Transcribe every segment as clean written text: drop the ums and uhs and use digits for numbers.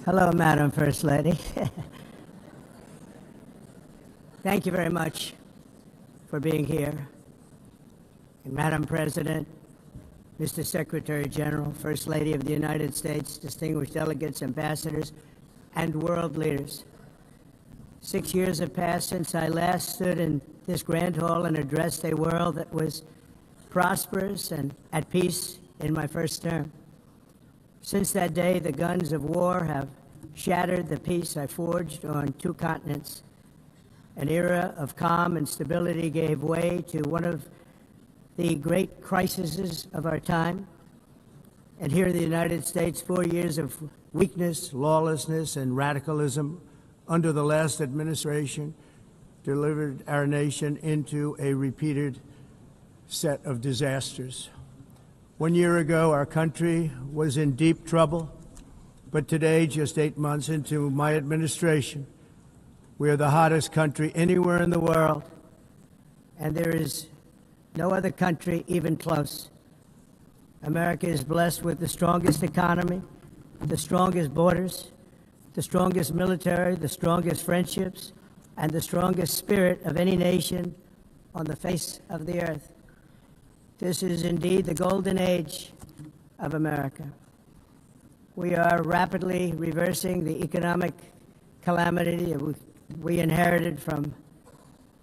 Hello, Madam First Lady. Thank you very much for being here. And Madam President, Mr. Secretary General, First Lady of the United States, distinguished delegates, ambassadors, and world leaders. 6 years have passed since I last stood in this grand hall and addressed a world that was prosperous and at peace in my first term. Since that day, the guns of war have shattered the peace I forged on 2 continents. An era of calm and stability gave way to one of the great crises of our time. And here in the United States, 4 years of weakness, lawlessness, and radicalism under the last administration delivered our nation into a repeated set of disasters. 1 year ago, our country was in deep trouble, but today, just 8 months into my administration, we are the hottest country anywhere in the world, and there is no other country even close. America is blessed with the strongest economy, the strongest borders, the strongest military, the strongest friendships, and the strongest spirit of any nation on the face of the earth. This is indeed the golden age of America. We are rapidly reversing the economic calamity we inherited from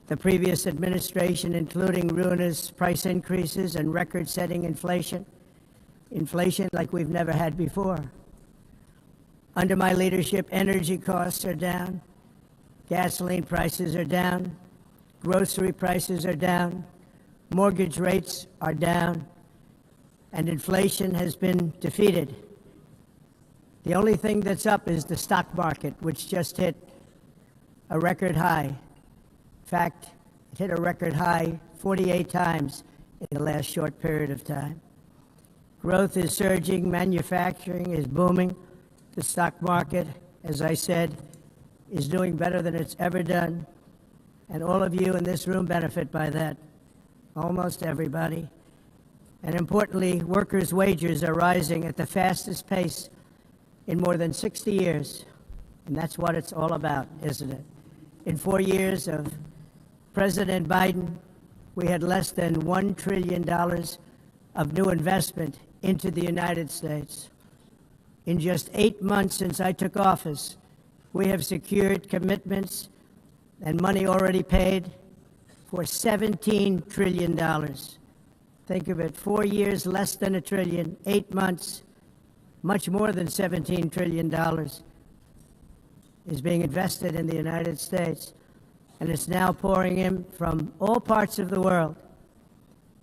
the previous administration, including ruinous price increases and record-setting inflation like we've never had before. Under my leadership, energy costs are down, gasoline prices are down, grocery prices are down, mortgage rates are down, and inflation has been defeated. The only thing that's up is the stock market, which just hit a record high. In fact, it hit a record high 48 times in the last short period of time. Growth is surging, manufacturing is booming. The stock market, as I said, is doing better than it's ever done. And all of you in this room benefit by that, almost everybody. And importantly, workers' wages are rising at the fastest pace in more than 60 years. And that's what it's all about, isn't it? In 4 years of President Biden, we had less than $1 trillion of new investment into the United States. In just 8 months since I took office, we have secured commitments and money already paid for $17 trillion. Think of it, 4 years, less than $1 trillion, 8 months, much more than $17 trillion is being invested in the United States, and it's now pouring in from all parts of the world.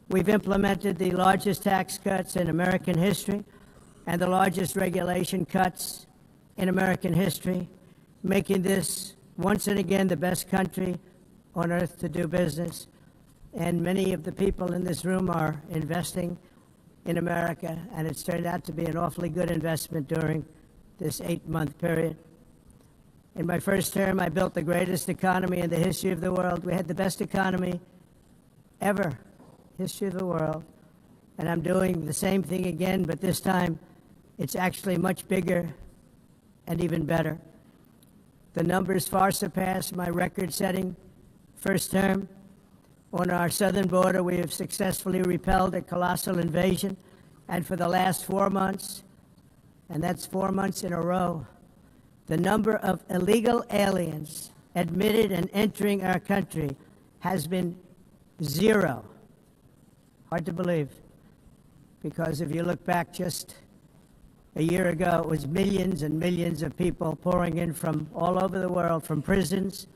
We've implemented the largest tax cuts in American history and the largest regulation cuts in American history, making this once and again the best country on earth to do business. And many of the people in this room are investing in America, and it's turned out to be an awfully good investment during this 8-month period. In my first term, I built the greatest economy in the history of the world. We had the best economy ever, history of the world. And I'm doing the same thing again, but this time it's actually much bigger and even better. The numbers far surpass my record-setting first term. On our southern border, we have successfully repelled a colossal invasion, and for the last 4 months, and that's 4 months in a row, the number of illegal aliens admitted and entering our country has been 0. Hard to believe, because if you look back just a year ago, it was millions and millions of people pouring in from all over the world, from prisons,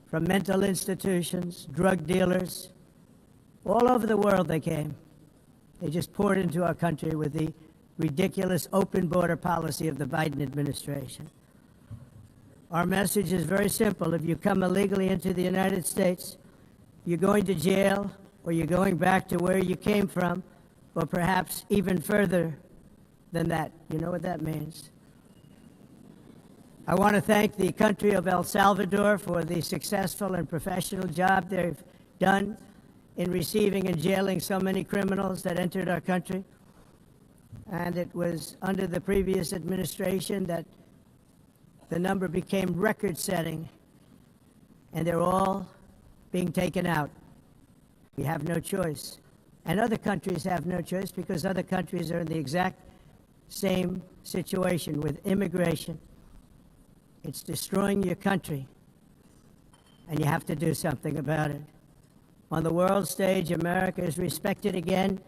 from mental institutions, drug dealers. All over the world they came. They just poured into our country with the ridiculous open border policy of the Biden administration. Our message is very simple. If you come illegally into the United States, you're going to jail, or you're going back to where you came from, or perhaps even further than that. You know what that means. I want to thank the country of El Salvador for the successful and professional job they've done in receiving and jailing so many criminals that entered our country. And it was under the previous administration that the number became record-setting, and they're all being taken out. We have no choice. And other countries have no choice because other countries are in the exact same situation with immigration. It's destroying your country, and you have to do something about it. On the world stage, America is respected again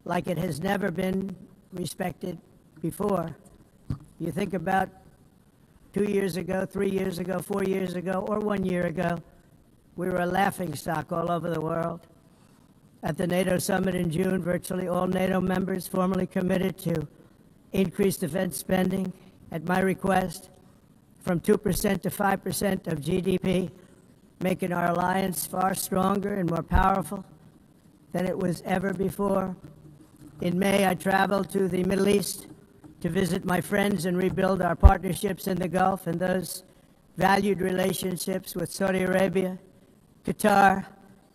like it has never been respected before. You think about 2 years ago, 3 years ago, 4 years ago, or 1 year ago, we were a laughingstock all over the world. At the NATO summit in June, virtually all NATO members formally committed to increase defense spending at my request from 2% to 5% of GDP, making our alliance far stronger and more powerful than it was ever before. In May, I traveled to the Middle East to visit my friends and rebuild our partnerships in the Gulf and those valued relationships with Saudi Arabia, Qatar,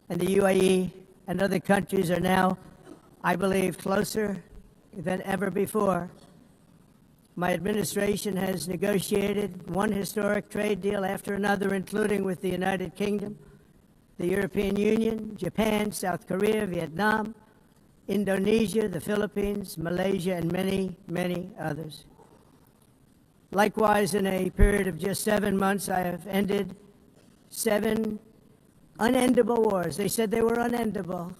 and the UAE, and other countries are now, I believe, closer than ever before. My administration has negotiated one historic trade deal after another, including with the United Kingdom, the European Union, Japan, South Korea, Vietnam, Indonesia, the Philippines, Malaysia, and many, many others. Likewise, in a period of just 7 months, I have ended 7 unendable wars. They said they were unendable.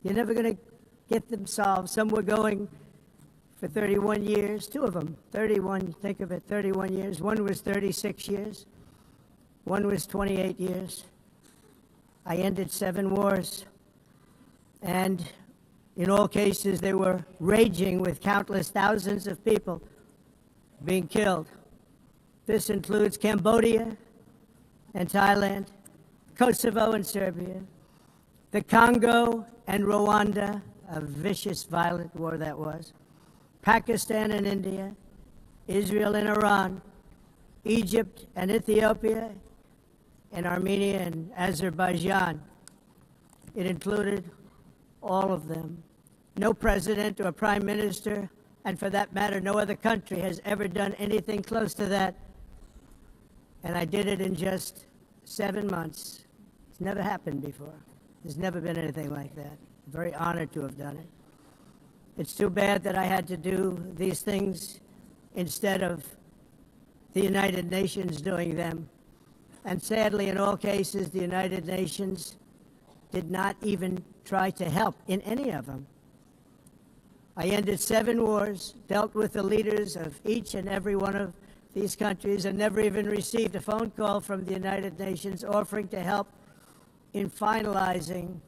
You're never going to get them solved. Some were going for 31 years, 2 of them, 31, think of it, 31 years. One was 36 years. One was 28 years. I ended 7 wars. And in all cases, they were raging with countless thousands of people being killed. This includes Cambodia and Thailand, Kosovo and Serbia, the Congo and Rwanda, a vicious, violent war that was, Pakistan and India, Israel and Iran, Egypt and Ethiopia, and Armenia and Azerbaijan. It included all of them. No president or prime minister, and for that matter, no other country has ever done anything close to that. And I did it in just 7 months. It's never happened before. There's never been anything like that. I'm very honored to have done it. It's too bad that I had to do these things instead of the United Nations doing them. And sadly, in all cases, the United Nations did not even try to help in any of them. I ended 7 wars, dealt with the leaders of each and every one of these countries, and never even received a phone call from the United Nations offering to help in finalizing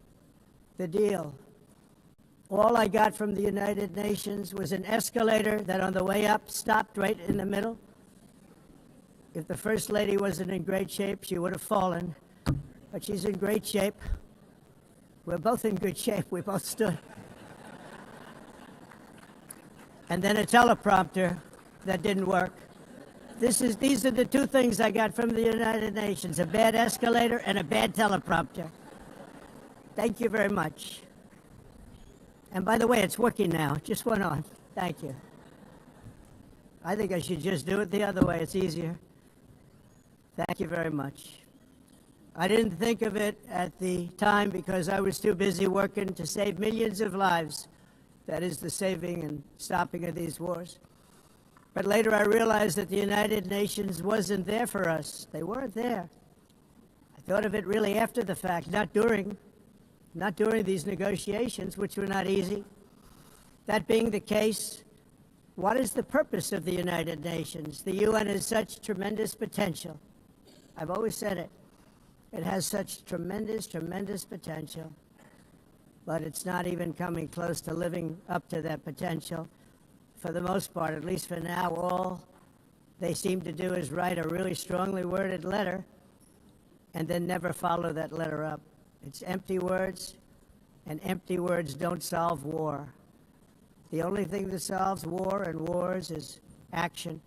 the deal. All I got from the United Nations was an escalator that on the way up stopped right in the middle. If the First Lady wasn't in great shape, she would have fallen, but she's in great shape. We're both in good shape. We both stood. And then a teleprompter that didn't work. These are the 2 things I got from the United Nations, a bad escalator and a bad teleprompter. Thank you very much. And by the way, it's working now. It just went on. Thank you. I think I should just do it the other way. It's easier. Thank you very much. I didn't think of it at the time because I was too busy working to save millions of lives. That is the saving and stopping of these wars. But later I realized that the United Nations wasn't there for us. They weren't there. I thought of it really after the fact, not during these negotiations, which were not easy. That being the case, what is the purpose of the United Nations? The UN has such tremendous potential. I've always said it. It has such tremendous, tremendous potential. But it's not even coming close to living up to that potential. For the most part, at least for now, all they seem to do is write a really strongly worded letter and then never follow that letter up. It's empty words, and empty words don't solve war. The only thing that solves war and wars is action.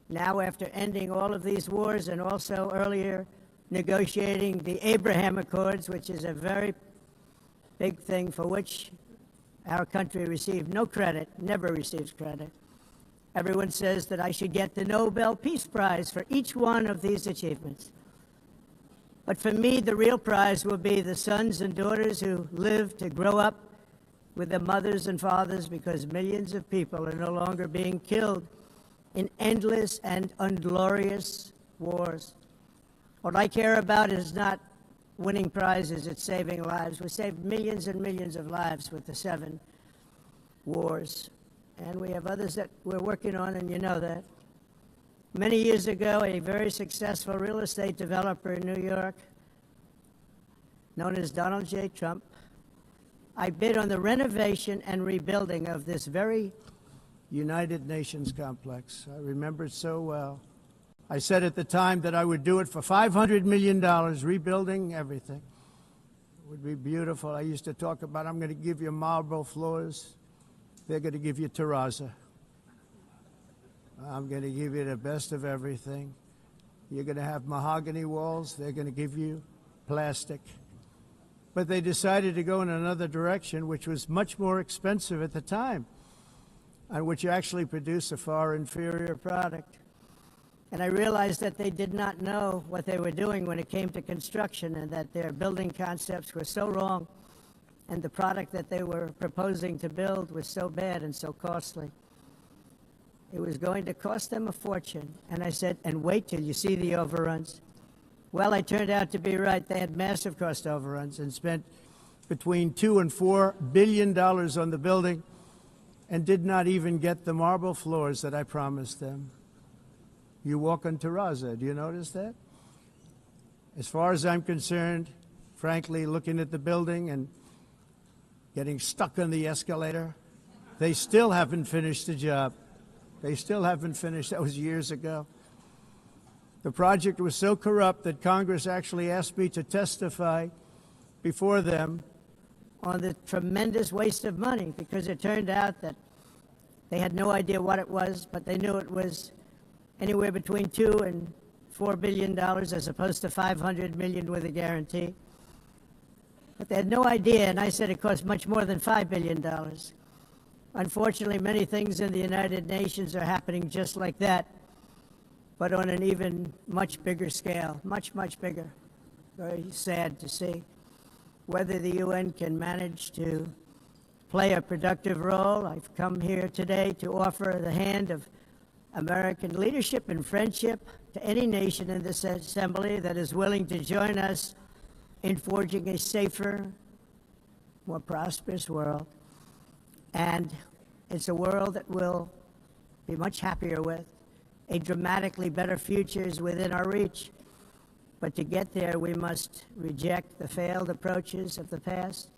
Now, after ending all of these wars and also earlier negotiating the Abraham Accords, which is a very big thing for which our country received no credit, never receives credit. Everyone says that I should get the Nobel Peace Prize for each one of these achievements. But for me, the real prize will be the sons and daughters who live to grow up with their mothers and fathers, because millions of people are no longer being killed in endless and unglorious wars. What I care about is not winning prizes, it's saving lives. We saved millions and millions of lives with the 7 wars. And we have others that we're working on, and you know that. Many years ago, a very successful real estate developer in New York, known as Donald J. Trump, I bid on the renovation and rebuilding of this very United Nations complex. I remember it so well. I said at the time that I would do it for $500 million, rebuilding everything. It would be beautiful. I used to talk about, I'm going to give you marble floors. They're going to give you terrazzo. I'm going to give you the best of everything. You're going to have mahogany walls. They're going to give you plastic. But they decided to go in another direction, which was much more expensive at the time, and which actually produced a far inferior product. And I realized that they did not know what they were doing when it came to construction, and that their building concepts were so wrong, and the product that they were proposing to build was so bad and so costly. It was going to cost them a fortune. And I said, and wait till you see the overruns. Well, I turned out to be right. They had massive cost overruns and spent between $2 and $4 billion on the building and did not even get the marble floors that I promised them. You walk on terrazzo. Do you notice that? As far as I'm concerned, frankly, looking at the building and getting stuck on the escalator, they still haven't finished the job. They still haven't finished. That was years ago. The project was so corrupt that Congress actually asked me to testify before them on the tremendous waste of money, because it turned out that they had no idea what it was, but they knew it was anywhere between $2 and $4 billion as opposed to $500 million with a guarantee. But they had no idea, and I said it cost much more than $5 billion. Unfortunately, many things in the United Nations are happening just like that, but on an even much bigger scale, much, much bigger. Very sad to see. Whether the UN can manage to play a productive role, I've come here today to offer the hand of American leadership and friendship to any nation in this assembly that is willing to join us in forging a safer, more prosperous world. And it's a world that we'll be much happier with. A dramatically better future is within our reach. But to get there, we must reject the failed approaches of the past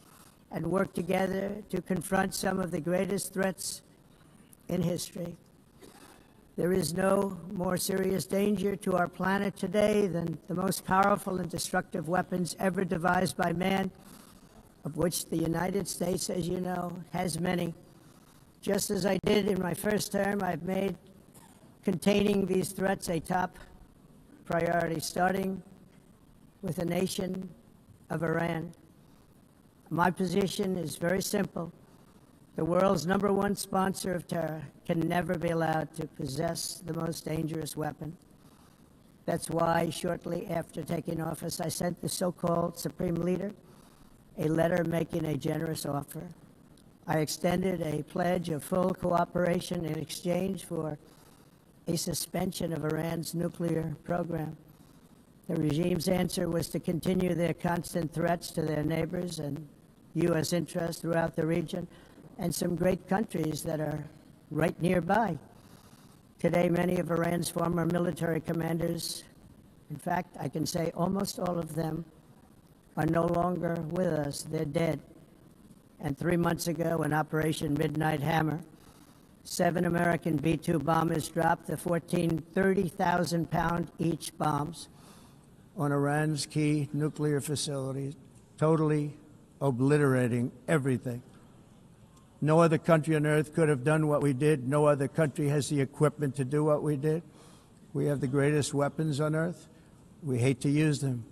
and work together to confront some of the greatest threats in history. There is no more serious danger to our planet today than the most powerful and destructive weapons ever devised by man, of which the United States, as you know, has many. Just as I did in my first term, I've made containing these threats a top priority, starting with the nation of Iran. My position is very simple. The world's #1 sponsor of terror can never be allowed to possess the most dangerous weapon. That's why, shortly after taking office, I sent the so-called Supreme Leader a letter making a generous offer. I extended a pledge of full cooperation in exchange for a suspension of Iran's nuclear program. The regime's answer was to continue their constant threats to their neighbors and U.S. interests throughout the region, and some great countries that are right nearby. Today, many of Iran's former military commanders, in fact, I can say almost all of them, are no longer with us. They're dead. And 3 months ago, in Operation Midnight Hammer, 7 American B-2 bombers dropped the 14 30,000-pound each bombs on Iran's key nuclear facilities, totally obliterating everything. No other country on earth could have done what we did. No other country has the equipment to do what we did. We have the greatest weapons on earth. We hate to use them.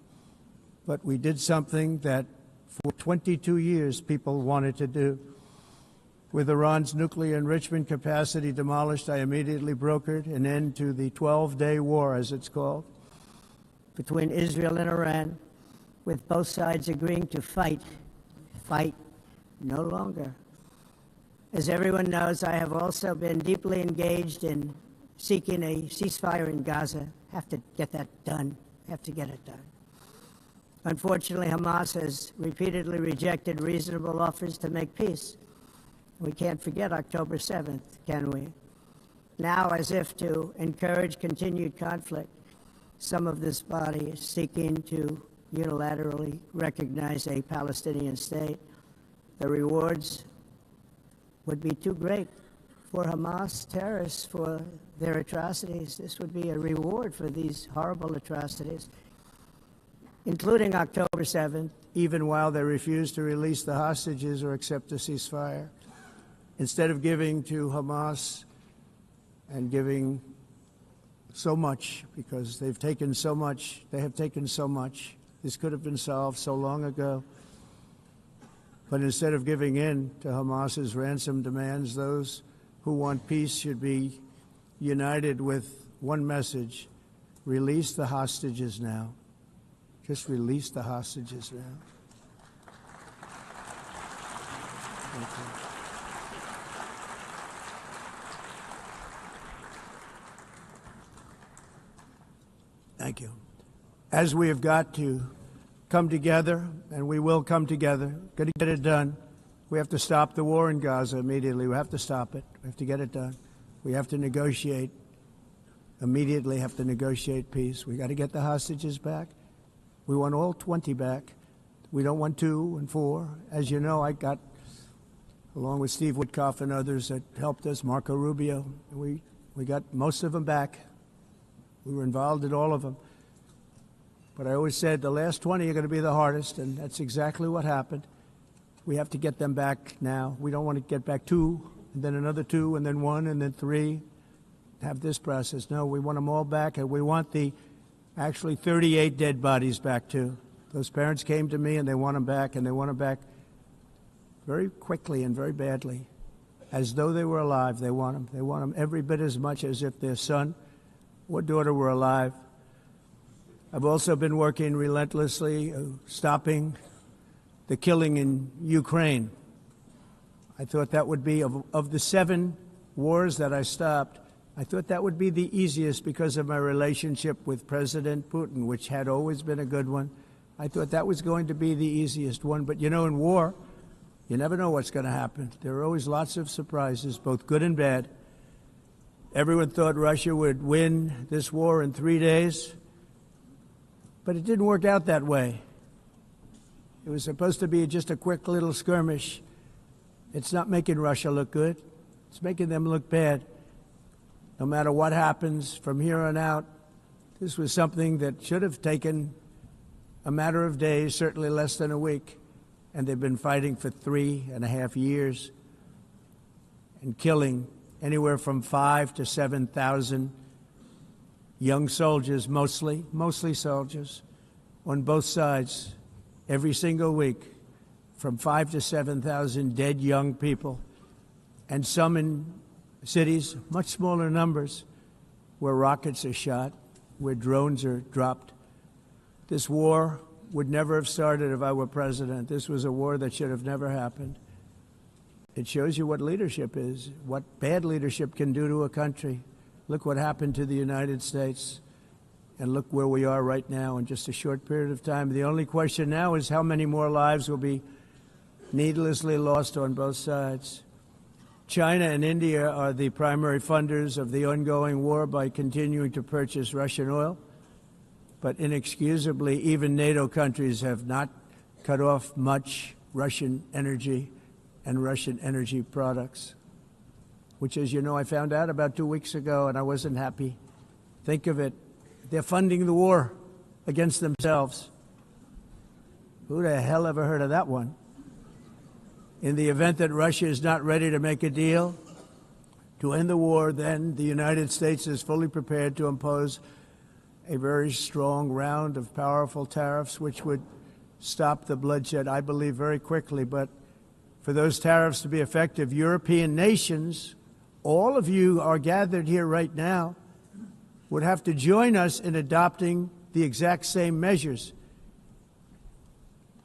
But we did something that for 22 years people wanted to do. With Iran's nuclear enrichment capacity demolished, I immediately brokered an end to the 12-day war, as it's called, between Israel and Iran, with both sides agreeing to fight no longer. As everyone knows, I have also been deeply engaged in seeking a ceasefire in Gaza. Have to get that done. Have to get it done. Unfortunately, Hamas has repeatedly rejected reasonable offers to make peace. We can't forget October 7th, can we? Now, as if to encourage continued conflict, some of this body is seeking to unilaterally recognize a Palestinian state. The rewards would be too great for Hamas terrorists for their atrocities. This would be a reward for these horrible atrocities, including October 7th, even while they refuse to release the hostages or accept a ceasefire. Instead of giving to Hamas and giving so much, because they've taken so much, they have taken so much. This could have been solved so long ago. But instead of giving in to Hamas's ransom demands, those who want peace should be united with one message: release the hostages now. Just release the hostages now. Thank you. Thank you. As we have got to come together, and we will come together, got to get it done. We have to stop the war in Gaza immediately. We have to stop it. We have to get it done. We have to negotiate, immediately have to negotiate peace. We got to get the hostages back. We want all 20 back. We don't want 2 and 4. As you know, I got, along with Steve Witkoff and others that helped us, Marco Rubio, we got most of them back. We were involved in all of them. But I always said the last 20 are going to be the hardest, and that's exactly what happened. We have to get them back now. We don't want to get back 2, and then another 2, and then 1, and then 3, have this process. No, we want them all back, and we want the actually 38 dead bodies back, too. Those parents came to me, and they want them back, and they want them back very quickly and very badly, as though they were alive. They want them. They want them every bit as much as if their son or daughter were alive. I've also been working relentlessly, stopping the killing in Ukraine. I thought that would be, of the 7 wars that I stopped, I thought that would be the easiest because of my relationship with President Putin, which had always been a good one. I thought that was going to be the easiest one. But, you know, in war, you never know what's going to happen. There are always lots of surprises, both good and bad. Everyone thought Russia would win this war in 3 days, but it didn't work out that way. It was supposed to be just a quick little skirmish. It's not making Russia look good. It's making them look bad. No matter what happens from here on out, this was something that should have taken a matter of days, certainly less than a week, and they've been fighting for 3.5 years and killing anywhere from 5,000 to 7,000 young soldiers, mostly soldiers, on both sides, every single week, from 5,000 to 7,000 dead young people, and some in cities, much smaller numbers, where rockets are shot, where drones are dropped. This war would never have started if I were president. This was a war that should have never happened. It shows you what leadership is, what bad leadership can do to a country. Look what happened to the United States, and look where we are right now in just a short period of time. The only question now is how many more lives will be needlessly lost on both sides. China and India are the primary funders of the ongoing war by continuing to purchase Russian oil. But inexcusably, even NATO countries have not cut off much Russian energy and Russian energy products, which, as you know, I found out about 2 weeks ago, and I wasn't happy. Think of it. They're funding the war against themselves. Who the hell ever heard of that one? In the event that Russia is not ready to make a deal to end the war, then the United States is fully prepared to impose a very strong round of powerful tariffs, which would stop the bloodshed, I believe, very quickly. But for those tariffs to be effective, European nations, all of you are gathered here right now, would have to join us in adopting the exact same measures.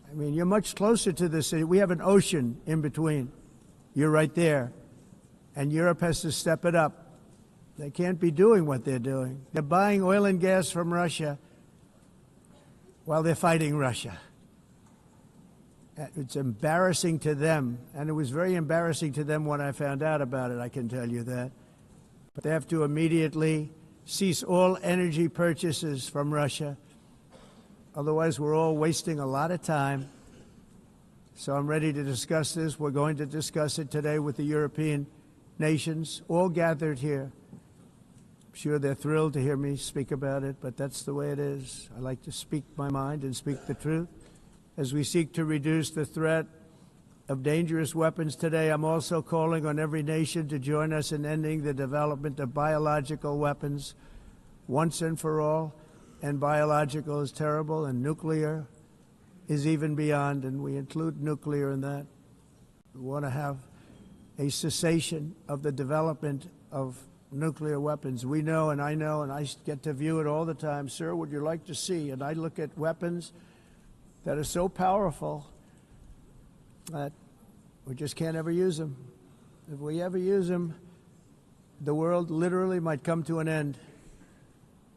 I mean, you're much closer to this. We have an ocean in between. You're right there. And Europe has to step it up. They can't be doing what they're doing. They're buying oil and gas from Russia while they're fighting Russia. It's embarrassing to them, and it was very embarrassing to them when I found out about it, I can tell you that. But they have to immediately cease all energy purchases from Russia. Otherwise, we're all wasting a lot of time. So I'm ready to discuss this. We're going to discuss it today with the European nations, all gathered here. I'm sure they're thrilled to hear me speak about it, but that's the way it is. I like to speak my mind and speak the truth. As we seek to reduce the threat of dangerous weapons today, I'm also calling on every nation to join us in ending the development of biological weapons once and for all. And biological is terrible, and nuclear is even beyond, and we include nuclear in that. We want to have a cessation of the development of nuclear weapons. We know, and I get to view it all the time. Sir, would you like to see? And I look at weapons that are so powerful that we just can't ever use them. If we ever use them, the world literally might come to an end.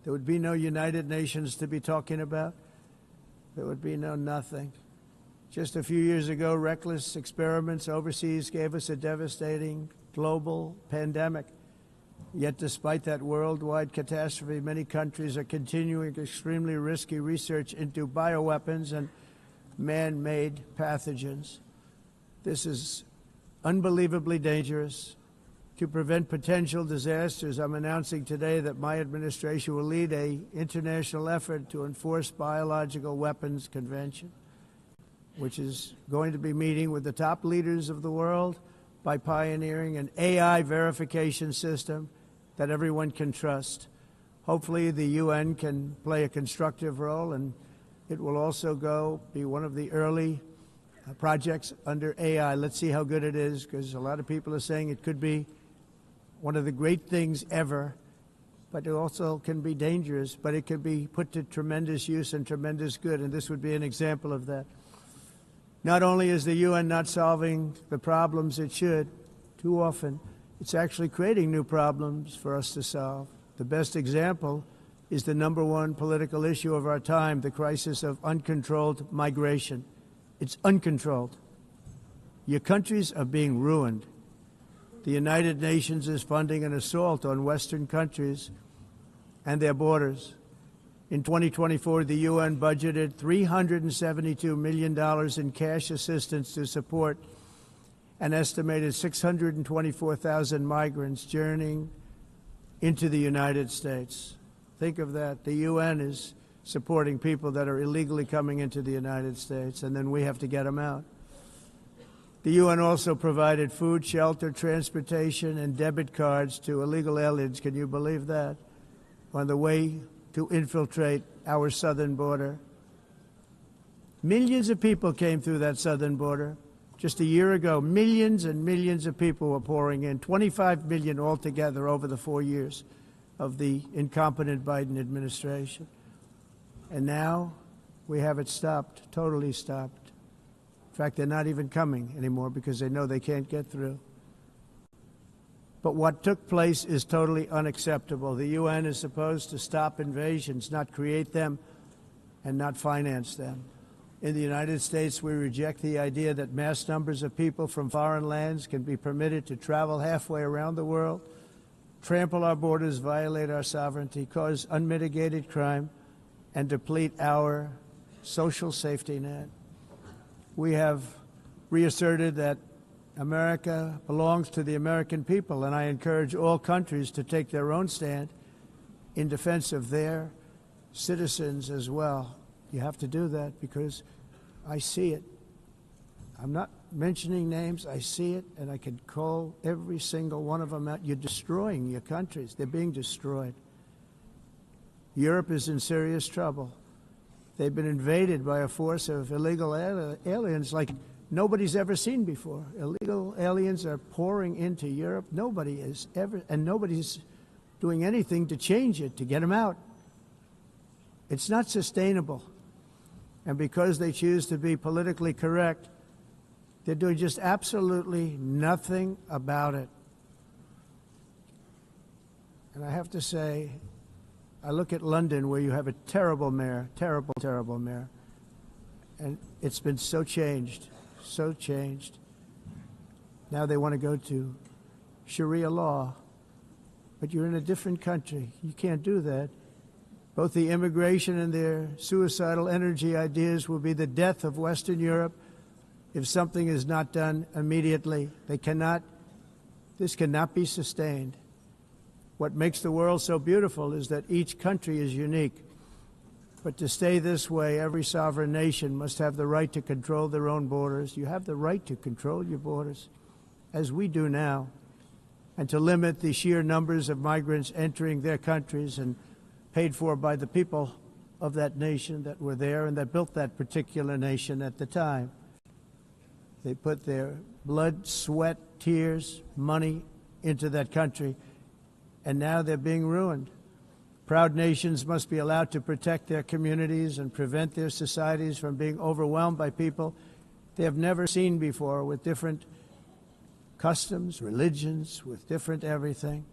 There would be no United Nations to be talking about. There would be no nothing. Just a few years ago, reckless experiments overseas gave us a devastating global pandemic. Yet despite that worldwide catastrophe, many countries are continuing extremely risky research into bioweapons and man-made pathogens. This is unbelievably dangerous. To prevent potential disasters, I'm announcing today that my administration will lead an international effort to enforce Biological Weapons Convention, which is going to be meeting with the top leaders of the world by pioneering an AI verification system that everyone can trust. Hopefully the UN can play a constructive role, and it will also be one of the early projects under AI. Let's see how good it is, because a lot of people are saying it could be one of the great things ever, but it also can be dangerous, but it can be put to tremendous use and tremendous good, and this would be an example of that. Not only is the UN not solving the problems it should, too often, it's actually creating new problems for us to solve. The best example is the #1 political issue of our time, the crisis of uncontrolled migration. It's uncontrolled. Your countries are being ruined. The United Nations is funding an assault on Western countries and their borders. In 2024, the UN budgeted $372 million in cash assistance to support an estimated 624,000 migrants journeying into the United States. Think of that. The UN is supporting people that are illegally coming into the United States, and then we have to get them out. The UN also provided food, shelter, transportation, and debit cards to illegal aliens. Can you believe that? On the way to infiltrate our southern border. Millions of people came through that southern border. Just a year ago, millions and millions of people were pouring in, 25 million altogether over the 4 years of the incompetent Biden administration. And now we have it stopped, totally stopped. In fact, they're not even coming anymore because they know they can't get through. But what took place is totally unacceptable. The UN is supposed to stop invasions, not create them and not finance them. In the United States, we reject the idea that mass numbers of people from foreign lands can be permitted to travel halfway around the world, trample our borders, violate our sovereignty, cause unmitigated crime, and deplete our social safety net. We have reasserted that America belongs to the American people, and I encourage all countries to take their own stand in defense of their citizens as well. You have to do that because I see it. I'm not mentioning names. I see it, and I can call every single one of them out. You're destroying your countries. They're being destroyed. Europe is in serious trouble. They've been invaded by a force of illegal aliens like nobody's ever seen before. Illegal aliens are pouring into Europe. Nobody is ever, and nobody's doing anything to change it, to get them out. It's not sustainable. And because they choose to be politically correct, they're doing just absolutely nothing about it. And I have to say, I look at London, where you have a terrible mayor, terrible, terrible mayor, and it's been so changed, so changed. Now they want to go to Sharia law, but you're in a different country. You can't do that. Both the immigration and their suicidal energy ideas will be the death of Western Europe if something is not done immediately. This cannot be sustained. What makes the world so beautiful is that each country is unique. But to stay this way, every sovereign nation must have the right to control their own borders. You have the right to control your borders, as we do now, and to limit the sheer numbers of migrants entering their countries and paid for by the people of that nation that were there and that built that particular nation at the time. They put their blood, sweat, tears, money into that country, and now they're being ruined. Proud nations must be allowed to protect their communities and prevent their societies from being overwhelmed by people they have never seen before, with different customs, religions, with different everything.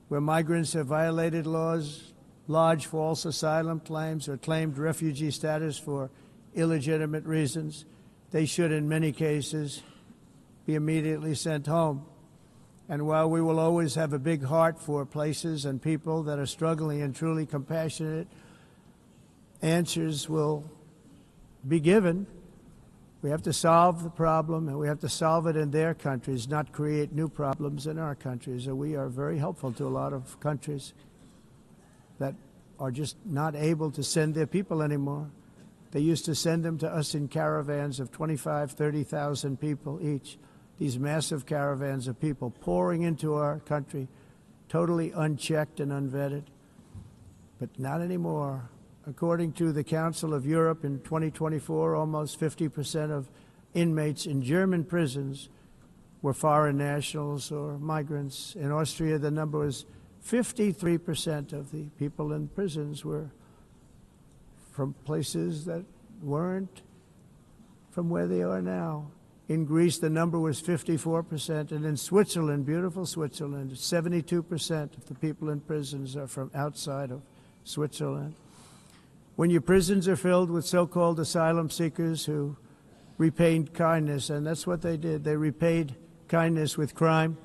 Where migrants have violated laws, lodged false asylum claims, or claimed refugee status for illegitimate reasons, they should, in many cases, be immediately sent home. And while we will always have a big heart for places and people that are struggling and truly compassionate, answers will be given. We have to solve the problem, and we have to solve it in their countries, not create new problems in our countries. And we are very helpful to a lot of countries that are just not able to send their people anymore. They used to send them to us in caravans of 25,000, 30,000 people each. These massive caravans of people pouring into our country, totally unchecked and unvetted. But not anymore. According to the Council of Europe, in 2024, almost 50% of inmates in German prisons were foreign nationals or migrants. In Austria, the number was 53% of the people in prisons were from places that weren't from where they are now. In Greece, the number was 54%, and in Switzerland, beautiful Switzerland, 72% of the people in prisons are from outside of Switzerland. When your prisons are filled with so-called asylum seekers who repaid kindness, and that's what they did, they repaid kindness with crime,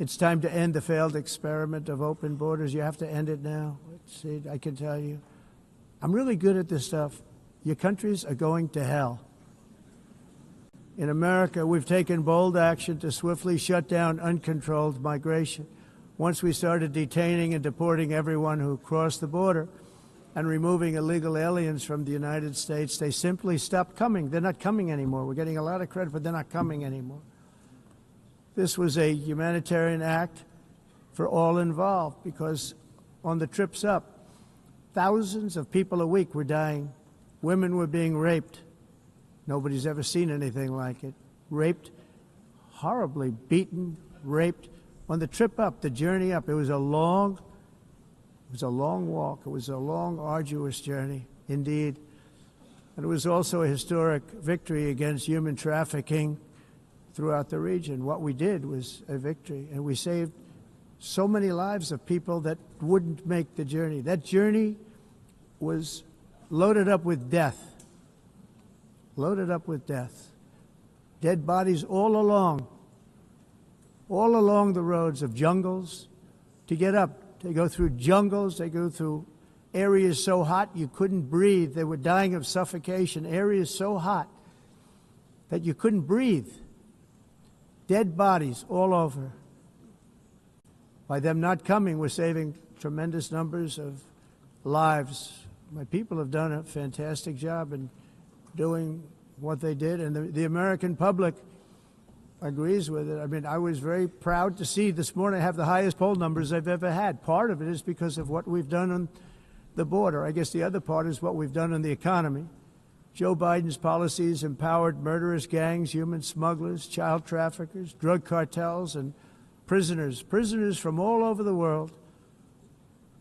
it's time to end the failed experiment of open borders. You have to end it now. See, I can tell you, I'm really good at this stuff. Your countries are going to hell. In America, we've taken bold action to swiftly shut down uncontrolled migration. Once we started detaining and deporting everyone who crossed the border and removing illegal aliens from the United States, they simply stopped coming. They're not coming anymore. We're getting a lot of credit, but they're not coming anymore. This was a humanitarian act for all involved, because on the trips up, thousands of people a week were dying. Women were being raped. Nobody's ever seen anything like it. Raped, horribly beaten, raped. On the trip up, the journey up, it was a long walk. It was a long, arduous journey, indeed. And it was also a historic victory against human trafficking throughout the region. What we did was a victory, and we saved so many lives of people that wouldn't make the journey. That journey was loaded up with death. Loaded up with death. Dead bodies all along the roads of jungles to get up. They go through jungles, they go through areas so hot you couldn't breathe. They were dying of suffocation, areas so hot that you couldn't breathe. Dead bodies all over. By them not coming, we're saving tremendous numbers of lives. My people have done a fantastic job in doing what they did, and the American public agrees with it. I mean, I was very proud to see this morning I have the highest poll numbers I've ever had. Part of it is because of what we've done on the border. I guess the other part is what we've done in the economy. Joe Biden's policies empowered murderous gangs, human smugglers, child traffickers, drug cartels, and prisoners from all over the world.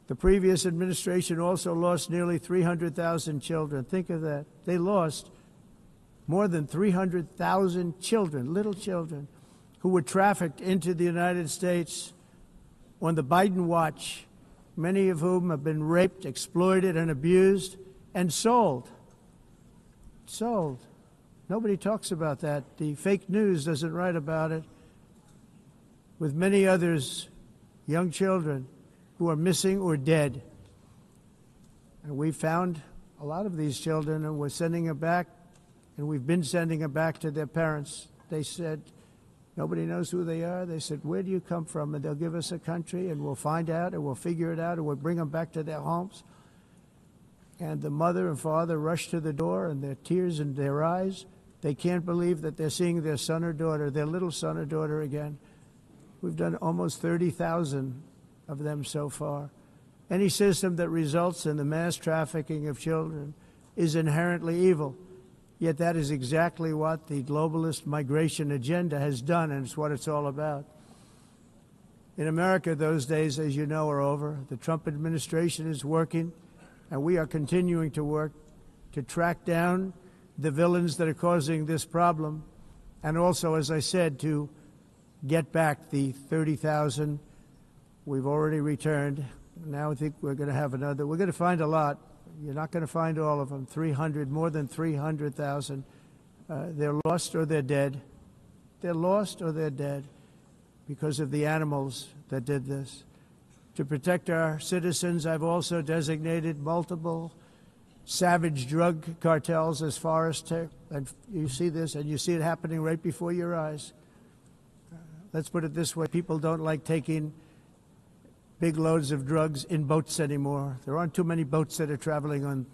The previous administration also lost nearly 300,000 children. Think of that. They lost more than 300,000 children, little children, who were trafficked into the United States on the Biden watch, many of whom have been raped, exploited, and abused, and sold. Sold. Nobody talks about that. The fake news doesn't write about it. With many others, young children who are missing or dead. And we found a lot of these children, and we're sending them back, and we've been sending them back to their parents. They said, nobody knows who they are. They said, where do you come from? And they'll give us a country, and we'll find out, and we'll figure it out, and we'll bring them back to their homes. And the mother and father rush to the door, and their tears in their eyes. They can't believe that they're seeing their son or daughter, their little son or daughter again. We've done almost 30,000 of them so far. Any system that results in the mass trafficking of children is inherently evil. Yet that is exactly what the globalist migration agenda has done, and it's what it's all about. In America, those days, as you know, are over. The Trump administration is working, and we are continuing to work to track down the villains that are causing this problem, and also, as I said, to get back the 30,000 we've already returned. Now I think we're going to have another. We're going to find a lot. You're not going to find all of them. 300, more than 300,000. They're lost or they're dead. They're lost or they're dead because of the animals that did this. To protect our citizens, I've also designated multiple savage drug cartels as forest. And you see this, and you see it happening right before your eyes. Let's put it this way. People don't like taking big loads of drugs in boats anymore. There aren't too many boats that are traveling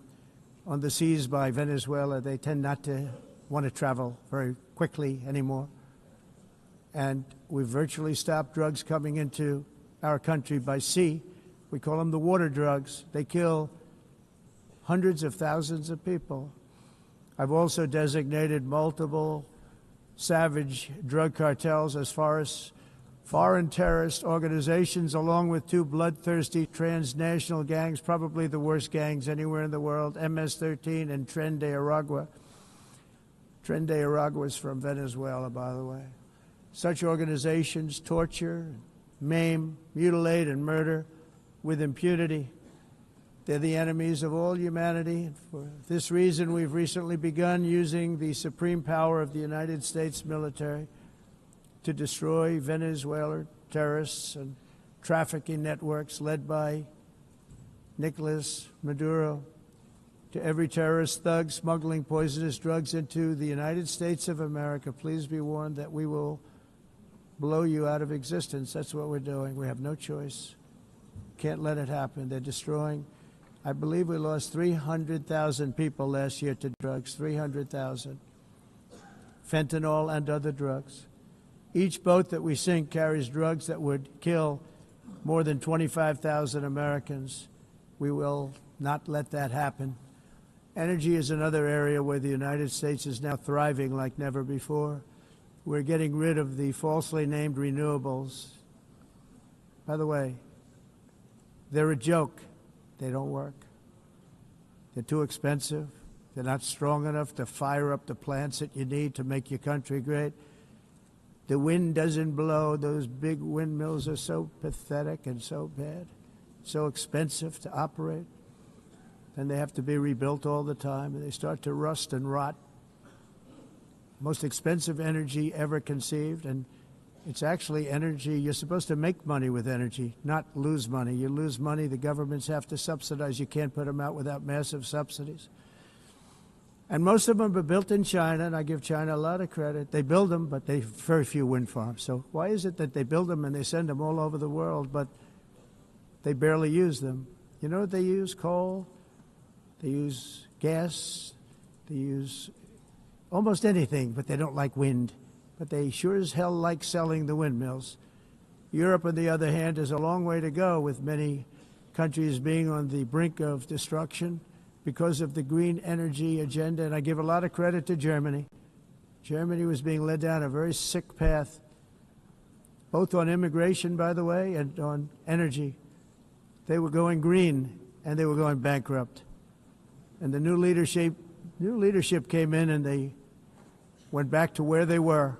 on the seas by Venezuela. They tend not to want to travel very quickly anymore. And we've virtually stopped drugs coming into our country by sea. We call them the water drugs. They kill hundreds of thousands of people. I've also designated multiple savage drug cartels as far as foreign terrorist organizations, along with two bloodthirsty transnational gangs, probably the worst gangs anywhere in the world, MS-13 and Tren de Aragua. Tren de Aragua is from Venezuela, by the way. Such organizations torture, maim, mutilate, and murder with impunity. They're the enemies of all humanity. For this reason, we've recently begun using the supreme power of the United States military to destroy Venezuela terrorists and trafficking networks led by Nicolas Maduro. To every terrorist thug smuggling poisonous drugs into the United States of America, please be warned that we will blow you out of existence. That's what we're doing. We have no choice. Can't let it happen. They're destroying. I believe we lost 300,000 people last year to drugs, 300,000. Fentanyl and other drugs. Each boat that we sink carries drugs that would kill more than 25,000 Americans. We will not let that happen. Energy is another area where the United States is now thriving like never before. We're getting rid of the falsely named renewables. By the way, they're a joke. They don't work. They're too expensive. They're not strong enough to fire up the plants that you need to make your country great. The wind doesn't blow. Those big windmills are so pathetic and so bad, so expensive to operate. And they have to be rebuilt all the time, and they start to rust and rot. Most expensive energy ever conceived, and it's actually energy. You're supposed to make money with energy, not lose money. You lose money, the governments have to subsidize. You can't put them out without massive subsidies. And most of them are built in China, and I give China a lot of credit. They build them, but they have very few wind farms. So why is it that they build them and they send them all over the world, but they barely use them? You know what they use? Coal. They use gas. They use almost anything, but they don't like wind. But they sure as hell like selling the windmills. Europe, on the other hand, has a long way to go, with many countries being on the brink of destruction because of the green energy agenda, and I give a lot of credit to Germany. Germany was being led down a very sick path, both on immigration, by the way, and on energy. They were going green, and they were going bankrupt. And the new leadership came in, and they went back to where they were,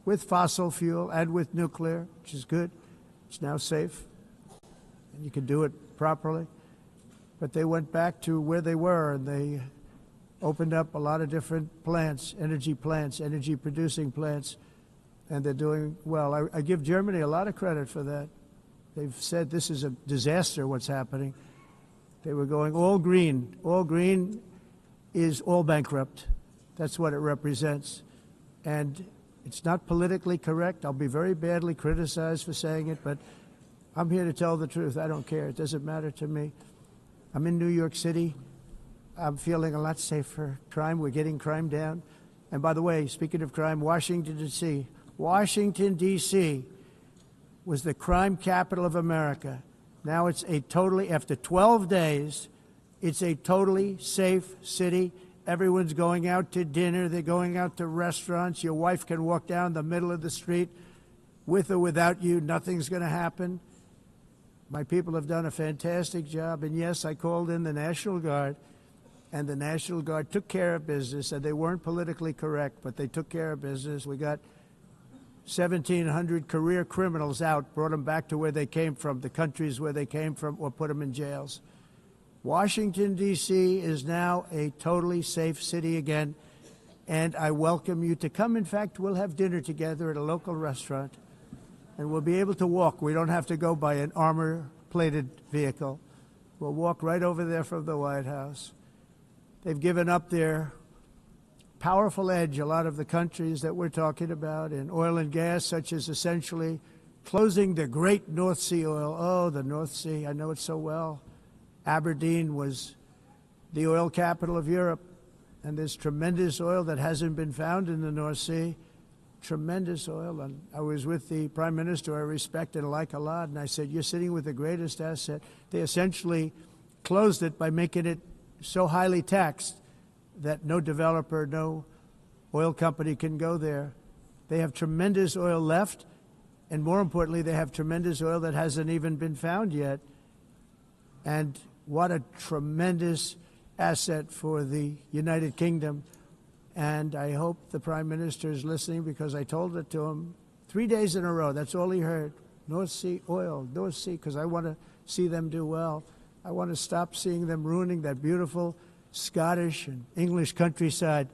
with fossil fuel and with nuclear, which is good. It's now safe, and you can do it properly. But they went back to where they were, and they opened up a lot of different plants, energy-producing plants, and they're doing well. I give Germany a lot of credit for that. They've said this is a disaster, what's happening. They were going all green. All green is all bankrupt. That's what it represents. And it's not politically correct. I'll be very badly criticized for saying it, but I'm here to tell the truth. I don't care. It doesn't matter to me. I'm in New York City. I'm feeling a lot safer. Crime, we're getting crime down. And by the way, speaking of crime, Washington, D.C. Washington, D.C. was the crime capital of America. Now it's a totally, after 12 days, it's a totally safe city. Everyone's going out to dinner. They're going out to restaurants. Your wife can walk down the middle of the street with or without you. Nothing's going to happen. My people have done a fantastic job. And yes, I called in the National Guard, and the National Guard took care of business. And they weren't politically correct, but they took care of business. We got 1,700 career criminals out, brought them back to where they came from, the countries where they came from, or put them in jails. Washington, D.C. is now a totally safe city again, and I welcome you to come. In fact, we'll have dinner together at a local restaurant, and we'll be able to walk. We don't have to go by an armor-plated vehicle. We'll walk right over there from the White House. They've given up their powerful edge, a lot of the countries that we're talking about, in oil and gas, such as essentially closing the great North Sea oil. Oh, the North Sea, I know it so well. Aberdeen was the oil capital of Europe, and there's tremendous oil that hasn't been found in the North Sea, tremendous oil. And I was with the Prime Minister I respect and like a lot, and I said, you're sitting with the greatest asset. They essentially closed it by making it so highly taxed that no developer, no oil company can go there. They have tremendous oil left, and more importantly, they have tremendous oil that hasn't even been found yet. And what a tremendous asset for the United Kingdom. And I hope the Prime Minister is listening, because I told it to him 3 days in a row. That's all he heard. North Sea oil, North Sea, because I want to see them do well. I want to stop seeing them ruining that beautiful Scottish and English countryside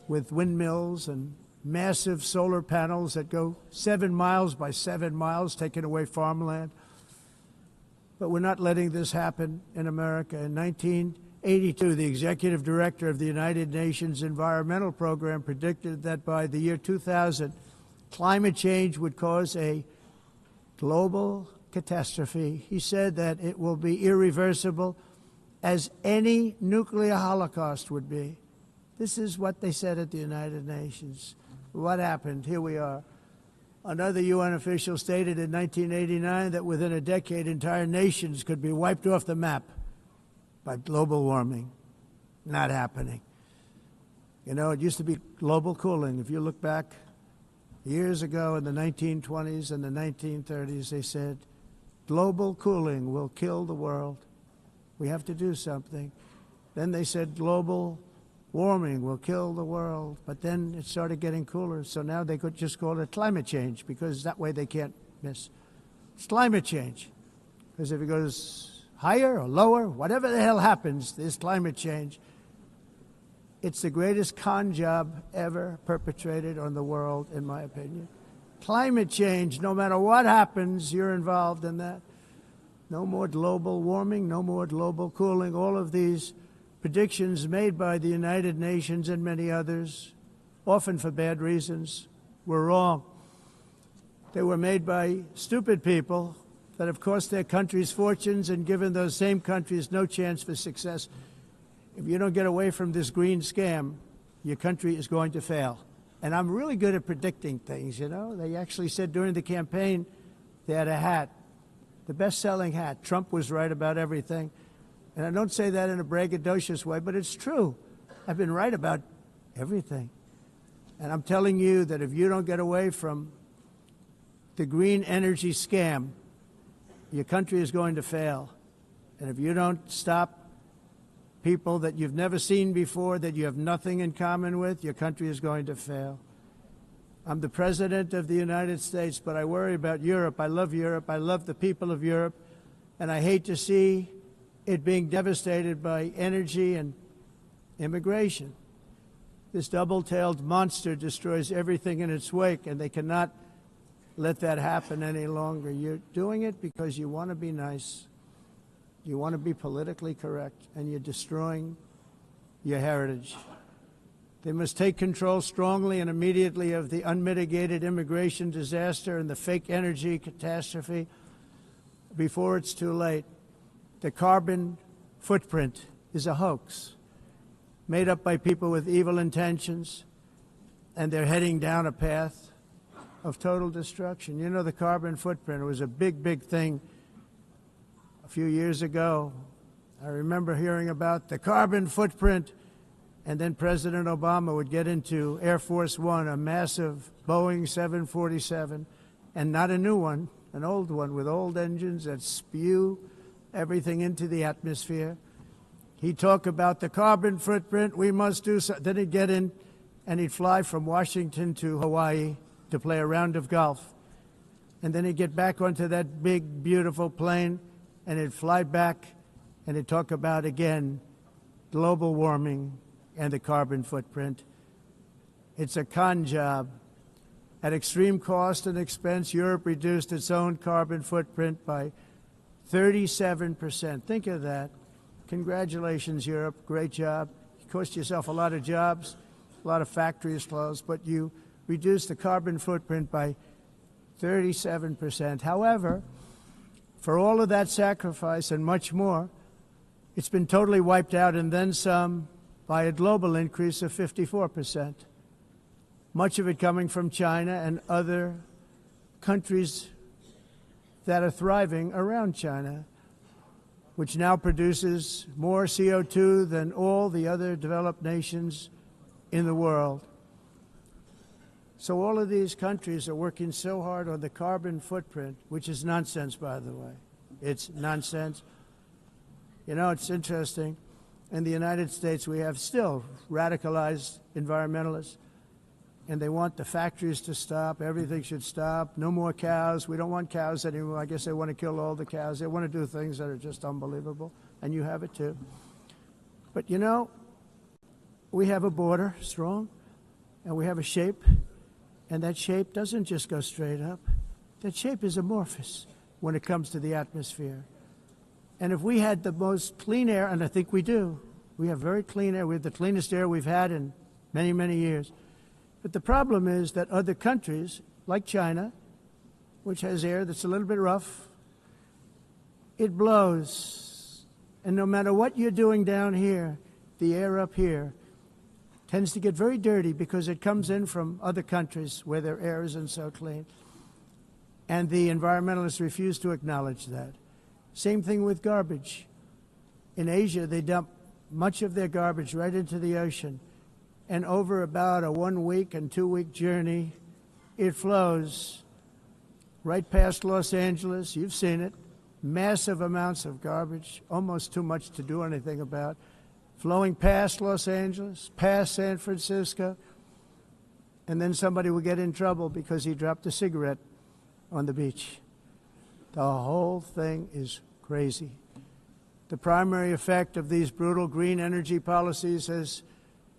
with windmills and massive solar panels that go 7 miles by 7 miles, taking away farmland. But we're not letting this happen in America. In 1982, the executive director of the United Nations Environmental Program predicted that by the year 2000, climate change would cause a global catastrophe. He said that it will be irreversible, as any nuclear holocaust would be. This is what they said at the United Nations. What happened? Here we are. Another UN official stated in 1989 that within a decade, entire nations could be wiped off the map by global warming. Not happening. You know, it used to be global cooling. If you look back years ago in the 1920s and the 1930s, they said, global cooling will kill the world. We have to do something. Then they said global warming will kill the world, but then it started getting cooler, so now they could just call it climate change, because that way they can't miss. It's climate change, because if it goes higher or lower, whatever the hell happens, there's climate change. It's the greatest con job ever perpetrated on the world, in my opinion. Climate change, no matter what happens, you're involved in that. No more global warming, no more global cooling. All of these predictions made by the United Nations and many others, often for bad reasons, were wrong. They were made by stupid people that have cost their countries fortunes and given those same countries no chance for success. If you don't get away from this green scam, your country is going to fail. And I'm really good at predicting things, you know. They actually said during the campaign they had a hat, the best-selling hat. Trump was right about everything. And I don't say that in a braggadocious way, but it's true. I've been right about everything. And I'm telling you that if you don't get away from the green energy scam, your country is going to fail. And if you don't stop people that you've never seen before, that you have nothing in common with, your country is going to fail. I'm the President of the United States, but I worry about Europe. I love Europe. I love the people of Europe. And I hate to see it being devastated by energy and immigration. This double-tailed monster destroys everything in its wake, and they cannot let that happen any longer. You're doing it because you want to be nice. You want to be politically correct, and you're destroying your heritage. They must take control strongly and immediately of the unmitigated immigration disaster and the fake energy catastrophe before it's too late. The carbon footprint is a hoax made up by people with evil intentions, and they're heading down a path of total destruction. You know, the carbon footprint, it was a big, big thing a few years ago. I remember hearing about the carbon footprint, and then President Obama would get into Air Force One, a massive Boeing 747, and not a new one, an old one with old engines that spew everything into the atmosphere. He'd talk about the carbon footprint, we must do so. Then he'd get in and he'd fly from Washington to Hawaii to play a round of golf. And then he'd get back onto that big, beautiful plane and he'd fly back and he'd talk about, again, global warming and the carbon footprint. It's a con job. At extreme cost and expense, Europe reduced its own carbon footprint by 37%. Think of that. Congratulations, Europe. Great job. You cost yourself a lot of jobs, a lot of factories closed, but you reduced the carbon footprint by 37%. However, for all of that sacrifice and much more, it's been totally wiped out and then some by a global increase of 54%. Much of it coming from China and other countries that are thriving around China, which now produces more CO2 than all the other developed nations in the world. So all of these countries are working so hard on the carbon footprint, which is nonsense, by the way. It's nonsense. You know, it's interesting. In the United States, we have still radicalized environmentalists, and they want the factories to stop. Everything should stop. No more cows. We don't want cows anymore. I guess they want to kill all the cows. They want to do things that are just unbelievable, and you have it too. But, you know, we have a border, strong, and we have a shape, and that shape doesn't just go straight up. That shape is amorphous when it comes to the atmosphere. And if we had the most clean air, and I think we do, we have very clean air. We have the cleanest air we've had in many, many years. But the problem is that other countries, like China, which has air that's a little bit rough, it blows. And no matter what you're doing down here, the air up here tends to get very dirty because it comes in from other countries where their air isn't so clean. And the environmentalists refuse to acknowledge that. Same thing with garbage. In Asia, they dump much of their garbage right into the ocean. And over about a 1 week and 2 week journey, it flows right past Los Angeles. You've seen it. Massive amounts of garbage, almost too much to do anything about, flowing past Los Angeles, past San Francisco, and then somebody will get in trouble because he dropped a cigarette on the beach. The whole thing is crazy. The primary effect of these brutal green energy policies has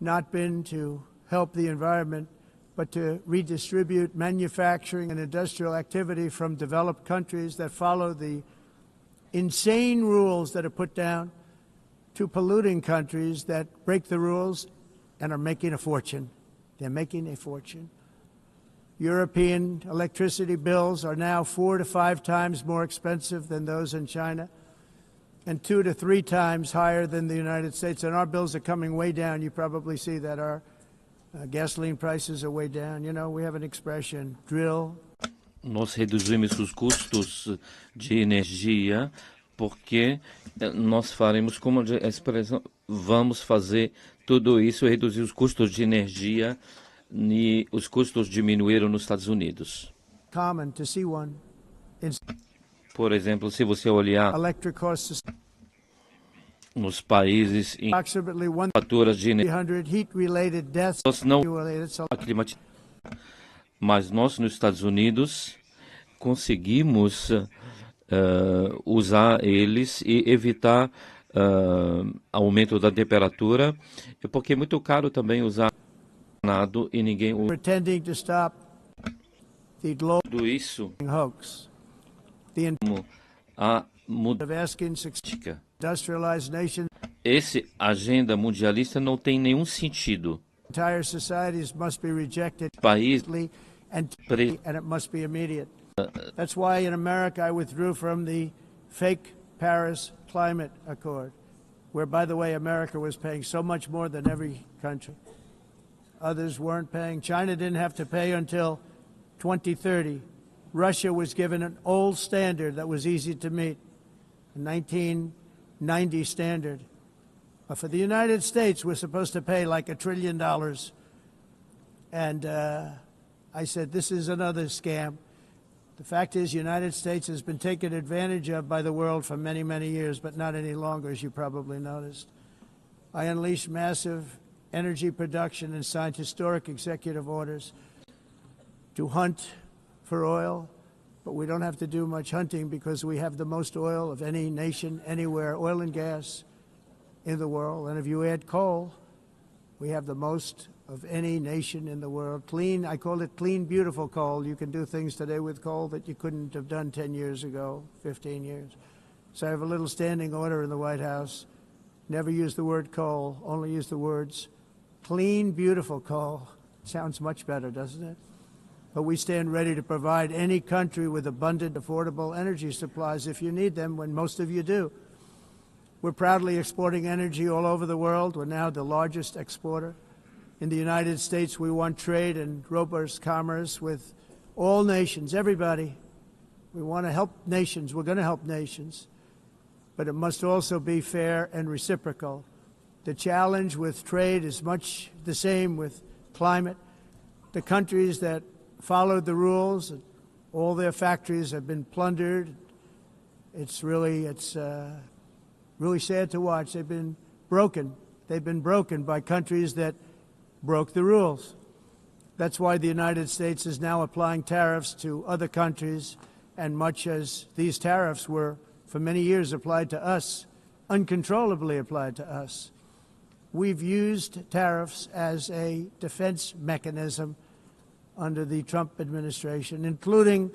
not been to help the environment, but to redistribute manufacturing and industrial activity from developed countries that follow the insane rules that are put down to polluting countries that break the rules and are making a fortune. They're making a fortune. European electricity bills are now 4 to 5 times more expensive than those in China, and 2 to 3 times higher than the United States. And our bills are coming way down. You probably see that our gasoline prices are way down. You know, we have an expression, drill. Nós reduzimos os custos de energia porque nós faremos como a expressão, vamos fazer tudo isso e reduzir os custos de energia e os custos diminuíram nos Estados Unidos. Common to see one in Por exemplo, se você olhar electric costs nos países em approximately faturas de energia, 100 heat-related deaths. nós não mas nós nos Estados Unidos conseguimos usar eles e evitar aumento da temperatura, porque é muito caro também usar nado e ninguém usa Pretending to stop the global tudo isso hoax. The como a of asking mudança. industrialized nations, Esse agenda mundialista não tem nenhum sentido. entire societies must be rejected País and pre- and it must be immediate. That's why in America I withdrew from the fake Paris Climate Accord, where, by the way, America was paying so much more than every country. Others weren't paying. China didn't have to pay until 2030. Russia was given an old standard that was easy to meet, a 1990 standard. But for the United States, we're supposed to pay like $1 trillion. And I said, this is another scam. The fact is, the United States has been taken advantage of by the world for many, many years, but not any longer, as you probably noticed. I unleashed massive energy production and signed historic executive orders to hunt for oil, but we don't have to do much hunting because we have the most oil of any nation anywhere, oil and gas in the world. And if you add coal, we have the most of any nation in the world. Clean, I call it clean, beautiful coal. You can do things today with coal that you couldn't have done 10 years ago, 15 years. So I have a little standing order in the White House. Never use the word coal, only use the words clean, beautiful coal. Sounds much better, doesn't it? But we stand ready to provide any country with abundant, affordable energy supplies if you need them, when most of you do. We're proudly exporting energy all over the world. We're now the largest exporter. In the United States, we want trade and robust commerce with all nations, everybody. We want to help nations. We're going to help nations. But it must also be fair and reciprocal. The challenge with trade is much the same with climate. The countries that followed the rules, all their factories have been plundered. It's really sad to watch. They've been broken. They've been broken by countries that broke the rules. That's why the United States is now applying tariffs to other countries, and much as these tariffs were for many years applied to us, uncontrollably applied to us. We've used tariffs as a defense mechanism under the Trump administration, including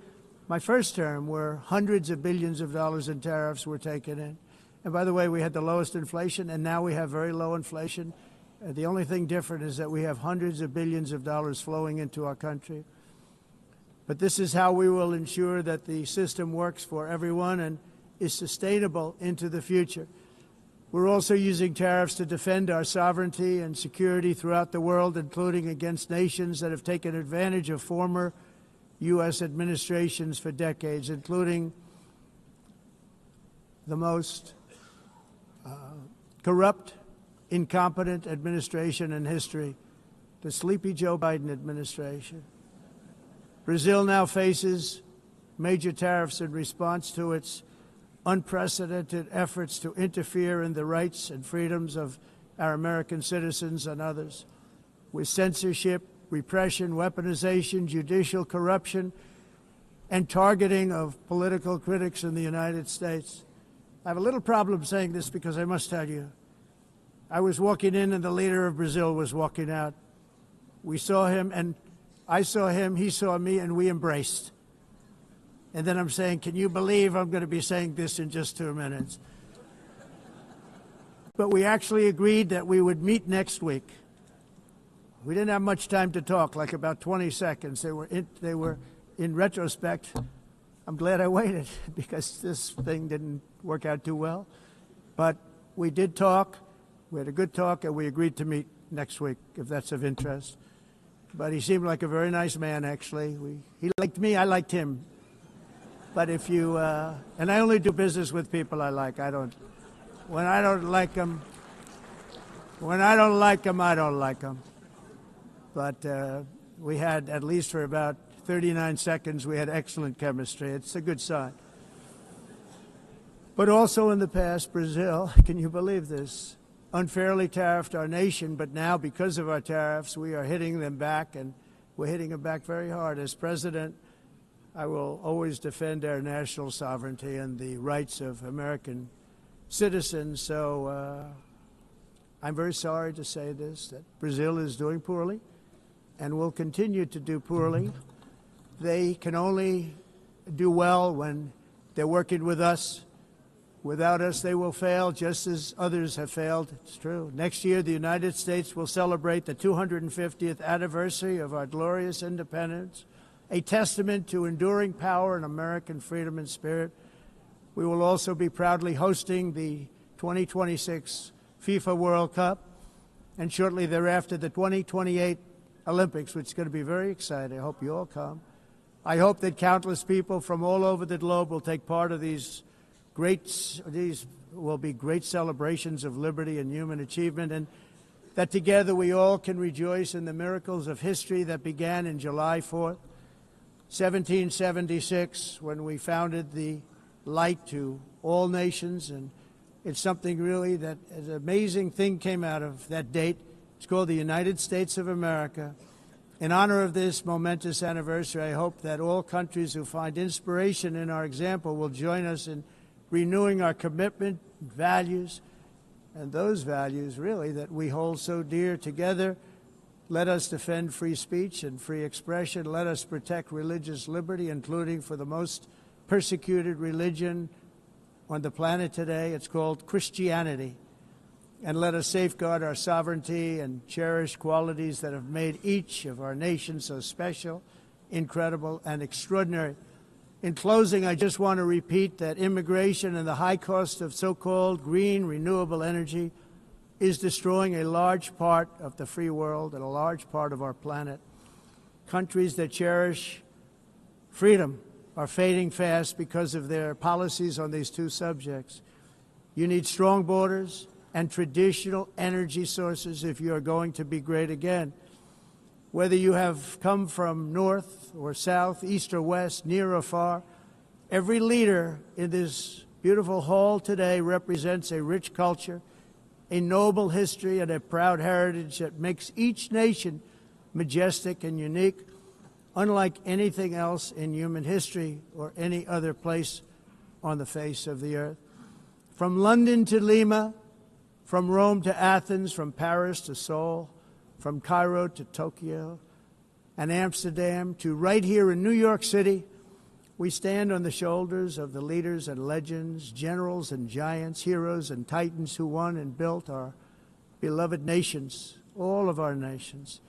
my first term, where hundreds of billions of dollars in tariffs were taken in. And by the way, we had the lowest inflation, and now we have very low inflation. The only thing different is that we have hundreds of billions of dollars flowing into our country. But this is how we will ensure that the system works for everyone and is sustainable into the future. We're also using tariffs to defend our sovereignty and security throughout the world, including against nations that have taken advantage of former U.S. administrations for decades, including the most corrupt, incompetent administration in history, the sleepy Joe Biden administration. Brazil now faces major tariffs in response to its unprecedented efforts to interfere in the rights and freedoms of our American citizens and others, with censorship, repression, weaponization, judicial corruption, and targeting of political critics in the United States. I have a little problem saying this because I must tell you, I was walking in and the leader of Brazil was walking out. We saw him and I saw him, he saw me, and we embraced. And then I'm saying, can you believe I'm going to be saying this in just 2 minutes? But we actually agreed that we would meet next week. We didn't have much time to talk, like about 20 seconds. They were in retrospect, I'm glad I waited because this thing didn't work out too well. But we did talk. We had a good talk, and we agreed to meet next week, if that's of interest. But he seemed like a very nice man, actually. He liked me, I liked him. But if you, and I only do business with people I like. I don't when I don't like them, I don't like them. But we had, at least for about 39 seconds, we had excellent chemistry. It's a good sign. But also in the past, Brazil, can you believe this, unfairly tariffed our nation, but now because of our tariffs, we are hitting them back, and we're hitting them back very hard. As president, I will always defend our national sovereignty and the rights of American citizens. So I'm very sorry to say this, that Brazil is doing poorly and will continue to do poorly. They can only do well when they're working with us. Without us, they will fail, just as others have failed. It's true. Next year, the United States will celebrate the 250th anniversary of our glorious independence, a testament to enduring power and American freedom and spirit. We will also be proudly hosting the 2026 FIFA World Cup, and shortly thereafter, the 2028 Olympics, which is going to be very exciting. I hope you all come. I hope that countless people from all over the globe will take part of these will be great celebrations of liberty and human achievement, and that together we all can rejoice in the miracles of history that began in July 4th, 1776, when we founded the light to all nations. And it's something really that an amazing thing came out of that date. It's called the United States of America. In honor of this momentous anniversary, I hope that all countries who find inspiration in our example will join us in renewing our commitment, values, and those values, really, that we hold so dear. Together, let us defend free speech and free expression. Let us protect religious liberty, including for the most persecuted religion on the planet today. It's called Christianity. And let us safeguard our sovereignty and cherish qualities that have made each of our nations so special, incredible, and extraordinary. In closing, I just want to repeat that immigration and the high cost of so-called green renewable energy is destroying a large part of the free world and a large part of our planet. Countries that cherish freedom are fading fast because of their policies on these two subjects. You need strong borders and traditional energy sources if you are going to be great again. Whether you have come from north or south, east or west, near or far, every leader in this beautiful hall today represents a rich culture, a noble history, and a proud heritage that makes each nation majestic and unique, unlike anything else in human history or any other place on the face of the earth. From London to Lima, from Rome to Athens, from Paris to Seoul, from Cairo to Tokyo and Amsterdam to right here in New York City, we stand on the shoulders of the leaders and legends, generals and giants, heroes and titans who won and built our beloved nations, all of our nations,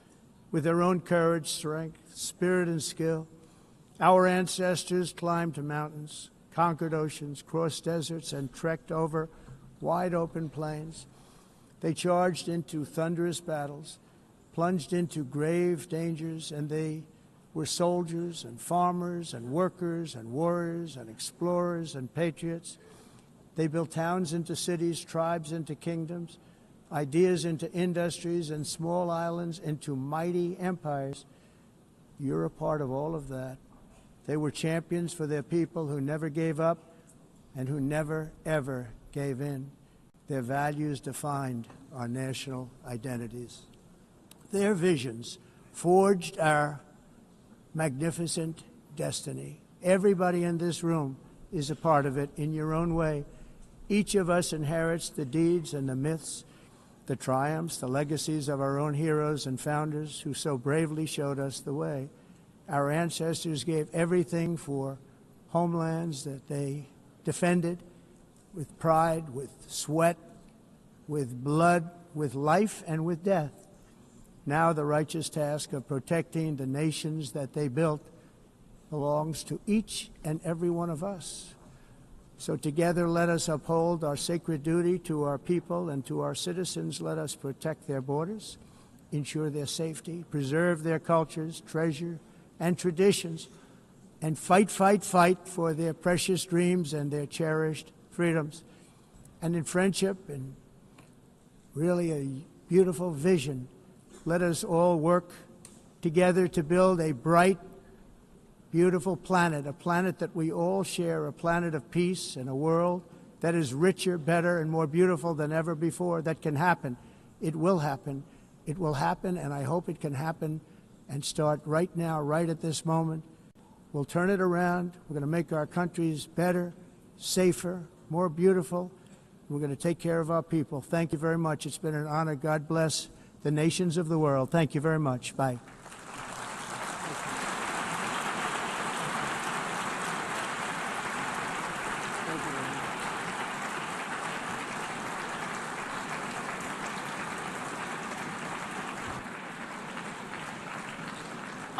with their own courage, strength, spirit, and skill. Our ancestors climbed mountains, conquered oceans, crossed deserts, and trekked over wide open plains. They charged into thunderous battles, plunged into grave dangers, and they were soldiers and farmers and workers and warriors and explorers and patriots. They built towns into cities, tribes into kingdoms, ideas into industries, and small islands into mighty empires. You're a part of all of that. They were champions for their people who never gave up and who never, ever gave in. Their values defined our national identities. Their visions forged our magnificent destiny. Everybody in this room is a part of it in your own way. Each of us inherits the deeds and the myths, the triumphs, the legacies of our own heroes and founders who so bravely showed us the way. Our ancestors gave everything for homelands that they defended with pride, with sweat, with blood, with life, and with death. Now the righteous task of protecting the nations that they built belongs to each and every one of us. So together let us uphold our sacred duty to our people and to our citizens. Let us protect their borders, ensure their safety, preserve their cultures, treasure, and traditions, and fight, fight, fight for their precious dreams and their cherished freedoms. and in friendship and really a beautiful vision, let us all work together to build a bright, beautiful planet, a planet that we all share, a planet of peace and a world that is richer, better, and more beautiful than ever before. That can happen. It will happen. It will happen, and I hope it can happen and start right now, right at this moment. We'll turn it around. We're going to make our countries better, safer, more beautiful. We're going to take care of our people. Thank you very much. It's been an honor. God bless the nations of the world. Thank you very much. Bye.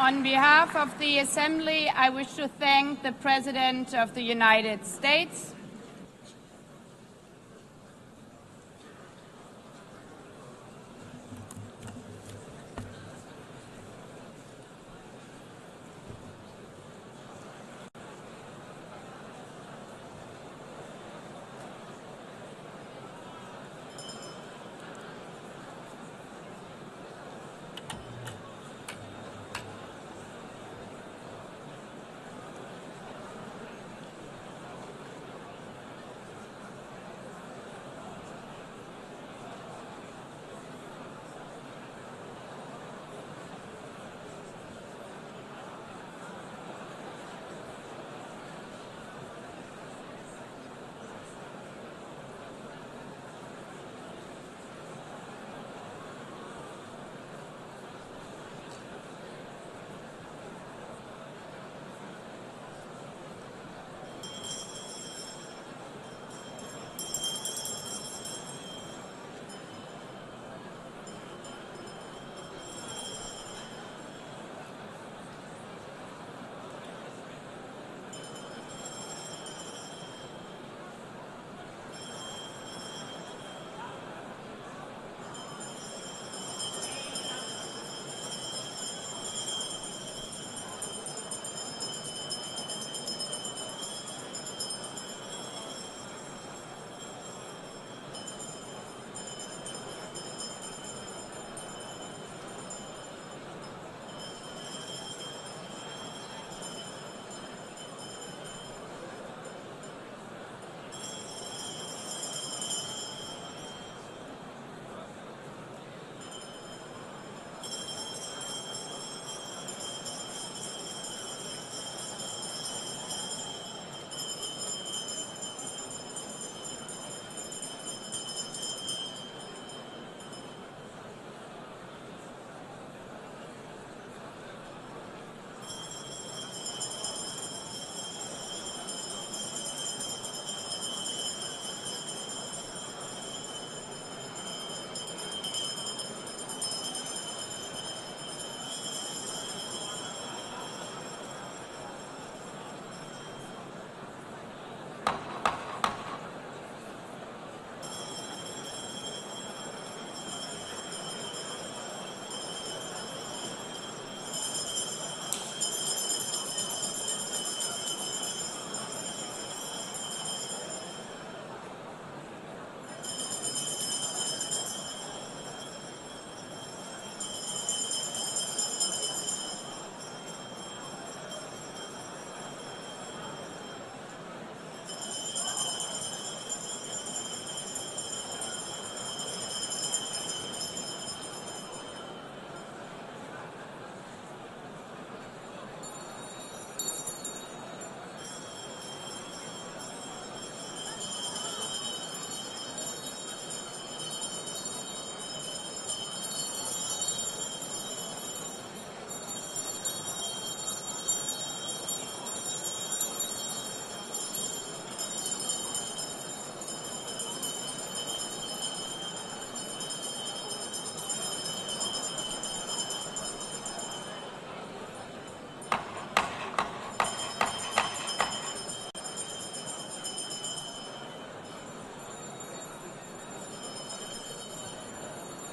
On behalf of the Assembly, I wish to thank the President of the United States,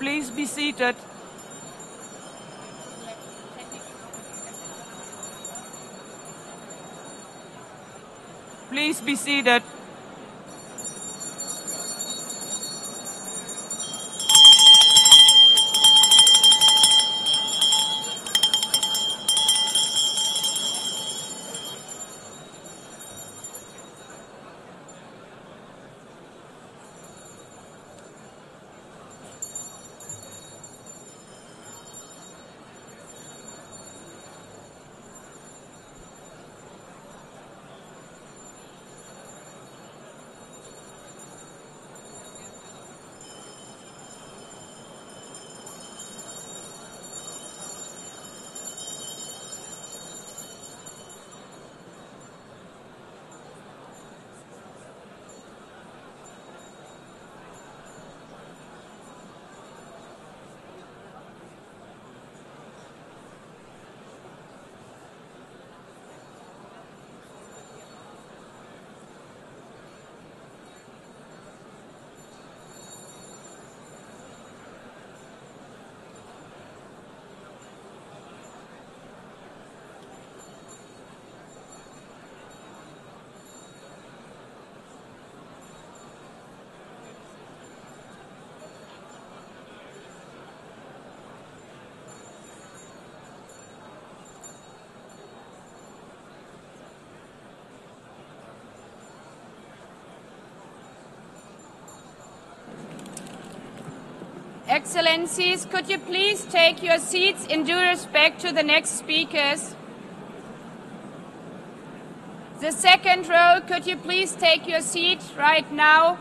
Please be seated. Please be seated. Excellencies, could you please take your seats in due respect to the next speakers? The second row, could you please take your seat right now?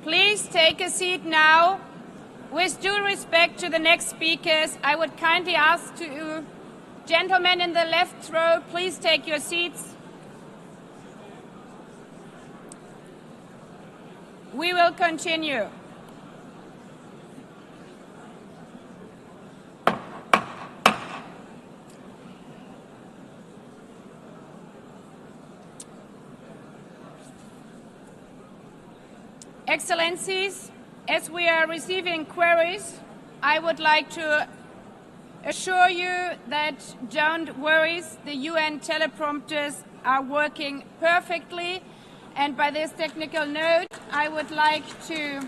Please take a seat now. With due respect to the next speakers, I would kindly ask you, gentlemen in the left row, please take your seats. We will continue. Excellencies, as we are receiving queries, I would like to assure you that don't worry, the UN teleprompters are working perfectly. And by this technical note, I would like to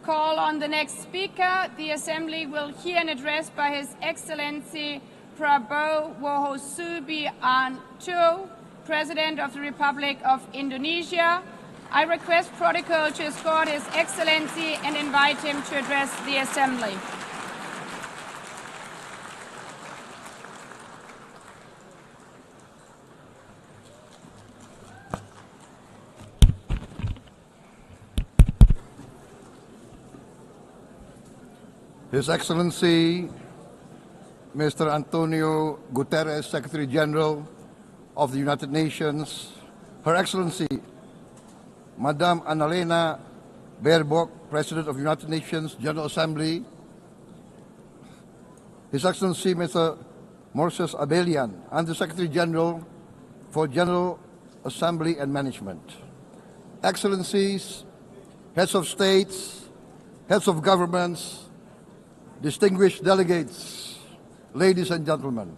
call on the next speaker. The Assembly will hear an address by His Excellency Prabowo Subianto, President of the Republic of Indonesia. I request protocol to escort His Excellency and invite him to address the Assembly. His Excellency, Mr. Antonio Guterres, Secretary General of the United Nations, Her Excellency, Madame Annalena Baerbock, President of the United Nations General Assembly, His Excellency, Mr. Moses Abelian, Under-Secretary General for General Assembly and Management, Excellencies, Heads of States, Heads of Governments, distinguished delegates, ladies and gentlemen.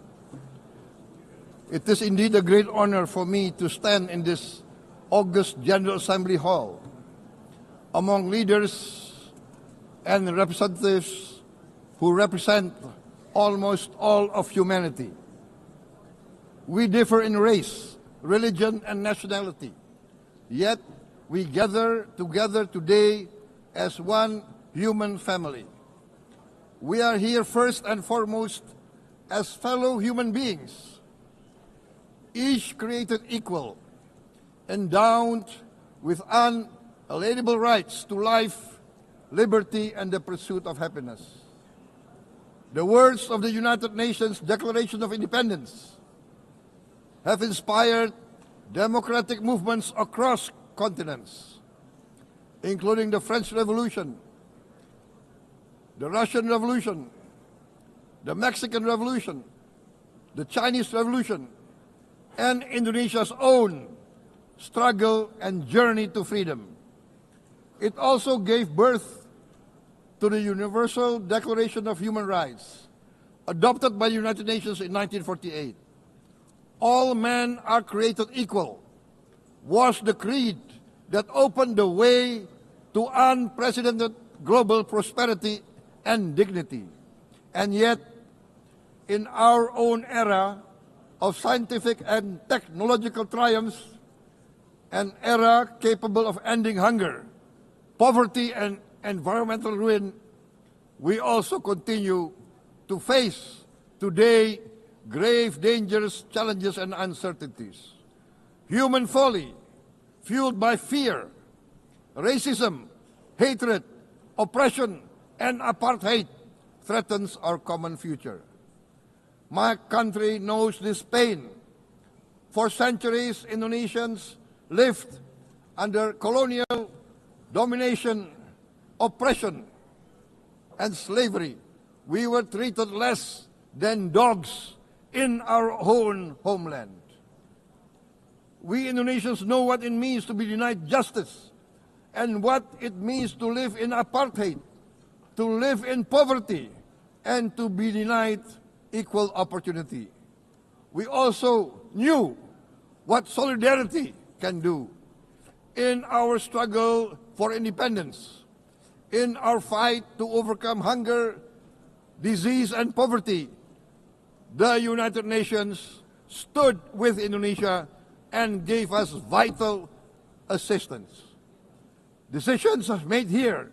It is indeed a great honor for me to stand in this august General Assembly Hall among leaders and representatives who represent almost all of humanity. We differ in race, religion, and nationality, yet we gather together today as one human family. We are here first and foremost as fellow human beings, each created equal, endowed with unalienable rights to life, liberty, and the pursuit of happiness. The words of the United Nations Declaration of Independence have inspired democratic movements across continents, including the French Revolution, the Russian Revolution, the Mexican Revolution, the Chinese Revolution, and Indonesia's own struggle and journey to freedom. It also gave birth to the Universal Declaration of Human Rights, adopted by the United Nations in 1948. All men are created equal was the creed that opened the way to unprecedented global prosperity and dignity. And yet, in our own era of scientific and technological triumphs, an era capable of ending hunger, poverty, and environmental ruin, we also continue to face today grave dangers, challenges, and uncertainties. Human folly, fueled by fear, racism, hatred, oppression, and apartheid threatens our common future. My country knows this pain. For centuries, Indonesians lived under colonial domination, oppression, and slavery. We were treated less than dogs in our own homeland. We Indonesians know what it means to be denied justice and what it means to live in apartheid, to live in poverty, and to be denied equal opportunity. We also knew what solidarity can do in our struggle for independence, in our fight to overcome hunger, disease, and poverty. The United Nations stood with Indonesia and gave us vital assistance. Decisions made here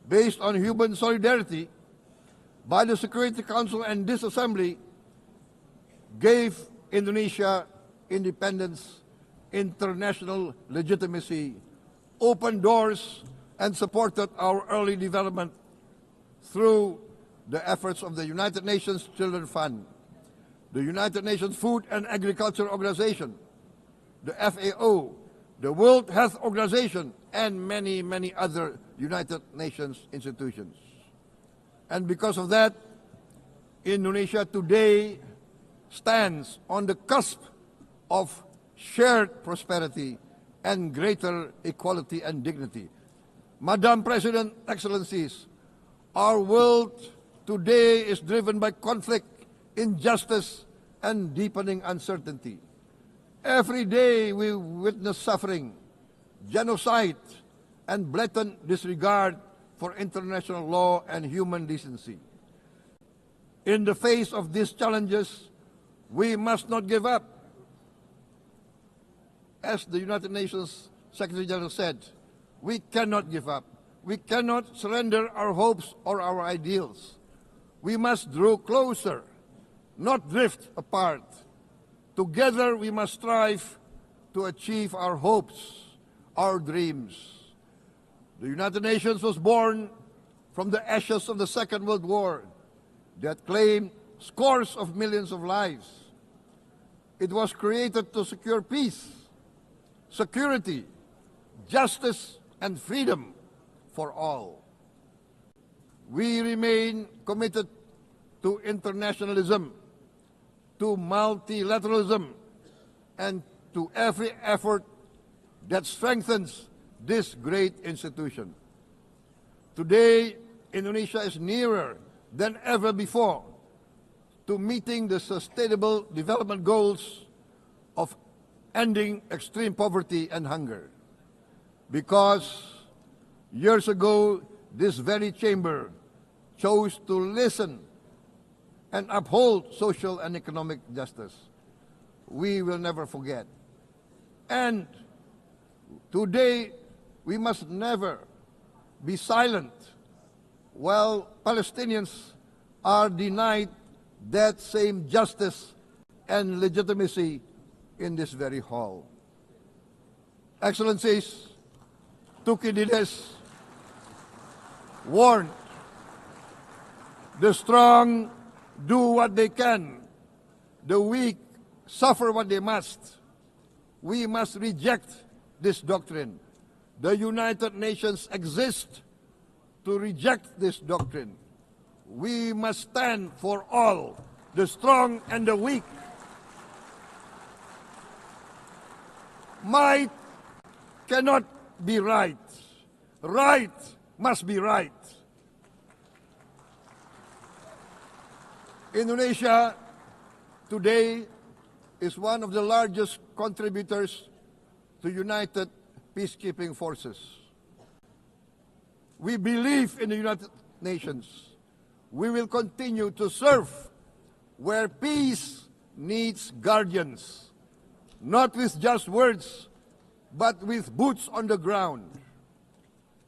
based on human solidarity by the Security Council and this Assembly gave Indonesia independence, international legitimacy, opened doors, and supported our early development through the efforts of the United Nations Children's Fund, the United Nations Food and Agriculture Organization, the FAO, the World Health Organization, and many, many other United Nations institutions. And because of that, Indonesia today stands on the cusp of shared prosperity and greater equality and dignity. Madam President, Excellencies, our world today is driven by conflict, injustice, and deepening uncertainty. Every day we witness suffering, genocide, and blatant disregard for international law and human decency. In the face of these challenges, we must not give up. As the United Nations Secretary General said, we cannot give up. We cannot surrender our hopes or our ideals. We must draw closer, not drift apart. Together we must strive to achieve our hopes, our dreams. The United Nations was born from the ashes of the Second World War that claimed scores of millions of lives. It was created to secure peace, security, justice, and freedom for all. We remain committed to internationalism, to multilateralism, and to every effort that strengthens this great institution. Today, Indonesia is nearer than ever before to meeting the sustainable development goals of ending extreme poverty and hunger. Because years ago, this very chamber chose to listen and uphold social and economic justice. We will never forget. And today, we must never be silent while Palestinians are denied that same justice and legitimacy in this very hall. Excellencies, Thucydides warned, the strong do what they can, the weak suffer what they must. We must reject this doctrine. The United Nations exist to reject this doctrine. We must stand for all, the strong and the weak. Might cannot be right. Right must be right. Indonesia today is one of the largest contributors to United Peacekeeping Forces. We believe in the United Nations. We will continue to serve where peace needs guardians, not with just words, but with boots on the ground.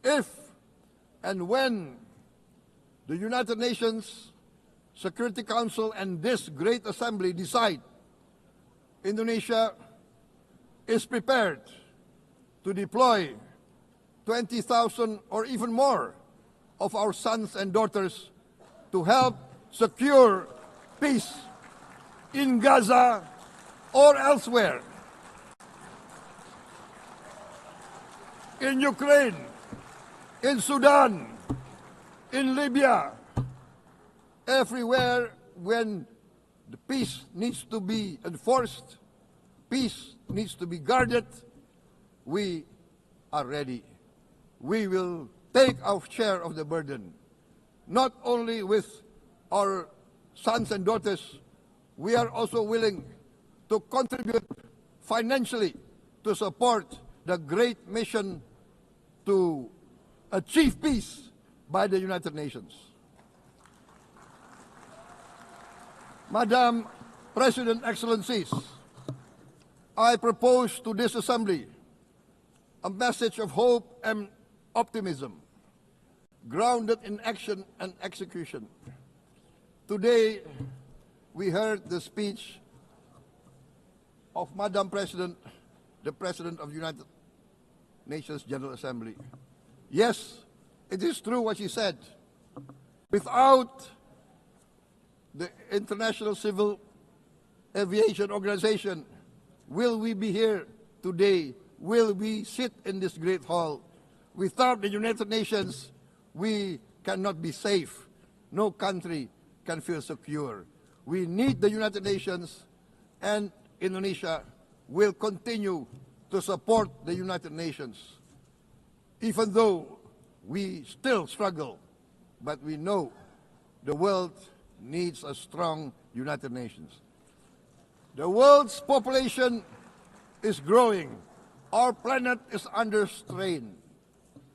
If and when the United Nations Security Council and this great assembly decide Indonesia is prepared to deploy 20,000 or even more of our sons and daughters to help secure peace in Gaza or elsewhere, in Ukraine, in Sudan, in Libya, everywhere when the peace needs to be enforced, peace needs to be guarded, we are ready. We will take our share of the burden, not only with our sons and daughters, we are also willing to contribute financially to support the great mission to achieve peace by the United Nations. Madam President, Excellencies, I propose to this Assembly a message of hope and optimism, grounded in action and execution. Today, we heard the speech of Madam President, the President of the United Nations General Assembly. Yes, it is true what she said. Without the International Civil Aviation Organization, will we be here today? Will we sit in this great hall? Without the United Nations, we cannot be safe. No country can feel secure. We need the United Nations, and Indonesia will continue to support the United Nations, even though we still struggle. But we know the world needs a strong United Nations. The world's population is growing. Our planet is under strain.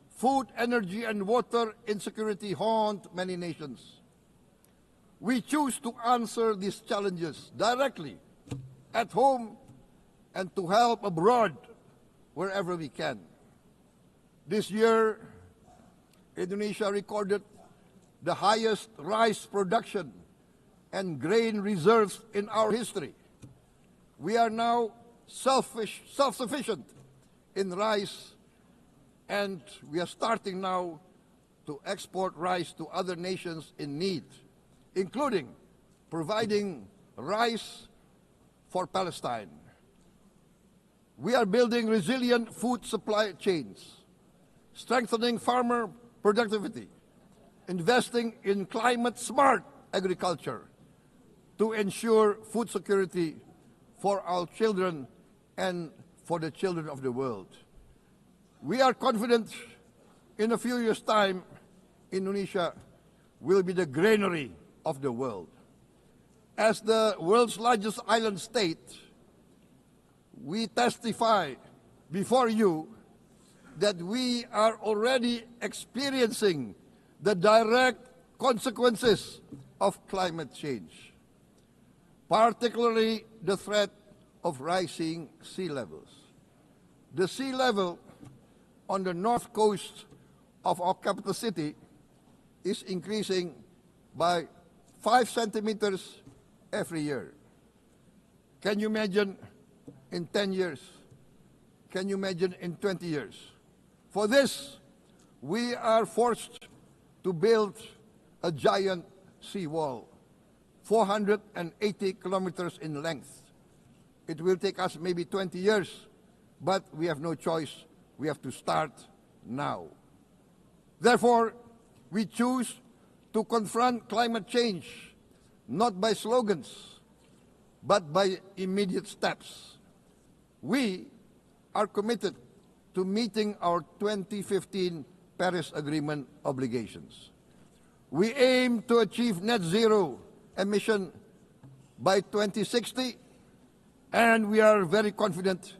Food, energy, and water insecurity haunt many nations. We choose to answer these challenges directly at home and to help abroad wherever we can. This year, Indonesia recorded the highest rice production and grain reserves in our history. We are now self-sufficient in rice, and we are starting now to export rice to other nations in need, including providing rice for Palestine. We are building resilient food supply chains, strengthening farmer productivity, investing in climate-smart agriculture to ensure food security for our children and for the children of the world. We are confident in a few years' time, Indonesia will be the granary of the world. As the world's largest island state, we testify before you that we are already experiencing the direct consequences of climate change, particularly the threat of rising sea levels. The sea level on the north coast of our capital city is increasing by 5 centimeters every year. Can you imagine in 10 years? Can you imagine in 20 years? For this, we are forced to build a giant seawall, 480 kilometers in length. It will take us maybe 20 years, but we have no choice. We have to start now. Therefore, we choose to confront climate change, not by slogans, but by immediate steps. We are committed to meeting our 2015 Paris Agreement obligations. We aim to achieve net zero emission by 2060, and we are very confident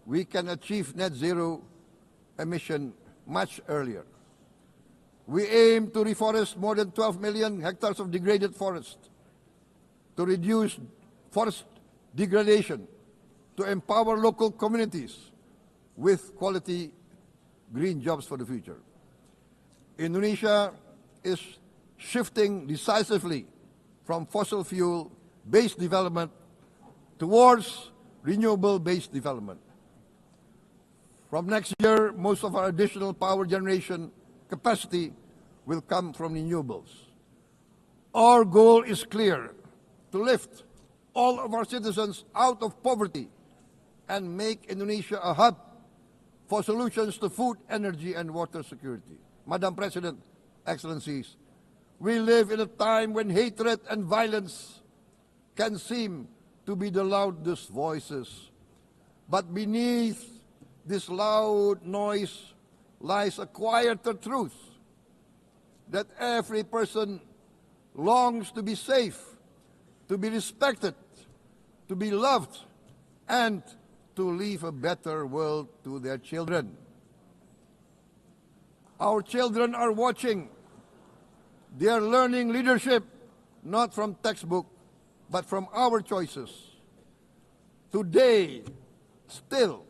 we can achieve net zero emission much earlier. We aim to reforest more than 12 million hectares of degraded forest, to reduce forest degradation, to empower local communities with quality green jobs for the future. Indonesia is shifting decisively from fossil fuel-based development towards renewable-based development. From next year, most of our additional power generation capacity will come from renewables. Our goal is clear: to lift all of our citizens out of poverty and make Indonesia a hub for solutions to food, energy, and water security. Madam President, Excellencies, we live in a time when hatred and violence can seem to be the loudest voices. But beneath this loud noise lies a quieter truth, that every person longs to be safe, to be respected, to be loved, and to leave a better world to their children. Our children are watching. They are learning leadership not from textbook, but from our choices. Today, still,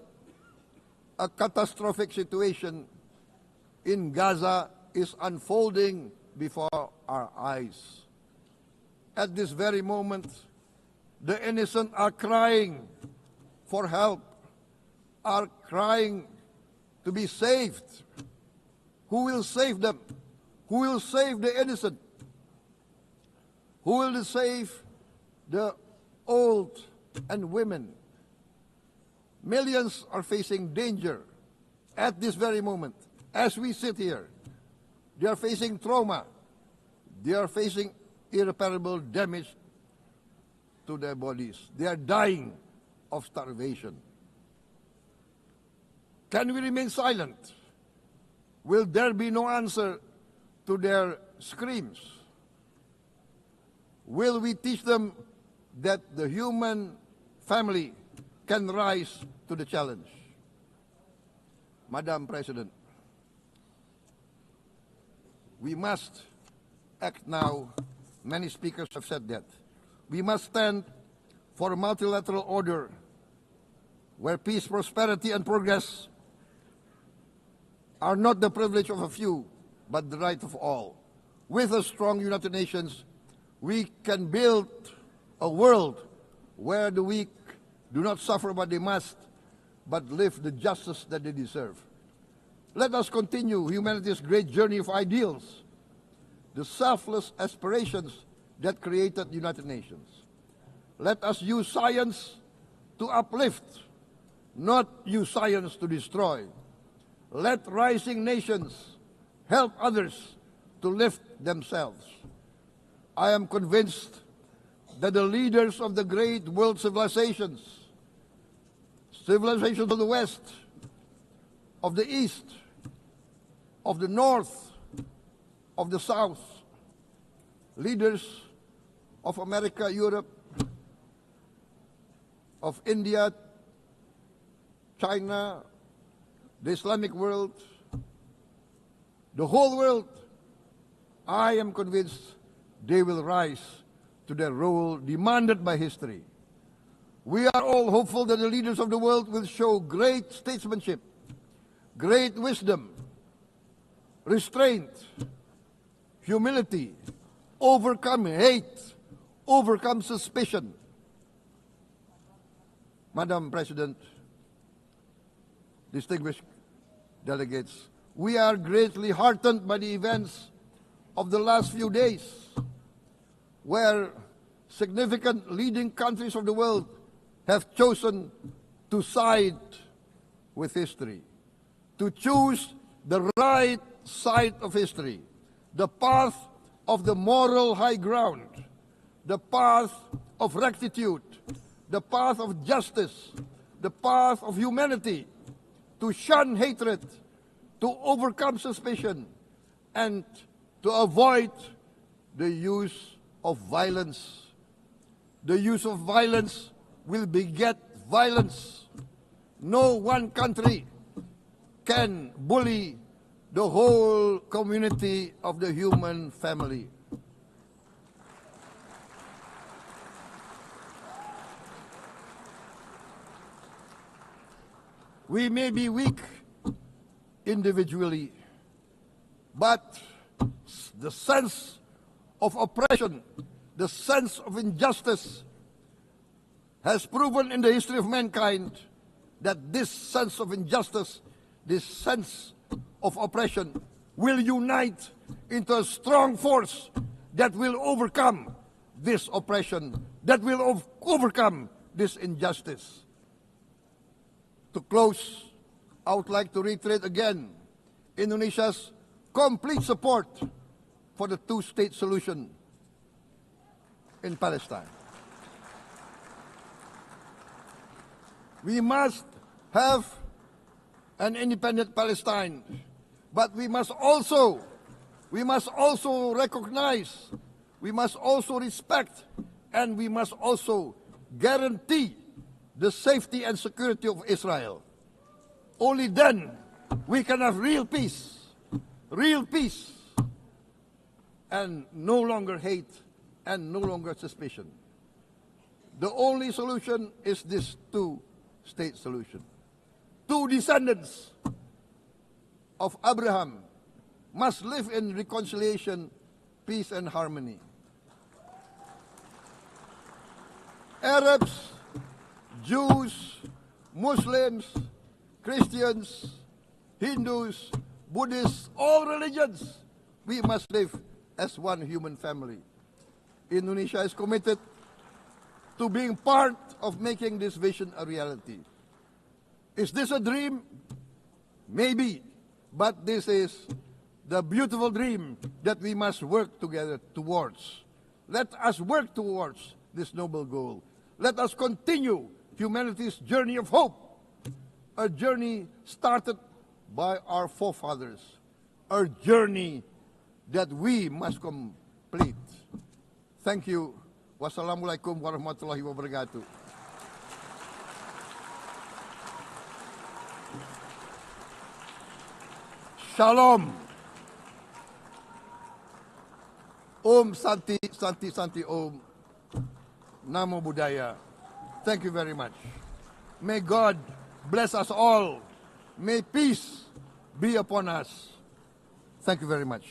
a catastrophic situation in Gaza is unfolding before our eyes. At this very moment, the innocent are crying for help, are crying to be saved. Who will save them? Who will save the innocent? Who will save the old and women? Millions are facing danger at this very moment. As we sit here, they are facing trauma. They are facing irreparable damage to their bodies. They are dying of starvation. Can we remain silent? Will there be no answer to their screams? Will we teach them that the human family can rise to the challenge? Madam President, we must act now. Many speakers have said that. We must stand for a multilateral order where peace, prosperity, and progress are not the privilege of a few, but the right of all. With a strong United Nations, we can build a world where the weak do not suffer what they must, but live the justice that they deserve. Let us continue humanity's great journey of ideals, the selfless aspirations that created the United Nations. Let us use science to uplift, not use science to destroy. Let rising nations help others to lift themselves. I am convinced that the leaders of the great world civilizations of the West, of the East, of the North, of the South, leaders of America, Europe, of India, China, the Islamic world, the whole world, I am convinced they will rise to their role demanded by history. We are all hopeful that the leaders of the world will show great statesmanship, great wisdom, restraint, humility, overcome hate, overcome suspicion. Madam President, distinguished delegates, we are greatly heartened by the events of the last few days, where significant leading countries of the world have chosen to side with history, to choose the right side of history, the path of the moral high ground, the path of rectitude, the path of justice, the path of humanity, to shun hatred, to overcome suspicion, and to avoid the use of violence. The use of violence will beget violence. No one country can bully the whole community of the human family. We may be weak individually, but the sense of oppression, the sense of injustice has proven in the history of mankind that this sense of injustice, this sense of oppression will unite into a strong force that will overcome this oppression, that will overcome this injustice. To close, I would like to reiterate again Indonesia's complete support for the two-state solution in Palestine. We must have an independent Palestine, but we must also recognize, we must also respect, and we must also guarantee the safety and security of Israel. Only then we can have real peace, and no longer hate and no longer suspicion. The only solution is this two-state solution. Two descendants of Abraham must live in reconciliation, peace, and harmony. Arabs, Jews, Muslims, Christians, Hindus, Buddhists, all religions, we must live as one human family. Indonesia is committed to being part of making this vision a reality. Is this a dream? Maybe, but this is the beautiful dream that we must work together towards. Let us work towards this noble goal. Let us continue humanity's journey of hope, a journey started by our forefathers, a journey that we must complete. Thank you. Wassalamualaikum warahmatullahi wabarakatuh. Shalom. Om Santi, Santi, Santi Om. Namo Buddhaya. Thank you very much. May God bless us all. May peace be upon us. Thank you very much.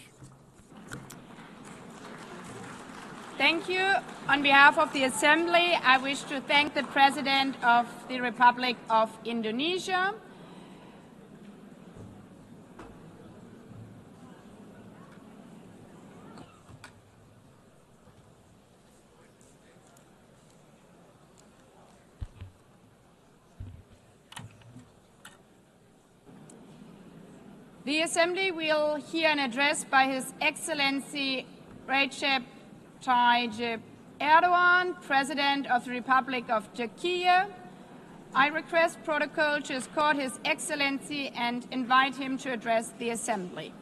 Thank you. On behalf of the Assembly, I wish to thank the President of the Republic of Indonesia. The Assembly will hear an address by His Excellency Recep Tayyip Erdogan, President of the Republic of Turkey. I request protocol to escort His Excellency and invite him to address the Assembly.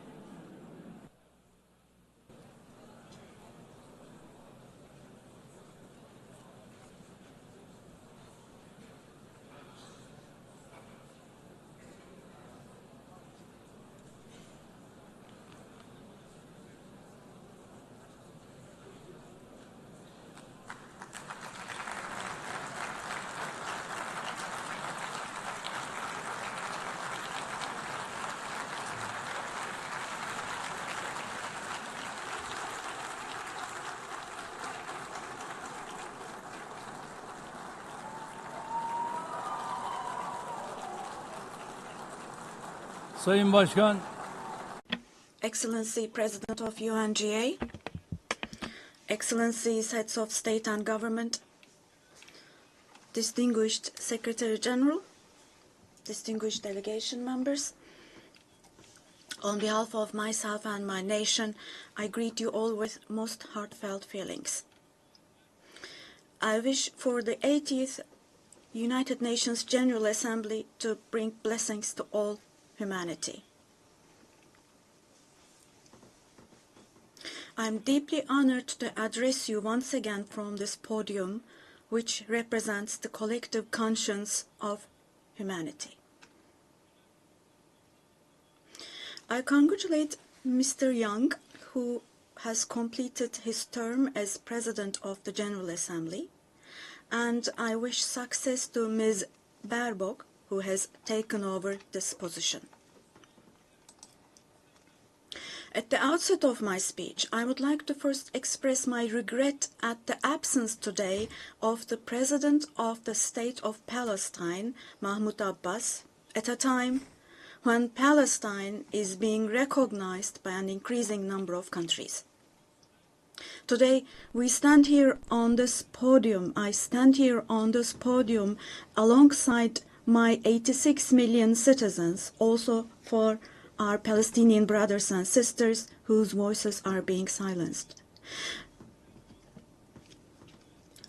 Sayın Başkan, Excellency President of UNGA, Excellencies Heads of State and Government, Distinguished Secretary General, distinguished delegation members, on behalf of myself and my nation, I greet you all with most heartfelt feelings. I wish for the 80th United Nations General Assembly to bring blessings to all humanity. I am deeply honored to address you once again from this podium, which represents the collective conscience of humanity. I congratulate Mr. Young, who has completed his term as President of the General Assembly, and I wish success to Ms. Baerbock, who has taken over this position. At the outset of my speech, I would like to first express my regret at the absence today of the President of the State of Palestine, Mahmoud Abbas, at a time when Palestine is being recognized by an increasing number of countries. Today, we stand here on this podium. I stand here on this podium alongside my 86 million citizens, also for our Palestinian brothers and sisters whose voices are being silenced.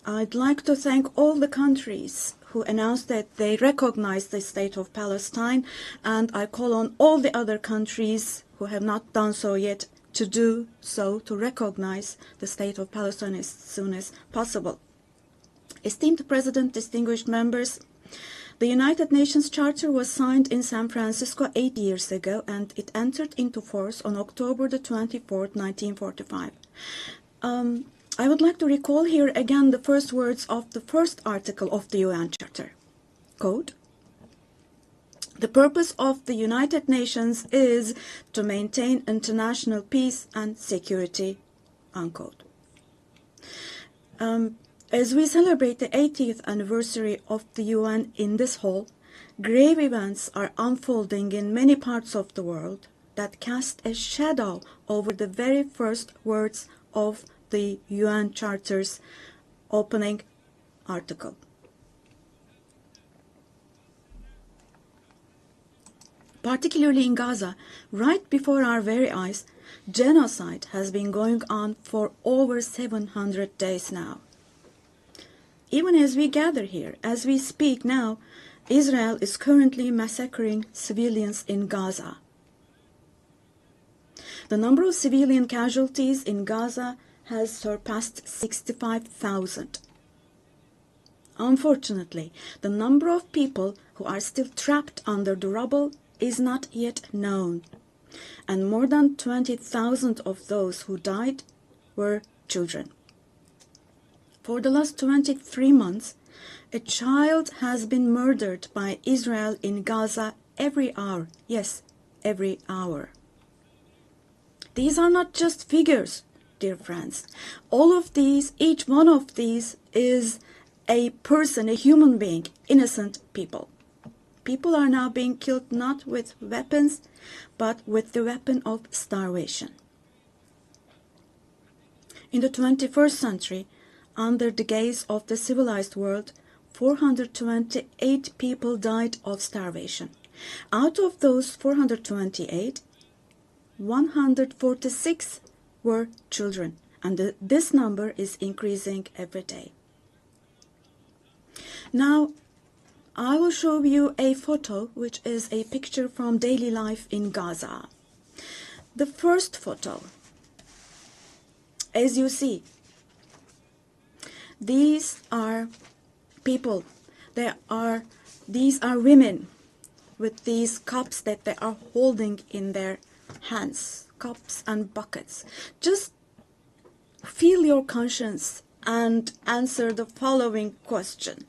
I'd like to thank all the countries who announced that they recognize the state of Palestine, and I call on all the other countries who have not done so yet to do so, to recognize the state of Palestine as soon as possible. Esteemed President, distinguished members, the United Nations Charter was signed in San Francisco 8 years ago, and it entered into force on October the 24th, 1945. I would like to recall here again the first words of the first article of the UN Charter. Quote, "The purpose of the United Nations is to maintain international peace and security," unquote. As we celebrate the 80th anniversary of the UN in this hall, grave events are unfolding in many parts of the world that cast a shadow over the very first words of the UN Charter's opening article. Particularly in Gaza, right before our very eyes, genocide has been going on for over 700 days now. Even as we gather here, as we speak now, Israel is currently massacring civilians in Gaza. The number of civilian casualties in Gaza has surpassed 65,000. Unfortunately, the number of people who are still trapped under the rubble is not yet known, and more than 20,000 of those who died were children. For the last 23 months, a child has been murdered by Israel in Gaza every hour. Yes, every hour. These are not just figures, dear friends. All of these, each one of these is a person, a human being, innocent people. People are now being killed not with weapons, but with the weapon of starvation. In the 21st century, under the gaze of the civilized world, 428 people died of starvation. Out of those 428, 146 were children, and this number is increasing every day. Now, I will show you a photo, which is a picture from daily life in Gaza. The first photo, as you see, these are people. These are women with these cups that they are holding in their hands, cups and buckets. Just feel your conscience and answer the following question.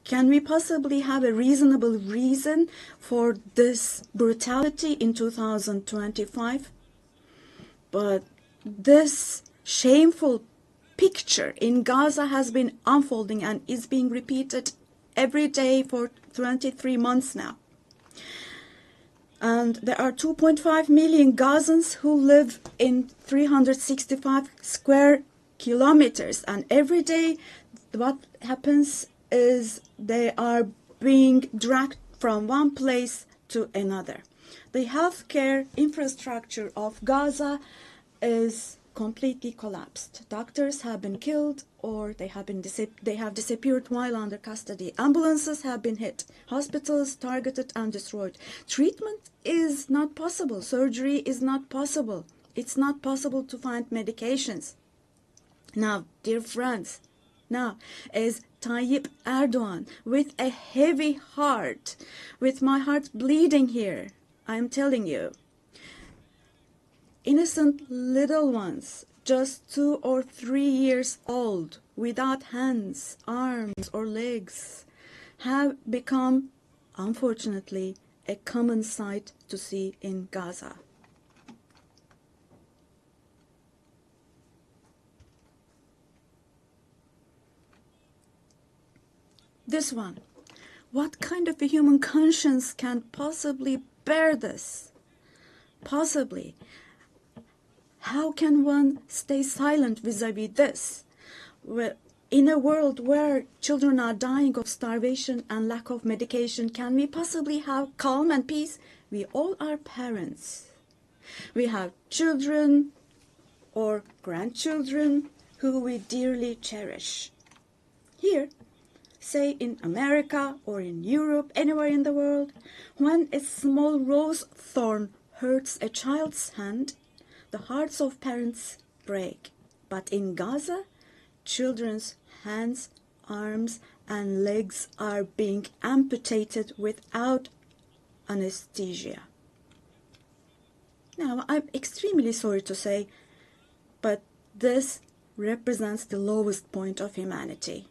Can we possibly have a reasonable reason for this brutality in 2025? But this shameful picture in Gaza has been unfolding and is being repeated every day for 23 months now. And there are 2.5 million Gazans who live in 365 square kilometers. And every day what happens is they are being dragged from one place to another. The healthcare infrastructure of Gaza is completely collapsed. Doctors have been killed, or they have disappeared while under custody. Ambulances have been hit. Hospitals targeted and destroyed. Treatment is not possible. Surgery is not possible. It's not possible to find medications. Now, dear friends, now, as Tayyip Erdogan, with a heavy heart, with my heart bleeding here, I'm telling you, innocent little ones, just 2 or 3 years old, without hands, arms, or legs, have become, unfortunately, a common sight to see in Gaza. This one, What kind of a human conscience can possibly bear this? Possibly. How can one stay silent vis-à-vis this? In a world where children are dying of starvation and lack of medication, can we possibly have calm and peace? We all are parents. We have children or grandchildren who we dearly cherish. Here, say in America or in Europe, anywhere in the world, when a small rose thorn hurts a child's hand, the hearts of parents break. But in Gaza, children's hands, arms, and legs are being amputated without anesthesia. Now, I'm extremely sorry to say, but this represents the lowest point of humanity.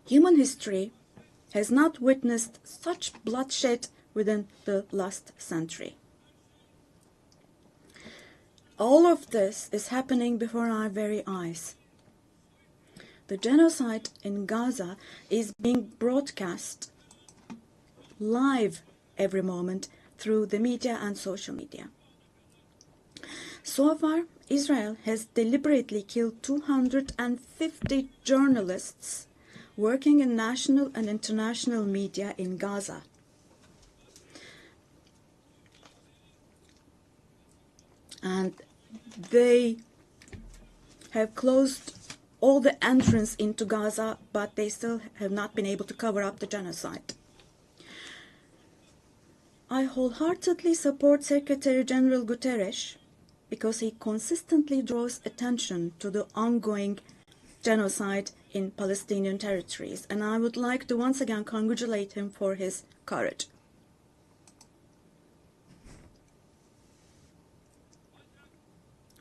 Human history has not witnessed such bloodshed within the last century. All of this is happening before our very eyes. The genocide in Gaza is being broadcast live every moment through the media and social media. So far, Israel has deliberately killed 250 journalists working in national and international media in Gaza. And they have closed all the entrance into Gaza, but they still have not been able to cover up the genocide. I wholeheartedly support Secretary General Guterres because he consistently draws attention to the ongoing genocide in Palestinian territories, and I would like to once again congratulate him for his courage.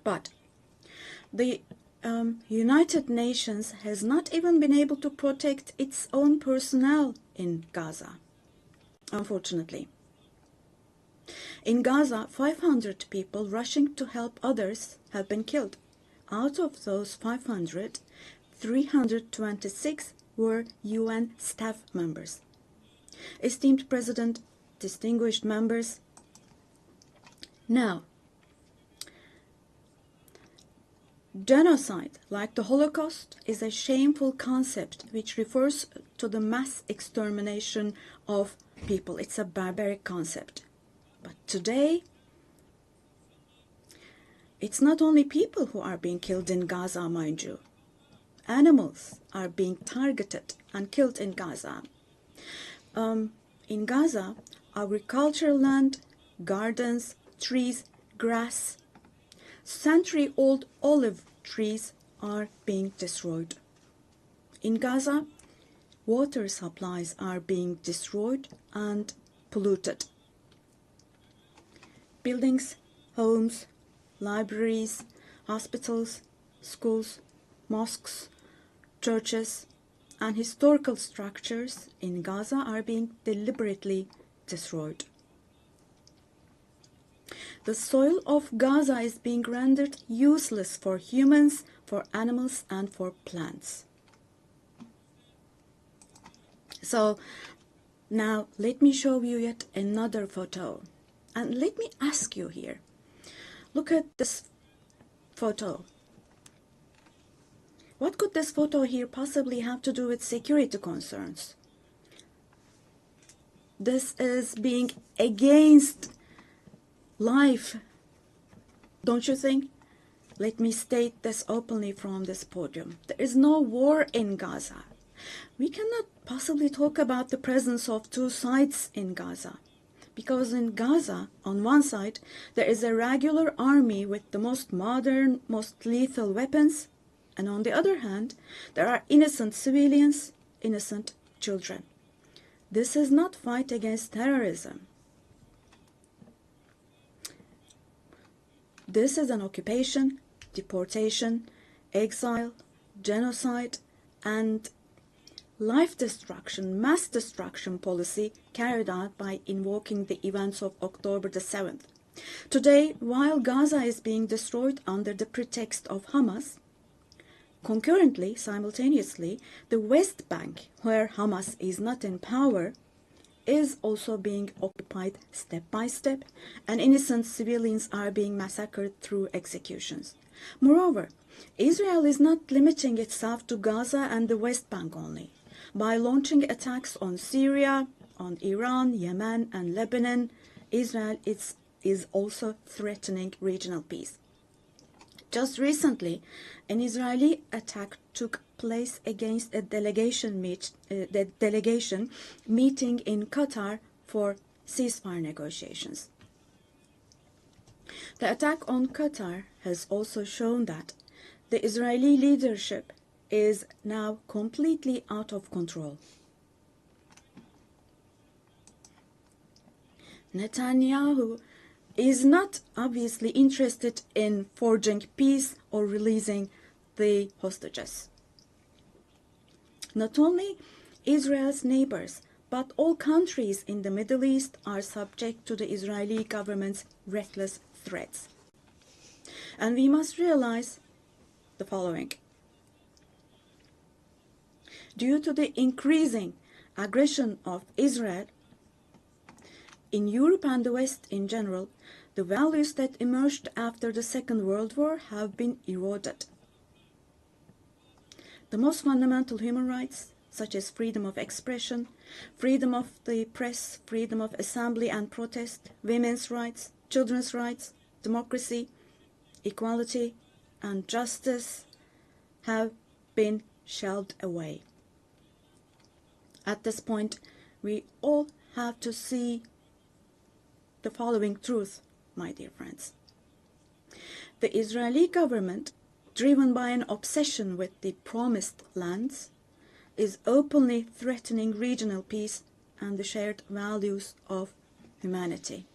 But the United Nations has not even been able to protect its own personnel in Gaza, unfortunately. In Gaza, 500 people rushing to help others have been killed. Out of those 500, 326 were UN staff members. Esteemed President, distinguished members, now, genocide, like the Holocaust, is a shameful concept which refers to the mass extermination of people. It's a barbaric concept. But today, it's not only people who are being killed in Gaza, mind you. Animals are being targeted and killed in Gaza. In Gaza, agricultural land, gardens, trees, grass, century-old olive trees are being destroyed. In Gaza, water supplies are being destroyed and polluted. Buildings, homes, libraries, hospitals, schools, mosques, churches, and historical structures in Gaza are being deliberately destroyed. The soil of Gaza is being rendered useless for humans, for animals, and for plants. So now let me show you yet another photo. And let me ask you here, look at this photo. What could this photo here possibly have to do with security concerns? This is being against life, don't you think? Let me state this openly from this podium. There is no war in Gaza. We cannot possibly talk about the presence of two sides in Gaza. Because in Gaza, on one side, there is a regular army with the most modern, most lethal weapons, and on the other hand, there are innocent civilians, innocent children. This is not fight against terrorism. This is an occupation, deportation, exile, genocide, and life destruction, mass destruction policy carried out by invoking the events of October the 7th. Today, while Gaza is being destroyed under the pretext of Hamas, Concurrently, simultaneously, the West Bank, where Hamas is not in power, is also being occupied step by step, and innocent civilians are being massacred through executions. Moreover, Israel is not limiting itself to Gaza and the West Bank only. By launching attacks on Syria, on Iran, Yemen, and Lebanon, Israel is also threatening regional peace. Just recently, an Israeli attack took place against a delegation meeting in Qatar for ceasefire negotiations. The attack on Qatar has also shown that the Israeli leadership is now completely out of control. Netanyahu is not obviously interested in forging peace or releasing the hostages. Not only Israel's neighbors, but all countries in the Middle East are subject to the Israeli government's reckless threats. And we must realize the following. Due to the increasing aggression of Israel, in Europe and the West in general, the values that emerged after the Second World War have been eroded. The most fundamental human rights, such as freedom of expression, freedom of the press, freedom of assembly and protest, women's rights, children's rights, democracy, equality, and justice, have been shelved away. At this point, we all have to see the following truth, my dear friends. The Israeli government, driven by an obsession with the promised lands, is openly threatening regional peace and the shared values of humanity.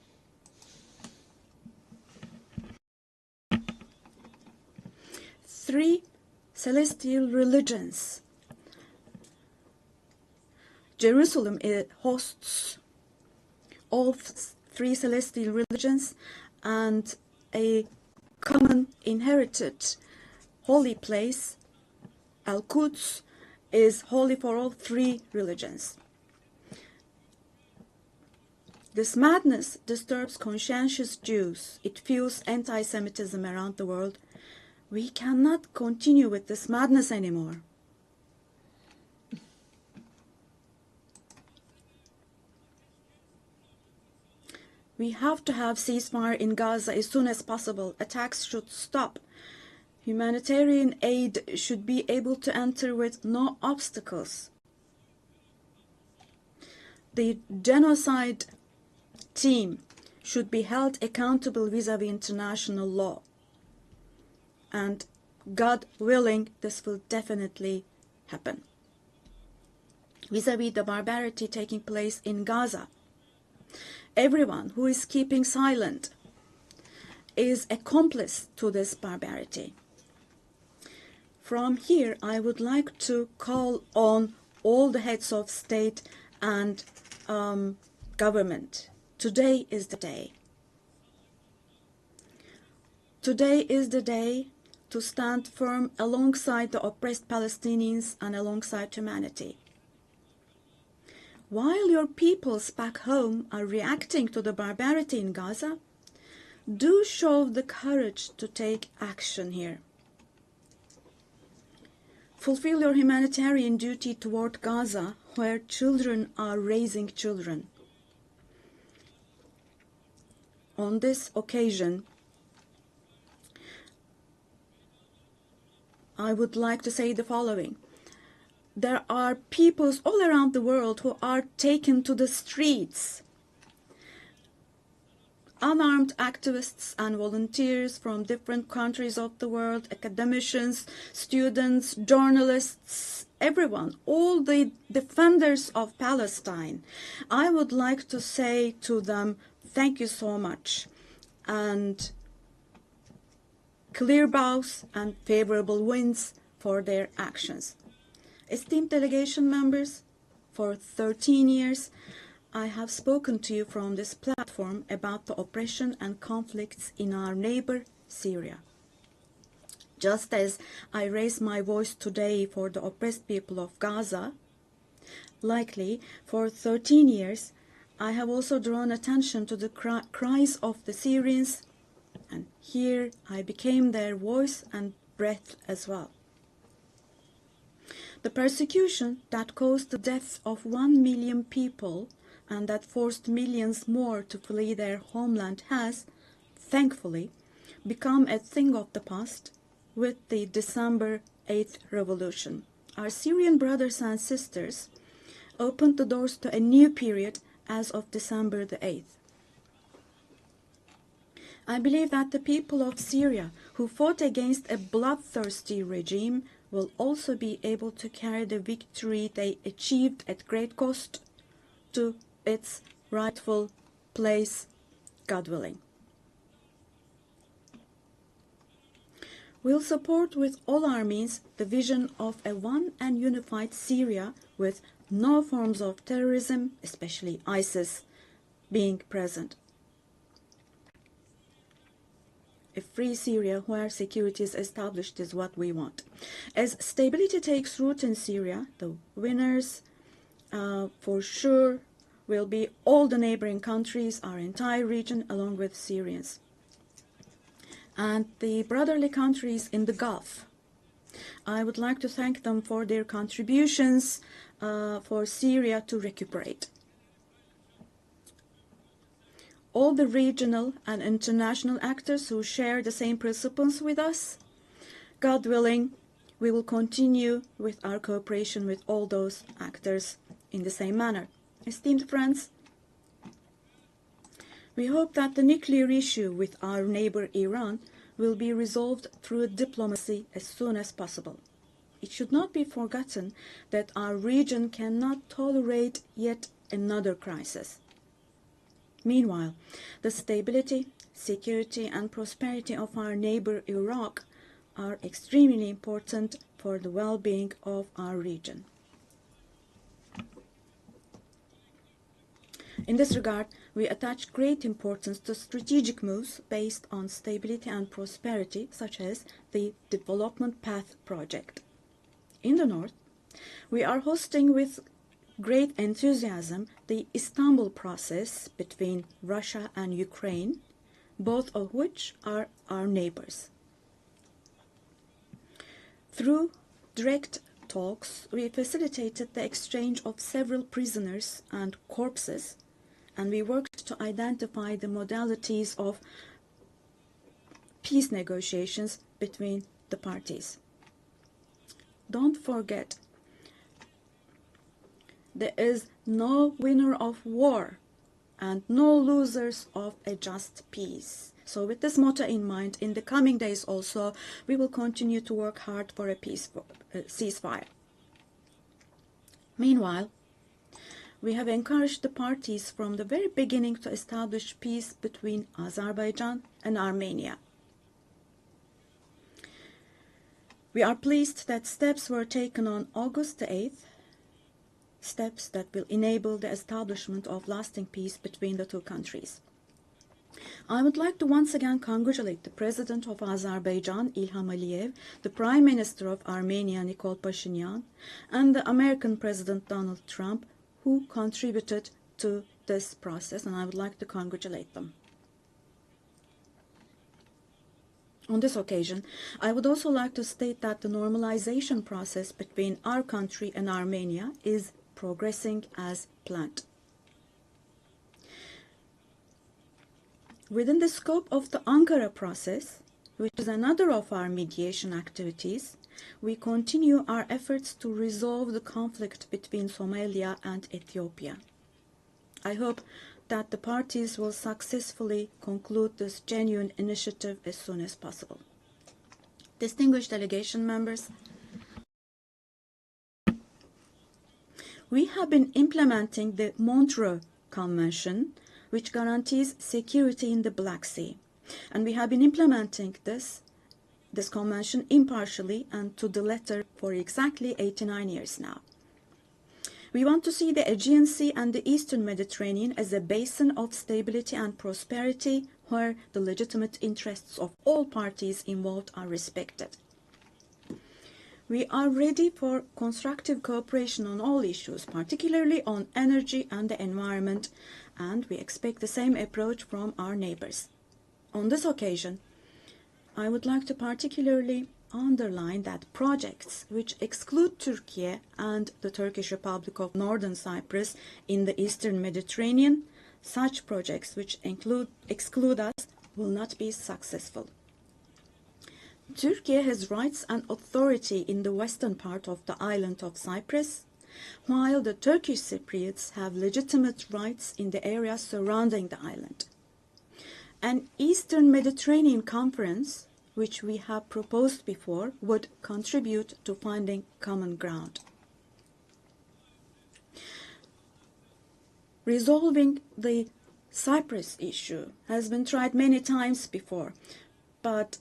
Three celestial religions. Jerusalem hosts all three celestial religions, and a common inherited holy place, Al-Quds, is holy for all three religions. This madness disturbs conscientious Jews. It fuels anti-Semitism around the world. We cannot continue with this madness anymore. We have to have ceasefire in Gaza as soon as possible. Attacks should stop. Humanitarian aid should be able to enter with no obstacles. The genocide team should be held accountable vis-à-vis international law. And God willing, this will definitely happen. Vis-à-vis the barbarity taking place in Gaza, everyone who is keeping silent is accomplice to this barbarity. From here, I would like to call on all the heads of state and government. Today is the day. Today is the day to stand firm alongside the oppressed Palestinians and alongside humanity. While your peoples back home are reacting to the barbarity in Gaza, do show the courage to take action here. Fulfill your humanitarian duty toward Gaza, where children are raising children. On this occasion, I would like to say the following. There are peoples all around the world who are taken to the streets. Unarmed activists and volunteers from different countries of the world, academicians, students, journalists, everyone, all the defenders of Palestine. I would like to say to them, thank you so much, and clear bows and favorable winds for their actions. Esteemed delegation members, for 13 years, I have spoken to you from this platform about the oppression and conflicts in our neighbor, Syria. Just as I raise my voice today for the oppressed people of Gaza, likely for 13 years, I have also drawn attention to the cries of the Syrians, and here I became their voice and breath as well. The persecution that caused the death of 1 million people and that forced millions more to flee their homeland has, thankfully, become a thing of the past with the December 8th revolution. Our Syrian brothers and sisters opened the doors to a new period as of December the 8th. I believe that the people of Syria who fought against a bloodthirsty regime will also be able to carry the victory they achieved at great cost to its rightful place, God willing. We'll support with all our means the vision of a one and unified Syria with no forms of terrorism, especially ISIS, being present. A free Syria where security is established is what we want. As stability takes root in Syria, the winners for sure will be all the neighboring countries, our entire region, along with Syrians. And the brotherly countries in the Gulf. I would like to thank them for their contributions for Syria to recuperate. All the regional and international actors who share the same principles with us, God willing, we will continue with our cooperation with all those actors in the same manner. Esteemed friends, we hope that the nuclear issue with our neighbor Iran will be resolved through diplomacy as soon as possible. It should not be forgotten that our region cannot tolerate yet another crisis. Meanwhile, the stability, security, and prosperity of our neighbor Iraq are extremely important for the well-being of our region. In this regard, we attach great importance to strategic moves based on stability and prosperity, such as the Development Path Project. In the north, we are hosting with great enthusiasm the Istanbul process between Russia and Ukraine, both of which are our neighbors. Through direct talks, we facilitated the exchange of several prisoners and corpses, and we worked to identify the modalities of peace negotiations between the parties. Don't forget, there is no winner of war and no losers of a just peace. So with this motto in mind, in the coming days also, we will continue to work hard for a peaceful ceasefire. Meanwhile, we have encouraged the parties from the very beginning to establish peace between Azerbaijan and Armenia. We are pleased that steps were taken on August the 8th, steps that will enable the establishment of lasting peace between the two countries. I would like to once again congratulate the President of Azerbaijan, Ilham Aliyev, the Prime Minister of Armenia, Nikol Pashinyan, and the American President Donald Trump, who contributed to this process, and I would like to congratulate them. On this occasion, I would also like to state that the normalization process between our country and Armenia is progressing as planned. Within the scope of the Ankara process, which is another of our mediation activities, we continue our efforts to resolve the conflict between Somalia and Ethiopia. I hope that the parties will successfully conclude this genuine initiative as soon as possible. Distinguished delegation members, we have been implementing the Montreux Convention, which guarantees security in the Black Sea, and we have been implementing this convention impartially and to the letter for exactly 89 years now. We want to see the Aegean Sea and the Eastern Mediterranean as a basin of stability and prosperity where the legitimate interests of all parties involved are respected. We are ready for constructive cooperation on all issues, particularly on energy and the environment, and we expect the same approach from our neighbors. On this occasion, I would like to particularly underline that projects which exclude Turkey and the Turkish Republic of Northern Cyprus in the Eastern Mediterranean, such projects which exclude us will not be successful. Turkey has rights and authority in the western part of the island of Cyprus, while the Turkish Cypriots have legitimate rights in the areas surrounding the island. An Eastern Mediterranean Conference, which we have proposed before, would contribute to finding common ground. Resolving the Cyprus issue has been tried many times before, but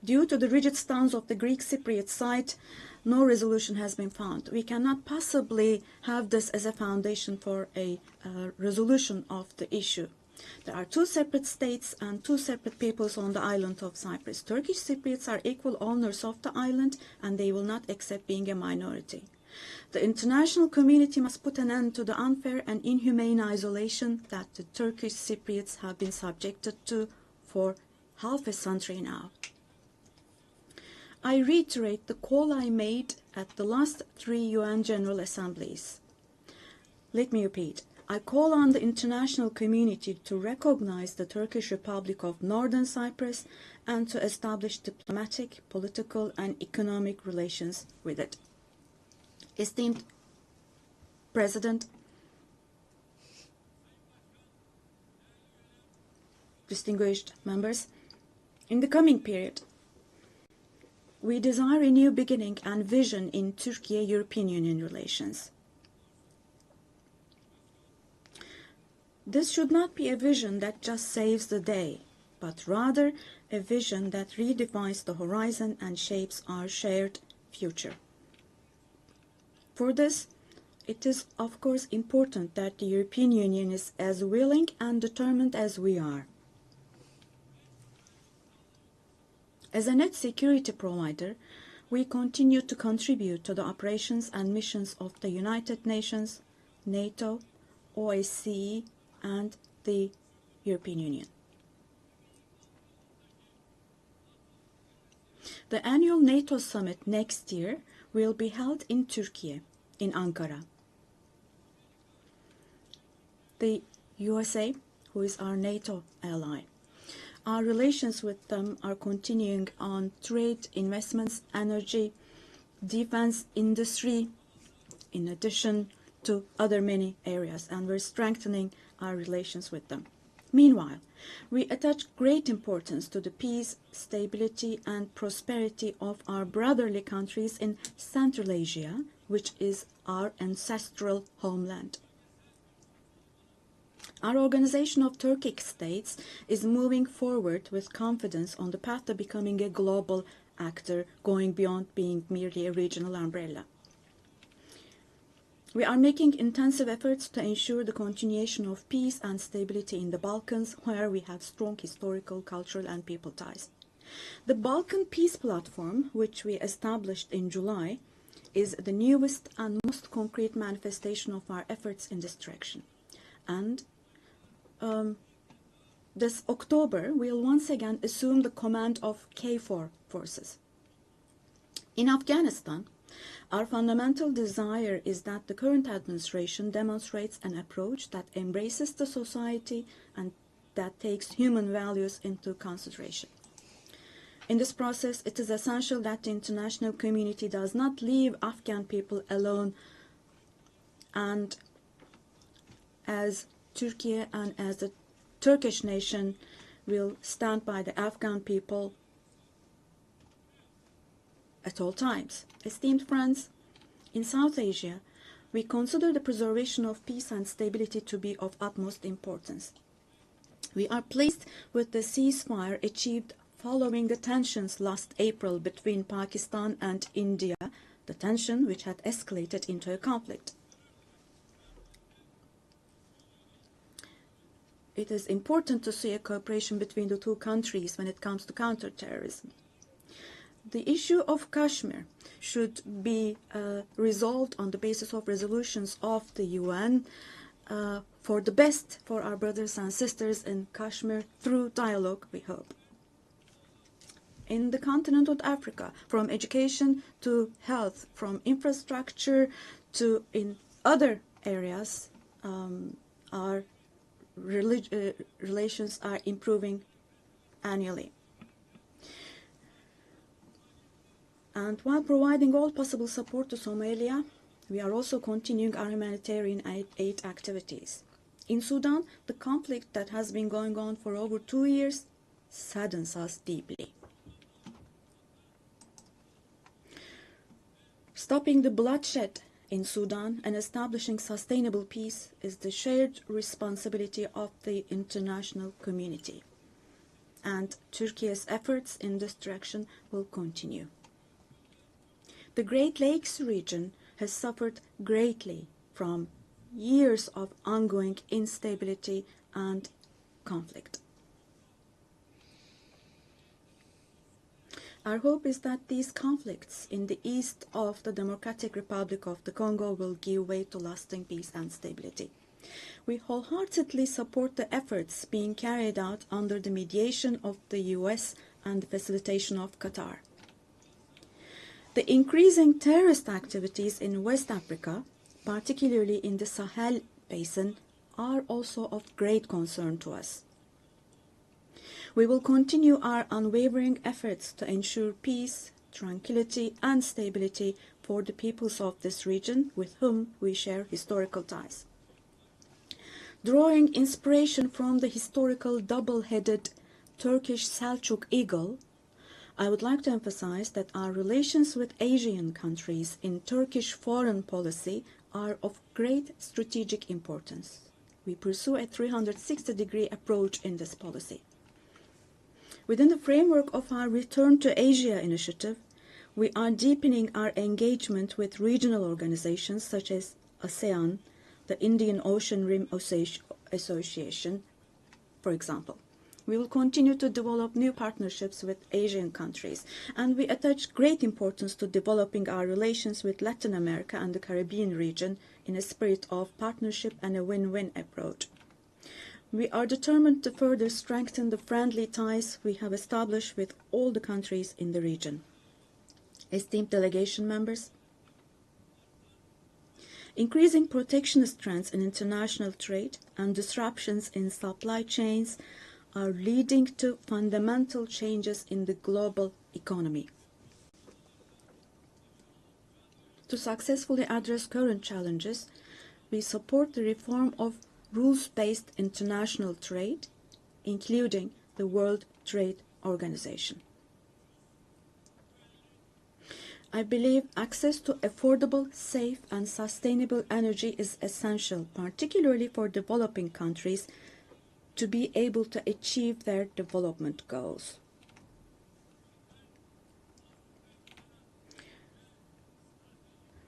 due to the rigid stance of the Greek Cypriot side, no resolution has been found. We cannot possibly have this as a foundation for a resolution of the issue. There are two separate states and two separate peoples on the island of Cyprus. Turkish Cypriots are equal owners of the island, and they will not accept being a minority. The international community must put an end to the unfair and inhumane isolation that the Turkish Cypriots have been subjected to for half a century now. I reiterate the call I made at the last 3 UN General Assemblies. Let me repeat. I call on the international community to recognize the Turkish Republic of Northern Cyprus and to establish diplomatic, political, and economic relations with it. Esteemed President, distinguished members, in the coming period, we desire a new beginning and vision in Turkey-European Union relations. This should not be a vision that just saves the day, but rather a vision that redefines the horizon and shapes our shared future. For this, it is of course important that the European Union is as willing and determined as we are. As a net security provider, we continue to contribute to the operations and missions of the United Nations, NATO, OSCE, and the European Union. The annual NATO summit next year will be held in Turkey, in Ankara. The USA, who is our NATO ally, our relations with them are continuing on trade, investments, energy, defense, industry, in addition to other many areas, and we're strengthening our relations with them. Meanwhile, we attach great importance to the peace, stability, and prosperity of our brotherly countries in Central Asia, which is our ancestral homeland. Our Organization of Turkic States is moving forward with confidence on the path to becoming a global actor, going beyond being merely a regional umbrella. We are making intensive efforts to ensure the continuation of peace and stability in the Balkans, where we have strong historical, cultural, and people ties. The Balkan Peace Platform, which we established in July, is the newest and most concrete manifestation of our efforts in this direction. And this October, we'll once again assume the command of KFOR forces. In Afghanistan, our fundamental desire is that the current administration demonstrates an approach that embraces the society and that takes human values into consideration. In this process, it is essential that the international community does not leave Afghan people alone, and as Turkey and as the Turkish nation will stand by the Afghan people at all times. Esteemed friends, in South Asia, we consider the preservation of peace and stability to be of utmost importance. We are pleased with the ceasefire achieved following the tensions last April between Pakistan and India, the tension which had escalated into a conflict. it is important to see a cooperation between the two countries when it comes to counterterrorism. The issue of Kashmir should be resolved on the basis of resolutions of the UN for the best for our brothers and sisters in Kashmir through dialogue, we hope. In the continent of Africa, from education to health, from infrastructure to in other areas, our relations are improving annually. And while providing all possible support to Somalia, we are also continuing our humanitarian aid activities. In Sudan, the conflict that has been going on for over 2 years saddens us deeply. Stopping the bloodshed in Sudan and establishing sustainable peace is the shared responsibility of the international community. And Turkey's efforts in this direction will continue. The Great Lakes region has suffered greatly from years of ongoing instability and conflict. Our hope is that these conflicts in the east of the Democratic Republic of the Congo will give way to lasting peace and stability. We wholeheartedly support the efforts being carried out under the mediation of the US and the facilitation of Qatar. The increasing terrorist activities in West Africa, particularly in the Sahel Basin, are also of great concern to us. We will continue our unwavering efforts to ensure peace, tranquility, and stability for the peoples of this region with whom we share historical ties. Drawing inspiration from the historical double-headed Turkish Selçuk eagle, I would like to emphasize that our relations with Asian countries in Turkish foreign policy are of great strategic importance. We pursue a 360-degree approach in this policy. Within the framework of our Return to Asia initiative, we are deepening our engagement with regional organizations such as ASEAN, the Indian Ocean Rim Association, for example. We will continue to develop new partnerships with Asian countries, and we attach great importance to developing our relations with Latin America and the Caribbean region in a spirit of partnership and a win-win approach. We are determined to further strengthen the friendly ties we have established with all the countries in the region. Esteemed delegation members, increasing protectionist trends in international trade and disruptions in supply chains are leading to fundamental changes in the global economy. To successfully address current challenges, we support the reform of rules-based international trade, including the World Trade Organization. I believe access to affordable, safe, and sustainable energy is essential, particularly for developing countries, to be able to achieve their development goals.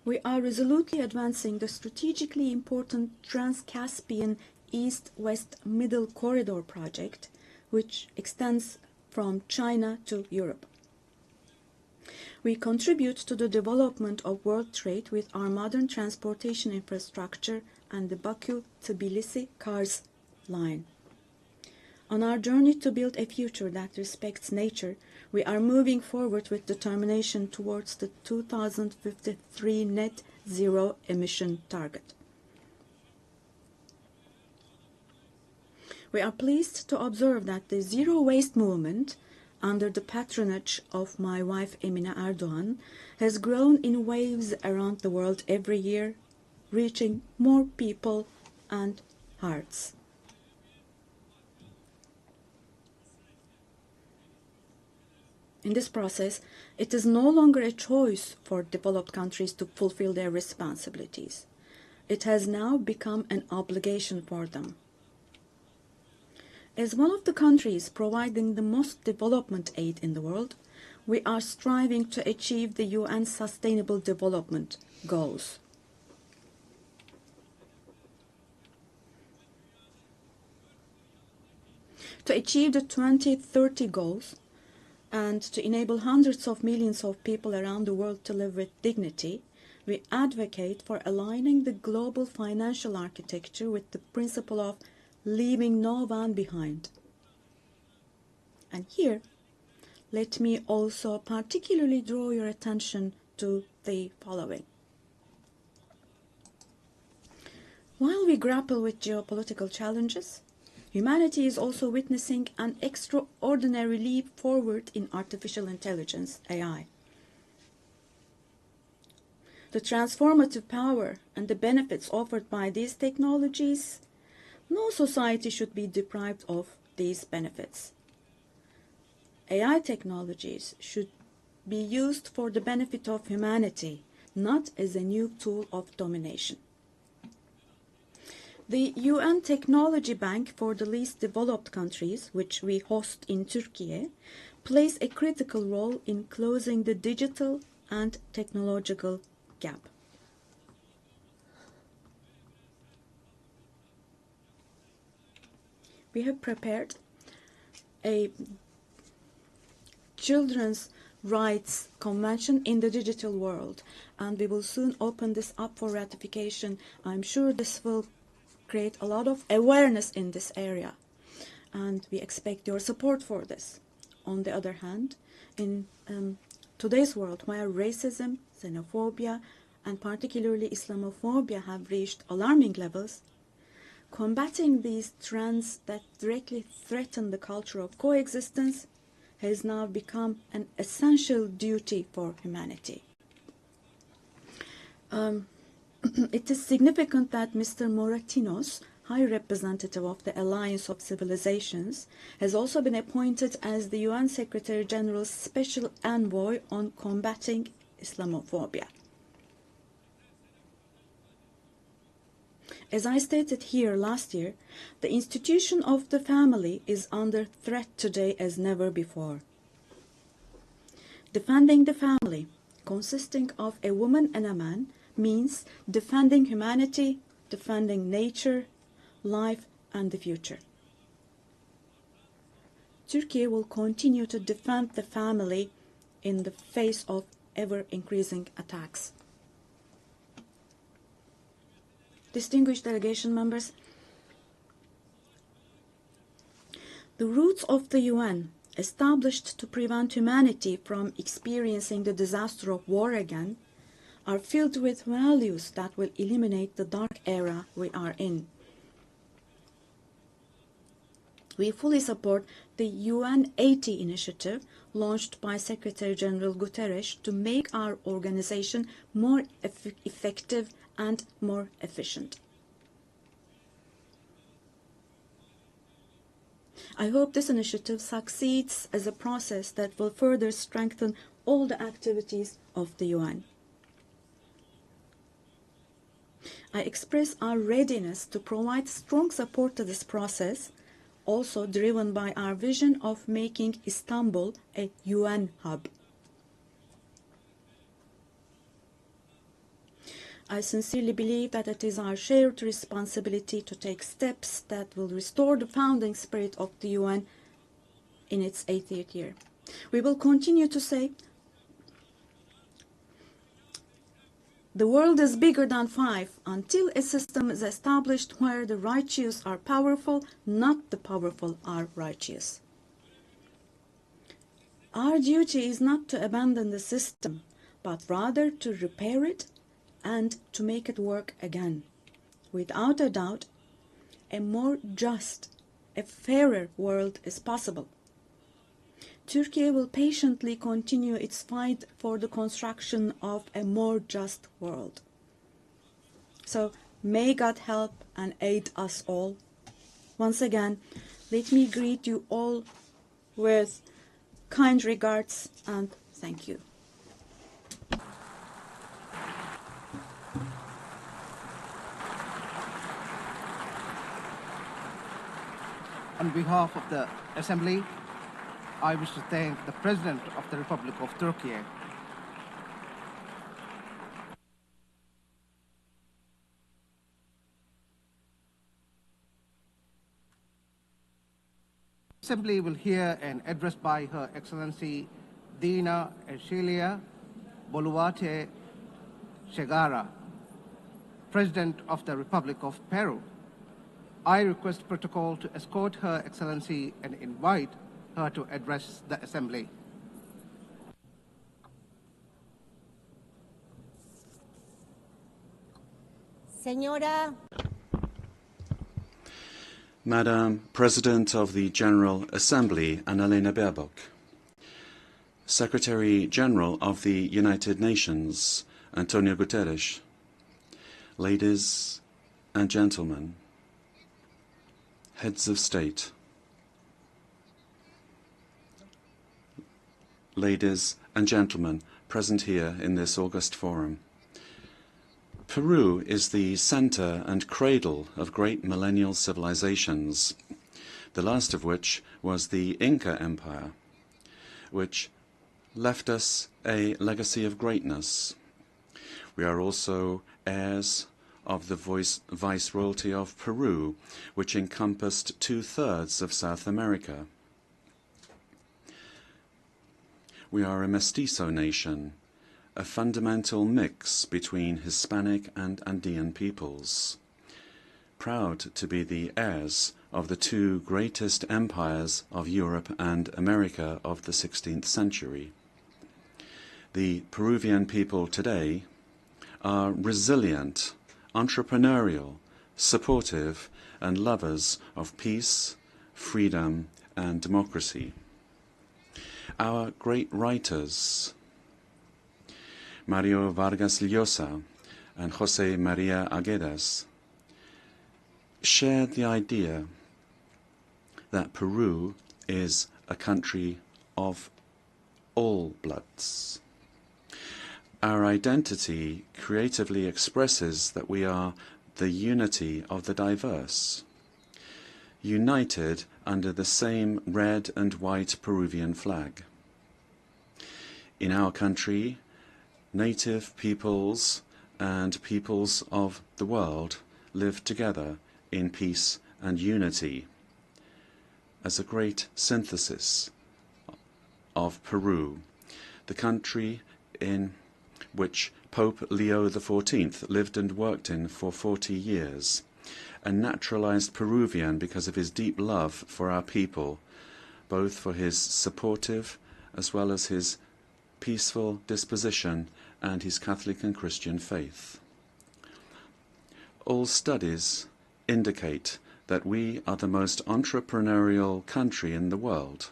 We are resolutely advancing the strategically important Trans-Caspian East-West Middle Corridor project, which extends from China to Europe. We contribute to the development of world trade with our modern transportation infrastructure and the Baku-Tbilisi-Kars line. On our journey to build a future that respects nature, we are moving forward with determination towards the 2053 net zero emission target. We are pleased to observe that the zero waste movement, under the patronage of my wife Emine Erdogan, has grown in waves around the world every year, reaching more people and hearts. In this process, it is no longer a choice for developed countries to fulfill their responsibilities. It has now become an obligation for them. As one of the countries providing the most development aid in the world, we are striving to achieve the UN Sustainable Development Goals. To achieve the 2030 goals and to enable hundreds of millions of people around the world to live with dignity, we advocate for aligning the global financial architecture with the principle of leaving no one behind. And here, let me also particularly draw your attention to the following. While we grapple with geopolitical challenges, humanity is also witnessing an extraordinary leap forward in artificial intelligence, AI. The transformative power and the benefits offered by these technologies, no society should be deprived of these benefits. AI technologies should be used for the benefit of humanity, not as a new tool of domination. The UN Technology Bank for the Least Developed Countries, which we host in Turkey, plays a critical role in closing the digital and technological gap. We have prepared a Children's Rights Convention in the digital world, and we will soon open this up for ratification. I'm sure this will create a lot of awareness in this area, and we expect your support for this. On the other hand, in today's world, where racism, xenophobia, and particularly Islamophobia have reached alarming levels, combating these trends that directly threaten the culture of coexistence has now become an essential duty for humanity. It is significant that Mr. Moratinos, High Representative of the Alliance of Civilizations, has also been appointed as the UN Secretary General's Special Envoy on combating Islamophobia. As I stated here last year, the institution of the family is under threat today as never before. Defending the family, consisting of a woman and a man, means defending humanity, defending nature, life, and the future. Turkey will continue to defend the family in the face of ever-increasing attacks. Distinguished delegation members, the roots of the UN, established to prevent humanity from experiencing the disaster of war again, are filled with values that will eliminate the dark era we are in. We fully support the UN 80 initiative launched by Secretary General Guterres to make our organization more effective and more efficient. I hope this initiative succeeds as a process that will further strengthen all the activities of the UN. I express our readiness to provide strong support to this process, also driven by our vision of making Istanbul a UN hub. I sincerely believe that it is our shared responsibility to take steps that will restore the founding spirit of the UN in its 80th year. We will continue to say, the world is bigger than five until a system is established where the righteous are powerful, not the powerful are righteous. Our duty is not to abandon the system, but rather to repair it and to make it work again. Without a doubt, a more just, a fairer world is possible. Turkey will patiently continue its fight for the construction of a more just world. So may God help and aid us all. Once again, let me greet you all with kind regards and thank you. On behalf of the Assembly, I wish to thank the President of the Republic of Turkey, Assembly will hear an address by Her Excellency Dina Ercilia Boluarte Segara, President of the Republic of Peru. I request protocol to escort Her Excellency and invite her to address the Assembly. Señora. Madam President of the General Assembly, Annalena Baerbock. Secretary General of the United Nations, Antonio Guterres. Ladies and gentlemen, heads of state, ladies and gentlemen present here in this august forum. Peru is the center and cradle of great millennial civilizations, the last of which was the Inca Empire, which left us a legacy of greatness. We are also heirs of the Viceroyalty of Peru, which encompassed 2/3 of South America. We are a mestizo nation, a fundamental mix between Hispanic and Andean peoples, proud to be the heirs of the two greatest empires of Europe and America of the 16th century. The Peruvian people today are resilient, entrepreneurial, supportive, and lovers of peace, freedom, and democracy. Our great writers, Mario Vargas Llosa and José María Arguedas, shared the idea that Peru is a country of all bloods. Our identity creatively expresses that we are the unity of the diverse, united under the same red and white Peruvian flag. In our country, native peoples and peoples of the world live together in peace and unity as a great synthesis of Peru, the country in which Pope Leo XIV lived and worked in for 40 years, a naturalized Peruvian because of his deep love for our people, both for his supportive as well as his peaceful disposition and his Catholic and Christian faith. All studies indicate that we are the most entrepreneurial country in the world,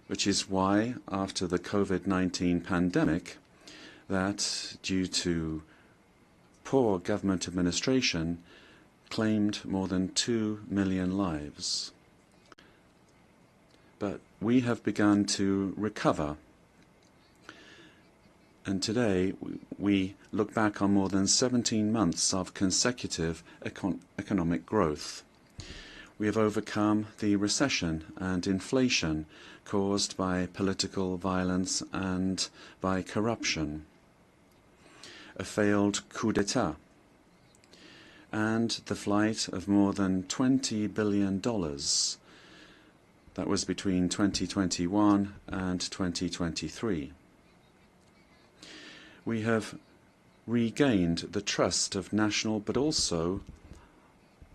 which is why, after the COVID-19 pandemic, that due to poor government administration, claimed more than 2 million lives. But we have begun to recover. And today, we look back on more than 17 months of consecutive economic growth. We have overcome the recession and inflation caused by political violence and by corruption, a failed coup d'etat, and the flight of more than $20 billion. That was between 2021 and 2023. We have regained the trust of national but also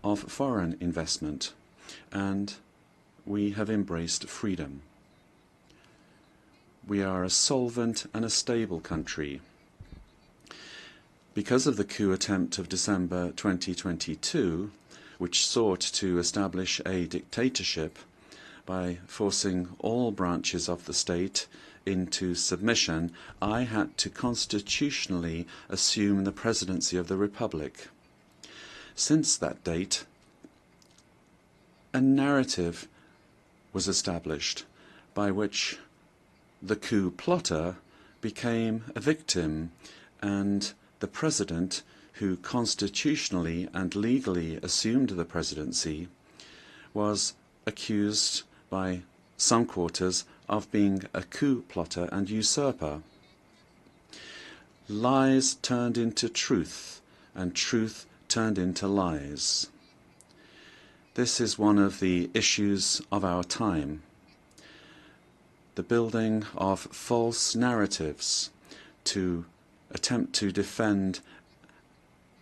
of foreign investment, and we have embraced freedom. We are a solvent and a stable country. Because of the coup attempt of December 2022, which sought to establish a dictatorship by forcing all branches of the state into submission, I had to constitutionally assume the presidency of the Republic. Since that date, a narrative was established by which the coup plotter became a victim and the president, who constitutionally and legally assumed the presidency, was accused by some quarters of being a coup plotter and usurper. Lies turned into truth, and truth turned into lies. This is one of the issues of our time. The building of false narratives to attempt to defend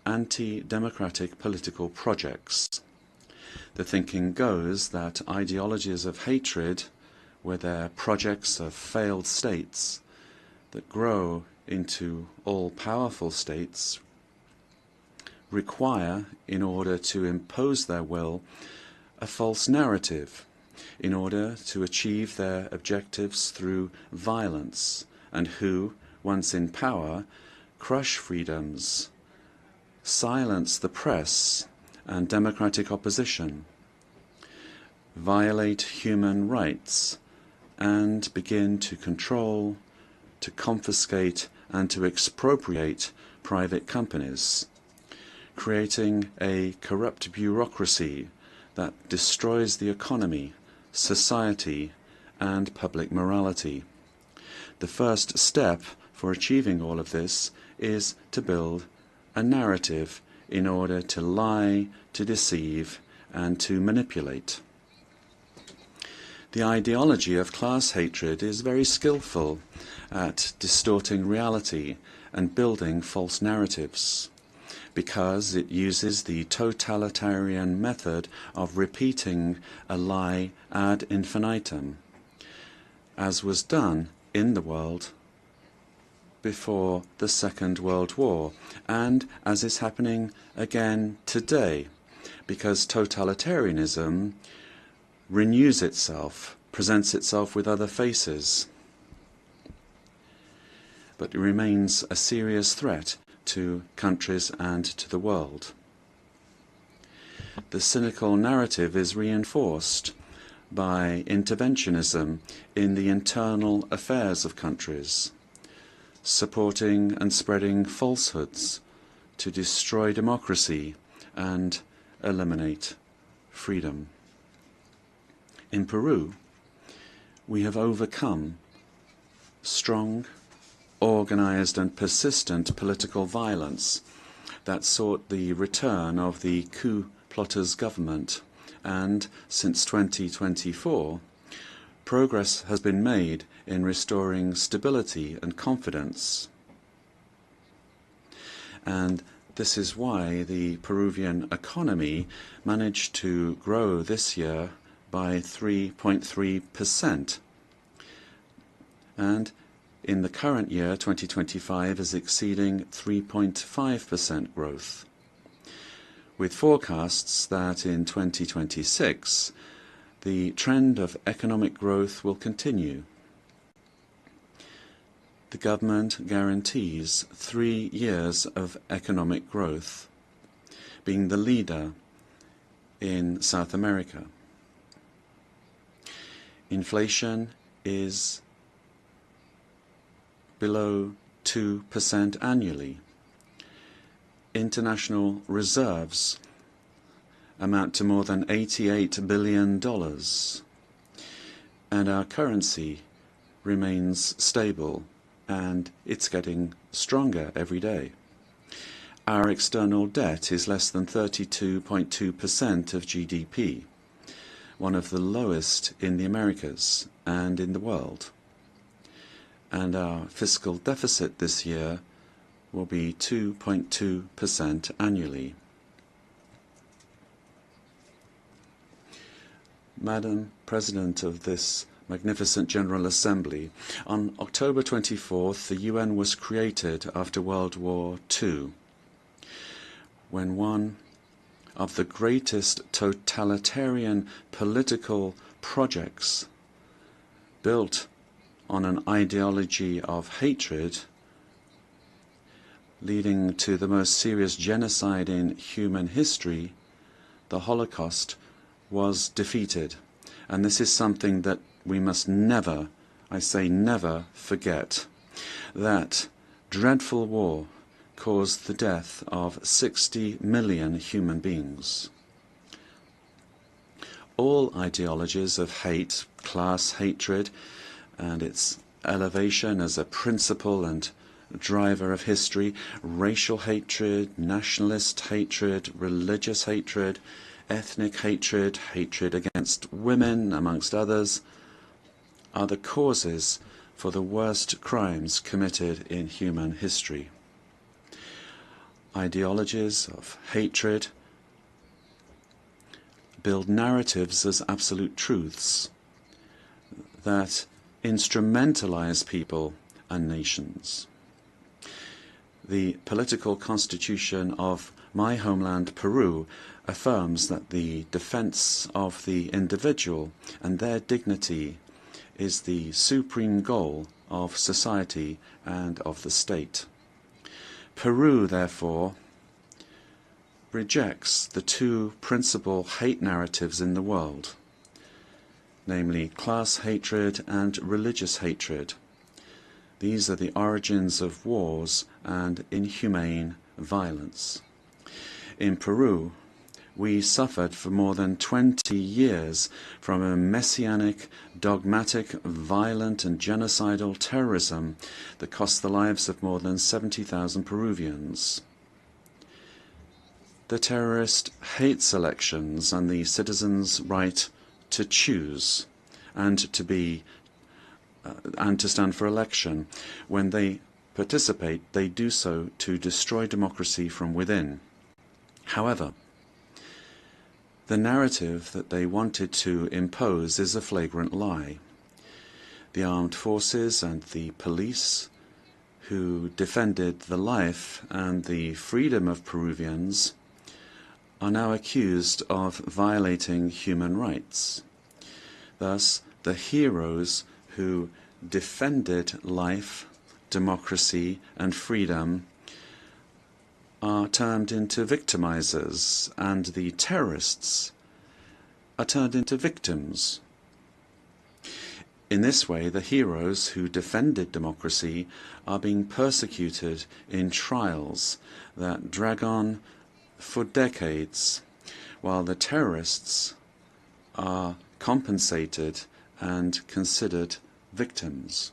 anti-democratic political projects. The thinking goes that ideologies of hatred, with their projects of failed states that grow into all-powerful states, require, in order to impose their will, a false narrative, in order to achieve their objectives through violence, and who, once in power, crush freedoms, silence the press and democratic opposition, violate human rights, and begin to control, to confiscate, and to expropriate private companies, creating a corrupt bureaucracy that destroys the economy, society, and public morality. The first step for achieving all of this is to build a narrative in order to lie, to deceive, and to manipulate. The ideology of class hatred is very skillful at distorting reality and building false narratives, because it uses the totalitarian method of repeating a lie ad infinitum, as was done in the world before the Second World War, and as is happening again today, because totalitarianism renews itself, presents itself with other faces, but it remains a serious threat to countries and to the world. The cynical narrative is reinforced by interventionism in the internal affairs of countries, supporting and spreading falsehoods to destroy democracy and eliminate freedom. In Peru, we have overcome strong, organized and persistent political violence that sought the return of the coup plotters' government, and since 2024, progress has been made in restoring stability and confidence. And this is why the Peruvian economy managed to grow this year by 3.3%. And in the current year, 2025, is exceeding 3.5% growth, with forecasts that in 2026 the trend of economic growth will continue. The government guarantees 3 years of economic growth, being the leader in South America. Inflation is below 2% annually. International reserves amount to more than $88 billion, and our currency remains stable, and it's getting stronger every day. Our external debt is less than 32.2% of GDP, one of the lowest in the Americas and in the world. And our fiscal deficit this year will be 2.2% annually. Madam President of this magnificent General Assembly, on October 24th, the UN was created after World War II, when one of the greatest totalitarian political projects built on an ideology of hatred, leading to the most serious genocide in human history, the Holocaust, was defeated. And this is something that we must never, I say never, forget. That dreadful war caused the death of 60 million human beings. All ideologies of hate, class hatred, and its elevation as a principle and driver of history, racial hatred, nationalist hatred, religious hatred, ethnic hatred, hatred against women, amongst others, are the causes for the worst crimes committed in human history. Ideologies of hatred build narratives as absolute truths that instrumentalize people and nations. The political constitution of my homeland, Peru, affirms that the defense of the individual and their dignity is the supreme goal of society and of the state. Peru, therefore, rejects the two principal hate narratives in the world, namely class hatred and religious hatred. These are the origins of wars and inhumane violence. In Peru, we suffered for more than 20 years from a messianic, dogmatic, violent and genocidal terrorism that cost the lives of more than 70,000 Peruvians. The terrorist hates elections and the citizens' right to choose and to stand for election. When they participate, they do so to destroy democracy from within. However, the narrative that they wanted to impose is a flagrant lie. The armed forces and the police, who defended the life and the freedom of Peruvians, are now accused of violating human rights. Thus, the heroes who defended life, democracy, and freedom are turned into victimizers, and the terrorists are turned into victims. In this way, the heroes who defended democracy are being persecuted in trials that drag on for decades, while the terrorists are compensated and considered victims.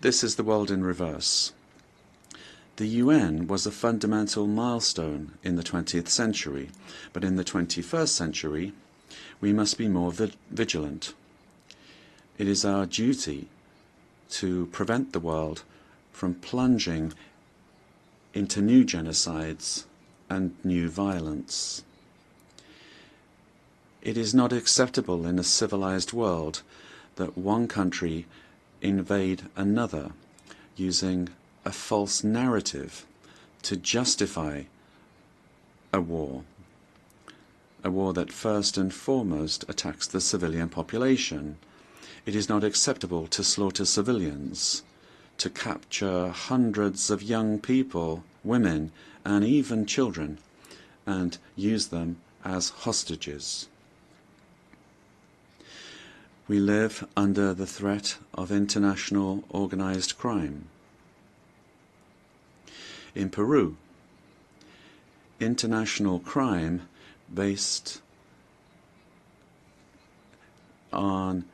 This is the world in reverse. The UN was a fundamental milestone in the 20th century, but in the 21st century, we must be more vigilant. It is our duty to prevent the world from plunging into new genocides and new violence. It is not acceptable in a civilized world that one country invade another using a false narrative to justify a war that first and foremost attacks the civilian population. It is not acceptable to slaughter civilians, to capture hundreds of young people, women, and even children, and use them as hostages. We live under the threat of international organized crime. In Peru, international crime based on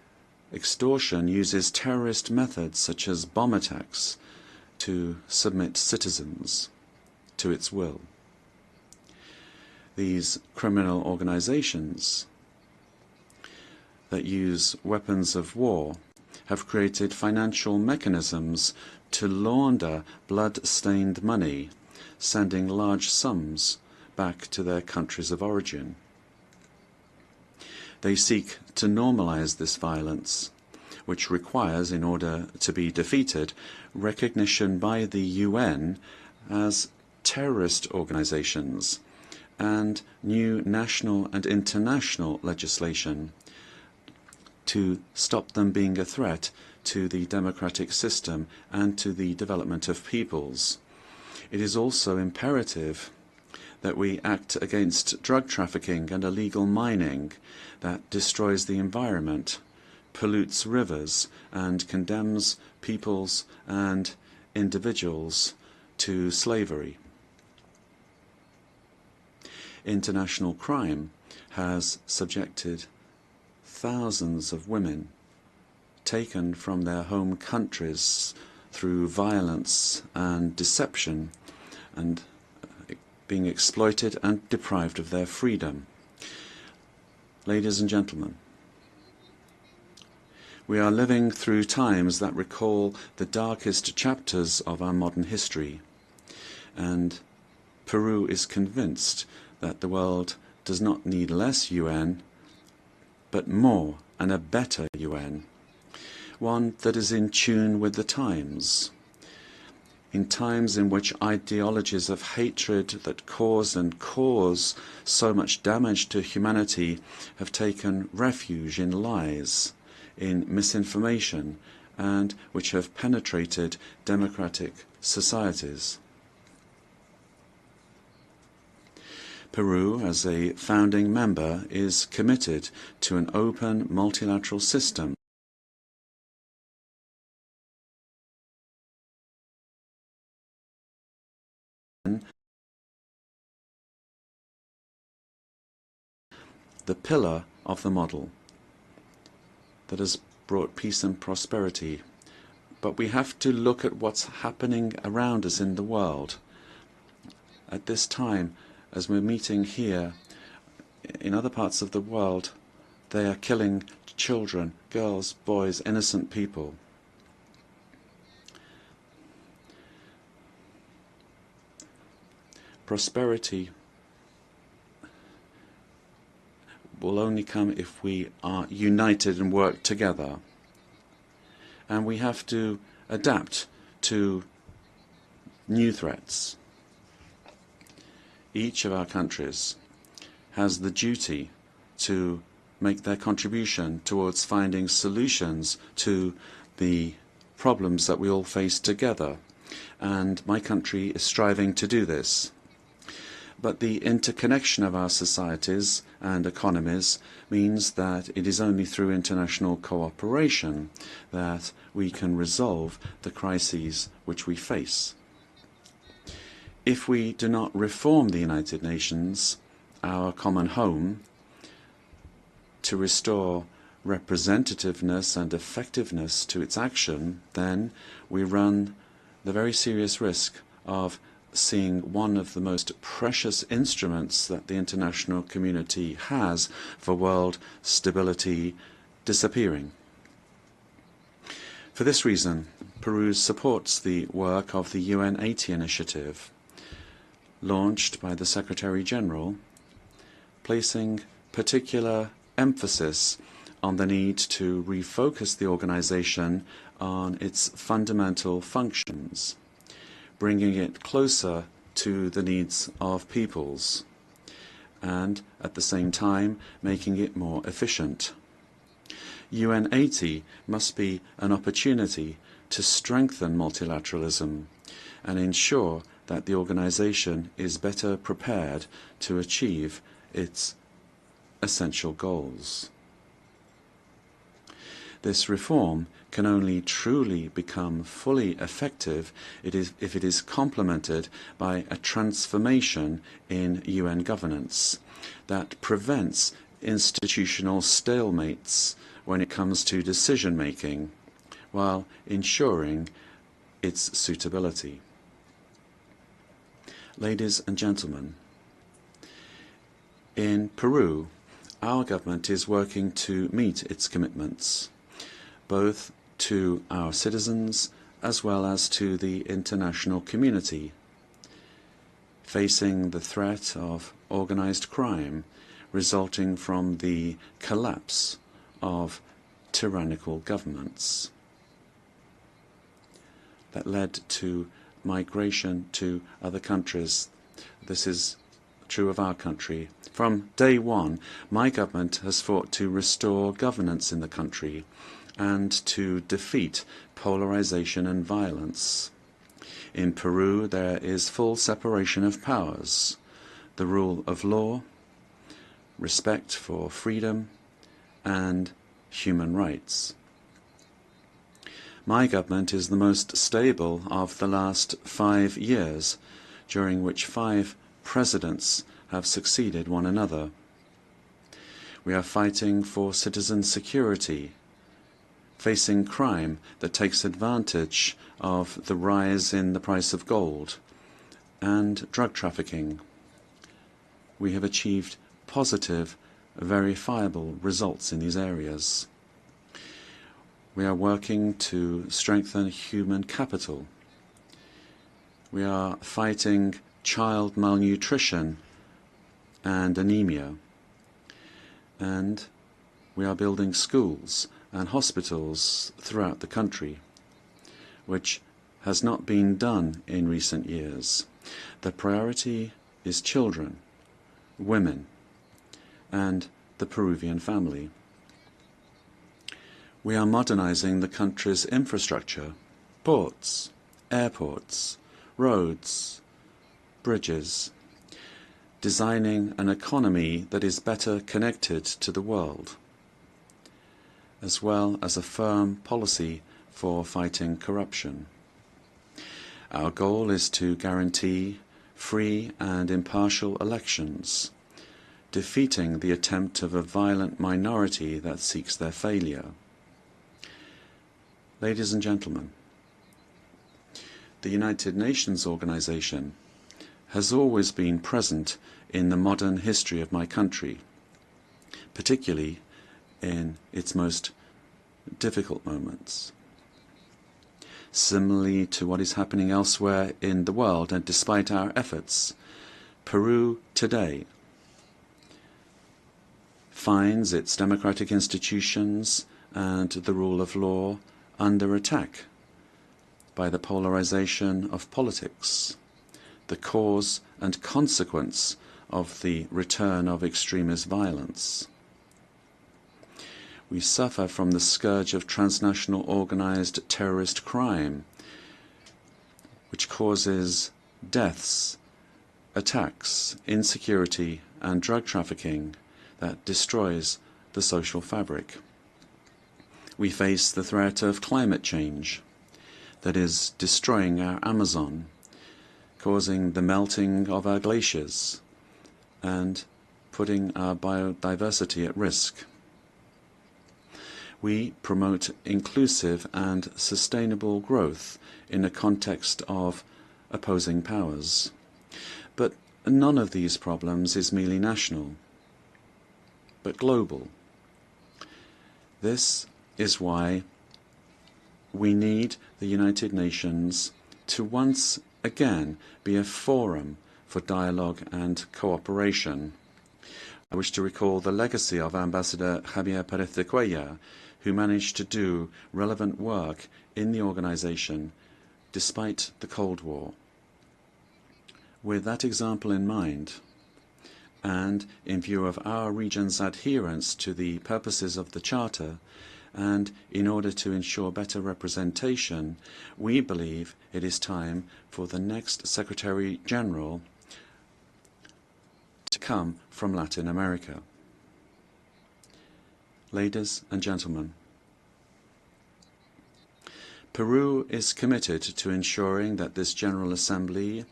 extortion uses terrorist methods such as bomb attacks to submit citizens to its will. These criminal organizations that use weapons of war have created financial mechanisms to launder blood-stained money, sending large sums back to their countries of origin. They seek to normalize this violence, which requires, in order to be defeated, recognition by the UN as terrorist organizations and new national and international legislation to stop them being a threat to the democratic system and to the development of peoples. It is also imperative that we act against drug trafficking and illegal mining that destroys the environment, pollutes rivers, and condemns peoples and individuals to slavery. International crime has subjected thousands of women taken from their home countries through violence and deception and being exploited and deprived of their freedom. Ladies and gentlemen, we are living through times that recall the darkest chapters of our modern history, and Peru is convinced that the world does not need less UN, but more and a better UN, one that is in tune with the times. In times in which ideologies of hatred that caused and cause so much damage to humanity have taken refuge in lies, in misinformation, and which have penetrated democratic societies. Peru, as a founding member, is committed to an open multilateral system the pillar of the model that has brought peace and prosperity. But we have to look at what's happening around us in the world. At this time, as we're meeting here, in other parts of the world, they are killing children, girls, boys, innocent people. Prosperity will only come if we are united and work together. And we have to adapt to new threats. Each of our countries has the duty to make their contribution towards finding solutions to the problems that we all face together. And my country is striving to do this. But the interconnection of our societies and economies means that it is only through international cooperation that we can resolve the crises which we face. If we do not reform the United Nations, our common home, to restore representativeness and effectiveness to its action, then we run the very serious risk of seeing one of the most precious instruments that the international community has for world stability disappearing. For this reason, Peru supports the work of the UN 80 initiative, launched by the Secretary General, placing particular emphasis on the need to refocus the organization on its fundamental functions, bringing it closer to the needs of peoples, and at the same time making it more efficient. UN 80 must be an opportunity to strengthen multilateralism and ensure that the organization is better prepared to achieve its essential goals. This reform can only truly become fully effective if it is complemented by a transformation in UN governance that prevents institutional stalemates when it comes to decision-making, while ensuring its suitability. Ladies and gentlemen, in Peru, our government is working to meet its commitments, both to our citizens as well as to the international community, facing the threat of organized crime resulting from the collapse of tyrannical governments that led to migration to other countries. This is true of our country. From day one, my government has fought to restore governance in the country and to defeat polarization and violence. In Peru, there is full separation of powers, the rule of law, respect for freedom, and human rights. My government is the most stable of the last 5 years, during which 5 presidents have succeeded one another. We are fighting for citizen security, facing crime that takes advantage of the rise in the price of gold, and drug trafficking. we have achieved positive, verifiable results in these areas. We are working to strengthen human capital. We are fighting child malnutrition and anemia. And we are building schools and hospitals throughout the country, which has not been done in recent years. The priority is children, women, and the Peruvian family. We are modernizing the country's infrastructure, ports, airports, roads, bridges, designing an economy that is better connected to the world, as well as a firm policy for fighting corruption. Our goal is to guarantee free and impartial elections, defeating the attempt of a violent minority that seeks their failure. Ladies and gentlemen, the United Nations Organization has always been present in the modern history of my country, particularly in its most difficult moments. Similarly to what is happening elsewhere in the world, and despite our efforts, Peru today finds its democratic institutions and the rule of law under attack by the polarization of politics, the cause and consequence of the return of extremist violence. We suffer from the scourge of transnational organized terrorist crime, which causes deaths, attacks, insecurity, and drug trafficking that destroys the social fabric. We face the threat of climate change that is destroying our Amazon, causing the melting of our glaciers, and putting our biodiversity at risk. We promote inclusive and sustainable growth in a context of opposing powers. But none of these problems is merely national, but global. This is why we need the United Nations to once again be a forum for dialogue and cooperation. I wish to recall the legacy of Ambassador Javier Pérez de Cuellar, who managed to do relevant work in the organization despite the Cold War. With that example in mind, and in view of our region's adherence to the purposes of the Charter, and in order to ensure better representation, we believe it is time for the next Secretary General to come from Latin America. Ladies and gentlemen, Peru is committed to ensuring that this General Assembly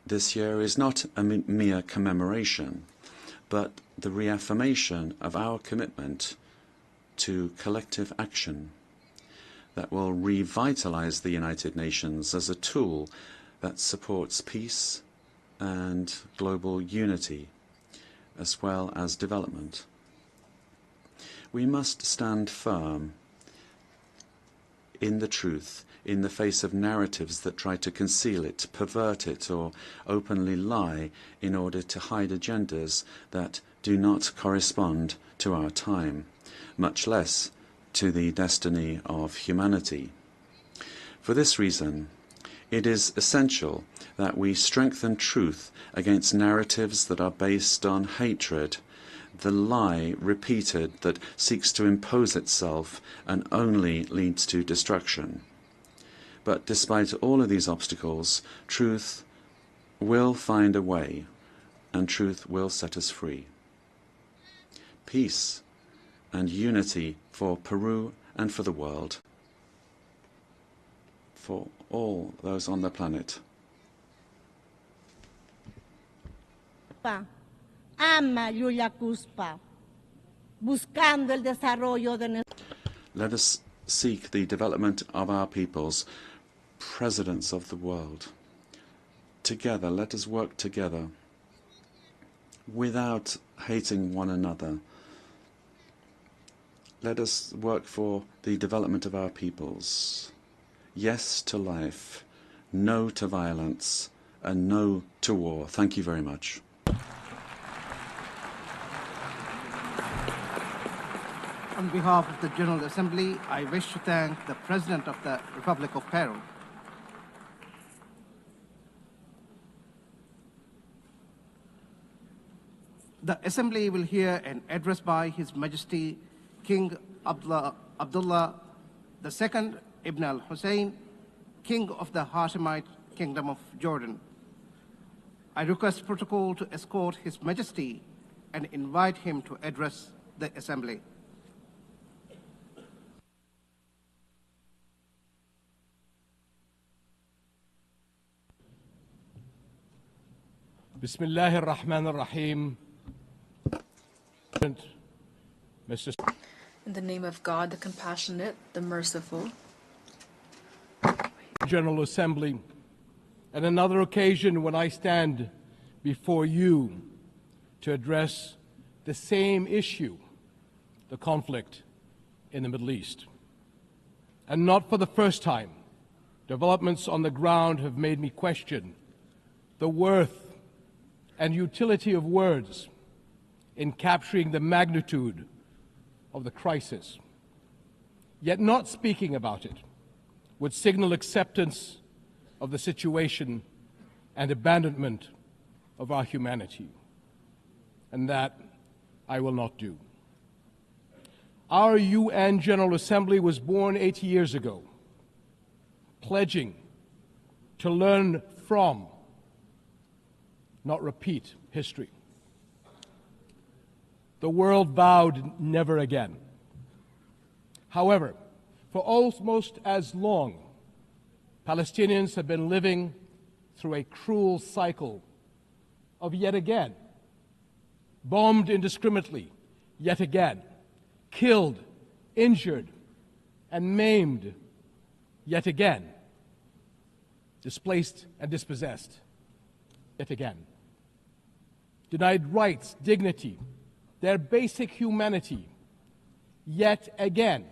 this year is not a mere commemoration, but the reaffirmation of our commitment to collective action that will revitalize the United Nations as a tool that supports peace and global unity, as well as development. We must stand firm in the truth in the face of narratives that try to conceal it, pervert it, or openly lie in order to hide agendas that do not correspond to our time, much less to the destiny of humanity. For this reason, it is essential that we strengthen truth against narratives that are based on hatred, the lie repeated that seeks to impose itself and only leads to destruction. But despite all of these obstacles, truth will find a way, and truth will set us free. Peace and unity for Peru and for the world, for all those on the planet. Ama Yuyacuspa, buscando el desarrollo de. Let us seek the development of our peoples, presidents of the world. Together, let us work together without hating one another. Let us work for the development of our peoples. Yes to life, no to violence, and no to war. Thank you very much. On behalf of the General Assembly, I wish to thank the President of the Republic of Peru. The Assembly will hear an address by His Majesty King Abdullah II Ibn al-Hussein, King of the Hashemite Kingdom of Jordan. I request protocol to escort His Majesty and invite him to address the Assembly. Bismillah ar-Rahman ar-Rahim. Mr. In the name of God, the compassionate, the merciful. General Assembly, and another occasion when I stand before you to address the same issue, the conflict in the Middle East. And not for the first time, developments on the ground have made me question the worth and utility of words in capturing the magnitude of the crisis. Yet not speaking about it would signal acceptance of the situation and abandonment of our humanity. And that I will not do. Our UN General Assembly was born 80 years ago, pledging to learn from, not repeat, history. The world vowed never again. However, for almost as long, Palestinians have been living through a cruel cycle of yet again, bombed indiscriminately, yet again, killed, injured, and maimed, yet again, displaced and dispossessed, yet again, denied rights, dignity, their basic humanity, yet again.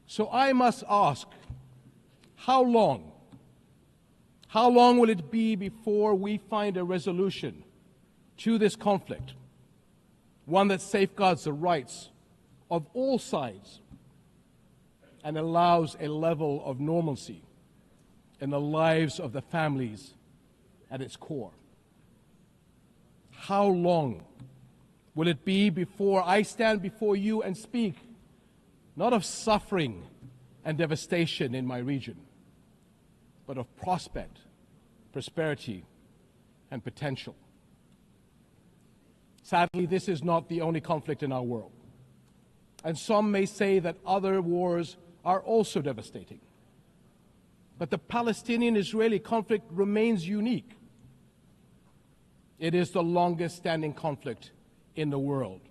So I must ask, how long? How long will it be before we find a resolution to this conflict, one that safeguards the rights of all sides and allows a level of normalcy in the lives of the families at its core? How long will it be before I stand before you and speak not of suffering and devastation in my region, but of prospect, prosperity, and potential? Sadly, this is not the only conflict in our world. And some may say that other wars are also devastating. But the Palestinian-Israeli conflict remains unique. It is the longest standing conflict in the world.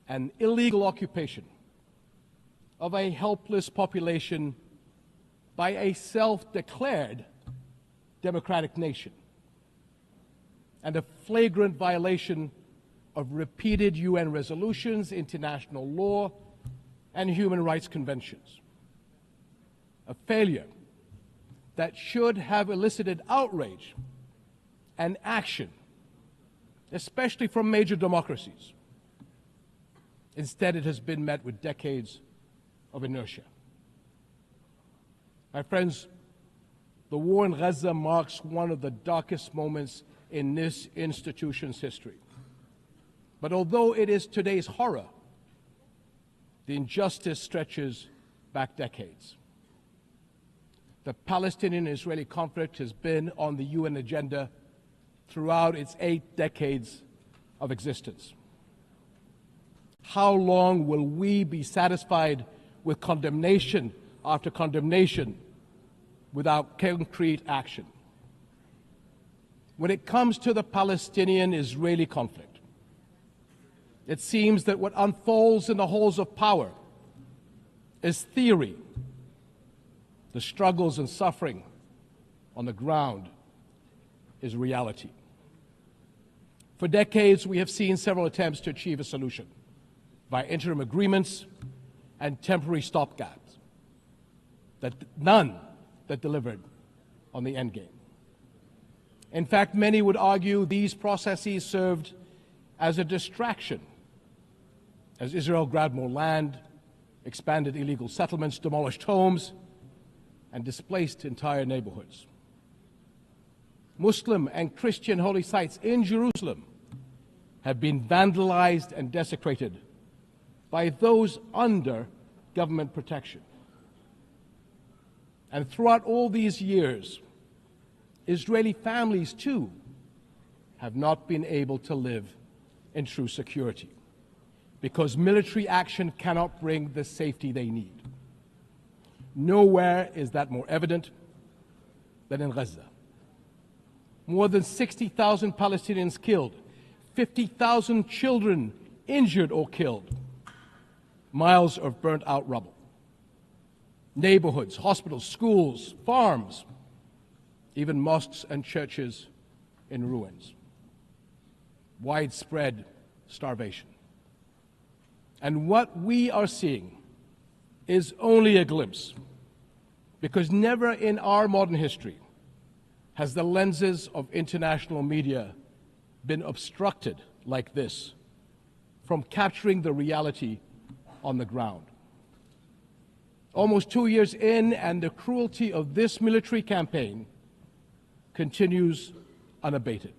An illegal occupation of a helpless population by a self-declared democratic nation, and a flagrant violation of repeated UN resolutions, international law, and human rights conventions. A failure that should have elicited outrage and action, especially from major democracies. Instead, it has been met with decades of inertia. My friends, the war in Gaza marks one of the darkest moments in this institution's history. But although it is today's horror, the injustice stretches back decades. The Palestinian-Israeli conflict has been on the UN agenda throughout its 8 decades of existence. How long will we be satisfied with condemnation after condemnation without concrete action? When it comes to the Palestinian-Israeli conflict, it seems that what unfolds in the halls of power is theory. The struggles and suffering on the ground is reality. For decades, we have seen several attempts to achieve a solution by interim agreements and temporary stopgaps, none that delivered on the endgame. In fact, many would argue these processes served as a distraction as Israel grabbed more land, expanded illegal settlements, demolished homes, and displaced entire neighborhoods. Muslim and Christian holy sites in Jerusalem have been vandalized and desecrated by those under government protection. And throughout all these years, Israeli families too have not been able to live in true security because military action cannot bring the safety they need. Nowhere is that more evident than in Gaza. More than 60,000 Palestinians killed, 50,000 children injured or killed, miles of burnt out rubble, neighborhoods, hospitals, schools, farms, even mosques and churches in ruins, widespread starvation. And what we are seeing is only a glimpse, because never in our modern history has the lenses of international media been obstructed like this from capturing the reality on the ground. Almost 2 years in, and the cruelty of this military campaign continues unabated.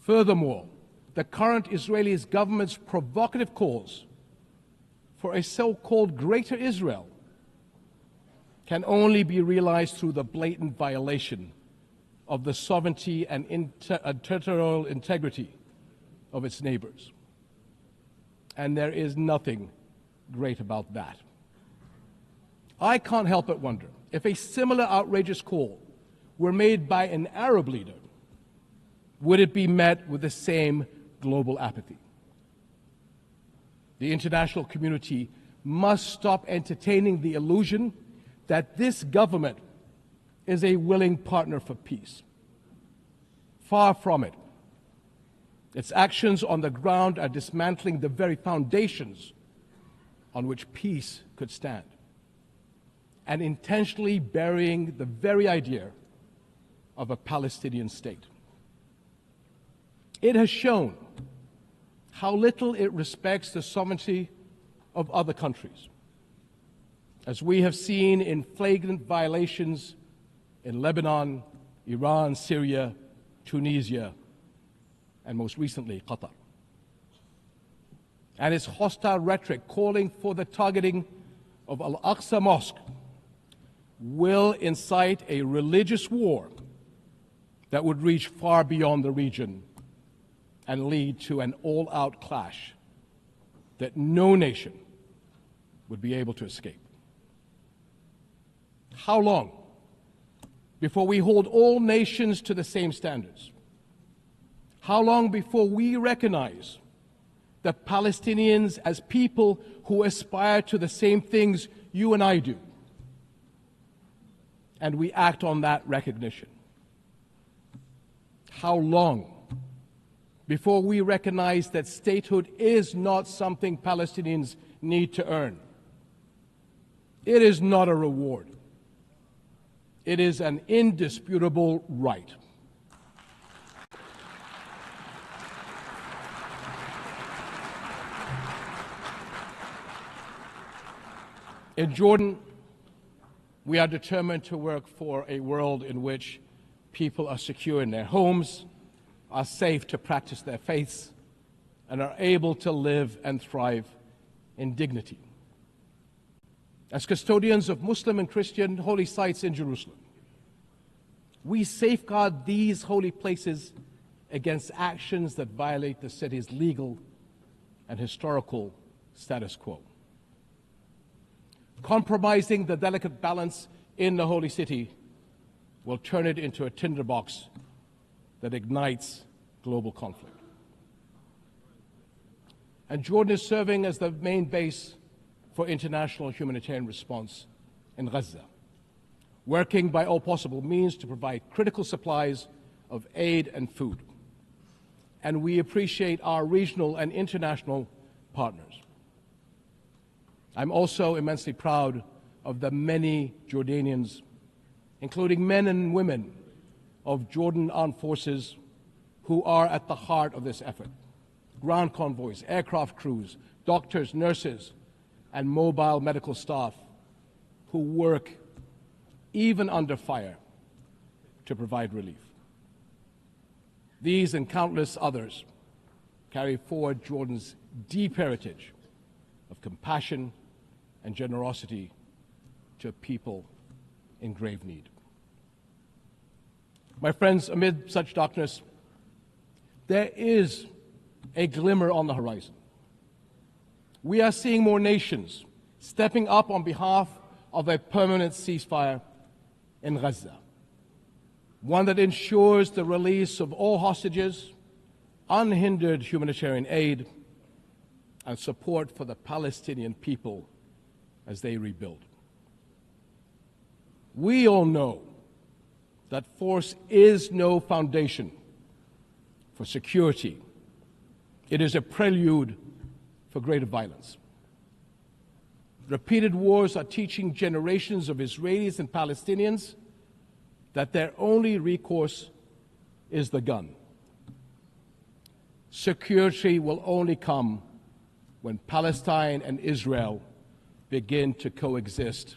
Furthermore, the current Israeli government's provocative calls for a so-called Greater Israel can only be realized through the blatant violation of the sovereignty and territorial integrity of its neighbors. And there is nothing great about that. I can't help but wonder if a similar outrageous call were made by an Arab leader, would it be met with the same global apathy? The international community must stop entertaining the illusion that this government is a willing partner for peace. Far from it. Its actions on the ground are dismantling the very foundations on which peace could stand, and intentionally burying the very idea of a Palestinian state. It has shown how little it respects the sovereignty of other countries, as we have seen in flagrant violations in Lebanon, Iran, Syria, Tunisia, and most recently, Qatar. And its hostile rhetoric calling for the targeting of Al-Aqsa Mosque will incite a religious war that would reach far beyond the region and lead to an all-out clash that no nation would be able to escape. How long before we hold all nations to the same standards? How long before we recognize the Palestinians as people who aspire to the same things you and I do, and we act on that recognition? How long before we recognize that statehood is not something Palestinians need to earn? It is not a reward. It is an indisputable right. In Jordan, we are determined to work for a world in which people are secure in their homes, are safe to practice their faiths, and are able to live and thrive in dignity. As custodians of Muslim and Christian holy sites in Jerusalem, we safeguard these holy places against actions that violate the city's legal and historical status quo. Compromising the delicate balance in the holy city will turn it into a tinderbox that ignites global conflict. And Jordan is serving as the main base for international humanitarian response in Gaza, working by all possible means to provide critical supplies of aid and food. and we appreciate our regional and international partners. I'm also immensely proud of the many Jordanians, including men and women of Jordan Armed Forces, who are at the heart of this effort. Ground convoys, aircraft crews, doctors, nurses, and mobile medical staff who work even under fire to provide relief. These and countless others carry forward Jordan's deep heritage of compassion and generosity to people in grave need. My friends, amid such darkness, there is a glimmer on the horizon. We are seeing more nations stepping up on behalf of a permanent ceasefire in Gaza, one that ensures the release of all hostages, unhindered humanitarian aid, and support for the Palestinian people as they rebuild. We all know that force is no foundation for security. It is a prelude for greater violence. Repeated wars are teaching generations of Israelis and Palestinians that their only recourse is the gun. Security will only come when Palestine and Israel begin to coexist.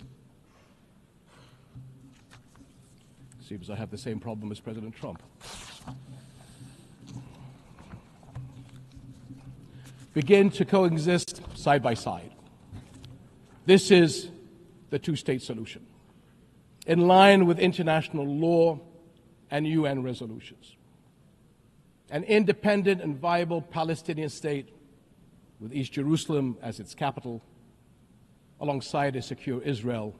Seems I have the same problem as President Trump. Begin to coexist side by side. This is the two-state solution, in line with international law and UN resolutions. An independent and viable Palestinian state with East Jerusalem as its capital, alongside a secure Israel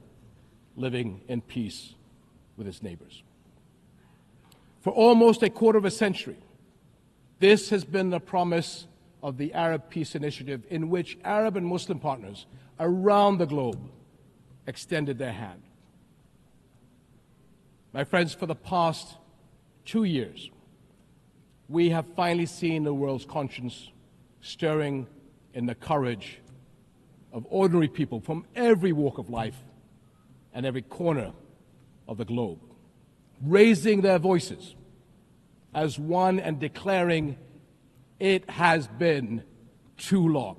living in peace with its neighbors. For almost a quarter of a century, this has been the promise of the Arab Peace Initiative, in which Arab and Muslim partners around the globe extended their hand. My friends, for the past 2 years, we have finally seen the world's conscience stirring in the courage of ordinary people from every walk of life and every corner of the globe, raising their voices as one and declaring, "It has been too long."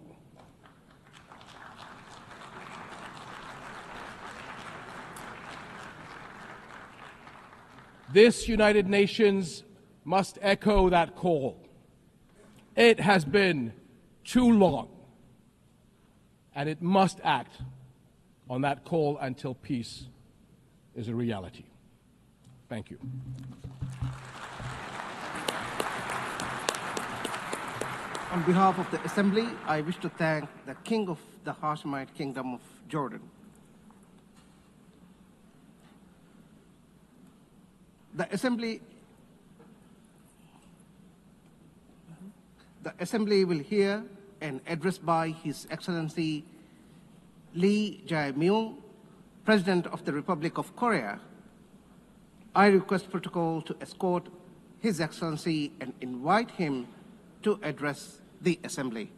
This United Nations must echo that call. It has been too long, and it must act on that call until peace is a reality. Thank you. On behalf of the Assembly, I wish to thank the King of the Hashemite Kingdom of Jordan. The Assembly will hear an address by His Excellency Lee Jae-myung, President of the Republic of Korea. I request protocol to escort His Excellency and invite him to address the Assembly.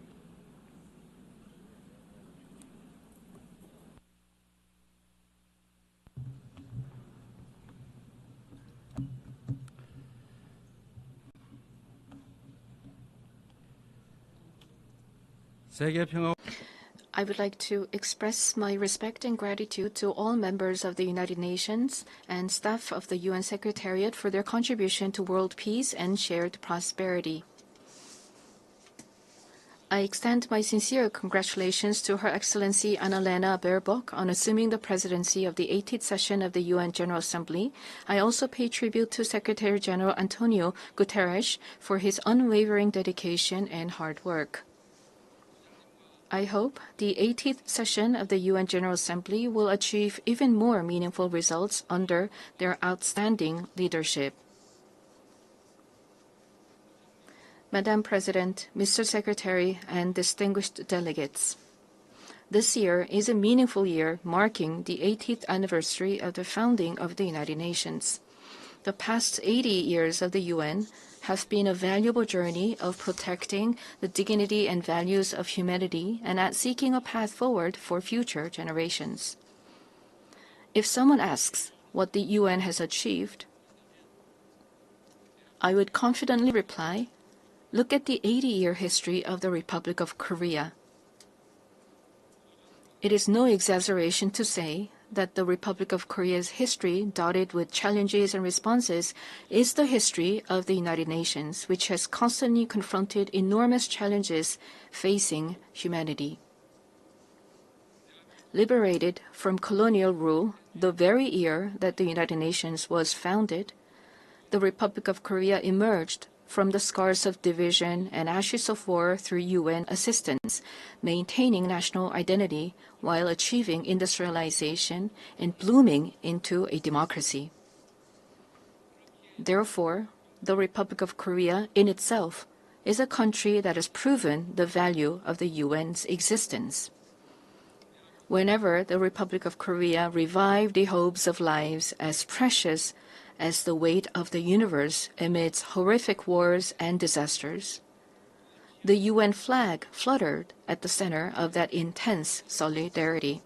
I would like to express my respect and gratitude to all members of the United Nations and staff of the UN Secretariat for their contribution to world peace and shared prosperity. I extend my sincere congratulations to Her Excellency Annalena Baerbock on assuming the presidency of the 80th session of the UN General Assembly. I also pay tribute to Secretary General Antonio Guterres for his unwavering dedication and hard work. I hope the 80th session of the UN General Assembly will achieve even more meaningful results under their outstanding leadership. Madam President, Mr. Secretary, and distinguished delegates, this year is a meaningful year marking the 80th anniversary of the founding of the United Nations. The past 80 years of the UN have been a valuable journey of protecting the dignity and values of humanity and at seeking a path forward for future generations. If someone asks what the UN has achieved, I would confidently reply, look at the 80-year history of the Republic of Korea. It is no exaggeration to say that the Republic of Korea's history, dotted with challenges and responses, is the history of the United Nations, which has constantly confronted enormous challenges facing humanity. Liberated from colonial rule the very year that the United Nations was founded, the Republic of Korea emerged from the scars of division and ashes of war through UN assistance, maintaining national identity while achieving industrialization and blooming into a democracy. Therefore, the Republic of Korea in itself is a country that has proven the value of the UN's existence. Whenever the Republic of Korea revived the hopes of lives as precious as the weight of the universe amidst horrific wars and disasters, the UN flag fluttered at the center of that intense solidarity.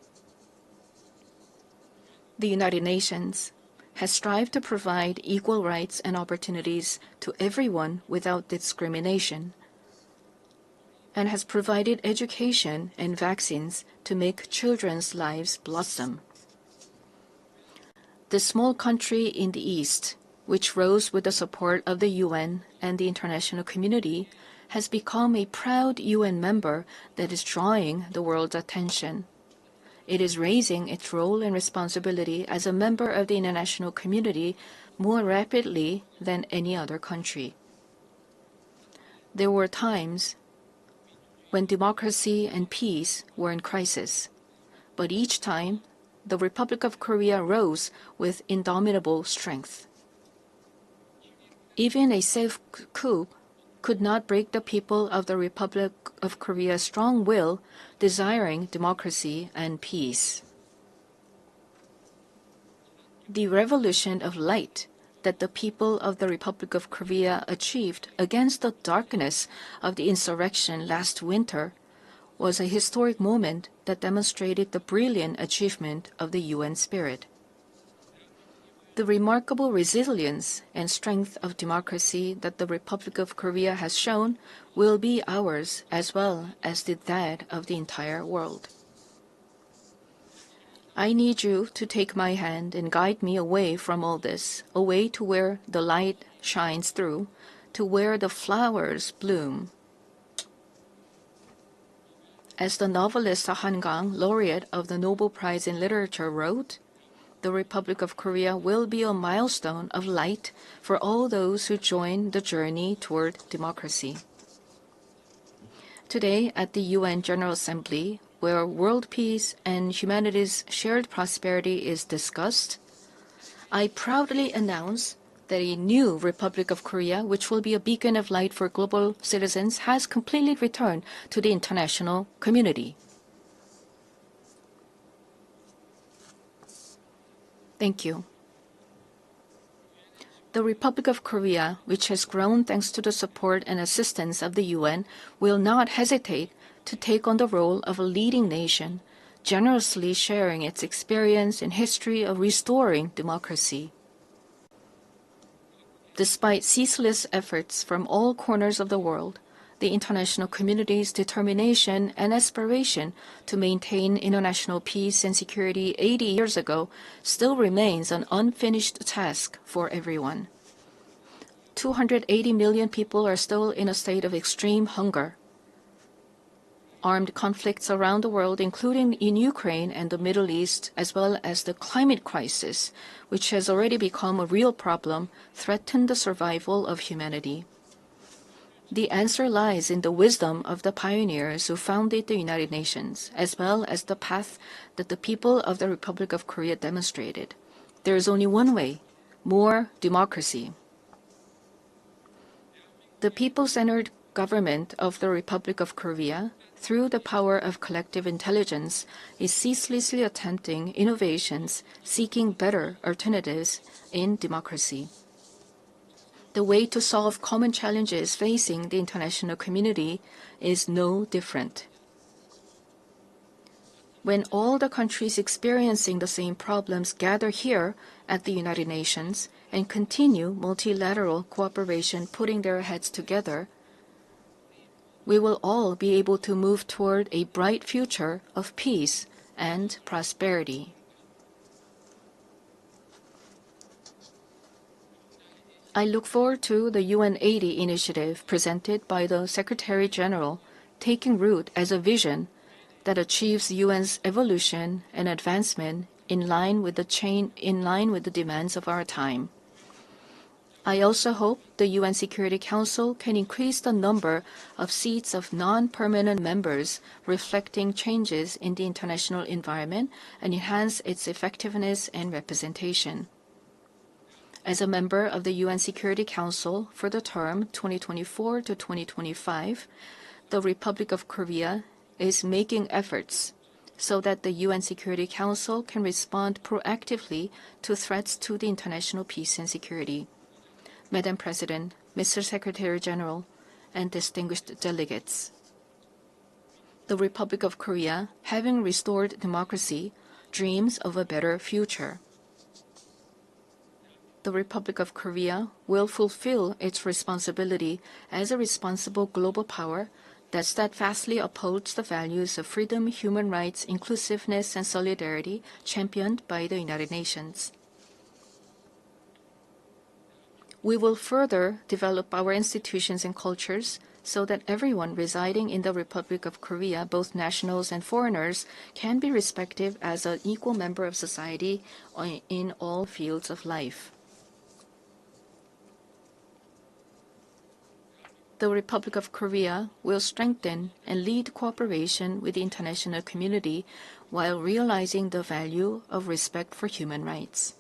The United Nations has strived to provide equal rights and opportunities to everyone without discrimination, and has provided education and vaccines to make children's lives blossom. The small country in the East, which rose with the support of the UN and the international community, has become a proud UN member that is drawing the world's attention. It is raising its role and responsibility as a member of the international community more rapidly than any other country. There were times when democracy and peace were in crisis, but each time the Republic of Korea rose with indomitable strength. Even a safe coup could not break the people of the Republic of Korea's strong will, desiring democracy and peace. The revolution of light that the people of the Republic of Korea achieved against the darkness of the insurrection last winter was a historic moment that demonstrated the brilliant achievement of the UN spirit. The remarkable resilience and strength of democracy that the Republic of Korea has shown will be ours as well as that of the entire world. I need you to take my hand and guide me away from all this, away to where the light shines through, to where the flowers bloom. As the novelist Han Gang, laureate of the Nobel Prize in Literature, wrote, the Republic of Korea will be a milestone of light for all those who join the journey toward democracy. Today, at the UN General Assembly, where world peace and humanity's shared prosperity is discussed, I proudly announce that a new Republic of Korea, which will be a beacon of light for global citizens, has completely returned to the international community. Thank you. The Republic of Korea, which has grown thanks to the support and assistance of the UN, will not hesitate to take on the role of a leading nation, generously sharing its experience and history of restoring democracy. Despite ceaseless efforts from all corners of the world, the international community's determination and aspiration to maintain international peace and security 80 years ago still remains an unfinished task for everyone. 280 million people are still in a state of extreme hunger. Armed conflicts around the world, including in Ukraine and the Middle East, as well as the climate crisis, which has already become a real problem, threaten the survival of humanity. The answer lies in the wisdom of the pioneers who founded the United Nations, as well as the path that the people of the Republic of Korea demonstrated. There is only one way: more democracy. The people-centered government of the Republic of Korea, through the power of collective intelligence, is ceaselessly attempting innovations, seeking better alternatives in democracy. The way to solve common challenges facing the international community is no different. When all the countries experiencing the same problems gather here at the United Nations and continue multilateral cooperation, putting their heads together, we will all be able to move toward a bright future of peace and prosperity. I look forward to the UN 80 initiative presented by the Secretary General taking root as a vision that achieves UN's evolution and advancement in line with the demands of our time. I also hope the UN Security Council can increase the number of seats of non-permanent members reflecting changes in the international environment and enhance its effectiveness and representation. As a member of the UN Security Council for the term 2024 to 2025, the Republic of Korea is making efforts so that the UN Security Council can respond proactively to threats to the international peace and security. Madam President, Mr. Secretary General, and distinguished delegates, the Republic of Korea, having restored democracy, dreams of a better future. The Republic of Korea will fulfill its responsibility as a responsible global power that steadfastly upholds the values of freedom, human rights, inclusiveness, and solidarity championed by the United Nations. We will further develop our institutions and cultures so that everyone residing in the Republic of Korea, both nationals and foreigners, can be respected as an equal member of society in all fields of life. The Republic of Korea will strengthen and lead cooperation with the international community while realizing the value of respect for human rights.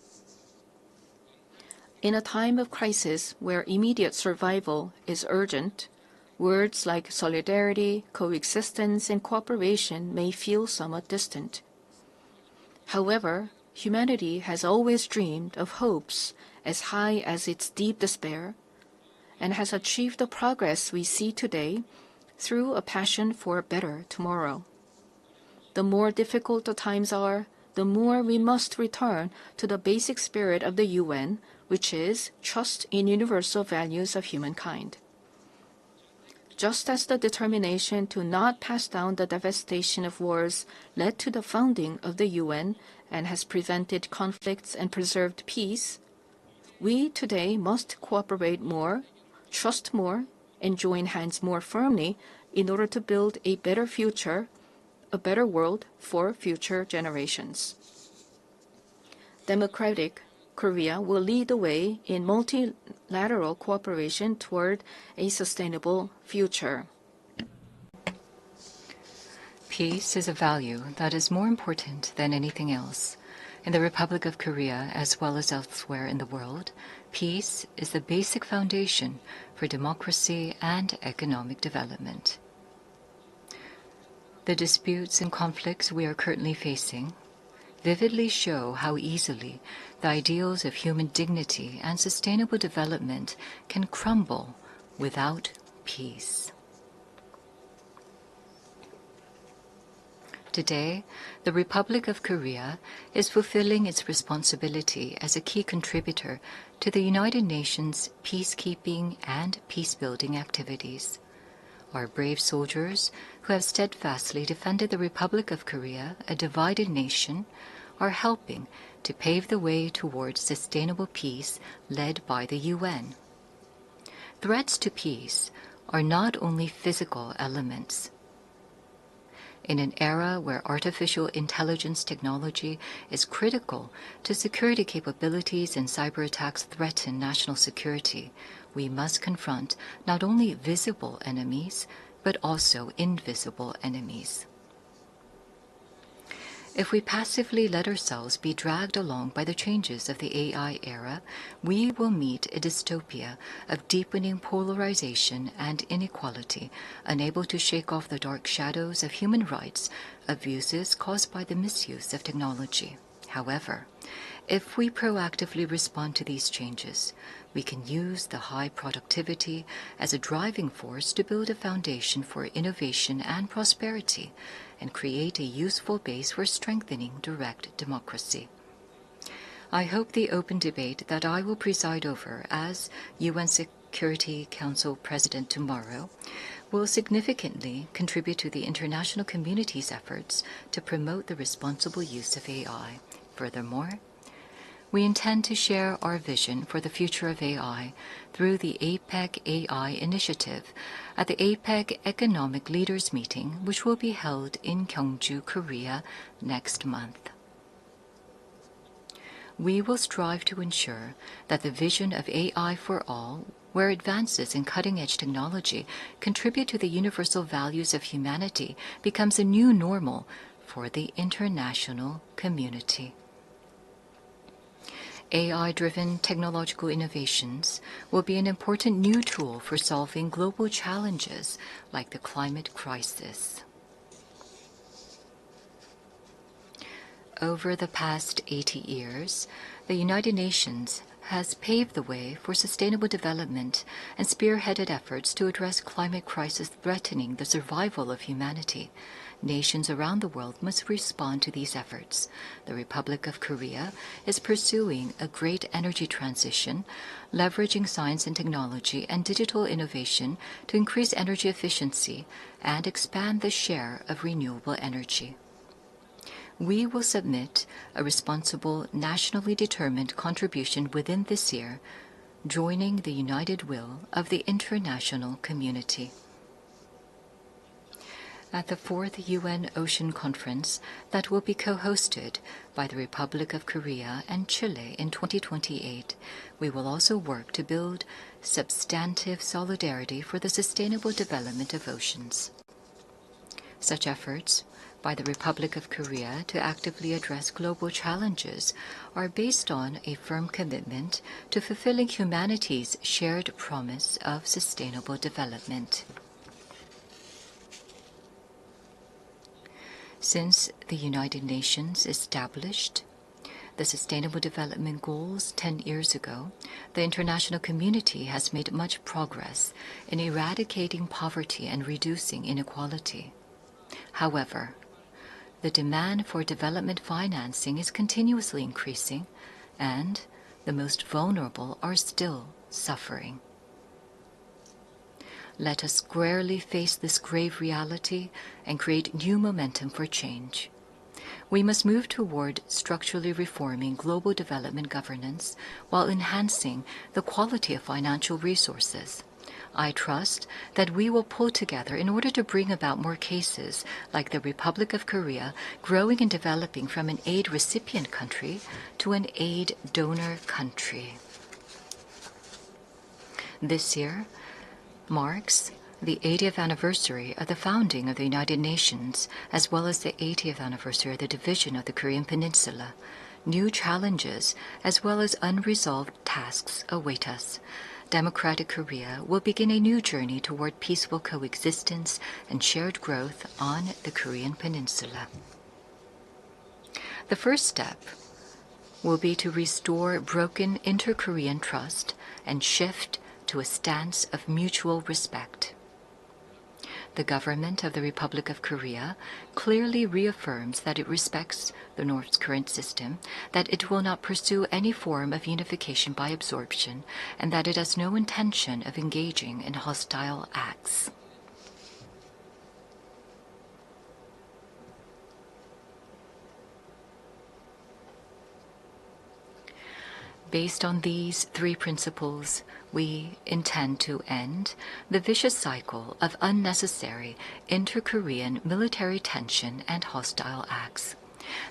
In a time of crisis where immediate survival is urgent, words like solidarity, coexistence, and cooperation may feel somewhat distant. However, humanity has always dreamed of hopes as high as its deep despair, and has achieved the progress we see today through a passion for a better tomorrow. The more difficult the times are, the more we must return to the basic spirit of the UN, which is trust in universal values of humankind. Just as the determination to not pass down the devastation of wars led to the founding of the UN and has prevented conflicts and preserved peace, we today must cooperate more, trust more, and join hands more firmly in order to build a better future, a better world for future generations. Democratic Korea will lead the way in multilateral cooperation toward a sustainable future. Peace is a value that is more important than anything else. In the Republic of Korea, as well as elsewhere in the world, peace is the basic foundation for democracy and economic development. The disputes and conflicts we are currently facing vividly show how easily the ideals of human dignity and sustainable development can crumble without peace. Today, the Republic of Korea is fulfilling its responsibility as a key contributor to the United Nations peacekeeping and peacebuilding activities. Our brave soldiers, who have steadfastly defended the Republic of Korea, a divided nation, are helping to pave the way towards sustainable peace led by the UN. Threats to peace are not only physical elements. In an era where artificial intelligence technology is critical to security capabilities and cyber attacks threaten national security, we must confront not only visible enemies, but also invisible enemies. If we passively let ourselves be dragged along by the changes of the AI era, we will meet a dystopia of deepening polarization and inequality, unable to shake off the dark shadows of human rights abuses caused by the misuse of technology. However, if we proactively respond to these changes, we can use the high productivity as a driving force to build a foundation for innovation and prosperity, and create a useful base for strengthening direct democracy. I hope the open debate that I will preside over as UN Security Council President tomorrow will significantly contribute to the international community's efforts to promote the responsible use of AI. Furthermore, we intend to share our vision for the future of AI through the APEC AI initiative at the APEC Economic Leaders Meeting, which will be held in Gyeongju, Korea next month. We will strive to ensure that the vision of AI for all, where advances in cutting-edge technology contribute to the universal values of humanity, becomes a new normal for the international community. AI-driven technological innovations will be an important new tool for solving global challenges like the climate crisis. Over the past 80 years, the United Nations has paved the way for sustainable development and spearheaded efforts to address climate crisis threatening the survival of humanity. Nations around the world must respond to these efforts. The Republic of Korea is pursuing a great energy transition, leveraging science and technology and digital innovation to increase energy efficiency and expand the share of renewable energy. We will submit a responsible, nationally determined contribution within this year, joining the united will of the international community. At the 4th UN Ocean Conference that will be co-hosted by the Republic of Korea and Chile in 2028, we will also work to build substantive solidarity for the sustainable development of oceans. Such efforts by the Republic of Korea to actively address global challenges are based on a firm commitment to fulfilling humanity's shared promise of sustainable development. Since the United Nations established the Sustainable Development Goals 10 years ago, the international community has made much progress in eradicating poverty and reducing inequality. However, the demand for development financing is continuously increasing, and the most vulnerable are still suffering. Let us squarely face this grave reality and create new momentum for change. We must move toward structurally reforming global development governance while enhancing the quality of financial resources. I trust that we will pull together in order to bring about more cases like the Republic of Korea growing and developing from an aid recipient country to an aid donor country. This year marks the 80th anniversary of the founding of the United Nations, as well as the 80th anniversary of the division of the Korean Peninsula. New challenges, as well as unresolved tasks, await us. Democratic Korea will begin a new journey toward peaceful coexistence and shared growth on the Korean Peninsula. The first step will be to restore broken inter-Korean trust and shift to a stance of mutual respect. The government of the Republic of Korea clearly reaffirms that it respects the North's current system, that it will not pursue any form of unification by absorption, and that it has no intention of engaging in hostile acts. Based on these three principles, we intend to end the vicious cycle of unnecessary inter-Korean military tension and hostile acts.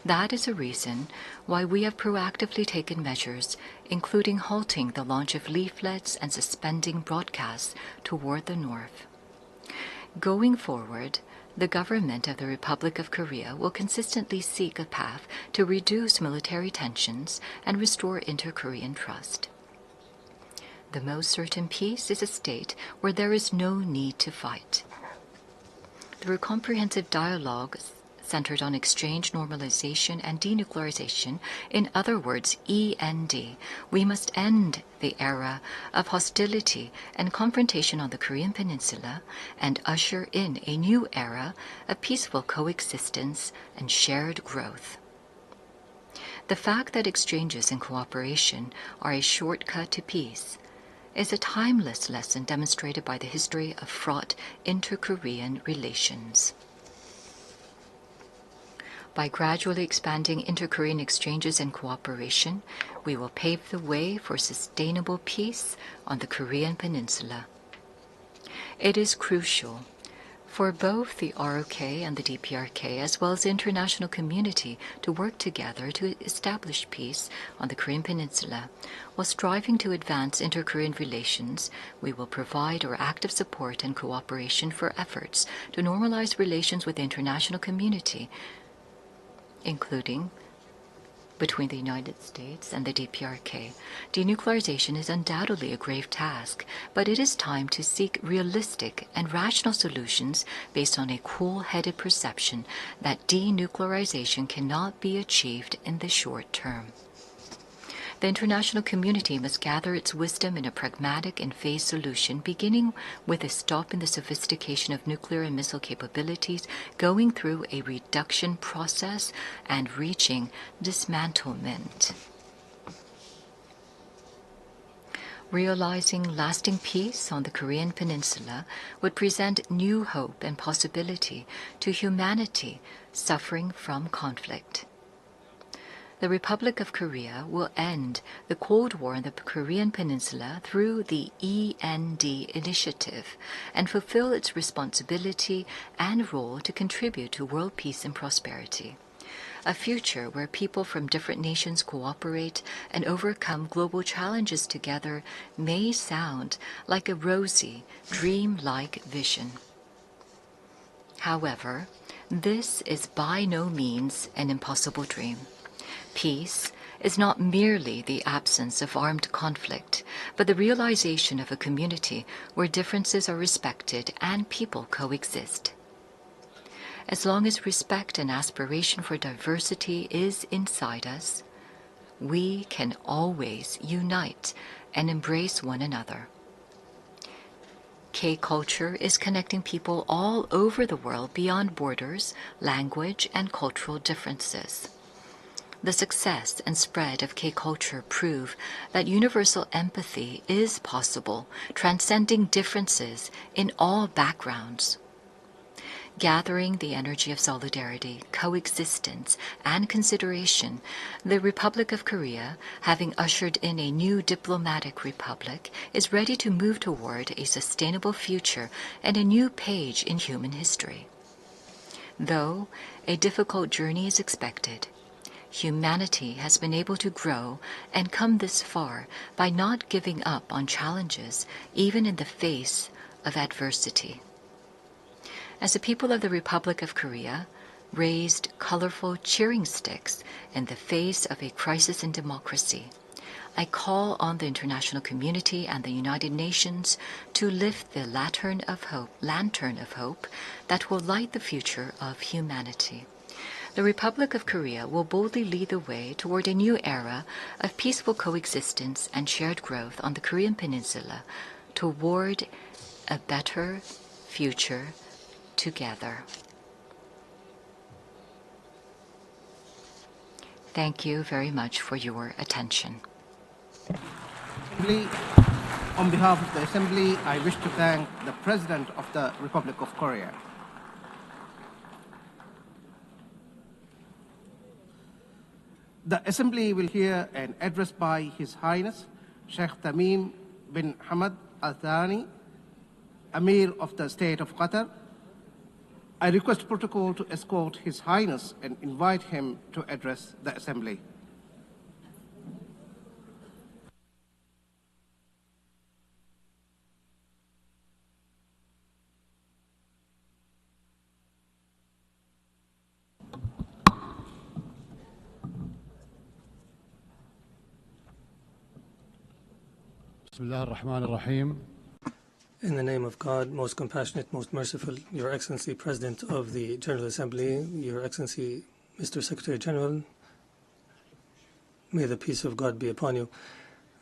That is a reason why we have proactively taken measures, including halting the launch of leaflets and suspending broadcasts toward the North. Going forward, The government of the Republic of Korea will consistently seek a path to reduce military tensions and restore inter-Korean trust. The most certain peace is a state where there is no need to fight. Through comprehensive dialogue centered on exchange, normalization, and denuclearization, in other words, END, we must end the era of hostility and confrontation on the Korean Peninsula and usher in a new era of peaceful coexistence and shared growth. The fact that exchanges and cooperation are a shortcut to peace is a timeless lesson demonstrated by the history of fraught inter-Korean relations. By gradually expanding inter-Korean exchanges and cooperation, we will pave the way for sustainable peace on the Korean Peninsula. It is crucial for both the ROK and the DPRK, as well as the international community, to work together to establish peace on the Korean Peninsula. While striving to advance inter-Korean relations, we will provide our active support and cooperation for efforts to normalize relations with the international community, including between the United States and the DPRK. Denuclearization is undoubtedly a grave task, but it is time to seek realistic and rational solutions based on a cool-headed perception that denuclearization cannot be achieved in the short term. The international community must gather its wisdom in a pragmatic and phased solution, beginning with a stop in the sophistication of nuclear and missile capabilities, going through a reduction process, and reaching dismantlement. Realizing lasting peace on the Korean Peninsula would present new hope and possibility to humanity suffering from conflict. The Republic of Korea will end the Cold War on the Korean Peninsula through the END initiative and fulfill its responsibility and role to contribute to world peace and prosperity. A future where people from different nations cooperate and overcome global challenges together may sound like a rosy, dream-like vision. However, this is by no means an impossible dream. Peace is not merely the absence of armed conflict, but the realization of a community where differences are respected and people coexist. As long as respect and aspiration for diversity is inside us, we can always unite and embrace one another. K-culture is connecting people all over the world beyond borders, language, and cultural differences. The success and spread of K-culture prove that universal empathy is possible, transcending differences in all backgrounds. Gathering the energy of solidarity, coexistence, and consideration, the Republic of Korea, having ushered in a new diplomatic republic, is ready to move toward a sustainable future and a new page in human history. Though a difficult journey is expected, humanity has been able to grow and come this far by not giving up on challenges, even in the face of adversity. As the people of the Republic of Korea raised colorful cheering sticks in the face of a crisis in democracy, I call on the international community and the United Nations to lift the lantern of hope that will light the future of humanity. The Republic of Korea will boldly lead the way toward a new era of peaceful coexistence and shared growth on the Korean Peninsula, toward a better future together. Thank you very much for your attention. On behalf of the Assembly, I wish to thank the President of the Republic of Korea. The Assembly will hear an address by His Highness Sheikh Tamim bin Hamad Al Thani, Amir of the State of Qatar. I request protocol to escort His Highness and invite him to address the Assembly. In the name of God, most compassionate, most merciful, Your Excellency, President of the General Assembly, Your Excellency, Mr. Secretary General, may the peace of God be upon you.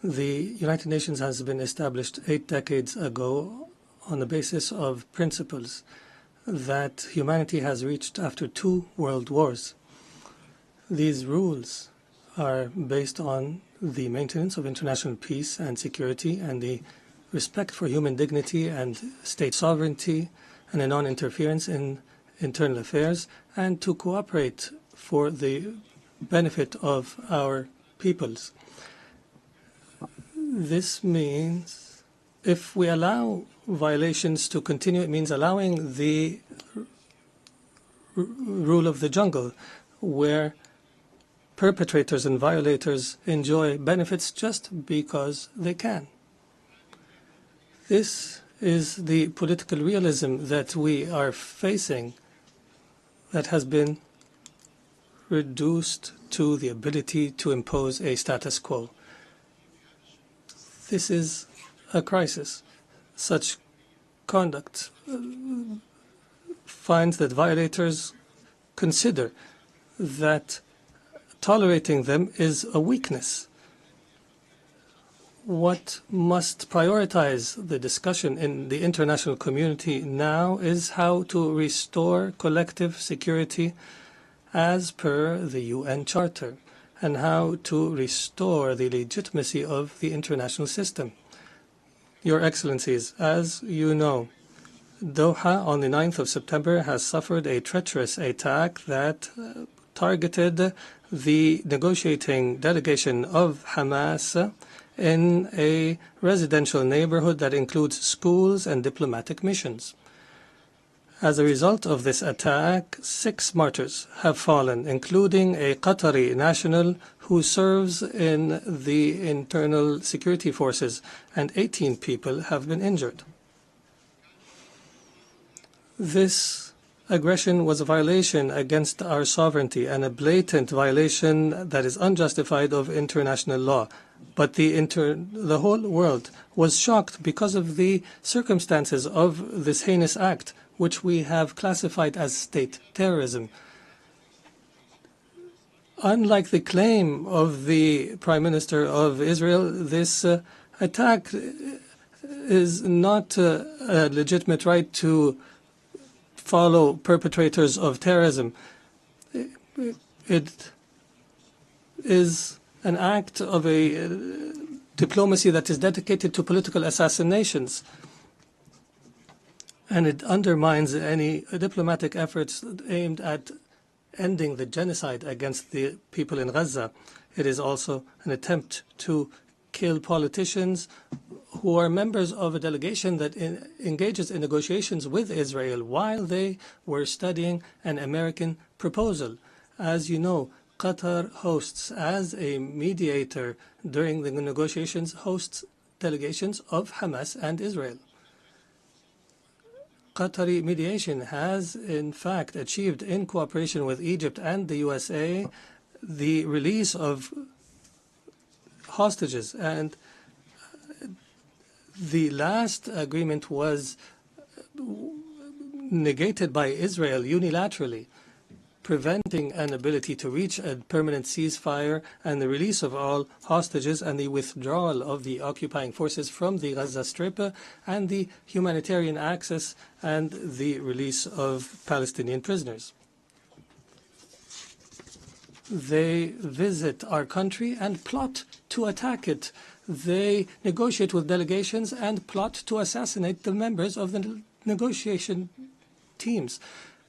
The United Nations has been established 8 decades ago on the basis of principles that humanity has reached after 2 world wars. These rules are based on the maintenance of international peace and security and the respect for human dignity and state sovereignty and a non-interference in internal affairs, and to cooperate for the benefit of our peoples. This means if we allow violations to continue, it means allowing the rule of the jungle, where perpetrators and violators enjoy benefits just because they can. This is the political realism that we are facing, that has been reduced to the ability to impose a status quo. This is a crisis. Such conduct finds that violators consider that tolerating them is a weakness. What must prioritize the discussion in the international community now is how to restore collective security as per the UN Charter, and how to restore the legitimacy of the international system. Your Excellencies, as you know, Doha on the 9th of September has suffered a treacherous attack that targeted the negotiating delegation of Hamas in a residential neighborhood that includes schools and diplomatic missions. As a result of this attack, 6 martyrs have fallen, including a Qatari national who serves in the internal security forces, and 18 people have been injured. This aggression was a violation against our sovereignty and a blatant violation that is unjustified of international law. But the whole world was shocked because of the circumstances of this heinous act, which we have classified as state terrorism. Unlike the claim of the Prime Minister of Israel, this attack is not a legitimate right to follow perpetrators of terrorism. It is an act of a diplomacy that is dedicated to political assassinations, and it undermines any diplomatic efforts aimed at ending the genocide against the people in Gaza. It is also an attempt to kill politicians who are members of a delegation that engages in negotiations with Israel while they were studying an American proposal. As you know, Qatar hosts, as a mediator during the negotiations, hosts delegations of Hamas and Israel. Qatari mediation has, in fact, achieved, in cooperation with Egypt and the USA, the release of hostages. And the last agreement was negated by Israel unilaterally, preventing an ability to reach a permanent ceasefire and the release of all hostages and the withdrawal of the occupying forces from the Gaza Strip and the humanitarian access and the release of Palestinian prisoners. They visit our country and plot to attack it. They negotiate with delegations and plot to assassinate the members of the negotiation teams.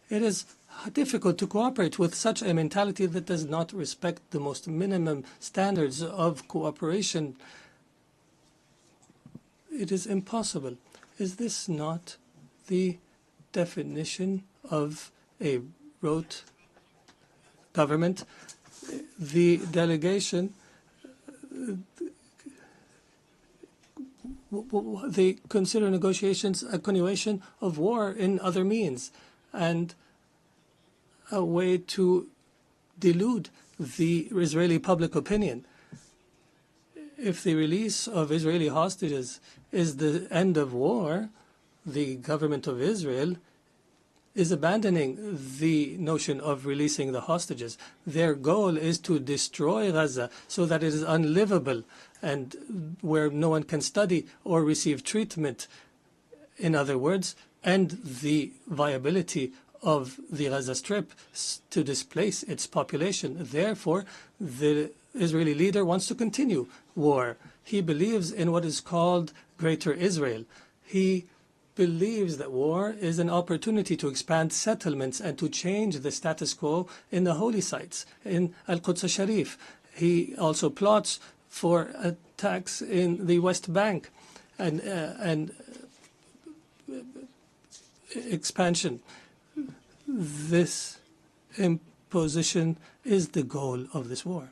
It is difficult to cooperate with such a mentality that does not respect the most minimum standards of cooperation. It is impossible. Is this not the definition of a rote government? The delegation, they consider negotiations a continuation of war in other means and a way to delude the Israeli public opinion. If the release of Israeli hostages is the end of war, the government of Israel is abandoning the notion of releasing the hostages. Their goal is to destroy Gaza so that it is unlivable and where no one can study or receive treatment. In other words, end the viability of the Gaza Strip to displace its population. Therefore, the Israeli leader wants to continue war. He believes in what is called Greater Israel. He believes that war is an opportunity to expand settlements and to change the status quo in the holy sites, in Al-Quds al-Sharif. He also plots for attacks in the West Bank and expansion. This imposition is the goal of this war.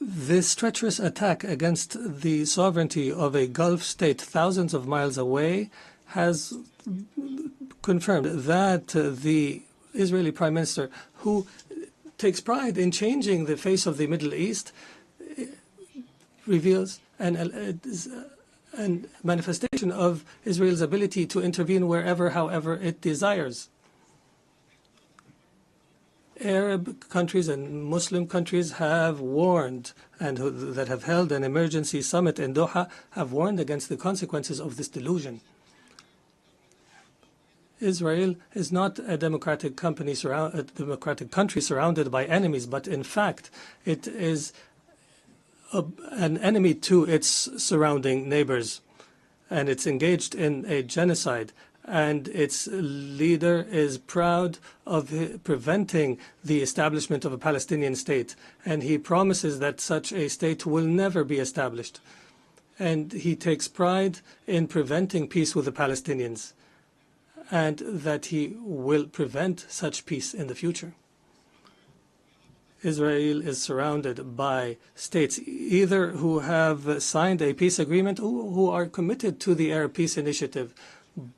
This treacherous attack against the sovereignty of a Gulf state thousands of miles away has confirmed that the Israeli Prime Minister, who takes pride in changing the face of the Middle East, reveals an manifestation of Israel's ability to intervene wherever, however it desires. Arab countries and Muslim countries have warned, and that have held an emergency summit in Doha, have warned against the consequences of this delusion. Israel is not a democratic country surrounded by enemies, but in fact it is an enemy to its surrounding neighbors, and it's engaged in a genocide. And its leader is proud of preventing the establishment of a Palestinian state. And he promises that such a state will never be established. And he takes pride in preventing peace with the Palestinians, and that he will prevent such peace in the future. Israel is surrounded by states either who have signed a peace agreement or who are committed to the Arab Peace Initiative.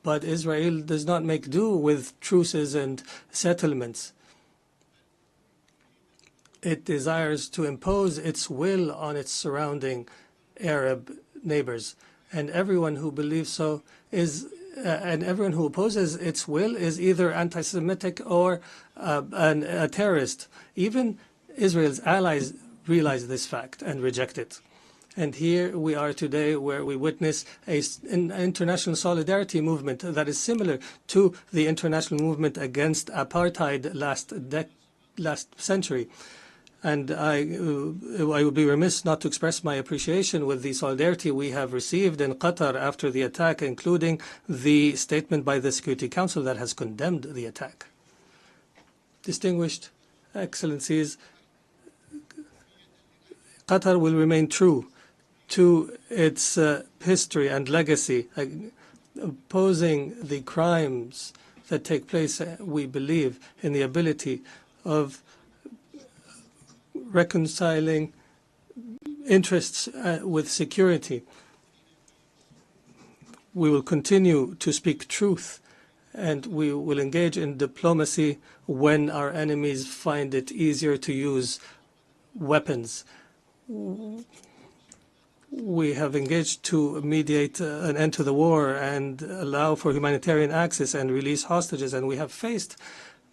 But Israel does not make do with truces and settlements. It desires to impose its will on its surrounding Arab neighbors. And everyone who believes so is, and everyone who opposes its will is either anti-Semitic or a terrorist. Even Israel's allies realize this fact and reject it. And here we are today, where we witness an international solidarity movement that is similar to the international movement against apartheid last century. And I would be remiss not to express my appreciation with the solidarity we have received in Qatar after the attack, including the statement by the Security Council that has condemned the attack. Distinguished Excellencies, Qatar will remain true to its history and legacy, opposing the crimes that take place. We believe in the ability of reconciling interests with security. We will continue to speak truth, and we will engage in diplomacy when our enemies find it easier to use weapons. We have engaged to mediate an end to the war and allow for humanitarian access and release hostages, and we have faced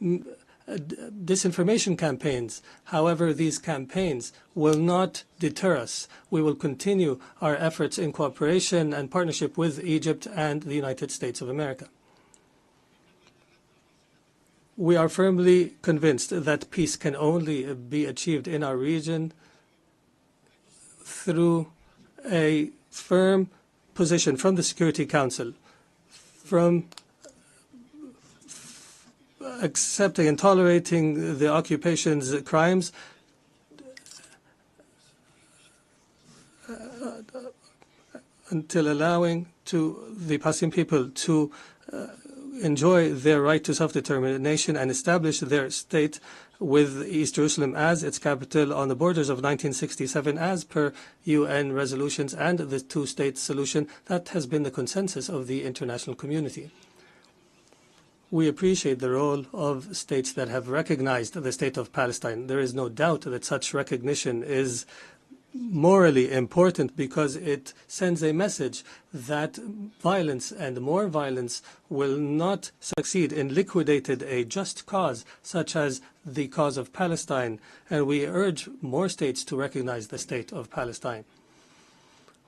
disinformation campaigns. However, these campaigns will not deter us. We will continue our efforts in cooperation and partnership with Egypt and the United States of America. We are firmly convinced that peace can only be achieved in our region through a firm position from the Security Council, from accepting and tolerating the occupation's crimes, until allowing to the Palestinian people to enjoy their right to self-determination and establish their state with East Jerusalem as its capital on the borders of 1967 as per UN resolutions and the two-state solution that has been the consensus of the international community. We appreciate the role of states that have recognized the state of Palestine. There is no doubt that such recognition is morally important because it sends a message that violence and more violence will not succeed in liquidating a just cause such as the cause of Palestine, and we urge more states to recognize the state of Palestine.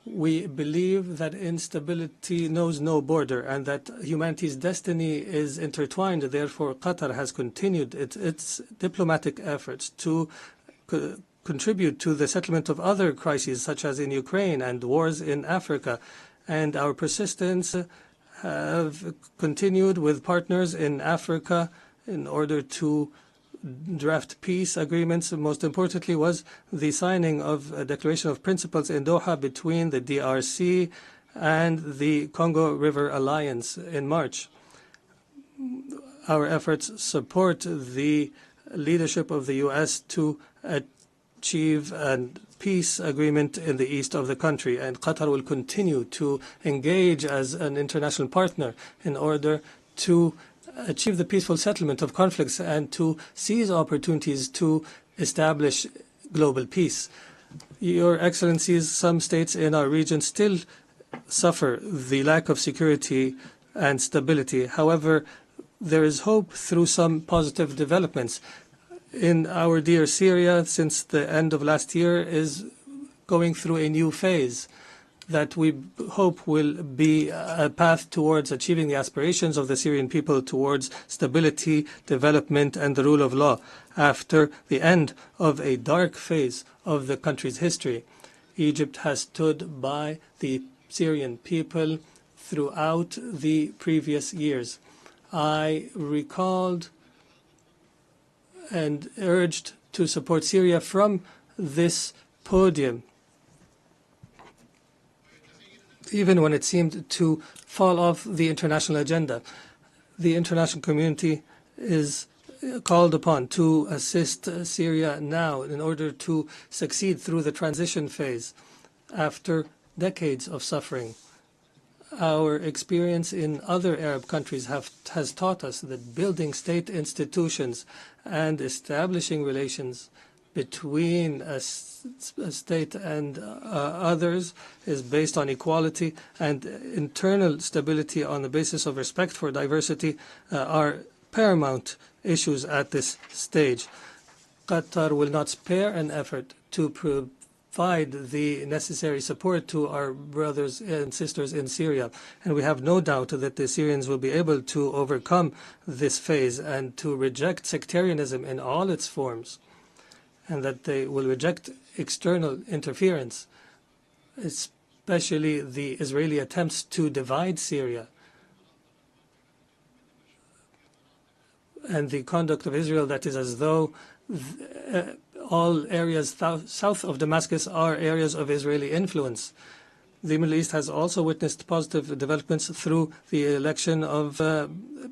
We believe that instability knows no border and that humanity's destiny is intertwined. Therefore, Qatar has continued its diplomatic efforts to contribute to the settlement of other crises, such as in Ukraine and wars in Africa. And our persistence have continued with partners in Africa in order to draft peace agreements. Most importantly was the signing of a declaration of principles in Doha between the DRC and the Congo River Alliance in March. Our efforts support the leadership of the U.S. to achieve a peace agreement in the east of the country, and Qatar will continue to engage as an international partner in order to achieve the peaceful settlement of conflicts and to seize opportunities to establish global peace. Your Excellencies, some states in our region still suffer the lack of security and stability. However, there is hope through some positive developments. In our dear Syria, since the end of last year, is going through a new phase that we hope will be a path towards achieving the aspirations of the Syrian people towards stability, development, and the rule of law after the end of a dark phase of the country's history. Egypt has stood by the Syrian people throughout the previous years. I recalled and urged to support Syria from this podium, even when it seemed to fall off the international agenda. The international community is called upon to assist Syria now in order to succeed through the transition phase after decades of suffering. Our experience in other Arab countries has taught us that building state institutions and establishing relations between a state and others is based on equality, and internal stability on the basis of respect for diversity are paramount issues at this stage. Qatar will not spare an effort to provide the necessary support to our brothers and sisters in Syria, and we have no doubt that the Syrians will be able to overcome this phase and to reject sectarianism in all its forms, and that they will reject external interference, especially the Israeli attempts to divide Syria and the conduct of Israel that is as though all areas south of Damascus are areas of Israeli influence. The Middle East has also witnessed positive developments through the election of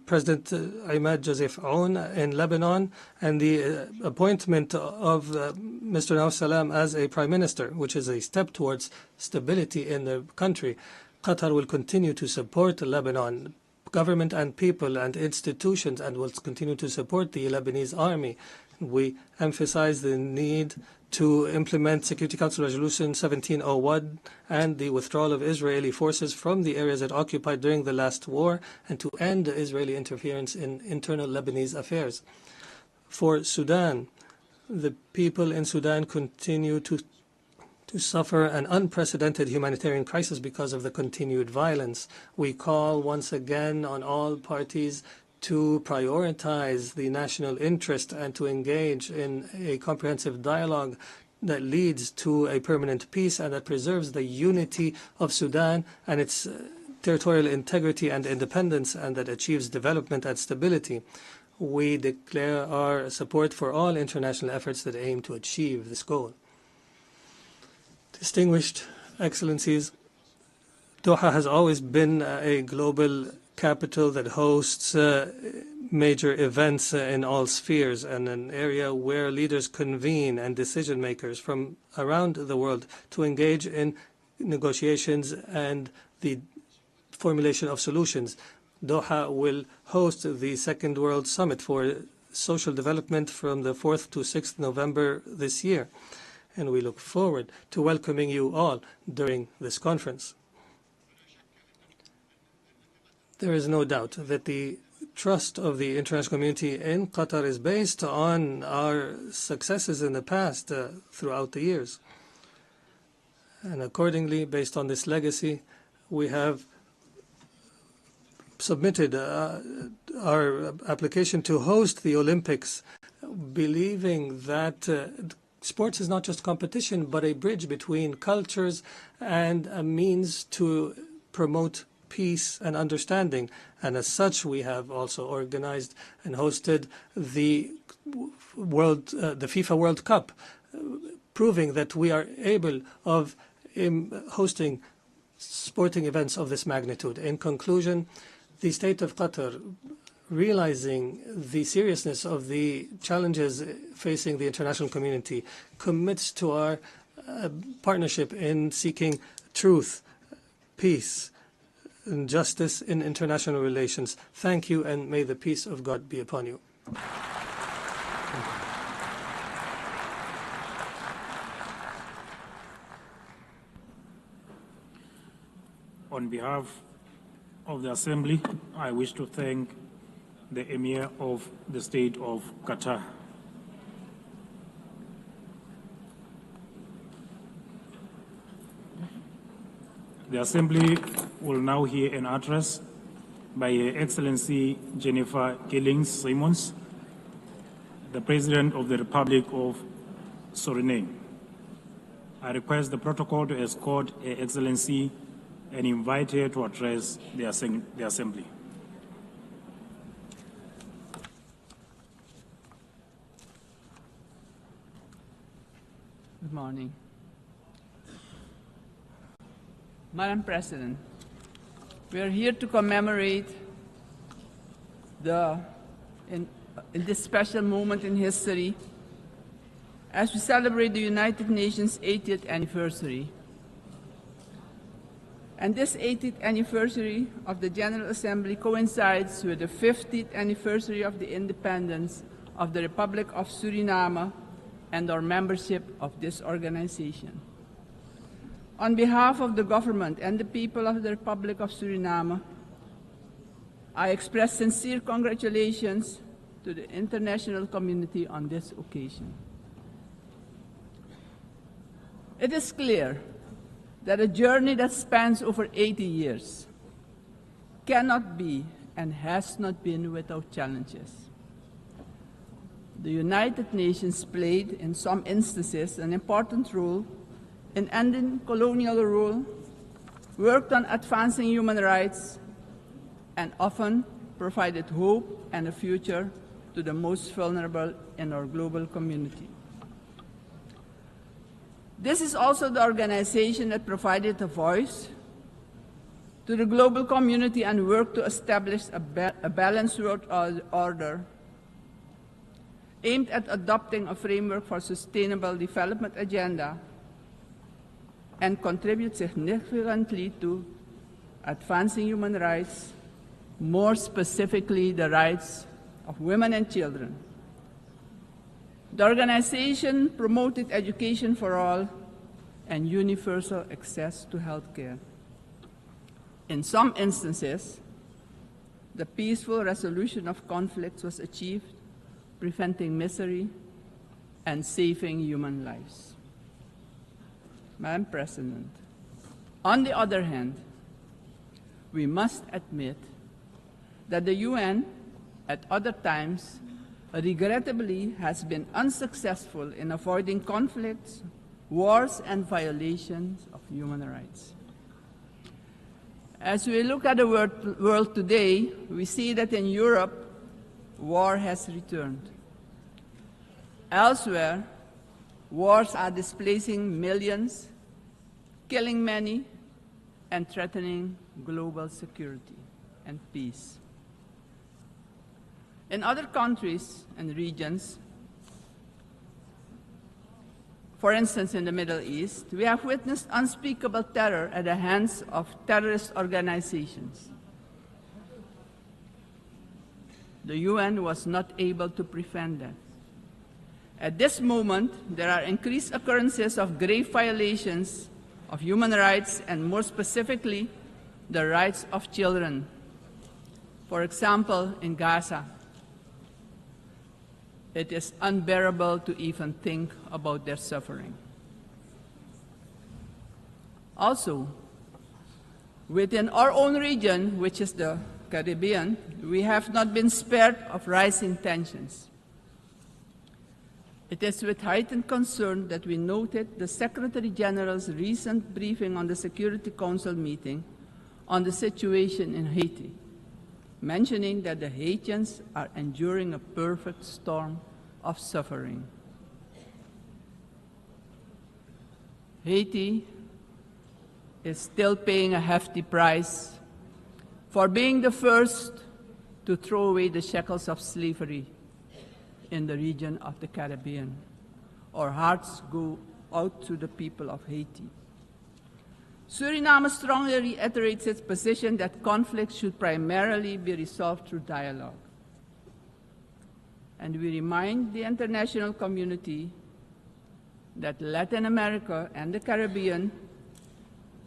President Imad Joseph Aoun in Lebanon and the appointment of Mr. Nawaf Salam as a prime minister, which is a step towards stability in the country. Qatar will continue to support Lebanon government and people and institutions, and will continue to support the Lebanese army. We emphasize the need to implement Security Council Resolution 1701 and the withdrawal of Israeli forces from the areas it occupied during the last war, and to end Israeli interference in internal Lebanese affairs. For Sudan, the people in Sudan continue to suffer an unprecedented humanitarian crisis because of the continued violence. We call once again on all parties to prioritize the national interest and to engage in a comprehensive dialogue that leads to a permanent peace and that preserves the unity of Sudan and its territorial integrity and independence, and that achieves development and stability. We declare our support for all international efforts that aim to achieve this goal. Distinguished Excellencies, Doha has always been a global capital that hosts major events in all spheres, and an area where leaders convene and decision makers from around the world to engage in negotiations and the formulation of solutions. Doha will host the Second World Summit for Social Development from the 4th to 6th November this year, and we look forward to welcoming you all during this conference. There is no doubt that the trust of the international community in Qatar is based on our successes in the past throughout the years. And accordingly, based on this legacy, we have submitted our application to host the Olympics, believing that sports is not just competition, but a bridge between cultures and a means to promote peace and understanding. And as such, we have also organized and hosted the FIFA World Cup, proving that we are able of hosting sporting events of this magnitude. In conclusion, the state of Qatar, realizing the seriousness of the challenges facing the international community, commits to our partnership in seeking truth, peace, and justice in international relations. Thank you, and may the peace of God be upon you. On behalf of the Assembly, I wish to thank the Emir of the State of Qatar. The Assembly will now hear an address by Her Excellency Jennifer Gillings-Simons, the President of the Republic of Suriname. I request the protocol to escort Her Excellency and invite her to address the Assembly. Good morning. Madam President, we are here to commemorate in this special moment in history as we celebrate the United Nations 80th anniversary. And this 80th anniversary of the General Assembly coincides with the 50th anniversary of the independence of the Republic of Suriname and our membership of this organization. On behalf of the government and the people of the Republic of Suriname, I express sincere congratulations to the international community on this occasion. It is clear that a journey that spans over 80 years cannot be and has not been without challenges. The United Nations played, in some instances, an important role in ending colonial rule, worked on advancing human rights, and often provided hope and a future to the most vulnerable in our global community. This is also the organization that provided a voice to the global community and worked to establish a balanced world order aimed at adopting a framework for sustainable development agenda and contribute significantly to advancing human rights, more specifically the rights of women and children. The organization promoted education for all and universal access to health care. In some instances, the peaceful resolution of conflicts was achieved, preventing misery and saving human lives. Madam President, on the other hand, we must admit that the UN, at other times, regrettably has been unsuccessful in avoiding conflicts, wars, and violations of human rights. As we look at the world today, we see that in Europe, war has returned. Elsewhere, wars are displacing millions, killing many, and threatening global security and peace. In other countries and regions, for instance in the Middle East, we have witnessed unspeakable terror at the hands of terrorist organizations. the UN was not able to prevent that. At this moment, there are increased occurrences of grave violations of human rights and more specifically, the rights of children. For example, in Gaza, it is unbearable to even think about their suffering. Also, within our own region, which is the Caribbean, we have not been spared of rising tensions. It is with heightened concern that we noted the Secretary General's recent briefing on the Security Council meeting on the situation in Haiti, mentioning that the Haitians are enduring a perfect storm of suffering. Haiti is still paying a hefty price for being the first to throw away the shackles of slavery in the region of the Caribbean. Our hearts go out to the people of Haiti. Suriname strongly reiterates its position that conflicts should primarily be resolved through dialogue. And we remind the international community that Latin America and the Caribbean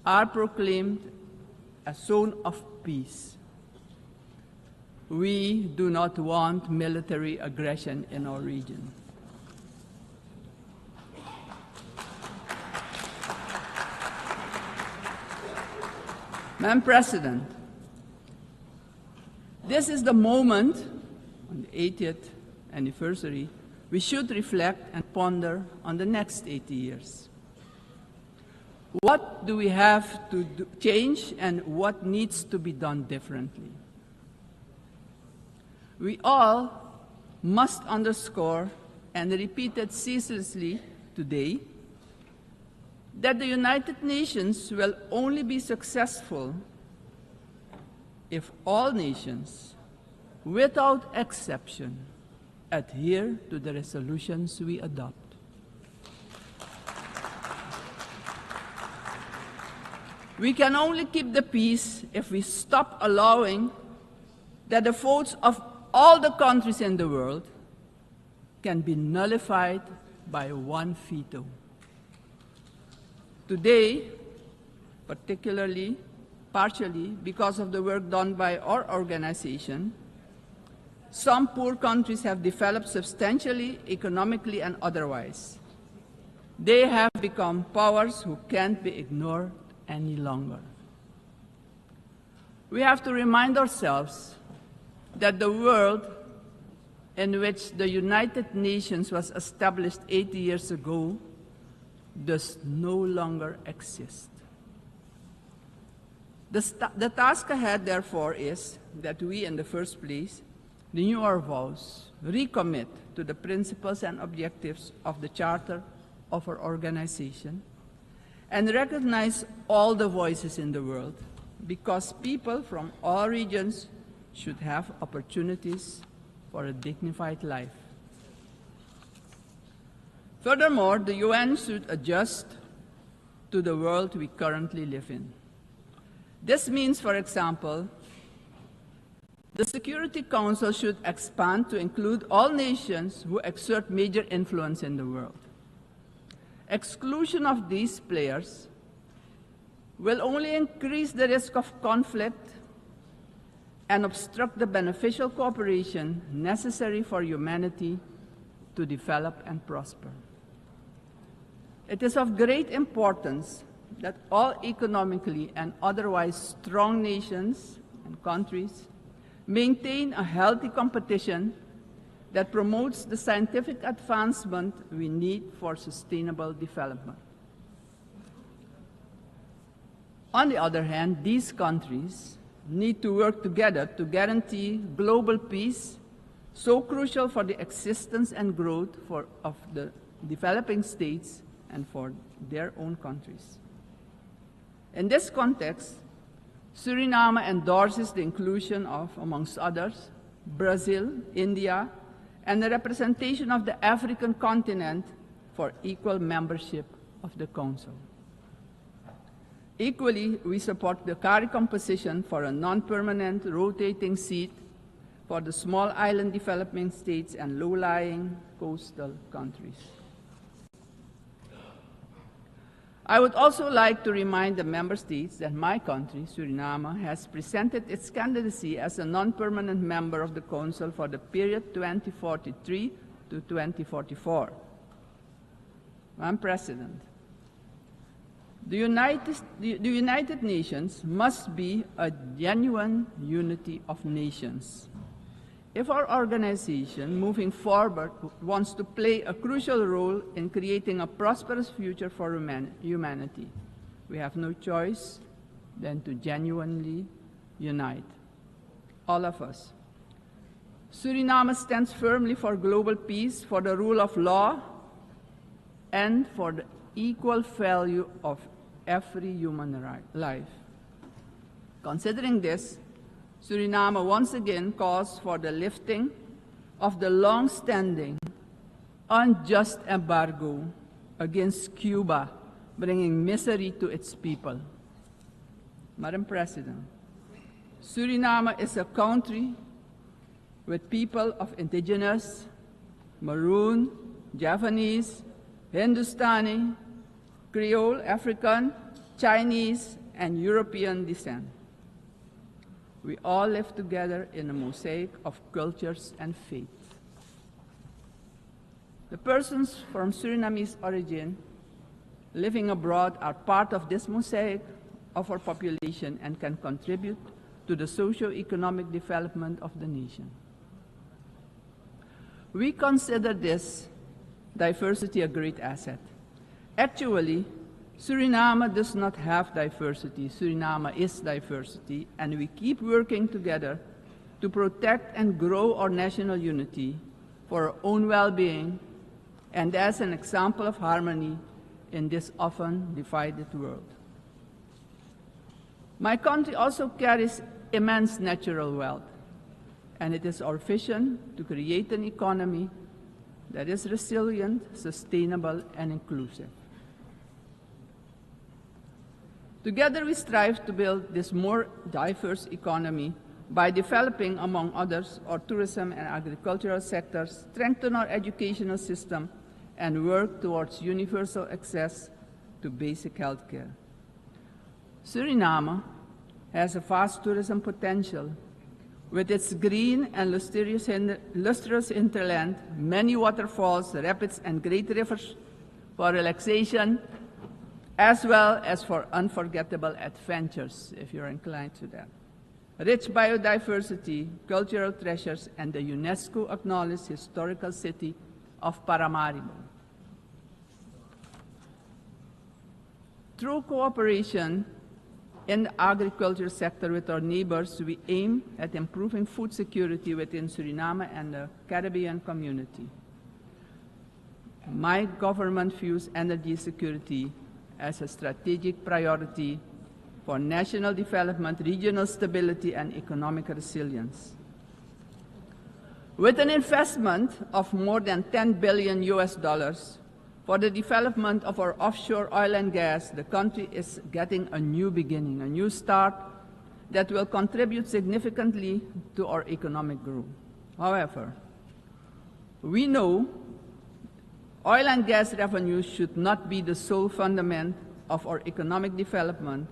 are proclaimed a zone of peace. We do not want military aggression in our region. Madam President, this is the moment, on the 80th anniversary, we should reflect and ponder on the next 80 years. What do we have to change and what needs to be done differently? We all must underscore and repeat it ceaselessly today that the United Nations will only be successful if all nations, without exception, adhere to the resolutions we adopt. We can only keep the peace if we stop allowing that the votes of all the countries in the world can be nullified by one veto. Today, partially because of the work done by our organization, some poor countries have developed substantially, economically and otherwise. They have become powers who can't be ignored any longer. We have to remind ourselves that the world in which the United Nations was established 80 years ago does no longer exist. The task ahead, therefore, is that we, in the first place, renew our vows, recommit to the principles and objectives of the Charter of our organization, and recognize all the voices in the world, because people from all regions should have opportunities for a dignified life. Furthermore, the UN should adjust to the world we currently live in. This means, for example, the Security Council should expand to include all nations who exert major influence in the world. Exclusion of these players will only increase the risk of conflict and obstruct the beneficial cooperation necessary for humanity to develop and prosper. It is of great importance that all economically and otherwise strong nations and countries maintain a healthy competition that promotes the scientific advancement we need for sustainable development. On the other hand, these countries need to work together to guarantee global peace, so crucial for the existence and growth of the developing states and for their own countries. In this context, Suriname endorses the inclusion of, amongst others, Brazil, India, and the representation of the African continent for equal membership of the Council. Equally, we support the CARI composition for a non-permanent rotating seat for the small island developing states and low-lying coastal countries. I would also like to remind the member states that my country, Suriname, has presented its candidacy as a non-permanent member of the Council for the period 2043 to 2044. Madam President, the United Nations must be a genuine unity of nations. If our organization, moving forward, wants to play a crucial role in creating a prosperous future for humanity, we have no choice than to genuinely unite, all of us. Suriname stands firmly for global peace, for the rule of law, and for the equal value of every human life. Considering this, Suriname once again calls for the lifting of the long-standing, unjust embargo against Cuba, bringing misery to its people. Madam President, Suriname is a country with people of indigenous, Maroon, Javanese, Hindustani, Creole, African, Chinese, and European descent. We all live together in a mosaic of cultures and faiths. The persons from Surinamese origin living abroad are part of this mosaic of our population and can contribute to the socio-economic development of the nation. We consider this diversity a great asset. Actually, Suriname does not have diversity. Suriname is diversity, and we keep working together to protect and grow our national unity for our own well-being and as an example of harmony in this often divided world. My country also carries immense natural wealth, and it is our vision to create an economy that is resilient, sustainable, and inclusive. Together we strive to build this more diverse economy by developing, among others, our tourism and agricultural sectors, strengthen our educational system, and work towards universal access to basic health care. Suriname has a vast tourism potential. With its green and lustrous hinterland, many waterfalls, rapids, and great rivers for relaxation, as well as for unforgettable adventures, if you're inclined to that. Rich biodiversity, cultural treasures, and the UNESCO-acknowledged historical city of Paramaribo. Through cooperation in the agriculture sector with our neighbors, we aim at improving food security within Suriname and the Caribbean community. My government views energy security as a strategic priority for national development, regional stability, and economic resilience. With an investment of more than $10 billion for the development of our offshore oil and gas, the country is getting a new beginning, a new start that will contribute significantly to our economic growth. However, we know oil and gas revenues should not be the sole fundament of our economic development.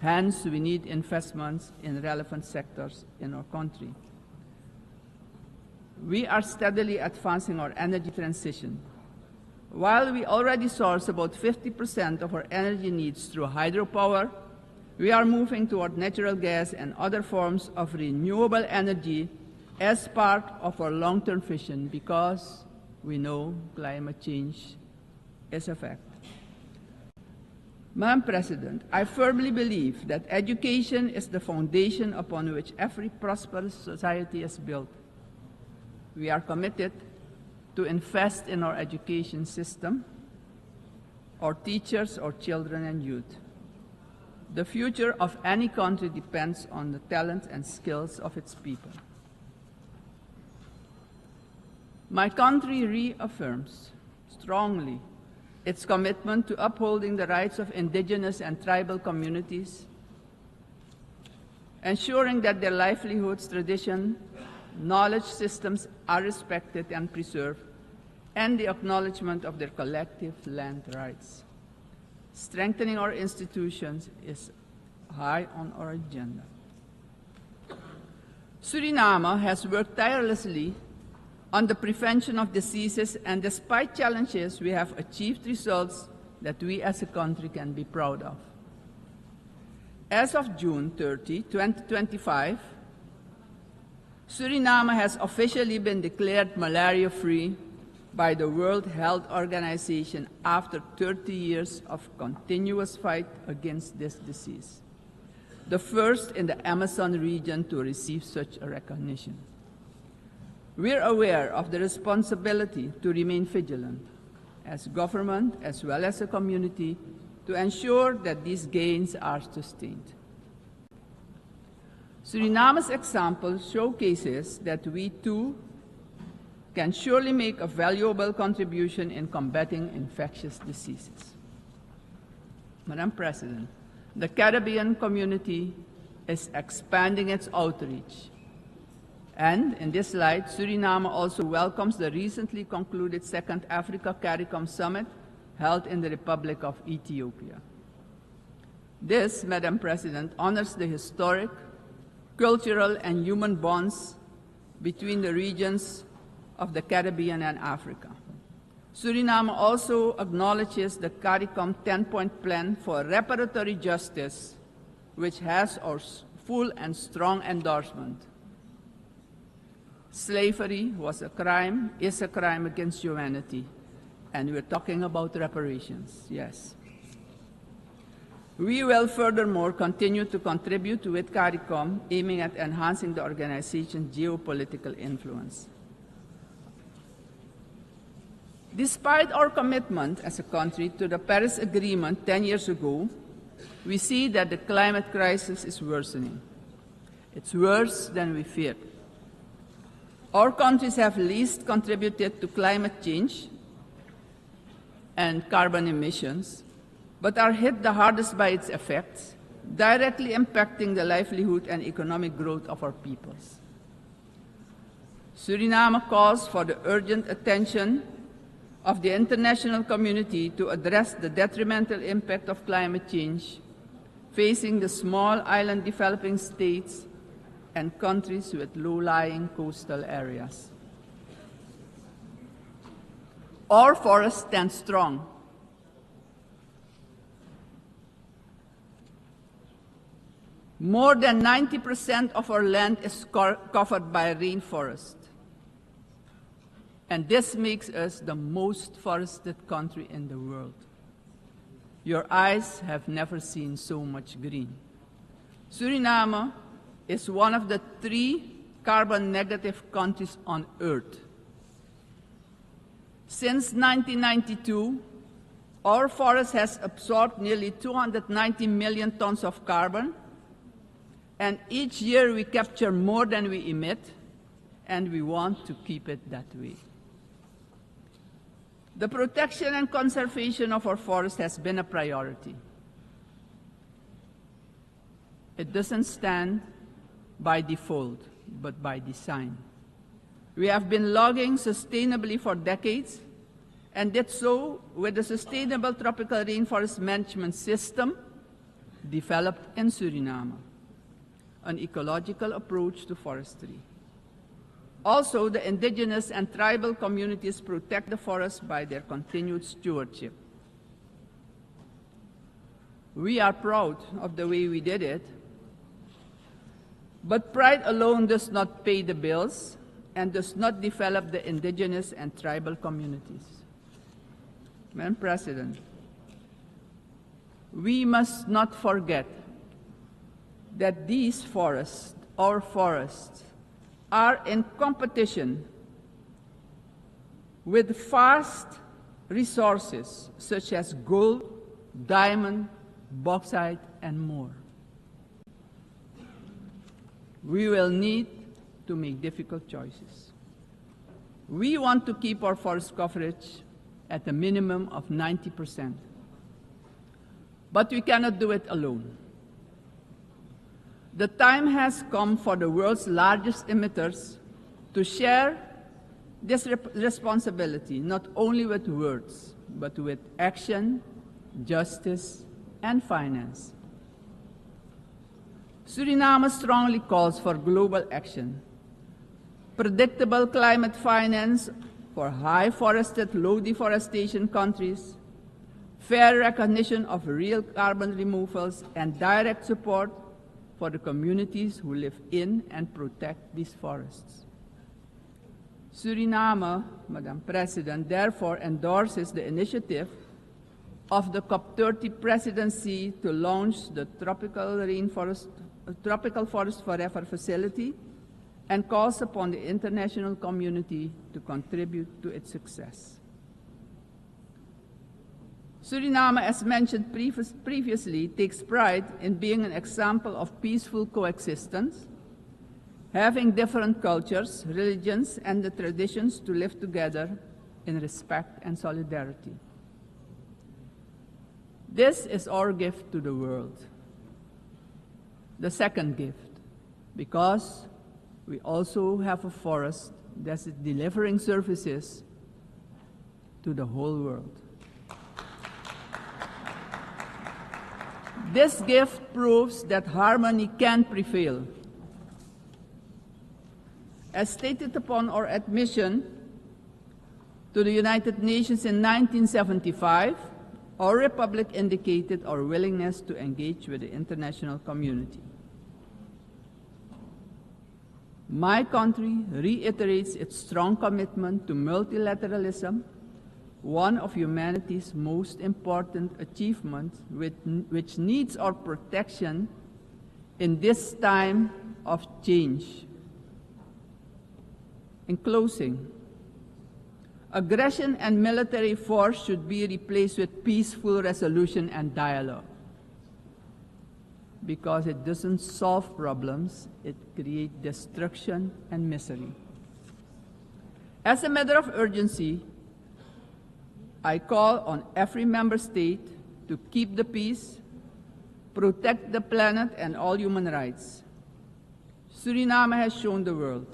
Hence, we need investments in relevant sectors in our country. We are steadily advancing our energy transition. While we already source about 50% of our energy needs through hydropower, we are moving toward natural gas and other forms of renewable energy as part of our long-term vision, because we know climate change is a fact. Madam President, I firmly believe that education is the foundation upon which every prosperous society is built. We are committed to invest in our education system, our teachers, our children and youth. The future of any country depends on the talent and skills of its people. My country reaffirms strongly its commitment to upholding the rights of indigenous and tribal communities, ensuring that their livelihoods, tradition, knowledge systems are respected and preserved, and the acknowledgement of their collective land rights. Strengthening our institutions is high on our agenda. Suriname has worked tirelessly on the prevention of diseases, and despite challenges, we have achieved results that we as a country can be proud of. As of June 30, 2025, Suriname has officially been declared malaria-free by the World Health Organization after 30 years of continuous fight against this disease, the first in the Amazon region to receive such a recognition. We're aware of the responsibility to remain vigilant as government as well as a community to ensure that these gains are sustained. Suriname's example showcases that we too can surely make a valuable contribution in combating infectious diseases. Madam President, the Caribbean community is expanding its outreach. And in this light, Suriname also welcomes the recently concluded Second Africa CARICOM Summit held in the Republic of Ethiopia. This, Madam President, honors the historic, cultural, and human bonds between the regions of the Caribbean and Africa. Suriname also acknowledges the CARICOM 10-point plan for reparatory justice, which has our full and strong endorsement. Slavery was a crime, is a crime against humanity, and we're talking about reparations, yes. We will furthermore continue to contribute with CARICOM, aiming at enhancing the organization's geopolitical influence. Despite our commitment as a country to the Paris Agreement 10 years ago, we see that the climate crisis is worsening. It's worse than we feared. Our countries have least contributed to climate change and carbon emissions, but are hit the hardest by its effects, directly impacting the livelihood and economic growth of our peoples. Suriname calls for the urgent attention of the international community to address the detrimental impact of climate change facing the small island developing states and countries with low-lying coastal areas. Our forests stand strong. More than 90% of our land is covered by rainforest. And this makes us the most forested country in the world. Your eyes have never seen so much green. Suriname is one of the 3 carbon-negative countries on Earth. Since 1992, our forest has absorbed nearly 290 million tons of carbon, and each year we capture more than we emit, and we want to keep it that way. The protection and conservation of our forest has been a priority. It doesn't stand by default, but by design. We have been logging sustainably for decades, and did so with the Sustainable Tropical Rainforest Management System developed in Suriname, an ecological approach to forestry. Also, the indigenous and tribal communities protect the forest by their continued stewardship. We are proud of the way we did it, but pride alone does not pay the bills and does not develop the indigenous and tribal communities. Madam President, we must not forget that these forests, our forests, are in competition with vast resources such as gold, diamond, bauxite, and more. We will need to make difficult choices. We want to keep our forest coverage at a minimum of 90%. But we cannot do it alone. The time has come for the world's largest emitters to share this responsibility not only with words, but with action, justice, and finance. Suriname strongly calls for global action, predictable climate finance for high forested, low deforestation countries, fair recognition of real carbon removals, and direct support for the communities who live in and protect these forests. Suriname, Madam President, therefore endorses the initiative of the COP30 presidency to launch the Tropical Forest Forever facility and calls upon the international community to contribute to its success. Suriname, as mentioned previously, takes pride in being an example of peaceful coexistence, having different cultures, religions, and the traditions to live together in respect and solidarity. This is our gift to the world. The second gift, because we also have a forest that is delivering services to the whole world. This gift proves that harmony can prevail. As stated upon our admission to the United Nations in 1975, our republic indicated our willingness to engage with the international community. My country reiterates its strong commitment to multilateralism, one of humanity's most important achievements, which needs our protection in this time of change. In closing, aggression and military force should be replaced with peaceful resolution and dialogue, because it doesn't solve problems, it creates destruction and misery. As a matter of urgency, I call on every member state to keep the peace, protect the planet and all human rights. Suriname has shown the world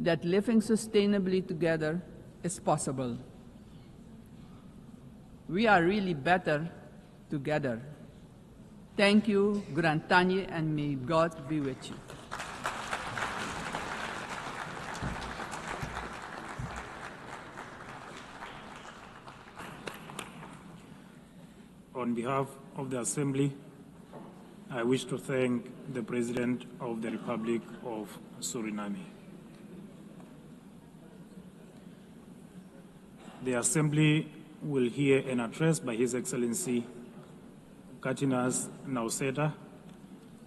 that living sustainably together is possible. We are really better together. Thank you, Grand Tanye, and may God be with you. On behalf of the Assembly, I wish to thank the President of the Republic of Suriname. The Assembly will hear an address by His Excellency Katinas Nauseda,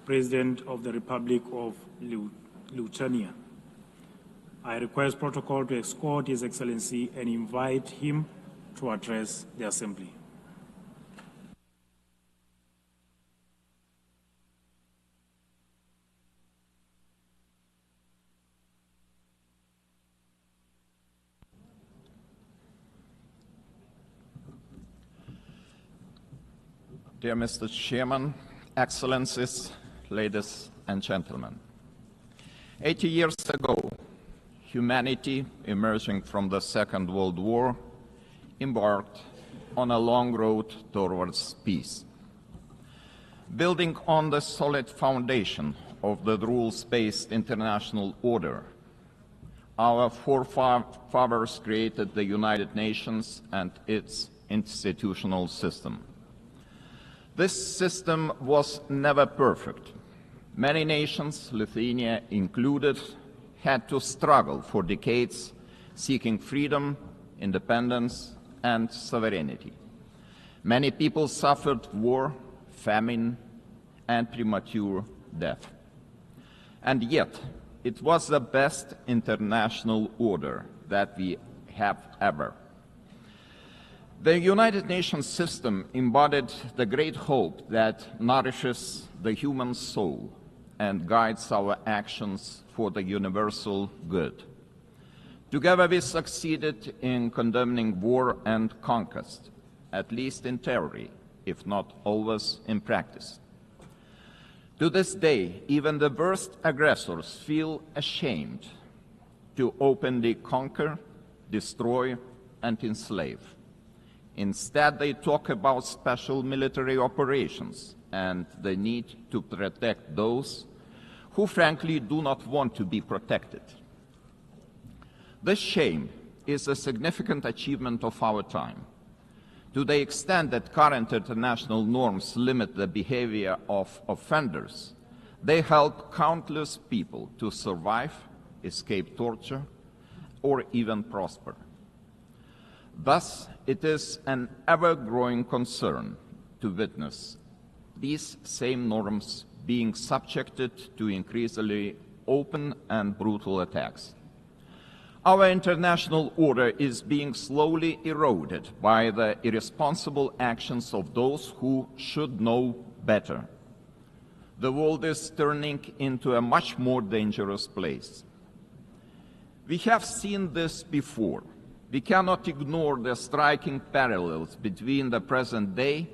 President of the Republic of Lithuania. I request protocol to escort His Excellency and invite him to address the Assembly. Dear Mr. Chairman, Excellencies, ladies and gentlemen. 80 years ago, humanity, emerging from the Second World War, embarked on a long road towards peace. Building on the solid foundation of the rules-based international order, our forefathers created the United Nations and its institutional system. This system was never perfect. Many nations, Lithuania included, had to struggle for decades, seeking freedom, independence, and sovereignty. Many people suffered war, famine, and premature death. And yet, it was the best international order that we have ever. The United Nations system embodied the great hope that nourishes the human soul and guides our actions for the universal good. Together we succeeded in condemning war and conquest, at least in theory, if not always in practice. To this day, even the worst aggressors feel ashamed to openly conquer, destroy, and enslave. Instead, they talk about special military operations and the need to protect those who frankly do not want to be protected. This shame is a significant achievement of our time. To the extent that current international norms limit the behavior of offenders, they help countless people to survive, escape torture, or even prosper. Thus, it is an ever-growing concern to witness these same norms being subjected to increasingly open and brutal attacks. Our international order is being slowly eroded by the irresponsible actions of those who should know better. The world is turning into a much more dangerous place. We have seen this before. We cannot ignore the striking parallels between the present day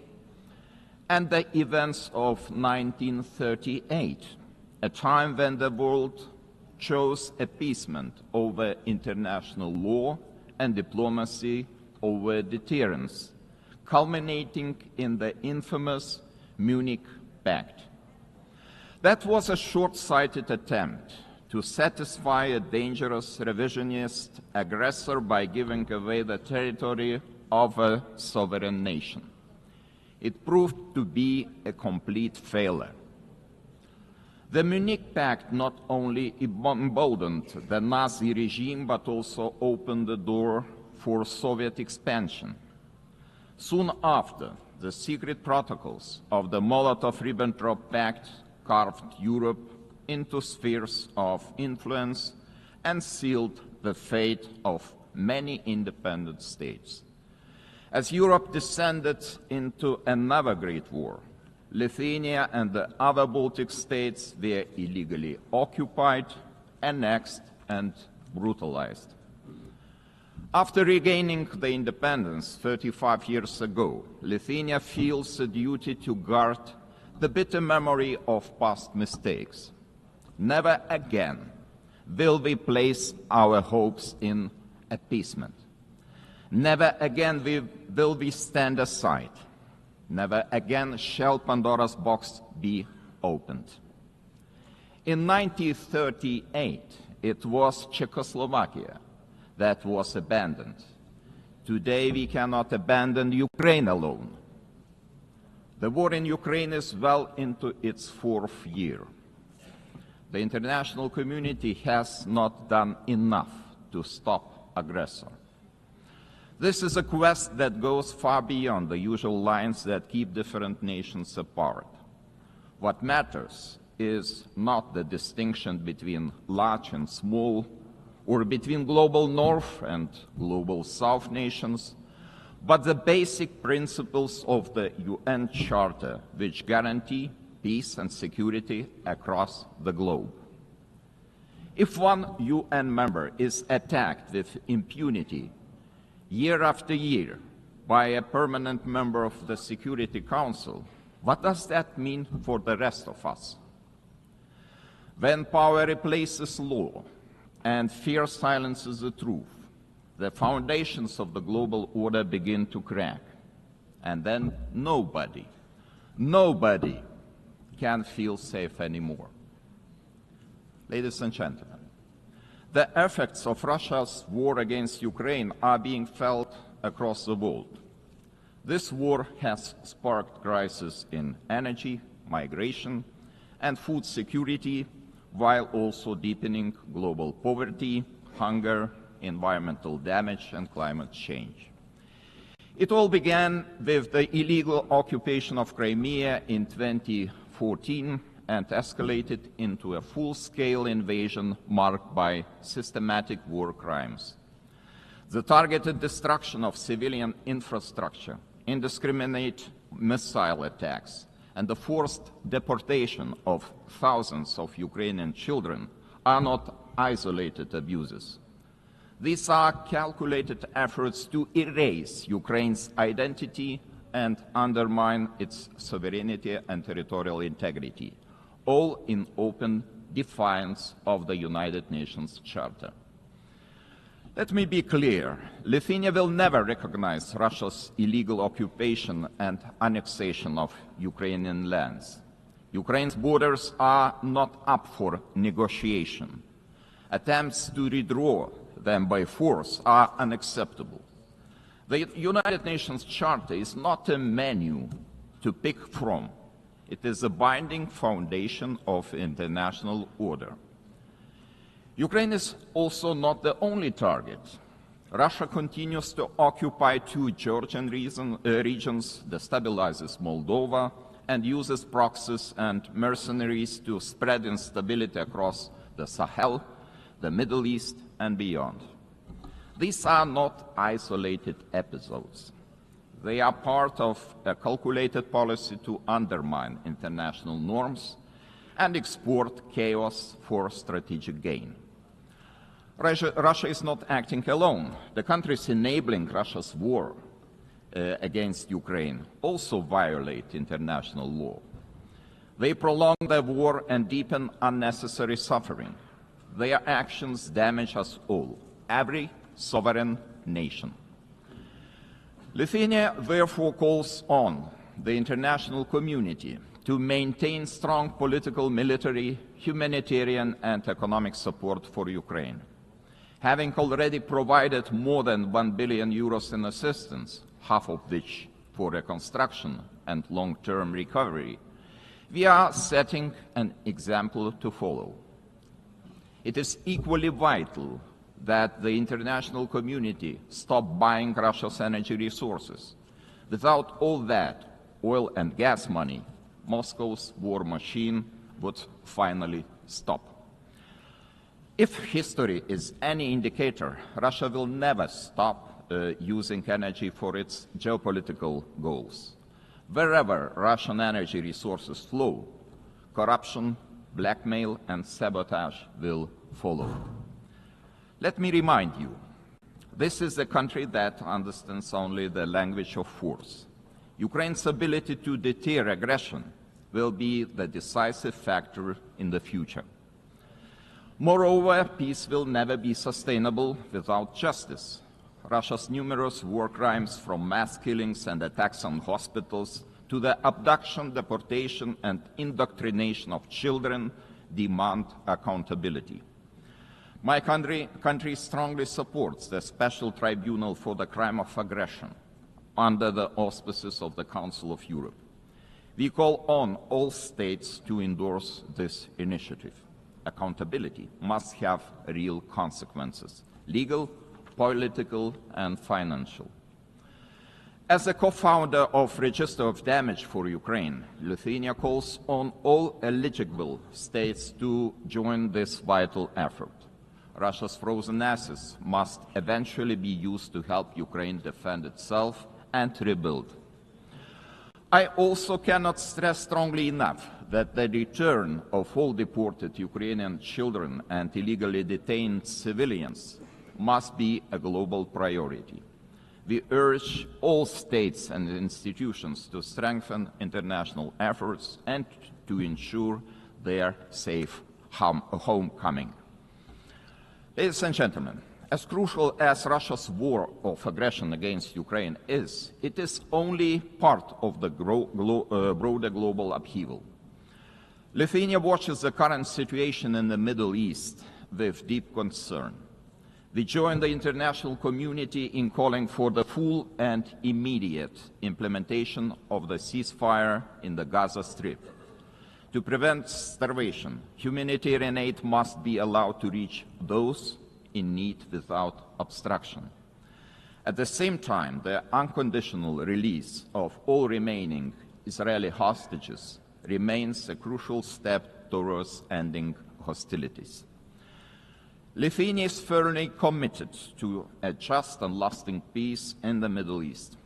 and the events of 1938, a time when the world chose appeasement over international law and diplomacy over deterrence, culminating in the infamous Munich Pact. That was a short-sighted attempt to satisfy a dangerous revisionist aggressor by giving away the territory of a sovereign nation. It proved to be a complete failure. The Munich Pact not only emboldened the Nazi regime, but also opened the door for Soviet expansion. Soon after, the secret protocols of the Molotov-Ribbentrop Pact carved Europe into spheres of influence and sealed the fate of many independent states. As Europe descended into another great war, Lithuania and the other Baltic states were illegally occupied, annexed, and brutalized. After regaining the independence 35 years ago, Lithuania feels a duty to guard the bitter memory of past mistakes. Never again will we place our hopes in appeasement. Never again will we stand aside. Never again shall Pandora's box be opened. In 1938, it was Czechoslovakia that was abandoned. Today, we cannot abandon Ukraine alone. The war in Ukraine is well into its 4th year. The international community has not done enough to stop aggressor. This is a quest that goes far beyond the usual lines that keep different nations apart. What matters is not the distinction between large and small, or between global North and global South nations, but the basic principles of the UN Charter, which guarantee peace and security across the globe. If one UN member is attacked with impunity year after year by a permanent member of the Security Council, what does that mean for the rest of us? When power replaces law and fear silences the truth, the foundations of the global order begin to crack. And then nobody can feel safe anymore. Ladies and gentlemen, the effects of Russia's war against Ukraine are being felt across the world. This war has sparked crises in energy, migration, and food security, while also deepening global poverty, hunger, environmental damage, and climate change. It all began with the illegal occupation of Crimea in 2014 and escalated into a full-scale invasion marked by systematic war crimes. The targeted destruction of civilian infrastructure, indiscriminate missile attacks, and the forced deportation of thousands of Ukrainian children are not isolated abuses. These are calculated efforts to erase Ukraine's identity and undermine its sovereignty and territorial integrity, all in open defiance of the United Nations Charter. Let me be clear. Lithuania will never recognize Russia's illegal occupation and annexation of Ukrainian lands. Ukraine's borders are not up for negotiation. Attempts to redraw them by force are unacceptable. The United Nations Charter is not a menu to pick from. It is a binding foundation of international order. Ukraine is also not the only target. Russia continues to occupy two Georgian regions, destabilizes Moldova, and uses proxies and mercenaries to spread instability across the Sahel, the Middle East, and beyond. These are not isolated episodes. They are part of a calculated policy to undermine international norms and export chaos for strategic gain. Russia is not acting alone. The countries enabling Russia's war against Ukraine also violate international law. They prolong the war and deepen unnecessary suffering. Their actions damage us all, every sovereign nation. Lithuania therefore calls on the international community to maintain strong political, military, humanitarian and economic support for Ukraine. Having already provided more than 1 billion euros in assistance, half of which for reconstruction and long-term recovery, we are setting an example to follow. It is equally vital that the international community stop buying Russia's energy resources. Without all that oil and gas money, Moscow's war machine would finally stop. If history is any indicator, Russia will never stop using energy for its geopolitical goals. Wherever Russian energy resources flow, corruption, blackmail, and sabotage will follow. Let me remind you, this is a country that understands only the language of force. Ukraine's ability to deter aggression will be the decisive factor in the future. Moreover, peace will never be sustainable without justice. Russia's numerous war crimes, from mass killings and attacks on hospitals to the abduction, deportation, and indoctrination of children, demand accountability. My country strongly supports the Special Tribunal for the Crime of Aggression under the auspices of the Council of Europe. We call on all states to endorse this initiative. Accountability must have real consequences, legal, political, and financial. As a co-founder of Register of Damage for Ukraine, Lithuania calls on all eligible states to join this vital effort. Russia's frozen assets must eventually be used to help Ukraine defend itself and rebuild. I also cannot stress strongly enough that the return of all deported Ukrainian children and illegally detained civilians must be a global priority. We urge all states and institutions to strengthen international efforts and to ensure their safe homecoming. Ladies and gentlemen, as crucial as Russia's war of aggression against Ukraine is, it is only part of the broader global upheaval. Lithuania watches the current situation in the Middle East with deep concern. We join the international community in calling for the full and immediate implementation of the ceasefire in the Gaza Strip. To prevent starvation, humanitarian aid must be allowed to reach those in need without obstruction. At the same time, the unconditional release of all remaining Israeli hostages remains a crucial step towards ending hostilities. Lithuania is firmly committed to a just and lasting peace in the Middle East.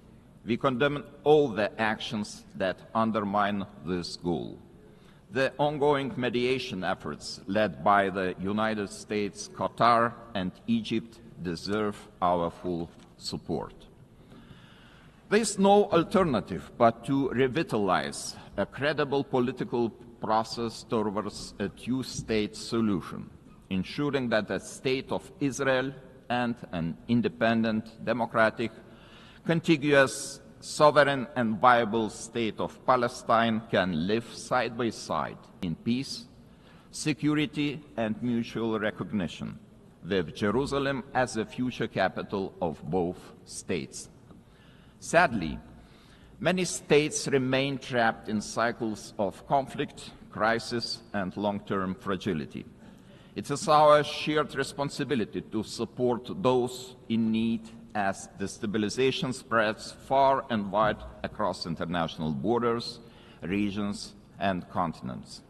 We condemn all the actions that undermine this goal. The ongoing mediation efforts led by the United States, Qatar, and Egypt deserve our full support. There is no alternative but to revitalize a credible political process towards a two-state solution, ensuring that the state of Israel and an independent, democratic, contiguous, sovereign and viable state of Palestine can live side by side in peace, security and mutual recognition, with Jerusalem as the future capital of both states. Sadly, many states remain trapped in cycles of conflict, crisis, and long-term fragility. It is our shared responsibility to support those in need as destabilization spreads far and wide across international borders, regions, and continents.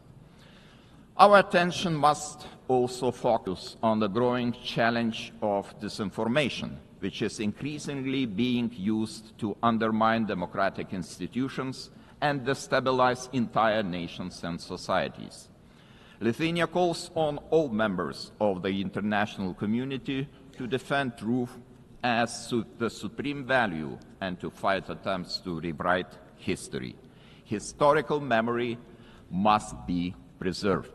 Our attention must also focus on the growing challenge of disinformation, which is increasingly being used to undermine democratic institutions and destabilize entire nations and societies. Lithuania calls on all members of the international community to defend truth as the supreme value and to fight attempts to rewrite history. Historical memory must be preserved.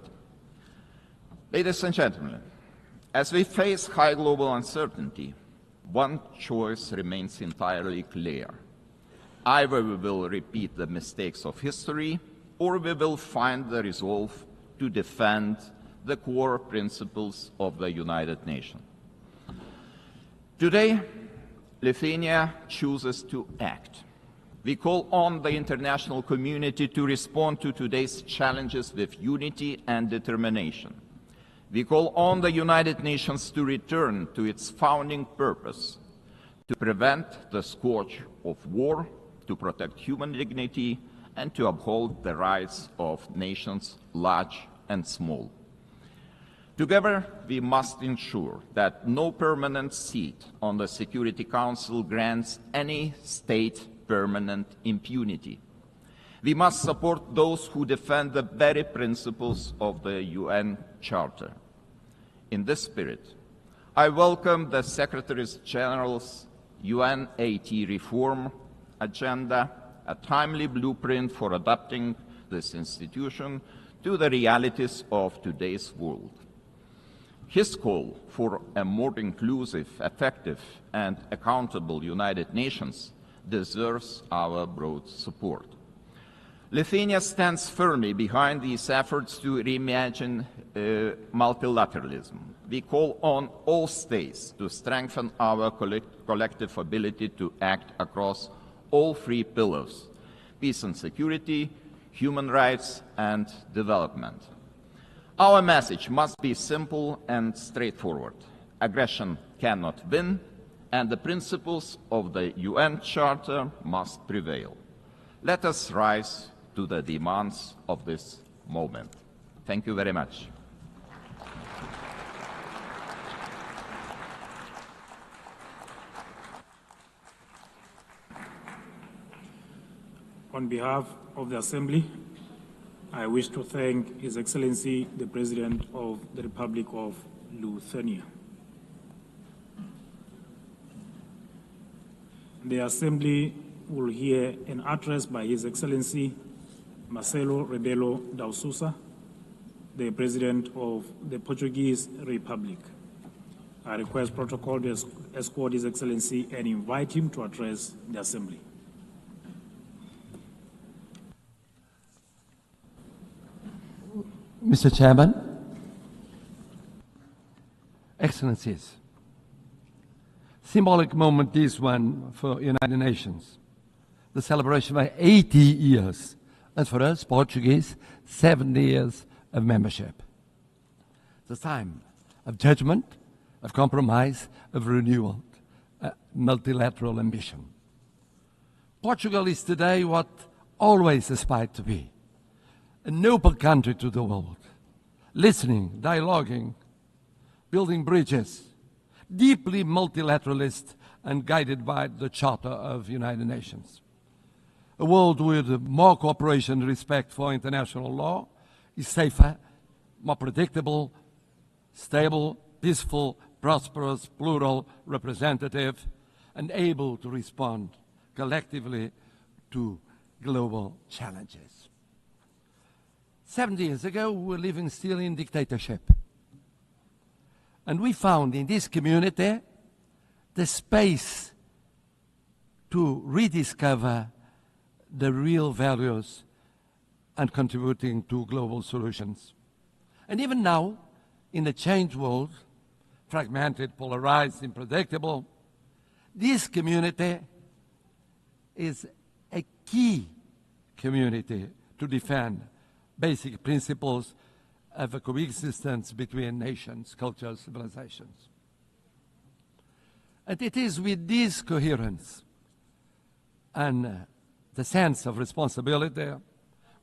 Ladies and gentlemen, as we face high global uncertainty, one choice remains entirely clear. Either we will repeat the mistakes of history, or we will find the resolve to defend the core principles of the United Nations. Today, Lithuania chooses to act. We call on the international community to respond to today's challenges with unity and determination. We call on the United Nations to return to its founding purpose, to prevent the scourge of war, to protect human dignity, and to uphold the rights of nations large and small. Together, we must ensure that no permanent seat on the Security Council grants any state permanent impunity. We must support those who defend the very principles of the UN Charter. In this spirit, I welcome the Secretary General's UNAT reform agenda, a timely blueprint for adapting this institution to the realities of today's world. His call for a more inclusive, effective, and accountable United Nations deserves our broad support. Lithuania stands firmly behind these efforts to reimagine multilateralism. We call on all states to strengthen our collective ability to act across all three pillars: peace and security, human rights, and development. Our message must be simple and straightforward. Aggression cannot win, and the principles of the UN Charter must prevail. Let us rise to the demands of this moment. Thank you very much. On behalf of the Assembly, I wish to thank His Excellency, the President of the Republic of Lithuania. The Assembly will hear an address by His Excellency Marcelo Rebelo da Sousa, the President of the Portuguese Republic. I request protocol to escort His Excellency and invite him to address the Assembly. Mr. Chairman, Excellencies, symbolic moment this one for United Nations. The celebration of 80 years, and for us, Portuguese, 70 years of membership. The time of judgment, of compromise, of renewal, multilateral ambition. Portugal is today what always aspired to be: a noble country to the world, listening, dialoguing, building bridges, deeply multilateralist and guided by the Charter of United Nations. A world with more cooperation and respect for international law is safer, more predictable, stable, peaceful, prosperous, plural, representative, and able to respond collectively to global challenges. 70 years ago, we were living still in dictatorship. And we found in this community the space to rediscover the real values and contributing to global solutions. And even now, in a changed world, fragmented, polarized, unpredictable, this community is a key community to defend basic principles of a coexistence between nations, cultures, civilizations. And it is with this coherence and the sense of responsibility,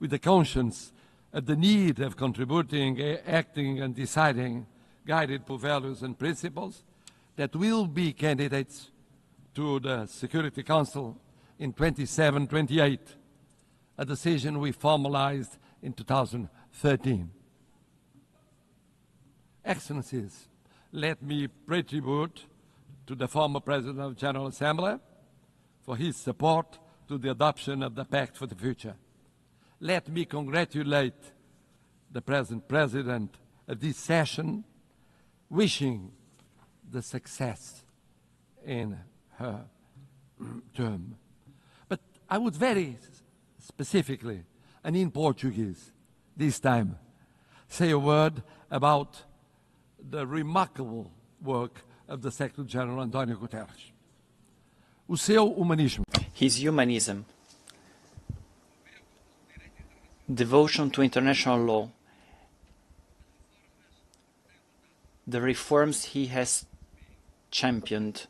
with the conscience of the need of contributing, acting, and deciding, guided by values and principles, that will be candidates to the Security Council in 27-28, a decision we formalized in 2013. Excellencies, let me pay tribute to the former President of the General Assembly for his support to the adoption of the Pact for the Future. Let me congratulate the present President of this session, wishing the success in her term. But I would very specifically, and in Portuguese this time, say a word about the remarkable work of the Secretary-General António Guterres. O seu humanismo. His humanism, devotion to international law, the reforms he has championed,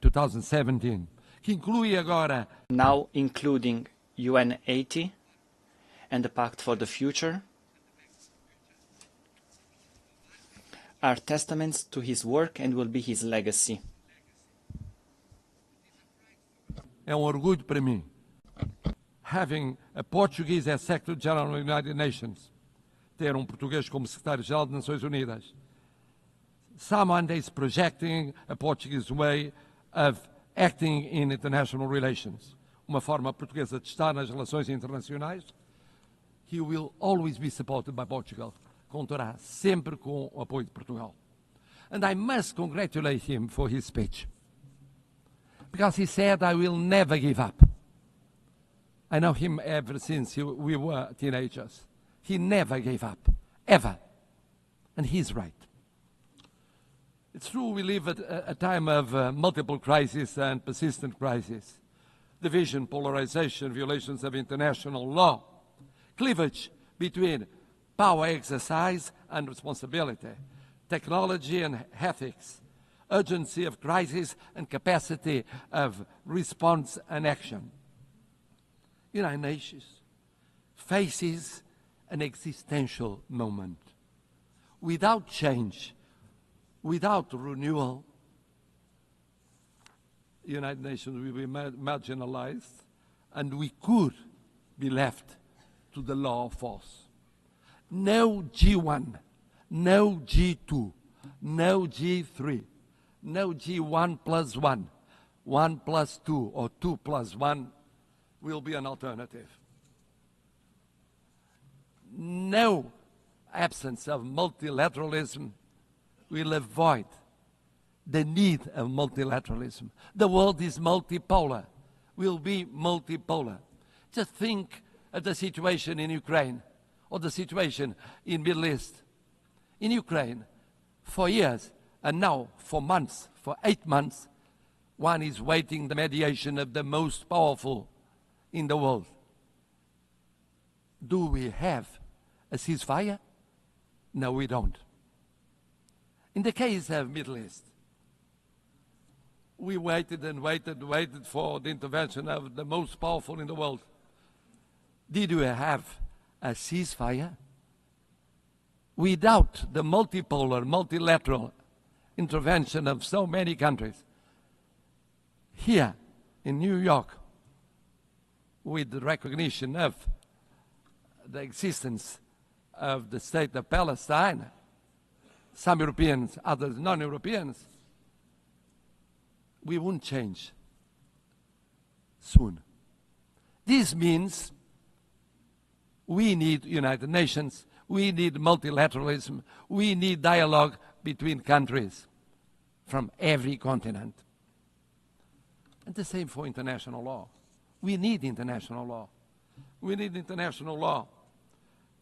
2017, que inclui agora, now including UN 80 and the Pact for the Future, are testaments to his work and will be his legacy. É orgulho para mim, having a Portuguese as Secretary-General of the United Nations, ter português como Secretário-Geral das Nações Unidas. Someone that is projecting a Portuguese way of acting in international relations. Uma forma portuguesa de estar nas relações internacionais. He will always be supported by Portugal. Contará sempre com o apoio de Portugal. And I must congratulate him for his speech. Because he said, I will never give up. I know him ever since we were teenagers. He never gave up, ever. And he's right. It's true we live at a time of multiple crises and persistent crises. Division, polarization, violations of international law, cleavage between power exercise and responsibility, technology and ethics, urgency of crisis and capacity of response and action. United Nations faces an existential moment. Without change, without renewal, the United Nations will be marginalized, and we could be left to the law of force. No G1, no G2, no G3, no G1 plus 1, 1 plus 2, or 2 plus 1 will be an alternative. No absence of multilateralism will avoid the need of multilateralism. The world is multipolar, will be multipolar. Just think of the situation in Ukraine or the situation in Middle East. In Ukraine, for years, and now for months, for 8 months, one is waiting the mediation of the most powerful in the world. Do we have a ceasefire? No, we don't. In the case of Middle East, we waited and waited for the intervention of the most powerful in the world. Did we have a ceasefire? Without the multipolar, multilateral intervention of so many countries, here in New York, with the recognition of the existence of the state of Palestine, some Europeans, others non-Europeans, we won't change soon. This means we need United Nations, we need multilateralism, we need dialogue between countries. from every continent. And the same for international law. We need international law. We need international law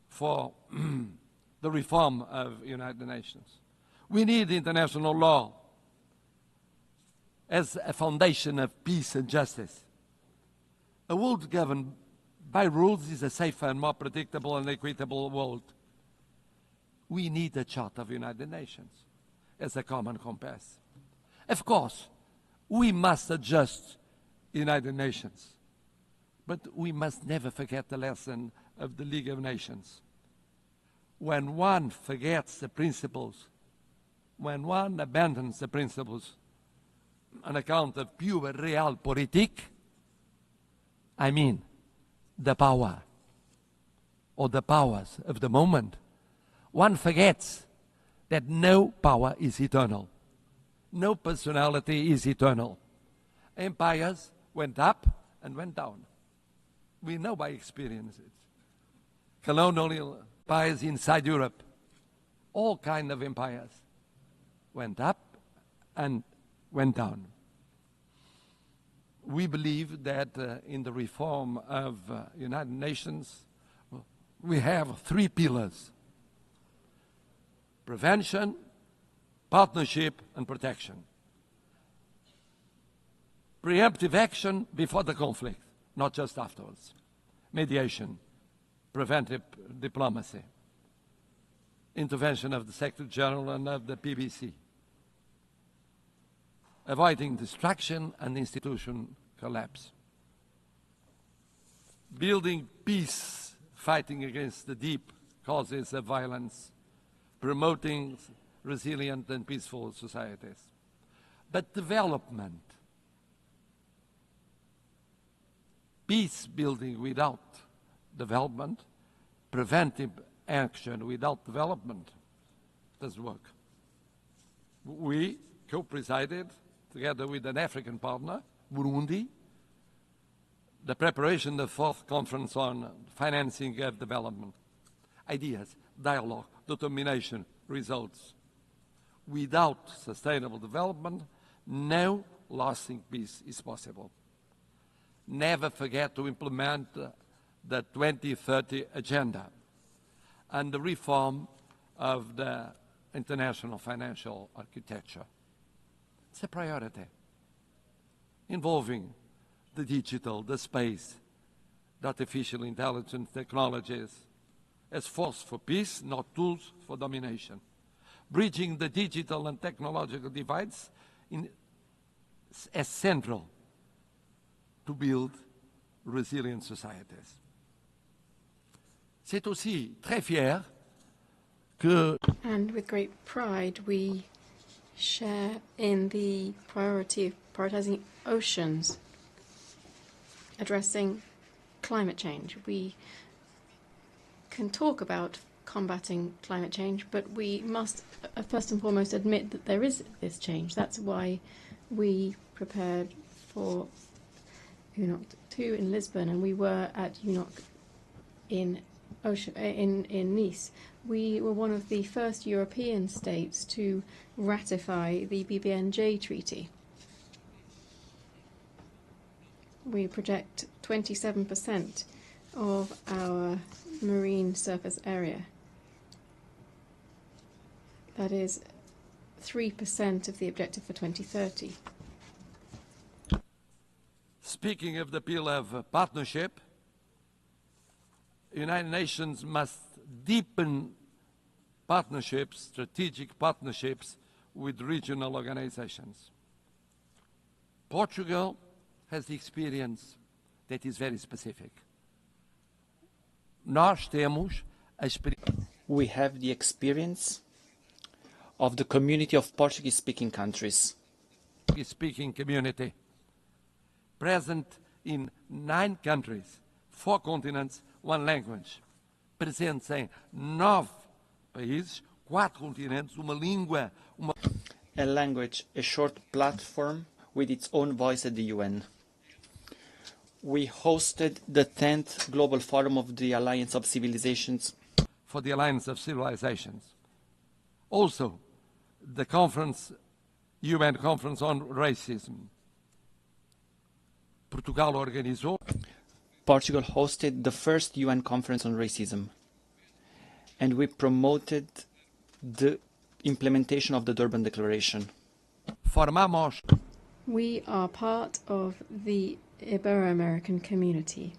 for the reform of the United Nations. We need international law as a foundation of peace and justice. A world governed by rules is a safer and more predictable and equitable world. We need a Charter of the United Nations as a common compass. Of course, we must adjust the United Nations, but we must never forget the lesson of the League of Nations. When one forgets the principles, when one abandons the principles on account of pure realpolitik, I mean the power or the powers of the moment, one forgets that no power is eternal. No personality is eternal. Empires went up and went down. We know by experience it. Colonial empires inside Europe, all kinds of empires went up and went down. We believe that in the reform of United Nations, we have three pillars: prevention, partnership, and protection. Preemptive action before the conflict, not just afterwards. Mediation, preventive diplomacy, intervention of the Secretary General and of the PBC. Avoiding destruction and institution collapse. Building peace, fighting against the deep causes of violence, promoting resilient and peaceful societies. But development, peace building without development, preventive action without development doesn't work. We co-presided, together with an African partner, Burundi, the preparation of the fourth conference on financing of development. Ideas, dialogue, determination, results. Without sustainable development, no lasting peace is possible. Never forget to implement the 2030 agenda and the reform of the international financial architecture. It's a priority involving the digital, the space, the artificial intelligence technologies as force for peace, not tools for domination. Bridging the digital and technological divides as central to build resilient societies. C'est aussi très fier que... And with great pride, we share in the priority of prioritizing oceans, addressing climate change. We can talk about combating climate change, but we must first and foremost admit that there is this change. That's why we prepared for UNOC 2 in Lisbon, and we were at UNOC in Nice. We were one of the first European states to ratify the BBNJ Treaty. We project 27% of our marine surface area. That is 3% of the objective for 2030. Speaking of the pillar of partnership, the United Nations must deepen partnerships, strategic partnerships with regional organizations. Portugal has the experience that is very specific. We have the experience of the community of Portuguese-speaking countries. Portuguese-speaking community, present in 9 countries, 4 continents, 1 language. Presentes em 9 países, 4 continentes, uma língua, A language, a short platform with its own voice at the UN. We hosted the 10th Global Forum of the Alliance of Civilizations. For the Alliance of Civilizations. Also, the conference UN Conference on Racism. Portugal organizou. Portugal hosted the first UN conference on racism, and we promoted the implementation of the Durban Declaration. Formamos. We are part of the Ibero-American community.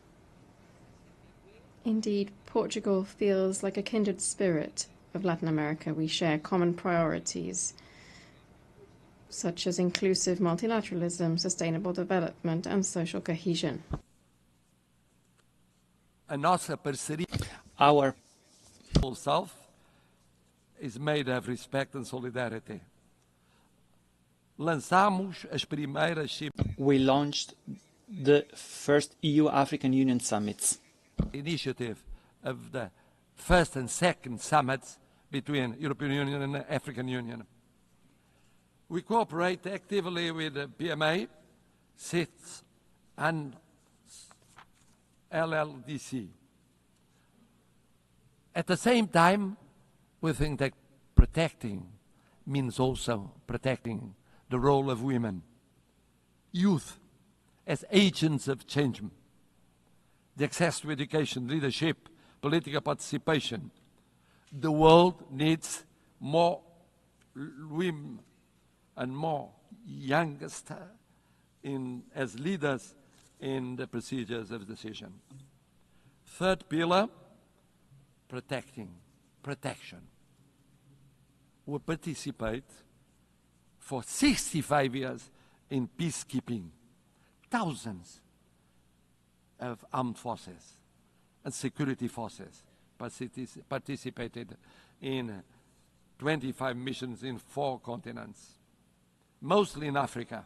Indeed, Portugal feels like a kindred spirit of Latin America. We share common priorities such as inclusive multilateralism, sustainable development, and social cohesion. A nossa parceria Our South is made of respect and solidarity. Lançamos as primeiras We launched the first EU-African Union summits. Initiative of the first and second summits between European Union and the African Union. We cooperate actively with the PMA, CITES, and LLDC. At the same time, we think that protecting means also protecting the role of women, youth as agents of change, the access to education, leadership, political participation. The world needs more women and more youngest as leaders in the procedures of decision. Third pillar, protection. We participate for 65 years in peacekeeping. Thousands of armed forces and security forces participated in 25 missions in 4 continents, mostly in Africa.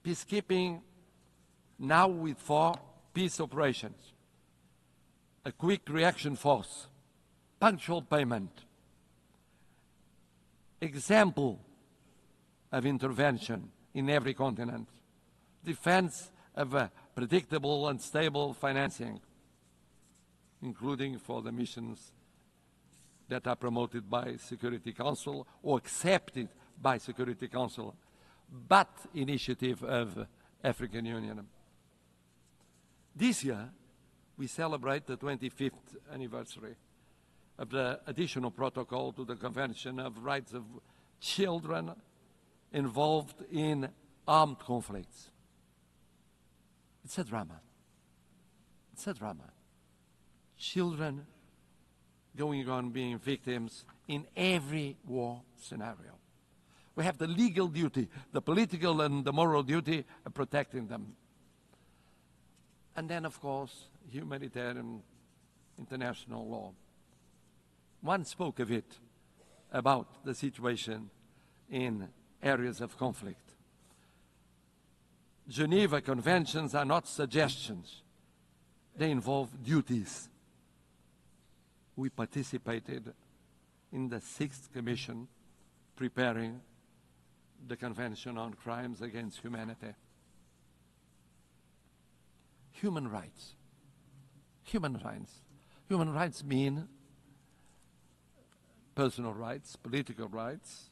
Peacekeeping now with 4 peace operations, a quick reaction force, punctual payment, example of intervention in every continent, defense of a predictable and stable financing, including for the missions that are promoted by Security Council or accepted by Security Council, but initiative of African Union. This year, we celebrate the 25th anniversary of the additional protocol to the Convention of Rights of Children involved in armed conflicts. It's a drama. It's a drama. Children going on being victims in every war scenario. We have the legal duty, the political and the moral duty of protecting them. And then, of course, humanitarian international law. One spoke of it, about the situation in areas of conflict. Geneva Conventions are not suggestions. They involve duties. We participated in the 6th Commission preparing the Convention on Crimes Against Humanity. Human rights. Human rights. Human rights mean personal rights, political rights,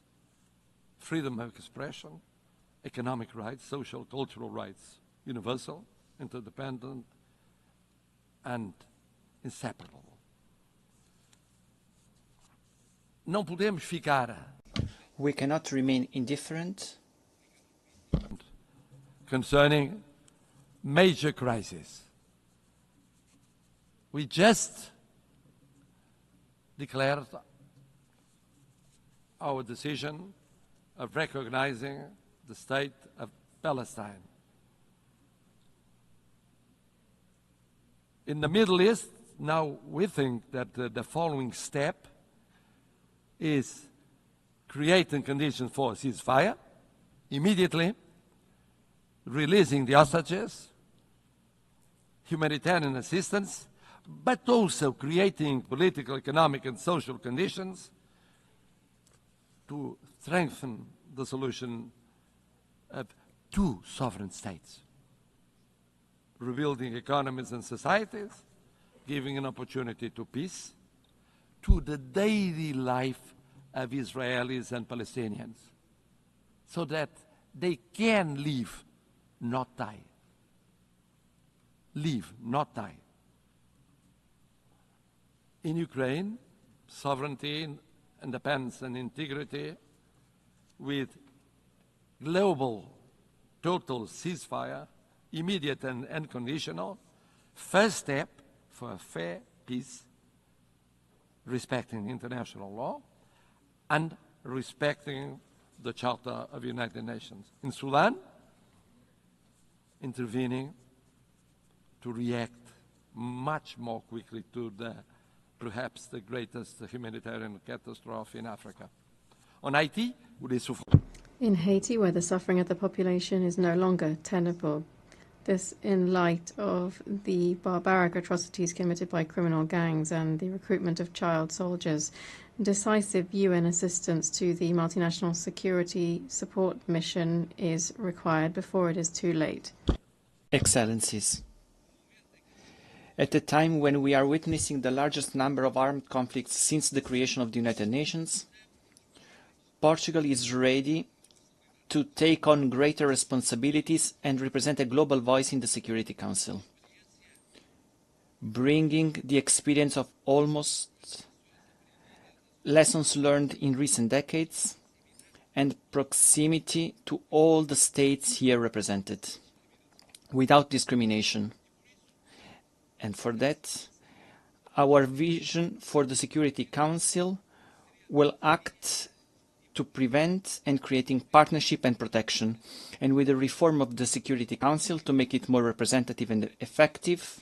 freedom of expression, economic rights, social, cultural rights, universal, interdependent, and inseparable. Não podemos ficar. We cannot remain indifferent concerning major crises. We just declared our decision of recognizing the state of Palestine. In the Middle East, now we think that the following step is creating conditions for a ceasefire, immediately releasing the hostages, humanitarian assistance, but also creating political, economic, and social conditions to strengthen the solution of 2 sovereign states, rebuilding economies and societies, giving an opportunity to peace, to the daily life of Israelis and Palestinians. so that they can live, not die. Live, not die. In Ukraine, sovereignty, independence, and integrity with global total ceasefire, immediate and unconditional, first step for a fair peace, respecting international law and respecting the Charter of the United Nations. In Sudan, intervening to react much more quickly to perhaps the greatest humanitarian catastrophe in Africa. On Haiti, in Haiti, where the suffering of the population is no longer tenable, this in light of the barbaric atrocities committed by criminal gangs and the recruitment of child soldiers, decisive UN assistance to the multinational security support mission is required before it is too late. Excellencies, at a time when we are witnessing the largest number of armed conflicts since the creation of the United Nations, Portugal is ready to take on greater responsibilities and represent a global voice in the Security Council, bringing the experience of almost lessons learned in recent decades and proximity to all the states here represented, without discrimination. And for that, our vision for the Security Council will act to prevent and creating partnership and protection, and with the reform of the Security Council to make it more representative and effective,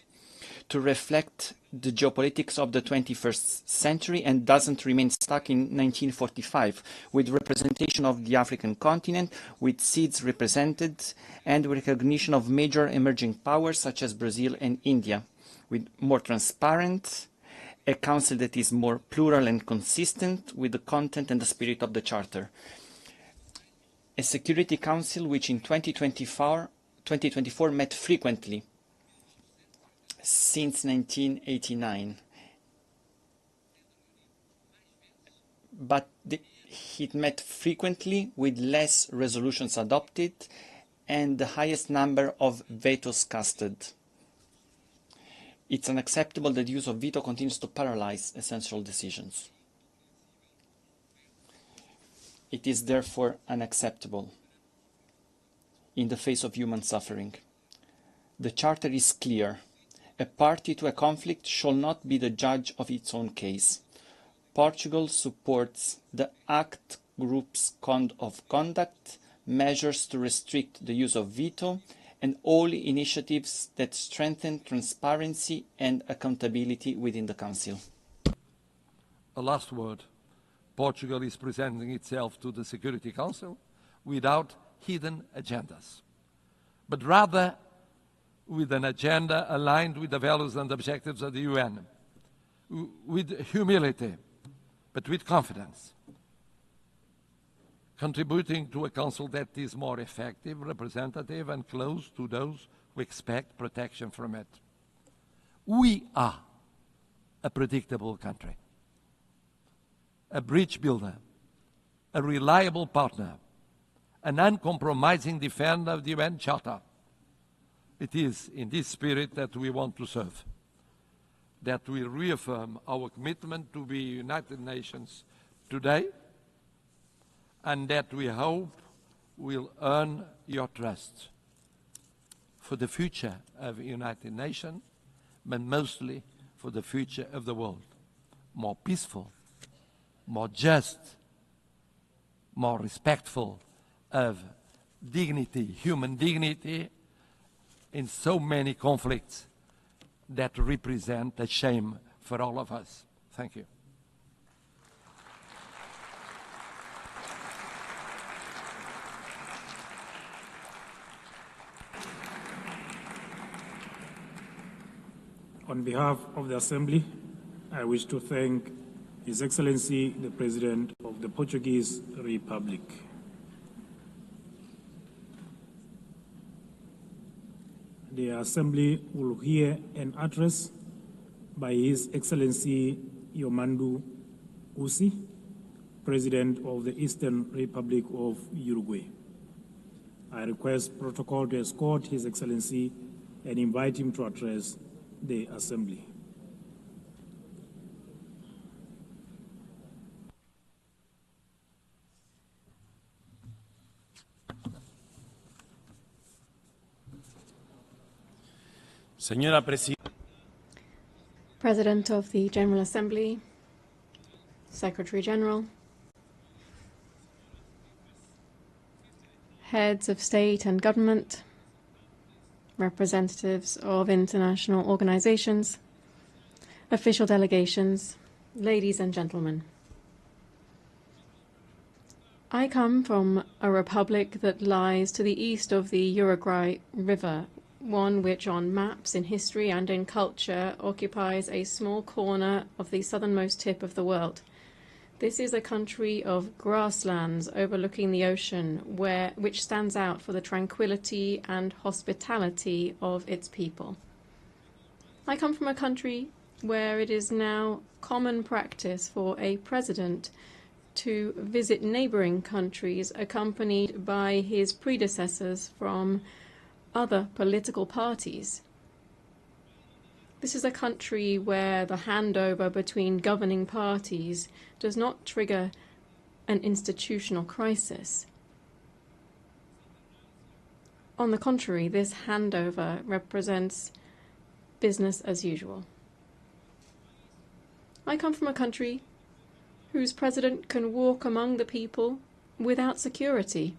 to reflect the geopolitics of the 21st century and doesn't remain stuck in 1945, with representation of the African continent, with seats represented, and recognition of major emerging powers such as Brazil and India, with more transparent, a council that is more plural and consistent with the content and the spirit of the Charter. A Security Council which in 2024 met frequently since 1989. But it met frequently with less resolutions adopted and the highest number of vetoes casted. It's unacceptable that the use of veto continues to paralyze essential decisions. It is therefore unacceptable in the face of human suffering. The Charter is clear. A party to a conflict shall not be the judge of its own case. Portugal supports the ACT Group's code of conduct, measures to restrict the use of veto, and all initiatives that strengthen transparency and accountability within the Council. A last word. Portugal is presenting itself to the Security Council without hidden agendas, but rather with an agenda aligned with the values and objectives of the UN, with humility, but with confidence, contributing to a council that is more effective, representative, and close to those who expect protection from it. We are a predictable country, a bridge builder, a reliable partner, an uncompromising defender of the UN Charter. It is in this spirit that we want to serve, that we reaffirm our commitment to the United Nations today, and that we hope will earn your trust for the future of the United Nations, but mostly for the future of the world. More peaceful, more just, more respectful of dignity, human dignity, in so many conflicts that represent a shame for all of us. Thank you. On behalf of the Assembly, I wish to thank His Excellency, the President of the Portuguese Republic. The Assembly will hear an address by His Excellency Yomandú Ussi, President of the Eastern Republic of Uruguay. I request protocol to escort His Excellency and invite him to address the Assembly. Señora Presidenta. President of the General Assembly, Secretary General, heads of state and government, representatives of international organizations, official delegations, ladies and gentlemen. I come from a republic that lies to the east of the Uruguay River, one which on maps, in history and in culture occupies a small corner of the southernmost tip of the world. This is a country of grasslands overlooking the ocean, which stands out for the tranquility and hospitality of its people. I come from a country where it is now common practice for a president to visit neighboring countries accompanied by his predecessors from other political parties. This is a country where the handover between governing parties does not trigger an institutional crisis. On the contrary, this handover represents business as usual. I come from a country whose president can walk among the people without security,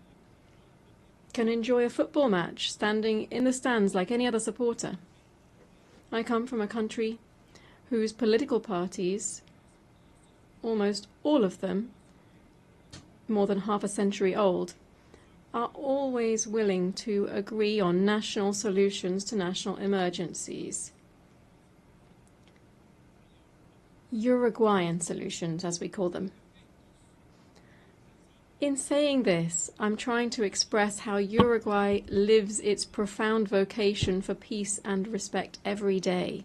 can enjoy a football match standing in the stands like any other supporter. I come from a country whose political parties, almost all of them, more than half a century old, are always willing to agree on national solutions to national emergencies. Uruguayan solutions, as we call them. In saying this, I'm trying to express how Uruguay lives its profound vocation for peace and respect every day.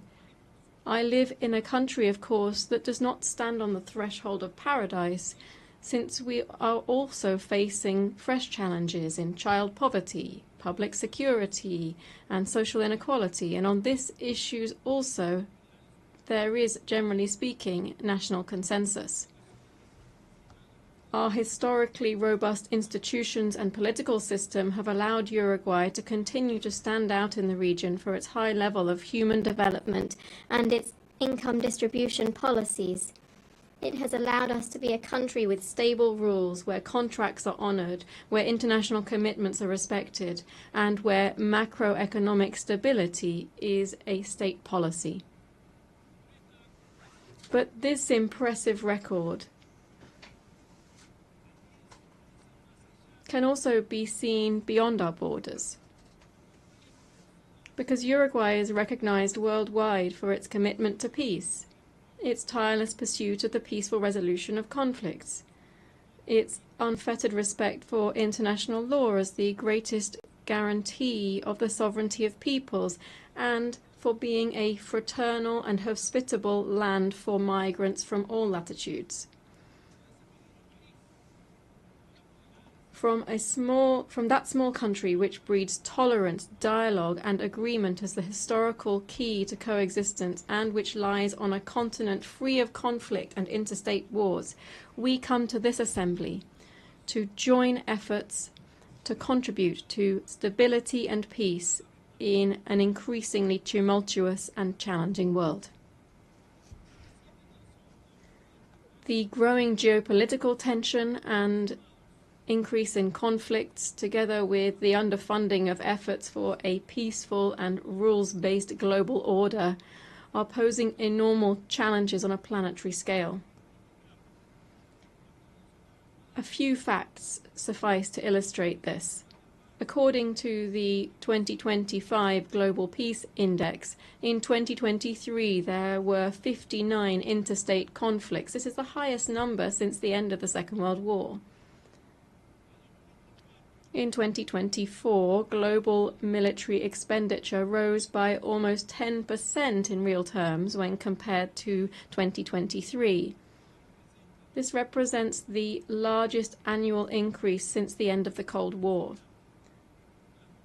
I live in a country, of course, that does not stand on the threshold of paradise, since we are also facing fresh challenges in child poverty, public security, and social inequality. And on these issues also, there is, generally speaking, national consensus. Our historically robust institutions and political system have allowed Uruguay to continue to stand out in the region for its high level of human development and its income distribution policies. It has allowed us to be a country with stable rules, where contracts are honored, where international commitments are respected, and where macroeconomic stability is a state policy. But this impressive record can also be seen beyond our borders, because Uruguay is recognized worldwide for its commitment to peace, its tireless pursuit of the peaceful resolution of conflicts, its unfettered respect for international law as the greatest guarantee of the sovereignty of peoples, and for being a fraternal and hospitable land for migrants from all latitudes. From that small country which breeds tolerance, dialogue, and agreement as the historical key to coexistence, and which lies on a continent free of conflict and interstate wars, we come to this assembly to join efforts to contribute to stability and peace in an increasingly tumultuous and challenging world. The growing geopolitical tension and increase in conflicts, together with the underfunding of efforts for a peaceful and rules-based global order, are posing enormous challenges on a planetary scale. A few facts suffice to illustrate this. According to the 2025 Global Peace Index, in 2023 there were 59 interstate conflicts. This is the highest number since the end of the Second World War. In 2024, global military expenditure rose by almost 10% in real terms when compared to 2023. This represents the largest annual increase since the end of the Cold War.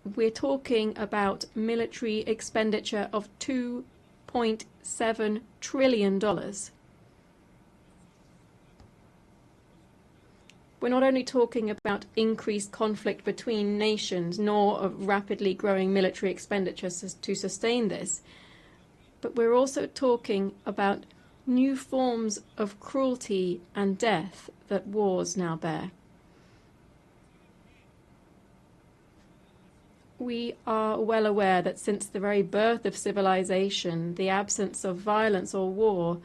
we're talking about military expenditure of $2.7 trillion. We're not only talking about increased conflict between nations, nor of rapidly growing military expenditures to sustain this, but we're also talking about new forms of cruelty and death that wars now bear. We are well aware that since the very birth of civilization, the absence of violence or war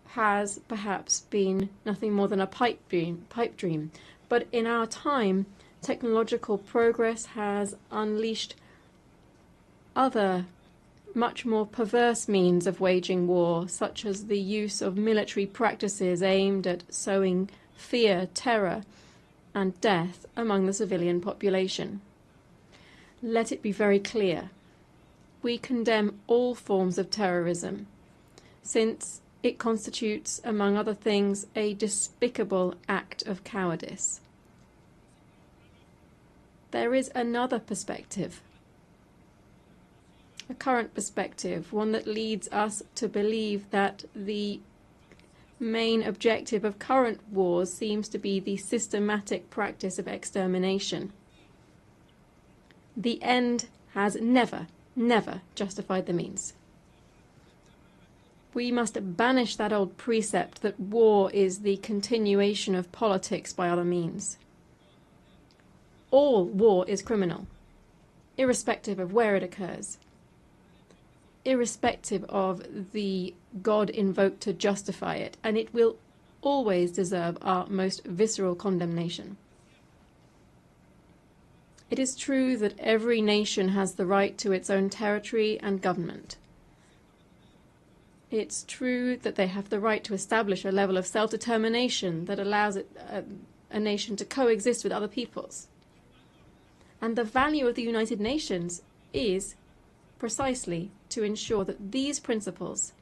has perhaps been nothing more than a pipe dream. But in our time, technological progress has unleashed other, much more perverse means of waging war, such as the use of military practices aimed at sowing fear, terror, and death among the civilian population. Let it be very clear. We condemn all forms of terrorism, since it constitutes, among other things, a despicable act of cowardice. There is another perspective, a current perspective, one that leads us to believe that the main objective of current wars seems to be the systematic practice of extermination. The end has never, never justified the means. We must banish that old precept that war is the continuation of politics by other means. All war is criminal, irrespective of where it occurs, irrespective of the God invoked to justify it, and it will always deserve our most visceral condemnation. It is true that every nation has the right to its own territory and government. It's true that they have the right to establish a level of self-determination that allows a nation to coexist with other peoples. And the value of the United Nations is precisely to ensure that these principles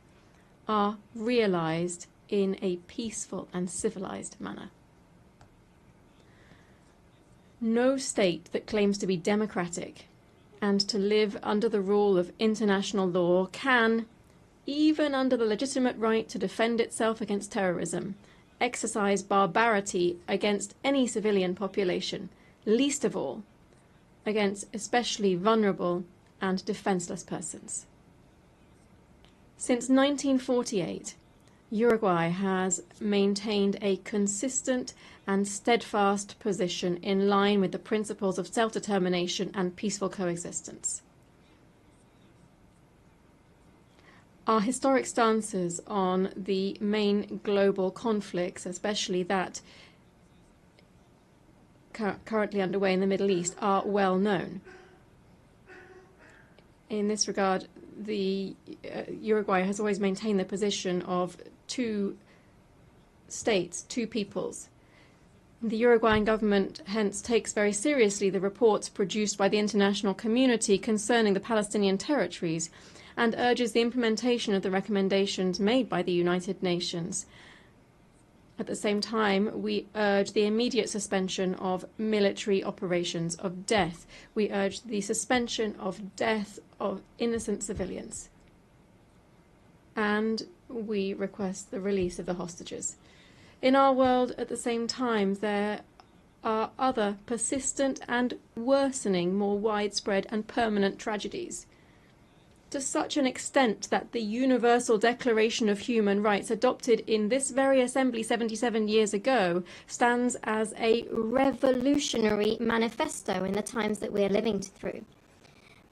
are realized in a peaceful and civilized manner. No state that claims to be democratic and to live under the rule of international law can, even under the legitimate right to defend itself against terrorism, exercise barbarity against any civilian population, least of all against especially vulnerable and defenseless persons. Since 1948, Uruguay has maintained a consistent and steadfast position in line with the principles of self-determination and peaceful coexistence. Our historic stances on the main global conflicts, especially that currently underway in the Middle East, are well known. In this regard, Uruguay has always maintained the position of two states, two peoples. The Uruguayan government hence takes very seriously the reports produced by the international community concerning the Palestinian territories and urges the implementation of the recommendations made by the United Nations. At the same time, we urge the immediate suspension of military operations of death. We urge the suspension of death of innocent civilians. And we request the release of the hostages. In our world, at the same time, there are other persistent and worsening, more widespread and permanent tragedies, to such an extent that the Universal Declaration of Human Rights, adopted in this very assembly 77 years ago, stands as a revolutionary manifesto in the times that we're living through,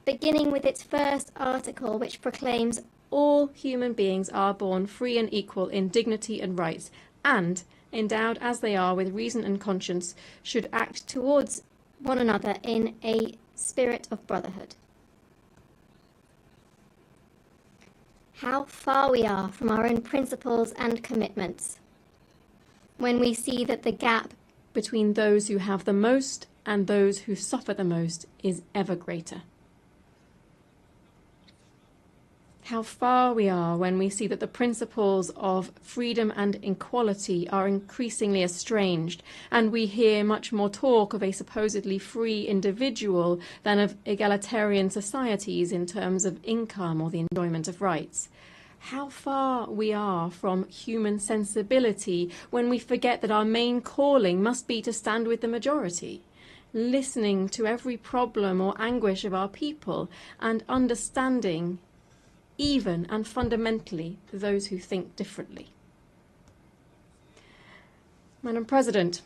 beginning with its first article, which proclaims all human beings are born free and equal in dignity and rights, and, endowed as they are with reason and conscience, should act towards one another in a spirit of brotherhood. How far we are from our own principles and commitments when we see that the gap between those who have the most and those who suffer the most is ever greater. how far we are when we see that the principles of freedom and equality are increasingly estranged, and we hear much more talk of a supposedly free individual than of egalitarian societies in terms of income or the enjoyment of rights. How far we are from human sensibility when we forget that our main calling must be to stand with the majority, listening to every problem or anguish of our people and understanding even and fundamentally those who think differently. Madam President,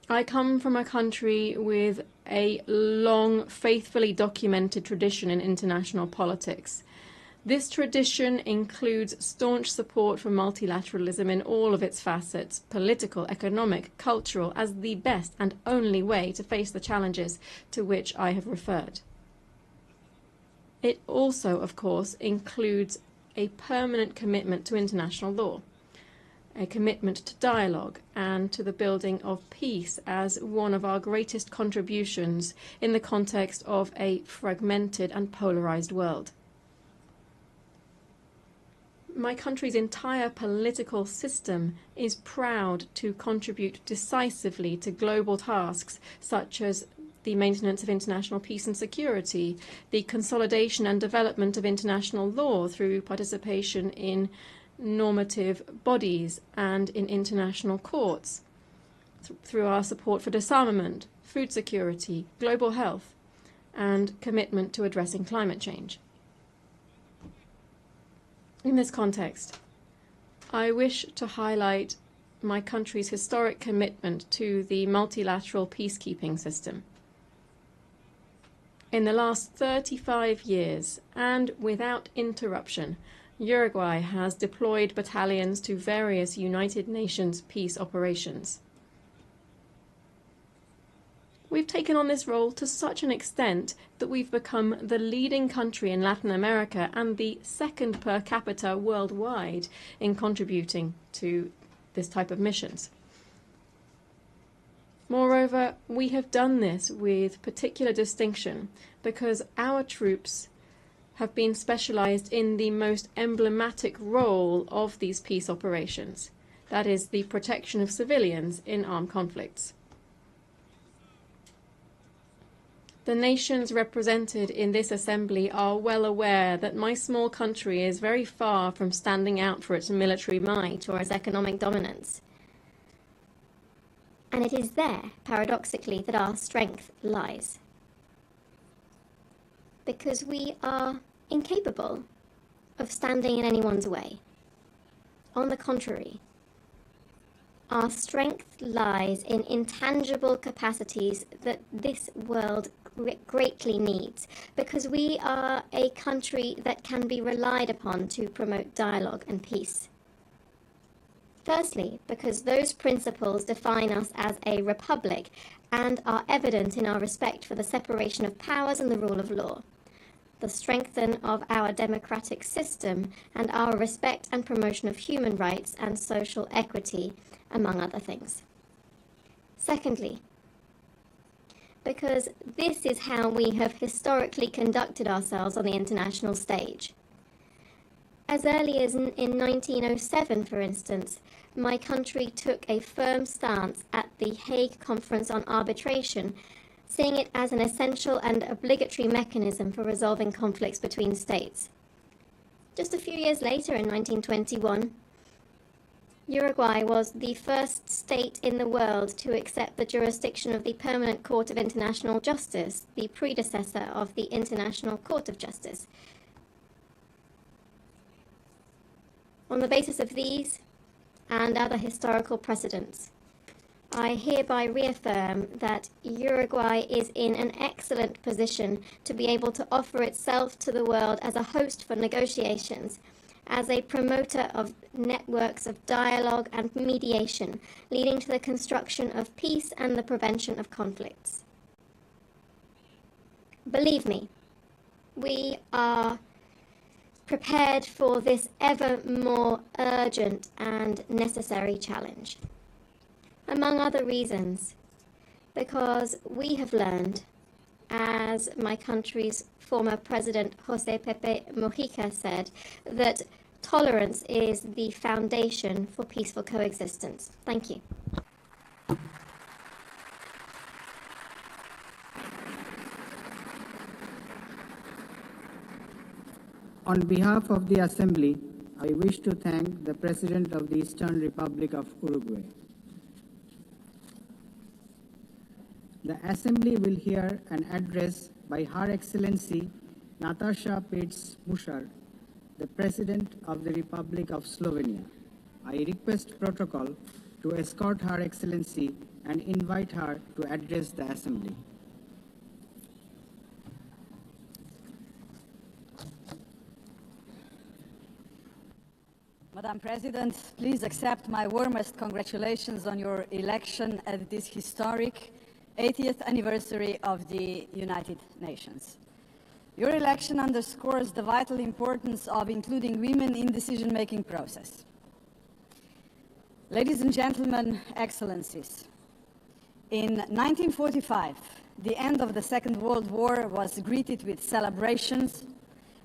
I come from a country with a long, faithfully documented tradition in international politics. This tradition includes staunch support for multilateralism in all of its facets, political, economic, cultural, as the best and only way to face the challenges to which I have referred. It also, of course, includes a permanent commitment to international law, a commitment to dialogue and to the building of peace as one of our greatest contributions in the context of a fragmented and polarized world. My country's entire political system is proud to contribute decisively to global tasks such as the maintenance of international peace and security, the consolidation and development of international law through participation in normative bodies and in international courts, through our support for disarmament, food security, global health, and commitment to addressing climate change. In this context, I wish to highlight my country's historic commitment to the multilateral peacekeeping system. In the last 35 years, and without interruption, Uruguay has deployed battalions to various United Nations peace operations. We've taken on this role to such an extent that we've become the leading country in Latin America and the second per capita worldwide in contributing to this type of missions. Moreover, we have done this with particular distinction because our troops have been specialized in the most emblematic role of these peace operations, that is, the protection of civilians in armed conflicts. The nations represented in this assembly are well aware that my small country is very far from standing out for its military might or its economic dominance. And it is there, paradoxically, that our strength lies. Because we are incapable of standing in anyone's way. On the contrary, our strength lies in intangible capacities that this world greatly needs, because we are a country that can be relied upon to promote dialogue and peace. Firstly, because those principles define us as a republic and are evident in our respect for the separation of powers and the rule of law, the strength of our democratic system, and our respect and promotion of human rights and social equity, among other things. Secondly, because this is how we have historically conducted ourselves on the international stage. As early as in 1907, for instance, my country took a firm stance at the Hague Conference on Arbitration, seeing it as an essential and obligatory mechanism for resolving conflicts between states. Just a few years later, in 1921, Uruguay was the first state in the world to accept the jurisdiction of the Permanent Court of International Justice, the predecessor of the International Court of Justice. On the basis of these and other historical precedents, I hereby reaffirm that Uruguay is in an excellent position to be able to offer itself to the world as a host for negotiations, as a promoter of networks of dialogue and mediation, leading to the construction of peace and the prevention of conflicts. Believe me, we are prepared for this ever more urgent and necessary challenge. Among other reasons, because we have learned, as my country's former president, Jose Pepe Mujica, said, that tolerance is the foundation for peaceful coexistence. Thank you. On behalf of the Assembly, I wish to thank the President of the Eastern Republic of Uruguay. The Assembly will hear an address by Her Excellency Natasha Pirc-Musar, the President of the Republic of Slovenia. I request protocol to escort Her Excellency and invite her to address the Assembly. Madam President, please accept my warmest congratulations on your election at this historic 80th anniversary of the United Nations. Your election underscores the vital importance of including women in the decision-making process. Ladies and gentlemen, Excellencies, in 1945, the end of the Second World War was greeted with celebrations,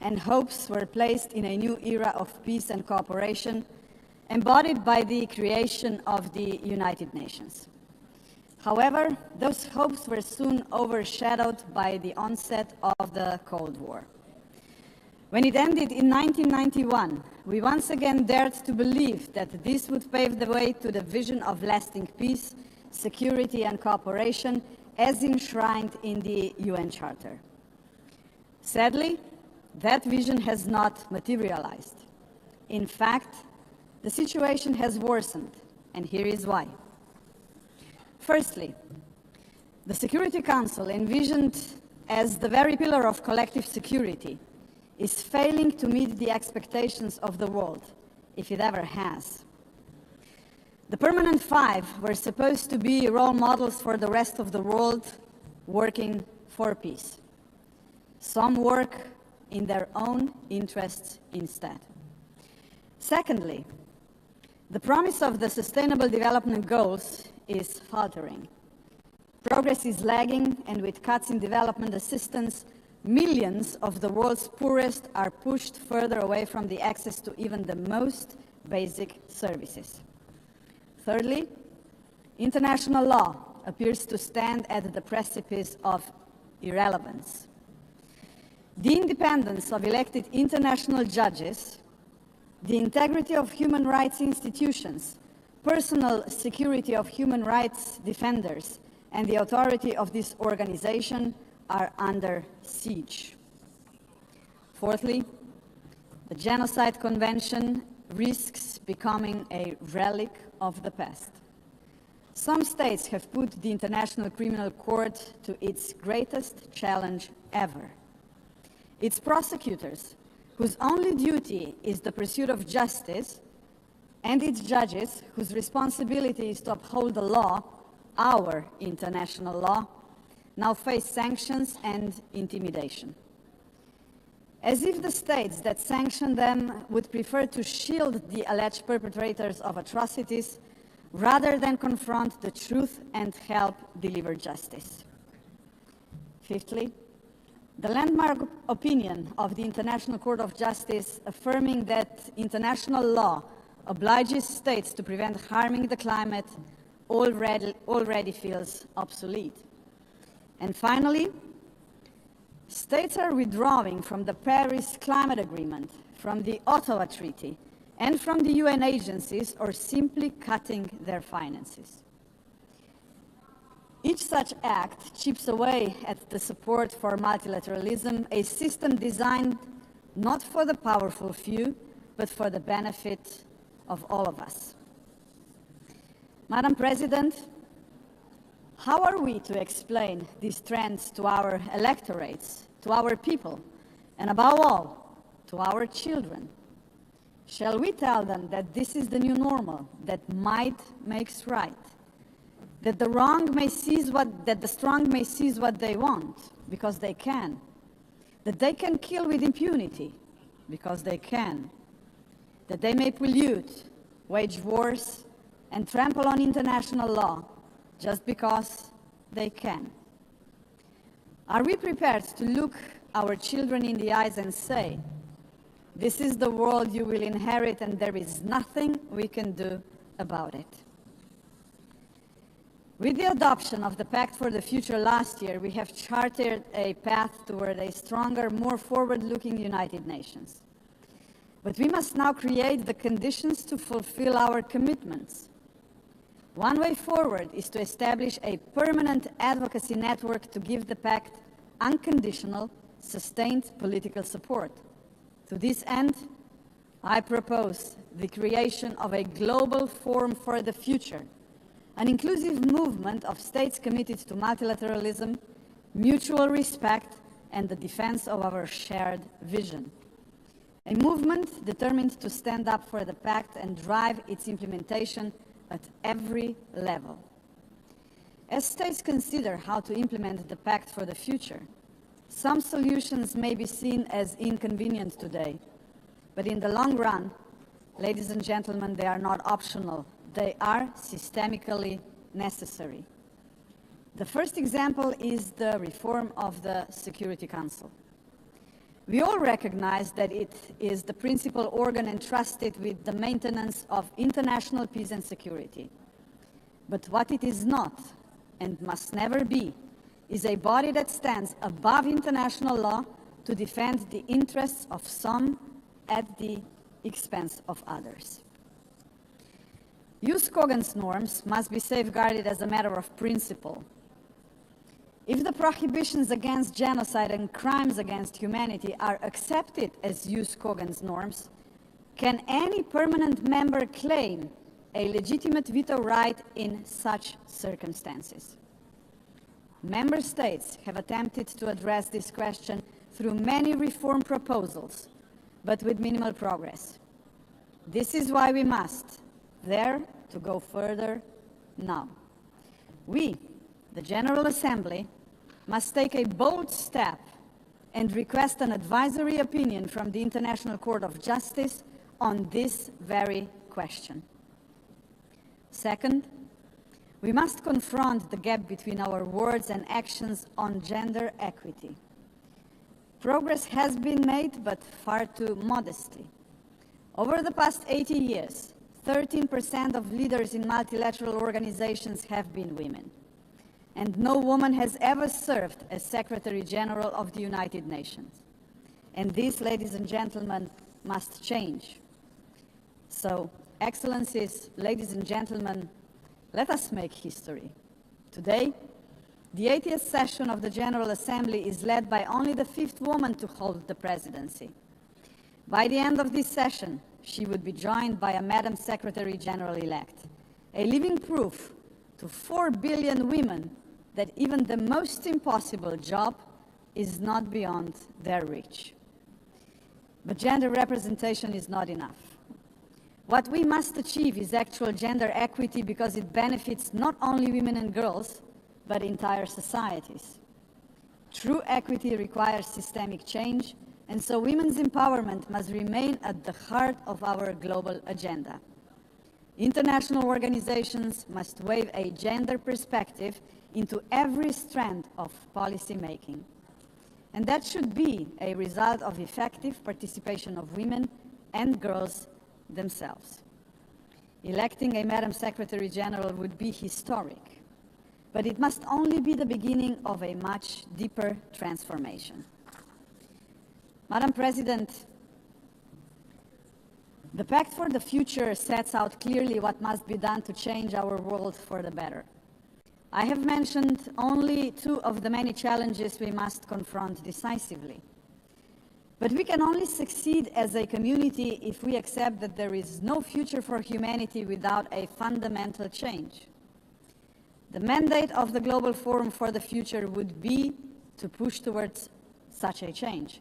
and hopes were placed in a new era of peace and cooperation, embodied by the creation of the United Nations. However, those hopes were soon overshadowed by the onset of the Cold War. When it ended in 1991, we once again dared to believe that this would pave the way to the vision of lasting peace, security and cooperation as enshrined in the UN Charter. Sadly, that vision has not materialized. In fact, the situation has worsened, and here is why. Firstly, the Security Council, envisioned as the very pillar of collective security, is failing to meet the expectations of the world, if it ever has. The Permanent Five were supposed to be role models for the rest of the world working for peace. Some work in their own interests instead. Secondly, the promise of the Sustainable Development Goals is faltering. Progress is lagging, and with cuts in development assistance, millions of the world's poorest are pushed further away from the access to even the most basic services. Thirdly, international law appears to stand at the precipice of irrelevance. The independence of elected international judges, the integrity of human rights institutions, personal security of human rights defenders, and the authority of this organization are under siege. Fourthly, the Genocide Convention risks becoming a relic of the past. Some states have put the International Criminal Court to its greatest challenge ever. Its prosecutors, whose only duty is the pursuit of justice, and its judges, whose responsibility is to uphold the law, our international law, now face sanctions and intimidation. As if the states that sanction them would prefer to shield the alleged perpetrators of atrocities rather than confront the truth and help deliver justice. Fifthly, the landmark opinion of the International Court of Justice affirming that international law obliges states to prevent harming the climate already feels obsolete. And finally, states are withdrawing from the Paris Climate Agreement, from the Ottawa Treaty, and from the UN agencies, or simply cutting their finances. Each such act chips away at the support for multilateralism, a system designed not for the powerful few, but for the benefit of all of us. Madam President, how are we to explain these trends to our electorates, to our people, and above all, to our children? Shall we tell them that this is the new normal, that might makes right, that the strong may seize what they want because they can, that they can kill with impunity because they can, that they may pollute, wage wars, and trample on international law just because they can? Are we prepared to look our children in the eyes and say, "This is the world you will inherit and there is nothing we can do about it"? With the adoption of the Pact for the Future last year, we have charted a path toward a stronger, more forward-looking United Nations. But we must now create the conditions to fulfill our commitments. One way forward is to establish a permanent advocacy network to give the Pact unconditional, sustained political support. To this end, I propose the creation of a global forum for the future, an inclusive movement of states committed to multilateralism, mutual respect, and the defense of our shared vision. A movement determined to stand up for the Pact and drive its implementation at every level. As states consider how to implement the Pact for the Future, some solutions may be seen as inconvenient today, but in the long run, ladies and gentlemen, they are not optional. They are systemically necessary. The first example is the reform of the Security Council. We all recognize that it is the principal organ entrusted with the maintenance of international peace and security. But what it is not, and must never be, is a body that stands above international law to defend the interests of some at the expense of others. Jus Cogens norms must be safeguarded as a matter of principle. If the prohibitions against genocide and crimes against humanity are accepted as Jus Cogens norms, can any permanent member claim a legitimate veto right in such circumstances? Member states have attempted to address this question through many reform proposals, but with minimal progress. This is why we must dare to go further now. We, the General Assembly, must take a bold step and request an advisory opinion from the International Court of Justice on this very question. Second, we must confront the gap between our words and actions on gender equity. Progress has been made, but far too modestly. Over the past 80 years, 13% of leaders in multilateral organizations have been women. And no woman has ever served as Secretary General of the United Nations. And this, ladies and gentlemen, must change. So, Excellencies, ladies and gentlemen, let us make history. Today, the 80th session of the General Assembly is led by only the 5th woman to hold the presidency. By the end of this session, she would be joined by a Madam Secretary General-elect, a living proof to 4 billion women that even the most impossible job is not beyond their reach. But gender representation is not enough. What we must achieve is actual gender equity because it benefits not only women and girls, but entire societies. True equity requires systemic change, and so women's empowerment must remain at the heart of our global agenda. International organizations must weave a gender perspective into every strand of policy making. And that should be a result of effective participation of women and girls themselves. Electing a Madam Secretary General would be historic, but it must only be the beginning of a much deeper transformation. Madam President, the Pact for the Future sets out clearly what must be done to change our world for the better. I have mentioned only 2 of the many challenges we must confront decisively. But we can only succeed as a community if we accept that there is no future for humanity without a fundamental change. The mandate of the Global Forum for the Future would be to push towards such a change.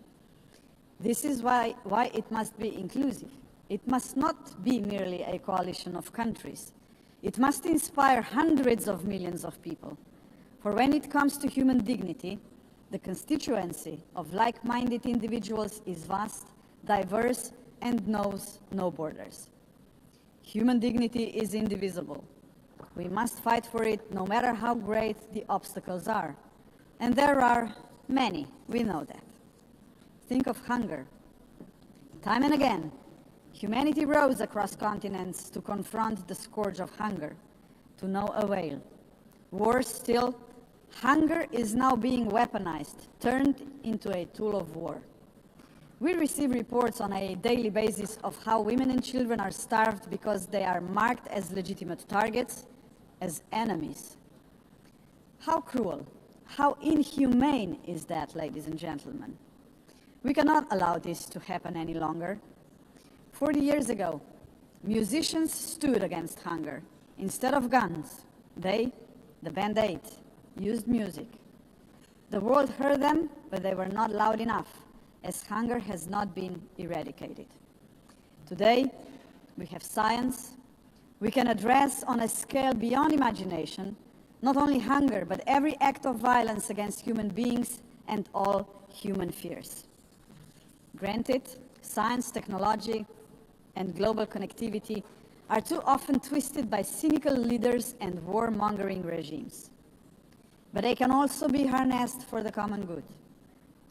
This is why it must be inclusive. It must not be merely a coalition of countries. It must inspire hundreds of millions of people. For when it comes to human dignity, the constituency of like-minded individuals is vast, diverse, and knows no borders. Human dignity is indivisible. We must fight for it no matter how great the obstacles are. And there are Many, we know that. Think of hunger. Time and again, humanity rose across continents to confront the scourge of hunger, to no avail. Worse still, hunger is now being weaponized, turned into a tool of war. We receive reports on a daily basis of how women and children are starved because they are marked as legitimate targets, as enemies. How cruel, how inhumane is that, ladies and gentlemen? We cannot allow this to happen any longer. 40 years ago, musicians stood against hunger. Instead of guns, they, the Band Aid, used music. The world heard them, but they were not loud enough, as hunger has not been eradicated. Today, we have science. We can address on a scale beyond imagination not only hunger, but every act of violence against human beings and all human fears. Granted, science, technology, and global connectivity are too often twisted by cynical leaders and warmongering regimes. But they can also be harnessed for the common good.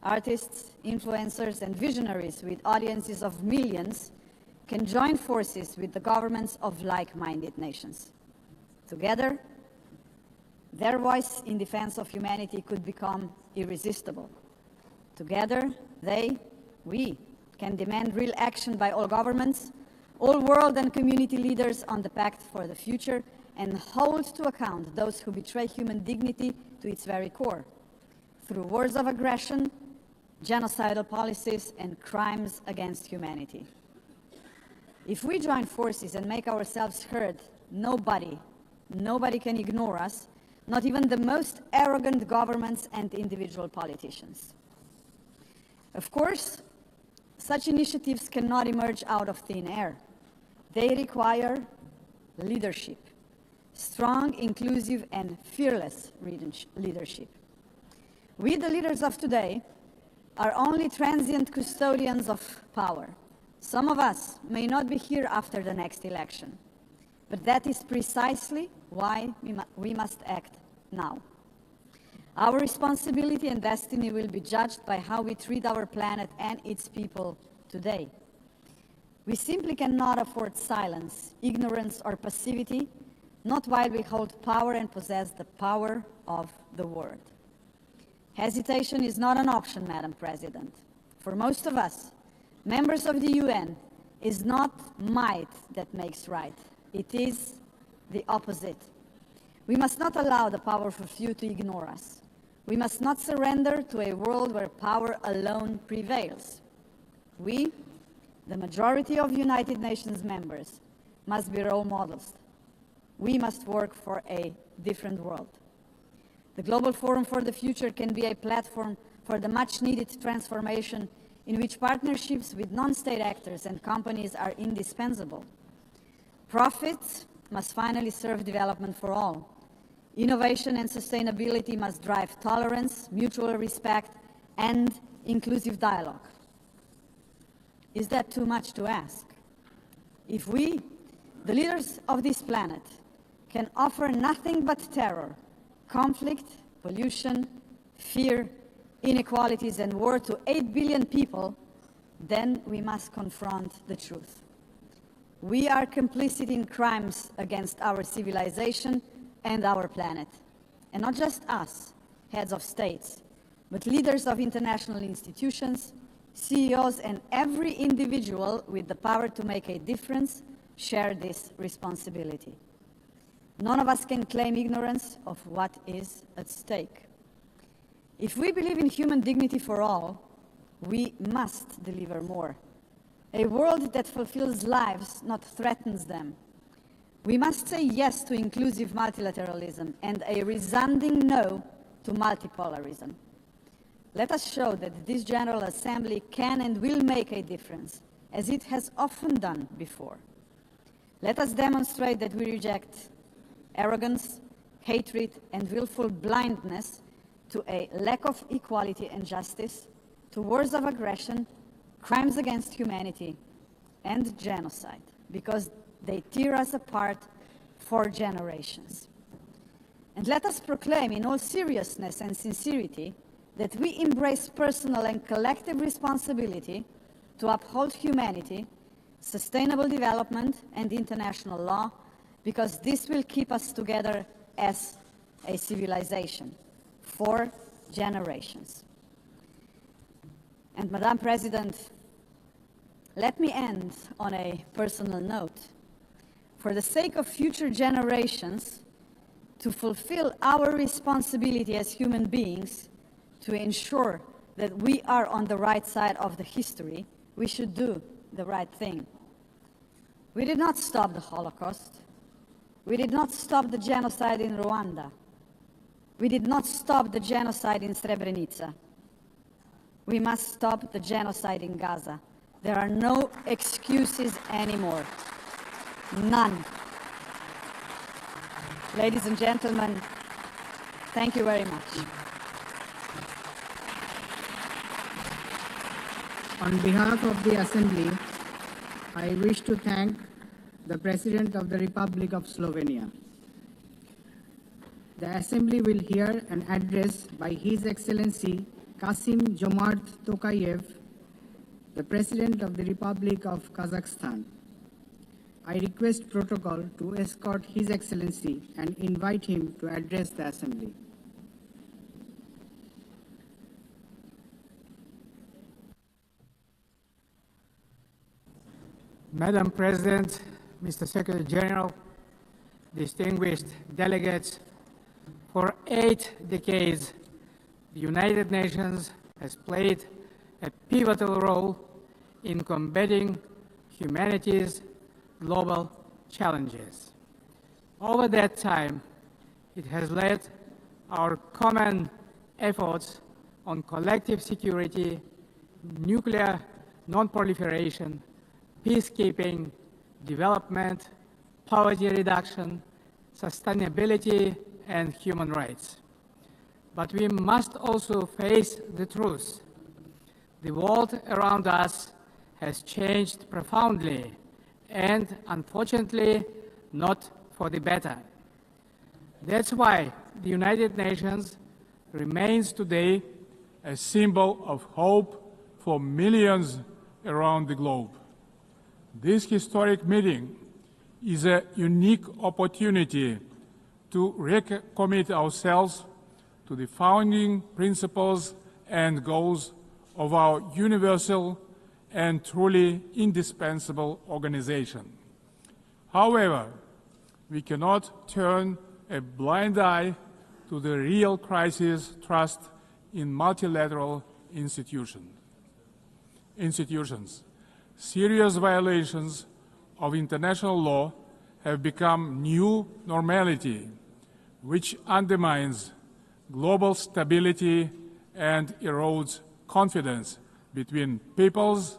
Artists, influencers, and visionaries with audiences of millions can join forces with the governments of like-minded nations. Together, their voice in defense of humanity could become irresistible. Together, we can demand real action by all governments, all world and community leaders on the Pact for the Future, and hold to account those who betray human dignity to its very core, through wars of aggression, genocidal policies, and crimes against humanity. If we join forces and make ourselves heard, nobody can ignore us, not even the most arrogant governments and individual politicians. Of course, such initiatives cannot emerge out of thin air. They require leadership, strong, inclusive, and fearless leadership. We, the leaders of today, are only transient custodians of power. Some of us may not be here after the next election, but that is precisely why we must act now. Our responsibility and destiny will be judged by how we treat our planet and its people today. We simply cannot afford silence, ignorance, or passivity, not while we hold power and possess the power of the word. Hesitation is not an option, Madam President. For most of us, members of the UN, is not might that makes right. It is the opposite. We must not allow the powerful few to ignore us. We must not surrender to a world where power alone prevails. We, the majority of United Nations members, must be role models. We must work for a different world. The Global Forum for the Future can be a platform for the much-needed transformation in which partnerships with non-state actors and companies are indispensable. Profits must finally serve development for all. Innovation and sustainability must drive tolerance, mutual respect, and inclusive dialogue. Is that too much to ask? If we, the leaders of this planet, can offer nothing but terror, conflict, pollution, fear, inequalities, and war to 8 billion people, then we must confront the truth. We are complicit in crimes against our civilization and our planet. And not just us, heads of states, but leaders of international institutions, CEOs, and every individual with the power to make a difference share this responsibility. None of us can claim ignorance of what is at stake. If we believe in human dignity for all, we must deliver more. A world that fulfills lives, not threatens them. We must say yes to inclusive multilateralism and a resounding no to multipolarism. Let us show that this General Assembly can and will make a difference, as it has often done before. Let us demonstrate that we reject arrogance, hatred, and willful blindness to a lack of equality and justice, to wars of aggression, crimes against humanity, and genocide, because they tear us apart for generations. And let us proclaim in all seriousness and sincerity that we embrace personal and collective responsibility to uphold humanity, sustainable development, and international law, because this will keep us together as a civilization for generations. And Madam President, let me end on a personal note. For the sake of future generations, to fulfill our responsibility as human beings, to ensure that we are on the right side of the history, we should do the right thing. We did not stop the Holocaust. We did not stop the genocide in Rwanda. We did not stop the genocide in Srebrenica. We must stop the genocide in Gaza. There are no excuses anymore. None. Ladies and gentlemen, thank you very much. On behalf of the Assembly, I wish to thank the President of the Republic of Slovenia. The Assembly will hear an address by His Excellency Kassym-Jomart Tokayev, the President of the Republic of Kazakhstan. I request protocol to escort His Excellency and invite him to address the Assembly. Madam President, Mr. Secretary General, distinguished delegates, for 8 decades, the United Nations has played a pivotal role in combating humanity's global challenges. Over that time, it has led our common efforts on collective security, nuclear non-proliferation, peacekeeping, development, poverty reduction, sustainability, and human rights. But we must also face the truth. The world around us has changed profoundly and, unfortunately, not for the better. That's why the United Nations remains today a symbol of hope for millions around the globe. This historic meeting is a unique opportunity to recommit ourselves to the founding principles and goals of our universal and truly indispensable organization. However, we cannot turn a blind eye to the real crisis thrust in multilateral institutions. Serious violations of international law have become new normality, which undermines global stability and erodes confidence between peoples,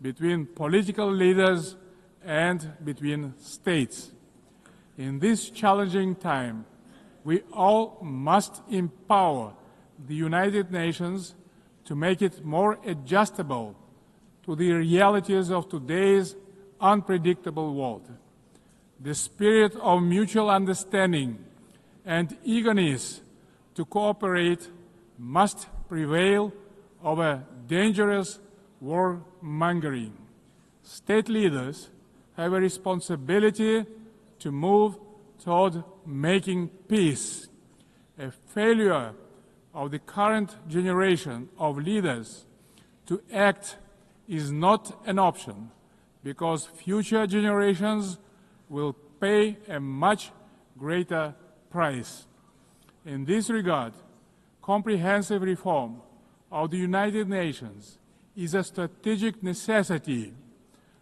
between political leaders, and between states. In this challenging time, we all must empower the United Nations to make it more adjustable to the realities of today's unpredictable world. The spirit of mutual understanding and eagerness to cooperate must prevail over dangerous warmongering. State leaders have a responsibility to move toward making peace. A failure of the current generation of leaders to act is not an option, because future generations will pay a much greater price. In this regard, comprehensive reform of the United Nations is a strategic necessity,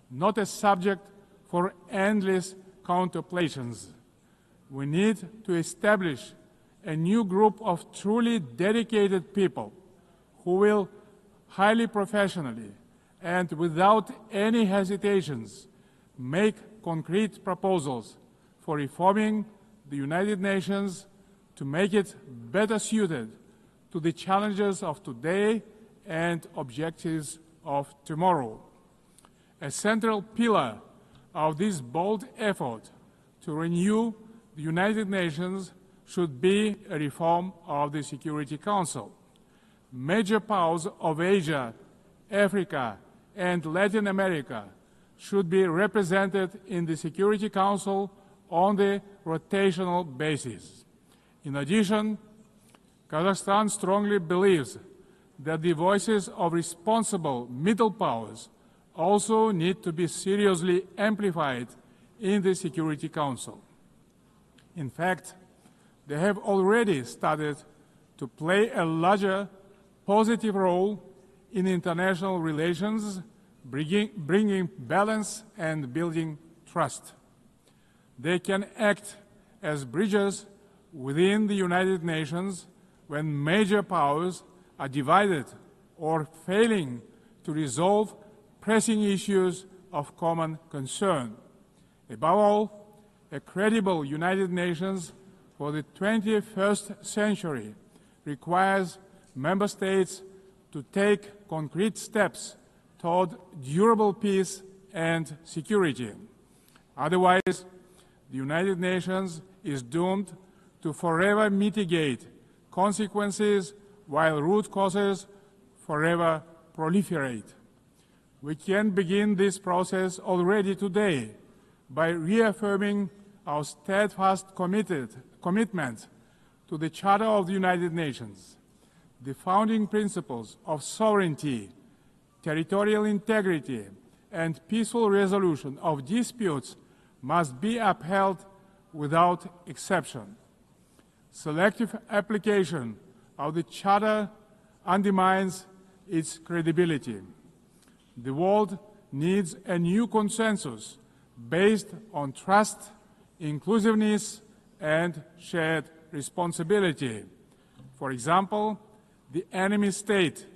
not a subject for endless contemplations. We need to establish a new group of truly dedicated people who will highly professionally and without any hesitations make concrete proposals for reforming the United Nations to make it better suited to the challenges of today and objectives of tomorrow. A central pillar of this bold effort to renew the United Nations should be a reform of the Security Council. major powers of Asia, Africa, and Latin America should be represented in the Security Council on the rotational basis. In addition, Kazakhstan strongly believes that the voices of responsible middle powers also need to be seriously amplified in the Security Council. In fact, they have already started to play a larger positive role in international relations, bringing balance and building trust. They can act as bridges within the United Nations when major powers are divided or failing to resolve pressing issues of common concern. Above all, a credible United Nations for the 21st century requires member states to take concrete steps toward durable peace and security. Otherwise, the United Nations is doomed to forever mitigate consequences while root causes forever proliferate. We can begin this process already today by reaffirming our steadfast commitment to the Charter of the United Nations. The founding principles of sovereignty, territorial integrity, and peaceful resolution of disputes must be upheld without exception. Selective application of the Charter undermines its credibility. The world needs a new consensus based on trust, inclusiveness, and shared responsibility. For example, the enemy state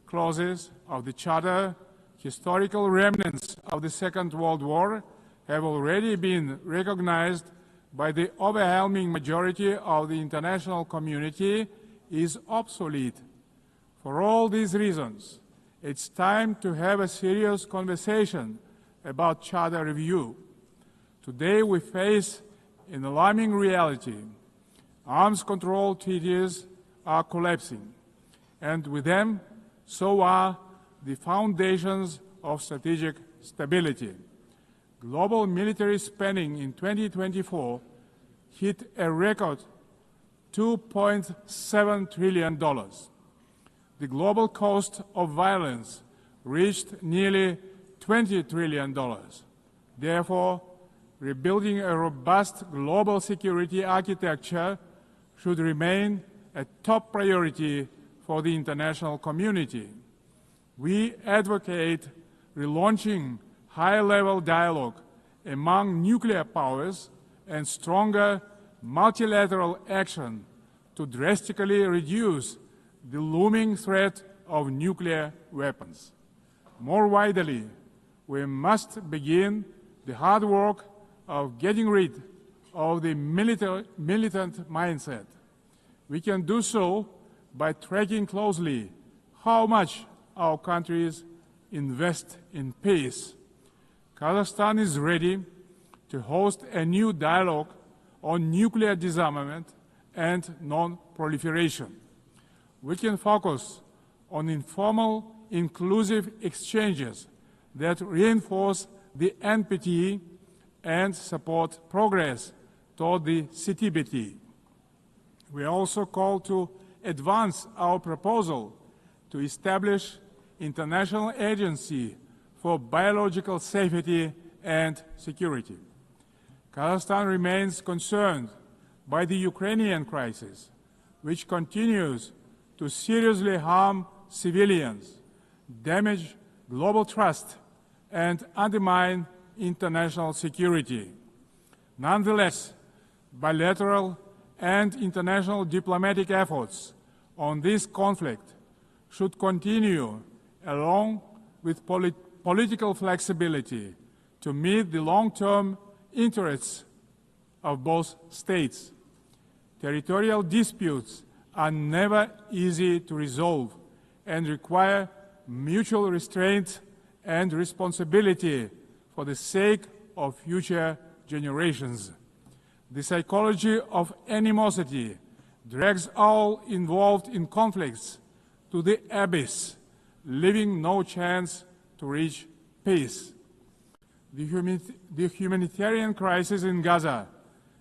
clauses of the Charter, historical remnants of the Second World War, have already been recognized by the overwhelming majority of the international community is obsolete. For all these reasons, it's time to have a serious conversation about Charter review. Today we face an alarming reality. Arms control treaties are collapsing, and with them, so are the foundations of strategic stability. Global military spending in 2024 hit a record $2.7 trillion. The global cost of violence reached nearly $20 trillion. Therefore, rebuilding a robust global security architecture should remain a top priority for the international community. We advocate relaunching high-level dialogue among nuclear powers and stronger multilateral action to drastically reduce the looming threat of nuclear weapons. More widely, we must begin the hard work of getting rid of the militant mindset. We can do so by tracking closely how much our countries invest in peace. Kazakhstan is ready to host a new dialogue on nuclear disarmament and non-proliferation. We can focus on informal, inclusive exchanges that reinforce the NPT and support progress toward the CTBT. We also call to advance our proposal to establish International Agency for Biological Safety and Security. Kazakhstan remains concerned by the Ukrainian crisis, which continues to seriously harm civilians, damage global trust, and undermine international security. Nonetheless, bilateral and international diplomatic efforts on this conflict should continue along with political flexibility to meet the long-term interests of both states. Territorial disputes are never easy to resolve and require mutual restraint and responsibility for the sake of future generations. The psychology of animosity drags all involved in conflicts to the abyss, leaving no chance to reach peace. The humanitarian crisis in Gaza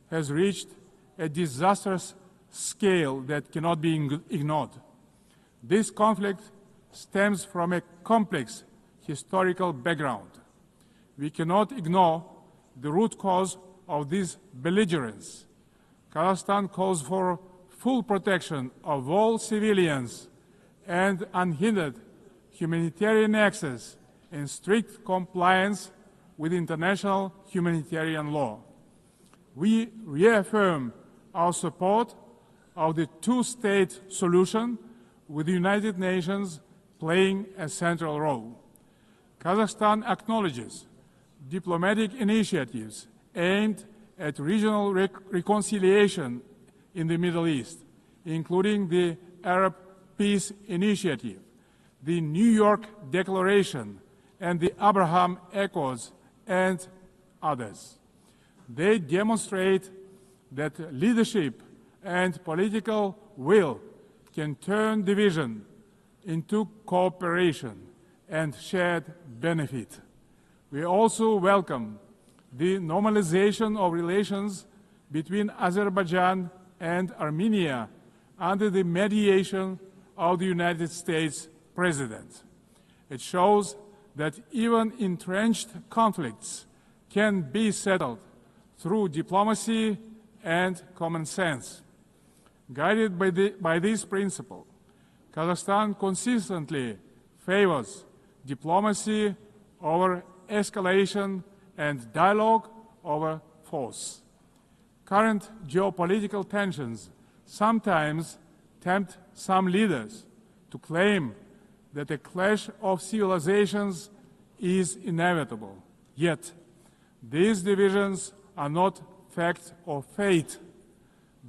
has reached a disastrous scale that cannot be ignored. This conflict stems from a complex historical background. We cannot ignore the root cause of this belligerence. Kazakhstan calls for full protection of all civilians and unhindered humanitarian access in strict compliance with international humanitarian law. We reaffirm our support of the two-state solution, with the United Nations playing a central role. Kazakhstan acknowledges diplomatic initiatives aimed at regional reconciliation in the Middle East, including the Arab Peace Initiative, the New York Declaration, and the Abraham Accords, and others. They demonstrate that leadership and political will can turn division into cooperation and shared benefit. We also welcome the normalization of relations between Azerbaijan and Armenia under the mediation of the United States President. It shows that even entrenched conflicts can be settled through diplomacy and common sense. Guided by this principle, Kazakhstan consistently favors diplomacy over escalation and dialogue over force. Current geopolitical tensions sometimes tempt some leaders to claim that a clash of civilizations is inevitable. Yet, these divisions are not fact or fate.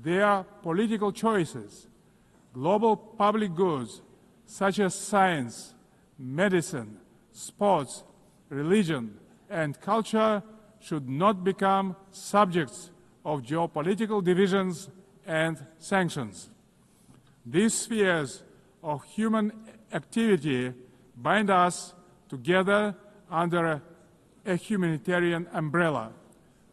They are political choices. Global public goods such as science, medicine, sports, religion, and culture should not become subjects of geopolitical divisions and sanctions. These spheres of human activity bind us together under a humanitarian umbrella.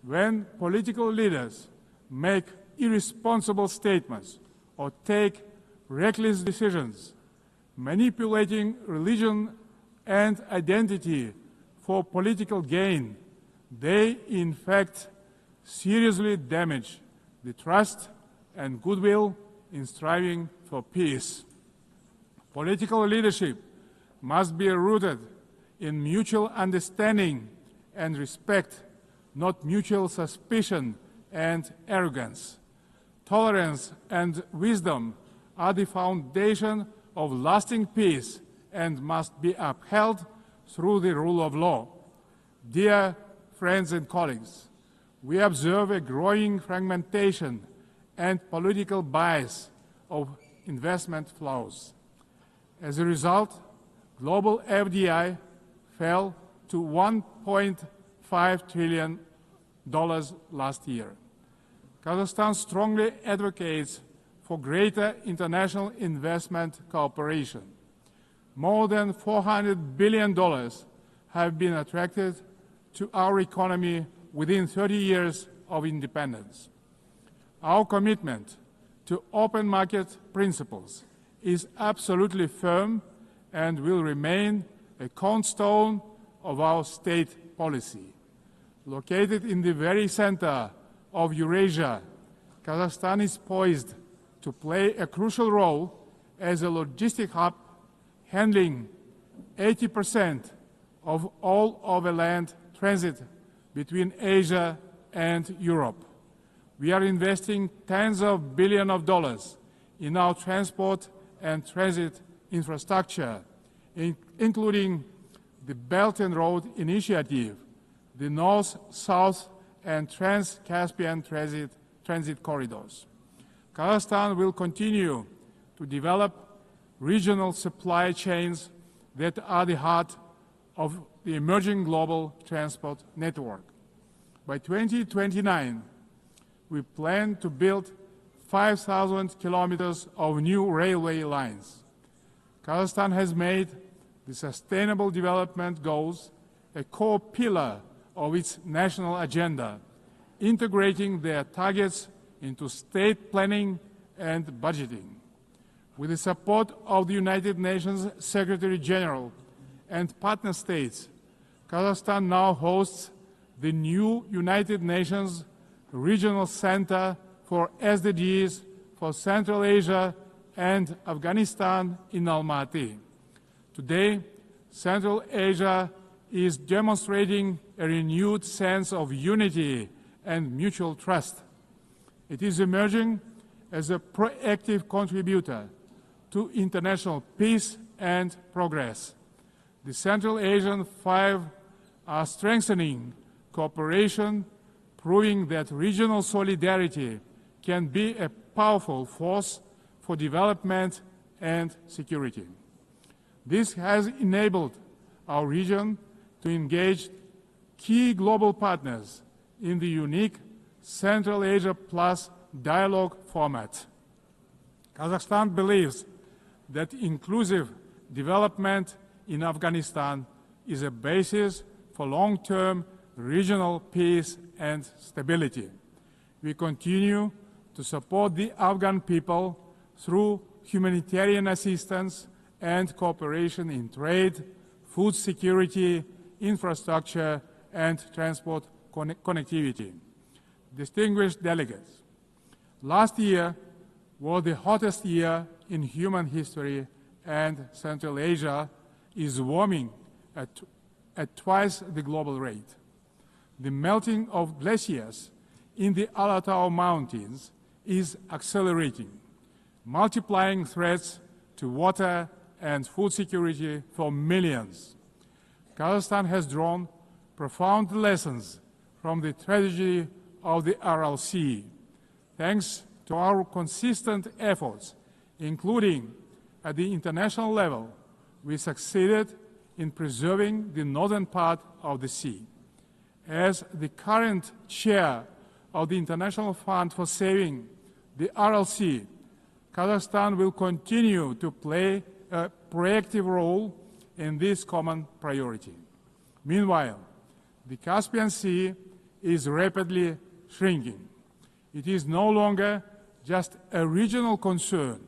When political leaders make irresponsible statements or take reckless decisions, manipulating religion and identity for political gain, they in fact seriously damage the trust and goodwill in striving for peace. Political leadership must be rooted in mutual understanding and respect, not mutual suspicion and arrogance. Tolerance and wisdom are the foundation of lasting peace and must be upheld through the rule of law. Dear friends and colleagues, we observe a growing fragmentation and political bias of investment flows. As a result, global FDI fell to $1.5 trillion last year. Kazakhstan strongly advocates for greater international investment cooperation. More than $400 billion have been attracted to our economy within 30 years of independence. Our commitment to open market principles is absolutely firm and will remain a cornerstone of our state policy. Located in the very center of Eurasia, Kazakhstan is poised to play a crucial role as a logistic hub, handling 80% of all overland transit between Asia and Europe. We are investing tens of billions of dollars in our transport and transit infrastructure, including the Belt and Road Initiative, the North-South and Trans-Caspian transit corridors. Kazakhstan will continue to develop regional supply chains that are the heart of the emerging global transport network. By 2029, we plan to build 5,000 kilometers of new railway lines. Kazakhstan has made the Sustainable Development Goals a core pillar of its national agenda, integrating their targets into state planning and budgeting. With the support of the United Nations Secretary General and partner states, Kazakhstan now hosts the new United Nations Regional Center for SDGs for Central Asia and Afghanistan in Almaty. Today, Central Asia is demonstrating a renewed sense of unity and mutual trust. It is emerging as a proactive contributor to international peace and progress. The Central Asian Five are strengthening cooperation, proving that regional solidarity can be a powerful force for development and security. This has enabled our region to engage key global partners in the unique Central Asia Plus dialogue format. Kazakhstan believes that inclusive development in Afghanistan is a basis for long-term regional peace and stability. We continue to support the Afghan people through humanitarian assistance and cooperation in trade, food security, infrastructure, and transport connectivity. Distinguished delegates, last year was the hottest year in human history, and Central Asia is warming at twice the global rate. The melting of glaciers in the Alatau Mountains is accelerating, multiplying threats to water and food security for millions. Kazakhstan has drawn profound lessons from the tragedy of the Aral Sea. Thanks to our consistent efforts, including at the international level, we succeeded in preserving the northern part of the sea. As the current chair of the International Fund for Saving the Aral Sea, Kazakhstan will continue to play a proactive role in this common priority. Meanwhile, the Caspian Sea is rapidly shrinking. It is no longer just a regional concern.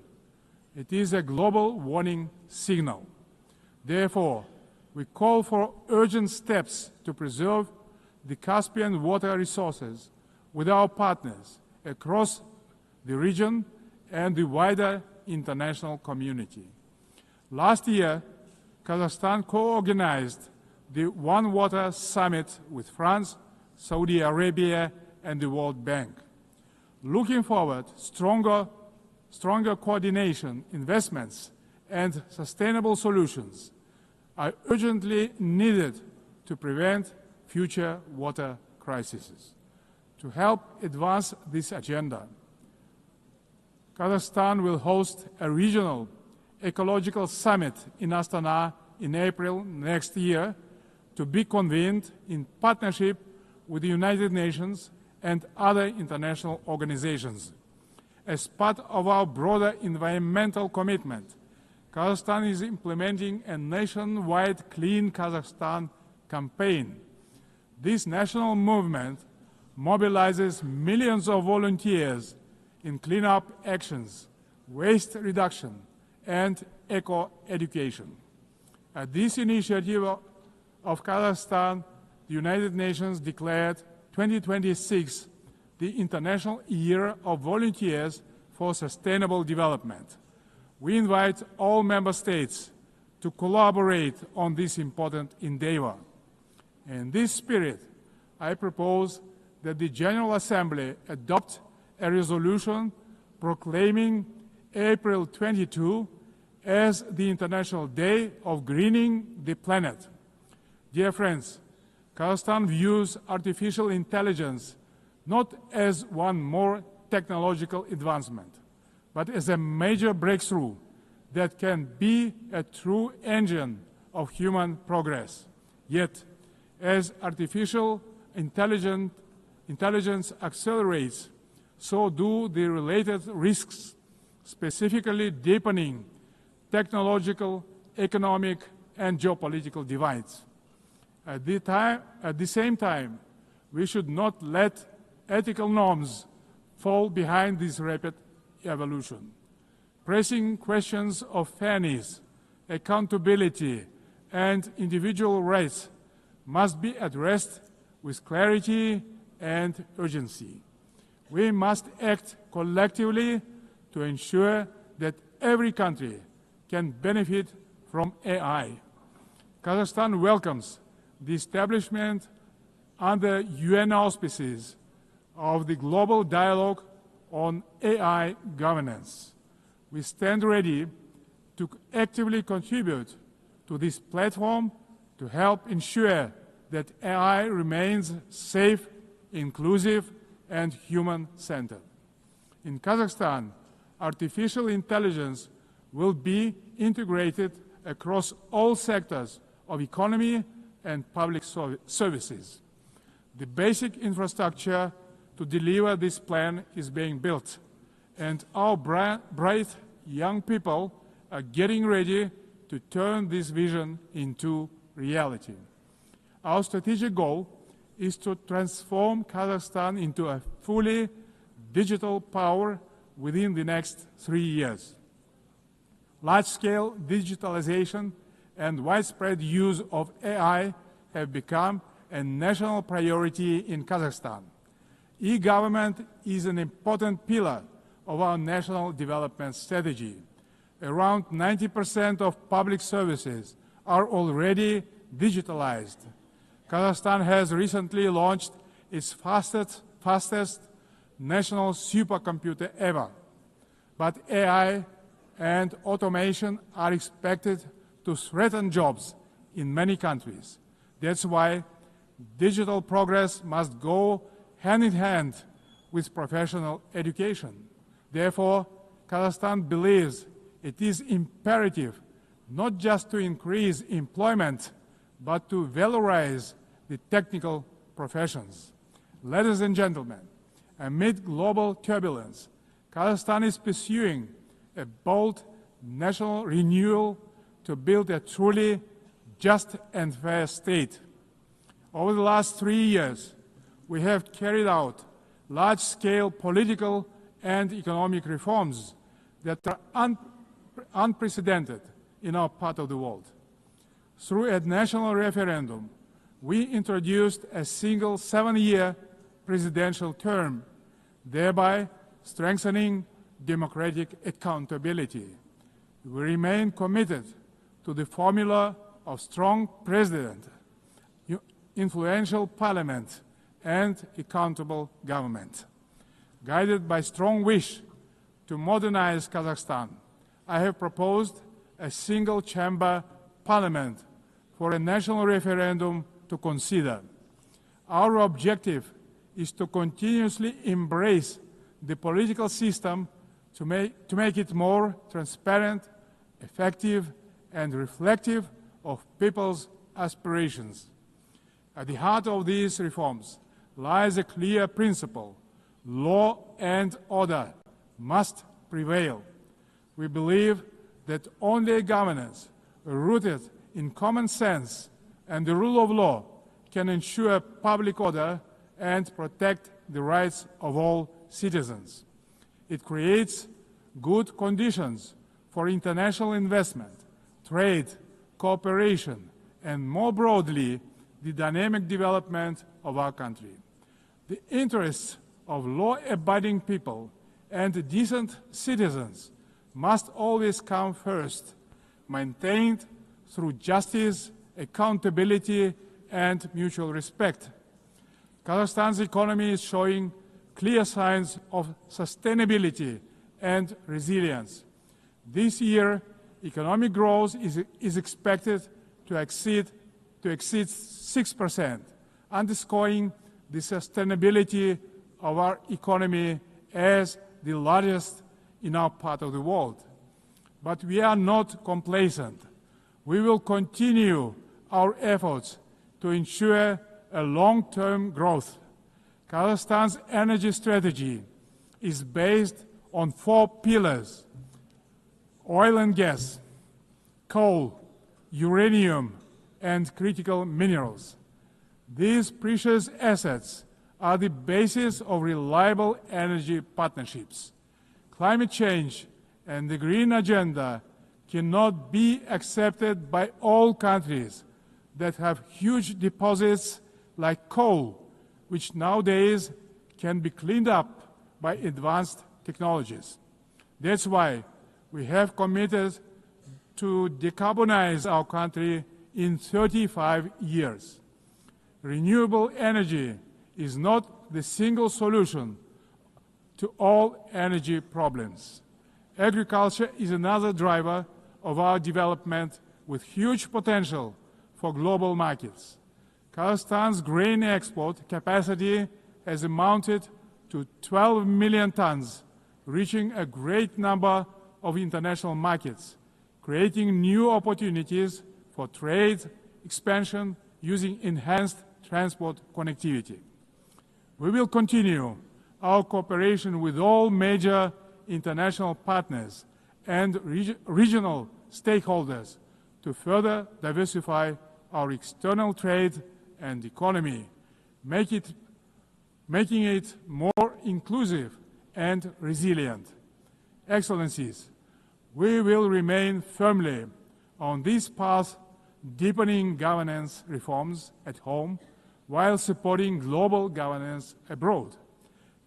It is a global warning signal. Therefore, we call for urgent steps to preserve the Caspian water resources with our partners across the region and the wider international community. Last year, Kazakhstan co-organized the One Water Summit with France, Saudi Arabia, and the World Bank. Looking forward, stronger coordination, investments, and sustainable solutions are urgently needed to prevent future water crises. To help advance this agenda, Kazakhstan will host a regional ecological summit in Astana in April next year, to be convened in partnership with the United Nations and other international organizations. As part of our broader environmental commitment, Kazakhstan is implementing a nationwide Clean Kazakhstan campaign. This national movement mobilizes millions of volunteers in cleanup actions, waste reduction, and eco-education. At this initiative of Kazakhstan, the United Nations declared 2026 the International Year of Volunteers for Sustainable Development. We invite all member states to collaborate on this important endeavor. In this spirit, I propose that the General Assembly adopt a resolution proclaiming April 22 as the International Day of Greening the Planet. Dear friends, Kazakhstan views artificial intelligence not as one more technological advancement, but as a major breakthrough that can be a true engine of human progress. Yet, as artificial intelligence accelerates, so do the related risks, specifically deepening technological, economic, and geopolitical divides. At the same time, we should not let ethical norms fall behind this rapid evolution. Pressing questions of fairness, accountability, and individual rights must be addressed with clarity and urgency. We must act collectively to ensure that every country can benefit from AI. Kazakhstan welcomes the establishment under UN auspices of the Global Dialogue on AI Governance. We stand ready to actively contribute to this platform to help ensure that AI remains safe, inclusive, and human-centered. In Kazakhstan, artificial intelligence will be integrated across all sectors of economy and public services. The basic infrastructure to deliver this plan is being built, and our bright young people are getting ready to turn this vision into reality. Our strategic goal is to transform Kazakhstan into a fully digital power within the next 3 years. Large-scale digitalization and widespread use of AI have become a national priority in Kazakhstan. E-government is an important pillar of our national development strategy. Around 90% of public services are already digitalized. Kazakhstan has recently launched its fastest national supercomputer ever. But AI and automation are expected to threaten jobs in many countries. That's why digital progress must go hand in hand with professional education. Therefore, Kazakhstan believes it is imperative not just to increase employment, but to valorize the technical professions. Ladies and gentlemen, amid global turbulence, Kazakhstan is pursuing a bold national renewal to build a truly just and fair state. Over the last 3 years, we have carried out large-scale political and economic reforms that are unprecedented in our part of the world. Through a national referendum, we introduced a single 7-year presidential term, thereby strengthening democratic accountability. We remain committed to the formula of strong president, influential parliament, and accountable government. Guided by strong wish to modernize Kazakhstan, I have proposed a single-chamber parliament for a national referendum to consider. Our objective is to continuously embrace the political system to make it more transparent, effective, and reflective of people's aspirations. At the heart of these reforms lies a clear principle: law and order must prevail. We believe that only governance rooted in common sense and the rule of law can ensure public order and protect the rights of all citizens. It creates good conditions for international investment, trade, cooperation, and more broadly, the dynamic development of our country. The interests of law-abiding people and decent citizens must always come first, maintained through justice, accountability, and mutual respect. Kazakhstan's economy is showing clear signs of sustainability and resilience. This year, economic growth is expected to exceed 6%, underscoring the sustainability of our economy as the largest in our part of the world. But we are not complacent. We will continue our efforts to ensure a long-term growth. Kazakhstan's energy strategy is based on 4 pillars: oil and gas, coal, uranium, and critical minerals. These precious assets are the basis of reliable energy partnerships. Climate change and the green agenda cannot be accepted by all countries that have huge deposits like coal, which nowadays can be cleaned up by advanced technologies. That's why we have committed to decarbonize our country in 35 years. Renewable energy is not the single solution to all energy problems. Agriculture is another driver of our development with huge potential for global markets. Kazakhstan's grain export capacity has amounted to 12 million tons, reaching a great number of international markets, creating new opportunities for trade expansion using enhanced transport connectivity. We will continue our cooperation with all major international partners and regional stakeholders to further diversify our external trade and economy, making it more inclusive and resilient. Excellencies, we will remain firmly on this path, deepening governance reforms at home while supporting global governance abroad.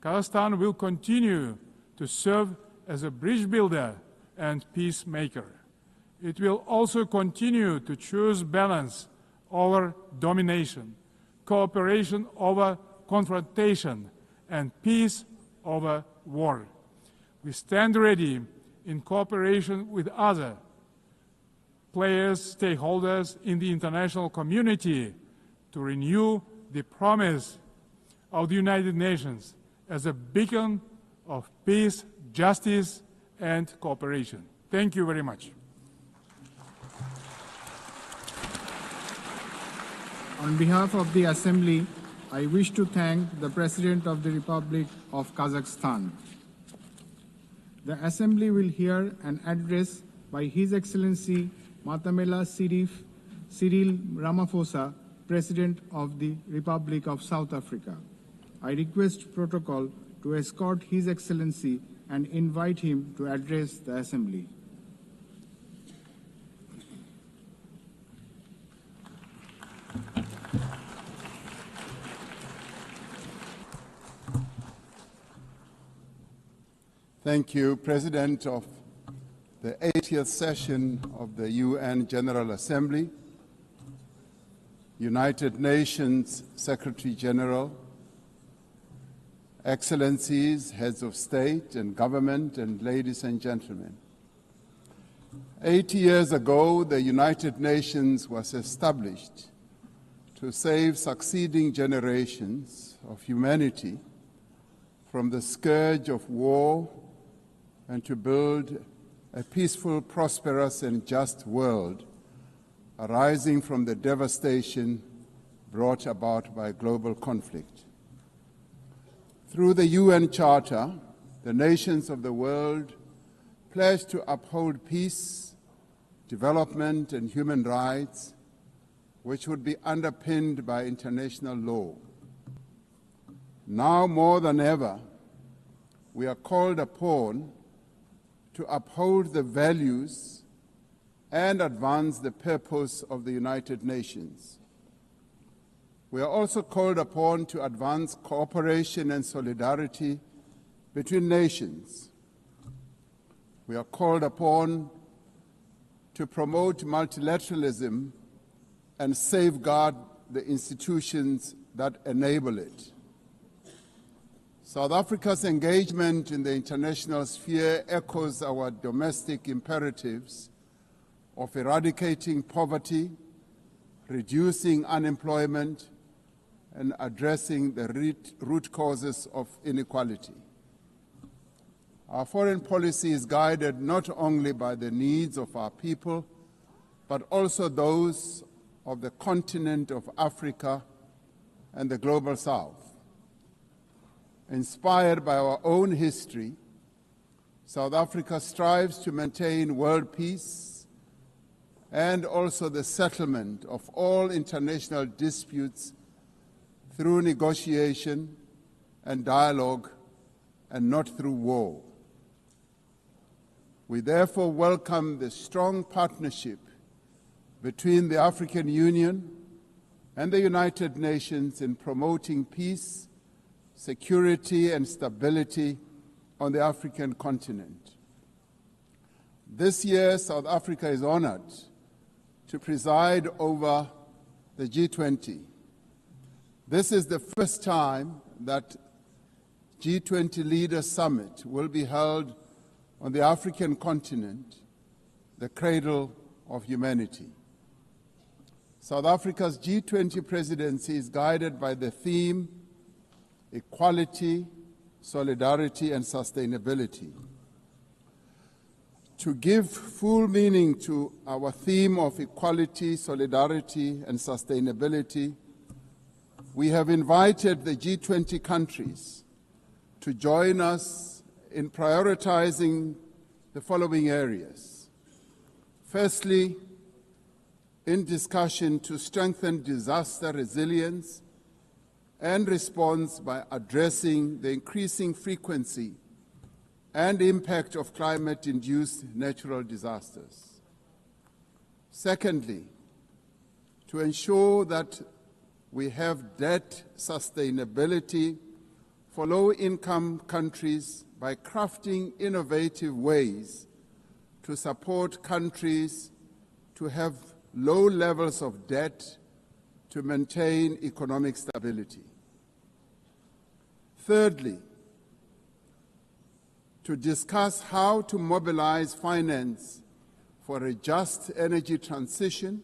Kazakhstan will continue to serve as a bridge builder and peacemaker. It will also continue to choose balance over domination, cooperation over confrontation, and peace over war. We stand ready in cooperation with other players, stakeholders in the international community to renew the promise of the United Nations as a beacon of peace, justice, and cooperation. Thank you very much. On behalf of the Assembly, I wish to thank the President of the Republic of Kazakhstan. The Assembly will hear an address by His Excellency Matamela Cyril Ramaphosa, President of the Republic of South Africa. I request protocol to escort His Excellency and invite him to address the Assembly. Thank you, President of the 80th session of the UN General Assembly, United Nations Secretary General, Excellencies, Heads of State and Government, and ladies and gentlemen. 80 years ago, the United Nations was established to save succeeding generations of humanity from the scourge of war and to build a peaceful, prosperous, and just world arising from the devastation brought about by global conflict. Through the UN Charter, the nations of the world pledge to uphold peace, development, and human rights, which would be underpinned by international law. Now more than ever, we are called upon to uphold the values and advance the purpose of the United Nations. We are also called upon to advance cooperation and solidarity between nations. We are called upon to promote multilateralism and safeguard the institutions that enable it. South Africa's engagement in the international sphere echoes our domestic imperatives of eradicating poverty, reducing unemployment, and addressing the root causes of inequality. Our foreign policy is guided not only by the needs of our people, but also those of the continent of Africa and the global South. Inspired by our own history, South Africa strives to maintain world peace, and also the settlement of all international disputes through negotiation and dialogue and not through war. We therefore welcome the strong partnership between the African Union and the United Nations in promoting peace, security, and stability on the African continent. This year, South Africa is honored to preside over the G20. This is the first time that G20 Leaders Summit will be held on the African continent, the cradle of humanity. South Africa's G20 presidency is guided by the theme, equality, solidarity, and sustainability. To give full meaning to our theme of equality, solidarity, and sustainability, we have invited the G20 countries to join us in prioritizing the following areas. Firstly, in discussion to strengthen disaster resilience and response by addressing the increasing frequency and impact of climate-induced natural disasters. Secondly, to ensure that we have debt sustainability for low-income countries by crafting innovative ways to support countries to have low levels of debt to maintain economic stability. Thirdly, to discuss how to mobilize finance for a just energy transition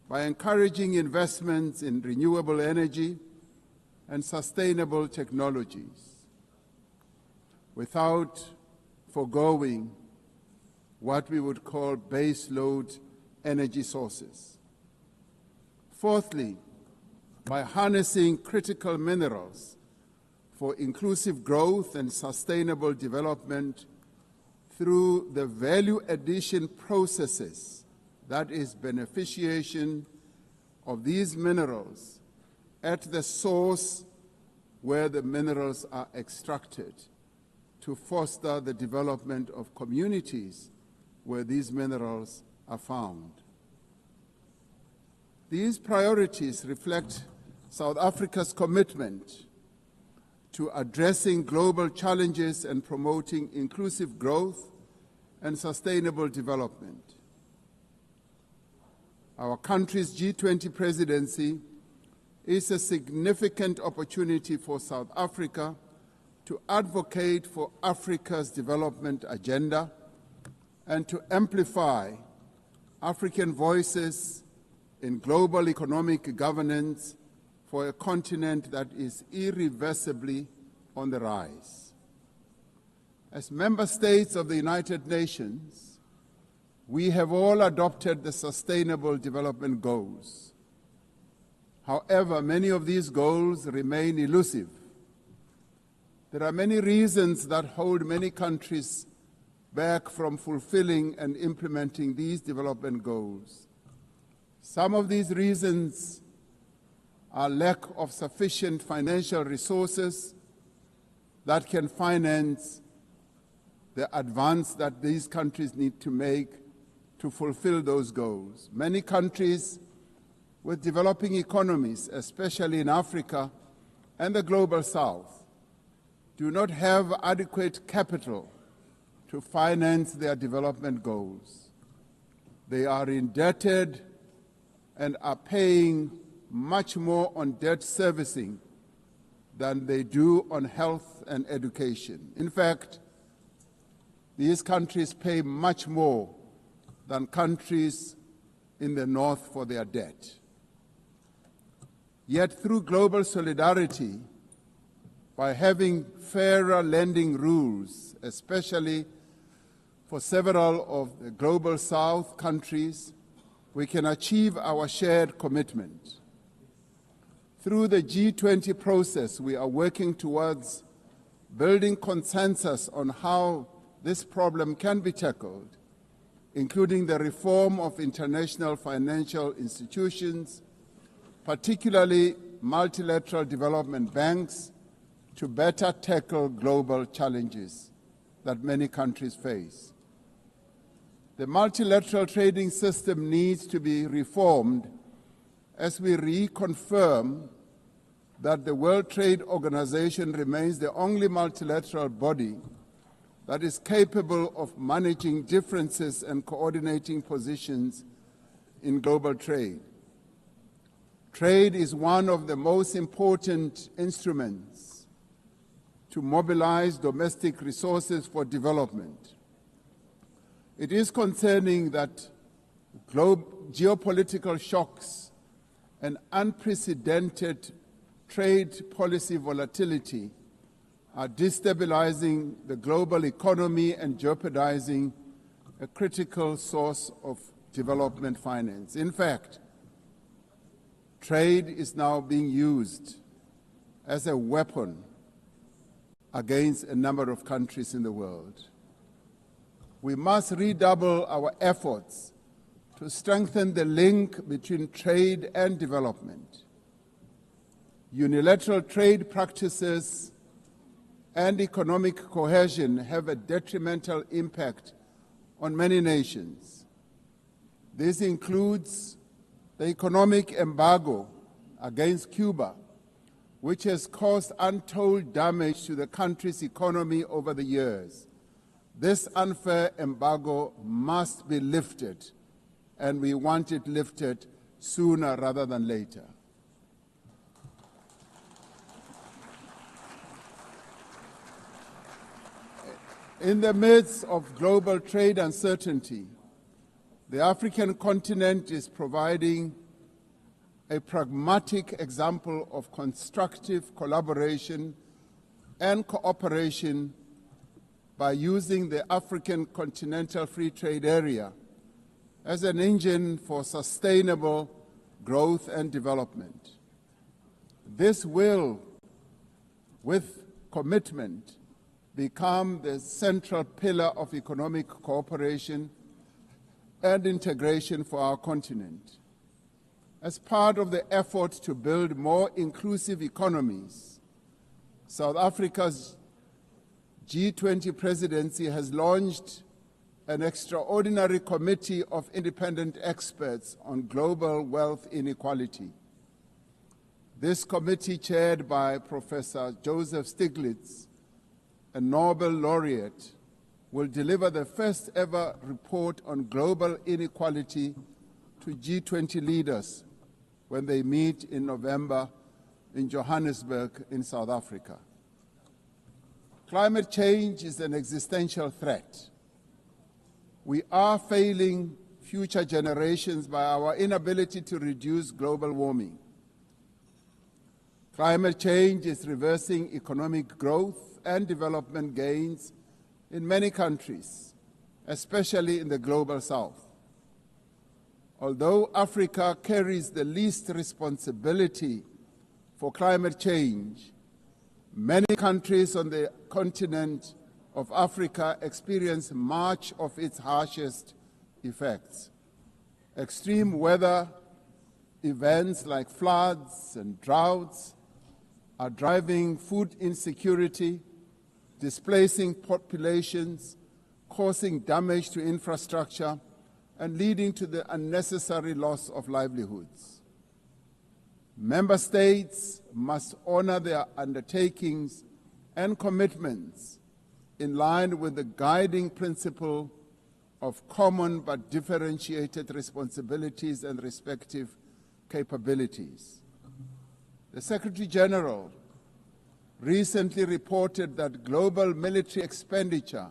by encouraging investments in renewable energy and sustainable technologies, without foregoing what we would call base load energy sources. Fourthly, by harnessing critical minerals for inclusive growth and sustainable development through the value addition processes, that is, beneficiation of these minerals at the source where the minerals are extracted, to foster the development of communities where these minerals are found. These priorities reflect South Africa's commitment to addressing global challenges and promoting inclusive growth and sustainable development. Our country's G20 presidency is a significant opportunity for South Africa to advocate for Africa's development agenda and to amplify African voices in global economic governance for a continent that is irreversibly on the rise. As member states of the United Nations, we have all adopted the Sustainable Development Goals. However, many of these goals remain elusive. There are many reasons that hold many countries back from fulfilling and implementing these development goals. Some of these reasons are lack of sufficient financial resources that can finance the advance that these countries need to make to fulfill those goals. Many countries with developing economies, especially in Africa and the Global South, do not have adequate capital to finance their development goals. They are indebted and are paying much more on debt servicing than they do on health and education. In fact, these countries pay much more than countries in the North for their debt. Yet through global solidarity, by having fairer lending rules, especially for several of the Global South countries, we can achieve our shared commitment. Through the G20 process, we are working towards building consensus on how this problem can be tackled including the reform of international financial institutions, particularly multilateral development banks, to better tackle global challenges that many countries face. The multilateral trading system needs to be reformed as we reconfirm that the World Trade Organization remains the only multilateral body that is capable of managing differences and coordinating positions in global trade. Trade is one of the most important instruments to mobilize domestic resources for development. It is concerning that geopolitical shocks and unprecedented trade policy volatility are destabilizing the global economy and jeopardizing a critical source of development finance. In fact, trade is now being used as a weapon against a number of countries in the world. We must redouble our efforts to strengthen the link between trade and development. Unilateral trade practices and economic cohesion have a detrimental impact on many nations. This includes the economic embargo against Cuba, which has caused untold damage to the country's economy over the years. This unfair embargo must be lifted, and we want it lifted sooner rather than later. In the midst of global trade uncertainty, the African continent is providing a pragmatic example of constructive collaboration and cooperation by using the African Continental Free Trade Area as an engine for sustainable growth and development. This will, with commitment, become the central pillar of economic cooperation and integration for our continent. As part of the effort to build more inclusive economies, South Africa's G20 presidency has launched an extraordinary committee of independent experts on global wealth inequality. This committee, chaired by Professor Joseph Stiglitz, a Nobel laureate, will deliver the first ever report on global inequality to G20 leaders when they meet in November in Johannesburg in South Africa. Climate change is an existential threat. We are failing future generations by our inability to reduce global warming. Climate change is reversing economic growth and development gains in many countries, especially in the global south. Although Africa carries the least responsibility for climate change, many countries on the continent of Africa experience much of its harshest effects. Extreme weather events like floods and droughts are driving food insecurity, displacing populations, causing damage to infrastructure, and leading to the unnecessary loss of livelihoods. Member states must honor their undertakings and commitments in line with the guiding principle of common but differentiated responsibilities and respective capabilities. The Secretary General recently reported that global military expenditure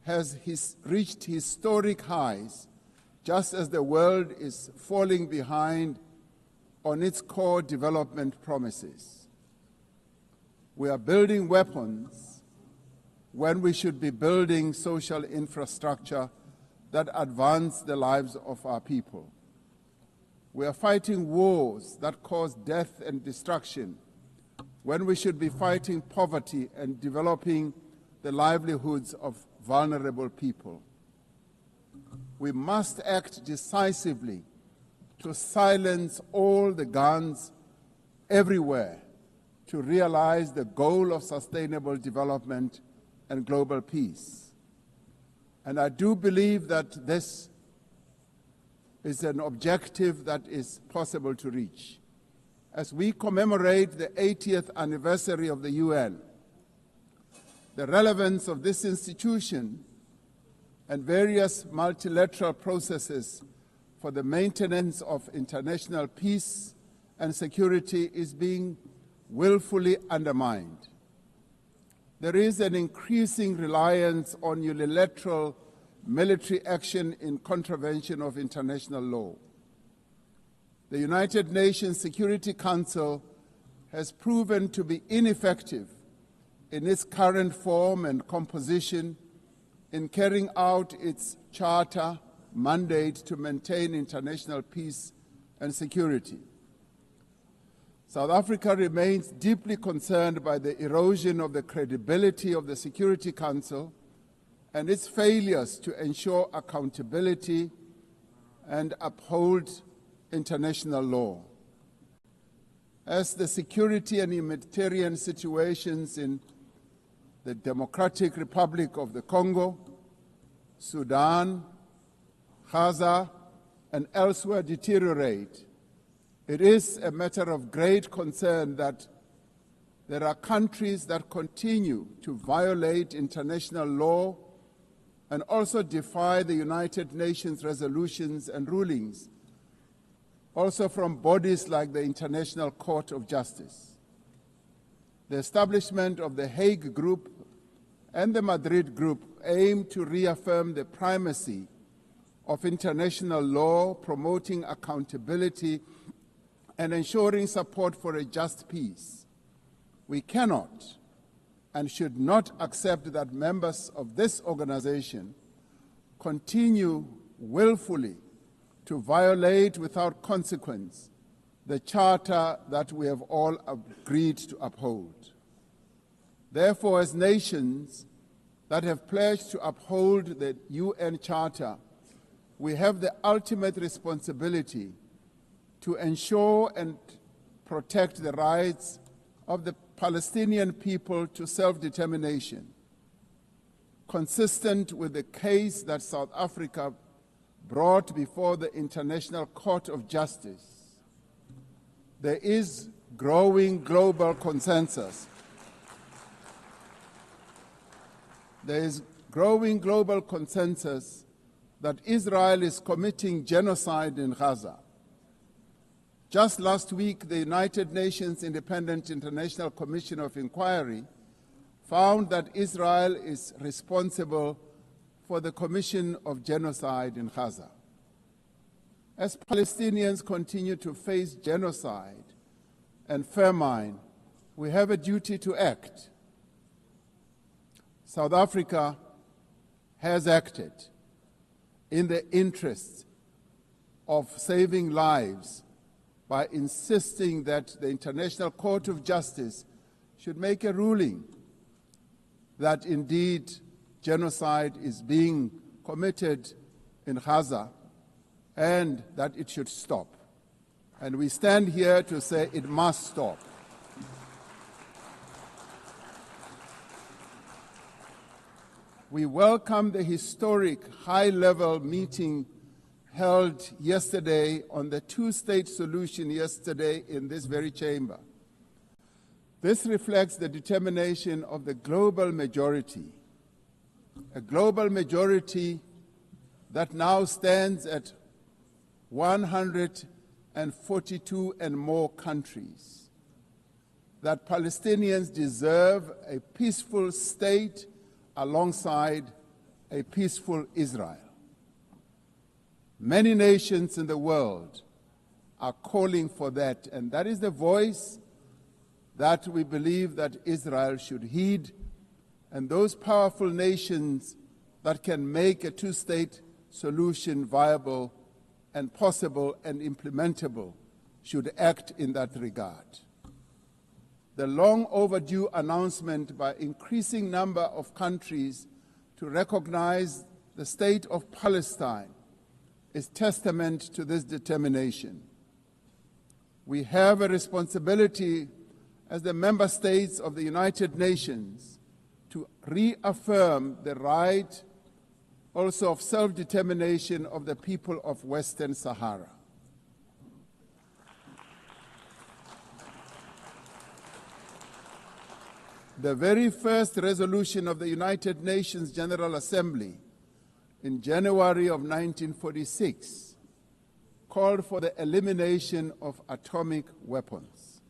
has reached historic highs, just as the world is falling behind on its core development promises. We are building weapons when we should be building social infrastructure that advance the lives of our people. We are fighting wars that cause death and destruction when we should be fighting poverty and developing the livelihoods of vulnerable people. we must act decisively to silence all the guns everywhere to realize the goal of sustainable development and global peace. And I do believe that this is an objective that is possible to reach. As we commemorate the 80th anniversary of the UN, the relevance of this institution and various multilateral processes for the maintenance of international peace and security is being willfully undermined. There is an increasing reliance on unilateral military action in contravention of international law. The United Nations Security Council has proven to be ineffective in its current form and composition in carrying out its charter mandate to maintain international peace and security. South Africa remains deeply concerned by the erosion of the credibility of the Security Council and its failures to ensure accountability and uphold international law. As the security and humanitarian situations in the Democratic Republic of the Congo, Sudan, Gaza, and elsewhere deteriorate, it is a matter of great concern that there are countries that continue to violate international law and also defy the United Nations resolutions and rulings, also from bodies like the International Court of Justice. The establishment of the Hague Group and the Madrid Group aim to reaffirm the primacy of international law, promoting accountability and ensuring support for a just peace. We cannot and should not accept that members of this organization continue willfully to violate without consequence the charter that we have all agreed to uphold. Therefore, as nations that have pledged to uphold the UN Charter, we have the ultimate responsibility to ensure and protect the rights of the Palestinian people to self-determination, consistent with the case that South Africa brought before the International Court of Justice. There is growing global consensus. There is growing global consensus that Israel is committing genocide in Gaza. Just last week, the United Nations Independent International Commission of Inquiry found that Israel is responsible for the commission of genocide in Gaza. As Palestinians continue to face genocide and famine, we have a duty to act. South Africa has acted in the interests of saving lives by insisting that the International Court of Justice should make a ruling that indeed genocide is being committed in Gaza and that it should stop. And we stand here to say it must stop. We welcome the historic high-level meeting held yesterday on the two-state solution yesterday in this very chamber. This reflects the determination of the global majority, a global majority that now stands at 142 and more countries, that Palestinians deserve a peaceful state alongside a peaceful Israel. Many nations in the world are calling for that, and that is the voice that we believe that Israel should heed, and those powerful nations that can make a two-state solution viable and possible and implementable should act in that regard. The long overdue announcement by increasing number of countries to recognize the state of Palestine is testament to this determination. We have a responsibility as the member states of the United Nations to reaffirm the right also of self-determination of the people of Western Sahara. The very first resolution of the United Nations General Assembly in January of 1946 called for the elimination of atomic weapons.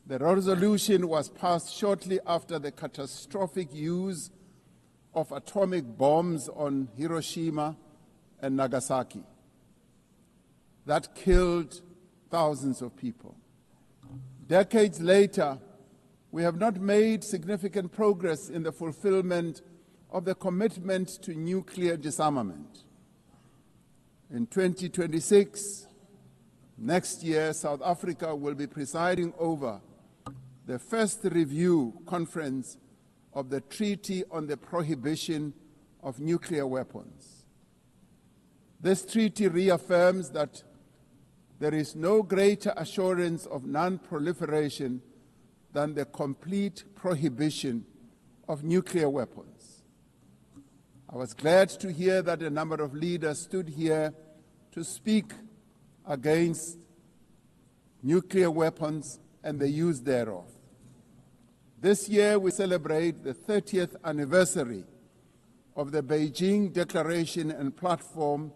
The resolution was passed shortly after the catastrophic use of atomic bombs on Hiroshima and Nagasaki that killed thousands of people. Decades later, we have not made significant progress in the fulfillment of the commitment to nuclear disarmament. In 2026, next year, South Africa will be presiding over the first review conference of the Treaty on the Prohibition of Nuclear Weapons. This treaty reaffirms that there is no greater assurance of non-proliferation than the complete prohibition of nuclear weapons. I was glad to hear that a number of leaders stood here to speak against nuclear weapons and the use thereof. This year we celebrate the 30th anniversary of the Beijing Declaration and Platform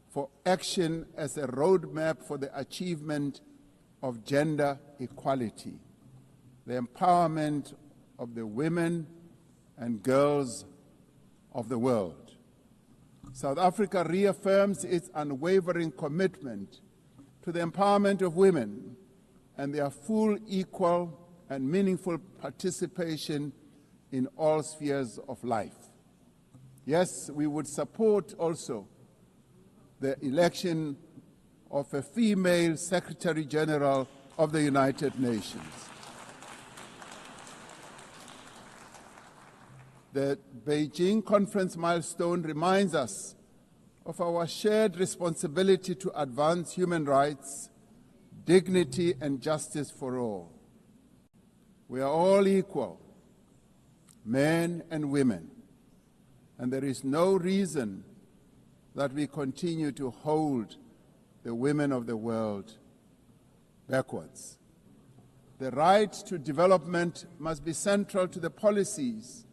for Action as a roadmap for the achievement of gender equality, the empowerment of the women and girls of the world. South Africa reaffirms its unwavering commitment to the empowerment of women and their full, equal, and meaningful participation in all spheres of life. Yes, we would support also the election of a female Secretary General of the United Nations. The Beijing Conference milestone reminds us of our shared responsibility to advance human rights, dignity, and justice for all. We are all equal, men and women, and there is no reason that we continue to hold the women of the world backwards. The right to development must be central to the policies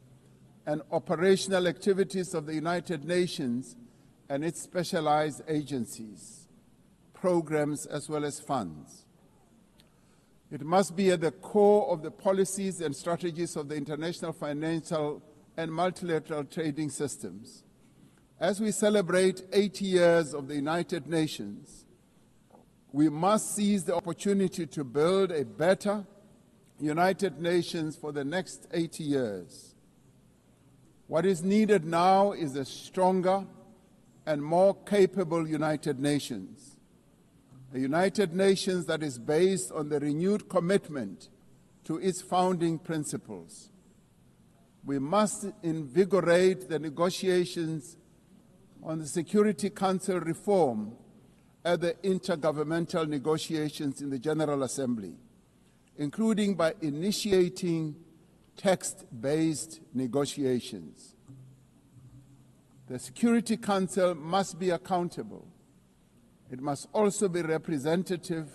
and operational activities of the United Nations and its specialized agencies, programs, as well as funds. It must be at the core of the policies and strategies of the international financial and multilateral trading systems. As we celebrate 80 years of the United Nations, we must seize the opportunity to build a better United Nations for the next 80 years. What is needed now is a stronger and more capable United Nations, a United Nations that is based on the renewed commitment to its founding principles. We must invigorate the negotiations on the Security Council reform at the intergovernmental negotiations in the General Assembly, including by initiating text-based negotiations. The Security Council must be accountable. It must also be representative.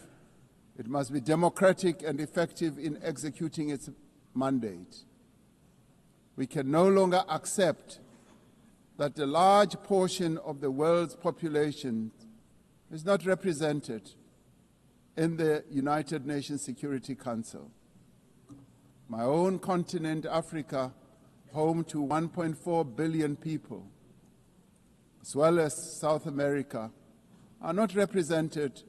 It must be democratic and effective in executing its mandate. We can no longer accept that a large portion of the world's population is not represented in the United Nations Security Council. My own continent, Africa, home to 1.4 billion people, as well as South America, are not represented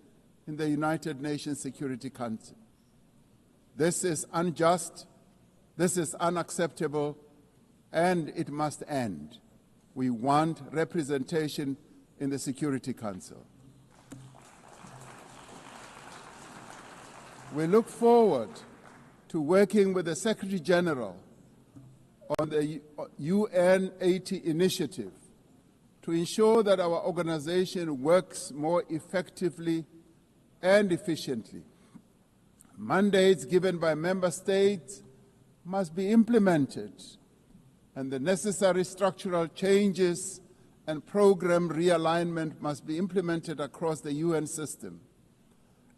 in the United Nations Security Council. This is unjust, this is unacceptable, and it must end. We want representation in the Security Council. We look forward to working with the Secretary General on the UN 80 initiative to ensure that our organization works more effectively and efficiently. Mandates given by member states must be implemented, and the necessary structural changes and program realignment must be implemented across the UN system.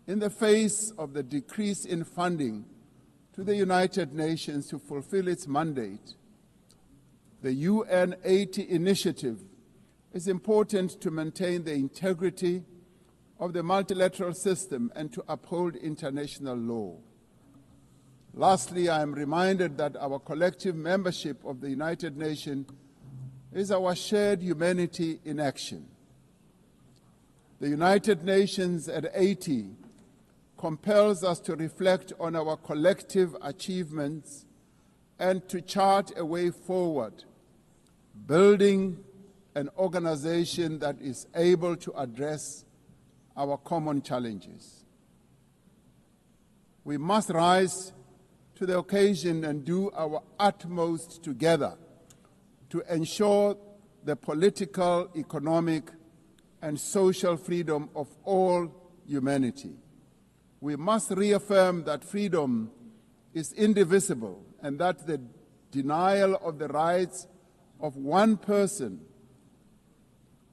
In the face of the decrease in funding to the United Nations to fulfill its mandate, the UN 80 initiative is important to maintain the integrity of the multilateral system and to uphold international law. Lastly, I am reminded that our collective membership of the United Nations is our shared humanity in action. The United Nations at 80 compels us to reflect on our collective achievements and to chart a way forward, building an organization that is able to address our common challenges. We must rise to the occasion and do our utmost together to ensure the political, economic, and social freedom of all humanity. We must reaffirm that freedom is indivisible and that the denial of the rights of one person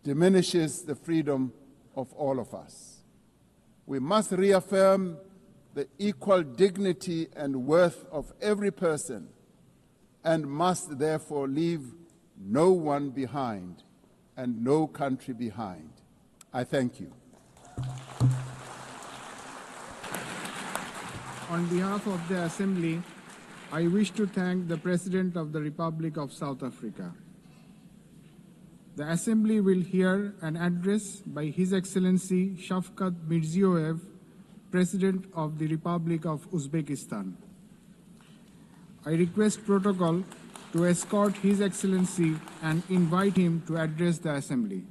diminishes the freedom of all of us. We must reaffirm the equal dignity and worth of every person and must therefore leave no one behind and no country behind. I thank you. On behalf of the Assembly, I wish to thank the President of the Republic of South Africa. The Assembly will hear an address by His Excellency Shavkat Mirziyoyev, President of the Republic of Uzbekistan. I request protocol to escort His Excellency and invite him to address the Assembly.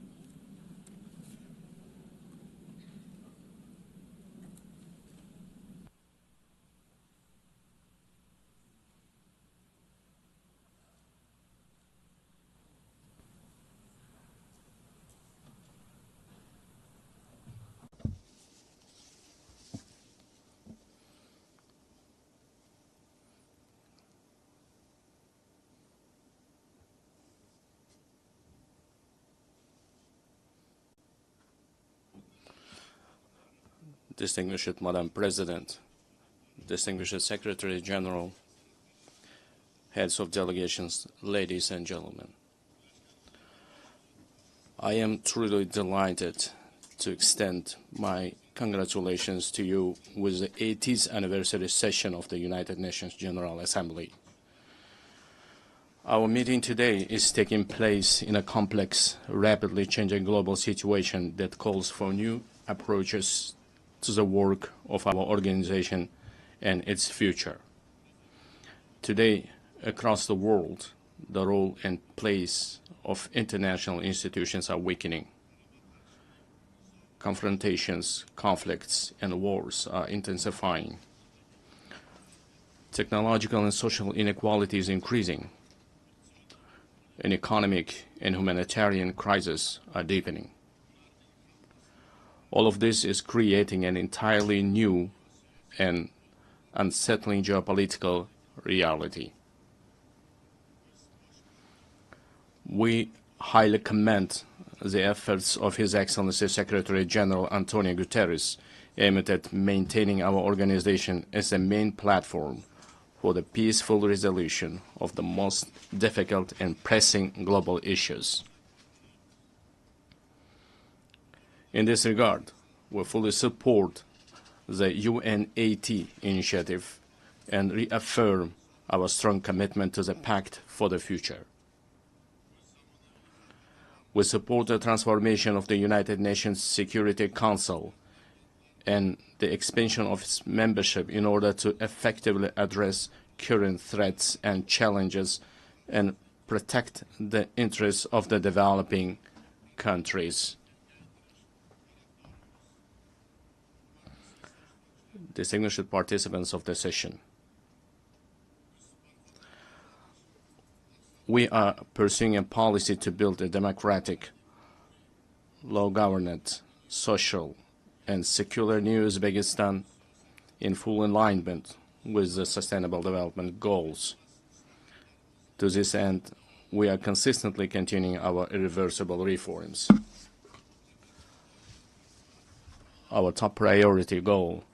Distinguished Madam President, distinguished Secretary General, heads of delegations, ladies and gentlemen. I am truly delighted to extend my congratulations to you with the 80th anniversary session of the United Nations General Assembly. Our meeting today is taking place in a complex, rapidly changing global situation that calls for new approaches to the work of our organization and its future. Today, across the world, the role and place of international institutions are weakening. Confrontations, conflicts, and wars are intensifying. Technological and social inequality is increasing. An economic and humanitarian crisis are deepening. All of this is creating an entirely new and unsettling geopolitical reality. We highly commend the efforts of His Excellency Secretary General Antonio Guterres aimed at maintaining our organization as a main platform for the peaceful resolution of the most difficult and pressing global issues. In this regard, we fully support the UN80 initiative and reaffirm our strong commitment to the Pact for the Future. We support the transformation of the United Nations Security Council and the expansion of its membership in order to effectively address current threats and challenges and protect the interests of the developing countries. Distinguished participants of the session, we are pursuing a policy to build a democratic, law-governed, social, and secular new Uzbekistan in full alignment with the Sustainable Development Goals. To this end, we are consistently continuing our irreversible reforms. Our top priority goal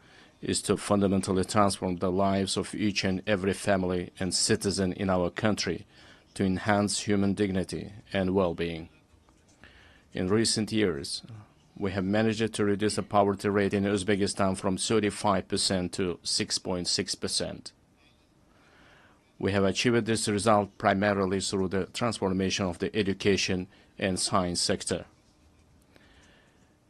is to fundamentally transform the lives of each and every family and citizen in our country to enhance human dignity and well-being. In recent years, we have managed to reduce the poverty rate in Uzbekistan from 35% to 6.6%. We have achieved this result primarily through the transformation of the education and science sector,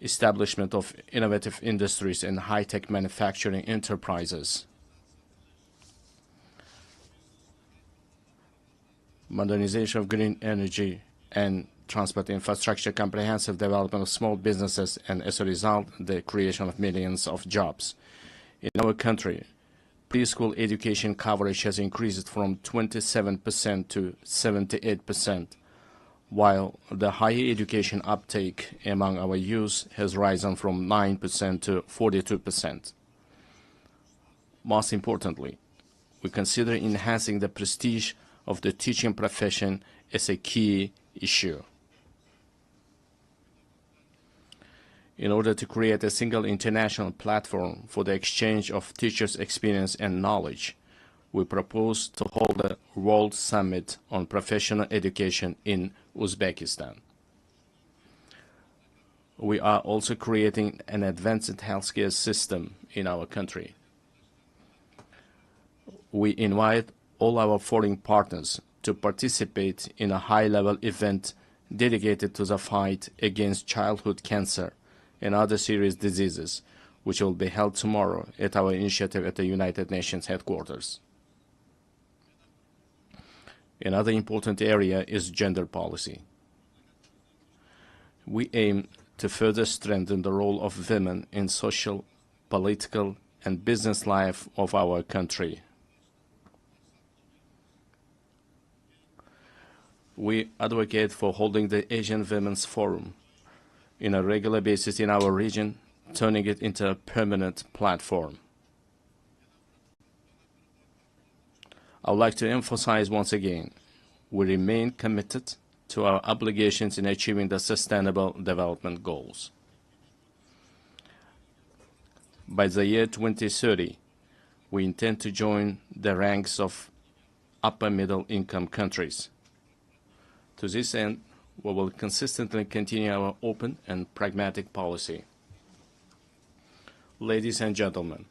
establishment of innovative industries and high-tech manufacturing enterprises, modernization of green energy and transport infrastructure, comprehensive development of small businesses, and as a result, the creation of millions of jobs. In our country, preschool education coverage has increased from 27% to 78%, while the higher education uptake among our youth has risen from 9% to 42%. Most importantly, we consider enhancing the prestige of the teaching profession as a key issue. In order to create a single international platform for the exchange of teachers' experience and knowledge, we propose to hold a World Summit on Professional Education in Uzbekistan. We are also creating an advanced healthcare system in our country. We invite all our foreign partners to participate in a high-level event dedicated to the fight against childhood cancer and other serious diseases, which will be held tomorrow at our initiative at the United Nations headquarters. Another important area is gender policy. We aim to further strengthen the role of women in social, political, and business life of our country. We advocate for holding the Asian Women's Forum in a regular basis in our region, turning it into a permanent platform. I would like to emphasize once again, we remain committed to our obligations in achieving the Sustainable Development Goals. By the year 2030, we intend to join the ranks of upper middle income countries. To this end, we will consistently continue our open and pragmatic policy. Ladies and gentlemen,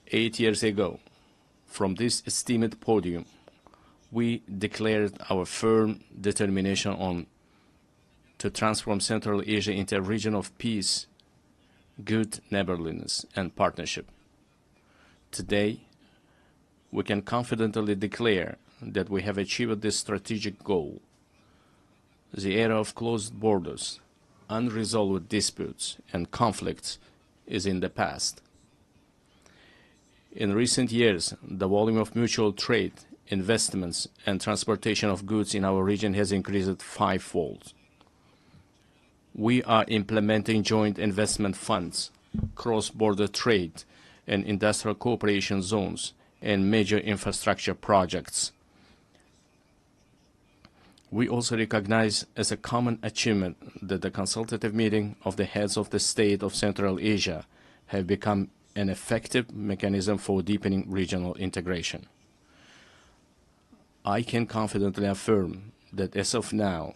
8 years ago, from this esteemed podium, we declared our firm determination to transform Central Asia into a region of peace, good neighborliness, and partnership. Today, we can confidently declare that we have achieved this strategic goal. The era of closed borders, unresolved disputes, and conflicts is in the past. In recent years, the volume of mutual trade, investments, and transportation of goods in our region has increased fivefold. We are implementing joint investment funds, cross-border trade, and industrial cooperation zones, and major infrastructure projects. We also recognize as a common achievement that the consultative meeting of the heads of the state of Central Asia have become an effective mechanism for deepening regional integration. I can confidently affirm that as of now,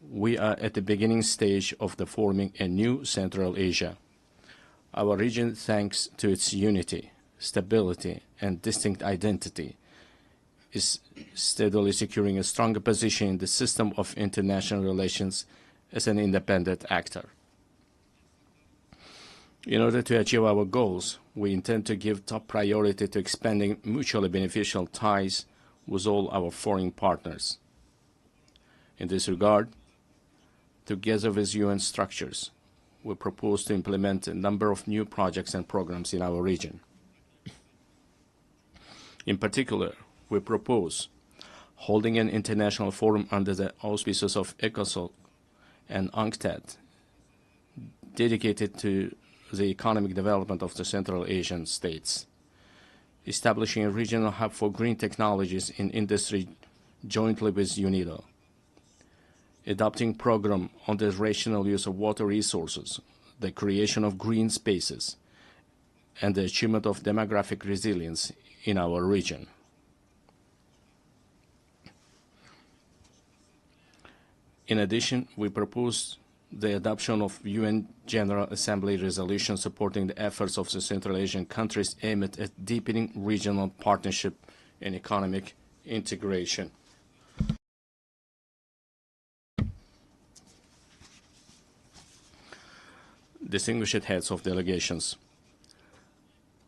we are at the beginning stage of the forming a new Central Asia. Our region, thanks to its unity, stability, and distinct identity, is steadily securing a stronger position in the system of international relations as an independent actor. In order to achieve our goals, we intend to give top priority to expanding mutually beneficial ties with all our foreign partners. In this regard, together with UN structures, we propose to implement a number of new projects and programs in our region. In particular, we propose holding an international forum under the auspices of ECOSOC and UNCTAD, dedicated to the economic development of the Central Asian states, establishing a regional hub for green technologies in industry jointly with UNIDO, adopting program on the rational use of water resources, the creation of green spaces, and the achievement of demographic resilience in our region. In addition, we propose the adoption of UN General Assembly resolution supporting the efforts of the Central Asian countries aimed at deepening regional partnership and economic integration. Distinguished heads of delegations,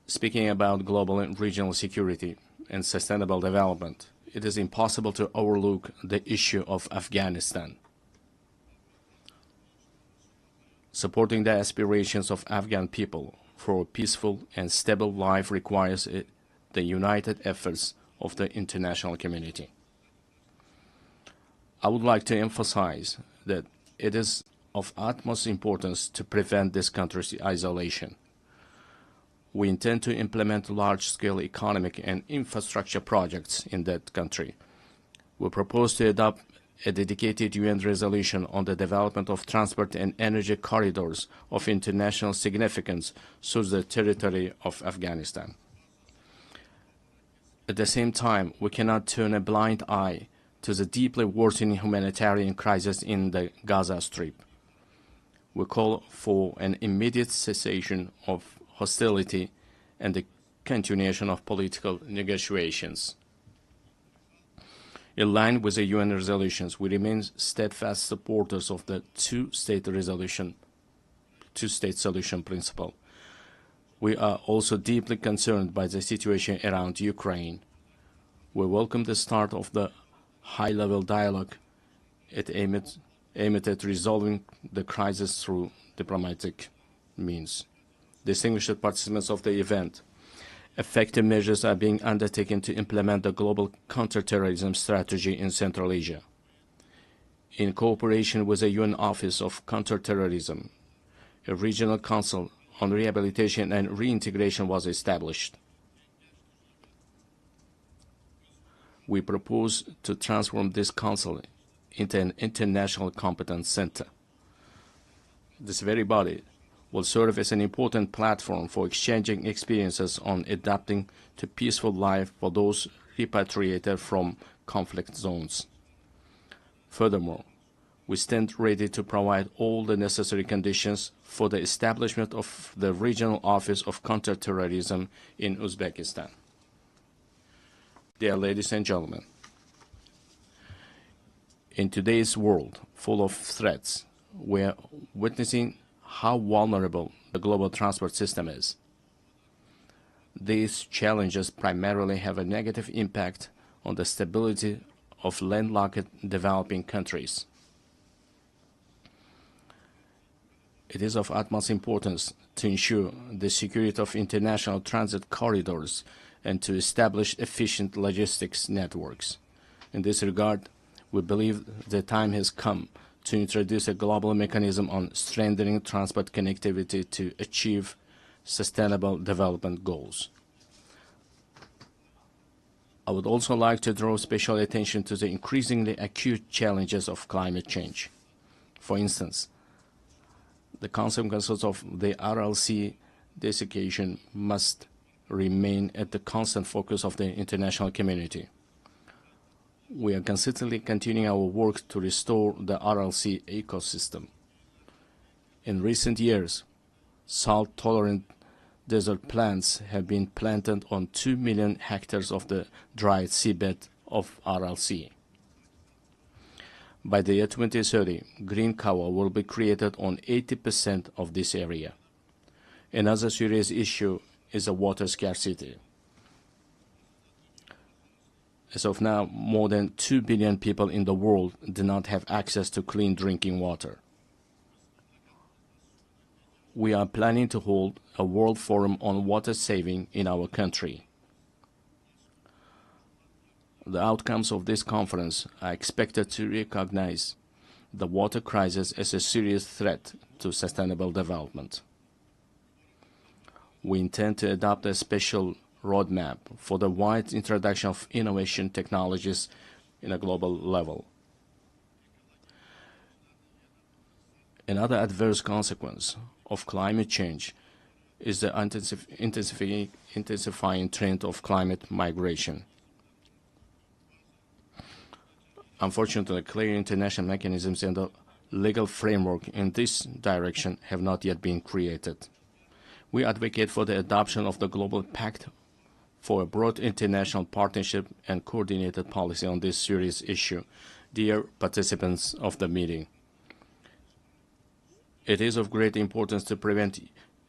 speaking about global and regional security and sustainable development, it is impossible to overlook the issue of Afghanistan. Supporting the aspirations of Afghan people for a peaceful and stable life requires the united efforts of the international community. I would like to emphasize that it is of utmost importance to prevent this country's isolation. We intend to implement large-scale economic and infrastructure projects in that country. We propose to adopt a dedicated UN resolution on the development of transport and energy corridors of international significance through the territory of Afghanistan. At the same time, we cannot turn a blind eye to the deeply worsening humanitarian crisis in the Gaza Strip. We call for an immediate cessation of hostility and the continuation of political negotiations. In line with the UN resolutions, we remain steadfast supporters of the two-state solution principle. We are also deeply concerned by the situation around Ukraine. We welcome the start of the high-level dialogue aimed at resolving the crisis through diplomatic means. Distinguished participants of the event, effective measures are being undertaken to implement the global counterterrorism strategy in Central Asia. In cooperation with the UN Office of Counterterrorism, a regional council on rehabilitation and reintegration was established. We propose to transform this council into an international competence center. This very body will serve as an important platform for exchanging experiences on adapting to peaceful life for those repatriated from conflict zones. Furthermore, we stand ready to provide all the necessary conditions for the establishment of the Regional Office of Counterterrorism in Uzbekistan. Dear ladies and gentlemen, in today's world full of threats, we are witnessing how vulnerable the global transport system is. These challenges primarily have a negative impact on the stability of landlocked developing countries. It is of utmost importance to ensure the security of international transit corridors and to establish efficient logistics networks. In this regard, we believe the time has come to introduce a global mechanism on strengthening transport connectivity to achieve sustainable development goals. I would also like to draw special attention to the increasingly acute challenges of climate change. For instance, the consequences of the RLC desiccation must remain at the constant focus of the international community. We are consistently continuing our work to restore the RLC ecosystem. In recent years, salt-tolerant desert plants have been planted on 2 million hectares of the dried seabed of RLC. By the year 2030, green cover will be created on 80% of this area. Another serious issue is the water scarcity. As of now, more than 2 billion people in the world do not have access to clean drinking water. We are planning to hold a World Forum on water saving in our country. The outcomes of this conference are expected to recognize the water crisis as a serious threat to sustainable development. We intend to adopt a special roadmap for the wide introduction of innovation technologies in a global level. Another adverse consequence of climate change is the intensifying trend of climate migration. Unfortunately, clear international mechanisms and the legal framework in this direction have not yet been created. We advocate for the adoption of the Global Pact for a broad international partnership and coordinated policy on this serious issue. Dear participants of the meeting, it is of great importance to prevent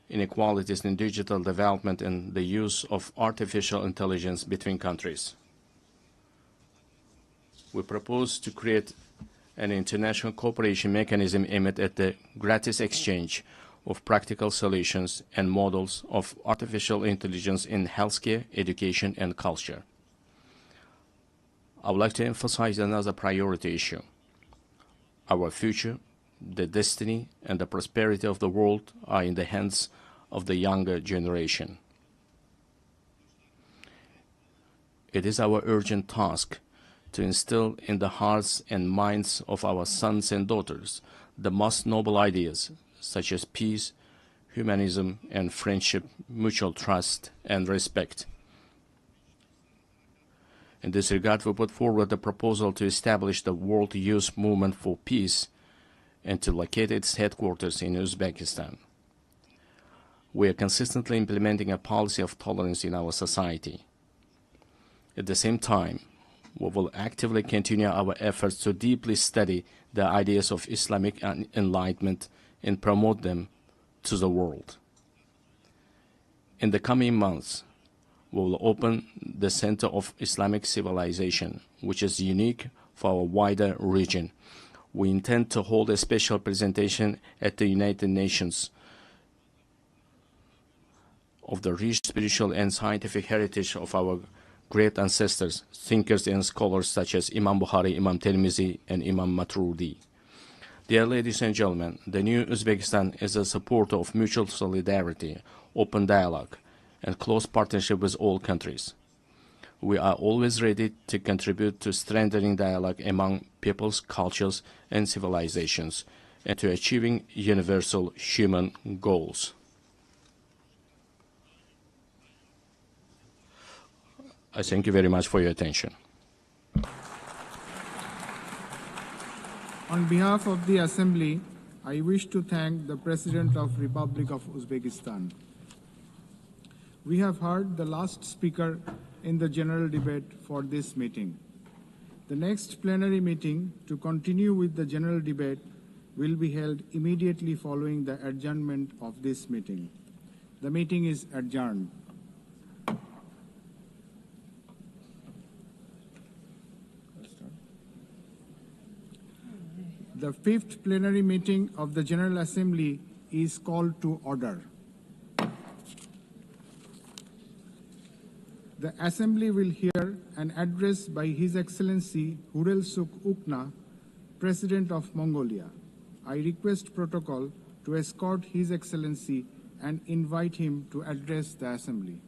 inequalities in digital development and the use of artificial intelligence between countries. We propose to create an international cooperation mechanism aimed at the gratis exchange of practical solutions and models of artificial intelligence in healthcare, education, and culture. I would like to emphasize another priority issue. Our future, the destiny, and the prosperity of the world are in the hands of the younger generation. It is our urgent task to instill in the hearts and minds of our sons and daughters the most noble ideas, such as peace, humanism, and friendship, mutual trust, and respect. In this regard, we put forward a proposal to establish the World Youth Movement for Peace and to locate its headquarters in Uzbekistan. We are consistently implementing a policy of tolerance in our society. At the same time, we will actively continue our efforts to deeply study the ideas of Islamic enlightenment and promote them to the world. In the coming months, we will open the Center of Islamic Civilization, which is unique for our wider region. We intend to hold a special presentation at the United Nations of the rich spiritual and scientific heritage of our great ancestors, thinkers and scholars such as Imam Bukhari, Imam Tirmizi, and Imam Maturidi. Dear ladies and gentlemen, the new Uzbekistan is a supporter of mutual solidarity, open dialogue, and close partnership with all countries. We are always ready to contribute to strengthening dialogue among peoples, cultures, and civilizations, and to achieving universal human goals. I thank you very much for your attention. On behalf of the Assembly, I wish to thank the President of Republic of Uzbekistan. We have heard the last speaker in the general debate for this meeting. The next plenary meeting to continue with the general debate will be held immediately following the adjournment of this meeting. The meeting is adjourned. The fifth plenary meeting of the General Assembly is called to order. The Assembly will hear an address by His Excellency Hurelsuk Ukna, President of Mongolia. I request protocol to escort His Excellency and invite him to address the Assembly.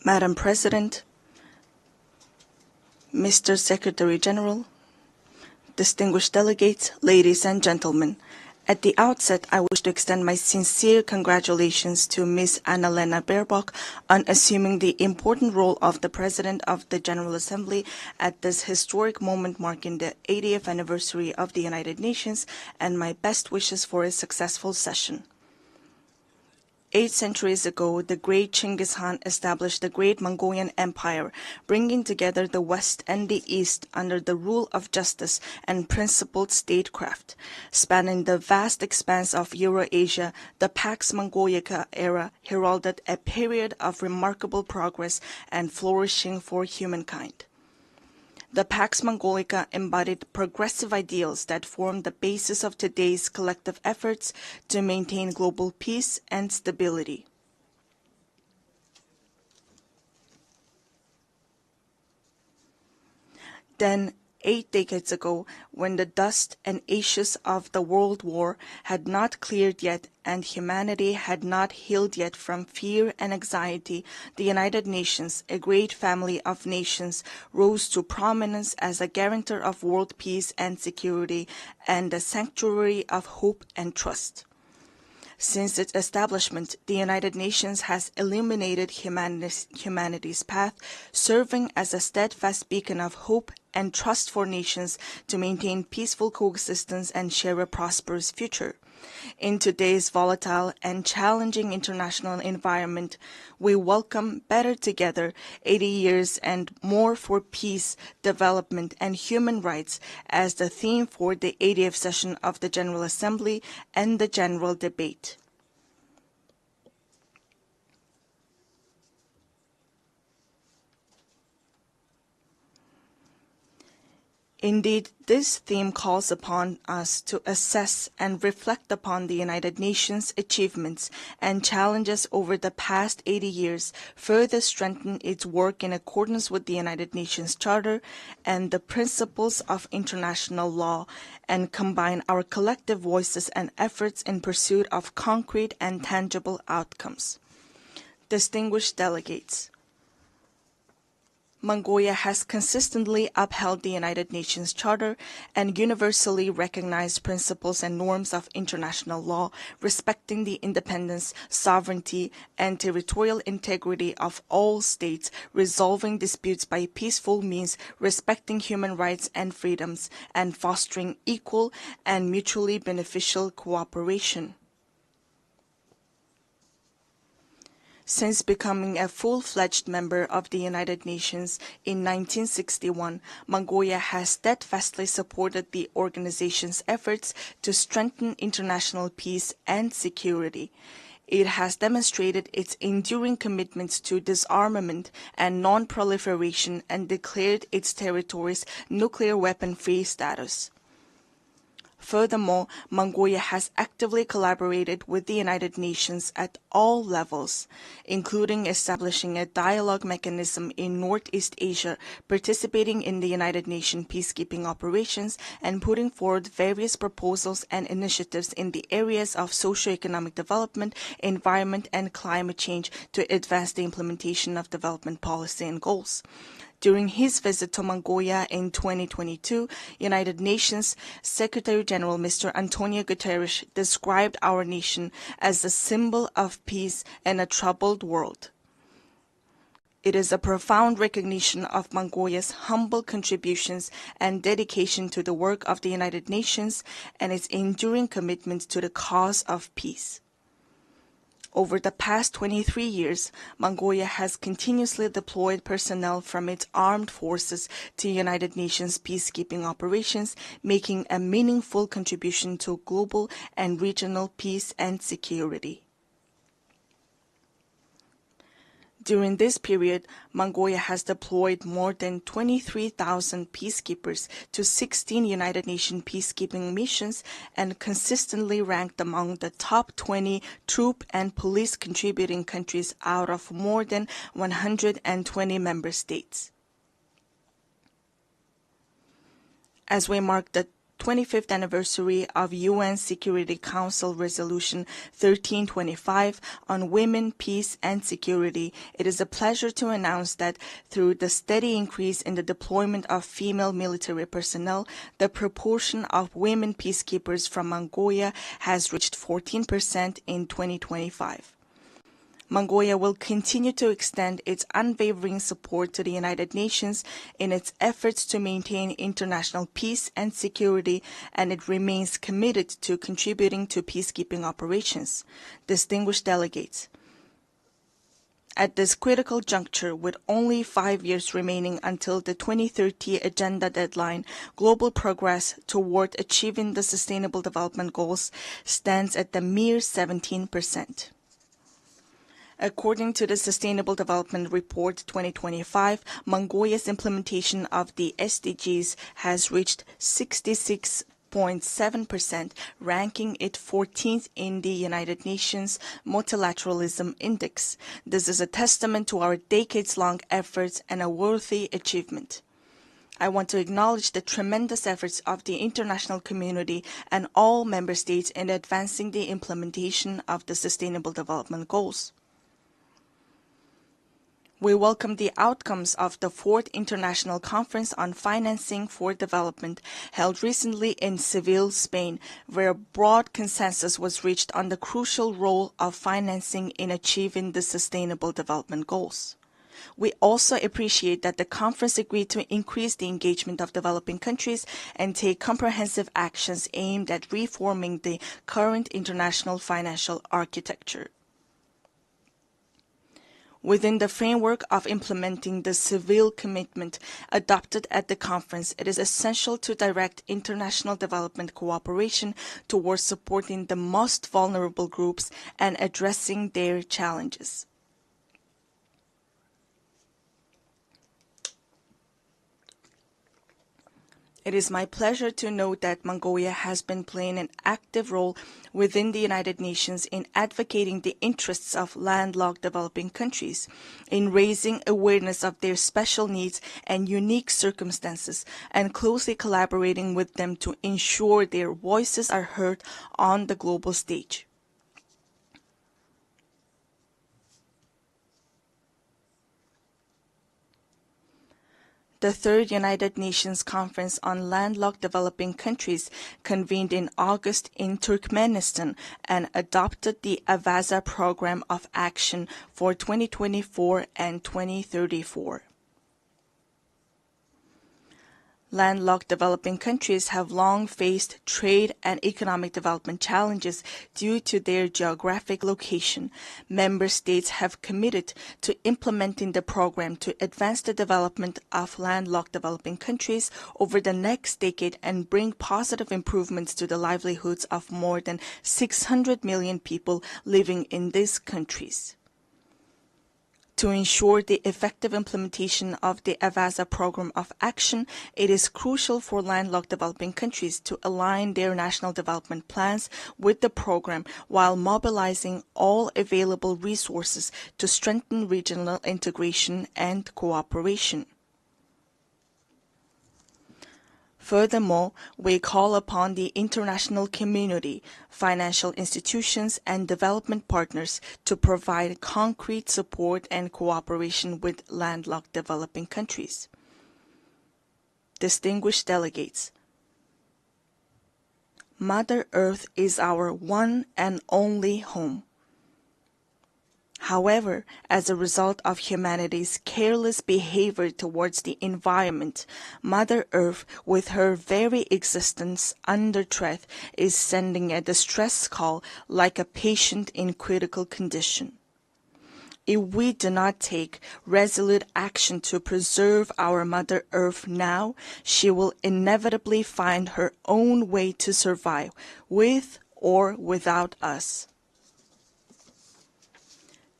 Madam President, Mr. Secretary General, distinguished delegates, ladies and gentlemen, at the outset, I wish to extend my sincere congratulations to Ms. Annalena Baerbock on assuming the important role of the President of the General Assembly at this historic moment marking the 80th anniversary of the United Nations, and my best wishes for a successful session. 8 centuries ago, the great Chinggis Khan established the Great Mongolian Empire, bringing together the West and the East under the rule of justice and principled statecraft. Spanning the vast expanse of Eurasia, the Pax Mongolica era heralded a period of remarkable progress and flourishing for humankind. The Pax Mongolica embodied progressive ideals that form the basis of today's collective efforts to maintain global peace and stability. Then, 8 decades ago, when the dust and ashes of the World War had not cleared yet and humanity had not healed yet from fear and anxiety, the United Nations, a great family of nations, rose to prominence as a guarantor of world peace and security and a sanctuary of hope and trust. Since its establishment, the United Nations has illuminated humanity's path, serving as a steadfast beacon of hope and trust for nations to maintain peaceful coexistence and share a prosperous future. In today's volatile and challenging international environment, we welcome Better Together, 80 years and more for peace, development, and human rights as the theme for the 80th session of the General Assembly and the general debate. Indeed, this theme calls upon us to assess and reflect upon the United Nations' achievements and challenges over the past 80 years, further strengthen its work in accordance with the United Nations Charter and the principles of international law, and combine our collective voices and efforts in pursuit of concrete and tangible outcomes. Distinguished delegates, Mongolia has consistently upheld the United Nations Charter and universally recognized principles and norms of international law, respecting the independence, sovereignty, and territorial integrity of all states, resolving disputes by peaceful means, respecting human rights and freedoms, and fostering equal and mutually beneficial cooperation. Since becoming a full-fledged member of the United Nations in 1961, Mongolia has steadfastly supported the organization's efforts to strengthen international peace and security. It has demonstrated its enduring commitments to disarmament and non-proliferation and declared its territories nuclear weapon-free status. Furthermore, Mongolia has actively collaborated with the United Nations at all levels, including establishing a dialogue mechanism in Northeast Asia, participating in the United Nations peacekeeping operations, and putting forward various proposals and initiatives in the areas of socio-economic development, environment, and climate change to advance the implementation of development policy and goals. During his visit to Mongolia in 2022, United Nations Secretary-General Mr. Antonio Guterres described our nation as a symbol of peace in a troubled world. It is a profound recognition of Mongolia's humble contributions and dedication to the work of the United Nations and its enduring commitment to the cause of peace. Over the past 23 years, Mongolia has continuously deployed personnel from its armed forces to United Nations peacekeeping operations, making a meaningful contribution to global and regional peace and security. During this period, Mongolia has deployed more than 23,000 peacekeepers to 16 United Nations peacekeeping missions and consistently ranked among the top 20 troop and police contributing countries out of more than 120 member states. As we mark the 25th anniversary of UN Security Council Resolution 1325 on women, peace, and security, it is a pleasure to announce that through the steady increase in the deployment of female military personnel, the proportion of women peacekeepers from Mongolia has reached 14% in 2025. Mongolia will continue to extend its unwavering support to the United Nations in its efforts to maintain international peace and security, and it remains committed to contributing to peacekeeping operations. Distinguished delegates, at this critical juncture, with only 5 years remaining until the 2030 agenda deadline, global progress toward achieving the Sustainable Development Goals stands at the mere 17%. According to the Sustainable Development Report 2025, Mongolia's implementation of the SDGs has reached 66.7%, ranking it 14th in the United Nations Multilateralism Index. This is a testament to our decades-long efforts and a worthy achievement. I want to acknowledge the tremendous efforts of the international community and all member states in advancing the implementation of the Sustainable Development Goals. We welcome the outcomes of the 4th International Conference on Financing for Development held recently in Seville, Spain, where a broad consensus was reached on the crucial role of financing in achieving the Sustainable Development Goals. We also appreciate that the conference agreed to increase the engagement of developing countries and take comprehensive actions aimed at reforming the current international financial architecture. Within the framework of implementing the Seville commitment adopted at the conference, it is essential to direct international development cooperation towards supporting the most vulnerable groups and addressing their challenges. It is my pleasure to note that Mongolia has been playing an active role within the United Nations in advocating the interests of landlocked developing countries, in raising awareness of their special needs and unique circumstances, and closely collaborating with them to ensure their voices are heard on the global stage. The 3rd United Nations Conference on Landlocked Developing Countries convened in August in Turkmenistan and adopted the Avaza Program of Action for 2024 and 2034. Landlocked developing countries have long faced trade and economic development challenges due to their geographic location. Member states have committed to implementing the program to advance the development of landlocked developing countries over the next decade and bring positive improvements to the livelihoods of more than 600 million people living in these countries. To ensure the effective implementation of the Avaza Program of Action, it is crucial for landlocked developing countries to align their national development plans with the program while mobilizing all available resources to strengthen regional integration and cooperation. Furthermore, we call upon the international community, financial institutions, and development partners to provide concrete support and cooperation with landlocked developing countries. Distinguished delegates, Mother Earth is our one and only home. However, as a result of humanity's careless behavior towards the environment, Mother Earth, with her very existence under threat, is sending a distress call like a patient in critical condition. If we do not take resolute action to preserve our Mother Earth now, she will inevitably find her own way to survive, with or without us.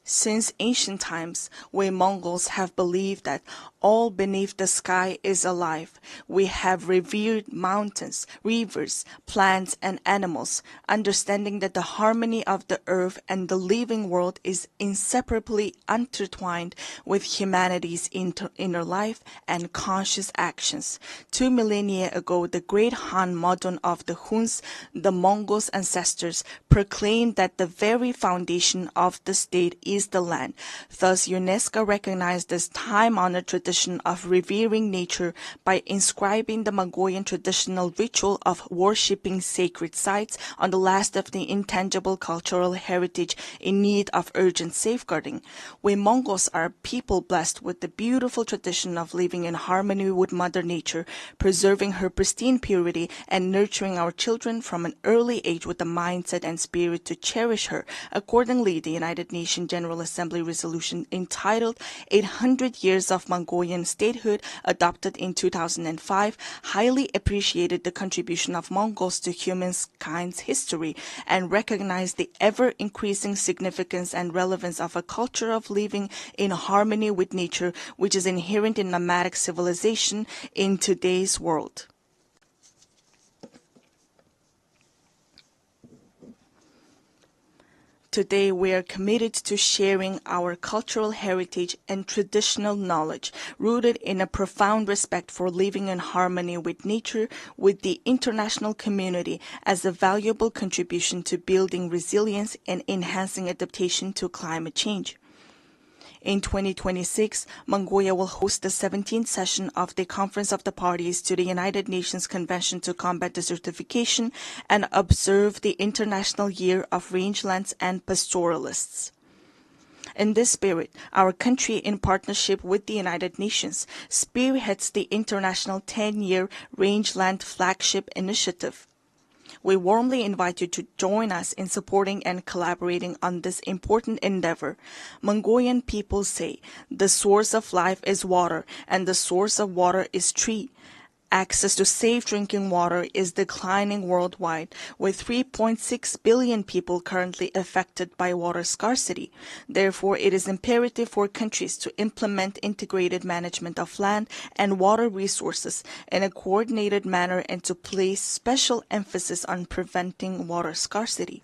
Since ancient times, we Mongols have believed that all beneath the sky is alive. We have revered mountains, rivers, plants, and animals, understanding that the harmony of the earth and the living world is inseparably intertwined with humanity's inner life and conscious actions. 2 millennia ago, the great Han Modon of the Huns, the Mongols' ancestors, proclaimed that the very foundation of the state is graze the land. Thus, UNESCO recognized this time-honored tradition of revering nature by inscribing the Mongolian traditional ritual of worshipping sacred sites on the last of the intangible cultural heritage in need of urgent safeguarding. We Mongols are a people blessed with the beautiful tradition of living in harmony with Mother Nature, preserving her pristine purity, and nurturing our children from an early age with the mindset and spirit to cherish her. Accordingly, the United Nations General Assembly resolution entitled 800 Years of Mongolian Statehood, adopted in 2005, highly appreciated the contribution of Mongols to humankind's history and recognized the ever-increasing significance and relevance of a culture of living in harmony with nature, which is inherent in nomadic civilization in today's world. Today, we are committed to sharing our cultural heritage and traditional knowledge, rooted in a profound respect for living in harmony with nature, with the international community as a valuable contribution to building resilience and enhancing adaptation to climate change. In 2026, Mongolia will host the 17th session of the Conference of the Parties to the United Nations Convention to Combat Desertification and observe the International Year of Rangelands and Pastoralists. In this spirit, our country, in partnership with the United Nations, spearheads the International 10-Year Rangeland Flagship Initiative. We warmly invite you to join us in supporting and collaborating on this important endeavor. Mongolian people say, the source of life is water, and the source of water is tree. Access to safe drinking water is declining worldwide, with 3.6 billion people currently affected by water scarcity. Therefore, it is imperative for countries to implement integrated management of land and water resources in a coordinated manner and to place special emphasis on preventing water scarcity.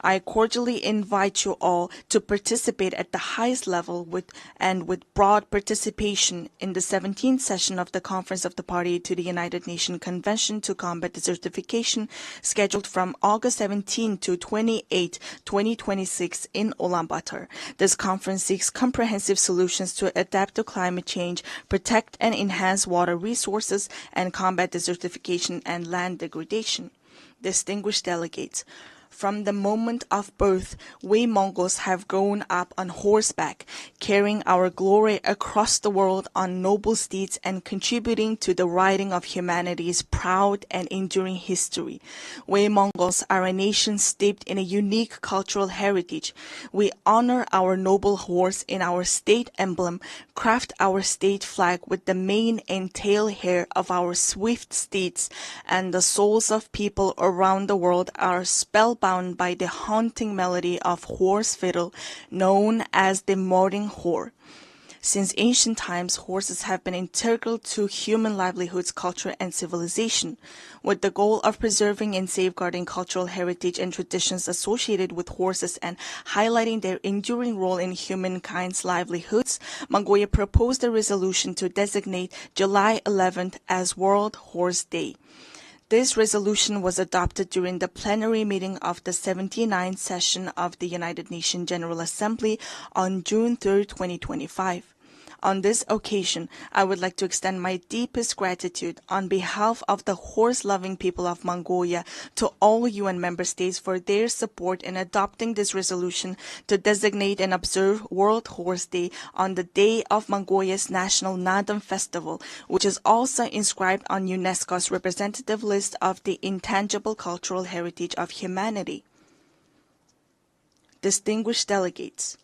I cordially invite you all to participate at the highest level with broad participation in the 17th session of the Conference of the Party to the United Nations Convention to Combat Desertification, scheduled from August 17 to 28, 2026 in Ulaanbaatar. This conference seeks comprehensive solutions to adapt to climate change, protect and enhance water resources, and combat desertification and land degradation. Distinguished delegates, from the moment of birth, we Mongols have grown up on horseback, carrying our glory across the world on noble steeds and contributing to the writing of humanity's proud and enduring history. We Mongols are a nation steeped in a unique cultural heritage. We honor our noble horse in our state emblem, craft our state flag with the mane and tail hair of our swift steeds, and the souls of people around the world are spellbound by the haunting melody of horse fiddle known as the Morning Hor. Since ancient times, horses have been integral to human livelihoods, culture, and civilization. With the goal of preserving and safeguarding cultural heritage and traditions associated with horses and highlighting their enduring role in humankind's livelihoods, Mongolia proposed a resolution to designate July 11th as World Horse Day. This resolution was adopted during the plenary meeting of the 79th session of the United Nations General Assembly on June 3, 2025. On this occasion, I would like to extend my deepest gratitude on behalf of the horse-loving people of Mongolia to all UN member states for their support in adopting this resolution to designate and observe World Horse Day on the day of Mongolia's National Naadam Festival, which is also inscribed on UNESCO's representative list of the intangible cultural heritage of humanity. Distinguished delegates,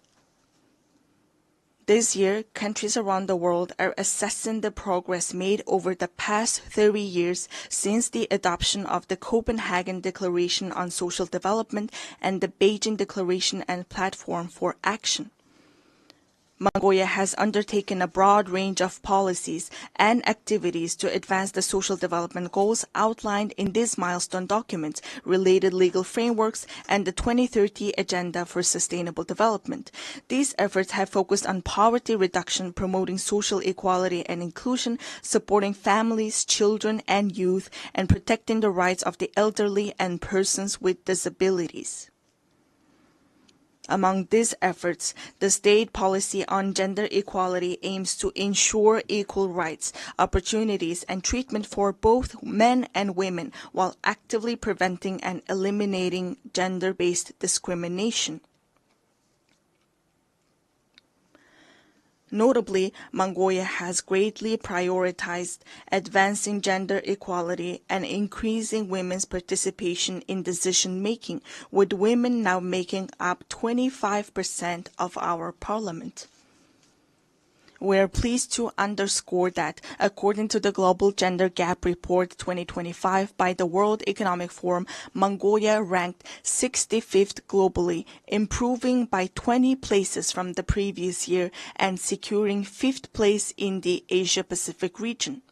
this year, countries around the world are assessing the progress made over the past 30 years since the adoption of the Copenhagen Declaration on Social Development and the Beijing Declaration and Platform for Action. Mongolia has undertaken a broad range of policies and activities to advance the social development goals outlined in these milestone documents, related legal frameworks, and the 2030 Agenda for Sustainable Development. These efforts have focused on poverty reduction, promoting social equality and inclusion, supporting families, children, and youth, and protecting the rights of the elderly and persons with disabilities. Among these efforts, the state policy on gender equality aims to ensure equal rights, opportunities, and treatment for both men and women while actively preventing and eliminating gender-based discrimination. Notably, Mongolia has greatly prioritized advancing gender equality and increasing women's participation in decision-making, with women now making up 25% of our parliament. We are pleased to underscore that, according to the Global Gender Gap Report 2025 by the World Economic Forum, Mongolia ranked 65th globally, improving by 20 places from the previous year and securing 5th place in the Asia-Pacific region.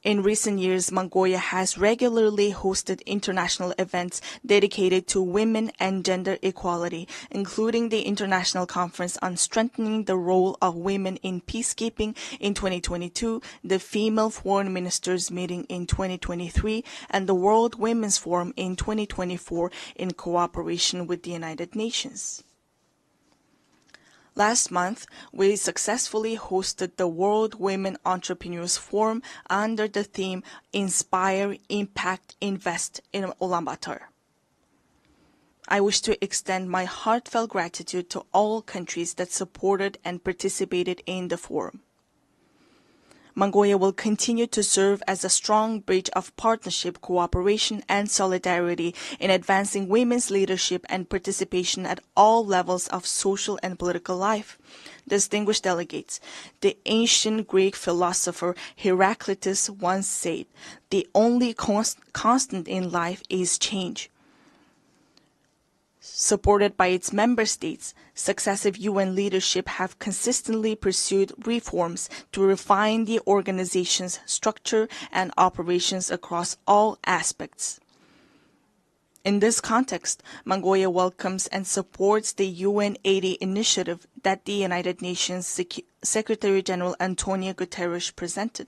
In recent years, Mongolia has regularly hosted international events dedicated to women and gender equality, including the International Conference on Strengthening the Role of Women in Peacekeeping in 2022, the Female Foreign Ministers Meeting in 2023, and the World Women's Forum in 2024 in cooperation with the United Nations. Last month, we successfully hosted the World Women Entrepreneurs Forum under the theme Inspire, Impact, Invest in Ulaanbaatar. I wish to extend my heartfelt gratitude to all countries that supported and participated in the forum. Mongolia will continue to serve as a strong bridge of partnership, cooperation, and solidarity in advancing women's leadership and participation at all levels of social and political life. Distinguished delegates, the ancient Greek philosopher Heraclitus once said, "The only constant in life is change." Supported by its member states, successive UN leadership have consistently pursued reforms to refine the organization's structure and operations across all aspects. In this context, Mongolia welcomes and supports the UN80 initiative that the United Nations Secretary-General Antonio Guterres presented.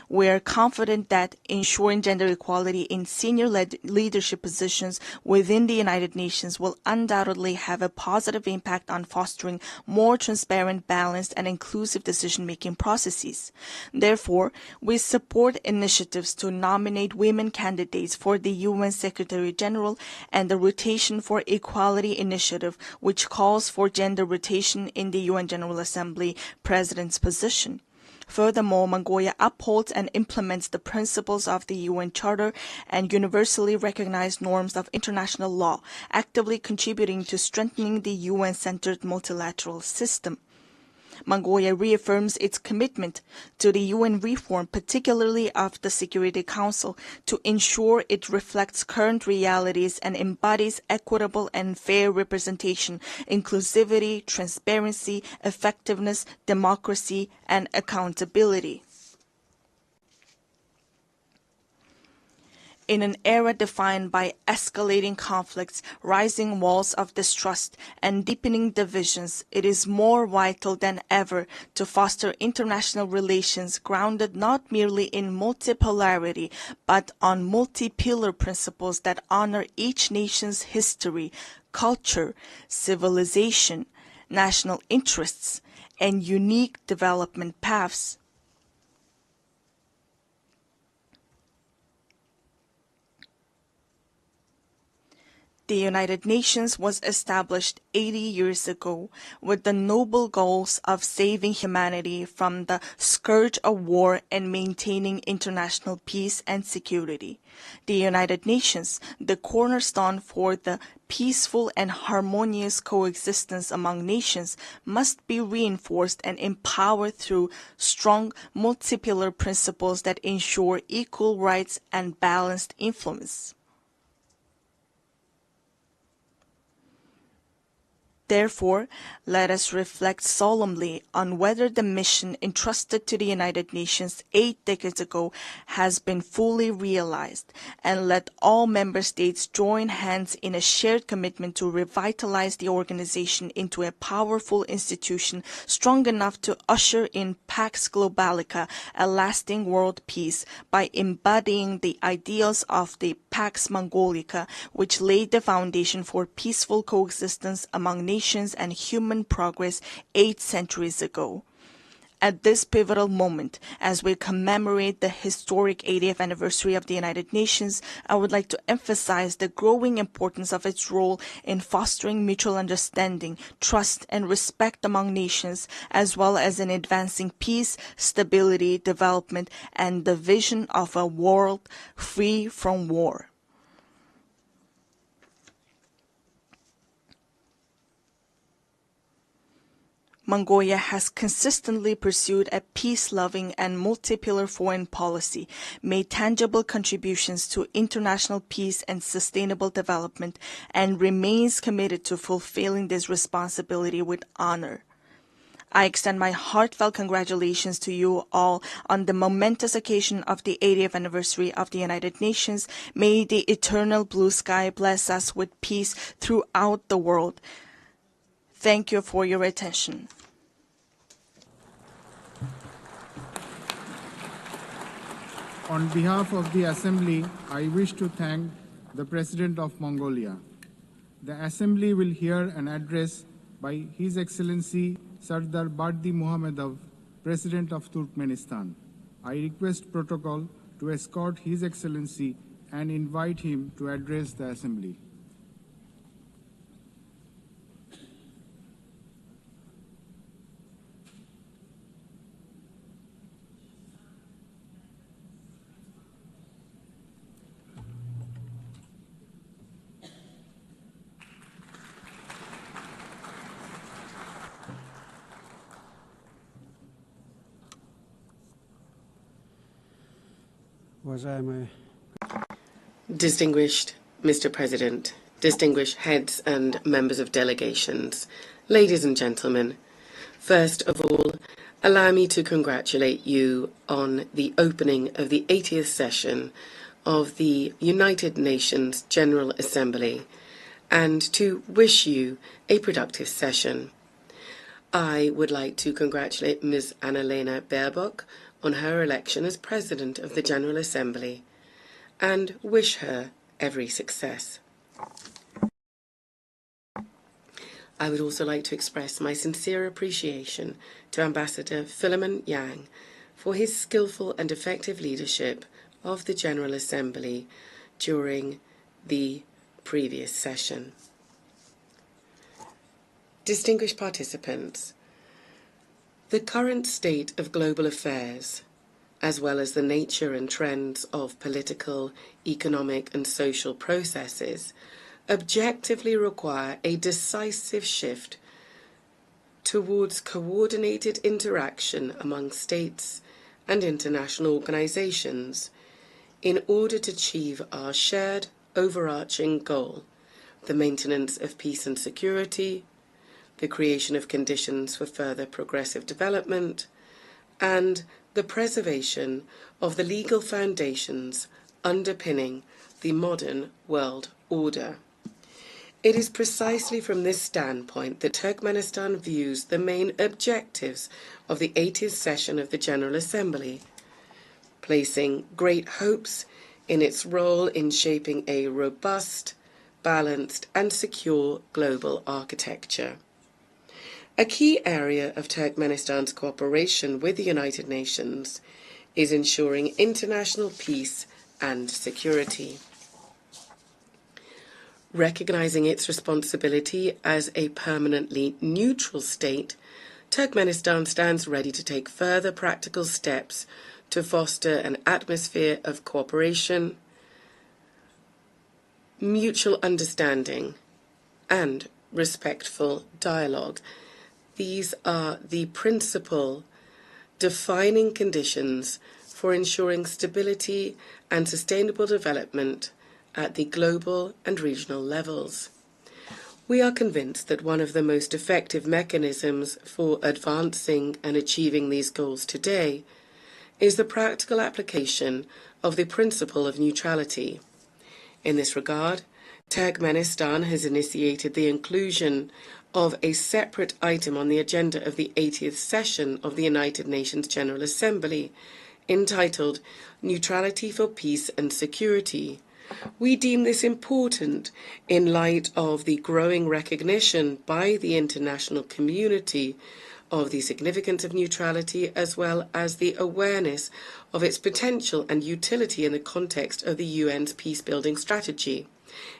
We are confident that ensuring gender equality in senior leadership positions within the United Nations will undoubtedly have a positive impact on fostering more transparent, balanced, and inclusive decision-making processes. Therefore, we support initiatives to nominate women candidates for the UN Secretary-General and the Rotation for Equality initiative, which calls for gender rotation in the UN General Assembly President's position. Furthermore, Mongolia upholds and implements the principles of the UN Charter and universally recognized norms of international law, actively contributing to strengthening the UN-centered multilateral system. Mongolia reaffirms its commitment to the UN reform, particularly of the Security Council, to ensure it reflects current realities and embodies equitable and fair representation, inclusivity, transparency, effectiveness, democracy, and accountability. In an era defined by escalating conflicts, rising walls of distrust, and deepening divisions, it is more vital than ever to foster international relations grounded not merely in multipolarity, but on multi-pillar principles that honor each nation's history, culture, civilization, national interests, and unique development paths. The United Nations was established 80 years ago with the noble goals of saving humanity from the scourge of war and maintaining international peace and security. The United Nations, the cornerstone for the peaceful and harmonious coexistence among nations, must be reinforced and empowered through strong multi-pillar principles that ensure equal rights and balanced influence. Therefore, let us reflect solemnly on whether the mission entrusted to the United Nations 8 decades ago has been fully realized, and let all member states join hands in a shared commitment to revitalize the organization into a powerful institution strong enough to usher in Pax Globalica, a lasting world peace, by embodying the ideals of the Pax Mongolica, which laid the foundation for peaceful coexistence among nations and human progress 8 centuries ago. At this pivotal moment, as we commemorate the historic 80th anniversary of the United Nations, I would like to emphasize the growing importance of its role in fostering mutual understanding, trust, and respect among nations, as well as in advancing peace, stability, development, and the vision of a world free from war. Mongolia has consistently pursued a peace-loving and multi-pillar foreign policy, made tangible contributions to international peace and sustainable development, and remains committed to fulfilling this responsibility with honor. I extend my heartfelt congratulations to you all on the momentous occasion of the 80th anniversary of the United Nations. May the eternal blue sky bless us with peace throughout the world. Thank you for your attention. On behalf of the Assembly, I wish to thank the President of Mongolia. The Assembly will hear an address by His Excellency Sardar Bardi Muhamedov, President of Turkmenistan. I request protocol to escort His Excellency and invite him to address the Assembly. Distinguished Mr. President, distinguished heads and members of delegations, ladies and gentlemen, first of all, allow me to congratulate you on the opening of the 80th session of the United Nations General Assembly and to wish you a productive session. I would like to congratulate Ms. Annalena Baerbock on her election as President of the General Assembly and wish her every success. I would also like to express my sincere appreciation to Ambassador Philemon Yang for his skillful and effective leadership of the General Assembly during the previous session. Distinguished participants, the current state of global affairs, as well as the nature and trends of political, economic, and social processes, objectively require a decisive shift towards coordinated interaction among states and international organizations in order to achieve our shared overarching goal, the maintenance of peace and security, the creation of conditions for further progressive development, and the preservation of the legal foundations underpinning the modern world order. It is precisely from this standpoint that Turkmenistan views the main objectives of the 80th session of the General Assembly, placing great hopes in its role in shaping a robust, balanced, and secure global architecture. A key area of Turkmenistan's cooperation with the United Nations is ensuring international peace and security. Recognizing its responsibility as a permanently neutral state, Turkmenistan stands ready to take further practical steps to foster an atmosphere of cooperation, mutual understanding, and respectful dialogue. These are the principal defining conditions for ensuring stability and sustainable development at the global and regional levels. We are convinced that one of the most effective mechanisms for advancing and achieving these goals today is the practical application of the principle of neutrality. In this regard, Turkmenistan has initiated the inclusion of a separate item on the agenda of the 80th session of the United Nations General Assembly, entitled Neutrality for Peace and Security. We deem this important in light of the growing recognition by the international community of the significance of neutrality, as well as the awareness of its potential and utility in the context of the UN's peace-building strategy.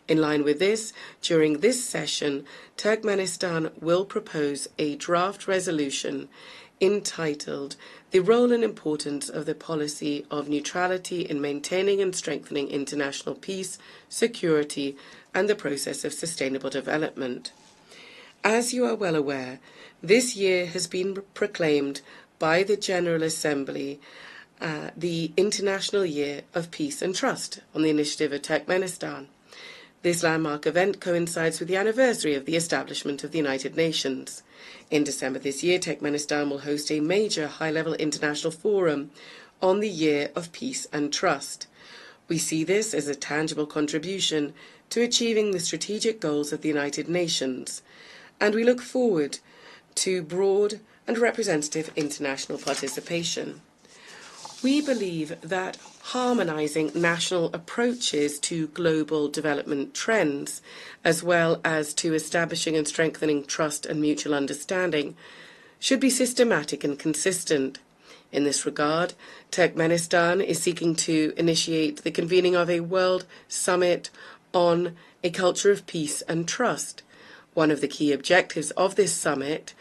In line with this, during this session, Turkmenistan will propose a draft resolution entitled The Role and Importance of the Policy of Neutrality in Maintaining and Strengthening International Peace, Security, and the Process of Sustainable Development. As you are well aware, this year has been proclaimed by the General Assembly the International Year of Peace and Trust on the initiative of Turkmenistan. This landmark event coincides with the anniversary of the establishment of the United Nations. In December this year, Turkmenistan will host a major high-level international forum on the Year of Peace and Trust. We see this as a tangible contribution to achieving the strategic goals of the United Nations, and we look forward to broad and representative international participation. We believe that harmonizing national approaches to global development trends, as well as to establishing and strengthening trust and mutual understanding, should be systematic and consistent. In this regard, Turkmenistan is seeking to initiate the convening of a World Summit on a culture of peace and trust. One of the key objectives of this summit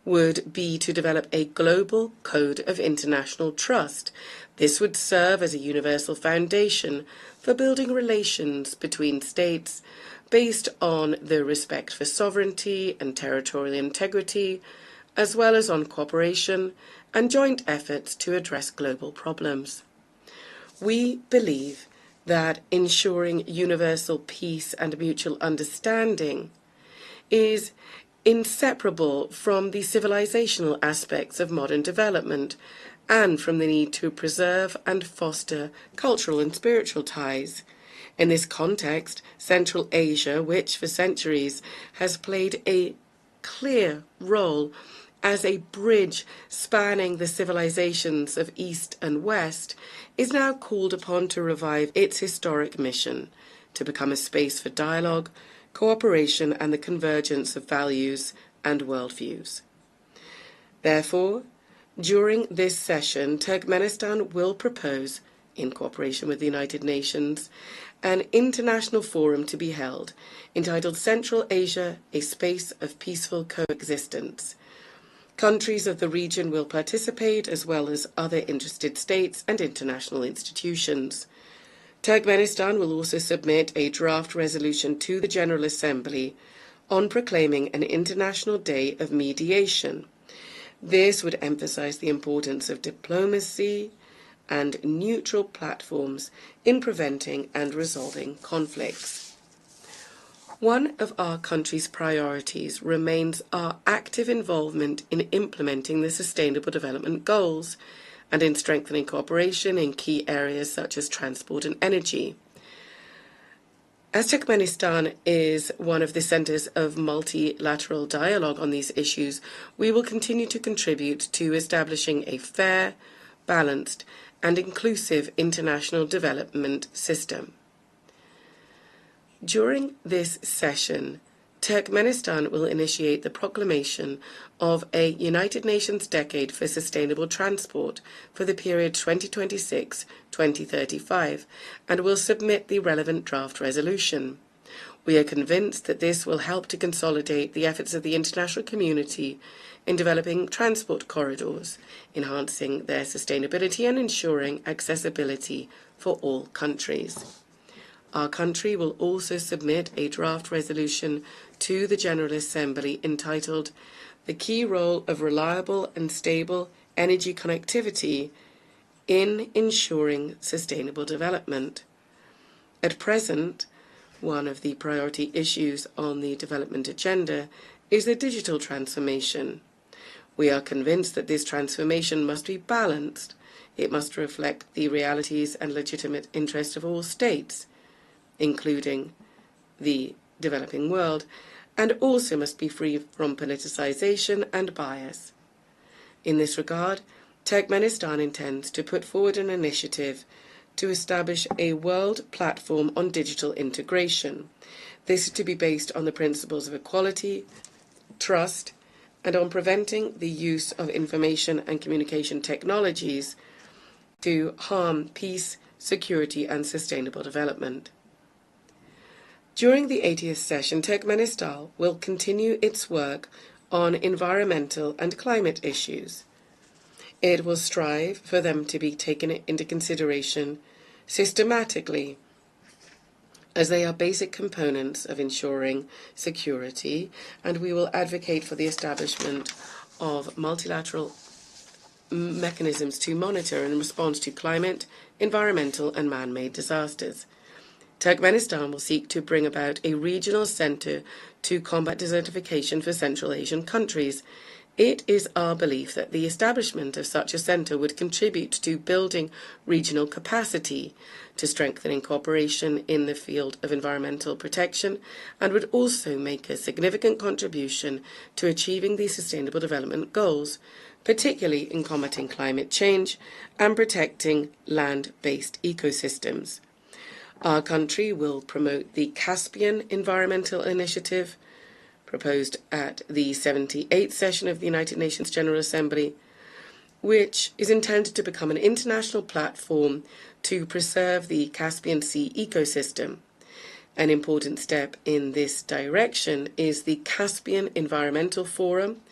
would be to develop a global code of international trust. This would serve as a universal foundation for building relations between states based on the respect for sovereignty and territorial integrity, as well as on cooperation and joint efforts to address global problems. We believe that ensuring universal peace and mutual understanding is inseparable from the civilizational aspects of modern development and from the need to preserve and foster cultural and spiritual ties. In this context, Central Asia, which for centuries has played a clear role as a bridge spanning the civilizations of East and West, is now called upon to revive its historic mission to become a space for dialogue, cooperation, and the convergence of values and worldviews. Therefore, during this session, Turkmenistan will propose, in cooperation with the United Nations, an international forum to be held entitled Central Asia, a Space of Peaceful Coexistence. Countries of the region will participate, as well as other interested states and international institutions. Turkmenistan will also submit a draft resolution to the General Assembly on proclaiming an International Day of Mediation. This would emphasize the importance of diplomacy and neutral platforms in preventing and resolving conflicts. One of our country's priorities remains our active involvement in implementing the Sustainable Development Goals and in strengthening cooperation in key areas such as transport and energy. As Turkmenistan is one of the centers of multilateral dialogue on these issues, we will continue to contribute to establishing a fair, balanced, and inclusive international development system. During this session, Turkmenistan will initiate the proclamation of a United Nations Decade for Sustainable Transport for the period 2026-2035 and will submit the relevant draft resolution. We are convinced that this will help to consolidate the efforts of the international community in developing transport corridors, enhancing their sustainability and ensuring accessibility for all countries. Our country will also submit a draft resolution to the General Assembly entitled The Key Role of Reliable and Stable Energy Connectivity in Ensuring Sustainable Development. At present, one of the priority issues on the development agenda is the digital transformation. We are convinced that this transformation must be balanced. It must reflect the realities and legitimate interests of all states, including the developing world, and also must be free from politicization and bias. In this regard, Turkmenistan intends to put forward an initiative to establish a world platform on digital integration. This is to be based on the principles of equality, trust, and on preventing the use of information and communication technologies to harm peace, security, and sustainable development. During the 80th session, Turkmenistan will continue its work on environmental and climate issues. It will strive for them to be taken into consideration systematically, as they are basic components of ensuring security, and we will advocate for the establishment of multilateral mechanisms to monitor and respond to climate, environmental, and man-made disasters. Turkmenistan will seek to bring about a regional center to combat desertification for Central Asian countries. It is our belief that the establishment of such a center would contribute to building regional capacity, to strengthening cooperation in the field of environmental protection, and would also make a significant contribution to achieving the Sustainable Development Goals, particularly in combating climate change and protecting land-based ecosystems. Our country will promote the Caspian Environmental Initiative, proposed at the 78th session of the United Nations General Assembly, which is intended to become an international platform to preserve the Caspian Sea ecosystem. An important step in this direction is the Caspian Environmental Forum,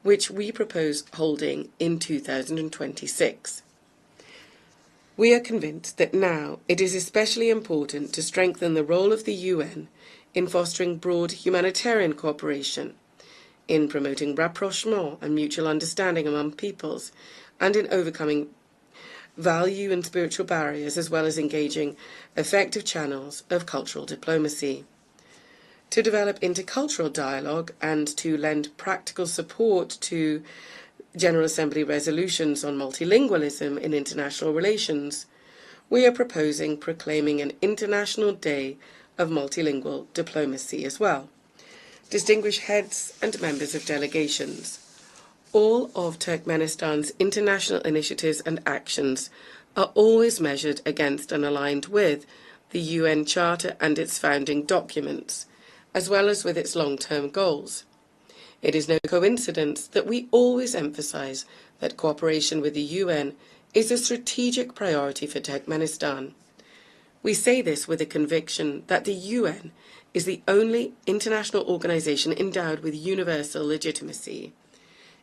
which we propose holding in 2026. We are convinced that now it is especially important to strengthen the role of the UN in fostering broad humanitarian cooperation, in promoting rapprochement and mutual understanding among peoples, and in overcoming value and spiritual barriers, as well as engaging effective channels of cultural diplomacy. To develop intercultural dialogue and to lend practical support to General Assembly resolutions on multilingualism in international relations, we are proposing proclaiming an International Day of Multilingual Diplomacy as well. Distinguished heads and members of delegations, all of Turkmenistan's international initiatives and actions are always measured against and aligned with the UN Charter and its founding documents, as well as with its long-term goals. It is no coincidence that we always emphasize that cooperation with the UN is a strategic priority for Turkmenistan. We say this with a conviction that the UN is the only international organization endowed with universal legitimacy.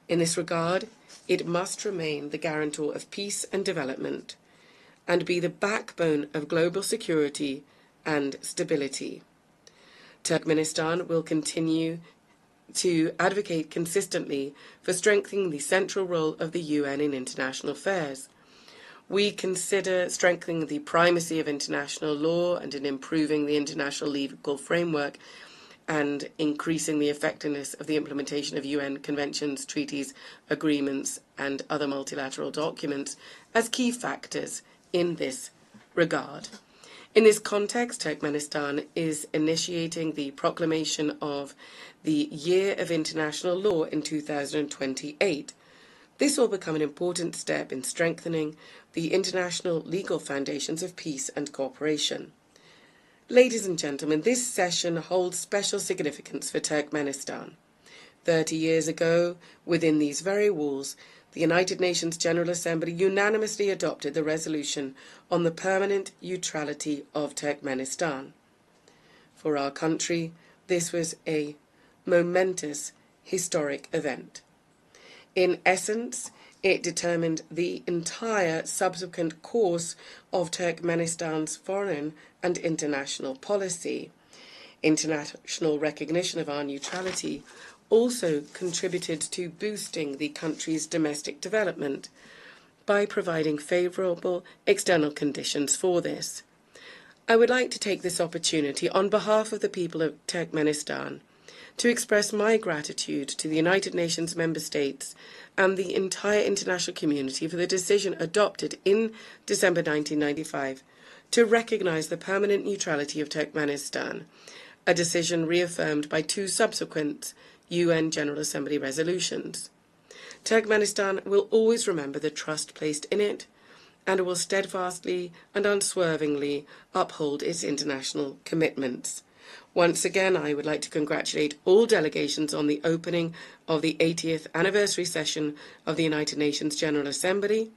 In this regard, it must remain the guarantor of peace and development, and be the backbone of global security and stability. Turkmenistan will continue to advocate consistently for strengthening the central role of the UN in international affairs. We consider strengthening the primacy of international law and in improving the international legal framework and increasing the effectiveness of the implementation of UN conventions, treaties, agreements, and other multilateral documents as key factors in this regard. In this context, Turkmenistan is initiating the proclamation of the Year of International Law in 2028. This will become an important step in strengthening the international legal foundations of peace and cooperation. Ladies and gentlemen, this session holds special significance for Turkmenistan. 30 years ago, within these very walls, the United Nations General Assembly unanimously adopted the resolution on the permanent neutrality of Turkmenistan. For our country, this was a momentous, historic event. In essence, it determined the entire subsequent course of Turkmenistan's foreign and international policy. International recognition of our neutrality also contributed to boosting the country's domestic development by providing favourable external conditions for this. I would like to take this opportunity on behalf of the people of Turkmenistan to express my gratitude to the United Nations member states and the entire international community for the decision adopted in December 1995 to recognize the permanent neutrality of Turkmenistan, a decision reaffirmed by 2 subsequent UN General Assembly resolutions. Turkmenistan will always remember the trust placed in it and will steadfastly and unswervingly uphold its international commitments. Once again, I would like to congratulate all delegations on the opening of the 80th anniversary session of the United Nations General Assembly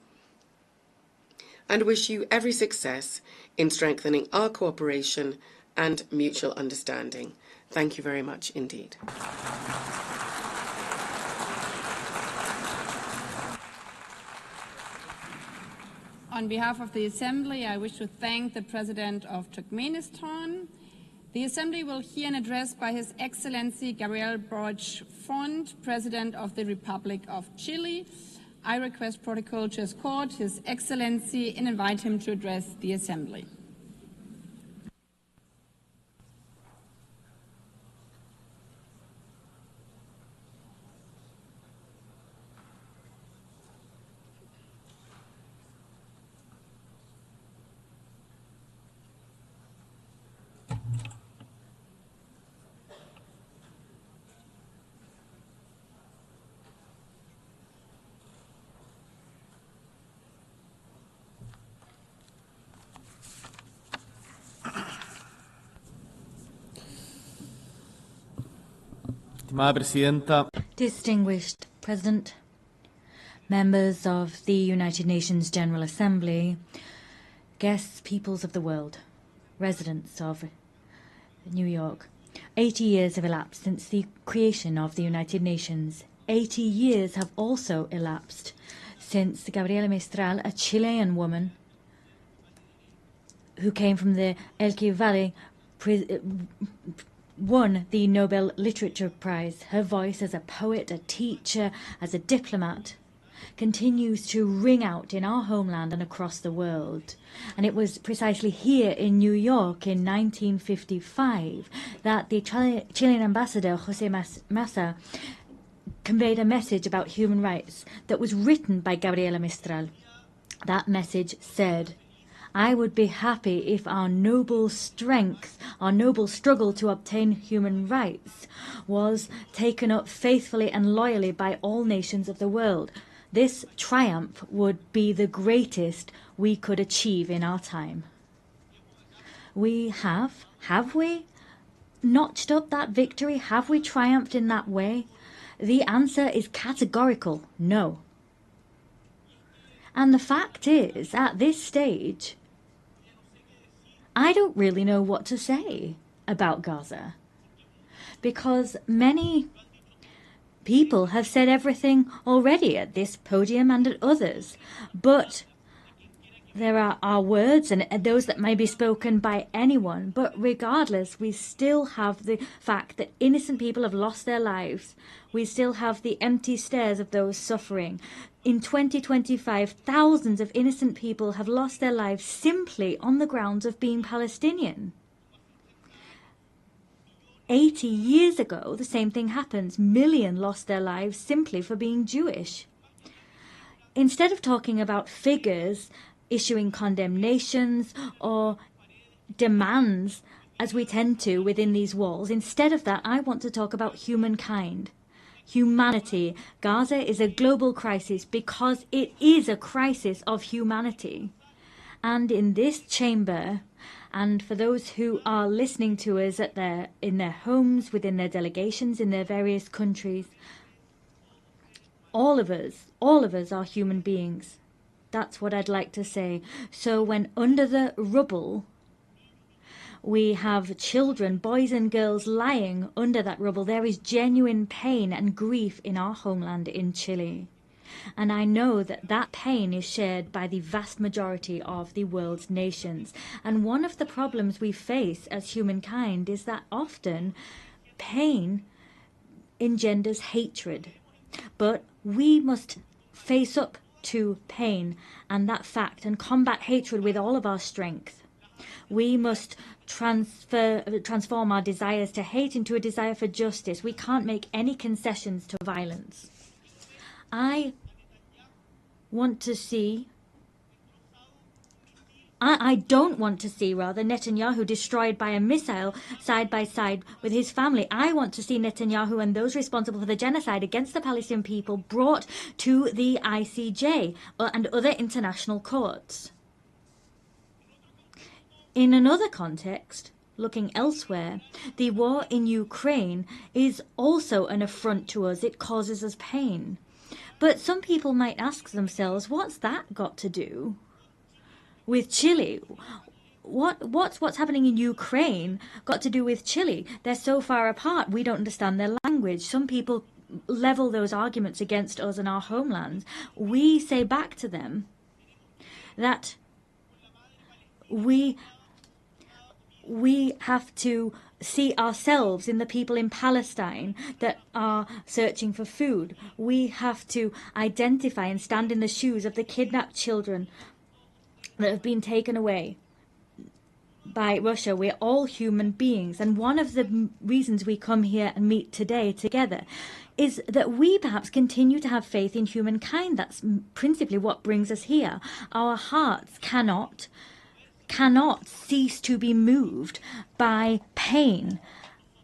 and wish you every success in strengthening our cooperation and mutual understanding. Thank you very much indeed. On behalf of the Assembly, I wish to thank the President of Turkmenistan. The Assembly will hear an address by His Excellency Gabriel Boric Font, President of the Republic of Chile. I request protocol to escort His Excellency and invite him to address the Assembly. Distinguished President, members of the United Nations General Assembly, guests, peoples of the world, residents of New York. 80 years have elapsed since the creation of the United Nations. 80 years have also elapsed since Gabriela Mistral, a Chilean woman who came from the Elqui Valley, won the Nobel Literature Prize. Her voice as a poet, a teacher, as a diplomat continues to ring out in our homeland and across the world. And it was precisely here in New York in 1955 that the Chilean ambassador, Jose Massa, conveyed a message about human rights that was written by Gabriela Mistral. That message said, "I would be happy if our noble strength, our noble struggle to obtain human rights was taken up faithfully and loyally by all nations of the world. This triumph would be the greatest we could achieve in our time." We have we notched up that victory? Have we triumphed in that way? The answer is categorical no. And the fact is, at this stage, I don't really know what to say about Gaza, because many people have said everything already at this podium and at others, but there are our words and those that may be spoken by anyone, but regardless, we still have the fact that innocent people have lost their lives. We still have the empty stares of those suffering. In 2025, thousands of innocent people have lost their lives simply on the grounds of being Palestinian. 80 years ago, the same thing happens. Millions lost their lives simply for being Jewish. Instead of talking about figures, issuing condemnations or demands, as we tend to within these walls, instead of that, I want to talk about humankind. Humanity. Gaza is a global crisis because it is a crisis of humanity. And in this chamber, and for those who are listening to us in their homes, within their delegations, in their various countries, all of us are human beings. That's what I'd like to say. So when under the rubble, we have children, boys and girls lying under that rubble, there is genuine pain and grief in our homeland in Chile. And I know that that pain is shared by the vast majority of the world's nations. And one of the problems we face as humankind is that often pain engenders hatred. But we must face up to pain and that fact and combat hatred with all of our strength. We must transform our desires to hate into a desire for justice. We can't make any concessions to violence. I don't want to see, Netanyahu destroyed by a missile side by side with his family. I want to see Netanyahu and those responsible for the genocide against the Palestinian people brought to the ICJ and other international courts. In another context, looking elsewhere, the war in Ukraine is also an affront to us. It causes us pain. But some people might ask themselves, what's that got to do with Chile? What's happening in Ukraine got to do with Chile? They're so far apart, we don't understand their language. Some people level those arguments against us and our homelands. We say back to them that we have to see ourselves in the people in Palestine that are searching for food. We have to identify and stand in the shoes of the kidnapped children that have been taken away by Russia. We're all human beings, and one of the reasons we come here and meet today together is that we perhaps continue to have faith in humankind. That's principally what brings us here. Our hearts cannot cease to be moved by pain,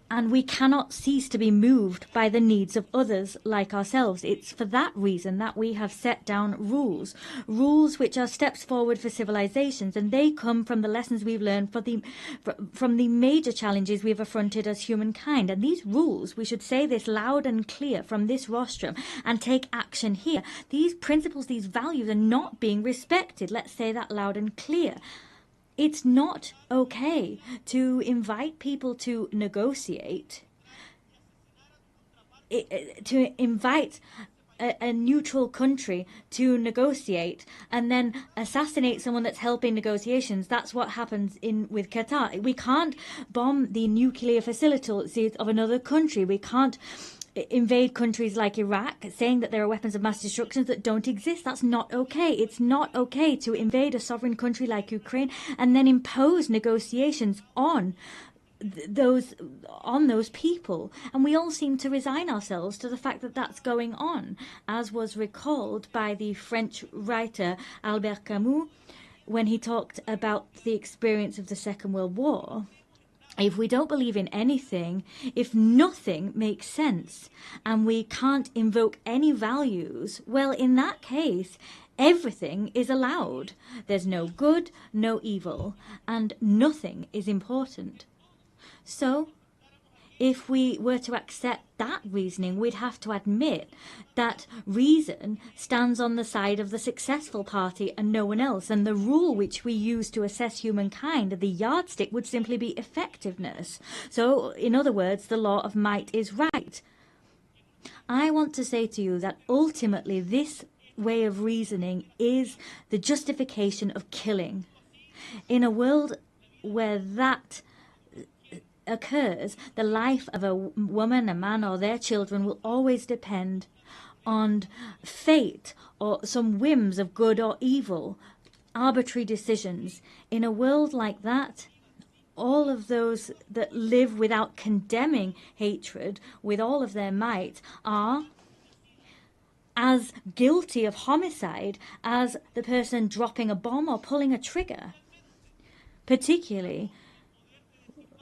and we cannot cease to be moved by the needs of others like ourselves. It's for that reason that we have set down rules which are steps forward for civilizations, and they come from the lessons we've learned from the major challenges we've affronted as humankind. And these rules, we should say this loud and clear from this rostrum and take action here. These principles, these values are not being respected. Let's say that loud and clear. It's not okay to invite people to negotiate, to invite a neutral country to negotiate and then assassinate someone that's helping negotiations. That's what happens with Qatar. We can't bomb the nuclear facilities of another country. We can't invade countries like Iraq, saying that there are weapons of mass destruction that don't exist. That's not okay. It's not okay to invade a sovereign country like Ukraine and then impose negotiations on those people. And we all seem to resign ourselves to the fact that that's going on, as was recalled by the French writer Albert Camus when he talked about the experience of the Second World War. If we don't believe in anything, if nothing makes sense, and we can't invoke any values, well, in that case, everything is allowed. There's no good, no evil, and nothing is important. So, if we were to accept that reasoning, we'd have to admit that reason stands on the side of the successful party and no one else. And the rule which we use to assess humankind, the yardstick, would simply be effectiveness. So, in other words, the law of might is right. I want to say to you that ultimately this way of reasoning is the justification of killing. In a world where that occurs, the life of a woman, a man, or their children will always depend on fate or some whims of good or evil, arbitrary decisions. In a world like that, all of those that live without condemning hatred with all of their might are as guilty of homicide as the person dropping a bomb or pulling a trigger, particularly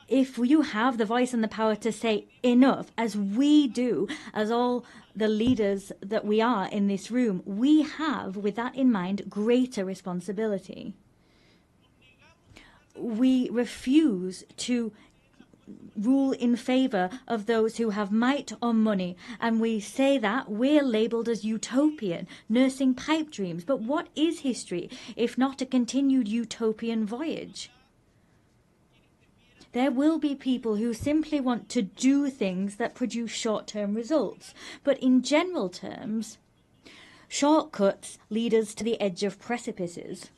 if you have the voice and the power to say enough, as we do, as all the leaders that we are in this room, we have, with that in mind, greater responsibility. We refuse to rule in favor of those who have might or money, and we say that we're labeled as utopian, nursing pipe dreams. But what is history if not a continued utopian voyage? There will be people who simply want to do things that produce short-term results. But in general terms, shortcuts lead us to the edge of precipices,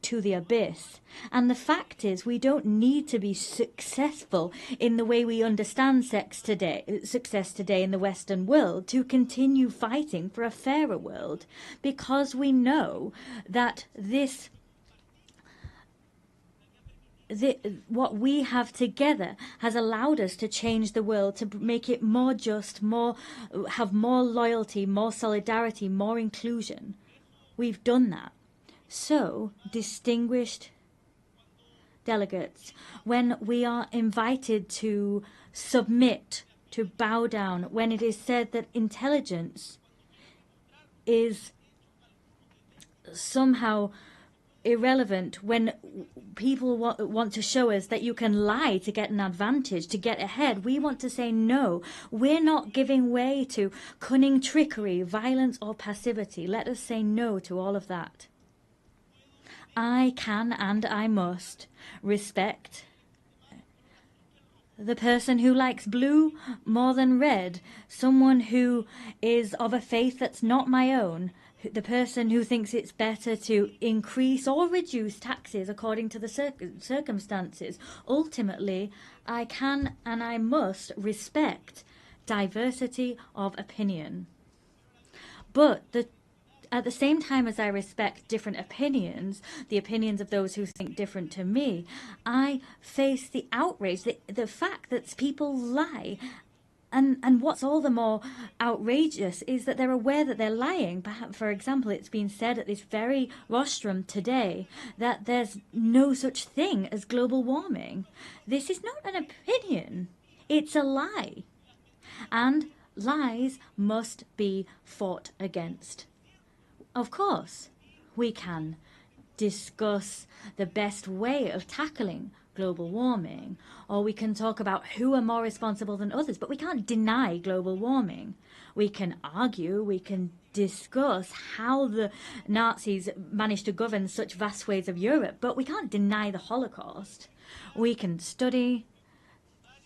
to the abyss. And the fact is, we don't need to be successful in the way we understand success today in the Western world to continue fighting for a fairer world, because we know that this what we have together has allowed us to change the world, to make it more just, have more loyalty, more solidarity, more inclusion. We've done that. So, distinguished delegates, when we are invited to submit, to bow down, when it is said that intelligence is somehow irrelevant, when people want to show us that you can lie to get an advantage, to get ahead, we want to say no. We're not giving way to cunning trickery, violence or passivity. Let us say no to all of that. I can and I must respect the person who likes blue more than red, someone who is of a faith that's not my own, the person who thinks it's better to increase or reduce taxes according to the circumstances. Ultimately, I can and I must respect diversity of opinion. But at the same time as I respect different opinions, the opinions of those who think different to me, I face the outrage, the fact that people lie. And what's all the more outrageous is that they're aware that they're lying. Perhaps, for example, it's been said at this very rostrum today that there's no such thing as global warming. This is not an opinion. It's a lie. And lies must be fought against. Of course, we can discuss the best way of tackling global warming, or we can talk about who are more responsible than others, but we can't deny global warming. We can argue, we can discuss how the Nazis managed to govern such vast swathes of Europe, but we can't deny the Holocaust. We can study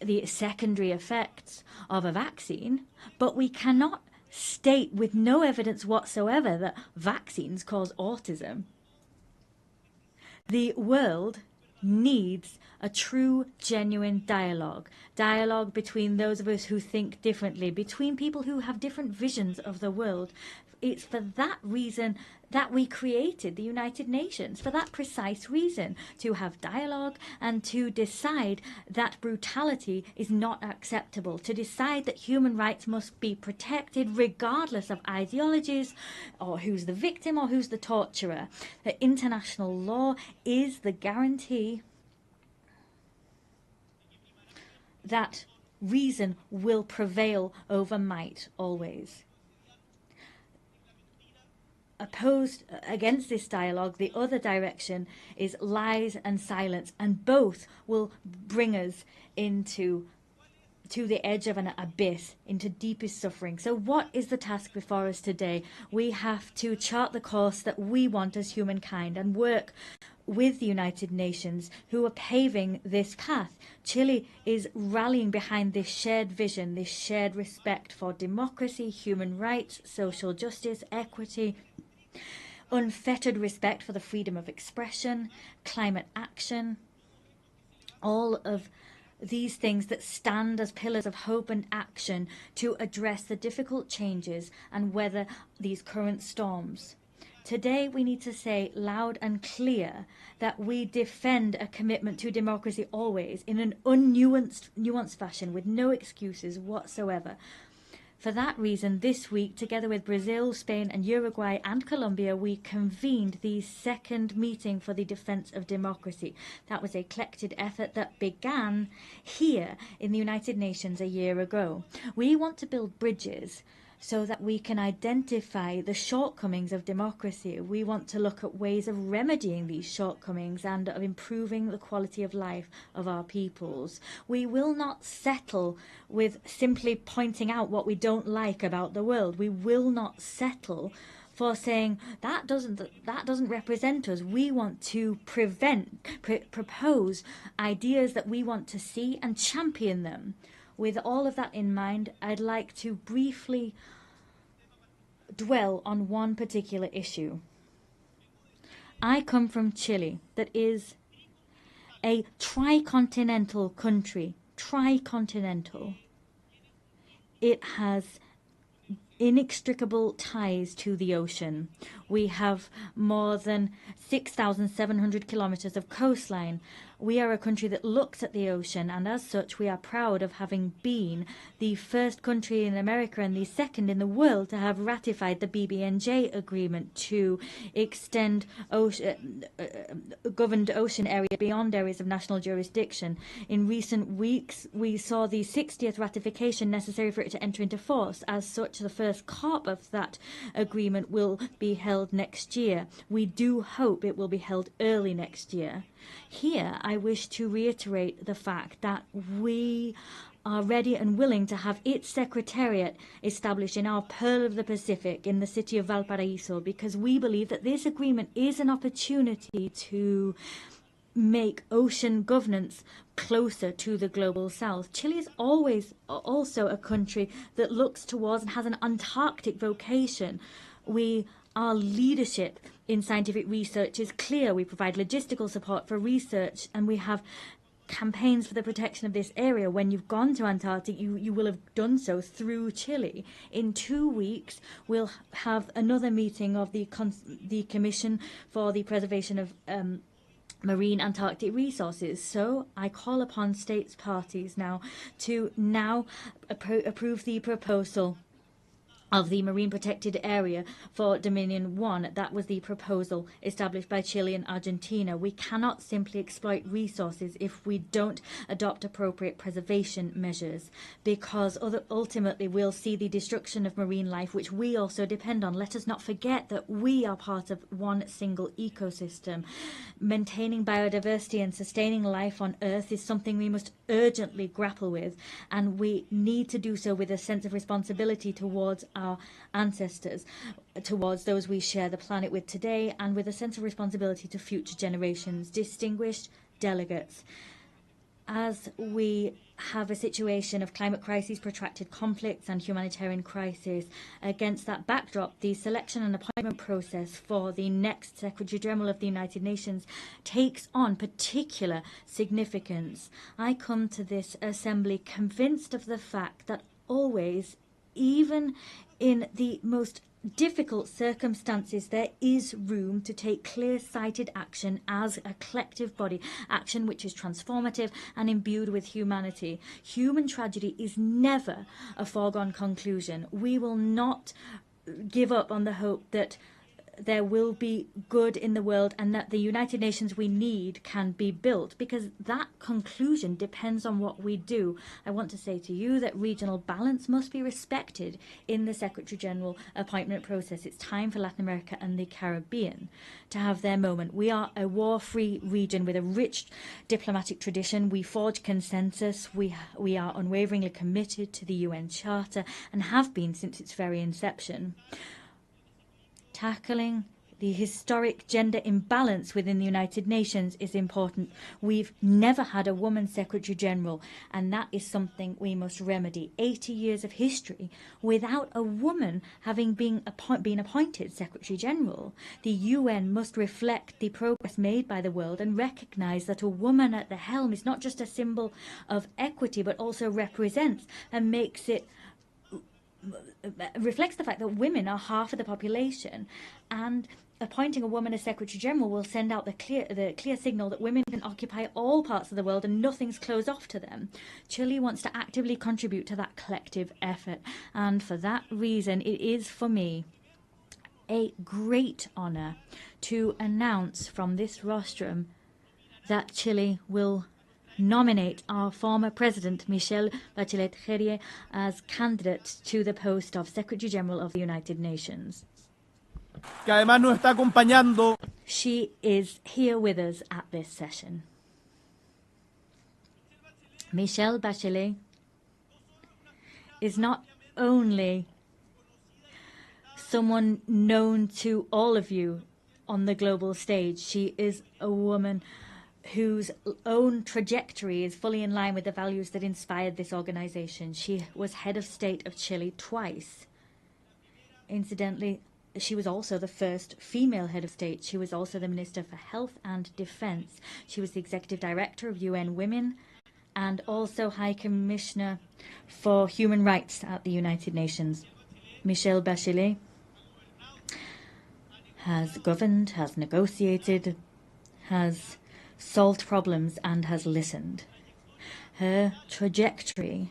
the secondary effects of a vaccine, but we cannot state with no evidence whatsoever that vaccines cause autism. The world needs a true, genuine dialogue between those of us who think differently, between people who have different visions of the world. It's for that reason that we created the United Nations, for that precise reason, to have dialogue and to decide that brutality is not acceptable, to decide that human rights must be protected regardless of ideologies or who's the victim or who's the torturer. That international law is the guarantee that reason will prevail over might always. Opposed against this dialogue, the other direction is lies and silence, and both will bring us to the edge of an abyss, into deepest suffering. So what is the task before us today? We have to chart the course that we want as humankind and work with the United Nations, who are paving this path. Chile is rallying behind this shared vision, this shared respect for democracy, human rights, social justice, equity, unfettered respect for the freedom of expression, climate action, all of these things that stand as pillars of hope and action to address the difficult changes and weather these current storms. Today we need to say loud and clear that we defend a commitment to democracy always in an nuanced fashion with no excuses whatsoever. For that reason, this week, together with Brazil, Spain and Uruguay and Colombia, we convened the second meeting for the defense of democracy. That was a collected effort that began here in the United Nations a year ago. We want to build bridges so that we can identify the shortcomings of democracy. We want to look at ways of remedying these shortcomings and of improving the quality of life of our peoples. We will not settle with simply pointing out what we don't like about the world. We will not settle for saying that doesn't represent us. We want to propose ideas that we want to see and champion them. With all of that in mind, I'd like to briefly dwell on one particular issue. I come from Chile, that is a tricontinental country. Tricontinental. It has inextricable ties to the ocean. We have more than 6,700 kilometers of coastline. We are a country that looks at the ocean, and as such we are proud of having been the first country in America and the second in the world to have ratified the BBNJ agreement to extend governed ocean area beyond areas of national jurisdiction. In recent weeks, we saw the 60th ratification necessary for it to enter into force. As such, the first COP of that agreement will be held next year. We do hope it will be held early next year. Here, I wish to reiterate the fact that we are ready and willing to have its secretariat established in our Pearl of the Pacific in the city of Valparaiso, because we believe that this agreement is an opportunity to make ocean governance closer to the global south. Chile is always also a country that looks towards and has an Antarctic vocation. Our leadership in scientific research is clear. We provide logistical support for research, and we have campaigns for the protection of this area. When you've gone to Antarctica, you will have done so through Chile. In 2 weeks, we'll have another meeting of the Commission for the Preservation of Marine Antarctic Resources. So I call upon states parties now to approve the proposal of the Marine Protected Area for Dominion 1. That was the proposal established by Chile and Argentina. We cannot simply exploit resources if we don't adopt appropriate preservation measures, because ultimately we'll see the destruction of marine life, which we also depend on. Let us not forget that we are part of one single ecosystem. Maintaining biodiversity and sustaining life on Earth is something we must urgently grapple with, and we need to do so with a sense of responsibility towards our ancestors, towards those we share the planet with today, and with a sense of responsibility to future generations. Distinguished delegates, as we have a situation of climate crises, protracted conflicts and humanitarian crisis, against that backdrop, the selection and appointment process for the next Secretary General of the United Nations takes on particular significance. I come to this assembly convinced of the fact that always, even in the most difficult circumstances, there is room to take clear-sighted action as a collective body, action which is transformative and imbued with humanity. Human tragedy is never a foregone conclusion. We will not give up on the hope that there will be good in the world and that the United Nations we need can be built, because that conclusion depends on what we do. I want to say to you that regional balance must be respected in the Secretary General appointment process. It's time for Latin America and the Caribbean to have their moment. We are a war-free region with a rich diplomatic tradition. We forge consensus. We are unwaveringly committed to the UN Charter and have been since its very inception. Tackling the historic gender imbalance within the United Nations is important. We've never had a woman Secretary General, and that is something we must remedy. 80 years of history without a woman having been appointed Secretary General. The UN must reflect the progress made by the world and recognise that a woman at the helm is not just a symbol of equity, but also represents and reflects the fact that women are half of the population, and appointing a woman as Secretary General will send out the clear signal that women can occupy all parts of the world and nothing's closed off to them. Chile wants to actively contribute to that collective effort, and for that reason it is for me a great honour to announce from this rostrum that Chile will nominate our former President, Michelle Bachelet Jeria, as candidate to the post of Secretary General of the United Nations. Que además nos está acompañando. She is here with us at this session. Michelle Bachelet is not only someone known to all of you on the global stage, she is a woman whose own trajectory is fully in line with the values that inspired this organization. She was head of state of Chile twice. Incidentally, she was also the first female head of state. She was also the Minister for Health and Defense. She was the Executive Director of UN Women and also High Commissioner for Human Rights at the United Nations. Michelle Bachelet has governed, has negotiated, has solved problems, and has listened. Her trajectory,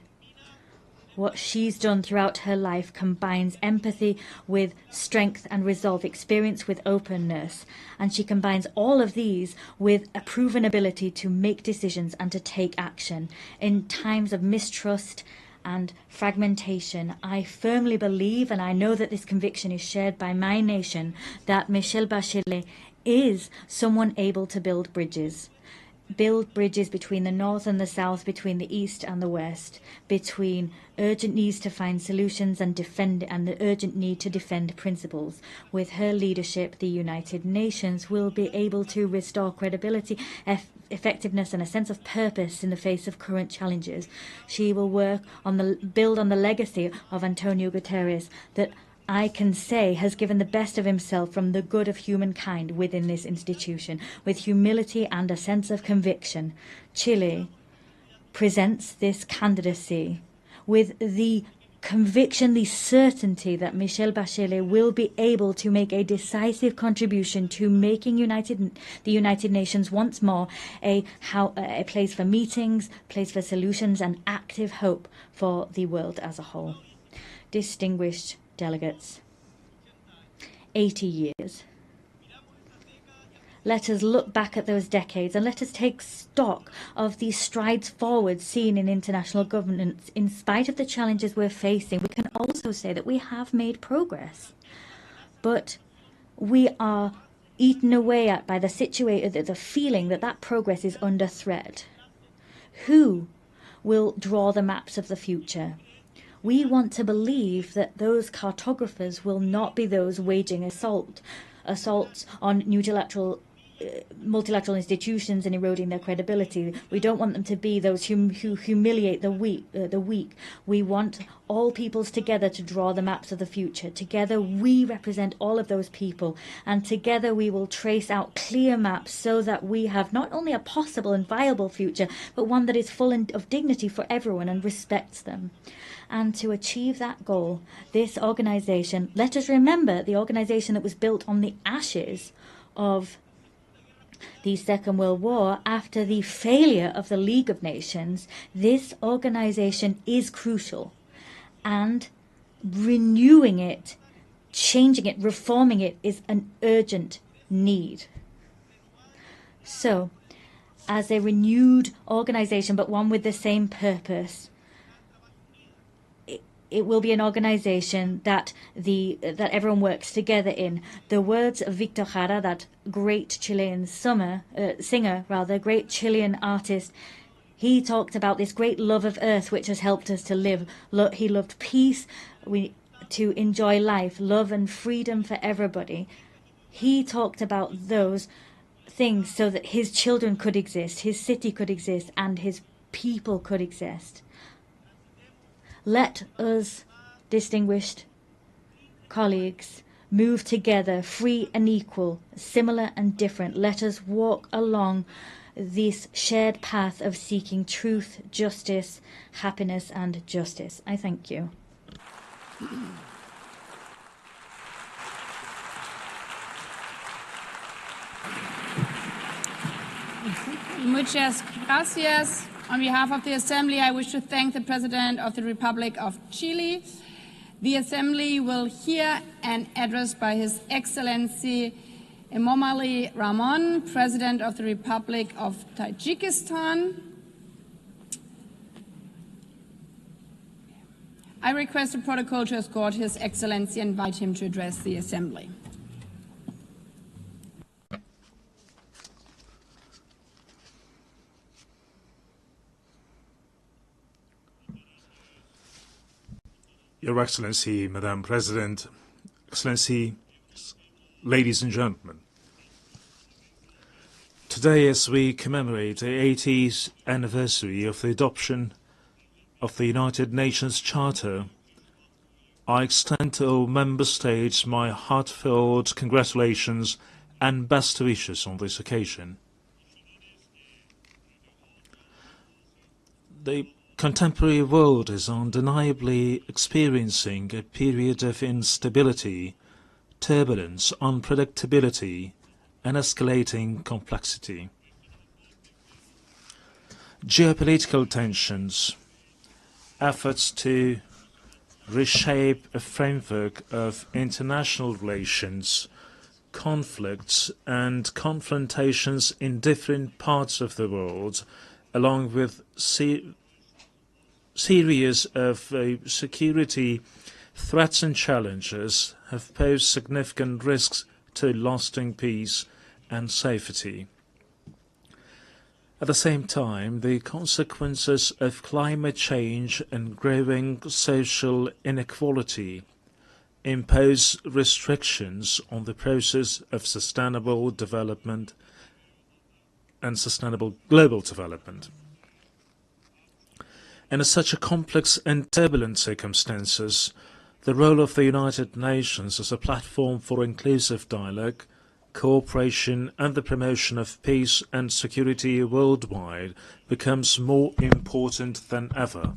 what she's done throughout her life, combines empathy with strength and resolve, experience with openness, and she combines all of these with a proven ability to make decisions and to take action in times of mistrust and fragmentation. I firmly believe, and I know that this conviction is shared by my nation, that Michelle Bachelet is someone able to build bridges between the North and the South, between the East and the West, between urgent needs to find solutions and the urgent need to defend principles. With her leadership, the United Nations will be able to restore credibility, effectiveness, and a sense of purpose in the face of current challenges. She will build on the legacy of Antonio Guterres that I can say has given the best of himself from the good of humankind within this institution. With humility and a sense of conviction, Chile presents this candidacy with the conviction, the certainty that Michelle Bachelet will be able to make a decisive contribution to making the United Nations once more a place for meetings, place for solutions, and active hope for the world as a whole. Distinguished delegates, 80 years. Let us look back at those decades and let us take stock of these strides forward seen in international governance. In spite of the challenges we're facing, we can also say that we have made progress. But we are eaten away at by the feeling that that progress is under threat. Who will draw the maps of the future? We want to believe that those cartographers will not be those waging assaults on multilateral institutions and eroding their credibility. We don't want them to be those who humiliate the weak. We want all peoples together to draw the maps of the future. Together we represent all of those people, and together we will trace out clear maps so that we have not only a possible and viable future, but one that is full of dignity for everyone and respects them. And to achieve that goal, this organization, let us remember the organization that was built on the ashes of the Second World War after the failure of the League of Nations, this organization is crucial. And renewing it, changing it, reforming it is an urgent need. So, as a renewed organization, but one with the same purpose, it will be an organization that everyone works together in. The words of Victor Jara, that great Chilean singer, great Chilean artist, he talked about this great love of earth which has helped us to live. He loved peace, to enjoy life, love and freedom for everybody. He talked about those things so that his children could exist, his city could exist, and his people could exist. Let us, distinguished colleagues, move together, free and equal, similar and different. Let us walk along this shared path of seeking truth, justice, happiness, and justice. I thank you. Muchas gracias. On behalf of the Assembly, I wish to thank the President of the Republic of Chile. The Assembly will hear an address by His Excellency Emomali Rahmon, President of the Republic of Tajikistan. I request the protocol to escort His Excellency and invite him to address the Assembly. Your Excellency, Madam President, Excellency, ladies and gentlemen. Today, as we commemorate the 80th anniversary of the adoption of the United Nations Charter, I extend to all member states my heartfelt congratulations and best wishes on this occasion. The contemporary world is undeniably experiencing a period of instability, turbulence, unpredictability, and escalating complexity. Geopolitical tensions, efforts to reshape a framework of international relations, conflicts and confrontations in different parts of the world, along with series of security threats and challenges, have posed significant risks to lasting peace and safety. At the same time, the consequences of climate change and growing social inequality impose restrictions on the process of sustainable development and sustainable global development. In such a complex and turbulent circumstances, the role of the United Nations as a platform for inclusive dialogue, cooperation and the promotion of peace and security worldwide becomes more important than ever.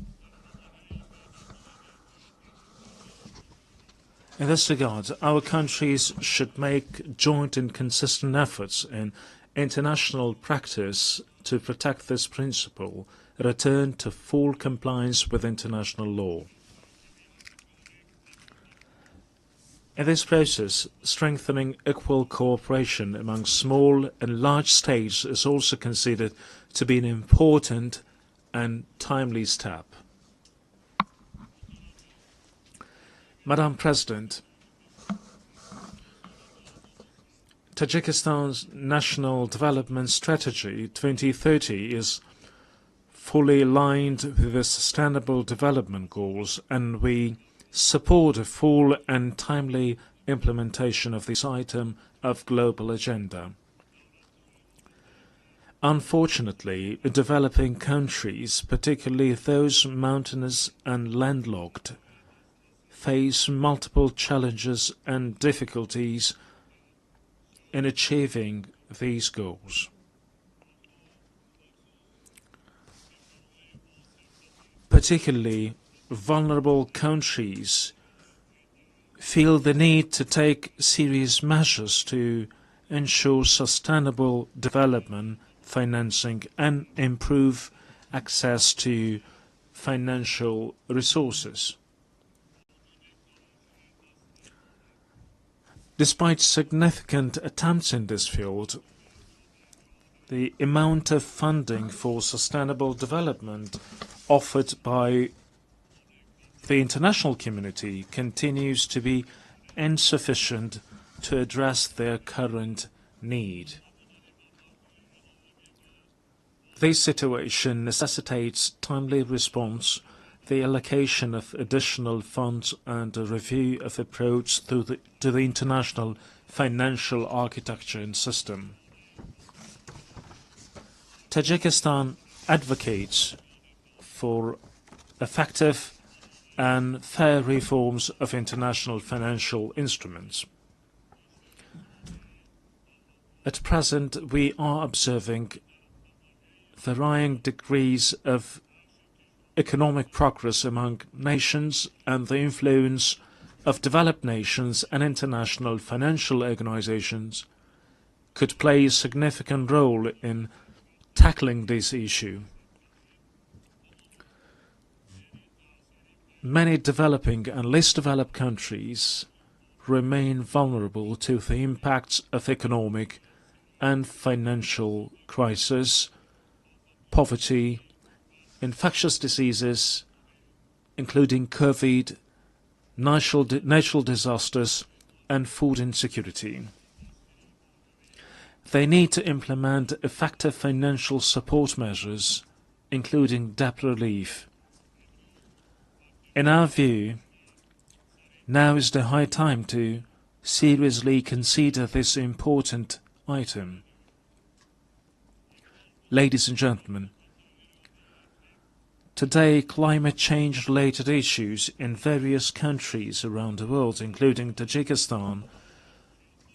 In this regard, our countries should make joint and consistent efforts in international practice to protect this principle, return to full compliance with international law. In this process, strengthening equal cooperation among small and large states is also considered to be an important and timely step. Madam President, Tajikistan's National Development Strategy 2030 is fully aligned with the Sustainable Development Goals, and we support a full and timely implementation of this item of global agenda. Unfortunately, developing countries, particularly those mountainous and landlocked, face multiple challenges and difficulties in achieving these goals. Particularly vulnerable countries feel the need to take serious measures to ensure sustainable development, financing, and improve access to financial resources. Despite significant attempts in this field, the amount of funding for sustainable development offered by the international community continues to be insufficient to address their current need. This situation necessitates timely response, the allocation of additional funds, and a review of approach to the international financial architecture and system. Tajikistan advocates for effective and fair reforms of international financial instruments. At present, we are observing varying degrees of economic progress among nations, and the influence of developed nations and international financial organizations could play a significant role in tackling this issue. Many developing and less developed countries remain vulnerable to the impacts of economic and financial crisis, poverty, infectious diseases, including COVID, natural disasters, and food insecurity. They need to implement effective financial support measures, including debt relief. In our view, now is the high time to seriously consider this important item. Ladies and gentlemen, today climate change-related issues in various countries around the world, including Tajikistan,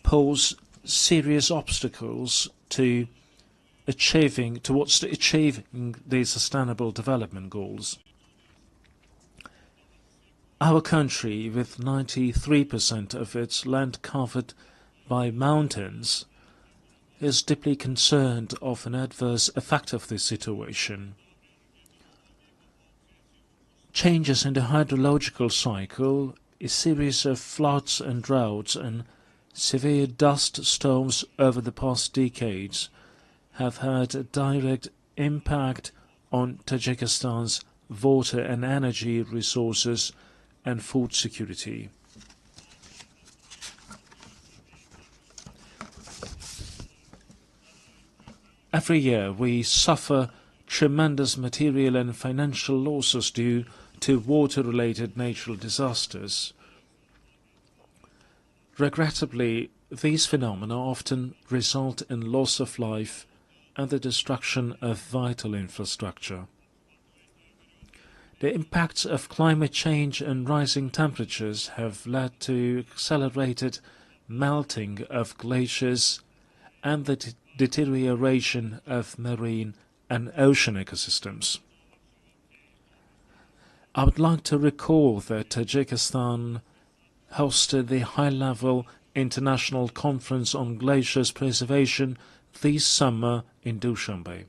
pose serious obstacles towards achieving the Sustainable Development Goals. Our country, with 93% of its land covered by mountains, is deeply concerned of an adverse effect of this situation. Changes in the hydrological cycle, a series of floods and droughts, and severe dust storms over the past decades have had a direct impact on Tajikistan's water and energy resources and food security. Every year we suffer tremendous material and financial losses due to water-related natural disasters. Regrettably, these phenomena often result in loss of life and the destruction of vital infrastructure. The impacts of climate change and rising temperatures have led to accelerated melting of glaciers and the deterioration of marine and ocean ecosystems. I would like to recall that Tajikistan hosted the high-level International Conference on Glaciers Preservation this summer in Dushanbe.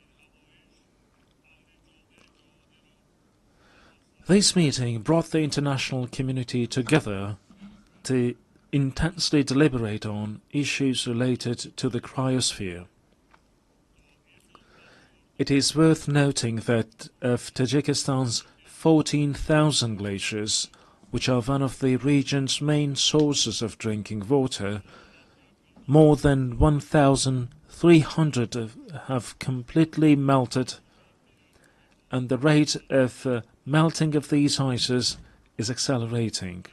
This meeting brought the international community together to intensely deliberate on issues related to the cryosphere. It is worth noting that of Tajikistan's 14,000 glaciers, which are one of the region's main sources of drinking water, more than 1,300 have completely melted, and the rate of melting of these ices is accelerating.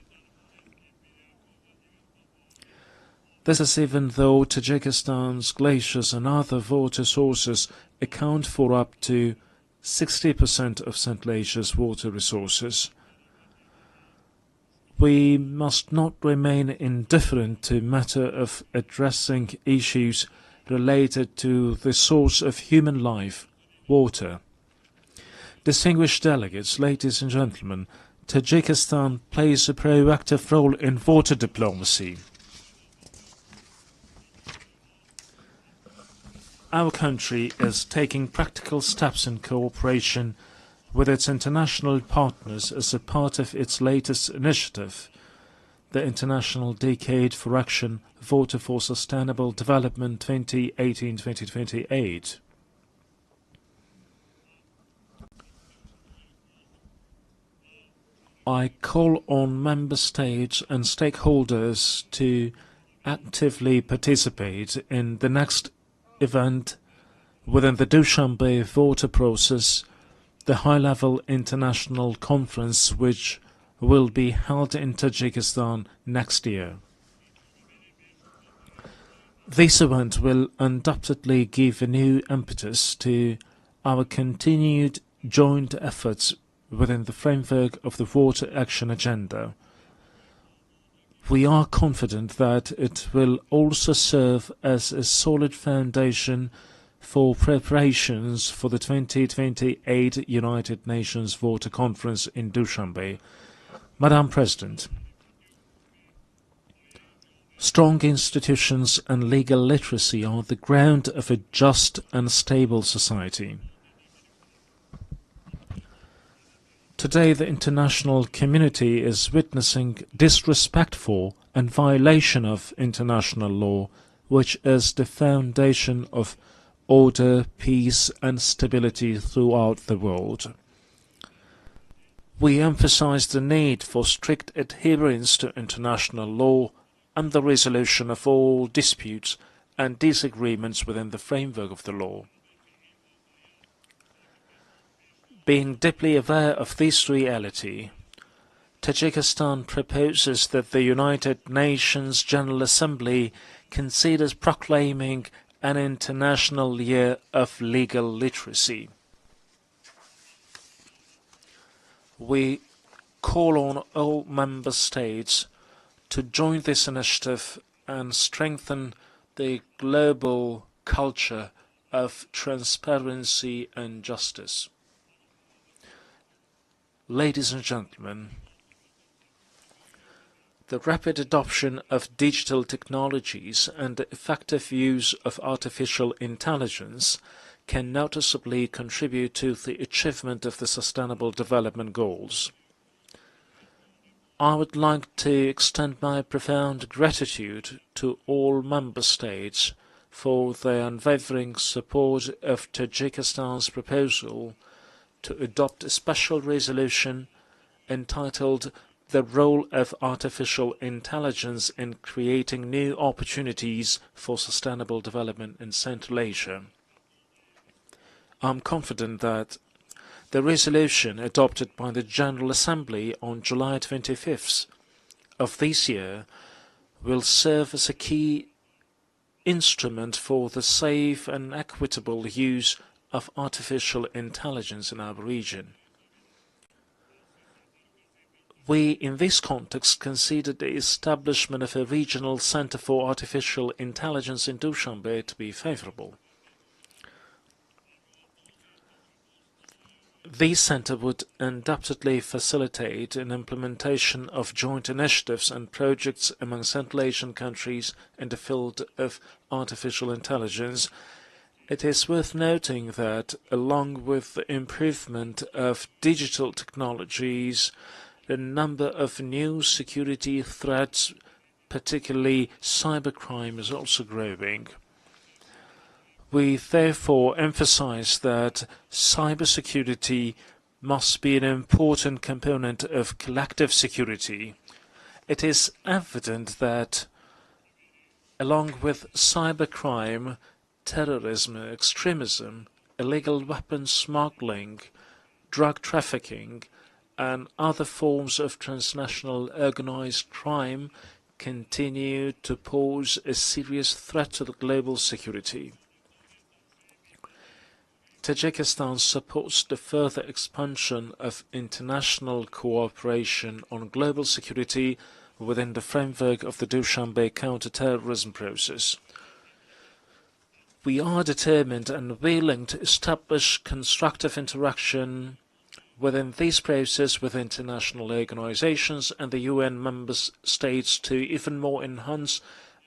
This is even though Tajikistan's glaciers and other water sources account for up to 60% of Central Asia's water resources. We must not remain indifferent to the matter of addressing issues related to the source of human life, water. Distinguished delegates, ladies and gentlemen, Tajikistan plays a proactive role in water diplomacy. Our country is taking practical steps in cooperation with its international partners as a part of its latest initiative, the International Decade for Action Water for Sustainable Development 2018-2028. I call on member states and stakeholders to actively participate in the next event within the Dushanbe water process, the high-level international conference which will be held in Tajikistan next year. This event will undoubtedly give a new impetus to our continued joint efforts within the framework of the Water Action Agenda. We are confident that it will also serve as a solid foundation for preparations for the 2028 United Nations Water Conference in Dushanbe. Madam President, strong institutions and legal literacy are the ground of a just and stable society. Today, the international community is witnessing disrespect for and violation of international law, which is the foundation of order, peace and stability throughout the world. We emphasize the need for strict adherence to international law and the resolution of all disputes and disagreements within the framework of the law. Being deeply aware of this reality, Tajikistan proposes that the United Nations General Assembly considers proclaiming an International Year of Legal Literacy. We call on all member states to join this initiative and strengthen the global culture of transparency and justice. Ladies and gentlemen, The rapid adoption of digital technologies and the effective use of artificial intelligence can noticeably contribute to the achievement of the Sustainable Development Goals. I would like to extend my profound gratitude to all member states for their unwavering support of Tajikistan's proposal to adopt a special resolution entitled "The Role of Artificial Intelligence in Creating New Opportunities for Sustainable Development in Central Asia." I'm confident that the resolution adopted by the General Assembly on July 25th of this year will serve as a key instrument for the safe and equitable use of artificial intelligence in our region. We, in this context, consider the establishment of a regional Center for Artificial Intelligence in Dushanbe to be favorable. This center would undoubtedly facilitate an implementation of joint initiatives and projects among Central Asian countries in the field of artificial intelligence. It is worth noting that, along with the improvement of digital technologies, the number of new security threats, particularly cybercrime, is also growing. We therefore emphasize that cybersecurity must be an important component of collective security. It is evident that, along with cybercrime, terrorism, extremism, illegal weapons smuggling, drug trafficking, and other forms of transnational organized crime continue to pose a serious threat to the global security. Tajikistan supports the further expansion of international cooperation on global security within the framework of the Dushanbe counter-terrorism process. We are determined and willing to establish constructive interaction within this process with international organizations and the UN member states to even more enhance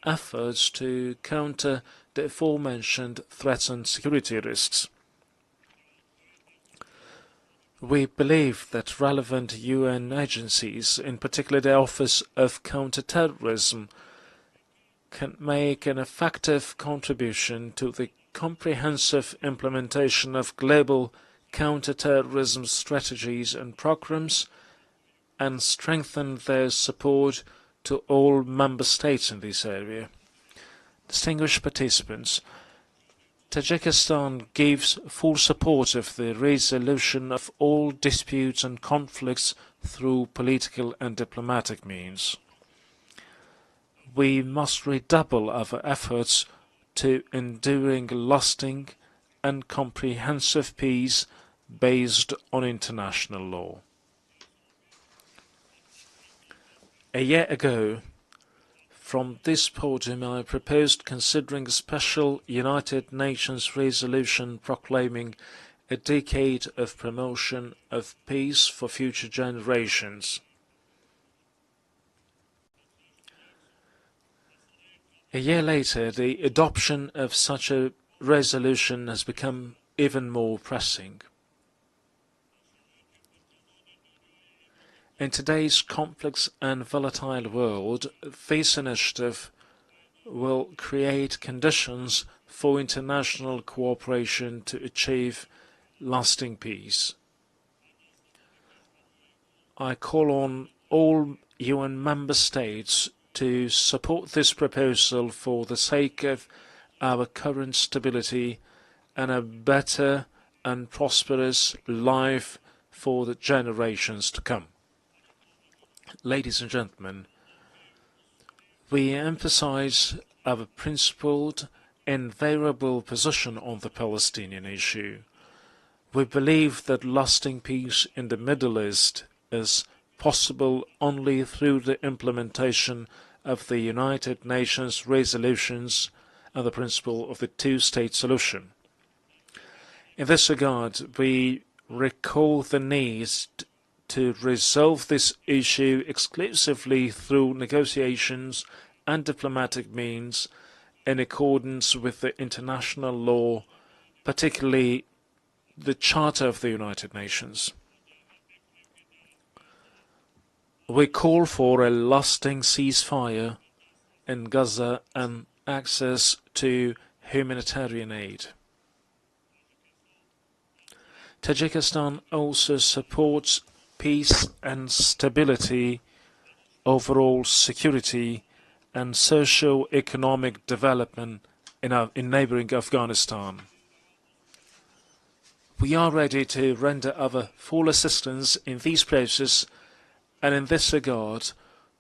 efforts to counter the aforementioned threats and security risks. We believe that relevant UN agencies, in particular the Office of Counterterrorism, can make an effective contribution to the comprehensive implementation of global counterterrorism strategies and programs and strengthen their support to all member states in this area. Distinguished participants, Tajikistan gives full support of the resolution of all disputes and conflicts through political and diplomatic means. We must redouble our efforts to enduring, lasting, and comprehensive peace based on international law. A year ago, from this podium, I proposed considering a special United Nations resolution proclaiming a decade of promotion of peace for future generations. A year later, the adoption of such a resolution has become even more pressing. In today's complex and volatile world, this initiative will create conditions for international cooperation to achieve lasting peace. I call on all UN member states to support this proposal for the sake of our current stability and a better and prosperous life for the generations to come. Ladies and gentlemen, we emphasize our principled, invariable position on the Palestinian issue. We believe that lasting peace in the Middle East is possible only through the implementation of the United Nations resolutions and the principle of the two-state solution. In this regard, we recall the need to resolve this issue exclusively through negotiations and diplomatic means in accordance with the international law, particularly the Charter of the United Nations. We call for a lasting ceasefire in Gaza and access to humanitarian aid. Tajikistan also supports peace and stability, overall security and socio-economic development in neighboring Afghanistan. We are ready to render our full assistance in these processes and in this regard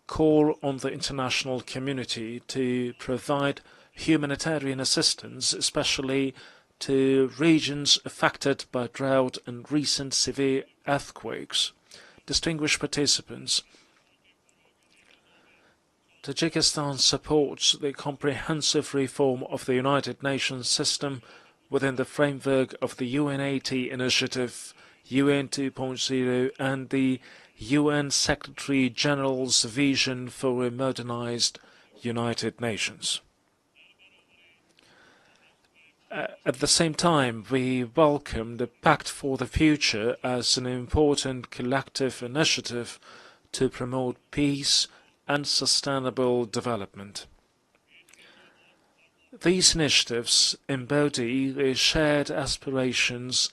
call on the international community to provide humanitarian assistance, especially to regions affected by drought and recent severe earthquakes. Distinguished participants, Tajikistan supports the comprehensive reform of the United Nations system within the framework of the UN80 initiative, UN 2.0 and the UN Secretary-General's vision for a modernized United Nations. At the same time, we welcome the Pact for the Future as an important collective initiative to promote peace and sustainable development. These initiatives embody the shared aspirations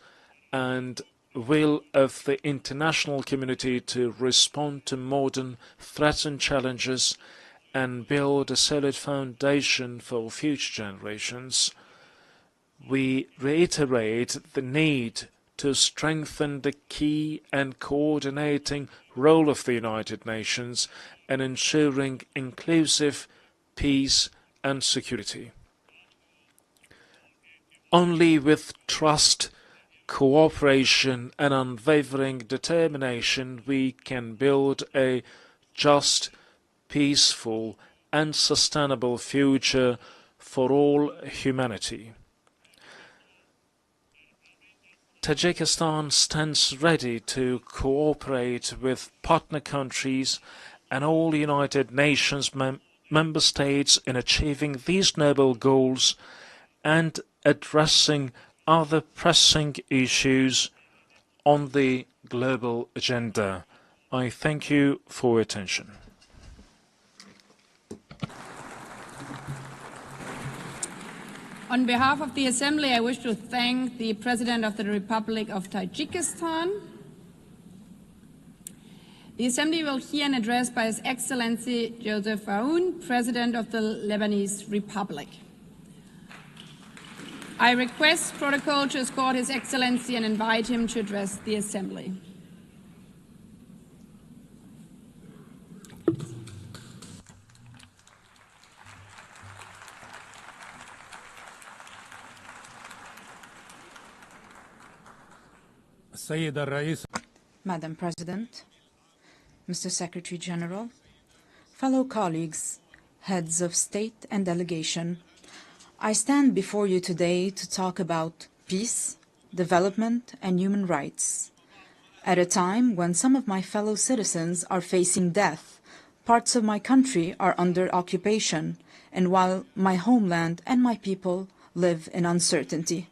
and will of the international community to respond to modern threats and challenges and build a solid foundation for future generations. We reiterate the need to strengthen the key and coordinating role of the United Nations in ensuring inclusive peace and security. Only with trust, cooperation and unwavering determination we can build a just, peaceful and sustainable future for all humanity. Tajikistan stands ready to cooperate with partner countries and all United Nations member states in achieving these noble goals and addressing other pressing issues on the global agenda. I thank you for your attention. On behalf of the Assembly, I wish to thank the President of the Republic of Tajikistan. The Assembly will hear an address by His Excellency Joseph Aoun, President of the Lebanese Republic. I request protocol to escort His Excellency and invite him to address the Assembly. Madam President, Mr. Secretary General, fellow colleagues, heads of state and delegation, I stand before you today to talk about peace, development, and human rights. At a time when some of my fellow citizens are facing death, parts of my country are under occupation, and while my homeland and my people live in uncertainty.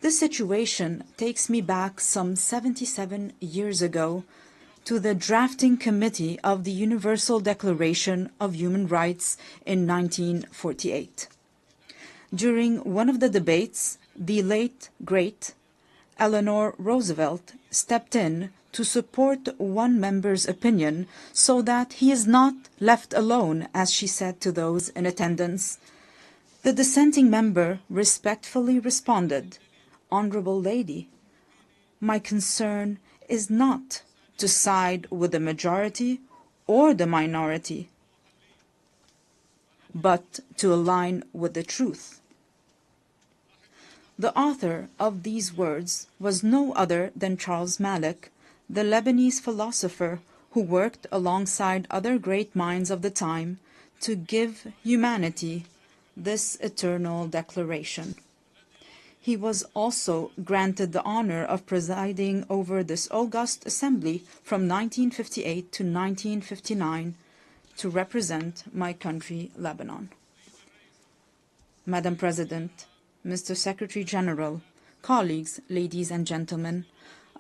This situation takes me back some 77 years ago to the drafting committee of the Universal Declaration of Human Rights in 1948. During one of the debates, the late, great Eleanor Roosevelt stepped in to support one member's opinion so that he is not left alone, as she said to those in attendance. The dissenting member respectfully responded, "Honorable lady, my concern is not to side with the majority or the minority, but to align with the truth." The author of these words was no other than Charles Malik, the Lebanese philosopher who worked alongside other great minds of the time to give humanity this eternal declaration. He was also granted the honor of presiding over this august assembly from 1958 to 1959 to represent my country, Lebanon. Madam President, Mr. Secretary General, colleagues, ladies and gentlemen,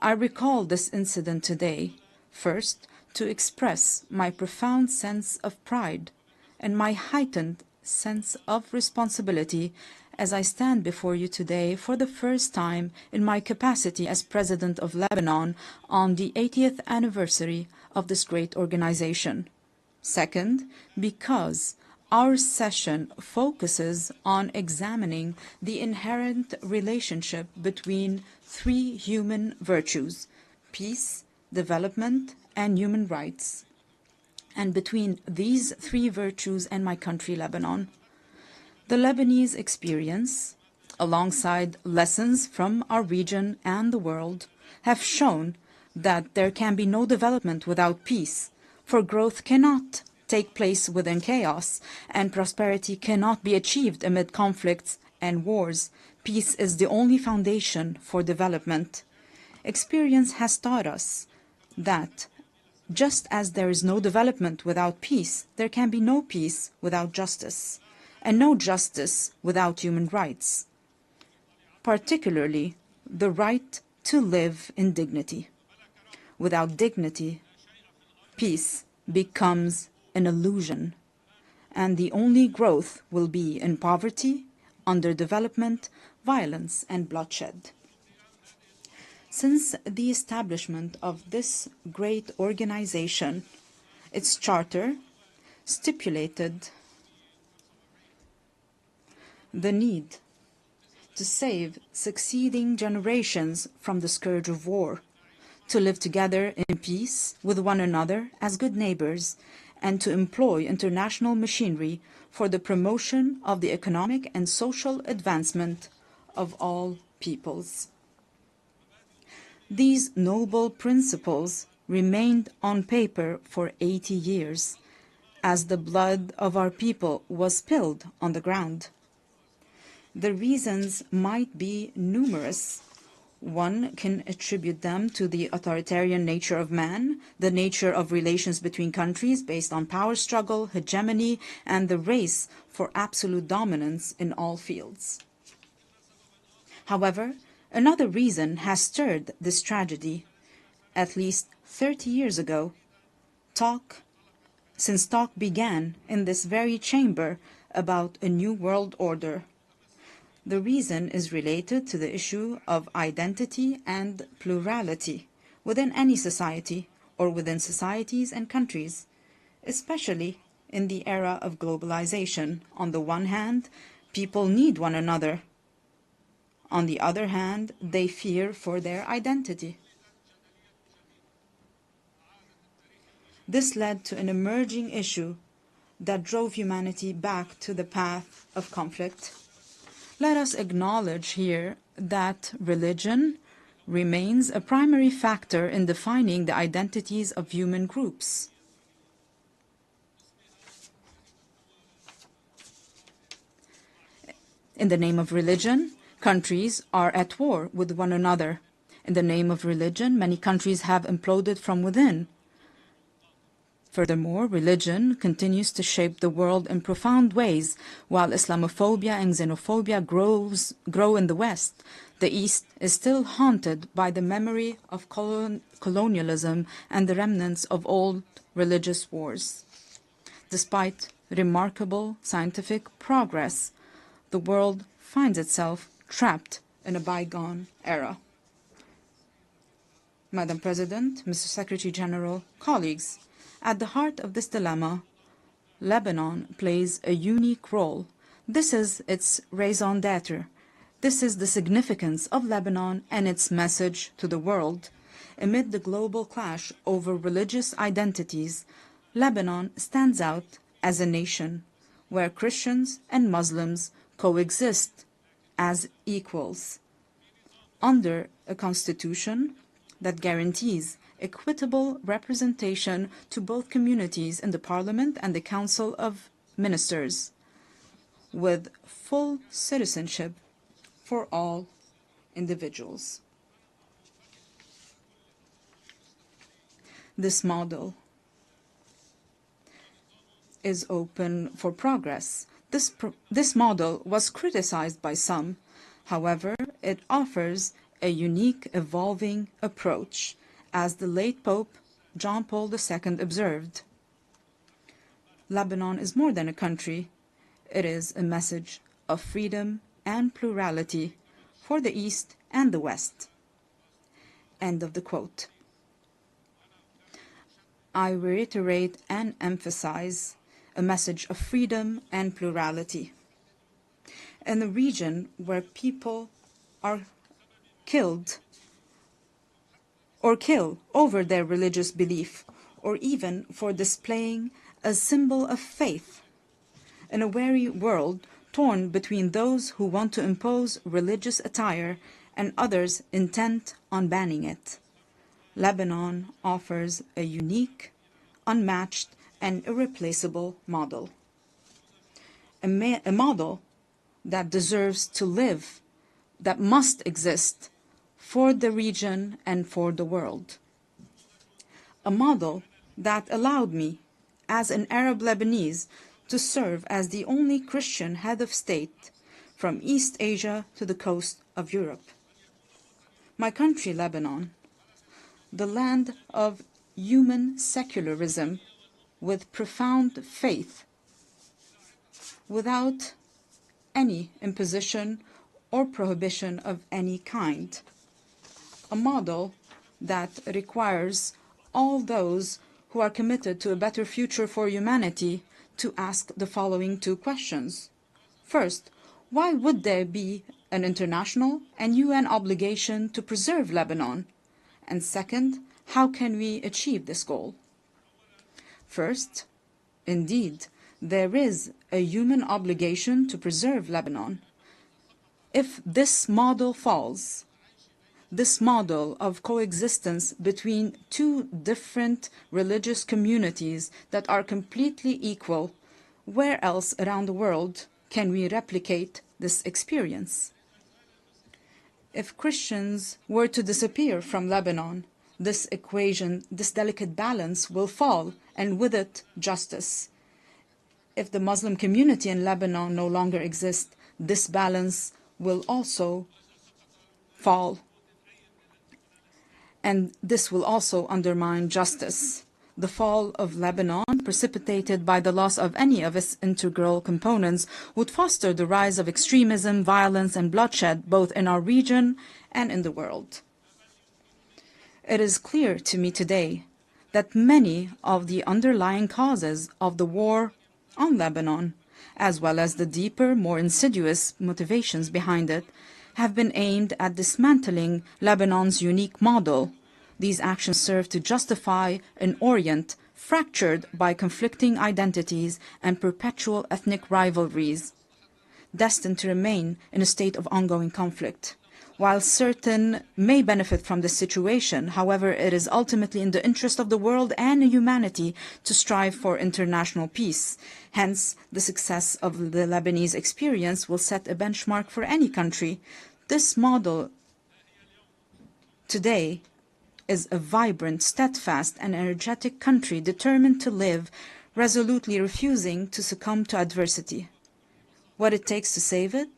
I recall this incident today, first, to express my profound sense of pride and my heightened sense of responsibility as I stand before you today for the first time in my capacity as President of Lebanon on the 80th anniversary of this great organization. Second, because our session focuses on examining the inherent relationship between three human virtues: peace, development, and human rights, and between these three virtues and my country, Lebanon. The Lebanese experience, alongside lessons from our region and the world, have shown that there can be no development without peace, for growth cannot take place within chaos, and prosperity cannot be achieved amid conflicts and wars. Peace is the only foundation for development. Experience has taught us that just as there is no development without peace, there can be no peace without justice, and no justice without human rights, particularly the right to live in dignity. Without dignity, peace becomes an illusion, and the only growth will be in poverty, underdevelopment, violence, and bloodshed. Since the establishment of this great organization, its charter stipulated the need to save succeeding generations from the scourge of war, to live together in peace with one another as good neighbors, and to employ international machinery for the promotion of the economic and social advancement of all peoples. These noble principles remained on paper for 80 years, as the blood of our people was spilled on the ground. The reasons might be numerous. One can attribute them to the authoritarian nature of man, the nature of relations between countries based on power struggle, hegemony, and the race for absolute dominance in all fields. However, another reason has stirred this tragedy. At least 30 years ago, since talk began in this very chamber about a new world order. The reason is related to the issue of identity and plurality within any society or within societies and countries, especially in the era of globalization. On the one hand, people need one another. On the other hand, they fear for their identity. This led to an emerging issue that drove humanity back to the path of conflict. Let us acknowledge here that religion remains a primary factor in defining the identities of human groups. In the name of religion, countries are at war with one another. In the name of religion, many countries have imploded from within. Furthermore, religion continues to shape the world in profound ways. While Islamophobia and xenophobia grow in the West, the East is still haunted by the memory of colonialism and the remnants of old religious wars. Despite remarkable scientific progress, the world finds itself trapped in a bygone era. Madam President, Mr. Secretary General, colleagues, at the heart of this dilemma, Lebanon plays a unique role. This is its raison d'être. This is the significance of Lebanon and its message to the world. Amid the global clash over religious identities, Lebanon stands out as a nation where Christians and Muslims coexist as equals under a constitution that guarantees equitable representation to both communities in the Parliament and the Council of Ministers, with full citizenship for all individuals. This model is open for progress. This model was criticized by some. However, it offers a unique, evolving approach, as the late Pope John Paul II observed. Lebanon is more than a country. It is a message of freedom and plurality for the East and the West. End of the quote. I reiterate and emphasize a message of freedom and plurality. In a region where people are killed or kill over their religious belief, or even for displaying a symbol of faith, in a weary world torn between those who want to impose religious attire and others intent on banning it, Lebanon offers a unique, unmatched, and irreplaceable model. A model that deserves to live, that must exist for the region and for the world. A model that allowed me, as an Arab Lebanese, to serve as the only Christian head of state from East Asia to the coast of Europe. My country, Lebanon, the land of human secularism with profound faith, without any imposition or prohibition of any kind. A model that requires all those who are committed to a better future for humanity to ask the following two questions. First, why would there be an international and UN obligation to preserve Lebanon? And second, how can we achieve this goal? First, indeed, there is a human obligation to preserve Lebanon. If this model falls, this model of coexistence between two different religious communities that are completely equal, where else around the world can we replicate this experience? If Christians were to disappear from Lebanon, this equation, this delicate balance will fall, and with it, justice. If the Muslim community in Lebanon no longer exists, this balance will also fall. And this will also undermine justice. The fall of Lebanon, precipitated by the loss of any of its integral components, would foster the rise of extremism, violence, and bloodshed, both in our region and in the world. It is clear to me today that many of the underlying causes of the war on Lebanon, as well as the deeper, more insidious motivations behind it, have been aimed at dismantling Lebanon's unique model. These actions serve to justify an Orient fractured by conflicting identities and perpetual ethnic rivalries, destined to remain in a state of ongoing conflict. While certain may benefit from this situation, however, it is ultimately in the interest of the world and humanity to strive for international peace. Hence, the success of the Lebanese experience will set a benchmark for any country. This model today is a vibrant, steadfast, and energetic country determined to live, resolutely refusing to succumb to adversity. What it takes to save it?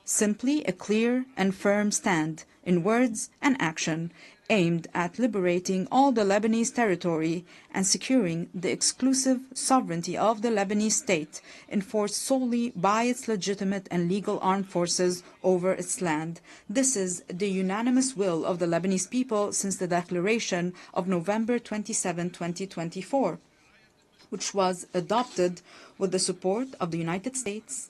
Simply a clear and firm stand, in words and action, aimed at liberating all the Lebanese territory and securing the exclusive sovereignty of the Lebanese state, enforced solely by its legitimate and legal armed forces over its land. This is the unanimous will of the Lebanese people since the declaration of November 27, 2024, which was adopted with the support of the United States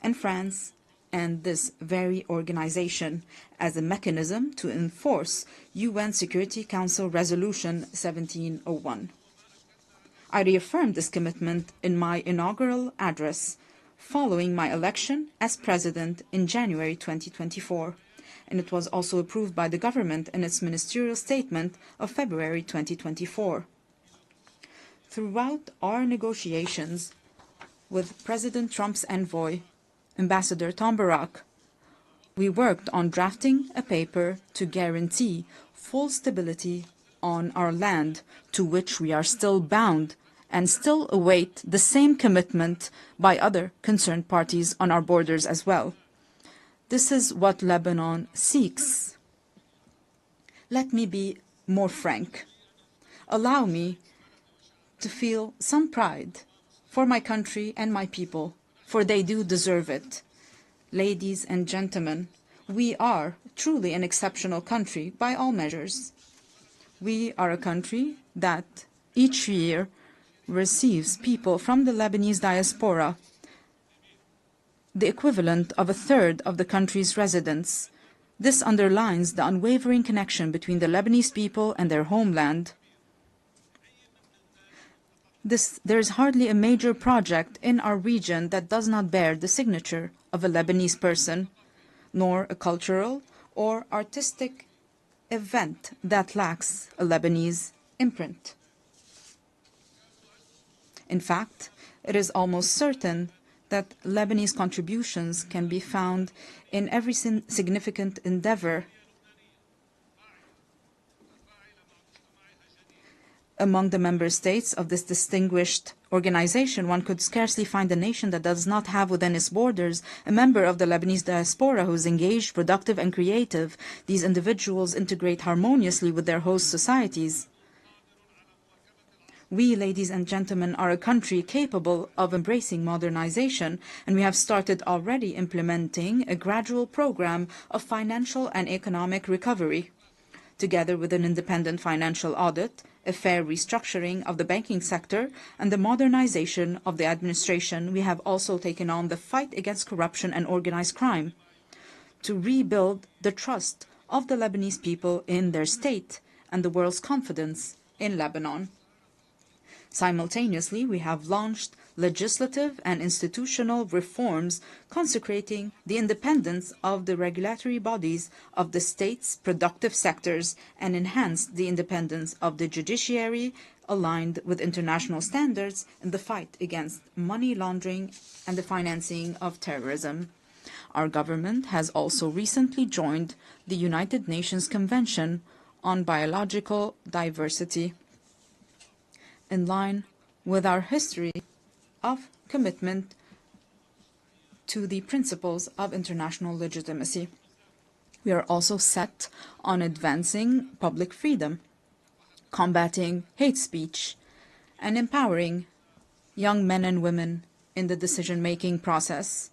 and France and this very organization as a mechanism to enforce UN Security Council Resolution 1701. I reaffirmed this commitment in my inaugural address following my election as president in January 2024, and it was also approved by the government in its ministerial statement of February 2024. Throughout our negotiations with President Trump's envoy, Ambassador Tom Barak, we worked on drafting a paper to guarantee full stability on our land, to which we are still bound and still await the same commitment by other concerned parties on our borders as well. This is what Lebanon seeks. Let me be more frank. Allow me to feel some pride for my country and my people, for they do deserve it. Ladies and gentlemen, we are truly an exceptional country by all measures. We are a country that each year receives people from the Lebanese diaspora, the equivalent of a third of the country's residents. This underlines the unwavering connection between the Lebanese people and their homeland. There is hardly a major project in our region that does not bear the signature of a Lebanese person, nor a cultural or artistic event that lacks a Lebanese imprint. In fact, it is almost certain that Lebanese contributions can be found in every significant endeavor. Among the member states of this distinguished organization, one could scarcely find a nation that does not have within its borders a member of the Lebanese diaspora who is engaged, productive, and creative. These individuals integrate harmoniously with their host societies. We, ladies and gentlemen, are a country capable of embracing modernization, and we have started already implementing a gradual program of financial and economic recovery. Together with an independent financial audit, a fair restructuring of the banking sector, and the modernization of the administration, we have also taken on the fight against corruption and organized crime to rebuild the trust of the Lebanese people in their state and the world's confidence in Lebanon. Simultaneously, we have launched legislative and institutional reforms consecrating the independence of the regulatory bodies of the state's productive sectors and enhanced the independence of the judiciary, aligned with international standards in the fight against money laundering and the financing of terrorism. Our government has also recently joined the United Nations Convention on Biological Diversity, in line with our history of commitment to the principles of international legitimacy. We are also set on advancing public freedom, combating hate speech, and empowering young men and women in the decision-making process.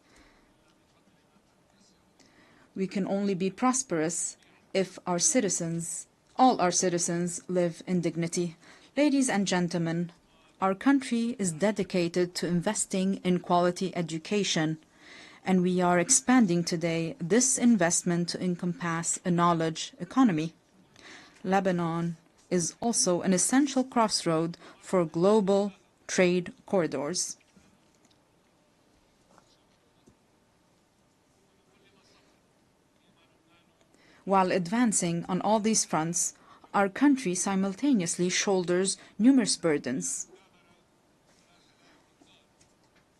We can only be prosperous if our citizens, all our citizens, live in dignity. Ladies and gentlemen, our country is dedicated to investing in quality education, and we are expanding today this investment to encompass a knowledge economy. Lebanon is also an essential crossroad for global trade corridors. While advancing on all these fronts, our country simultaneously shoulders numerous burdens.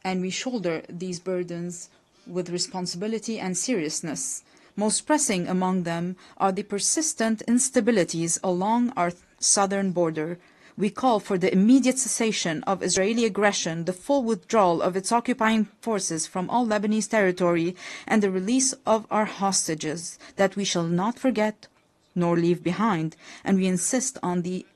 And we shoulder these burdens with responsibility and seriousness. Most pressing among them are the persistent instabilities along our southern border. We call for the immediate cessation of Israeli aggression, the full withdrawal of its occupying forces from all Lebanese territory, and the release of our hostages that we shall not forget nor leave behind. And we insist on the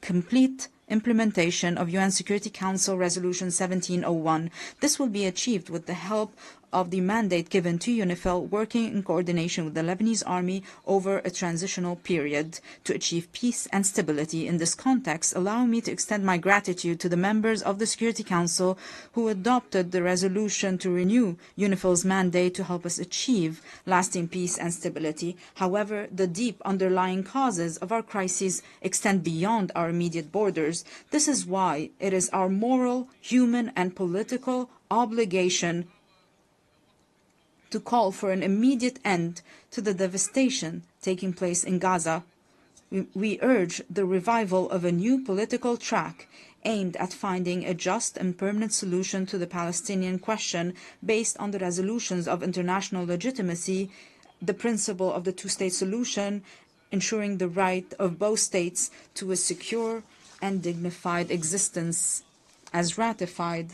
complete implementation of UN Security Council Resolution 1701. This will be achieved with the help of the mandate given to UNIFIL, working in coordination with the Lebanese army over a transitional period to achieve peace and stability. In this context, allow me to extend my gratitude to the members of the Security Council who adopted the resolution to renew UNIFIL's mandate to help us achieve lasting peace and stability. However, the deep underlying causes of our crises extend beyond our immediate borders. This is why it is our moral, human, and political obligation to call for an immediate end to the devastation taking place in Gaza. We urge the revival of a new political track aimed at finding a just and permanent solution to the Palestinian question based on the resolutions of international legitimacy the principle of the two-state solution, ensuring the right of both states to a secure and dignified existence, as ratified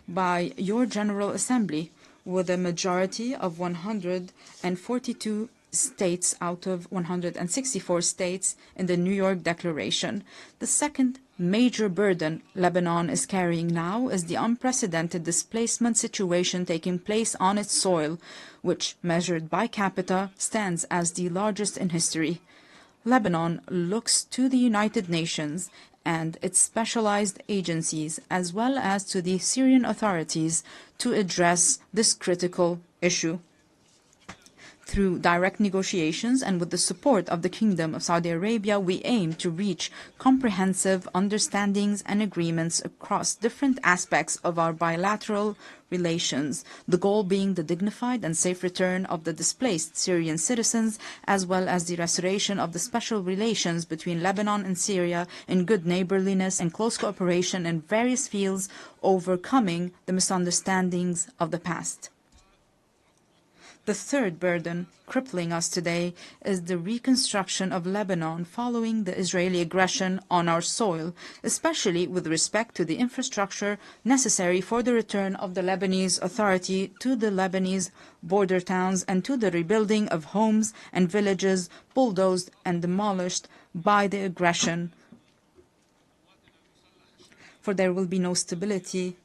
by your General Assembly with a majority of 142 states out of 164 states in the New York Declaration. The second major burden Lebanon is carrying now is the unprecedented displacement situation taking place on its soil, which, measured by capita, stands as the largest in history. Lebanon looks to the United Nations and its specialized agencies, as well as to the Syrian authorities, to address this critical issue. Through direct negotiations and with the support of the Kingdom of Saudi Arabia, we aim to reach comprehensive understandings and agreements across different aspects of our bilateral relations, the goal being the dignified and safe return of the displaced Syrian citizens, as well as the restoration of the special relations between Lebanon and Syria in good neighborliness and close cooperation in various fields, overcoming the misunderstandings of the past. The third burden crippling us today is the reconstruction of Lebanon following the Israeli aggression on our soil, especially with respect to the infrastructure necessary for the return of the Lebanese Authority to the Lebanese border towns and to the rebuilding of homes and villages bulldozed and demolished by the aggression. For there will be no stability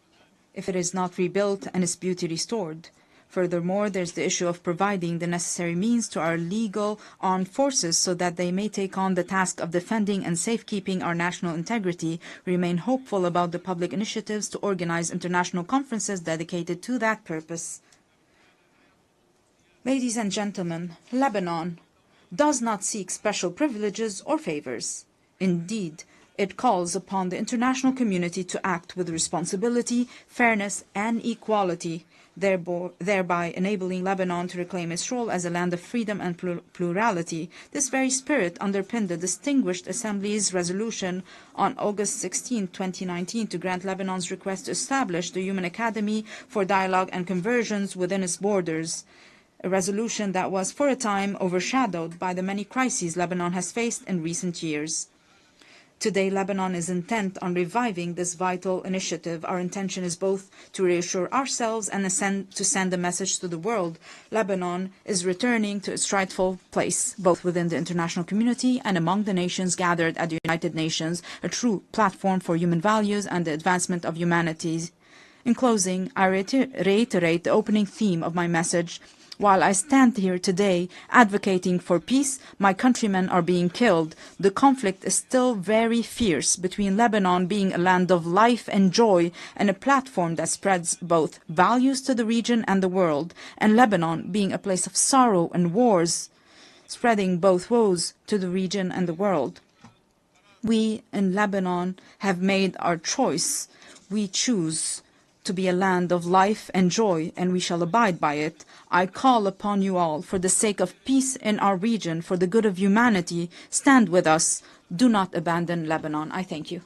if it is not rebuilt and its beauty restored. Furthermore, there's the issue of providing the necessary means to our legal armed forces so that they may take on the task of defending and safekeeping our national integrity. We remain hopeful about the public initiatives to organize international conferences dedicated to that purpose. Ladies and gentlemen, Lebanon does not seek special privileges or favors. Indeed, it calls upon the international community to act with responsibility, fairness, and equality, thereby enabling Lebanon to reclaim its role as a land of freedom and plurality. This very spirit underpinned the Distinguished Assembly's resolution on August 16, 2019, to grant Lebanon's request to establish the Human Academy for Dialogue and Conversions within its borders, a resolution that was for a time overshadowed by the many crises Lebanon has faced in recent years. Today, Lebanon is intent on reviving this vital initiative. Our intention is both to reassure ourselves and to send a message to the world. Lebanon is returning to its rightful place, both within the international community and among the nations gathered at the United Nations, a true platform for human values and the advancement of humanity. In closing, I reiterate the opening theme of my message. While I stand here today advocating for peace, my countrymen are being killed. The conflict is still very fierce between Lebanon being a land of life and joy and a platform that spreads both values to the region and the world, and Lebanon being a place of sorrow and wars, spreading both woes to the region and the world. We in Lebanon have made our choice. We choose to be a land of life and joy, and we shall abide by it. I call upon you all, for the sake of peace in our region, for the good of humanity, stand with us. Do not abandon Lebanon. I thank you.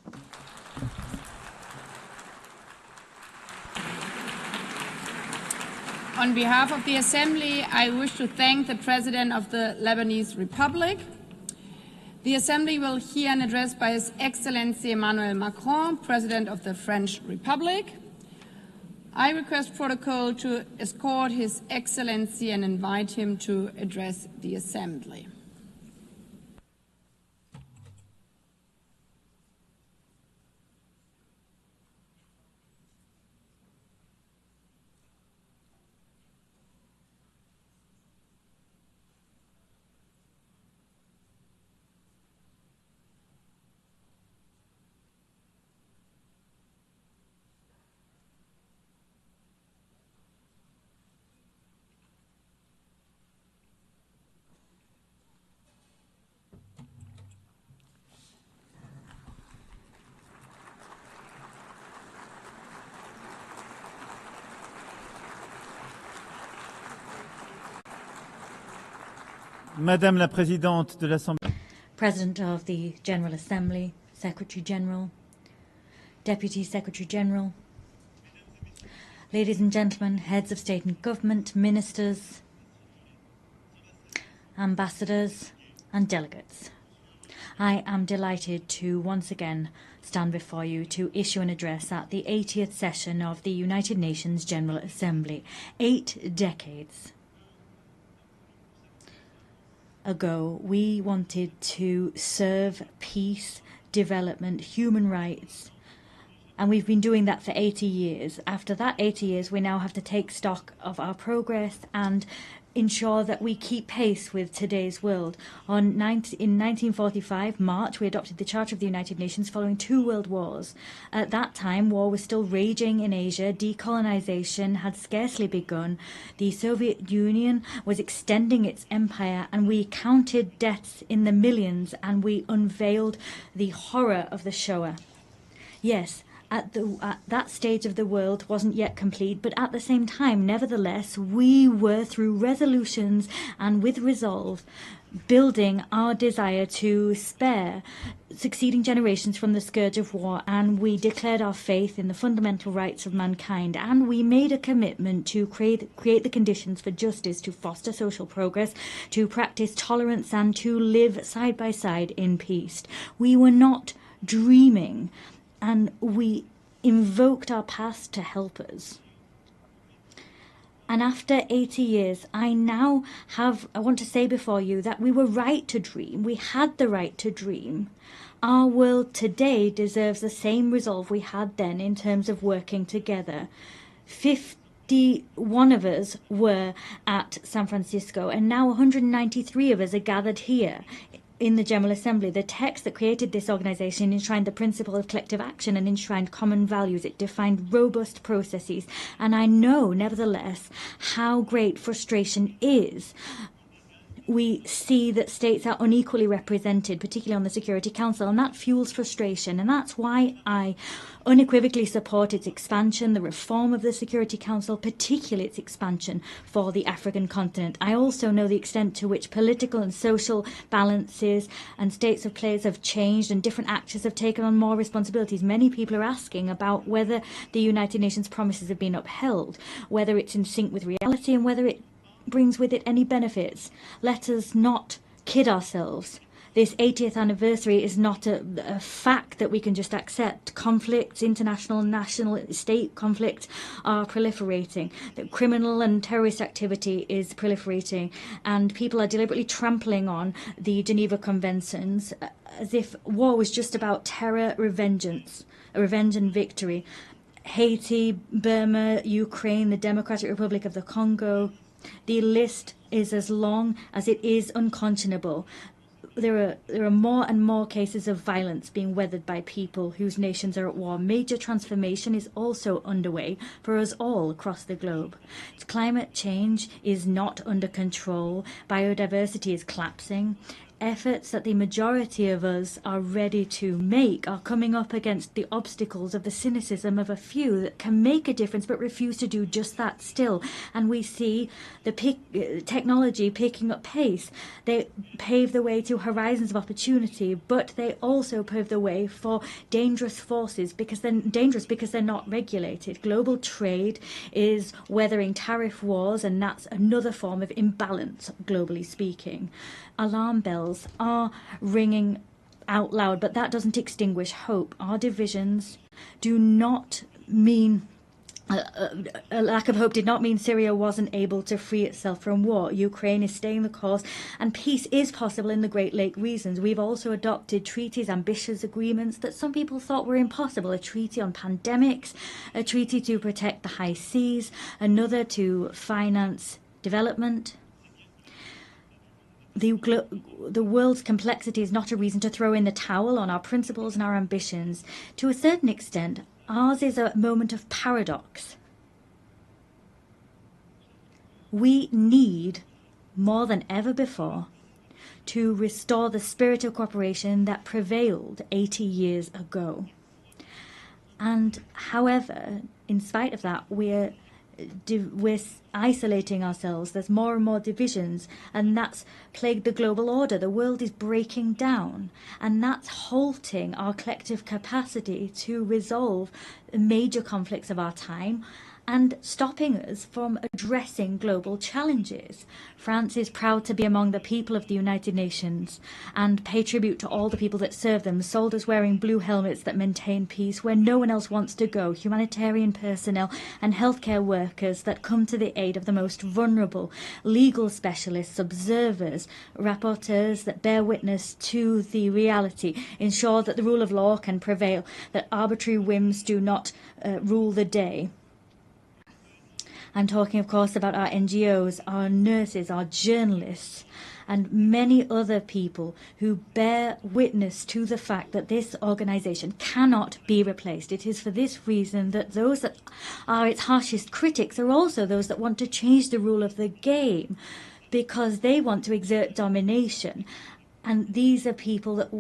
On behalf of the Assembly, I wish to thank the President of the Lebanese Republic. The Assembly will hear an address by His Excellency Emmanuel Macron, President of the French Republic. I request protocol to escort His Excellency and invite him to address the Assembly. Madame la Présidente de l'Assemblée. President of the General Assembly, Secretary General, Deputy Secretary General, ladies and gentlemen, heads of state and government, ministers, ambassadors and delegates. I am delighted to once again stand before you to issue an address at the 80th session of the United Nations General Assembly. 8 decades ago, we wanted to serve peace, development, human rights, and we've been doing that for 80 years. After that 80 years, we now have to take stock of our progress and ensure that we keep pace with today's world. In 1945, March, we adopted the Charter of the United Nations following 2 world wars. At that time, war was still raging in Asia. Decolonization had scarcely begun. The Soviet Union was extending its empire, and we counted deaths in the millions, and we unveiled the horror of the Shoah. Yes, at that stage of the world wasn't yet complete, but at the same time, nevertheless, we were, through resolutions and with resolve, building our desire to spare succeeding generations from the scourge of war, and we declared our faith in the fundamental rights of mankind, and we made a commitment to create the conditions for justice, to foster social progress, to practice tolerance, and to live side by side in peace. We were not dreaming, and we invoked our past to help us. And after 80 years, I want to say before you that we were right to dream. We had the right to dream. Our world today deserves the same resolve we had then in terms of working together. 51 of us were at San Francisco, and now 193 of us are gathered here in the General Assembly. The text that created this organization enshrined the principle of collective action and enshrined common values. It defined robust processes. And I know, nevertheless, how great frustration is. We see that states are unequally represented, particularly on the Security Council, and that fuels frustration. And that's why I unequivocally support its expansion, the reform of the Security Council, particularly its expansion for the African continent. I also know the extent to which political and social balances and states of place have changed, and different actors have taken on more responsibilities. Many people are asking about whether the United Nations promises have been upheld, whether it's in sync with reality, and whether it brings with it any benefits. Let us not kid ourselves. This 80th anniversary is not a fact that we can just accept. Conflicts, international, national, state conflicts are proliferating. The criminal and terrorist activity is proliferating, and people are deliberately trampling on the Geneva Conventions as if war was just about terror, revenge and victory. Haiti, Burma, Ukraine, the Democratic Republic of the Congo. The list is as long as it is unconscionable. There are more and more cases of violence being weathered by people whose nations are at war. Major transformation is also underway for us all across the globe. Climate change is not under control. Biodiversity is collapsing. Efforts that the majority of us are ready to make are coming up against the obstacles of the cynicism of a few that can make a difference but refuse to do just that still. And we see the technology picking up pace. They pave the way to horizons of opportunity, but they also pave the way for dangerous forces because they're not regulated. Global trade is weathering tariff wars, and that's another form of imbalance, globally speaking. Alarm bells are ringing out loud, but that doesn't extinguish hope. Our divisions do not mean a lack of hope did not mean Syria wasn't able to free itself from war. Ukraine is staying the course, and peace is possible in the Great Lake regions. We've also adopted treaties, ambitious agreements that some people thought were impossible. A treaty on pandemics, a treaty to protect the high seas, another to finance development. The world's complexity is not a reason to throw in the towel on our principles and our ambitions. To a certain extent, ours is a moment of paradox. We need, more than ever before, to restore the spirit of cooperation that prevailed 80 years ago. And however, in spite of that, we're isolating ourselves. There's more and more divisions, and that's plagued the global order. The world is breaking down, and that's halting our collective capacity to resolve the major conflicts of our time and stopping us from addressing global challenges. France is proud to be among the people of the United Nations and pay tribute to all the people that serve them, soldiers wearing blue helmets that maintain peace where no one else wants to go, humanitarian personnel and healthcare workers that come to the aid of the most vulnerable, legal specialists, observers, rapporteurs that bear witness to the reality, ensure that the rule of law can prevail, that arbitrary whims do not rule the day. I'm talking, of course, about our NGOs, our nurses, our journalists, and many other people who bear witness to the fact that this organisation cannot be replaced. It is for this reason that those that are its harshest critics are also those that want to change the rule of the game, because they want to exert domination. And these are people that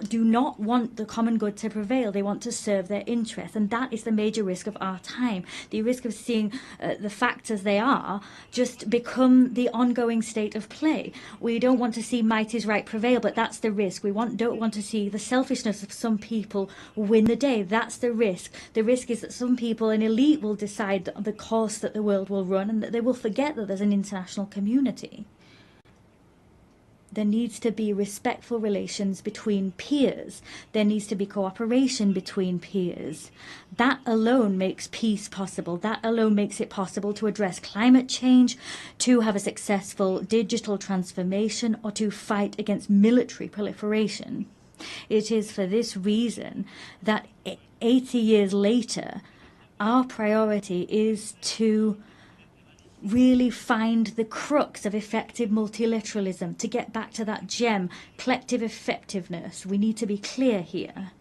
do not want the common good to prevail. They want to serve their interests, and that is the major risk of our time. The risk of seeing the facts as they are just become the ongoing state of play. We don't want to see might is right prevail, but that's the risk. We don't want to see the selfishness of some people win the day. That's the risk. The risk is that some people, an elite, will decide the course that the world will run, and that they will forget that there's an international community. There needs to be respectful relations between peers. There needs to be cooperation between peers. That alone makes peace possible. That alone makes it possible to address climate change, to have a successful digital transformation, or to fight against military proliferation. It is for this reason that 80 years later, our priority is to really find the crux of effective multilateralism, to get back to that gem, collective effectiveness. We need to be clear here.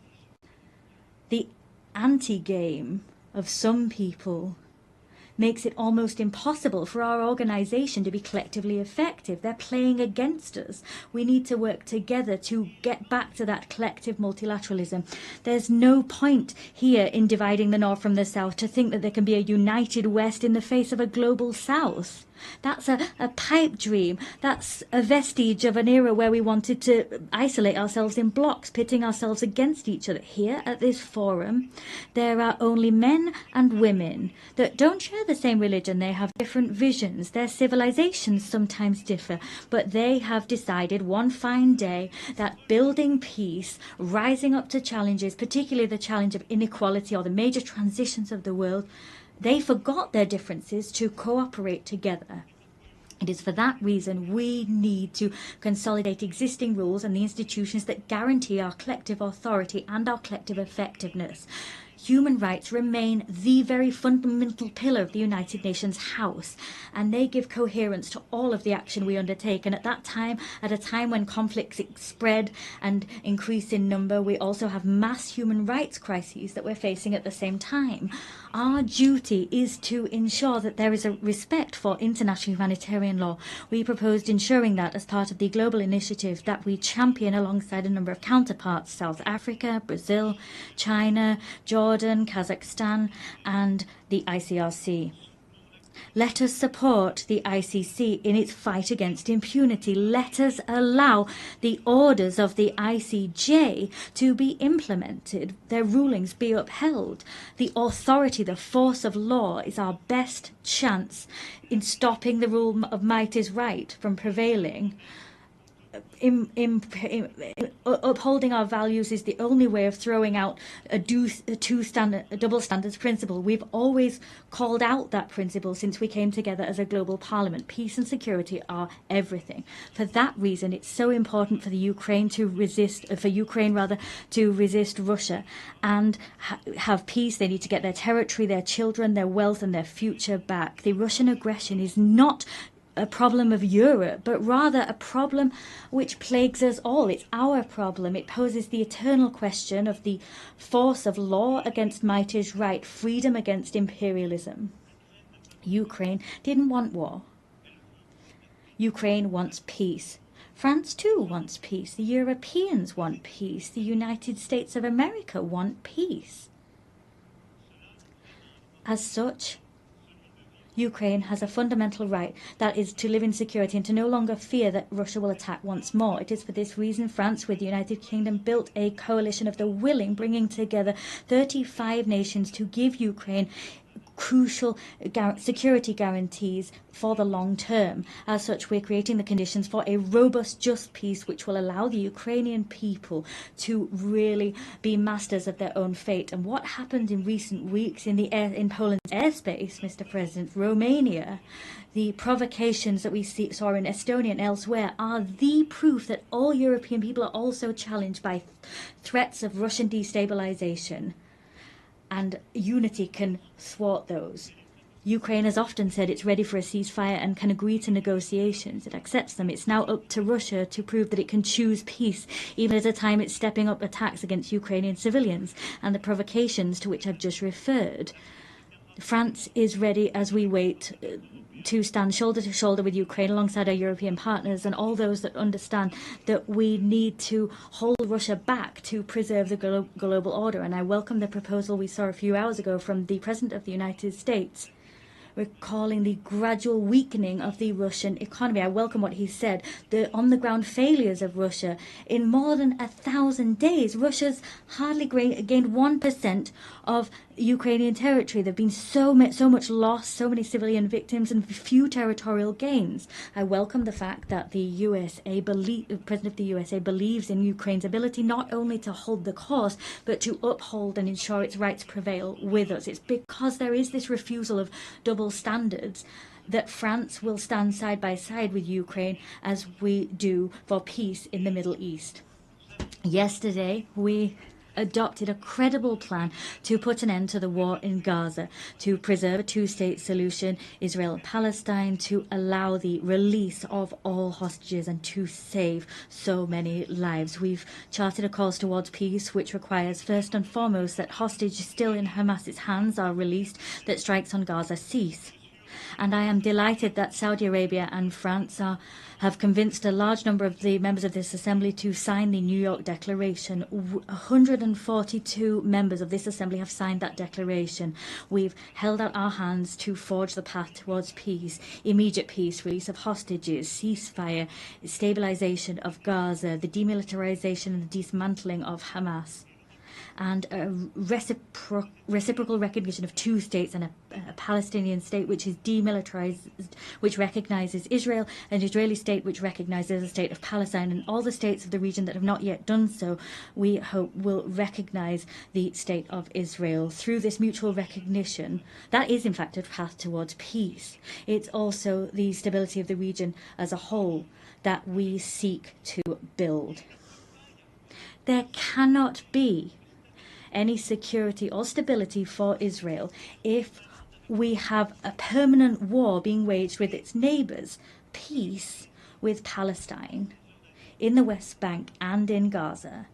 The anti-game of some people makes it almost impossible for our organisation to be collectively effective. They're playing against us. We need to work together to get back to that collective multilateralism. There's no point here in dividing the North from the South to think that there can be a united West in the face of a global South. That's a pipe dream. That's a vestige of an era where we wanted to isolate ourselves in blocks, pitting ourselves against each other. Here at this forum, there are only men and women that don't share the same religion. They have different visions. Their civilizations sometimes differ, but they have decided one fine day that building peace, rising up to challenges, particularly the challenge of inequality or the major transitions of the world, they forgot their differences to cooperate together. It is for that reason we need to consolidate existing rules and the institutions that guarantee our collective authority and our collective effectiveness. Human rights remain the very fundamental pillar of the United Nations House, and they give coherence to all of the action we undertake. And at a time when conflicts spread and increase in number, we also have mass human rights crises that we're facing at the same time. Our duty is to ensure that there is a respect for international humanitarian law. We proposed ensuring that as part of the global initiative that we champion alongside a number of counterparts: South Africa, Brazil, China, Jordan, Kazakhstan, and the ICRC. Let us support the ICC in its fight against impunity. Let us allow the orders of the ICJ to be implemented, their rulings be upheld. The authority, the force of law is our best chance in stopping the rule of might is right from prevailing. Upholding our values is the only way of throwing out a double standards principle. We've always called out that principle since we came together as a global parliament. Peace and security are everything. For that reason, it's so important for Ukraine to resist Russia and have peace. They need to get their territory, their children, their wealth, and their future back. The Russian aggression is not a problem of Europe, but rather a problem which plagues us all. It's our problem. It poses the eternal question of the force of law against might is right, freedom against imperialism. Ukraine didn't want war. Ukraine wants peace. France too wants peace. The Europeans want peace. The United States of America want peace. As such, Ukraine has a fundamental right, that is to live in security and to no longer fear that Russia will attack once more. It is for this reason France, with the United Kingdom, built a coalition of the willing, bringing together 35 nations to give Ukraine crucial security guarantees for the long term. As such, we're creating the conditions for a robust, just peace which will allow the Ukrainian people to really be masters of their own fate. And what happened in recent weeks in Poland's airspace, Mr. President, Romania, the provocations that we saw in Estonia and elsewhere are the proof that all European people are also challenged by threats of Russian destabilization. And unity can thwart those. Ukraine has often said it's ready for a ceasefire and can agree to negotiations. It accepts them. It's now up to Russia to prove that it can choose peace, even at a time it's stepping up attacks against Ukrainian civilians and the provocations to which I've just referred. France is ready as we wait to stand shoulder to shoulder with Ukraine alongside our European partners and all those that understand that we need to hold Russia back to preserve the global order. And I welcome the proposal we saw a few hours ago from the President of the United States, recalling the gradual weakening of the Russian economy. I welcome what he said, the on-the-ground failures of Russia. In more than 1,000 days, Russia's hardly gained 1% of Ukrainian territory. There have been so much loss, so many civilian victims, and few territorial gains. I welcome the fact that the President of the USA believes in Ukraine's ability not only to hold the course, but to uphold and ensure its rights prevail with us. It's because there is this refusal of double standards that France will stand side by side with Ukraine as we do for peace in the Middle East. Yesterday, we adopted a credible plan to put an end to the war in Gaza, to preserve a two-state solution, Israel and Palestine, to allow the release of all hostages and to save so many lives. We've charted a course towards peace, which requires first and foremost that hostages still in Hamas's hands are released, that strikes on Gaza cease. And I am delighted that Saudi Arabia and France have convinced a large number of the members of this assembly to sign the New York Declaration. 142 members of this assembly have signed that declaration. We've held out our hands to forge the path towards peace, immediate peace, release of hostages, ceasefire, stabilization of Gaza, the demilitarization and the dismantling of Hamas, and a reciprocal recognition of two states and a Palestinian state which is demilitarized, which recognizes Israel, an Israeli state which recognizes the state of Palestine, and all the states of the region that have not yet done so, we hope will recognize the state of Israel. Through this mutual recognition, that is in fact a path towards peace. It's also the stability of the region as a whole that we seek to build. There cannot be any security or stability for Israel if we have a permanent war being waged with its neighbors, peace with Palestine, in the West Bank and in Gaza,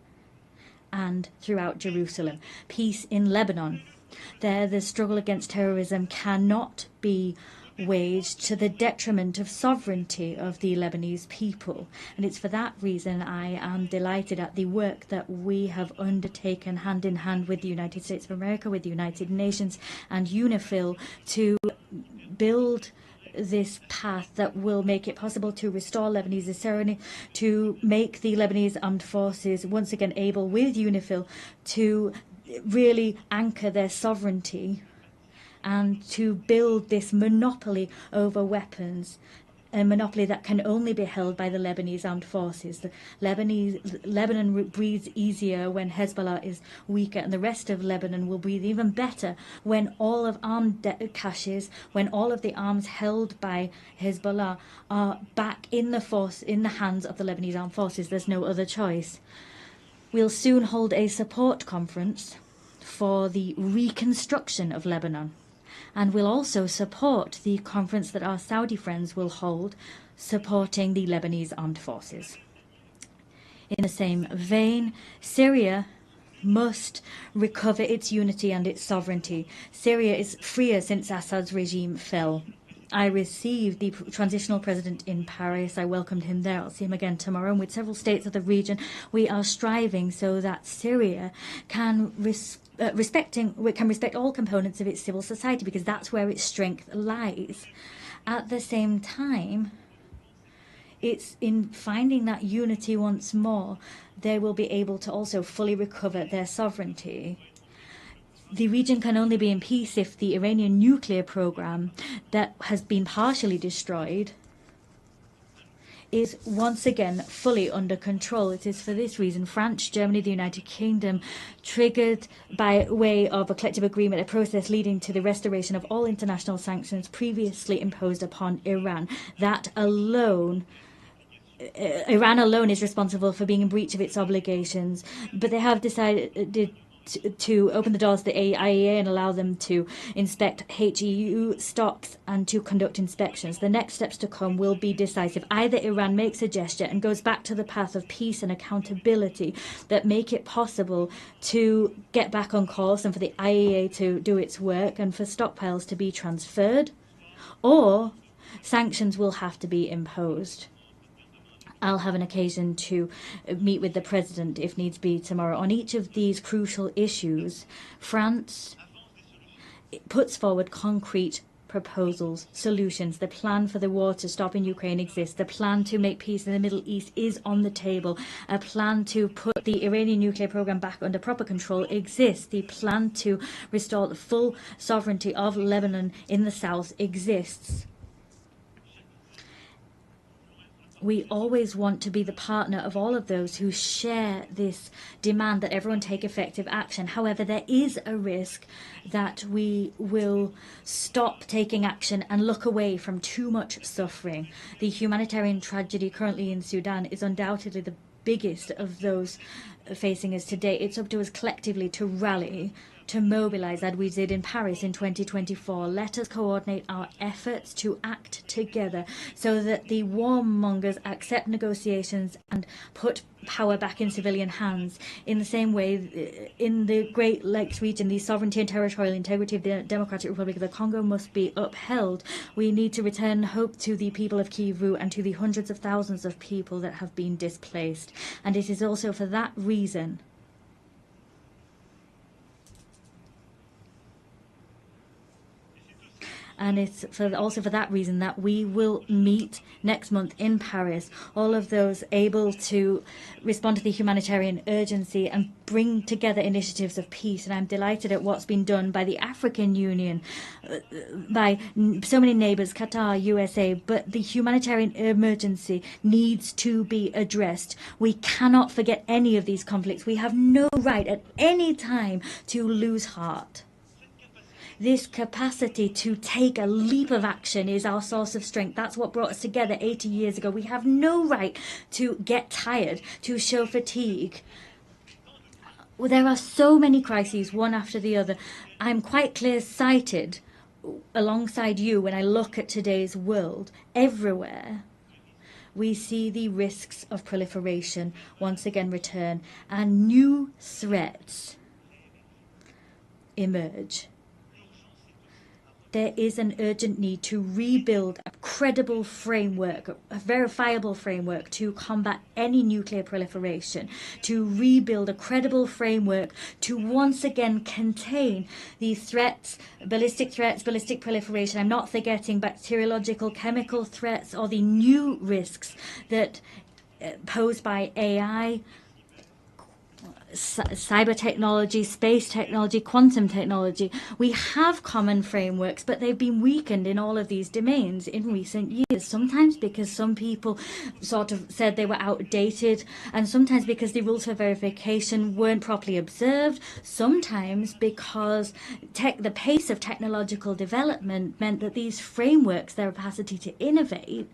and throughout Jerusalem, peace in Lebanon. There, the struggle against terrorism cannot be waged to the detriment of sovereignty of the Lebanese people. And it's for that reason I am delighted at the work that we have undertaken hand in hand with the United States of America, with the United Nations and UNIFIL to build this path that will make it possible to restore Lebanese sovereignty, to make the Lebanese armed forces once again able, with UNIFIL, to really anchor their sovereignty and to build this monopoly over weapons, a monopoly that can only be held by the Lebanese armed forces. Lebanon breathes easier when Hezbollah is weaker, and the rest of Lebanon will breathe even better when all of armed caches, when all of the arms held by Hezbollah are back in the hands of the Lebanese armed forces. There's no other choice. We'll soon hold a support conference for the reconstruction of Lebanon. And we'll also support the conference that our Saudi friends will hold, supporting the Lebanese armed forces. In the same vein, Syria must recover its unity and its sovereignty. Syria is freer since Assad's regime fell. I received the transitional president in Paris. I welcomed him there. I'll see him again tomorrow. And with several states of the region, we are striving so that Syria can respect all components of its civil society, because that's where its strength lies. At the same time, it's in finding that unity once more, they will be able to also fully recover their sovereignty. The region can only be in peace if the Iranian nuclear program that has been partially destroyed is once again fully under control. It is for this reason France, Germany, the United Kingdom triggered by way of a collective agreement a process leading to the restoration of all international sanctions previously imposed upon Iran. That alone Iran alone is responsible for being in breach of its obligations, but they have decided to open the doors to the IAEA and allow them to inspect HEU stocks and to conduct inspections. The next steps to come will be decisive. Either Iran makes a gesture and goes back to the path of peace and accountability that make it possible to get back on course and for the IAEA to do its work and for stockpiles to be transferred, or sanctions will have to be imposed. I'll have an occasion to meet with the President, if needs be, tomorrow. On each of these crucial issues, France puts forward concrete proposals, solutions. The plan for the war to stop in Ukraine exists. The plan to make peace in the Middle East is on the table. A plan to put the Iranian nuclear program back under proper control exists. The plan to restore the full sovereignty of Lebanon in the south exists. We always want to be the partner of all of those who share this demand that everyone take effective action. However, there is a risk that we will stop taking action and look away from too much suffering. The humanitarian tragedy currently in Sudan is undoubtedly the biggest of those facing us today. It's up to us collectively to rally, to mobilize, as we did in Paris in 2024. Let us coordinate our efforts to act together so that the warmongers accept negotiations and put power back in civilian hands. In the same way, in the Great Lakes region, the sovereignty and territorial integrity of the Democratic Republic of the Congo must be upheld. We need to return hope to the people of Kivu and to the hundreds of thousands of people that have been displaced. And it is also for that reason and it's also for that reason that we will meet next month in Paris, all of those able to respond to the humanitarian urgency and bring together initiatives of peace. And I'm delighted at what's been done by the African Union, by so many neighbors, Qatar, USA, but the humanitarian emergency needs to be addressed. We cannot forget any of these conflicts. We have no right at any time to lose heart. This capacity to take a leap of action is our source of strength. That's what brought us together 80 years ago. We have no right to get tired, to show fatigue. Well, there are so many crises, one after the other. I'm quite clear-sighted alongside you when I look at today's world. Everywhere we see the risks of proliferation once again return and new threats emerge. There is an urgent need to rebuild a credible framework, a verifiable framework to combat any nuclear proliferation, to rebuild a credible framework to once again contain these threats, ballistic proliferation. I'm not forgetting bacteriological, chemical threats or the new risks that posed by AI, cyber technology, space technology, quantum technology. We have common frameworks, but they've been weakened in all of these domains in recent years, sometimes because some people sort of said they were outdated, and sometimes because the rules for verification weren't properly observed, sometimes because the pace of technological development meant that these frameworks, their capacity to innovate,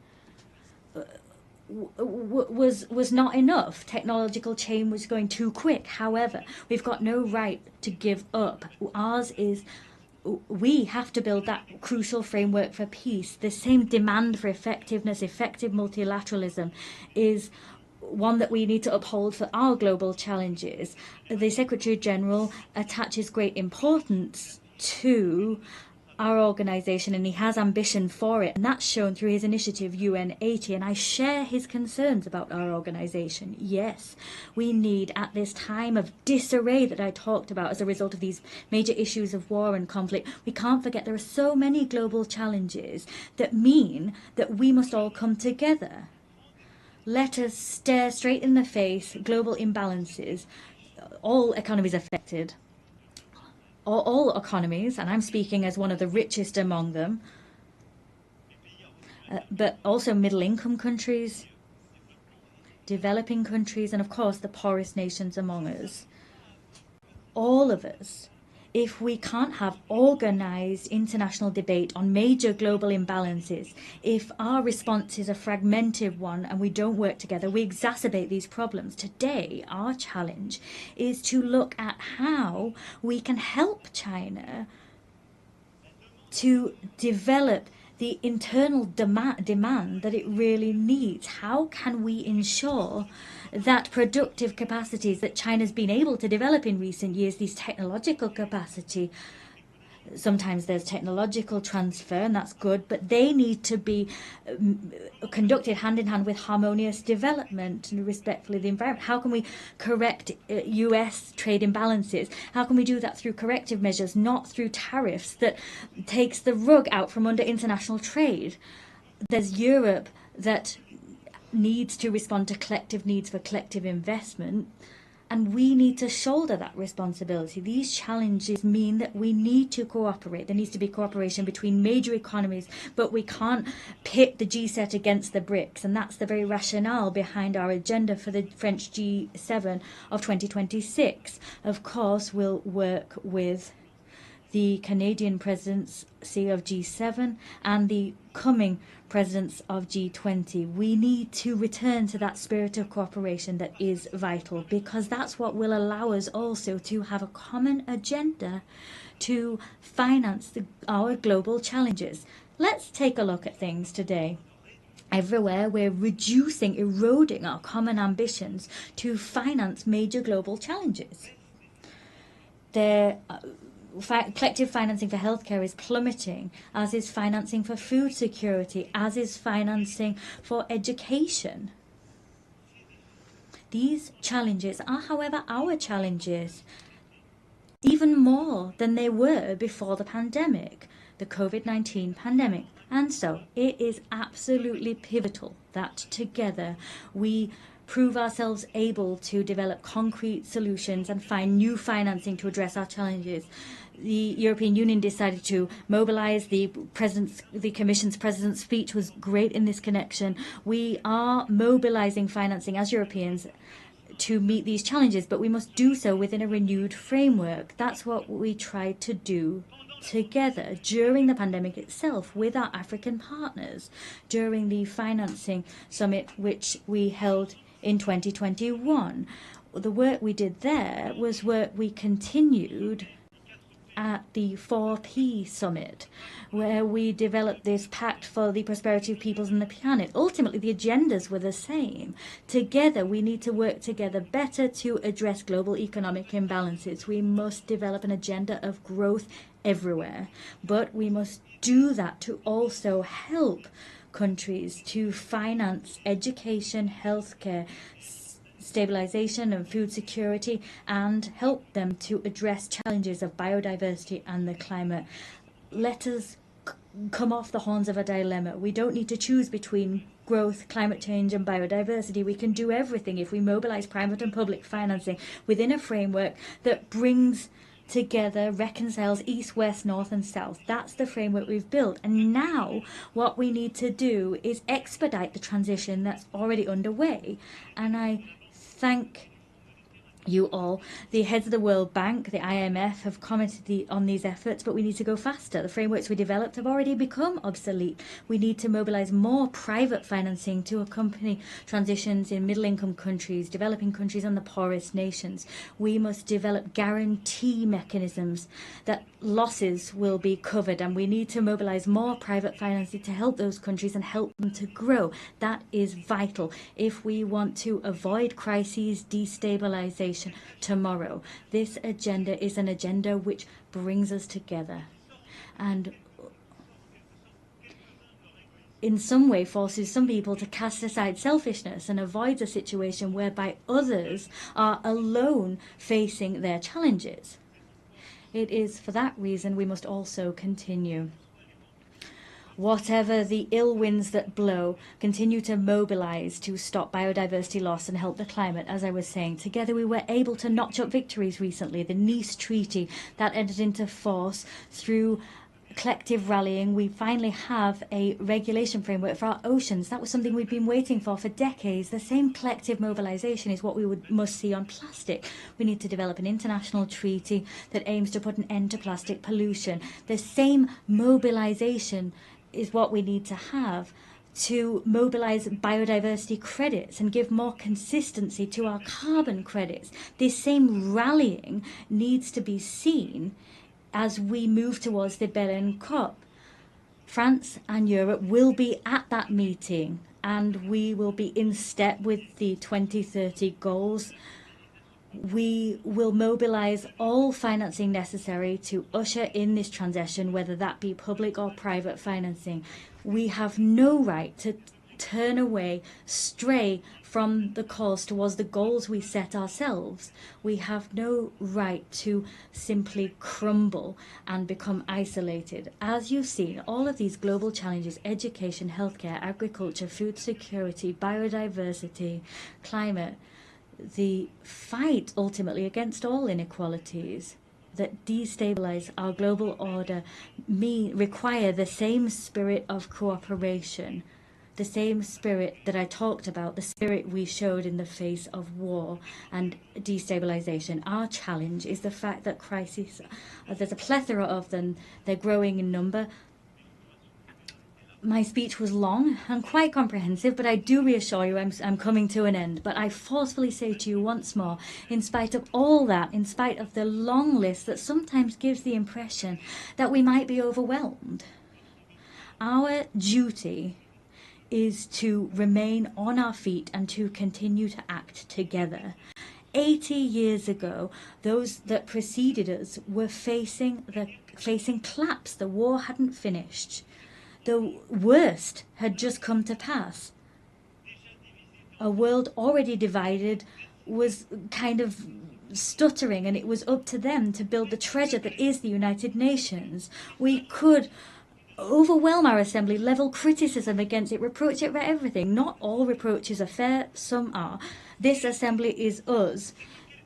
was not enough. Technological change was going too quick. However, we've got no right to give up. We have to build that crucial framework for peace. The same demand for effectiveness, effective multilateralism is one that we need to uphold for our global challenges. The Secretary General attaches great importance to our organization, and he has ambition for it, and that's shown through his initiative UN 80, and I share his concerns about our organization. Yes, we need, at this time of disarray that I talked about as a result of these major issues of war and conflict, we can't forget there are so many global challenges that mean that we must all come together. Let us stare straight in the face global imbalances, all economies affected. all economies, and I'm speaking as one of the richest among them, but also middle-income countries, developing countries, and of course the poorest nations among us. All of us, if we can't have organized international debate on major global imbalances, if our response is a fragmented one and we don't work together, we exacerbate these problems. Today, our challenge is to look at how we can help China to develop the internal demand that it really needs. How can we ensure that productive capacities that China's been able to develop in recent years, these technological capacity, sometimes there's technological transfer and that's good, but they need to be conducted hand in hand with harmonious development and respectfully the environment. How can we correct US trade imbalances? How can we do that through corrective measures, not through tariffs that takes the rug out from under international trade? There's Europe that needs to respond to collective needs for collective investment, and we need to shoulder that responsibility. These challenges mean that we need to cooperate. There needs to be cooperation between major economies, but we can't pit the G7 against the BRICS, and that's the very rationale behind our agenda for the French G7 of 2026. Of course, we'll work with the Canadian presidency of G7 and the coming presidents of G20. We need to return to that spirit of cooperation that is vital, because that's what will allow us also to have a common agenda to finance our global challenges. Let's take a look at things today. Everywhere we're reducing, eroding our common ambitions to finance major global challenges. Collective financing for healthcare is plummeting, as is financing for food security, as is financing for education. These challenges are, however, our challenges, even more than they were before the pandemic, the COVID-19 pandemic. And so it is absolutely pivotal that together we prove ourselves able to develop concrete solutions and find new financing to address our challenges. The European Union decided to mobilize. The Commission's President's speech was great in this connection. We are mobilizing financing as Europeans to meet these challenges, but we must do so within a renewed framework. That's what we tried to do together during the pandemic itself with our African partners, during the financing summit which we held in 2021. The work we did there was work we continued at the 4P summit, where we developed this pact for the prosperity of peoples and the planet. Ultimately, the agendas were the same. Together, we need to work together better to address global economic imbalances. We must develop an agenda of growth everywhere, but we must do that to also help countries to finance education, healthcare, stabilization and food security, and help them to address challenges of biodiversity and the climate. Let us come off the horns of a dilemma. We don't need to choose between growth, climate change and biodiversity. We can do everything if we mobilize private and public financing within a framework that brings together, reconciles east, west, north and south. That's the framework we've built. And now what we need to do is expedite the transition that's already underway. And I thank you all. The heads of the World Bank, the IMF, have commented on these efforts, but we need to go faster. The frameworks we developed have already become obsolete. We need to mobilize more private financing to accompany transitions in middle-income countries, developing countries and the poorest nations. We must develop guarantee mechanisms that losses will be covered, and we need to mobilize more private financing to help those countries and help them to grow. That is vital if we want to avoid crises, destabilization tomorrow. This agenda is an agenda which brings us together and in some way forces some people to cast aside selfishness and avoids a situation whereby others are alone facing their challenges. It is for that reason we must also continue. Whatever the ill winds that blow, continue to mobilize to stop biodiversity loss and help the climate. As I was saying, together we were able to notch up victories recently. The Nice Treaty that entered into force through collective rallying. We finally have a regulation framework for our oceans. That was something we've been waiting for decades. The same collective mobilization is what we must see on plastic. We need to develop an international treaty that aims to put an end to plastic pollution. The same mobilization is what we need to have to mobilize biodiversity credits and give more consistency to our carbon credits. This same rallying needs to be seen as we move towards the Berlin COP. France and Europe will be at that meeting, and we will be in step with the 2030 goals. We will mobilize all financing necessary to usher in this transition, whether that be public or private financing. We have no right to turn away, stray from the course towards the goals we set ourselves. We have no right to simply crumble and become isolated. As you've seen, all of these global challenges, education, healthcare, agriculture, food security, biodiversity, climate, the fight ultimately against all inequalities that destabilize our global order require the same spirit of cooperation, the same spirit that I talked about, the spirit we showed in the face of war and destabilization. Our challenge is the fact that crises, there's a plethora of them, they're growing in number. My speech was long and quite comprehensive, but I do reassure you I'm coming to an end. But I forcefully say to you once more, in spite of all that, in spite of the long list that sometimes gives the impression that we might be overwhelmed, our duty is to remain on our feet and to continue to act together. 80 years ago, those that preceded us were facing collapse. The war hadn't finished. The worst had just come to pass. A world already divided was kind of stuttering, and it was up to them to build the treasure that is the United Nations. We could overwhelm our assembly, level criticism against it, reproach it for everything. Not all reproaches are fair, some are. This assembly is us.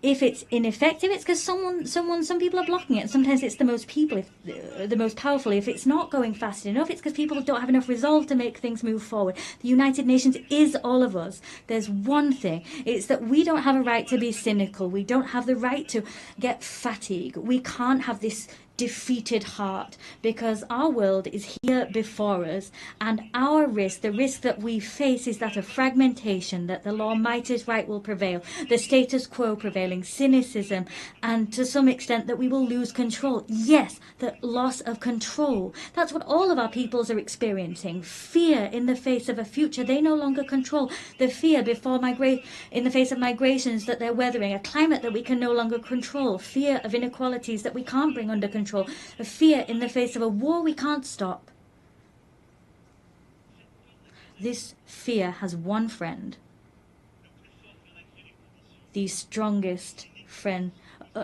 If it's ineffective, it's because some people are blocking it. Sometimes it's the most powerful. If it's not going fast enough, it's because people don't have enough resolve to make things move forward. The United Nations is all of us. There's one thing. It's that we don't have a right to be cynical. We don't have the right to get fatigued. We can't have this defeated heart, because our world is here before us, and our risk, the risk that we face, is that of fragmentation, that the law might is right will prevail, the status quo prevailing, cynicism, and to some extent that we will lose control. Yes, the loss of control. That's what all of our peoples are experiencing. Fear in the face of a future they no longer control. The fear in the face of migrations that they're weathering, a climate that we can no longer control, fear of inequalities that we can't bring under control, a fear in the face of a war we can't stop. This fear has one friend, the strongest friend,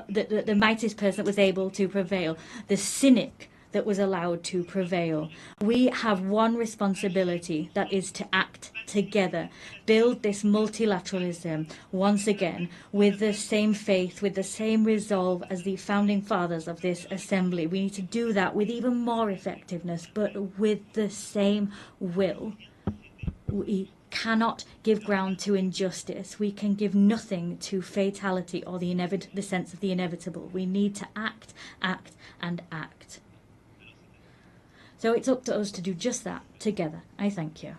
the mightiest person that was able to prevail, the cynic that was allowed to prevail. We have one responsibility, that is to act together, build this multilateralism once again with the same faith, with the same resolve as the founding fathers of this assembly. We need to do that with even more effectiveness, but with the same will. We cannot give ground to injustice. We can give nothing to fatality or the sense of the inevitable. We need to act, act, and act. So it's up to us to do just that together. I thank you.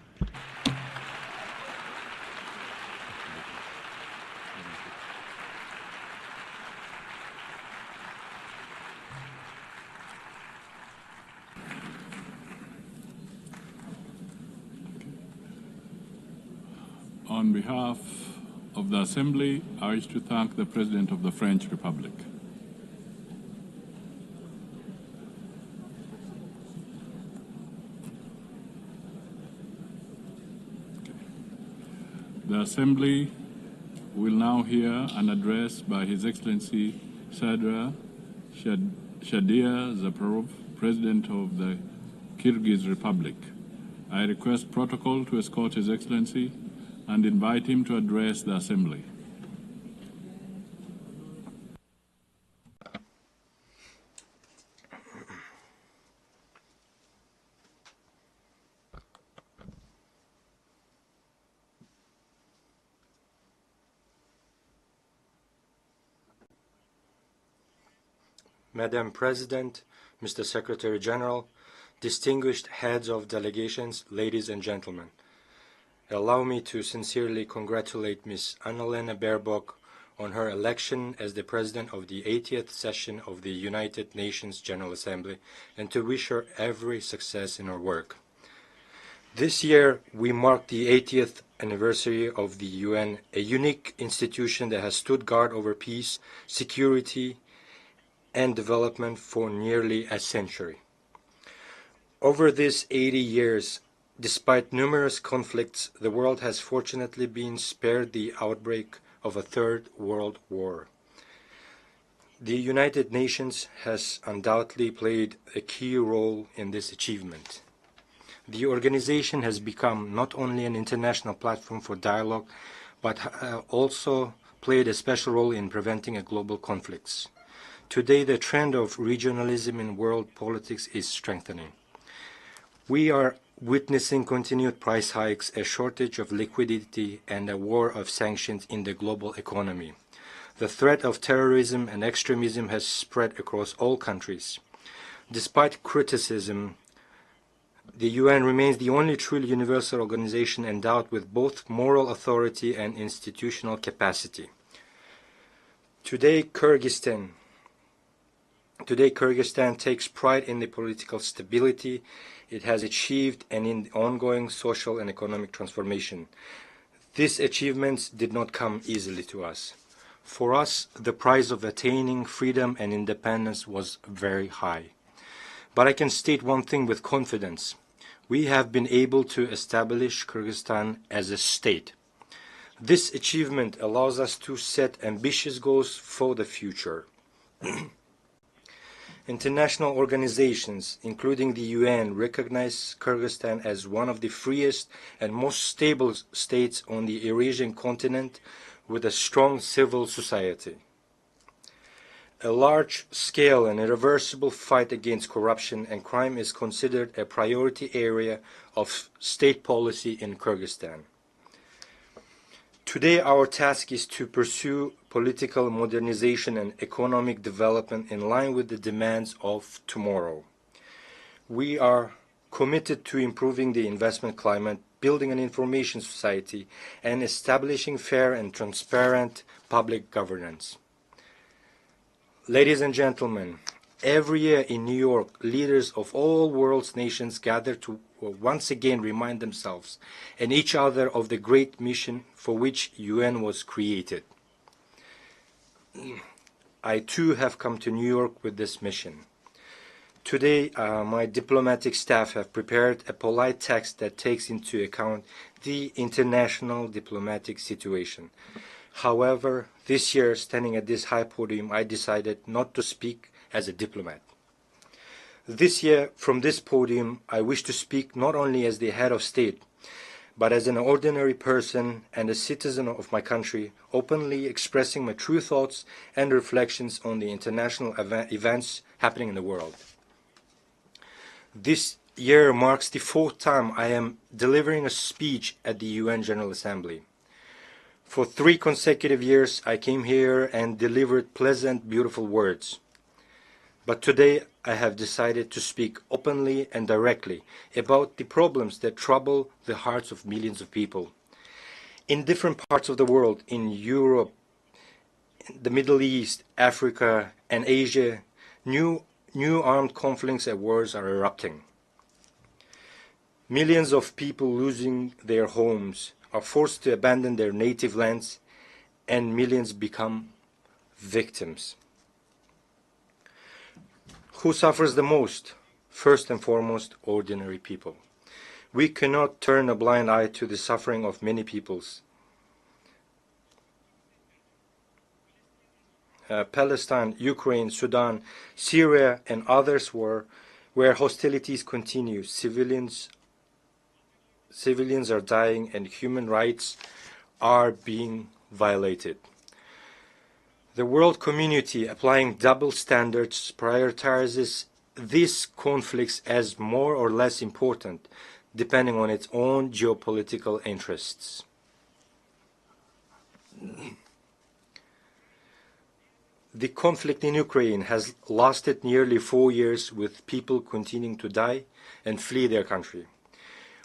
On behalf of the Assembly, I wish to thank the President of the French Republic. The Assembly will now hear an address by His Excellency Sadr Shadia Zaparov, President of the Kyrgyz Republic. I request protocol to escort His Excellency and invite him to address the Assembly. Madam President, Mr. Secretary General, distinguished heads of delegations, ladies and gentlemen, allow me to sincerely congratulate Ms. Annalena Baerbock on her election as the President of the 80th session of the United Nations General Assembly and to wish her every success in her work. This year, we mark the 80th anniversary of the UN, a unique institution that has stood guard over peace, security, and development for nearly a century. Over these 80 years, despite numerous conflicts, the world has fortunately been spared the outbreak of a third world war. The United Nations has undoubtedly played a key role in this achievement. The organization has become not only an international platform for dialogue, but also played a special role in preventing global conflicts. Today, the trend of regionalism in world politics is strengthening. We are witnessing continued price hikes, a shortage of liquidity, and a war of sanctions in the global economy. The threat of terrorism and extremism has spread across all countries. Despite criticism, the UN remains the only truly universal organization endowed with both moral authority and institutional capacity. Today, Kyrgyzstan takes pride in the political stability it has achieved and in the ongoing social and economic transformation. These achievements did not come easily to us. For us, the price of attaining freedom and independence was very high. But I can state one thing with confidence. We have been able to establish Kyrgyzstan as a state. This achievement allows us to set ambitious goals for the future. International organizations, including the UN, recognize Kyrgyzstan as one of the freest and most stable states on the Eurasian continent with a strong civil society. A large-scale and irreversible fight against corruption and crime is considered a priority area of state policy in Kyrgyzstan. Today, our task is to pursue political modernization and economic development in line with the demands of tomorrow. We are committed to improving the investment climate, building an information society, and establishing fair and transparent public governance. Ladies and gentlemen, every year in New York, leaders of all world's nations gather to once again remind themselves and each other of the great mission for which UN was created. I too have come to New York with this mission. Today, my diplomatic staff have prepared a polite text that takes into account the international diplomatic situation. However, this year, standing at this high podium, I decided not to speak as a diplomat. This year, from this podium, I wish to speak not only as the head of state, but as an ordinary person and a citizen of my country, openly expressing my true thoughts and reflections on the international events happening in the world. This year marks the 4th time I am delivering a speech at the UN General Assembly. For 3 consecutive years, I came here and delivered pleasant, beautiful words. But today, I have decided to speak openly and directly about the problems that trouble the hearts of millions of people. In different parts of the world, in Europe, the Middle East, Africa, and Asia, new armed conflicts and wars are erupting. Millions of people losing their homes are forced to abandon their native lands, and millions become victims. Who suffers the most? First and foremost, ordinary people. We cannot turn a blind eye to the suffering of many peoples. Palestine, Ukraine, Sudan, Syria, and others were where hostilities continue, civilians are dying and human rights are being violated. The world community, applying double standards, prioritizes these conflicts as more or less important, depending on its own geopolitical interests. The conflict in Ukraine has lasted nearly 4 years, with people continuing to die and flee their country.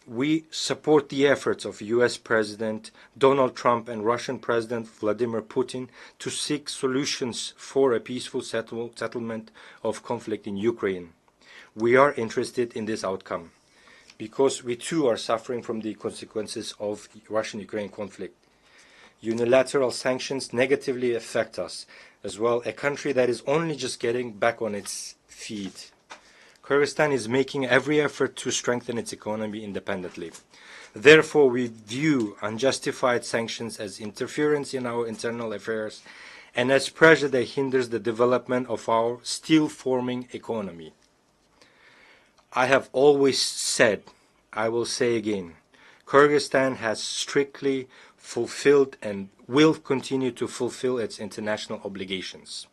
We support the efforts of US President Donald Trump and Russian President Vladimir Putin to seek solutions for a peaceful settlement of conflict in Ukraine. We are interested in this outcome because we too are suffering from the consequences of Russian-Ukraine conflict. Unilateral sanctions negatively affect us as well, a country that is only just getting back on its feet. Kyrgyzstan is making every effort to strengthen its economy independently. Therefore, we view unjustified sanctions as interference in our internal affairs and as pressure that hinders the development of our still-forming economy. I have always said, I will say again, Kyrgyzstan has strictly fulfilled and will continue to fulfill its international obligations.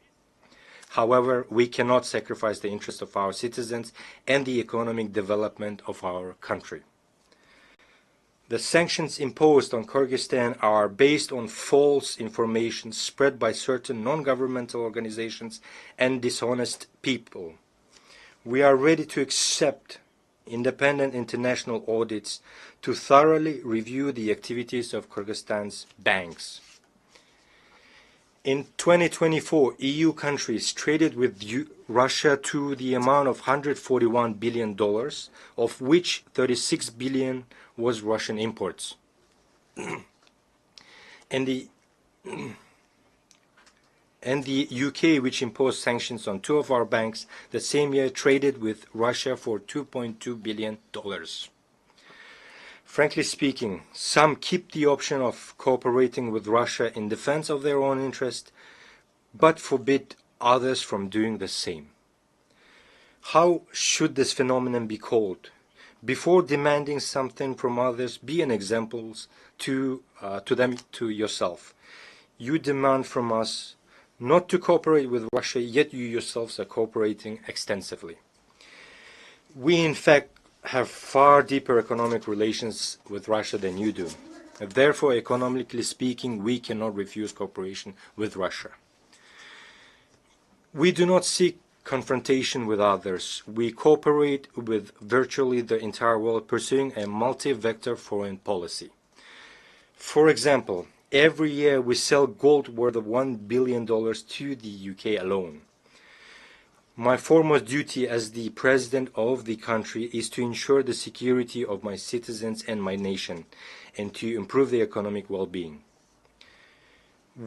However, we cannot sacrifice the interests of our citizens and the economic development of our country. The sanctions imposed on Kyrgyzstan are based on false information spread by certain non-governmental organizations and dishonest people. We are ready to accept independent international audits to thoroughly review the activities of Kyrgyzstan's banks. In 2024, EU countries traded with Russia to the amount of $141 billion, of which $36 billion was Russian imports. and the UK, which imposed sanctions on 2 of our banks, the same year traded with Russia for $2.2 billion. Frankly speaking, some keep the option of cooperating with Russia in defense of their own interest, but forbid others from doing the same. How should this phenomenon be called? Before demanding something from others, be an example to yourself. You demand from us not to cooperate with Russia, yet you yourselves are cooperating extensively. We, in fact, have far deeper economic relations with Russia than you do. Therefore, economically speaking, we cannot refuse cooperation with Russia. We do not seek confrontation with others. We cooperate with virtually the entire world, pursuing a multi-vector foreign policy. For example, every year we sell gold worth of $1 billion to the UK alone. My foremost duty as the president of the country is to ensure the security of my citizens and my nation, and to improve their economic well-being.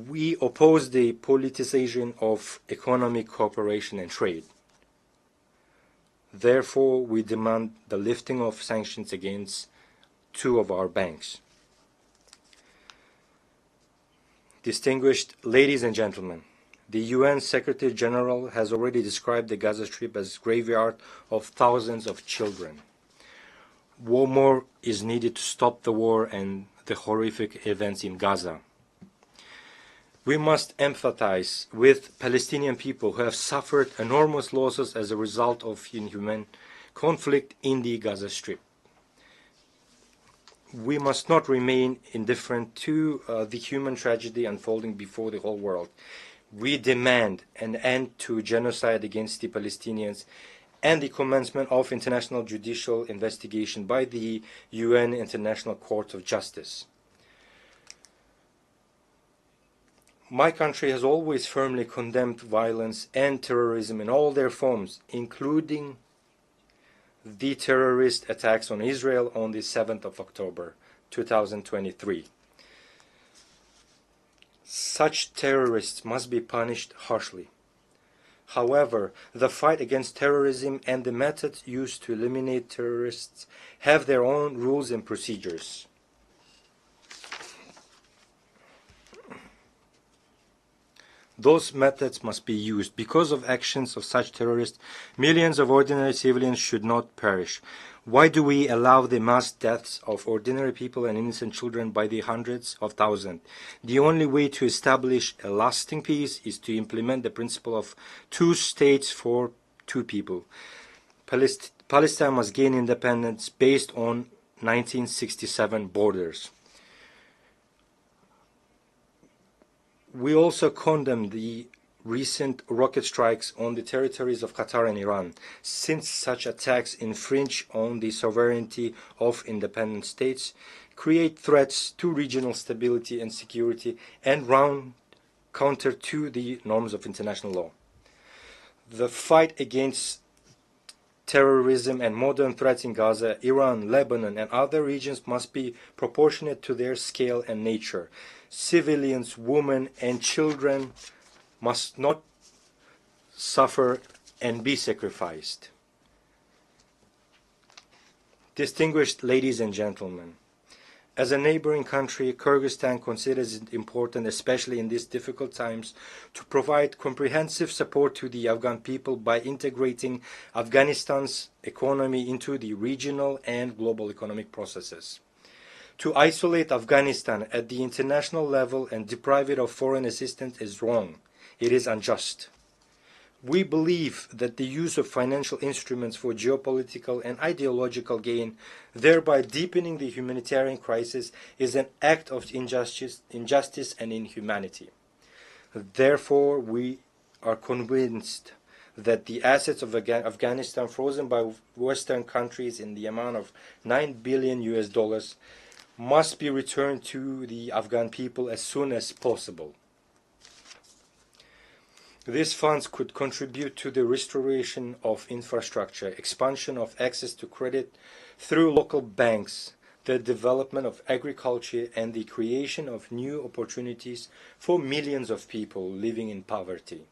We oppose the politicization of economic cooperation and trade. Therefore, we demand the lifting of sanctions against 2 of our banks. Distinguished ladies and gentlemen, the UN Secretary General has already described the Gaza Strip as a graveyard of thousands of children. More is needed to stop the war and the horrific events in Gaza. We must empathize with Palestinian people who have suffered enormous losses as a result of inhuman conflict in the Gaza Strip. We must not remain indifferent to the human tragedy unfolding before the whole world. We demand an end to genocide against the Palestinians and the commencement of international judicial investigation by the UN International Court of Justice. My country has always firmly condemned violence and terrorism in all their forms, including the terrorist attacks on Israel on the 7th of October, 2023. Such terrorists must be punished harshly. However, the fight against terrorism and the methods used to eliminate terrorists have their own rules and procedures. those methods must be used. Because of actions of such terrorists, millions of ordinary civilians should not perish. Why do we allow the mass deaths of ordinary people and innocent children by the hundreds of thousands? The only way to establish a lasting peace is to implement the principle of 2 states for 2 people. Palestine must gain independence based on 1967 borders. We also condemn the recent rocket strikes on the territories of Qatar and Iran, since such attacks infringe on the sovereignty of independent states, create threats to regional stability and security, and run counter to the norms of international law. The fight against terrorism and modern threats in Gaza, Iran, Lebanon, and other regions must be proportionate to their scale and nature. Civilians, women, and children must not suffer and be sacrificed. Distinguished ladies and gentlemen, as a neighboring country, Kyrgyzstan considers it important, especially in these difficult times, to provide comprehensive support to the Afghan people by integrating Afghanistan's economy into the regional and global economic processes. To isolate Afghanistan at the international level and deprive it of foreign assistance is wrong. It is unjust. We believe that the use of financial instruments for geopolitical and ideological gain, thereby deepening the humanitarian crisis, is an act of injustice and inhumanity. Therefore, we are convinced that the assets of Afghanistan frozen by Western countries in the amount of $9 billion must be returned to the Afghan people as soon as possible. These funds could contribute to the restoration of infrastructure, expansion of access to credit through local banks, the development of agriculture, and the creation of new opportunities for millions of people living in poverty.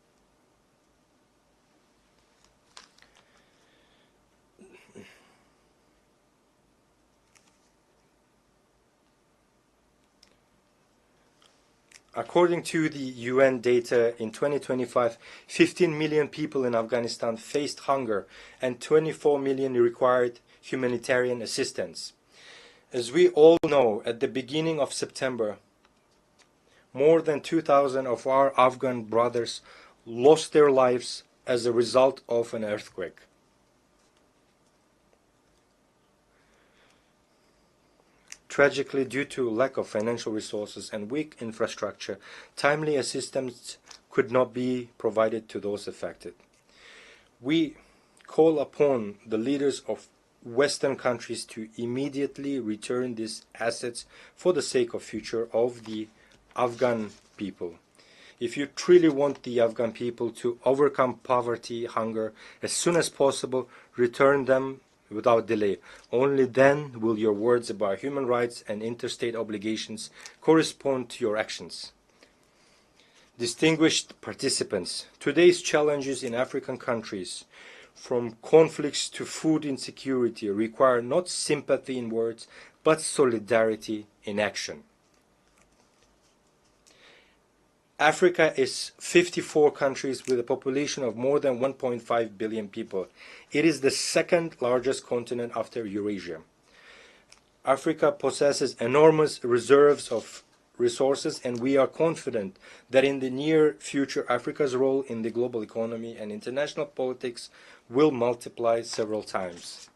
According to the UN data, in 2025, 15 million people in Afghanistan faced hunger and 24 million required humanitarian assistance. As we all know, at the beginning of September, more than 2,000 of our Afghan brothers lost their lives as a result of an earthquake. Tragically, due to lack of financial resources and weak infrastructure, timely assistance could not be provided to those affected. We call upon the leaders of Western countries to immediately return these assets for the sake of future of the Afghan people. If you truly want the Afghan people to overcome poverty, hunger, as soon as possible, return them without delay. Only then will your words about human rights and interstate obligations correspond to your actions. Distinguished participants, today's challenges in African countries, from conflicts to food insecurity, require not sympathy in words, but solidarity in action. Africa is 54 countries with a population of more than 1.5 billion people. It is the second largest continent after Eurasia. Africa possesses enormous reserves of resources, and we are confident that in the near future, Africa's role in the global economy and international politics will multiply several times.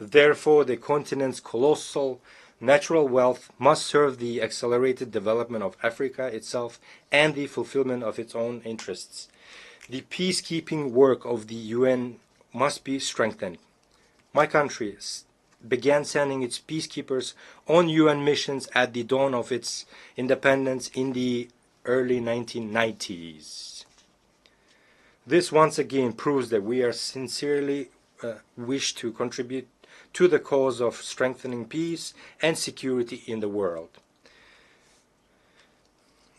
Therefore, the continent's colossal natural wealth must serve the accelerated development of Africa itself and the fulfillment of its own interests. The peacekeeping work of the UN must be strengthened. My country began sending its peacekeepers on UN missions at the dawn of its independence in the early 1990s. This once again proves that we are sincerely wish to contribute to the cause of strengthening peace and security in the world.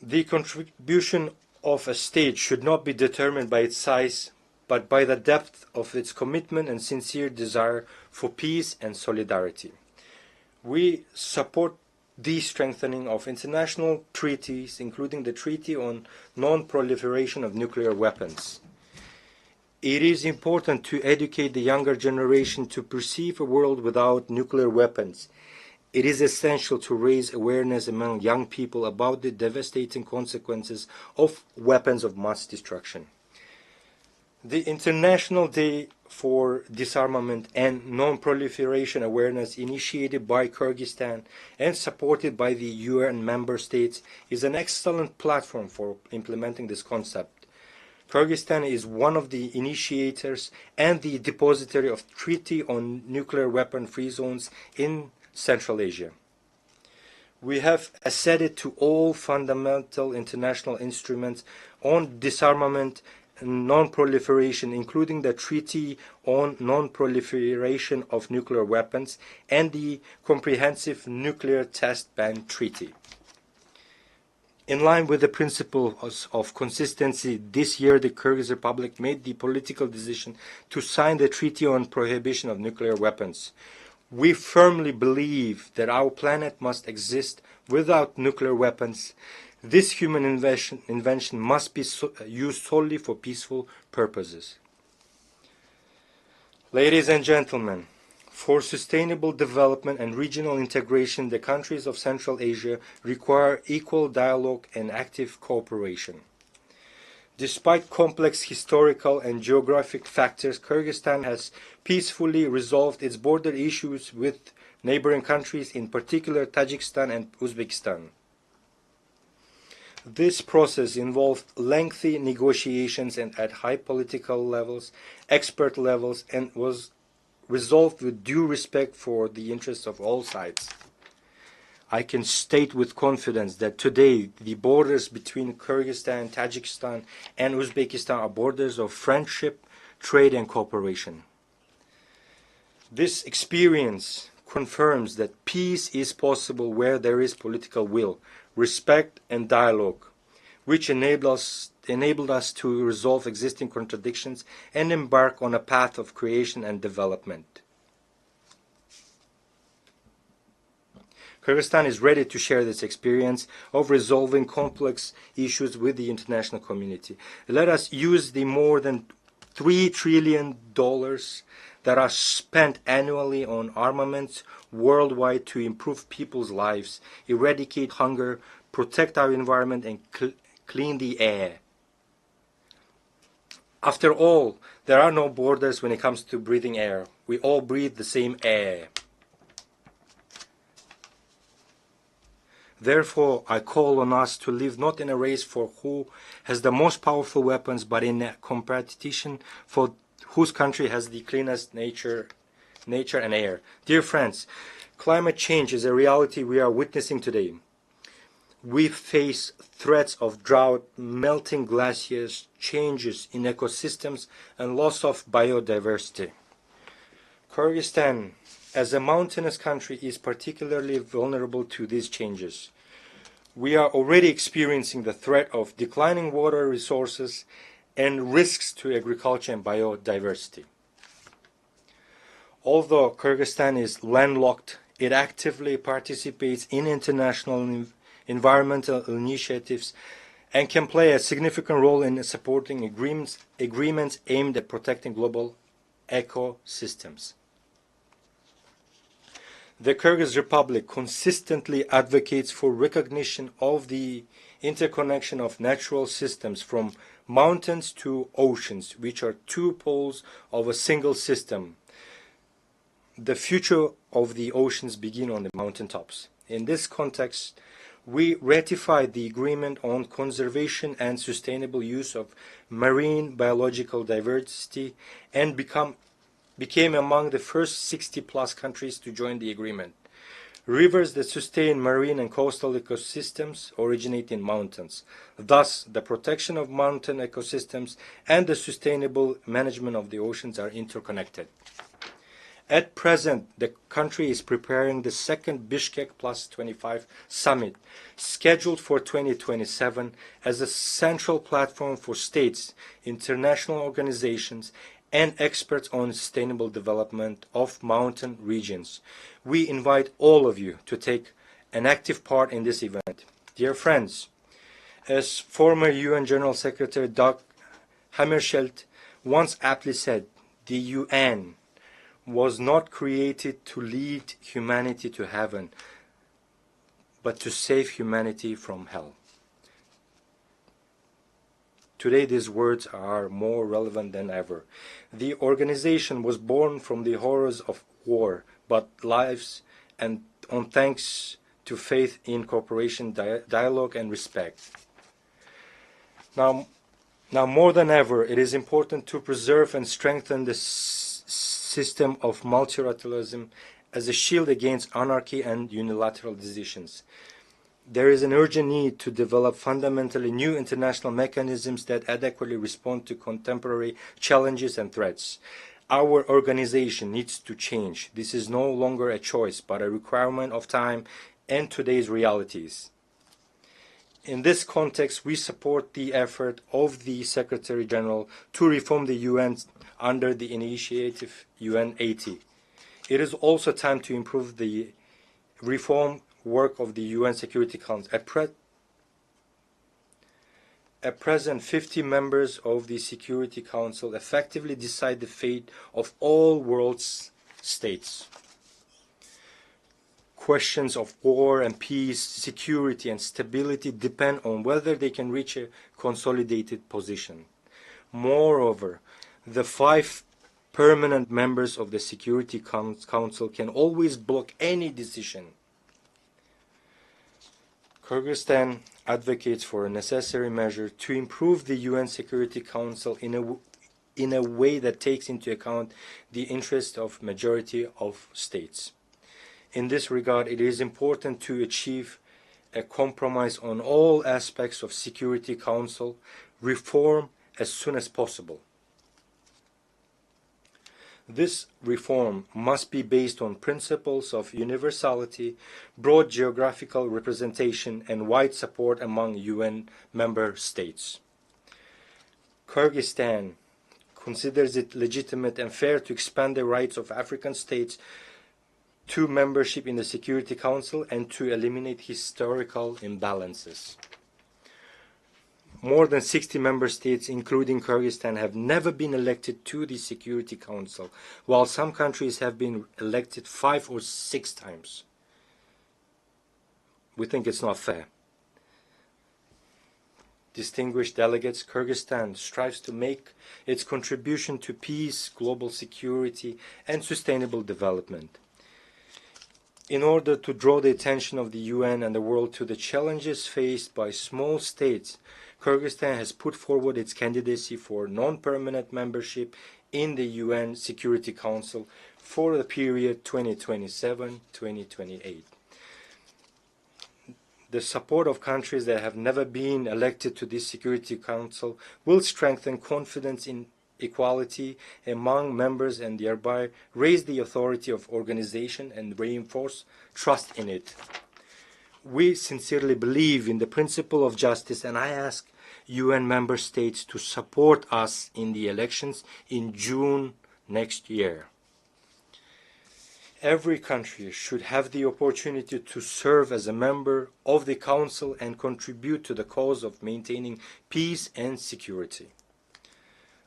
The contribution of a state should not be determined by its size, but by the depth of its commitment and sincere desire for peace and solidarity. We support the strengthening of international treaties, including the Treaty on Non-Proliferation of Nuclear Weapons. It is important to educate the younger generation to perceive a world without nuclear weapons. It is essential to raise awareness among young people about the devastating consequences of weapons of mass destruction. The International Day for Disarmament and Non-Proliferation Awareness, initiated by Kyrgyzstan and supported by the UN member states, is an excellent platform for implementing this concept. Kyrgyzstan is one of the initiators and the depository of Treaty on Nuclear Weapon-Free Zones in Central Asia. We have acceded to all fundamental international instruments on disarmament and non-proliferation, including the Treaty on Non-Proliferation of Nuclear Weapons and the Comprehensive Nuclear Test Ban Treaty. In line with the principles of consistency, this year the Kyrgyz Republic made the political decision to sign the Treaty on Prohibition of Nuclear Weapons. We firmly believe that our planet must exist without nuclear weapons. This human invention must be used solely for peaceful purposes. Ladies and gentlemen, for sustainable development and regional integration, the countries of Central Asia require equal dialogue and active cooperation. Despite complex historical and geographic factors, Kyrgyzstan has peacefully resolved its border issues with neighboring countries, in particular Tajikistan and Uzbekistan. This process involved lengthy negotiations and at high political levels, expert levels, and was resolved with due respect for the interests of all sides. I can state with confidence that today the borders between Kyrgyzstan, Tajikistan, and Uzbekistan are borders of friendship, trade, and cooperation. This experience confirms that peace is possible where there is political will, respect, and dialogue, which enabled us to resolve existing contradictions and embark on a path of creation and development. Kyrgyzstan is ready to share this experience of resolving complex issues with the international community. Let us use the more than $3 trillion that are spent annually on armaments worldwide to improve people's lives, eradicate hunger, protect our environment, and clean the air. After all, there are no borders when it comes to breathing air. We all breathe the same air. Therefore, I call on us to live not in a race for who has the most powerful weapons, but in a competition for whose country has the cleanest nature and air. Dear friends, climate change is a reality we are witnessing today. We face threats of drought, melting glaciers, changes in ecosystems, and loss of biodiversity. Kyrgyzstan, as a mountainous country, is particularly vulnerable to these changes. We are already experiencing the threat of declining water resources and risks to agriculture and biodiversity. Although Kyrgyzstan is landlocked, it actively participates in international environmental initiatives and can play a significant role in supporting agreements aimed at protecting global ecosystems. The Kyrgyz Republic consistently advocates for recognition of the interconnection of natural systems from mountains to oceans, which are two poles of a single system. The future of the oceans begin on the mountaintops. In this context, we ratified the agreement on conservation and sustainable use of marine biological diversity and became among the first 60+ countries to join the agreement. Rivers that sustain marine and coastal ecosystems originate in mountains. Thus, the protection of mountain ecosystems and the sustainable management of the oceans are interconnected. At present, the country is preparing the second Bishkek Plus 25 summit, scheduled for 2027, as a central platform for states, international organizations, and experts on sustainable development of mountain regions. We invite all of you to take an active part in this event. Dear friends, as former UN General Secretary Dag Hammarskjöld once aptly said, the UN was not created to lead humanity to heaven, but to save humanity from hell. Today these words are more relevant than ever. The organization was born from the horrors of war, but lives and on thanks to faith in cooperation, dialogue and respect. Now more than ever, it is important to preserve and strengthen the system of multilateralism as a shield against anarchy and unilateral decisions. There is an urgent need to develop fundamentally new international mechanisms that adequately respond to contemporary challenges and threats. Our organization needs to change. This is no longer a choice, but a requirement of time and today's realities. In this context, we support the effort of the Secretary General to reform the UN under the initiative UN80. It is also time to improve the reform work of the UN Security Council. At present, 50 members of the Security Council effectively decide the fate of all world's states. Questions of war and peace, security and stability depend on whether they can reach a consolidated position. Moreover, the 5 permanent members of the Security Council can always block any decision. Kyrgyzstan advocates for a necessary measure to improve the UN Security Council in a way that takes into account the interest of majority of states. In this regard, it is important to achieve a compromise on all aspects of Security Council reform as soon as possible. This reform must be based on principles of universality, broad geographical representation, and wide support among UN member states. Kyrgyzstan considers it legitimate and fair to expand the rights of African states to membership in the Security Council and to eliminate historical imbalances. More than 60 member states, including Kyrgyzstan, have never been elected to the Security Council, while some countries have been elected 5 or 6 times. We think it's not fair. Distinguished delegates, Kyrgyzstan strives to make its contribution to peace, global security, and sustainable development. In order to draw the attention of the UN and the world to the challenges faced by small states, Kyrgyzstan has put forward its candidacy for non-permanent membership in the UN Security Council for the period 2027-2028. The support of countries that have never been elected to this Security Council will strengthen confidence in equality among members and thereby raise the authority of organization and reinforce trust in it. We sincerely believe in the principle of justice, and I ask UN member states to support us in the elections in June next year. Every country should have the opportunity to serve as a member of the Council and contribute to the cause of maintaining peace and security.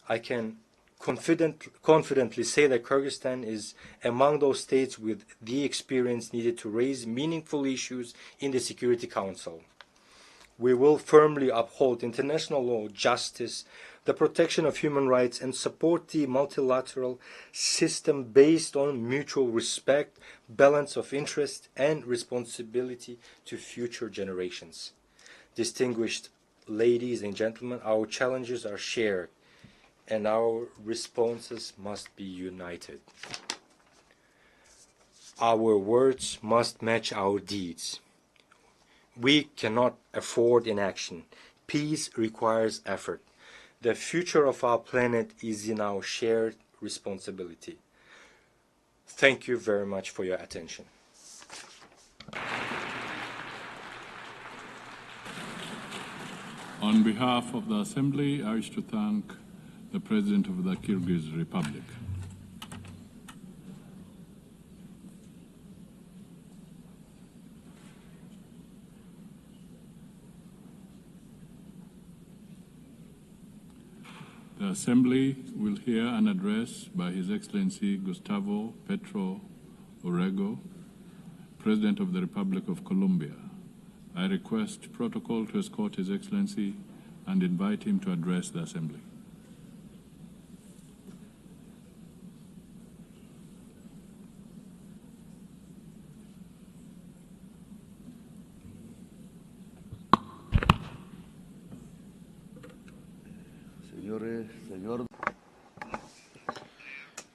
I can confidently say that Kyrgyzstan is among those states with the experience needed to raise meaningful issues in the Security Council. We will firmly uphold international law, justice, the protection of human rights, and support the multilateral system based on mutual respect, balance of interest, and responsibility to future generations. Distinguished ladies and gentlemen, our challenges are shared, and our responses must be united. Our words must match our deeds. We cannot afford inaction. Peace requires effort. The future of our planet is in our shared responsibility. Thank you very much for your attention. On behalf of the Assembly, I wish to thank the President of the Kyrgyz Republic. The Assembly will hear an address by His Excellency Gustavo Petro Urrego, President of the Republic of Colombia. I request protocol to escort His Excellency and invite him to address the Assembly.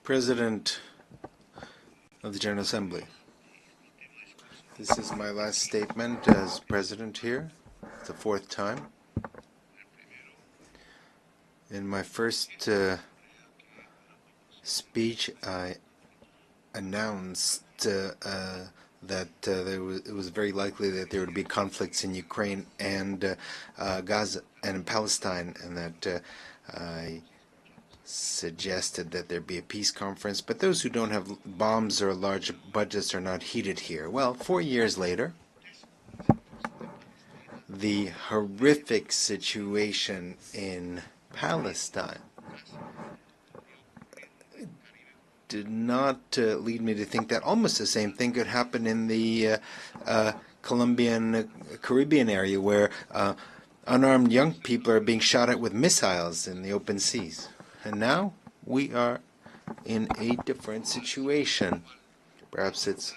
President of the General Assembly, this is my last statement as President here. It's the fourth time. In my first speech, I announced that it was very likely that there would be conflicts in Ukraine and Gaza and in Palestine, and that I suggested that there be a peace conference, but those who don't have bombs or large budgets are not heated here. Well, 4 years later, the horrific situation in Palestine did not lead me to think that almost the same thing could happen in the Colombian Caribbean area, where unarmed young people are being shot at with missiles in the open seas. And now we are in a different situation. Perhaps it's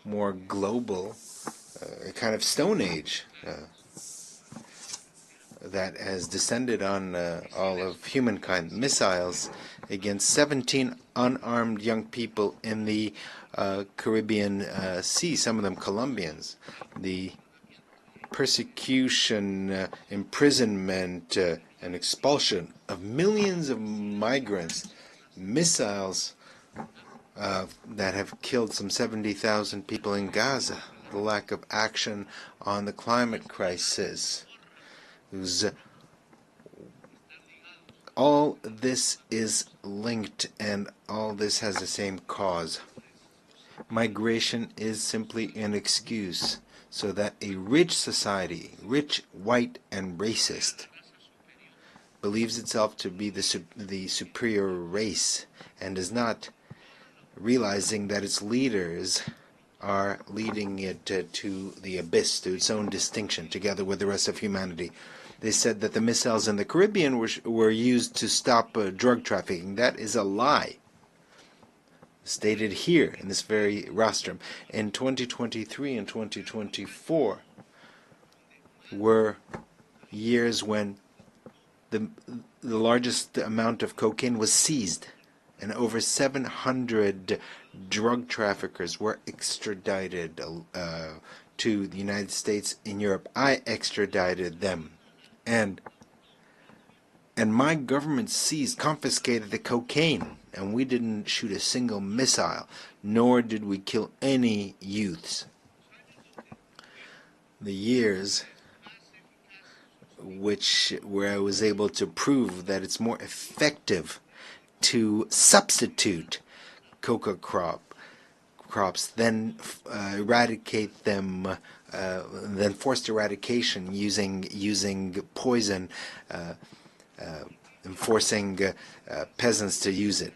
more global, a kind of Stone Age that has descended on all of humankind. Missiles against 17 unarmed young people in the Caribbean Sea, some of them Colombians. The persecution, imprisonment, and expulsion of millions of migrants, missiles that have killed some 70,000 people in Gaza, the lack of action on the climate crisis. All this is linked, and all this has the same cause. Migration is simply an excuse so that a rich society, rich, white, and racist, believes itself to be the superior race and is not realizing that its leaders are leading it to the abyss, to its own distinction, together with the rest of humanity. They said that the missiles in the Caribbean were used to stop drug trafficking. That is a lie. Stated here in this very rostrum. In 2023 and 2024 were years when the largest amount of cocaine was seized, and over 700 drug traffickers were extradited to the United States in Europe. I extradited them, and my government confiscated the cocaine, and we didn't shoot a single missile, nor did we kill any youths. The years where I was able to prove that it's more effective to substitute coca crops than eradicate them, than forced eradication using poison, and forcing peasants to use it.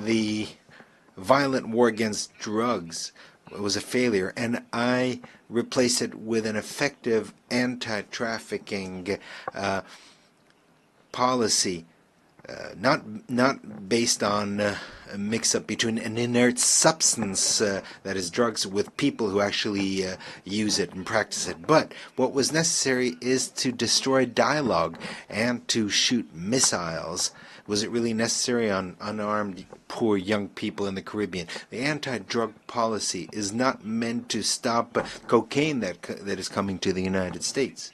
The violent war against drugs was a failure, and I replaced it with an effective anti-trafficking policy, not based on a mix-up between an inert substance, that is drugs, with people who actually use it and practice it. But what was necessary is to destroy dialogue and to shoot missiles. Was it really necessary on unarmed, poor young people in the Caribbean? The anti-drug policy is not meant to stop cocaine that is coming to the United States.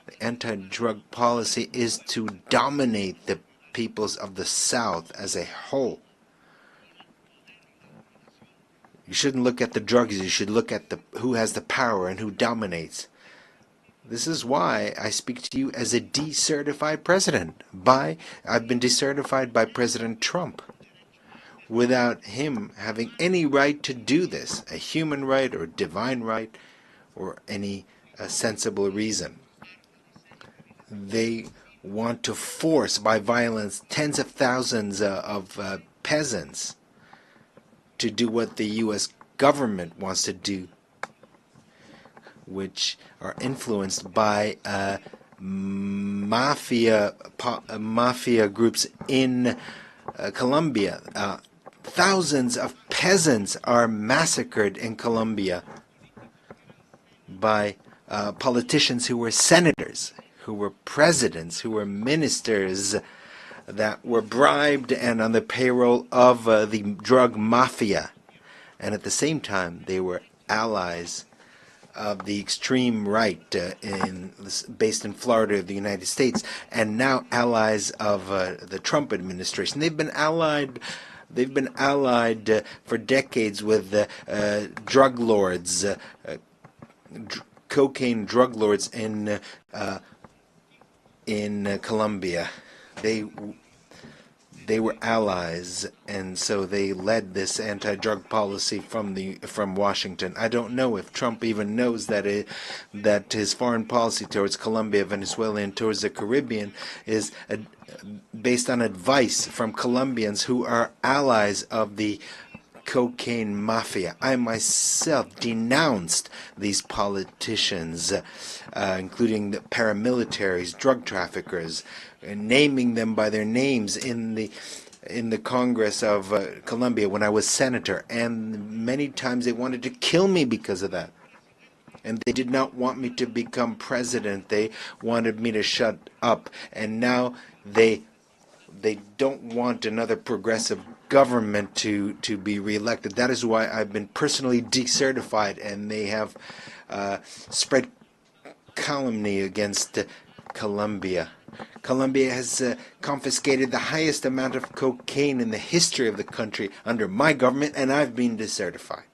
The anti-drug policy is to dominate the peoples of the South as a whole. You shouldn't look at the drugs, you should look at who has the power and who dominates. This is why I speak to you as a decertified president. I've been decertified by President Trump, without him having any right to do this, a human right or divine right or any sensible reason. They want to force by violence tens of thousands of peasants to do what the U.S. government wants to do, which are influenced by mafia groups in Colombia. Thousands of peasants are massacred in Colombia by politicians who were senators, who were presidents, who were ministers that were bribed and on the payroll of the drug mafia. And at the same time, they were allies of the extreme right based in Florida of the United States, and now allies of the Trump administration. They've been allied for decades with drug lords, cocaine drug lords in Colombia. They were allies, and so they led this anti-drug policy from Washington. I don't know if Trump even knows that that his foreign policy towards Colombia, Venezuela, and towards the Caribbean is based on advice from Colombians who are allies of the cocaine mafia. I myself denounced these politicians, including the paramilitaries, drug traffickers, naming them by their names in the Congress of Colombia when I was senator, and many times they wanted to kill me because of that. And they did not want me to become president. They wanted me to shut up. And now they don't want another progressive government to be reelected. That is why I've been personally decertified, and they have spread calumny against Colombia. Colombia has confiscated the highest amount of cocaine in the history of the country under my government, and I've been decertified.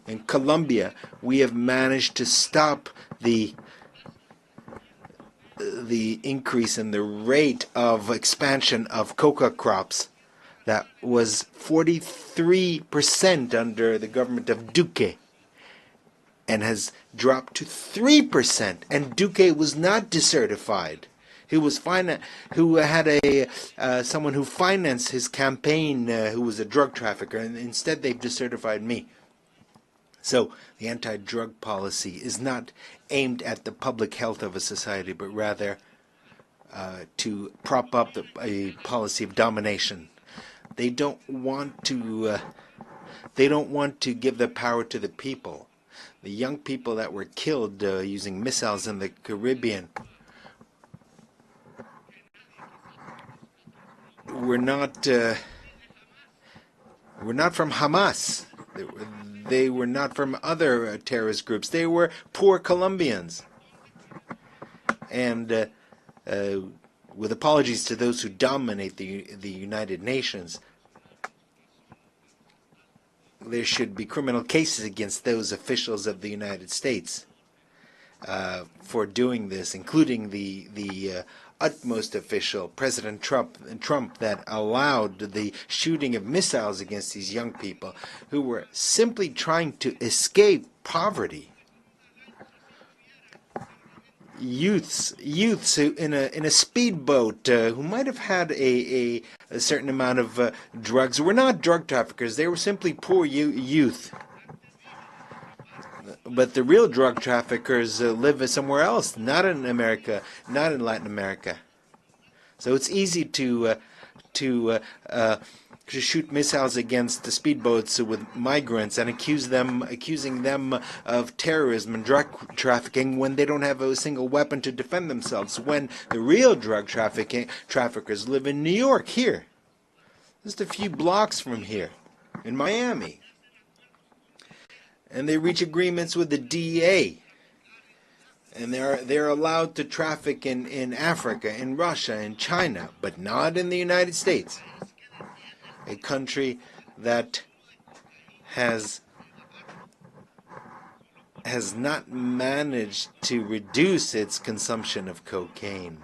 In Colombia, we have managed to stop the increase in the rate of expansion of coca crops that was 43% under the government of Duque and has dropped to 3%. And Duque was not decertified. He was who had someone who financed his campaign who was a drug trafficker, and instead they've decertified me. So the anti-drug policy is not aimed at the public health of a society, but rather to prop up a policy of domination. They don't want to give the power to the people. The young people that were killed using missiles in the Caribbean were not from Hamas. They were not from other terrorist groups. They were poor Colombians. And with apologies to those who dominate the United Nations, there should be criminal cases against those officials of the United States for doing this, including the utmost official, President Trump, that allowed the shooting of missiles against these young people who were simply trying to escape poverty. Youths who in a speedboat who might have had a certain amount of drugs were not drug traffickers. They were simply poor youth. But the real drug traffickers live somewhere else, not in America, not in Latin America. So it's easy to shoot missiles against the speedboats with migrants and accusing them of terrorism and drug trafficking when they don't have a single weapon to defend themselves. When the real drug traffickers live in New York, here, just a few blocks from here, in Miami. And they reach agreements with the DEA, and they're allowed to traffic in Africa, in Russia, in China, but not in the United States, a country that has not managed to reduce its consumption of cocaine.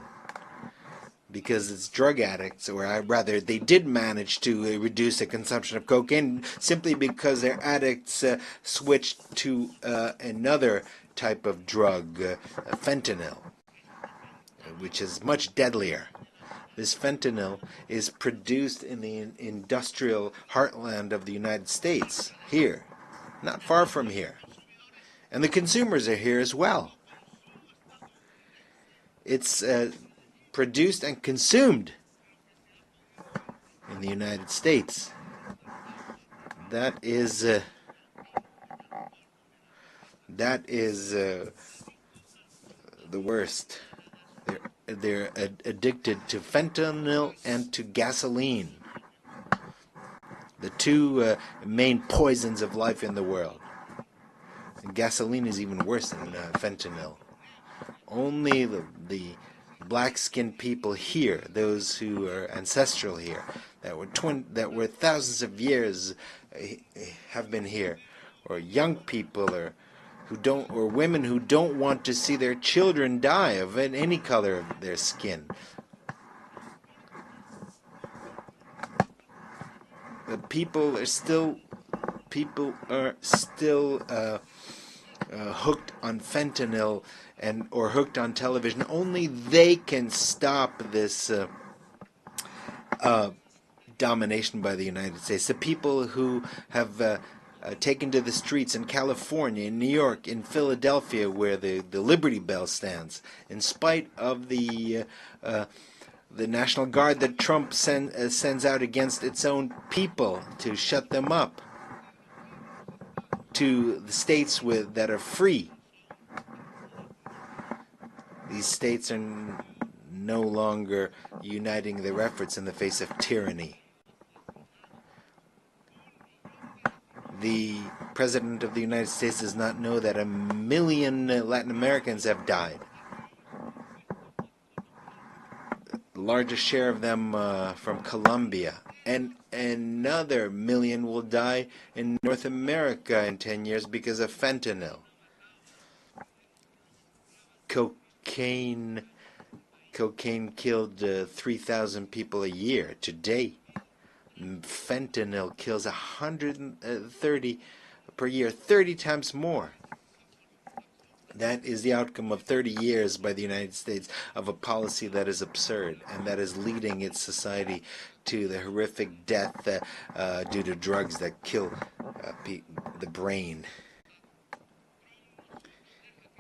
Because it's drug addicts, or rather, they did manage to reduce the consumption of cocaine simply because their addicts switched to another type of drug, fentanyl, which is much deadlier. This fentanyl is produced in the industrial heartland of the United States, here, not far from here. And the consumers are here as well. It's produced and consumed in the United States. That is the worst. They're addicted to fentanyl and to gasoline, the two main poisons of life in the world. And gasoline is even worse than fentanyl. Only the black-skinned people here, those who are ancestral here, that were thousands of years have been here, or young people, or women who don't want to see their children die of any color of their skin. The people are still hooked on fentanyl or hooked on television. Only they can stop this domination by the United States. The people who have taken to the streets in California, in New York, in Philadelphia, where the Liberty Bell stands, in spite of the National Guard that Trump sends out against its own people to shut them up, to the states that are free. These states are no longer uniting their efforts in the face of tyranny. The President of the United States does not know that 1 million Latin Americans have died. The largest share of them from Colombia. And another 1 million will die in North America in 10 years because of fentanyl. Cocaine killed 3,000 people a year today. Fentanyl kills 130 per year, 30 times more. That is the outcome of 30 years by the United States of a policy that is absurd and that is leading its society to the horrific death due to drugs that kill the brain.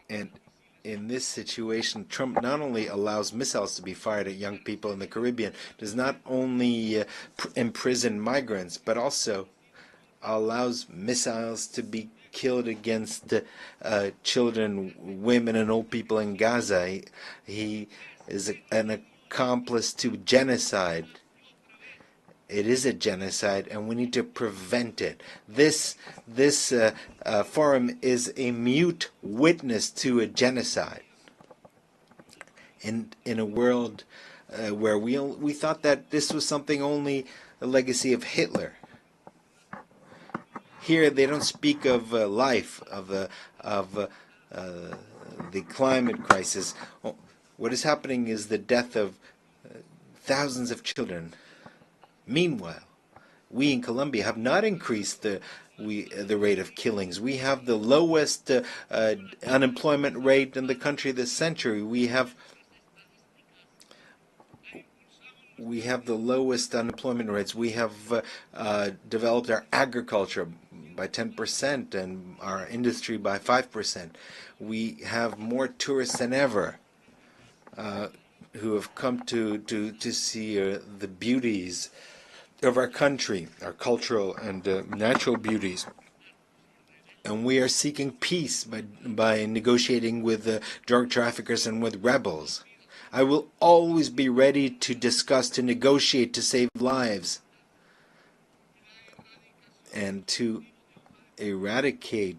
And in this situation, Trump not only allows missiles to be fired at young people in the Caribbean, does not only imprison migrants, but also allows missiles to be killed against children, women, and old people in Gaza. He is an accomplice to genocide. It is a genocide, and we need to prevent it. This forum is a mute witness to a genocide. In a world where we thought that this was something only a legacy of Hitler. Here they don't speak of life, of the climate crisis. What is happening is the death of thousands of children. Meanwhile, we in Colombia have not increased the rate of killings. We have the lowest unemployment rate in the country this century. We have the lowest unemployment rates. We have developed our agriculture by 10% and our industry by 5%. We have more tourists than ever who have come to see the beauties of our country, our cultural and natural beauties. And we are seeking peace by negotiating with drug traffickers and with rebels. I will always be ready to discuss, to negotiate, to save lives, and to eradicate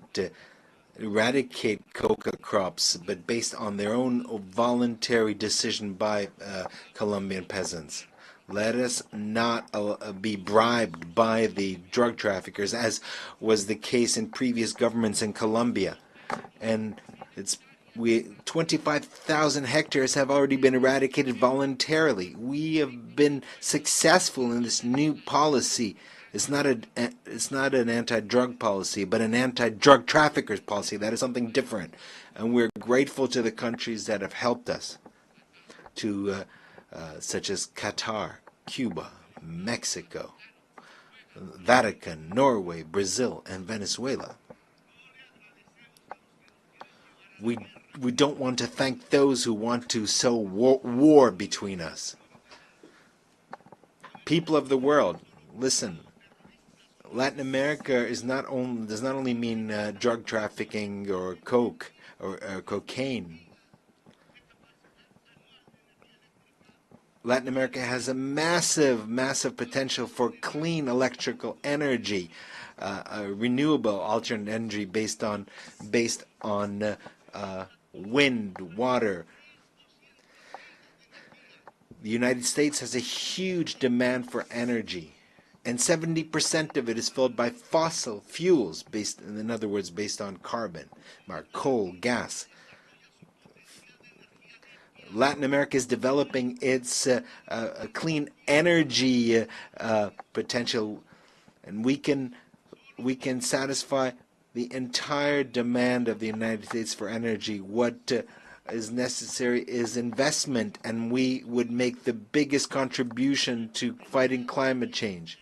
coca crops, but based on their own voluntary decision by Colombian peasants. Let us not be bribed by the drug traffickers, as was the case in previous governments in Colombia. And 25,000 hectares have already been eradicated voluntarily. We have been successful in this new policy. It's not an anti-drug policy, but an anti-drug traffickers policy. That is something different. And we're grateful to the countries that have helped us. such as Qatar, Cuba, Mexico, Vatican, Norway, Brazil, and Venezuela. We don't want to thank those who want to sow war between us. People of the world, listen. Latin America does not only mean drug trafficking or coke or cocaine. Latin America has a massive, massive potential for clean electrical energy, renewable alternate energy based on wind, water. The United States has a huge demand for energy, and 70% of it is filled by fossil fuels, in other words, based on carbon, coal, gas. Latin America is developing its clean energy potential, and we can satisfy the entire demand of the United States for energy. What is necessary is investment, and we would make the biggest contribution to fighting climate change.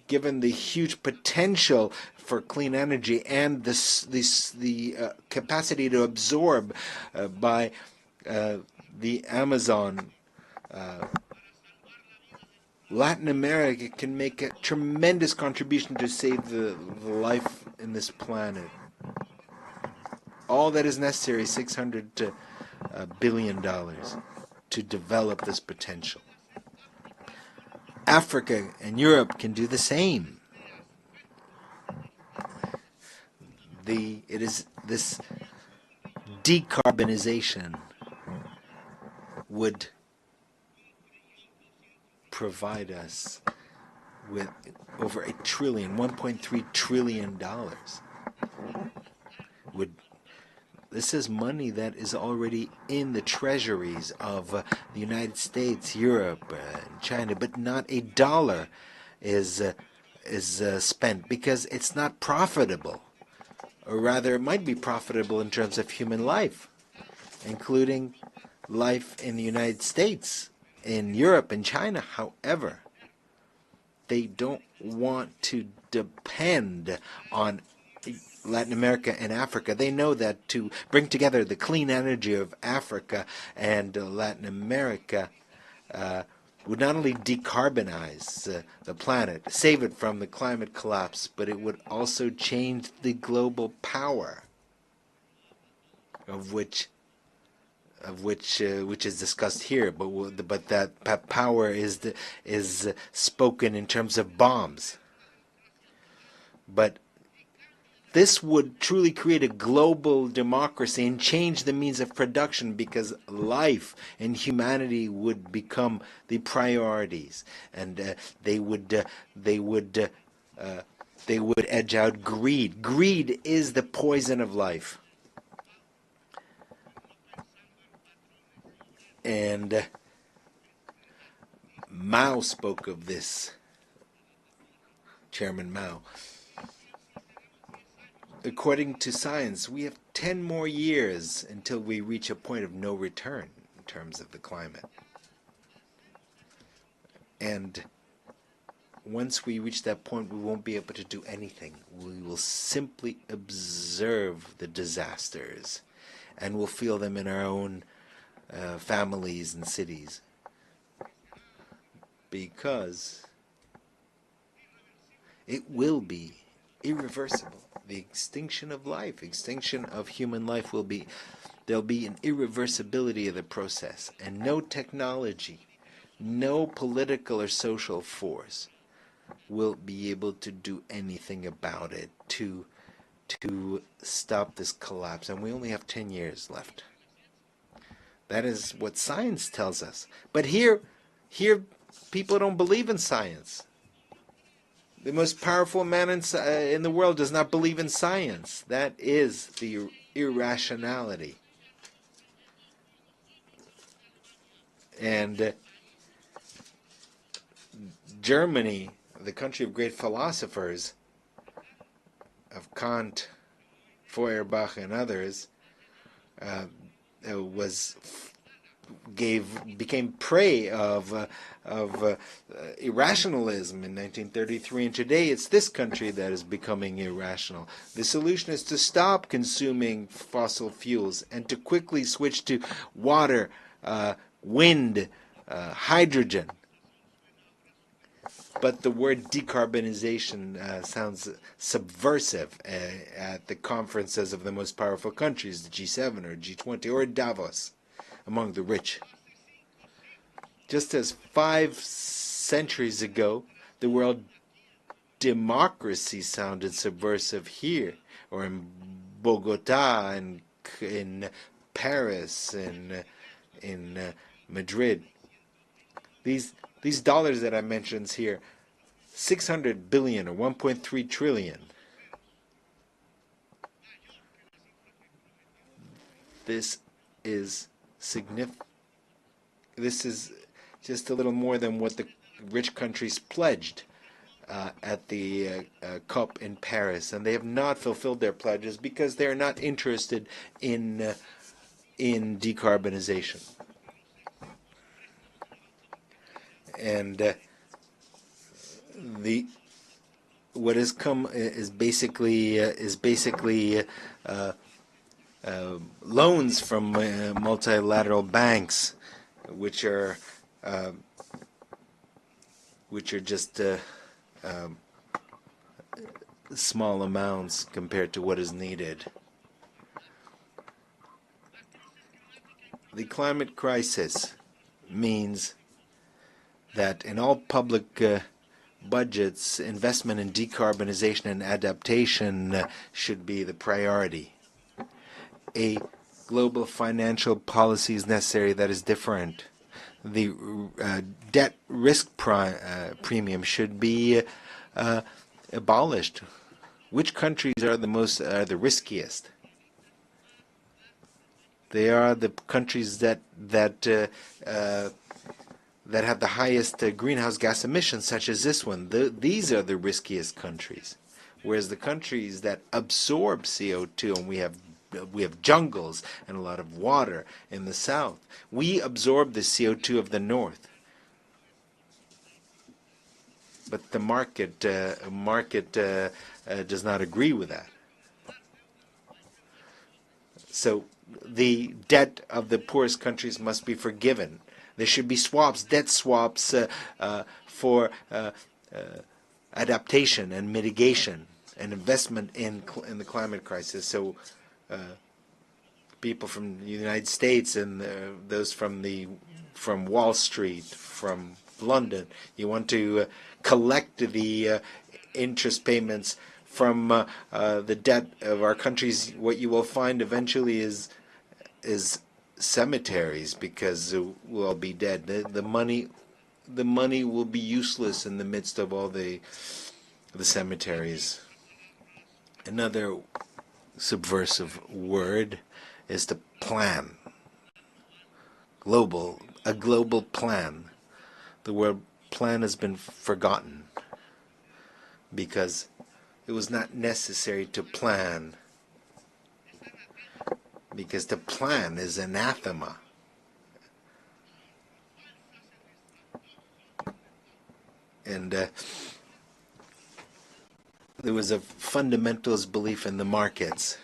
Given the huge potential for clean energy and the capacity to absorb by the Amazon, Latin America can make a tremendous contribution to save the life in this planet. All that is necessary is $600 billion to develop this potential. Africa and Europe can do the same. It is this decarbonization would provide us with over $1.3 trillion. This is money that is already in the treasuries of the United States, Europe, and China, but not a dollar is spent because it's not profitable. Or rather, it might be profitable in terms of human life, including life in the United States, in Europe, and China. However, they don't want to depend on Latin America and Africa. They know that to bring together the clean energy of Africa and Latin America would not only decarbonize the planet, save it from the climate collapse, but it would also change the global power of which is discussed here. But that power is spoken in terms of bombs. But this would truly create a global democracy and change the means of production, because life and humanity would become the priorities, and they would edge out greed. Greed is the poison of life, and Mao spoke of this. Chairman Mao. According to science, we have 10 more years until we reach a point of no return in terms of the climate. And once we reach that point, we won't be able to do anything. We will simply observe the disasters, and we'll feel them in our own families and cities. Because it will be irreversible. The extinction of life, extinction of human life there'll be an irreversibility of the process, and no technology, no political or social force will be able to do anything about it to stop this collapse. And we only have 10 years left. That is what science tells us. But here people don't believe in science. The most powerful man in the world does not believe in science. That is the irrationality. And Germany, the country of great philosophers, of Kant, Feuerbach, and others, was became prey of irrationalism in 1933, and today it's this country that is becoming irrational. The solution is to stop consuming fossil fuels and to quickly switch to water, wind, hydrogen. But the word decarbonization sounds subversive at the conferences of the most powerful countries, the G7 or G20 or Davos, among the rich. Just as 5 centuries ago, the word democracy sounded subversive here, or in Bogota, and in Paris, and in Madrid. These dollars that I mentioned here, 600 billion or 1.3 trillion. This is significant. This is just a little more than what the rich countries pledged at the COP in Paris, and they have not fulfilled their pledges because they are not interested in decarbonization. And what has come is basically loans from multilateral banks, which are just small amounts compared to what is needed. The climate crisis means that in all public budgets, investment in decarbonization and adaptation should be the priority. A global financial policy is necessary that is different. The debt risk premium should be abolished. Which countries are the riskiest? They are the countries that have the highest greenhouse gas emissions, such as this one. These are the riskiest countries. Whereas the countries that absorb CO2, and we have jungles and a lot of water in the south, we absorb the CO2 of the north. But the market does not agree with that. So the debt of the poorest countries must be forgiven. There should be swaps, debt swaps for adaptation and mitigation and investment in the climate crisis. So people from the United States and those from Wall Street, from London, you want to collect the interest payments from the debt of our countries. What you will find eventually is cemeteries, because we'll all be dead. The money will be useless in the midst of all the cemeteries. Another subversive word is to plan. A global plan. The word plan has been forgotten because it was not necessary to plan. Because to plan is anathema. And there was a fundamentalist belief in the markets,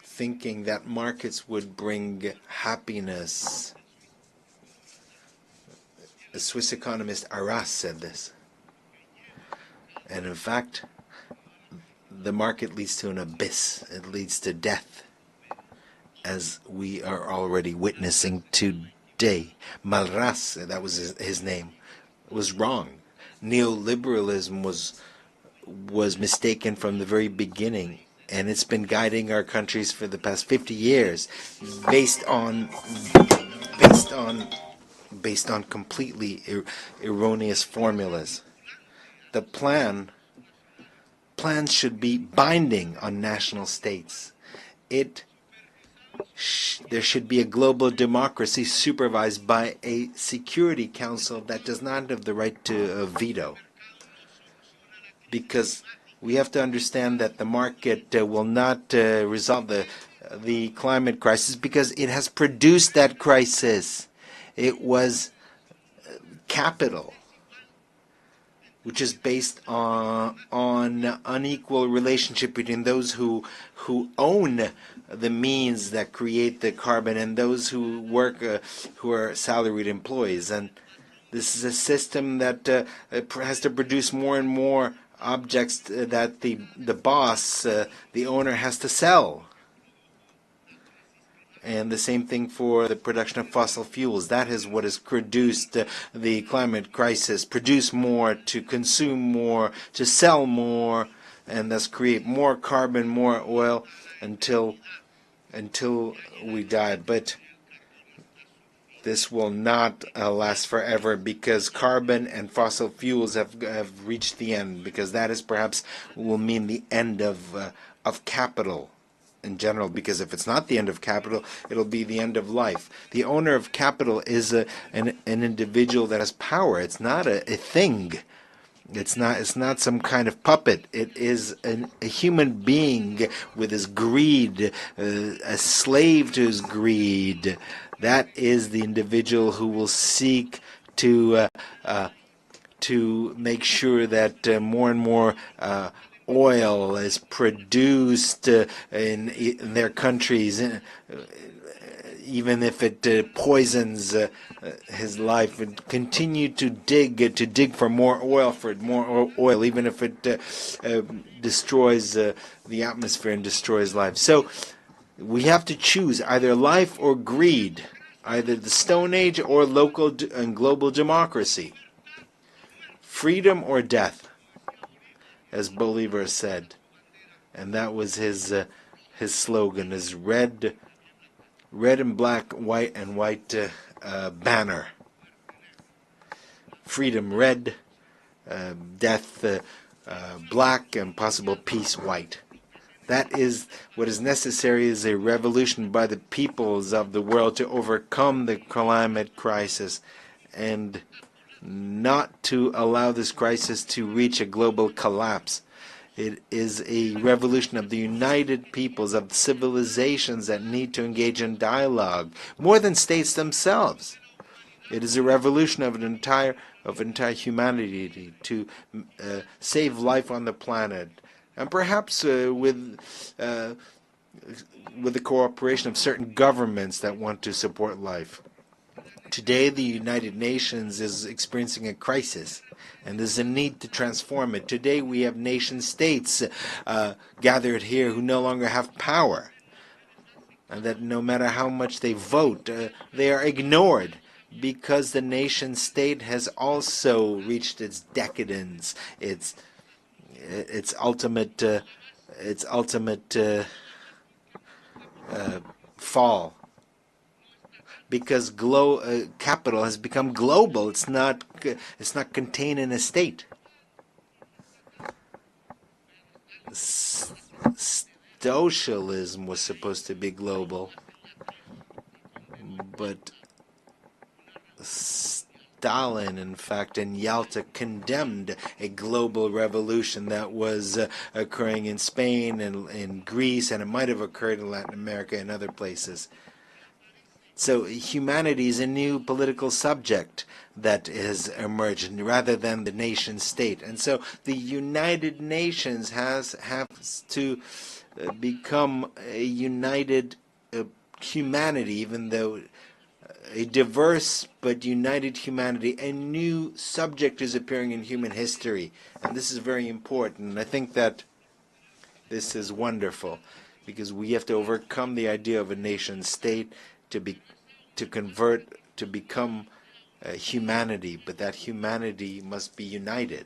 thinking that markets would bring happiness. The Swiss economist Arras said this. And in fact, the market leads to an abyss. It leads to death, as we are already witnessing today. Malras, that was his name, was wrong. Neoliberalism was mistaken from the very beginning, and it's been guiding our countries for the past 50 years, based on completely erroneous formulas. The plans should be binding on national states. There should be a global democracy supervised by a Security Council that does not have the right to veto. Because we have to understand that the market will not resolve the the climate crisis because it has produced that crisis. It was capital, which is based on unequal relationship between those who own the means that create the carbon and those who work, who are salaried employees. And this is a system that has to produce more and more objects that the boss, the owner, has to sell. And the same thing for the production of fossil fuels. That is what has produced the climate crisis. Produce more, to consume more, to sell more, and thus create more carbon, more oil until we die. But this will not last forever because carbon and fossil fuels have reached the end, because that is perhaps will mean the end of capital in general, because if it's not the end of capital, it'll be the end of life. The owner of capital is an individual that has power. It's not a thing. It's not some kind of puppet. It is a human being with his greed, a slave to his greed. That is the individual who will seek to make sure that more and more oil is produced in their countries, even if it poisons his life, and continue to dig for more oil, even if it destroys the atmosphere and destroys life. So we have to choose either life or greed, either the Stone Age or local and global democracy, freedom or death, as Bolivar said. And that was his slogan, his red and black, white and white banner. Freedom red, death black, and possible peace white. That is what is necessary, is a revolution by the peoples of the world to overcome the climate crisis and not to allow this crisis to reach a global collapse. It is a revolution of the united peoples, of civilizations that need to engage in dialogue, more than states themselves. It is a revolution of entire humanity to save life on the planet, and perhaps with the cooperation of certain governments that want to support life. Today, the United Nations is experiencing a crisis, and there's a need to transform it. Today, we have nation states gathered here who no longer have power, and that no matter how much they vote, they are ignored, because the nation state has also reached its decadence, its ultimate fall. Because capital has become global. It's not contained in a state. Socialism was supposed to be global, but Stalin, in fact, in Yalta, condemned a global revolution that was occurring in Spain and in Greece, and it might have occurred in Latin America and other places. So humanity is a new political subject that has emerged rather than the nation state. And so the United Nations has to become a united humanity, even though a diverse but united humanity. A new subject is appearing in human history, and this is very important. And I think that this is wonderful, because we have to overcome the idea of a nation state to become humanity, but that humanity must be united.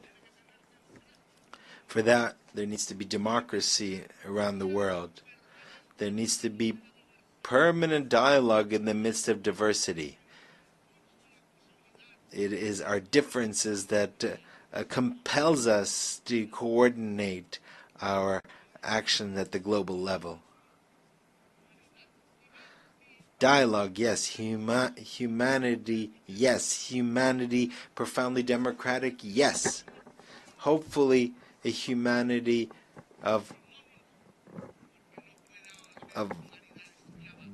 For that, there needs to be democracy around the world. There needs to be permanent dialogue in the midst of diversity. It is our differences that compels us to coordinate our action at the global level. Dialogue, yes. Humanity, yes. Humanity profoundly democratic, yes. Hopefully a humanity of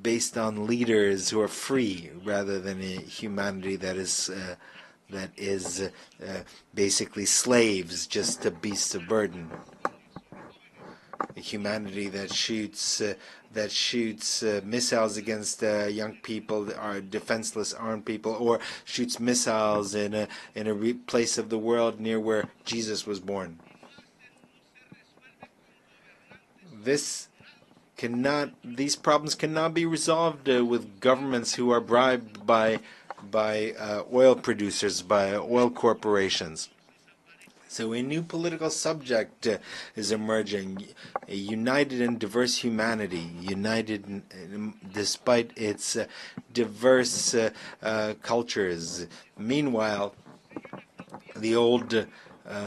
based on leaders who are free rather than a humanity that is basically slaves, just beasts of burden. A humanity that shoots missiles against young people that are defenseless, armed people, or shoots missiles in a place of the world near where Jesus was born. These problems cannot be resolved with governments who are bribed by oil producers, by oil corporations. So a new political subject is emerging, a united and diverse humanity, united despite its diverse cultures. Meanwhile, the old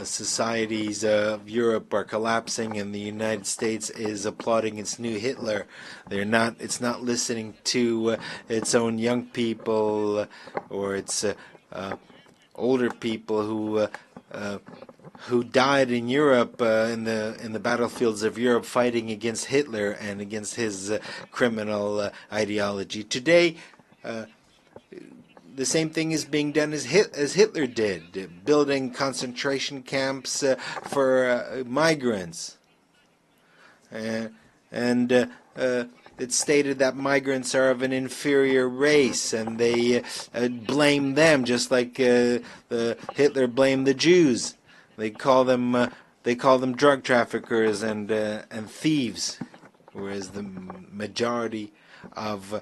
societies of Europe are collapsing, and the United States is applauding its new Hitler. It's not listening to its own young people or its older people who died in Europe in the battlefields of Europe fighting against Hitler and against his criminal ideology. Today, the same thing is being done as Hitler did, building concentration camps for migrants. It's stated that migrants are of an inferior race, and they blame them just like Hitler blamed the Jews. They call them drug traffickers and thieves, whereas the majority of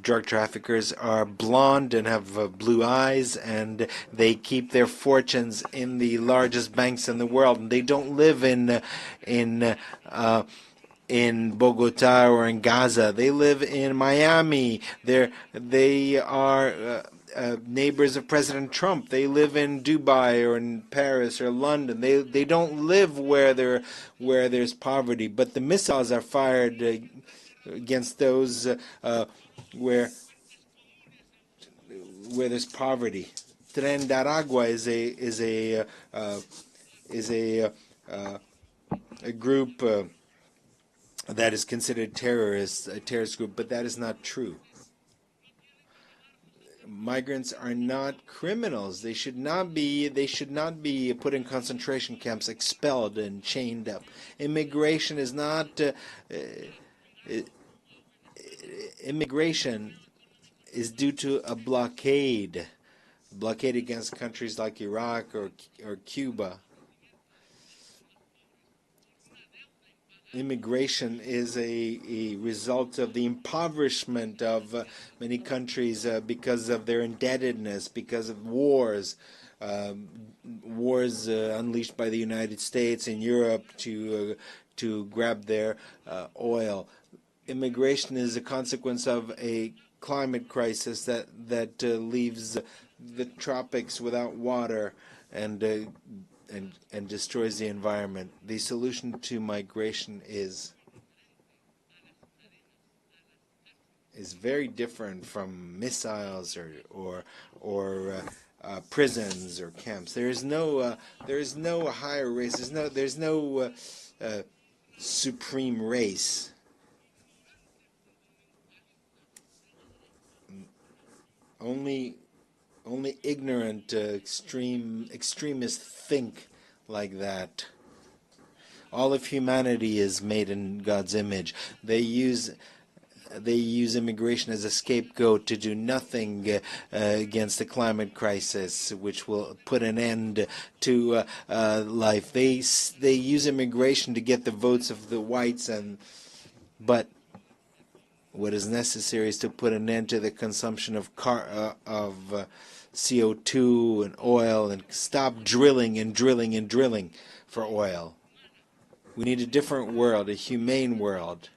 drug traffickers are blonde and have blue eyes, and they keep their fortunes in the largest banks in the world, and they don't live in Bogota or in Gaza. They live in Miami. They are neighbors of President Trump. They live in Dubai or in Paris or London. They don't live where there's poverty. But the missiles are fired against those where there's poverty. Tren de Aragua is a group that is considered a terrorist group, but that is not true. Migrants are not criminals. They should not be put in concentration camps, expelled and chained up. Immigration is not immigration is due to a blockade against countries like Iraq or Cuba. Immigration is a result of the impoverishment of many countries because of their indebtedness, because of wars unleashed by the United States and Europe to grab their oil. Immigration is a consequence of a climate crisis that leaves the tropics without water and destroys the environment. The solution to migration is very different from missiles or prisons or camps. There is no higher race. There's no supreme race. Only ignorant extremists think like that. All of humanity is made in God's image. They use immigration as a scapegoat to do nothing against the climate crisis, which will put an end to life. They use immigration to get the votes of the whites, but what is necessary is to put an end to the consumption of CO2 and oil, and stop drilling for oil. We need a different world, a humane world.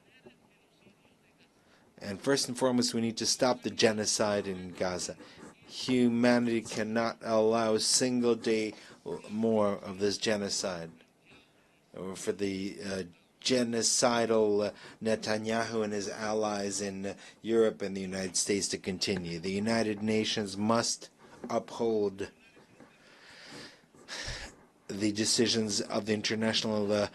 And first and foremost, we need to stop the genocide in Gaza. Humanity cannot allow a single day more of this genocide, or for the genocidal Netanyahu and his allies in Europe and the United States to continue. The United Nations must uphold the decisions of the International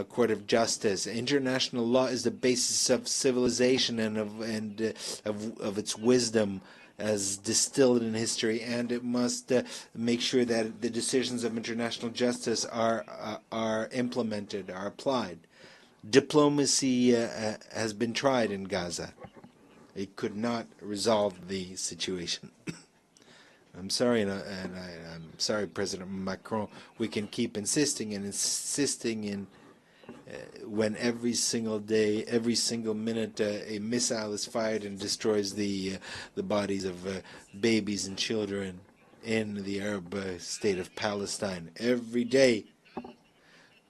Court of Justice. International law is the basis of civilization and of its wisdom as distilled in history, and it must make sure that the decisions of international justice are implemented, are applied. Diplomacy has been tried in Gaza. It could not resolve the situation. I'm sorry, and I'm sorry, President Macron. We can keep insisting and insisting in when every single day, every single minute, a missile is fired and destroys the bodies of babies and children in the Arab state of Palestine. Every day,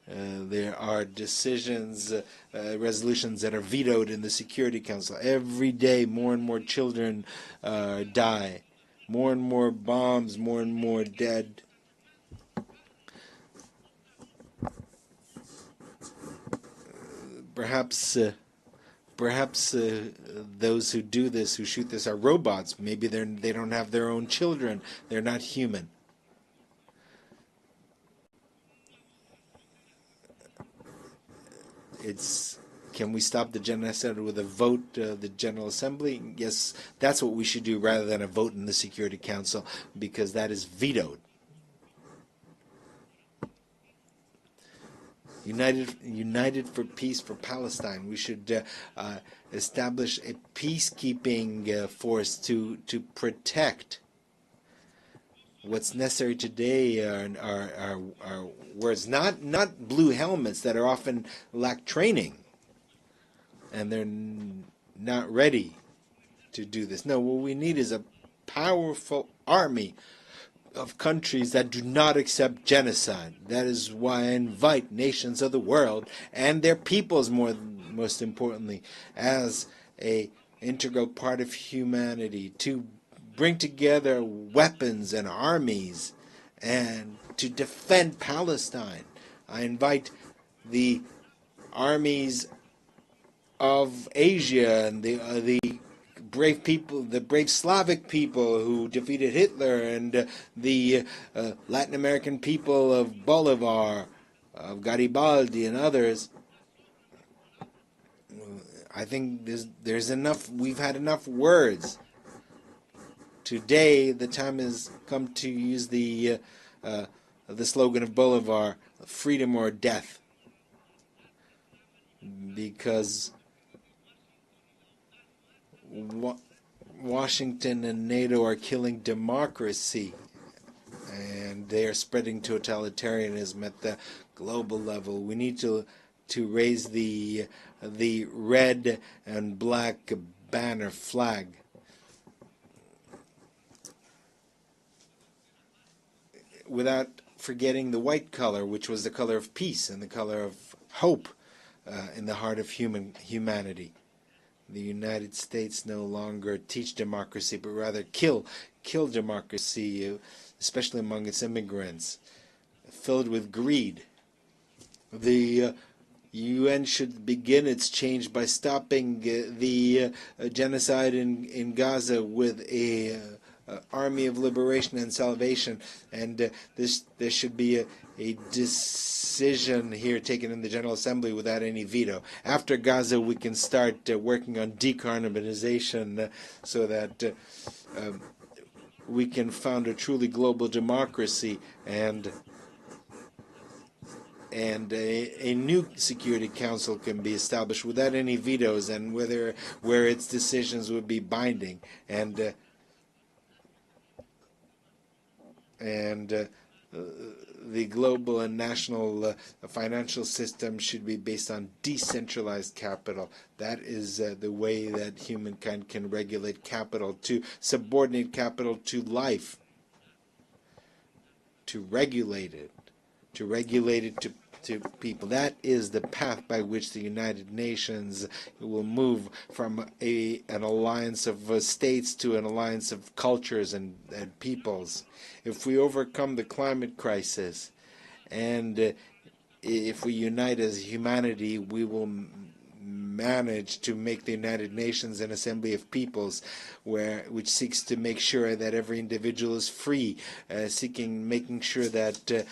there are decisions, resolutions that are vetoed in the Security Council. Every day, more and more children die. More and more bombs, more and more dead. Perhaps those who do this, who shoot this, are robots. Maybe they don't have their own children. They're not human. Can we stop the genocide with a vote, the General Assembly? Yes, that's what we should do rather than a vote in the Security Council, because that is vetoed. United for peace for Palestine. We should establish a peacekeeping force to protect. What's necessary today are words, not blue helmets that are often lack training, and they're not ready to do this. No, what we need is a powerful army of countries that do not accept genocide. That is why I invite nations of the world and their peoples, most importantly, as an integral part of humanity, to bring together weapons and armies and to defend Palestine. I invite the armies of Asia and the brave people, the brave Slavic people who defeated Hitler, and the Latin American people of Bolivar, of Garibaldi and others. I think there's enough. We've had enough words. Today, the time has come to use the slogan of Bolivar, freedom or death, because Washington and NATO are killing democracy, and they are spreading totalitarianism at the global level. We need to raise the red and black banner flag. Without forgetting the white color, which was the color of peace and the color of hope in the heart of humanity. The United States no longer teach democracy, but rather kill democracy, especially among its immigrants, filled with greed. The UN should begin its change by stopping the genocide in Gaza with a army of liberation and salvation, and there should be a decision here taken in the General Assembly without any veto. After Gaza, we can start working on decarbonization so that we can found a truly global democracy and a new Security Council can be established without any vetoes, and where its decisions would be binding, and the global and national financial system should be based on decentralized capital. That is the way that humankind can regulate capital, to subordinate capital to life, to regulate it to people. That is the path by which the United Nations will move from an alliance of states to an alliance of cultures and peoples. If we overcome the climate crisis and if we unite as humanity, we will managed to make the United Nations an assembly of peoples which seeks to make sure that every individual is free, making sure that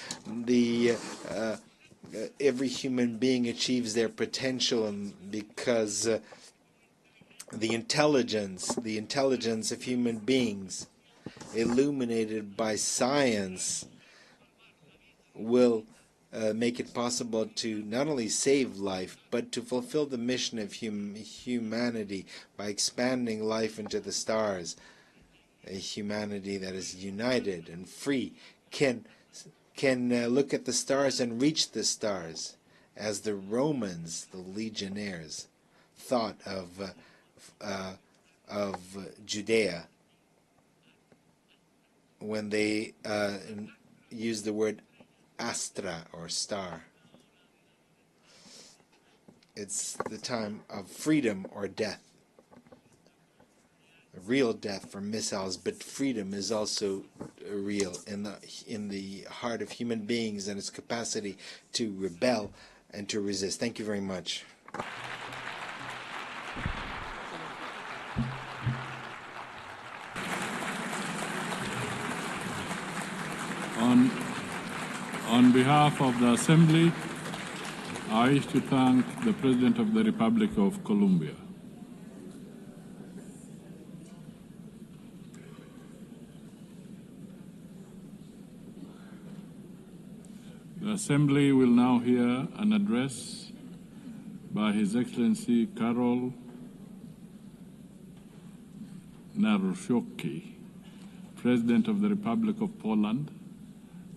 every human being achieves their potential, and because the intelligence of human beings, illuminated by science, will make it possible to not only save life, but to fulfill the mission of humanity by expanding life into the stars. A humanity that is united and free can look at the stars and reach the stars, as the Romans, the legionnaires, thought of Judea when they used the word astra, or star. It's the time of freedom or death. A real death for missiles, but freedom is also real in the heart of human beings and its capacity to rebel and to resist. Thank you very much. On behalf of the Assembly, I wish to thank the President of the Republic of Colombia. The Assembly will now hear an address by His Excellency Karol Nawrocki, President of the Republic of Poland.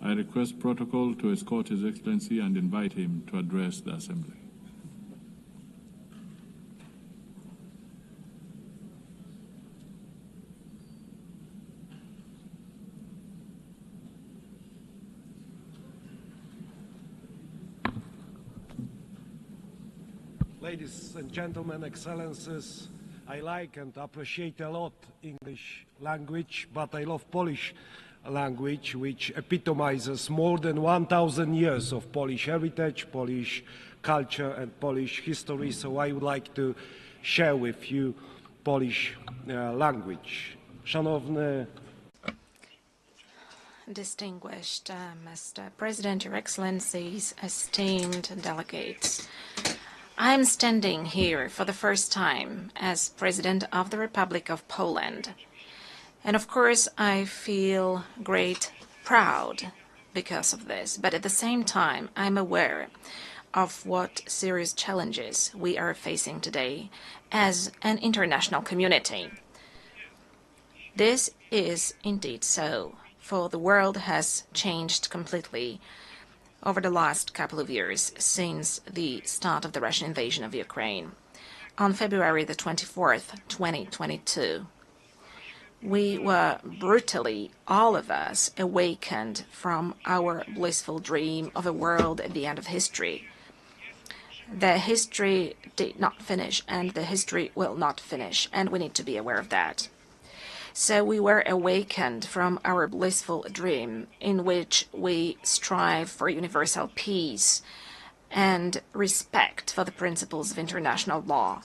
I request protocol to escort His Excellency and invite him to address the Assembly. Ladies and gentlemen, Excellencies, I like and appreciate a lot English language, but I love Polish language, which epitomizes more than 1,000 years of Polish heritage, Polish culture, and Polish history. So I would like to share with you Polish language. Szanowny Distinguished Mr. President, Your Excellencies, esteemed delegates, I am standing here for the first time as President of the Republic of Poland. And of course, I feel great proud because of this. But at the same time, I'm aware of what serious challenges we are facing today as an international community. This is indeed so, for the world has changed completely over the last couple of years since the start of the Russian invasion of Ukraine. On February the 24th, 2022, we were brutally, all of us, awakened from our blissful dream of a world at the end of history. The history did not finish, and the history will not finish, and we need to be aware of that. So we were awakened from our blissful dream in which we strive for universal peace and respect for the principles of international law.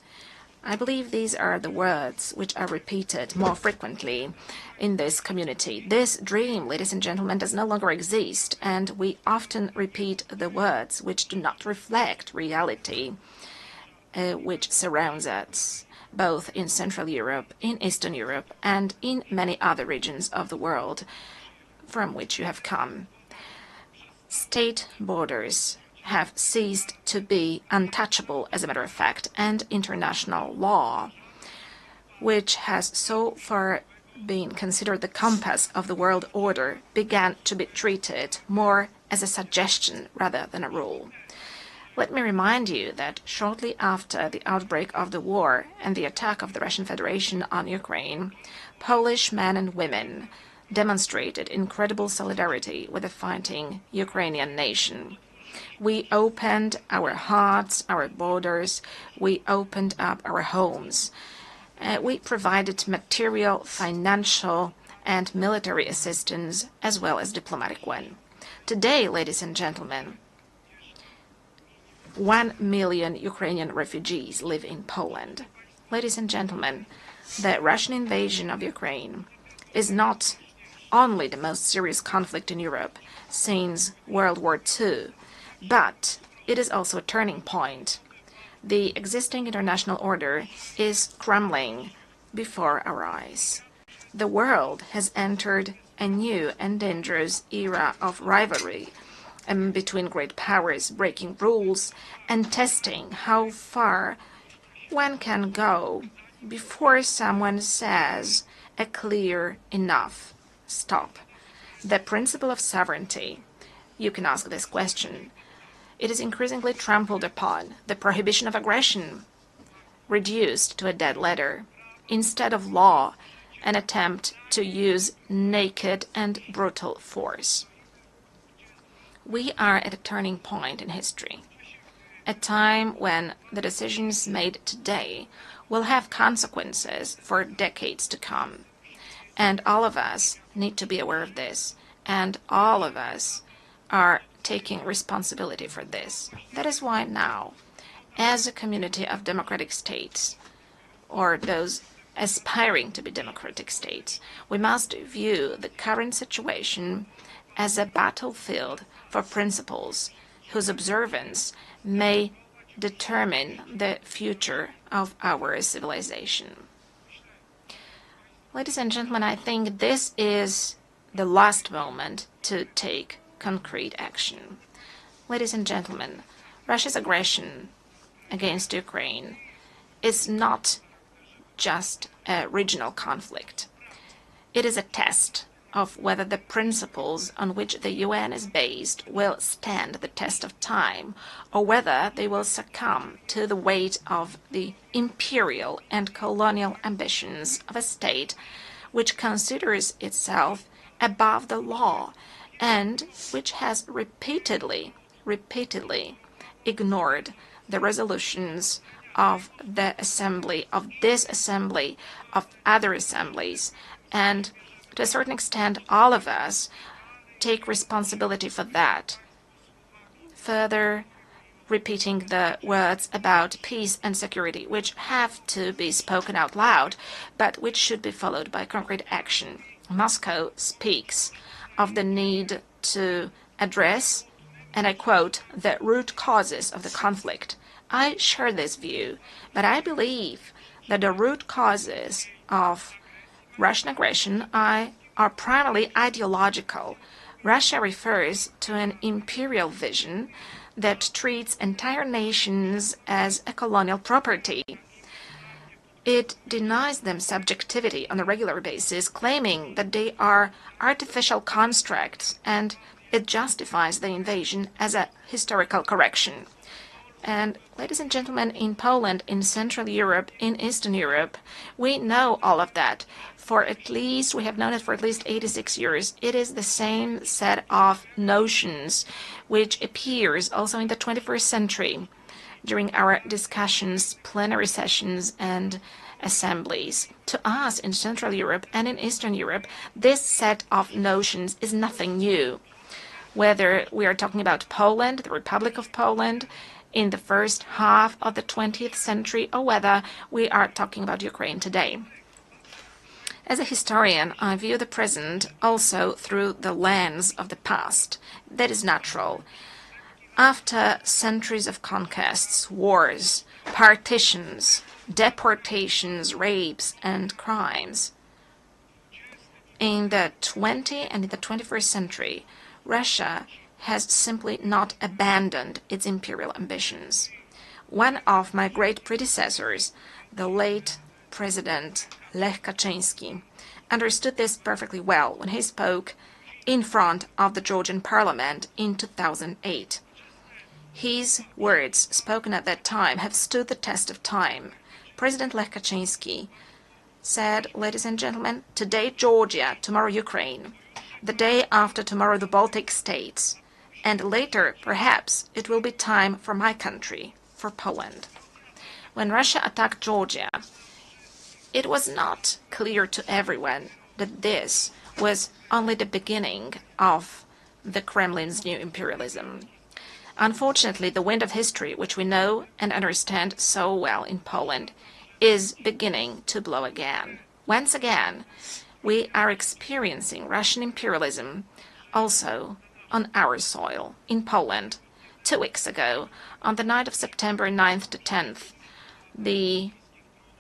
I believe these are the words which are repeated more frequently in this community. This dream, ladies and gentlemen, does no longer exist, and we often repeat the words which do not reflect reality which surrounds us, both in Central Europe, in Eastern Europe, and in many other regions of the world from which you have come. State borders have ceased to be untouchable, as a matter of fact, and international law, which has so far been considered the compass of the world order, began to be treated more as a suggestion rather than a rule. Let me remind you that shortly after the outbreak of the war and the attack of the Russian Federation on Ukraine, Polish men and women demonstrated incredible solidarity with the fighting Ukrainian nation. We opened our hearts, our borders, we opened up our homes. We provided material, financial, and military assistance, as well as diplomatic one. Today, ladies and gentlemen, 1 million Ukrainian refugees live in Poland. Ladies and gentlemen, the Russian invasion of Ukraine is not only the most serious conflict in Europe since World War II, but it is also a turning point. The existing international order is crumbling before our eyes. The world has entered a new and dangerous era of rivalry between great powers, breaking rules and testing how far one can go before someone says a clear enough stop. The principle of sovereignty, you can ask this question. It is increasingly trampled upon, the prohibition of aggression reduced to a dead letter. Instead of law, an attempt to use naked and brutal force. We are at a turning point in history, a time when the decisions made today will have consequences for decades to come. And all of us need to be aware of this, and all of us are taking responsibility for this. That is why now, as a community of democratic states, or those aspiring to be democratic states, we must view the current situation as a battlefield for principles whose observance may determine the future of our civilization. Ladies and gentlemen, I think this is the last moment to take concrete action. Ladies and gentlemen, Russia's aggression against Ukraine is not just a regional conflict. It is a test of whether the principles on which the UN is based will stand the test of time, or whether they will succumb to the weight of the imperial and colonial ambitions of a state which considers itself above the law and which has repeatedly ignored the resolutions of the assembly, of this assembly, of other assemblies, and to a certain extent, all of us take responsibility for that. Further repeating the words about peace and security, which have to be spoken out loud, but which should be followed by concrete action. Moscow speaks of the need to address, and I quote, the root causes of the conflict. I share this view, but I believe that the root causes of Russian aggression are primarily ideological. Russia refers to an imperial vision that treats entire nations as a colonial property. It denies them subjectivity on a regular basis, claiming that they are artificial constructs, and it justifies the invasion as a historical correction. And ladies and gentlemen, in Poland, in Central Europe, in Eastern Europe, we know all of that. We have known it for at least 86 years. It is the same set of notions which appears also in the 21st century during our discussions, plenary sessions, and assemblies. To us in Central Europe and in Eastern Europe, this set of notions is nothing new. Whether we are talking about Poland, the Republic of Poland, in the first half of the 20th century, or whether we are talking about Ukraine today. As a historian, I view the present also through the lens of the past. That is natural. After centuries of conquests, wars, partitions, deportations, rapes, and crimes, in the 20th and in the 21st century, Russia has simply not abandoned its imperial ambitions. One of my great predecessors, the late President Lech Kaczynski, understood this perfectly well when he spoke in front of the Georgian parliament in 2008. His words, spoken at that time, have stood the test of time. President Lech Kaczynski said, ladies and gentlemen, today Georgia, tomorrow Ukraine, the day after tomorrow the Baltic states, and later, perhaps, it will be time for my country, for Poland. When Russia attacked Georgia, it was not clear to everyone that this was only the beginning of the Kremlin's new imperialism. Unfortunately, the wind of history, which we know and understand so well in Poland, is beginning to blow again. Once again, we are experiencing Russian imperialism also on our soil in Poland. 2 weeks ago, on the night of September 9th to 10th, the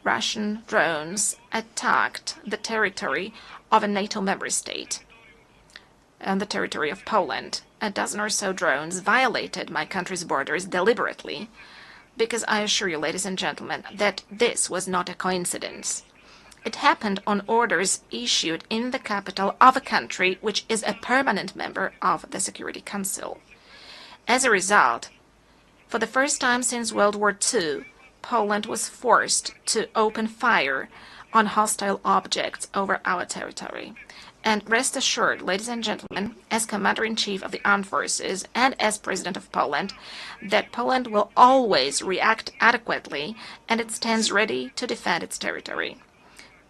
Russian drones attacked the territory of a NATO member state on the territory of Poland. A dozen or so drones violated my country's borders deliberately, because I assure you, ladies and gentlemen, that this was not a coincidence. It happened on orders issued in the capital of a country which is a permanent member of the Security Council. As a result, for the first time since World War II, Poland was forced to open fire on hostile objects over our territory. And rest assured, ladies and gentlemen, as Commander-in-Chief of the Armed Forces and as President of Poland, that Poland will always react adequately and it stands ready to defend its territory.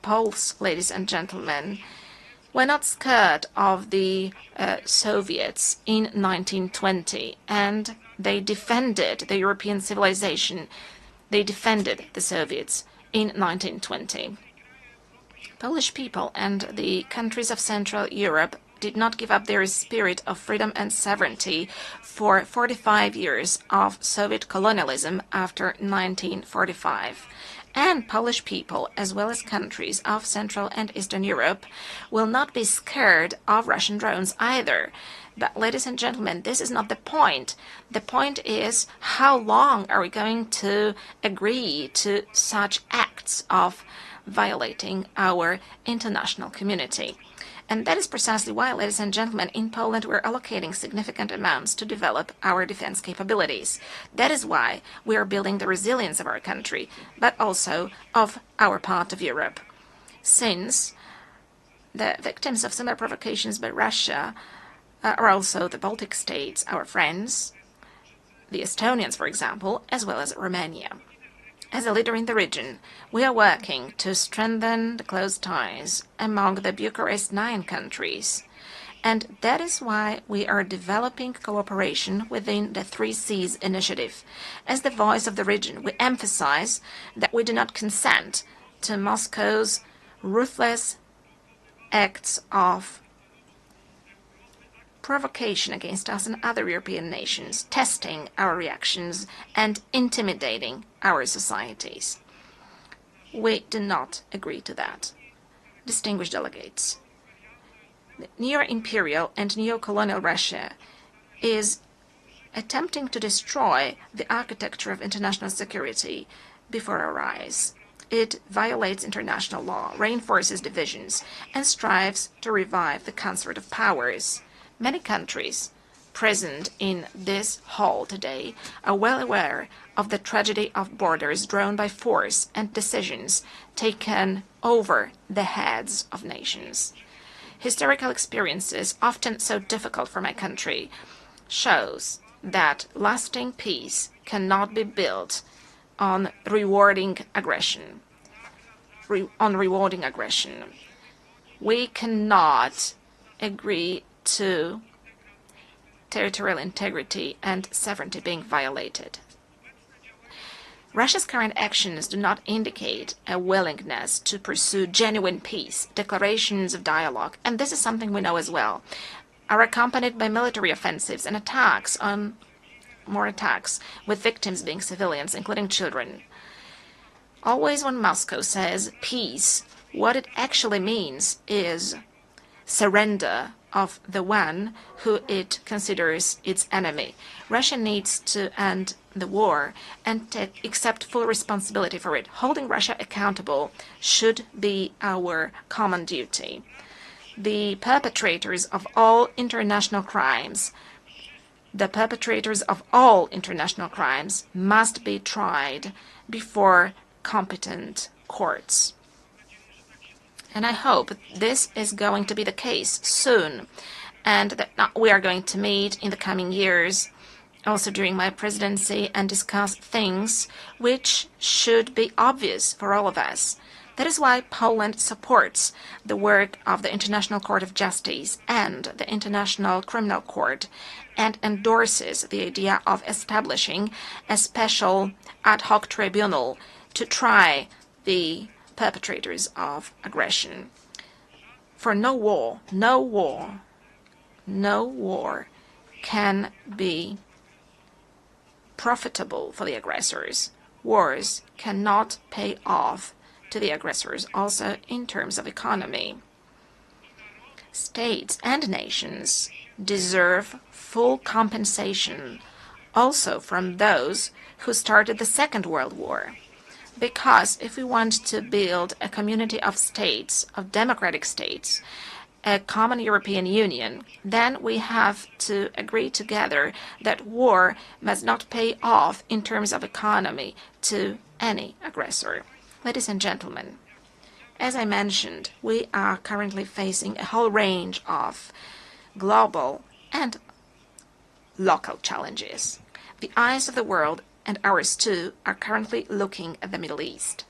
Poles, ladies and gentlemen, were not scared of the Soviets in 1920, and they defended the European civilization. They defended the Soviets in 1920. Polish people and the countries of Central Europe did not give up their spirit of freedom and sovereignty for 45 years of Soviet colonialism after 1945. And Polish people, as well as countries of Central and Eastern Europe, will not be scared of Russian drones either. But, ladies and gentlemen, this is not the point. The point is, how long are we going to agree to such acts of violating our international community? And that is precisely why, ladies and gentlemen, in Poland we're allocating significant amounts to develop our defense capabilities. That is why we are building the resilience of our country, but also of our part of Europe. Since the victims of similar provocations by Russia are also the Baltic states, our friends, the Estonians, for example, as well as Romania. As a leader in the region, we are working to strengthen the close ties among the Bucharest 9 countries. And that is why we are developing cooperation within the 3 Seas initiative. As the voice of the region, we emphasize that we do not consent to Moscow's ruthless acts of provocation against us and other European nations, testing our reactions and intimidating our societies. We do not agree to that. Distinguished delegates, neo-imperial and neo-colonial Russia is attempting to destroy the architecture of international security before our eyes. It violates international law, reinforces divisions, and strives to revive the concert of powers. Many countries present in this hall today are well aware of the tragedy of borders drawn by force and decisions taken over the heads of nations. Historical experiences, often so difficult for my country, shows that lasting peace cannot be built on rewarding aggression. We cannot agree to territorial integrity and sovereignty being violated. Russia's current actions do not indicate a willingness to pursue genuine peace, declarations of dialogue, and this is something we know as well, are accompanied by military offensives and attacks, with victims being civilians, including children. Always when Moscow says peace, what it actually means is surrender of the one who it considers its enemy. Russia needs to end the war and accept full responsibility for it. Holding Russia accountable should be our common duty. The perpetrators of all international crimes must be tried before competent courts. And I hope this is going to be the case soon, and that we are going to meet in the coming years, also during my presidency, and discuss things which should be obvious for all of us. That is why Poland supports the work of the International Court of Justice and the International Criminal Court and endorses the idea of establishing a special ad hoc tribunal to try the perpetrators of aggression. For no war can be profitable for the aggressors. Wars cannot pay off to the aggressors, also in terms of economy. States and nations deserve full compensation also from those who started the Second World War. Because if we want to build a community of states, of democratic states, a common European Union, then we have to agree together that war must not pay off in terms of economy to any aggressor. Ladies and gentlemen, as I mentioned, we are currently facing a whole range of global and local challenges. The eyes of the world, and ours too, are currently looking at the Middle East.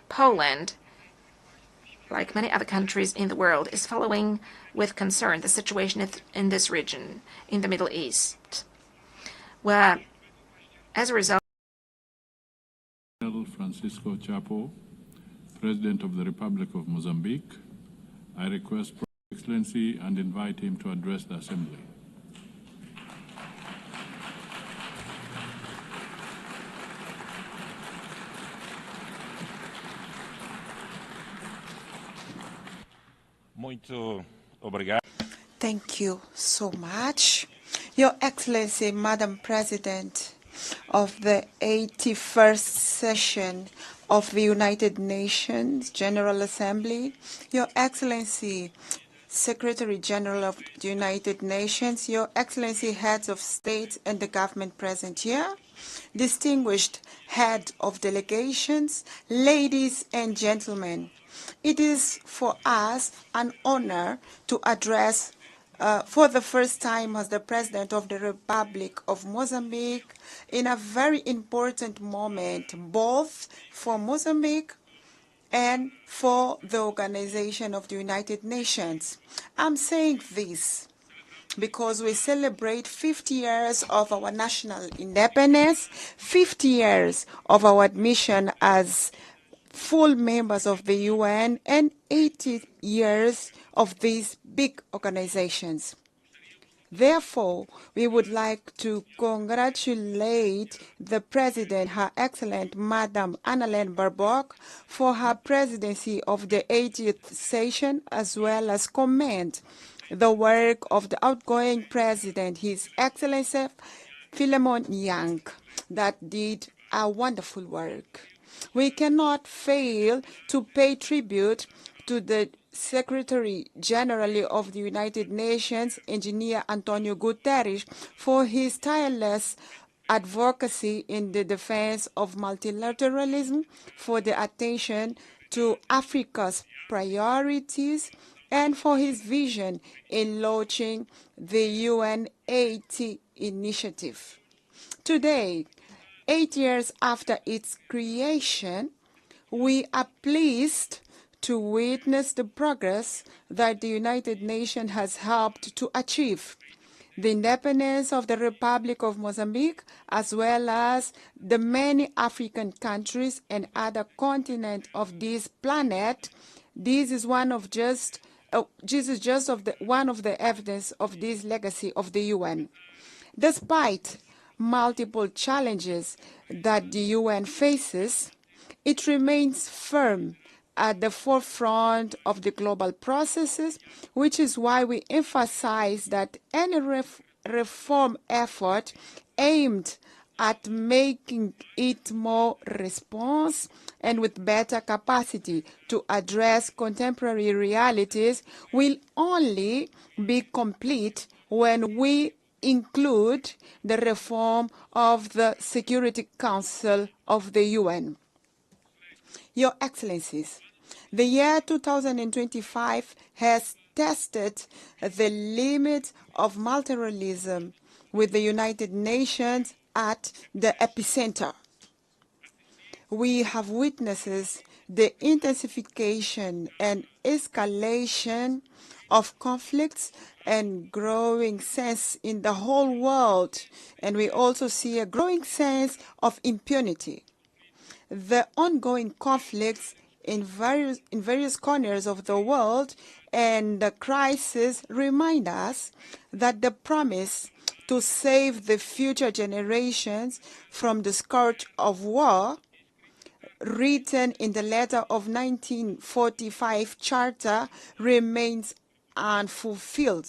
Poland, like many other countries in the world, is following with concern the situation in this region, in the Middle East, where, as a result, Francisco Chapo, President of the Republic of Mozambique, I request His Excellency and invite him to address the Assembly. Muito obrigado. Thank you so much. Your Excellency, Madam President of the 81st session of the United Nations General Assembly, Your Excellency, Secretary General of the United Nations, Your Excellency, heads of state and the government present here, distinguished head of delegations, ladies and gentlemen, it is for us an honor to address for the first time as the President of the Republic of Mozambique in a very important moment, both for Mozambique and for the Organization of the United Nations. I'm saying this because we celebrate 50 years of our national independence, 50 years of our admission as full members of the UN, and 80 years of these big organizations. Therefore, we would like to congratulate the President, Her Excellency Madam Annalena Baerbock, for her presidency of the 80th session, as well as commend the work of the outgoing President, His Excellency Philemon Yang, that did a wonderful work. We cannot fail to pay tribute to the Secretary General of the United Nations, Engineer Antonio Guterres, for his tireless advocacy in the defense of multilateralism, for the attention to Africa's priorities, and for his vision in launching the UN 80 initiative. Today, 8 years after its creation, we are pleased to witness the progress that the United Nations has helped to achieve. The independence of the Republic of Mozambique, as well as the many African countries and other continents of this planet, this is one of one of the evidence of this legacy of the UN. Despite multiple challenges that the UN faces, it remains firm at the forefront of the global processes, which is why we emphasize that any reform effort aimed at making it more responsive and with better capacity to address contemporary realities will only be complete when we include the reform of the Security Council of the UN. Your Excellencies, the year 2025 has tested the limits of multilateralism with the United Nations at the epicenter. We have witnessed the intensification and escalation of conflicts and growing sense in the whole world, and we also see a growing sense of impunity. The ongoing conflicts in various corners of the world and the crisis remind us that the promise to save the future generations from the scourge of war, written in the letter of 1945 Charter, remains unfulfilled.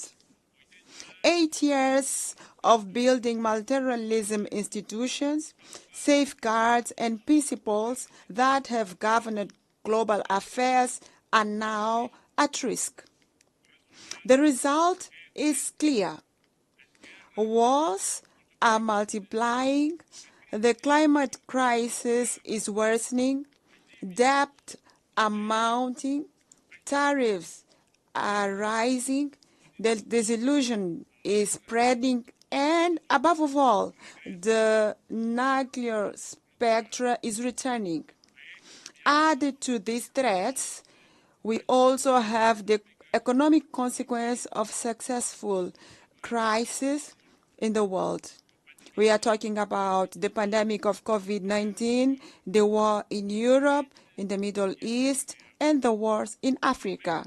8 years of building multilateralism institutions, safeguards, and principles that have governed global affairs are now at risk. The result is clear. Wars are multiplying, the climate crisis is worsening, debt are mounting, tariffs are rising, the disillusion is spreading, and above all, the nuclear spectra is returning. Added to these threats, we also have the economic consequence of successful crisis in the world. We are talking about the pandemic of COVID-19, the war in Europe, in the Middle East, and the wars in Africa.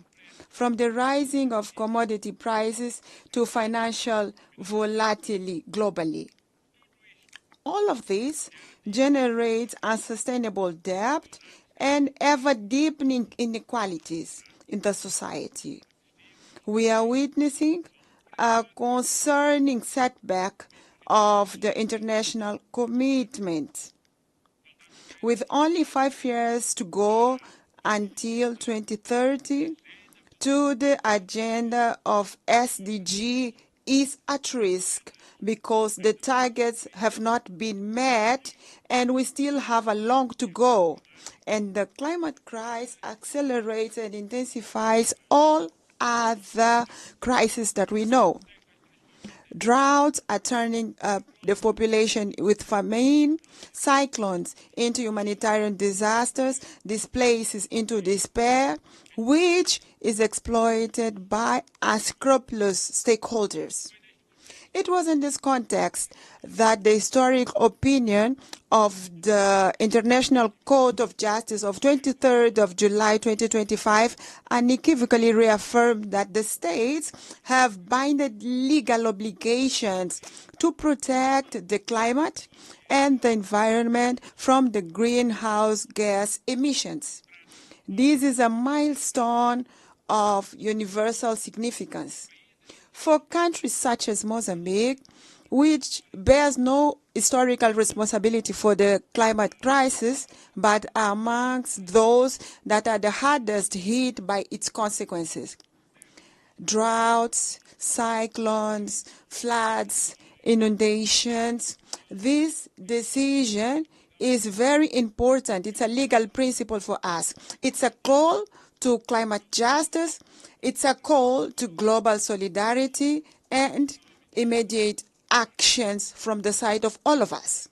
From the rising of commodity prices to financial volatility globally. All of this generates unsustainable debt and ever-deepening inequalities in the society. We are witnessing a concerning setback of the international commitment. With only 5 years to go until 2030, the agenda of SDG is at risk because the targets have not been met and we still have a long to go. And the climate crisis accelerates and intensifies all other crises that we know. Droughts are turning up the population with famine, cyclones into humanitarian disasters, displaces into despair, which is exploited by unscrupulous stakeholders. It was in this context that the historic opinion of the International Court of Justice of 23rd of July 2025 unequivocally reaffirmed that the states have binding legal obligations to protect the climate and the environment from the greenhouse gas emissions. This is a milestone of universal significance. For countries such as Mozambique, which bears no historical responsibility for the climate crisis, but are amongst those that are the hardest hit by its consequences. Droughts, cyclones, floods, inundations. This decision is very important. It's a legal principle for us. It's a call to climate justice. It's a call to global solidarity and immediate actions from the side of all of us.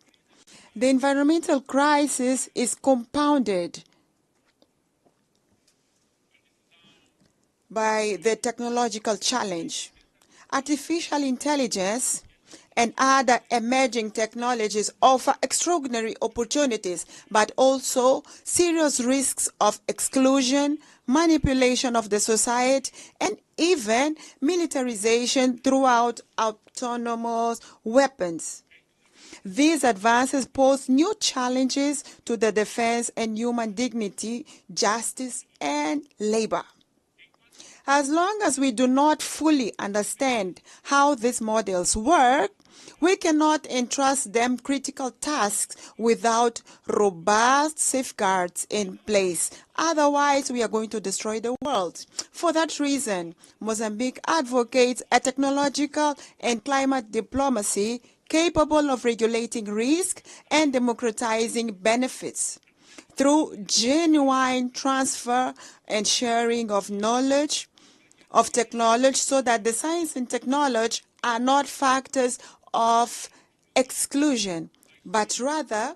The environmental crisis is compounded by the technological challenge. Artificial intelligence and other emerging technologies offer extraordinary opportunities, but also serious risks of exclusion, manipulation of the society, and even militarization throughout autonomous weapons. These advances pose new challenges to the defense and human dignity, justice, and labor. As long as we do not fully understand how these models work, we cannot entrust them critical tasks without robust safeguards in place. Otherwise, we are going to destroy the world. For that reason, Mozambique advocates a technological and climate diplomacy capable of regulating risk and democratizing benefits through genuine transfer and sharing of knowledge, of technology, so that the science and technology are not factors of exclusion, but rather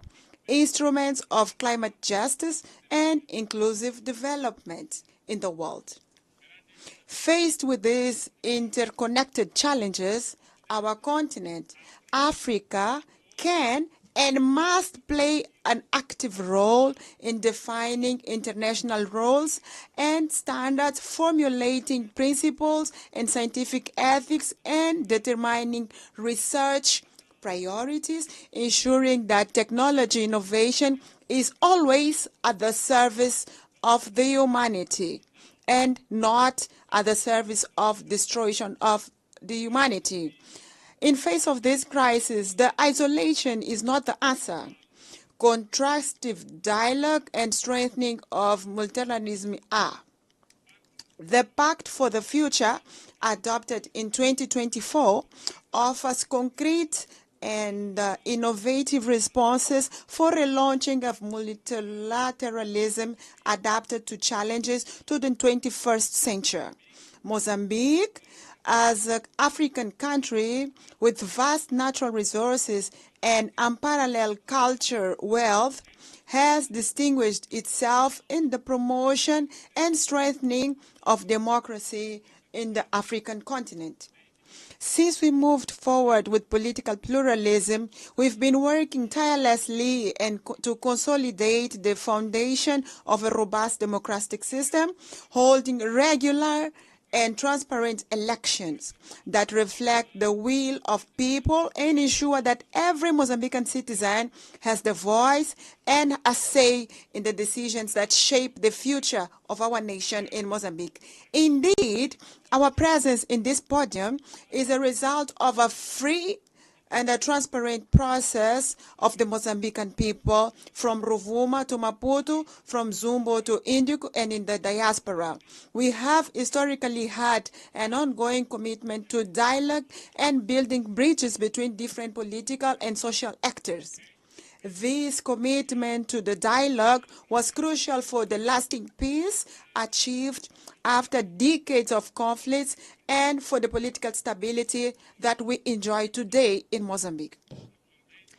instruments of climate justice and inclusive development in the world. Faced with these interconnected challenges, our continent, Africa, can and must play an active role in defining international rules and standards, formulating principles and scientific ethics, and determining research priorities, ensuring that technology innovation is always at the service of the humanity and not at the service of destruction of the humanity. In face of this crisis, the isolation is not the answer. Constructive dialogue and strengthening of multilateralism are. The Pact for the Future, adopted in 2024, offers concrete and innovative responses for relaunching of multilateralism adapted to challenges to the 21st century. Mozambique, as an African country with vast natural resources and unparalleled cultural wealth, has distinguished itself in the promotion and strengthening of democracy in the African continent. Since we moved forward with political pluralism, we've been working tirelessly to consolidate the foundation of a robust democratic system, holding regular and transparent elections that reflect the will of people and ensure that every Mozambican citizen has the voice and a say in the decisions that shape the future of our nation in Mozambique. Indeed, our presence in this podium is a result of a free and a transparent process of the Mozambican people from Rovuma to Maputo, from Zumbo to Indico, and in the diaspora. We have historically had an ongoing commitment to dialogue and building bridges between different political and social actors. This commitment to the dialogue was crucial for the lasting peace achieved after decades of conflicts and for the political stability that we enjoy today in Mozambique.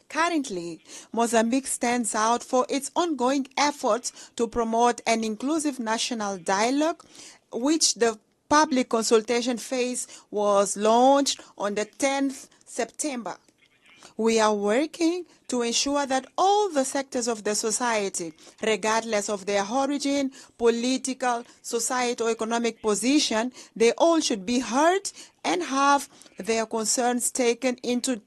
Currently, Mozambique stands out for its ongoing efforts to promote an inclusive national dialogue, which the public consultation phase was launched on the 10th September. We are working to ensure that all the sectors of the society, regardless of their origin, political, societal, or economic position, they all should be heard and have their concerns taken into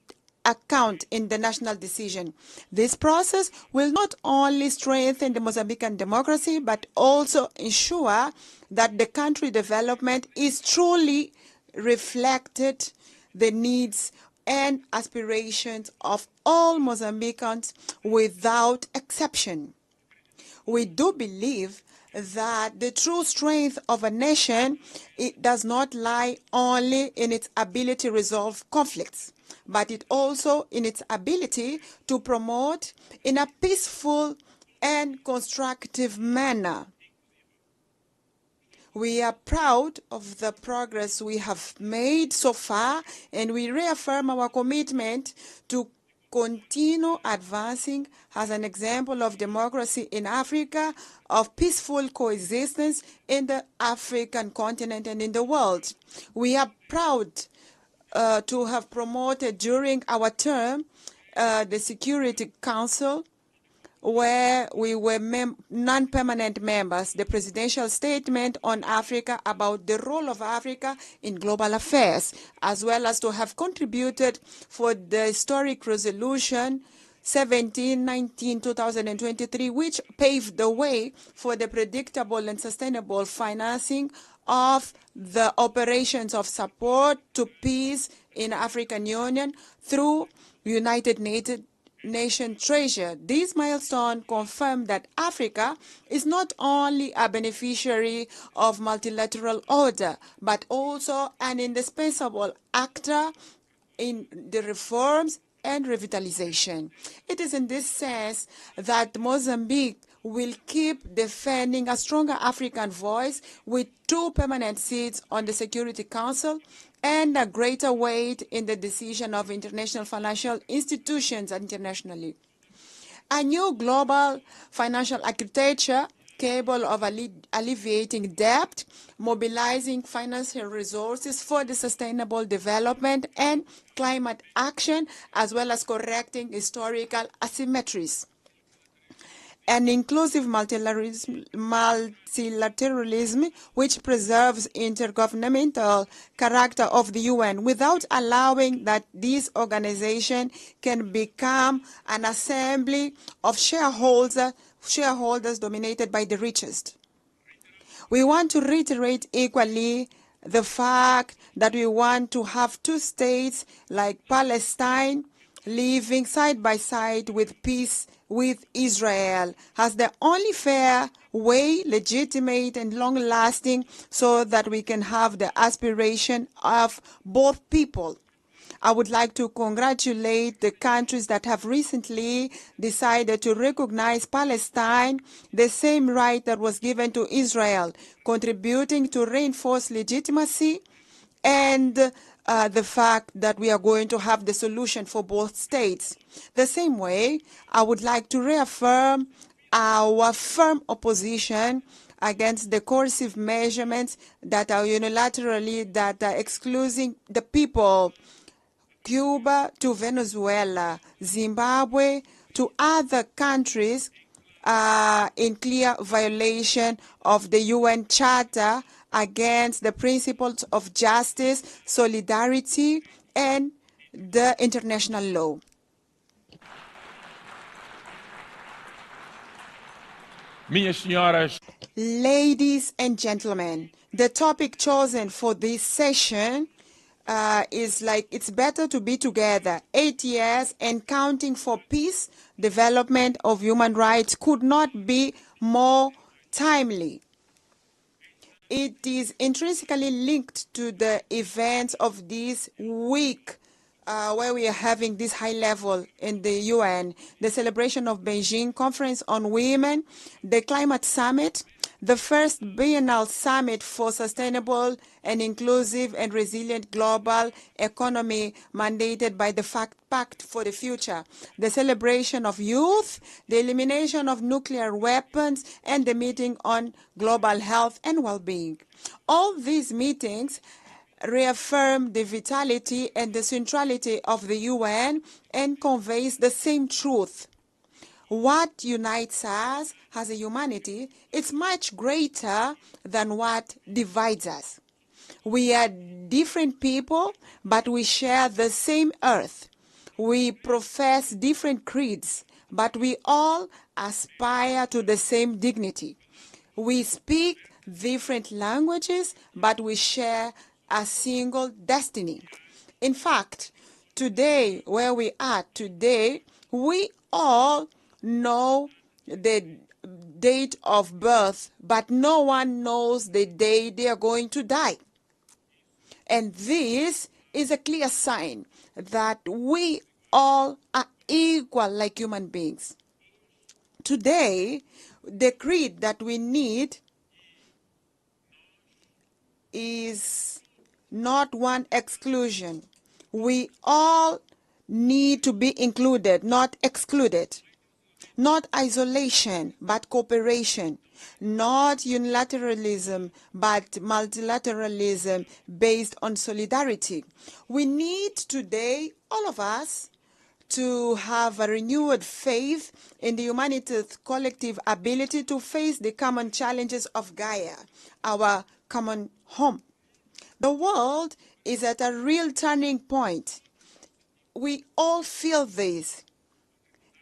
account in the national decision. This process will not only strengthen the Mozambican democracy, but also ensure that the country development is truly reflected the needs and aspirations of all Mozambicans without exception. We do believe that the true strength of a nation, it does not lie only in its ability to resolve conflicts, but it also in its ability to promote in a peaceful and constructive manner. We are proud of the progress we have made so far, and we reaffirm our commitment to continue advancing as an example of democracy in Africa, of peaceful coexistence in the African continent and in the world. We are proud to have promoted during our term the Security Council, where we were non-permanent members, the presidential statement on Africa about the role of Africa in global affairs, as well as to have contributed for the historic resolution 17/19/2023, which paved the way for the predictable and sustainable financing of the operations of support to peace in African Union through United Nation Treasure. This milestone confirmed that Africa is not only a beneficiary of multilateral order, but also an indispensable actor in the reforms and revitalization. It is in this sense that Mozambique will keep defending a stronger African voice with 2 permanent seats on the Security Council and a greater weight in the decision of international financial institutions internationally. A new global financial architecture capable of alleviating debt, mobilizing financial resources for the sustainable development and climate action, as well as correcting historical asymmetries. An inclusive multilateralism which preserves intergovernmental character of the UN without allowing that this organization can become an assembly of shareholders dominated by the richest. We want to reiterate equally the fact that we want to have two states like Palestine living side by side with peace with Israel as the only fair way, legitimate and long-lasting, so that we can have the aspiration of both people. I would like to congratulate the countries that have recently decided to recognize Palestine, the same right that was given to Israel, contributing to reinforce legitimacy and the fact that we are going to have the solution for both states. The same way, I would like to reaffirm our firm opposition against the coercive measurements that are unilaterally excluding the people, Cuba to Venezuela, Zimbabwe to other countries in clear violation of the UN Charter against the principles of justice, solidarity, and the international law. Ladies and gentlemen, the topic chosen for this session is like, it's better to be together. 8 years and counting for peace, development of human rights could not be more timely. It is intrinsically linked to the events of this week where we are having this high level in the UN, the celebration of Beijing Conference on Women, the Climate Summit, the first biennial summit for sustainable and inclusive and resilient global economy mandated by the Pact for the Future, the celebration of youth, the elimination of nuclear weapons, and the meeting on global health and well-being. All these meetings reaffirm the vitality and the centrality of the UN and conveys the same truth. What unites us as a humanity is much greater than what divides us. We are different people, but we share the same earth. We profess different creeds, but we all aspire to the same dignity. We speak different languages, but we share a single destiny. In fact, today, where we are today, we all know the date of birth, but no one knows the day they are going to die. And this is a clear sign that we all are equal like human beings. Today, the creed that we need is not one exclusion. We all need to be included, not excluded. Not isolation, but cooperation. Not unilateralism, but multilateralism based on solidarity. We need today, all of us, to have a renewed faith in the humanity's collective ability to face the common challenges of Gaia, our common home. The world is at a real turning point. We all feel this.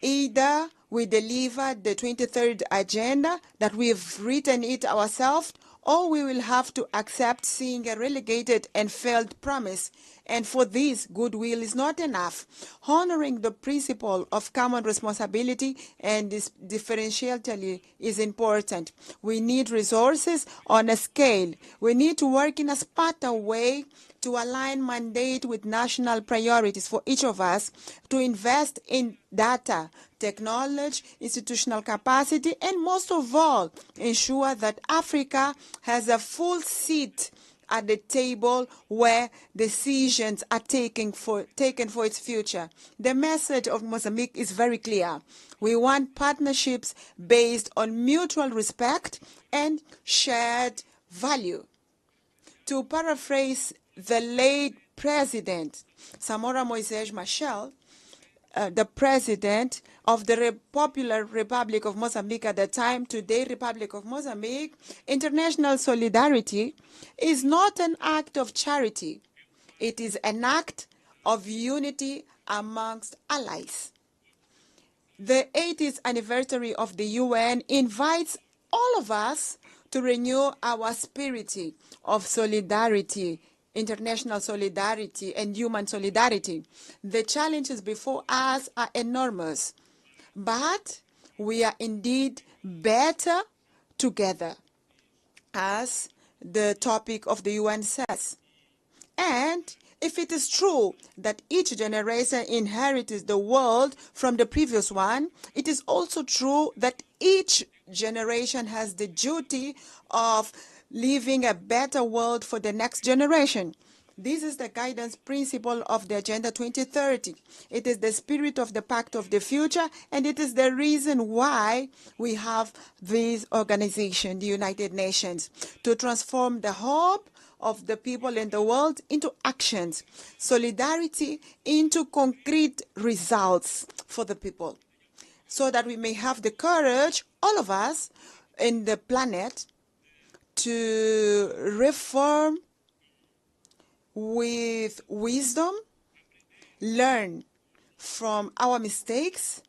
Either we deliver the 23rd agenda that we've written it ourselves, or we will have to accept seeing a relegated and failed promise. And for this, goodwill is not enough. Honoring the principle of common responsibility and differentiality is important. We need resources on a scale. We need to work in a smarter way to align mandate with national priorities for each of us, to invest in data, technology, institutional capacity, and most of all, ensure that Africa has a full seat at the table where decisions are taken for its future. The message of Mozambique is very clear. We want partnerships based on mutual respect and shared value. To paraphrase the late President Samora Moises Machel, the President of the Popular Republic of Mozambique at the time, today Republic of Mozambique, international solidarity is not an act of charity. It is an act of unity amongst allies. The 80th anniversary of the UN invites all of us to renew our spirit of solidarity, international solidarity, and human solidarity. The challenges before us are enormous, but we are indeed better together, as the topic of the UN says. And if it is true that each generation inherits the world from the previous one, it is also true that each generation has the duty of leaving a better world for the next generation. This is the guidance principle of the Agenda 2030. It is the spirit of the Pact of the Future, and it is the reason why we have this organization, the United Nations, to transform the hope of the people in the world into actions, solidarity into concrete results for the people, so that we may have the courage, all of us in the planet, to reform with wisdom, learn from our mistakes,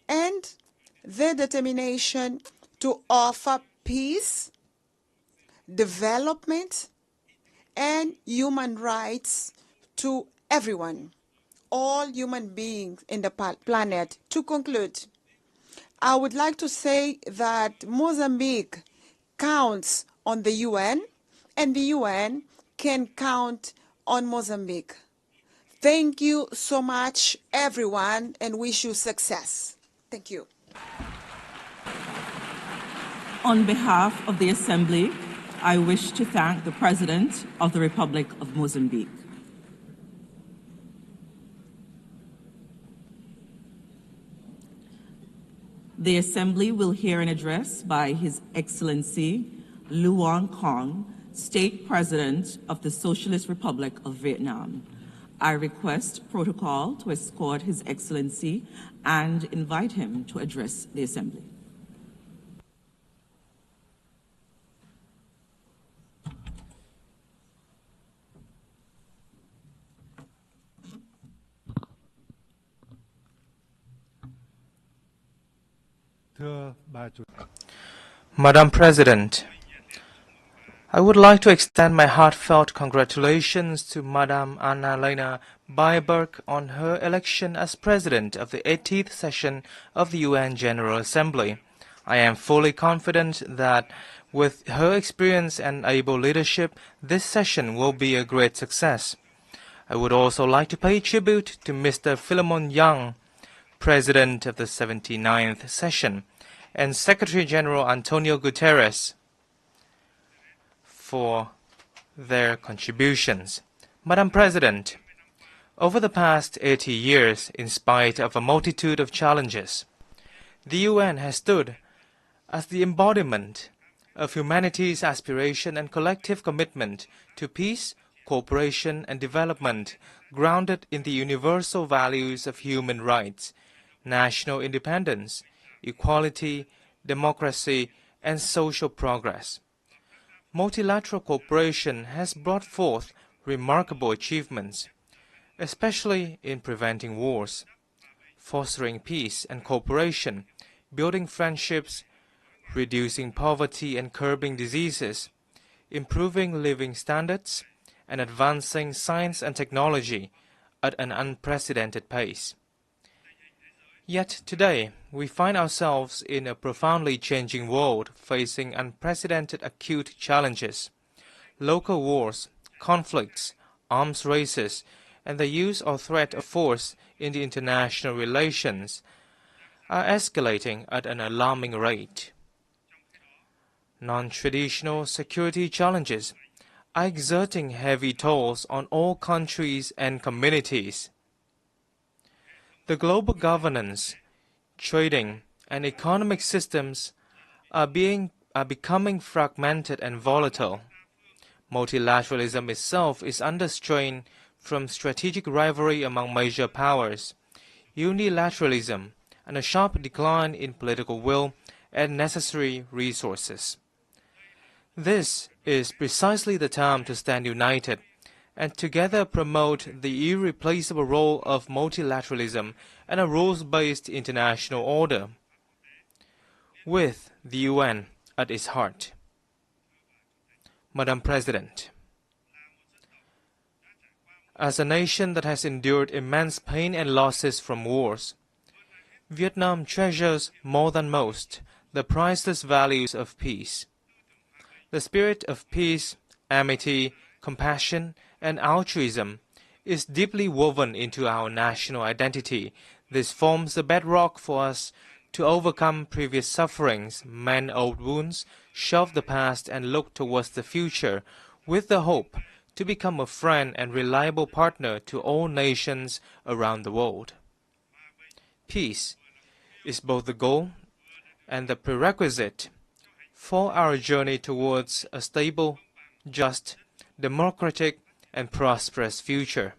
and the determination to offer peace, development, and human rights to everyone, all human beings in the planet. To conclude, I would like to say that Mozambique counts on the UN, and the UN can count on Mozambique. Thank you so much, everyone, and wish you success. Thank you. On behalf of the Assembly, I wish to thank the President of the Republic of Mozambique. The Assembly will hear an address by His Excellency Luong Kong, State President of the Socialist Republic of Vietnam. I request protocol to escort His Excellency and invite him to address the Assembly. Madam President, I would like to extend my heartfelt congratulations to Madam Anna-Lena Baerbock on her election as President of the 80th session of the UN General Assembly. I am fully confident that with her experience and able leadership, this session will be a great success. I would also like to pay tribute to Mr. Philemon Young, President of the 79th session, and Secretary General Antonio Guterres for their contributions. Madam President, over the past 80 years, in spite of a multitude of challenges, the UN has stood as the embodiment of humanity's aspiration and collective commitment to peace, cooperation, and development, grounded in the universal values of human rights, national independence, equality, democracy, and social progress. Multilateral cooperation has brought forth remarkable achievements, especially in preventing wars, fostering peace and cooperation, building friendships, reducing poverty and curbing diseases, improving living standards, and advancing science and technology at an unprecedented pace. Yet today, we find ourselves in a profoundly changing world facing unprecedented acute challenges. Local wars, conflicts, arms races, and the use or threat of force in the international relations are escalating at an alarming rate. Non-traditional security challenges are exerting heavy tolls on all countries and communities. The global governance, trading, and economic systems are becoming fragmented and volatile. Multilateralism itself is under strain from strategic rivalry among major powers, unilateralism, and a sharp decline in political will and necessary resources. This is precisely the time to stand united and together promote the irreplaceable role of multilateralism and a rules-based international order, with the UN at its heart. Madam President, as a nation that has endured immense pain and losses from wars, Vietnam treasures more than most the priceless values of peace. The spirit of peace, amity, compassion, and altruism is deeply woven into our national identity. This forms the bedrock for us to overcome previous sufferings, mend old wounds, shelve the past, and look towards the future with the hope to become a friend and reliable partner to all nations around the world. Peace is both the goal and the prerequisite for our journey towards a stable, just, democratic, and prosperous future.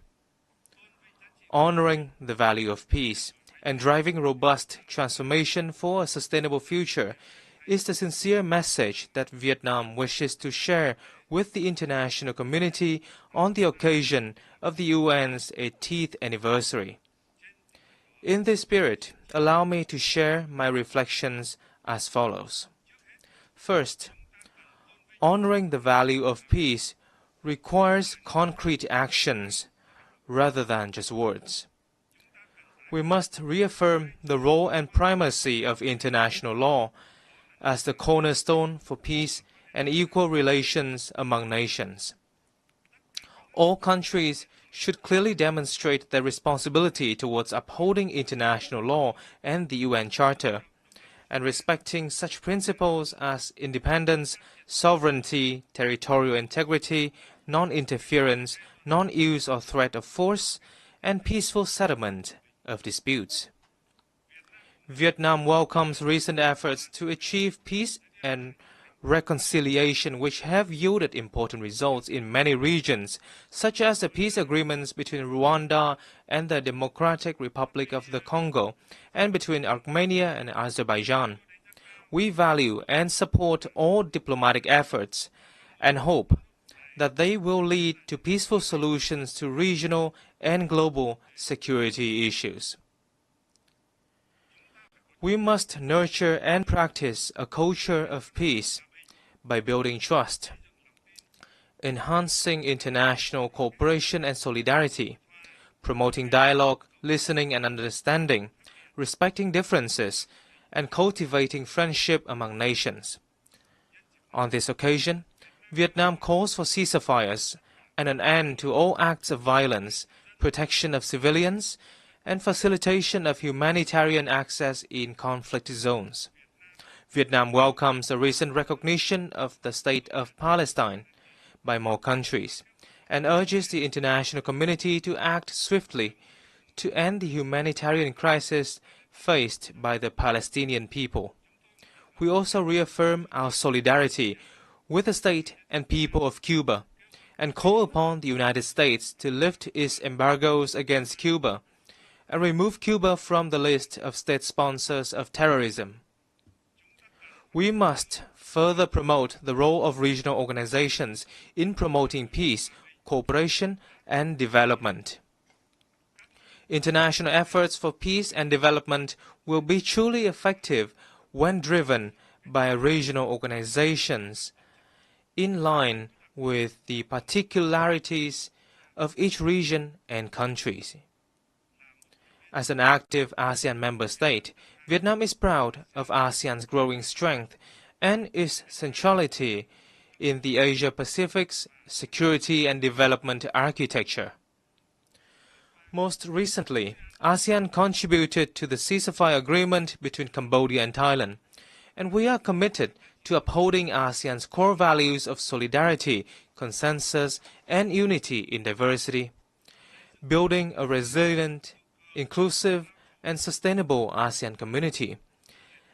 Honoring the value of peace and driving robust transformation for a sustainable future is the sincere message that Vietnam wishes to share with the international community on the occasion of the UN's 80th anniversary. In this spirit, allow me to share my reflections as follows. First, honoring the value of peace requires concrete actions rather than just words. We must reaffirm the role and primacy of international law as the cornerstone for peace and equal relations among nations. All countries should clearly demonstrate their responsibility towards upholding international law and the UN Charter, and respecting such principles as independence, sovereignty, territorial integrity, non-interference, non-use or threat of force, and peaceful settlement of disputes. Vietnam welcomes recent efforts to achieve peace and reconciliation which have yielded important results in many regions, such as the peace agreements between Rwanda and the Democratic Republic of the Congo, and between Armenia and Azerbaijan. We value and support all diplomatic efforts and hope that they will lead to peaceful solutions to regional and global security issues. We must nurture and practice a culture of peace by building trust, enhancing international cooperation and solidarity, promoting dialogue, listening and understanding, respecting differences, and cultivating friendship among nations. On this occasion, Vietnam calls for ceasefires and an end to all acts of violence, protection of civilians, and facilitation of humanitarian access in conflict zones. Vietnam welcomes the recent recognition of the State of Palestine by more countries and urges the international community to act swiftly to end the humanitarian crisis faced by the Palestinian people. We also reaffirm our solidarity with the state and people of Cuba and call upon the United States to lift its embargoes against Cuba and remove Cuba from the list of state sponsors of terrorism. We must further promote the role of regional organizations in promoting peace, cooperation, and development. International efforts for peace and development will be truly effective when driven by regional organizations in line with the particularities of each region and countries. As an active ASEAN member state, Vietnam is proud of ASEAN's growing strength and its centrality in the Asia-Pacific's security and development architecture. Most recently, ASEAN contributed to the ceasefire agreement between Cambodia and Thailand, and we are committed to upholding ASEAN's core values of solidarity, consensus, and unity in diversity, building a resilient, inclusive, and sustainable ASEAN community,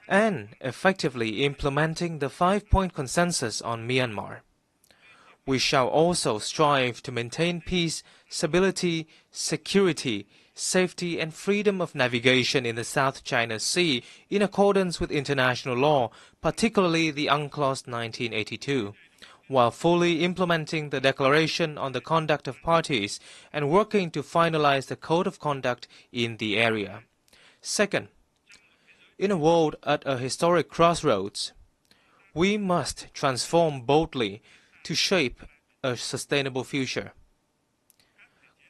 and effectively implementing the 5-point consensus on Myanmar. We shall also strive to maintain peace, stability, security, safety, and freedom of navigation in the South China Sea in accordance with international law, particularly the UNCLOS 1982, while fully implementing the Declaration on the Conduct of Parties and working to finalize the Code of Conduct in the area. Second, in a world at a historic crossroads, we must transform boldly to shape a sustainable future.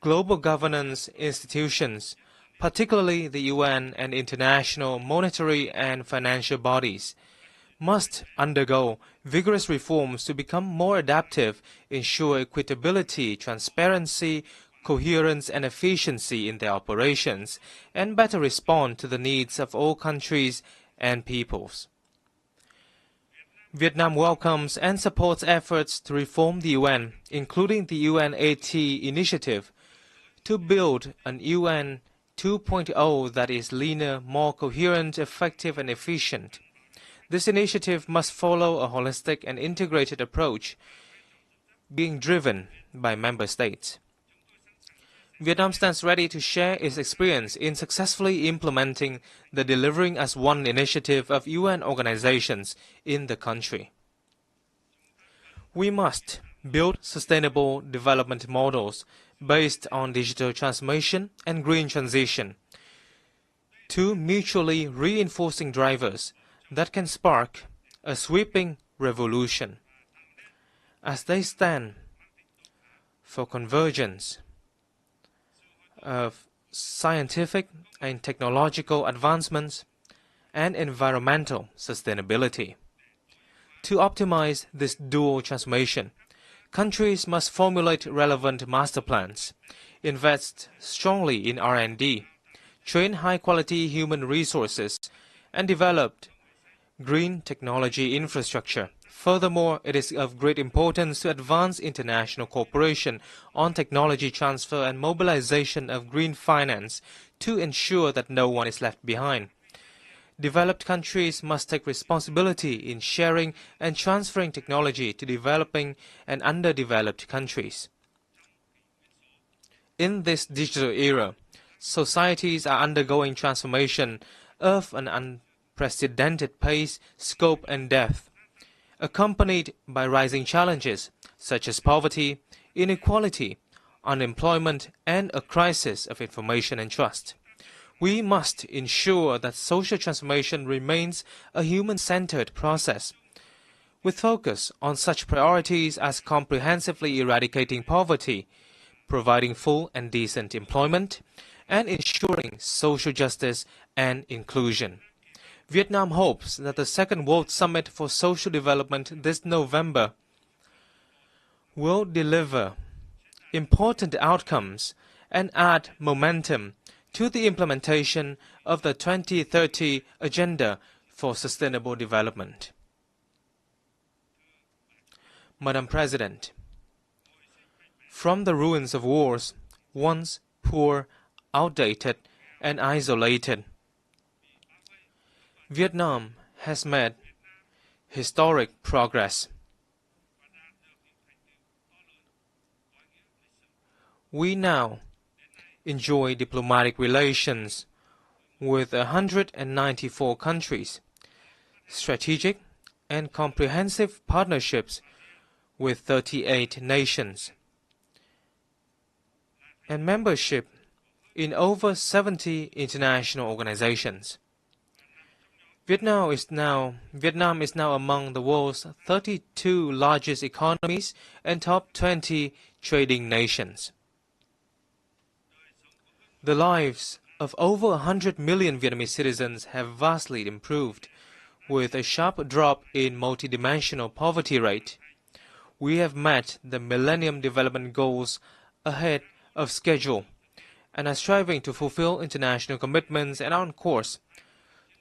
Global governance institutions, particularly the UN and international monetary and financial bodies, must undergo vigorous reforms to become more adaptive, ensure equitability, transparency, coherence, and efficiency in their operations, and better respond to the needs of all countries and peoples. Vietnam welcomes and supports efforts to reform the UN, including the UNAT initiative, to build an UN 2.0 that is leaner, more coherent, effective, and efficient. This initiative must follow a holistic and integrated approach, being driven by member states. Vietnam stands ready to share its experience in successfully implementing the Delivering as One initiative of UN organizations in the country. We must build sustainable development models based on digital transformation and green transition, two mutually reinforcing drivers that can spark a sweeping revolution. As they stand for convergence of scientific and technological advancements and environmental sustainability. To optimize this dual transformation, countries must formulate relevant master plans, invest strongly in R&D, train high-quality human resources, and develop green technology infrastructure. Furthermore, it is of great importance to advance international cooperation on technology transfer and mobilization of green finance to ensure that no one is left behind. Developed countries must take responsibility in sharing and transferring technology to developing and underdeveloped countries. In this digital era, societies are undergoing transformation of an unprecedented pace, scope, and depth, accompanied by rising challenges such as poverty, inequality, unemployment, and a crisis of information and trust. We must ensure that social transformation remains a human-centered process, with focus on such priorities as comprehensively eradicating poverty, providing full and decent employment, and ensuring social justice and inclusion. Vietnam hopes that the Second World Summit for Social Development this November will deliver important outcomes and add momentum to the implementation of the 2030 Agenda for Sustainable Development. Madam President, from the ruins of wars, once poor, outdated, and isolated, Vietnam has made historic progress. We now enjoy diplomatic relations with 194 countries, strategic and comprehensive partnerships with 38 nations, and membership in over 70 international organizations. Vietnam is now among the world's 32 largest economies and top 20 trading nations. The lives of over 100 million Vietnamese citizens have vastly improved, with a sharp drop in multidimensional poverty rate. We have met the Millennium Development Goals ahead of schedule and are striving to fulfill international commitments and are on course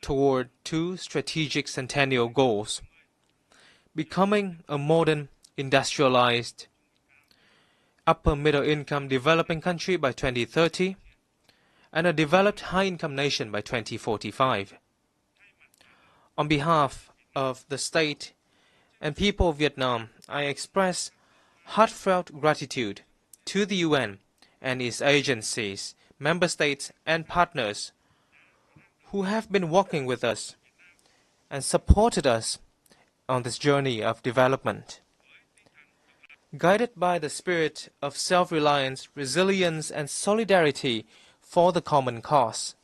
toward two strategic centennial goals. becoming a modern, industrialized, upper-middle-income developing country by 2030, and a developed high-income nation by 2045. On behalf of the state and people of Vietnam, I express heartfelt gratitude to the UN and its agencies, member states, and partners who have been working with us and supported us on this journey of development. Guided by the spirit of self-reliance, resilience, and solidarity for the common cause,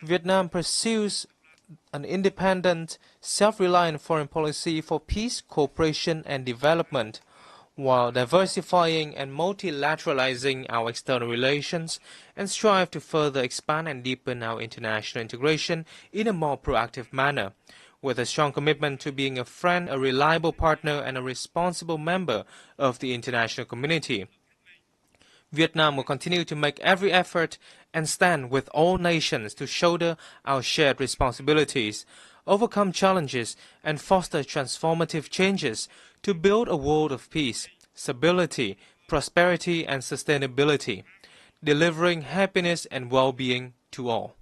Vietnam pursues an independent, self-reliant foreign policy for peace, cooperation, and development, while diversifying and multilateralizing our external relations, and strive to further expand and deepen our international integration in a more proactive manner, with a strong commitment to being a friend, a reliable partner, and a responsible member of the international community. Vietnam will continue to make every effort and stand with all nations to shoulder our shared responsibilities, overcome challenges, and foster transformative changes to build a world of peace, stability, prosperity, and sustainability, delivering happiness and well-being to all.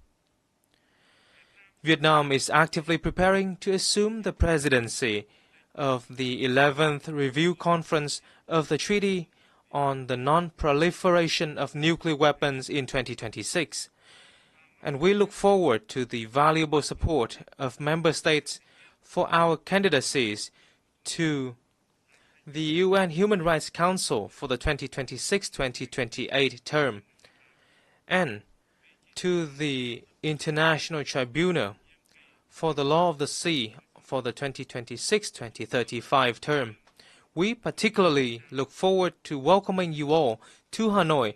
Vietnam is actively preparing to assume the presidency of the 11th Review Conference of the Treaty on the Non-Proliferation of Nuclear Weapons in 2026, and we look forward to the valuable support of member states for our candidacies to the UN Human Rights Council for the 2026-2028 term, and to the International Tribunal for the Law of the Sea for the 2026-2035 term. We particularly look forward to welcoming you all to Hanoi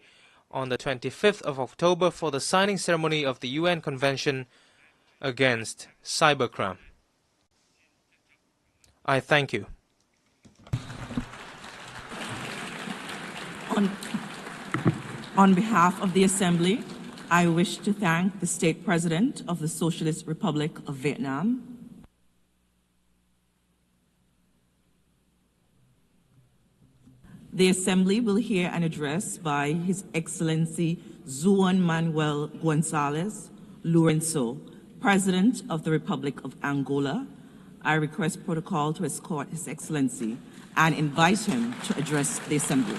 on the 25th of October for the signing ceremony of the UN Convention against Cybercrime. I thank you. On behalf of the Assembly, I wish to thank the State President of the Socialist Republic of Vietnam, the Assembly will hear an address by His Excellency Juan Manuel Gonzalez Lourenço, President of the Republic of Angola. I request protocol to escort His Excellency and invite him to address the Assembly.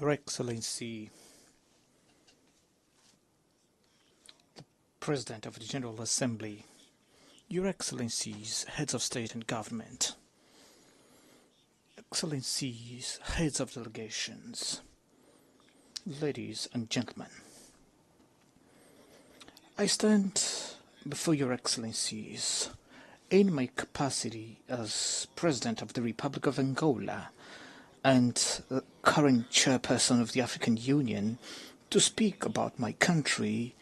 Your Excellency, the President of the General Assembly, Your Excellencies, Heads of State and Government, Excellencies, Heads of Delegations, ladies and gentlemen, I stand before Your Excellencies in my capacity as President of the Republic of Angola and current chairperson of the African Union to speak about my country,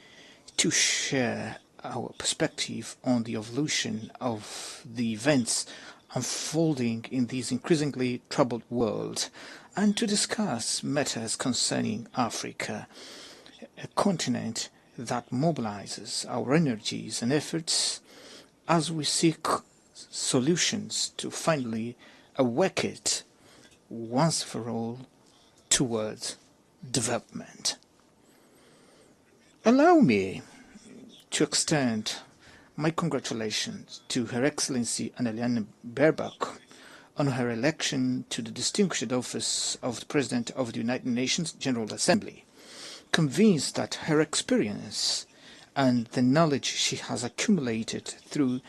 to share our perspective on the evolution of the events unfolding in this increasingly troubled world, and to discuss matters concerning Africa, a continent that mobilizes our energies and efforts as we seek solutions to finally awake it once for all towards development. Allow me to extend my congratulations to Her Excellency Annalena Baerbock on her election to the distinguished office of the President of the United Nations General Assembly, convinced that her experience and the knowledge she has accumulated through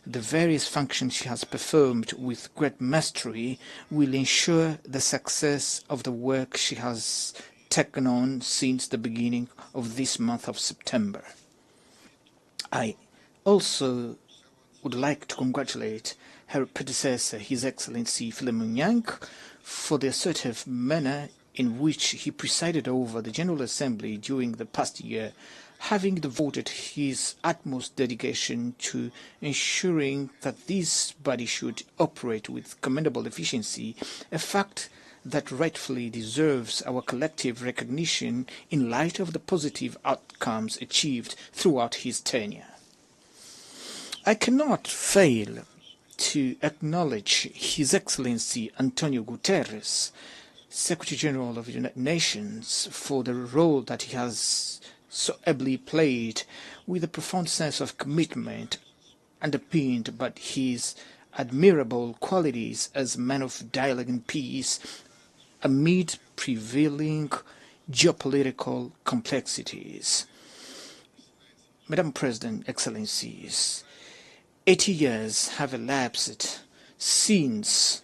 the various functions she has performed with great mastery will ensure the success of the work she has taken on since the beginning of this month of September. I also would like to congratulate her predecessor, His Excellency Philemon Yang, for the assertive manner in which he presided over the General Assembly during the past year, having devoted his utmost dedication to ensuring that this body should operate with commendable efficiency, a fact that rightfully deserves our collective recognition in light of the positive outcomes achieved throughout his tenure. I cannot fail to acknowledge His Excellency Antonio Guterres, Secretary General of the United Nations, for the role that he has so ably played with a profound sense of commitment underpinned by his admirable qualities as a man of dialogue and peace amid prevailing geopolitical complexities. Madam President, Excellencies, 80 years have elapsed since,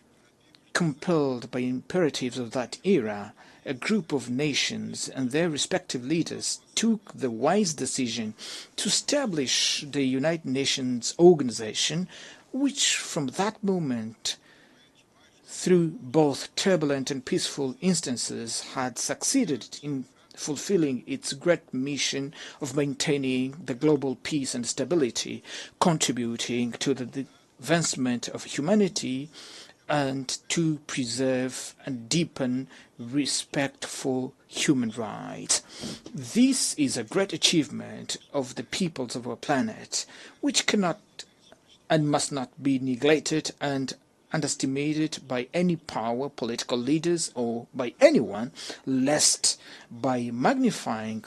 compelled by imperatives of that era, a group of nations and their respective leaders took the wise decision to establish the United Nations organization, which from that moment, through both turbulent and peaceful instances, had succeeded in fulfilling its great mission of maintaining the global peace and stability, contributing to the advancement of humanity and to preserve and deepen respect for human rights. This is a great achievement of the peoples of our planet, which cannot and must not be neglected and underestimated by any power, political leaders, or by anyone, lest by magnifying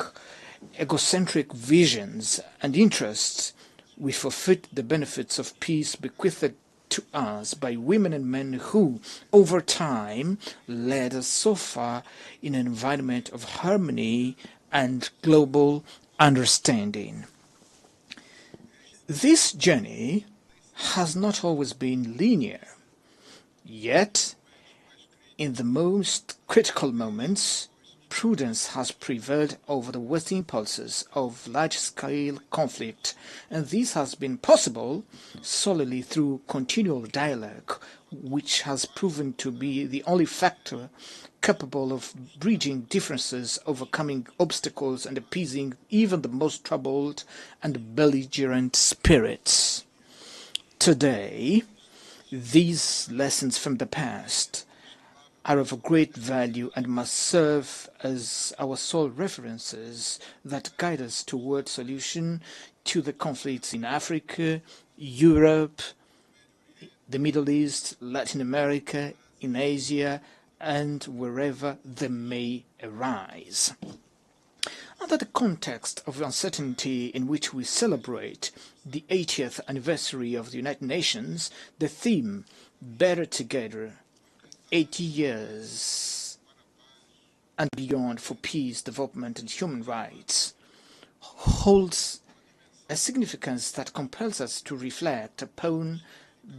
egocentric visions and interests we forfeit the benefits of peace bequeathed to us by women and men who, over time, led us so far in an environment of harmony and global understanding. This journey has not always been linear. Yet, in the most critical moments, prudence has prevailed over the Western impulses of large-scale conflict, and this has been possible solely through continual dialogue, which has proven to be the only factor capable of bridging differences, overcoming obstacles, and appeasing even the most troubled and belligerent spirits. Today, these lessons from the past are of great value and must serve as our sole references that guide us toward solution to the conflicts in Africa, Europe, the Middle East, Latin America, in Asia, and wherever they may arise. Under the context of uncertainty in which we celebrate the 80th anniversary of the United Nations, the theme, Better Together, 80 years and beyond for peace, development, and human rights, holds a significance that compels us to reflect upon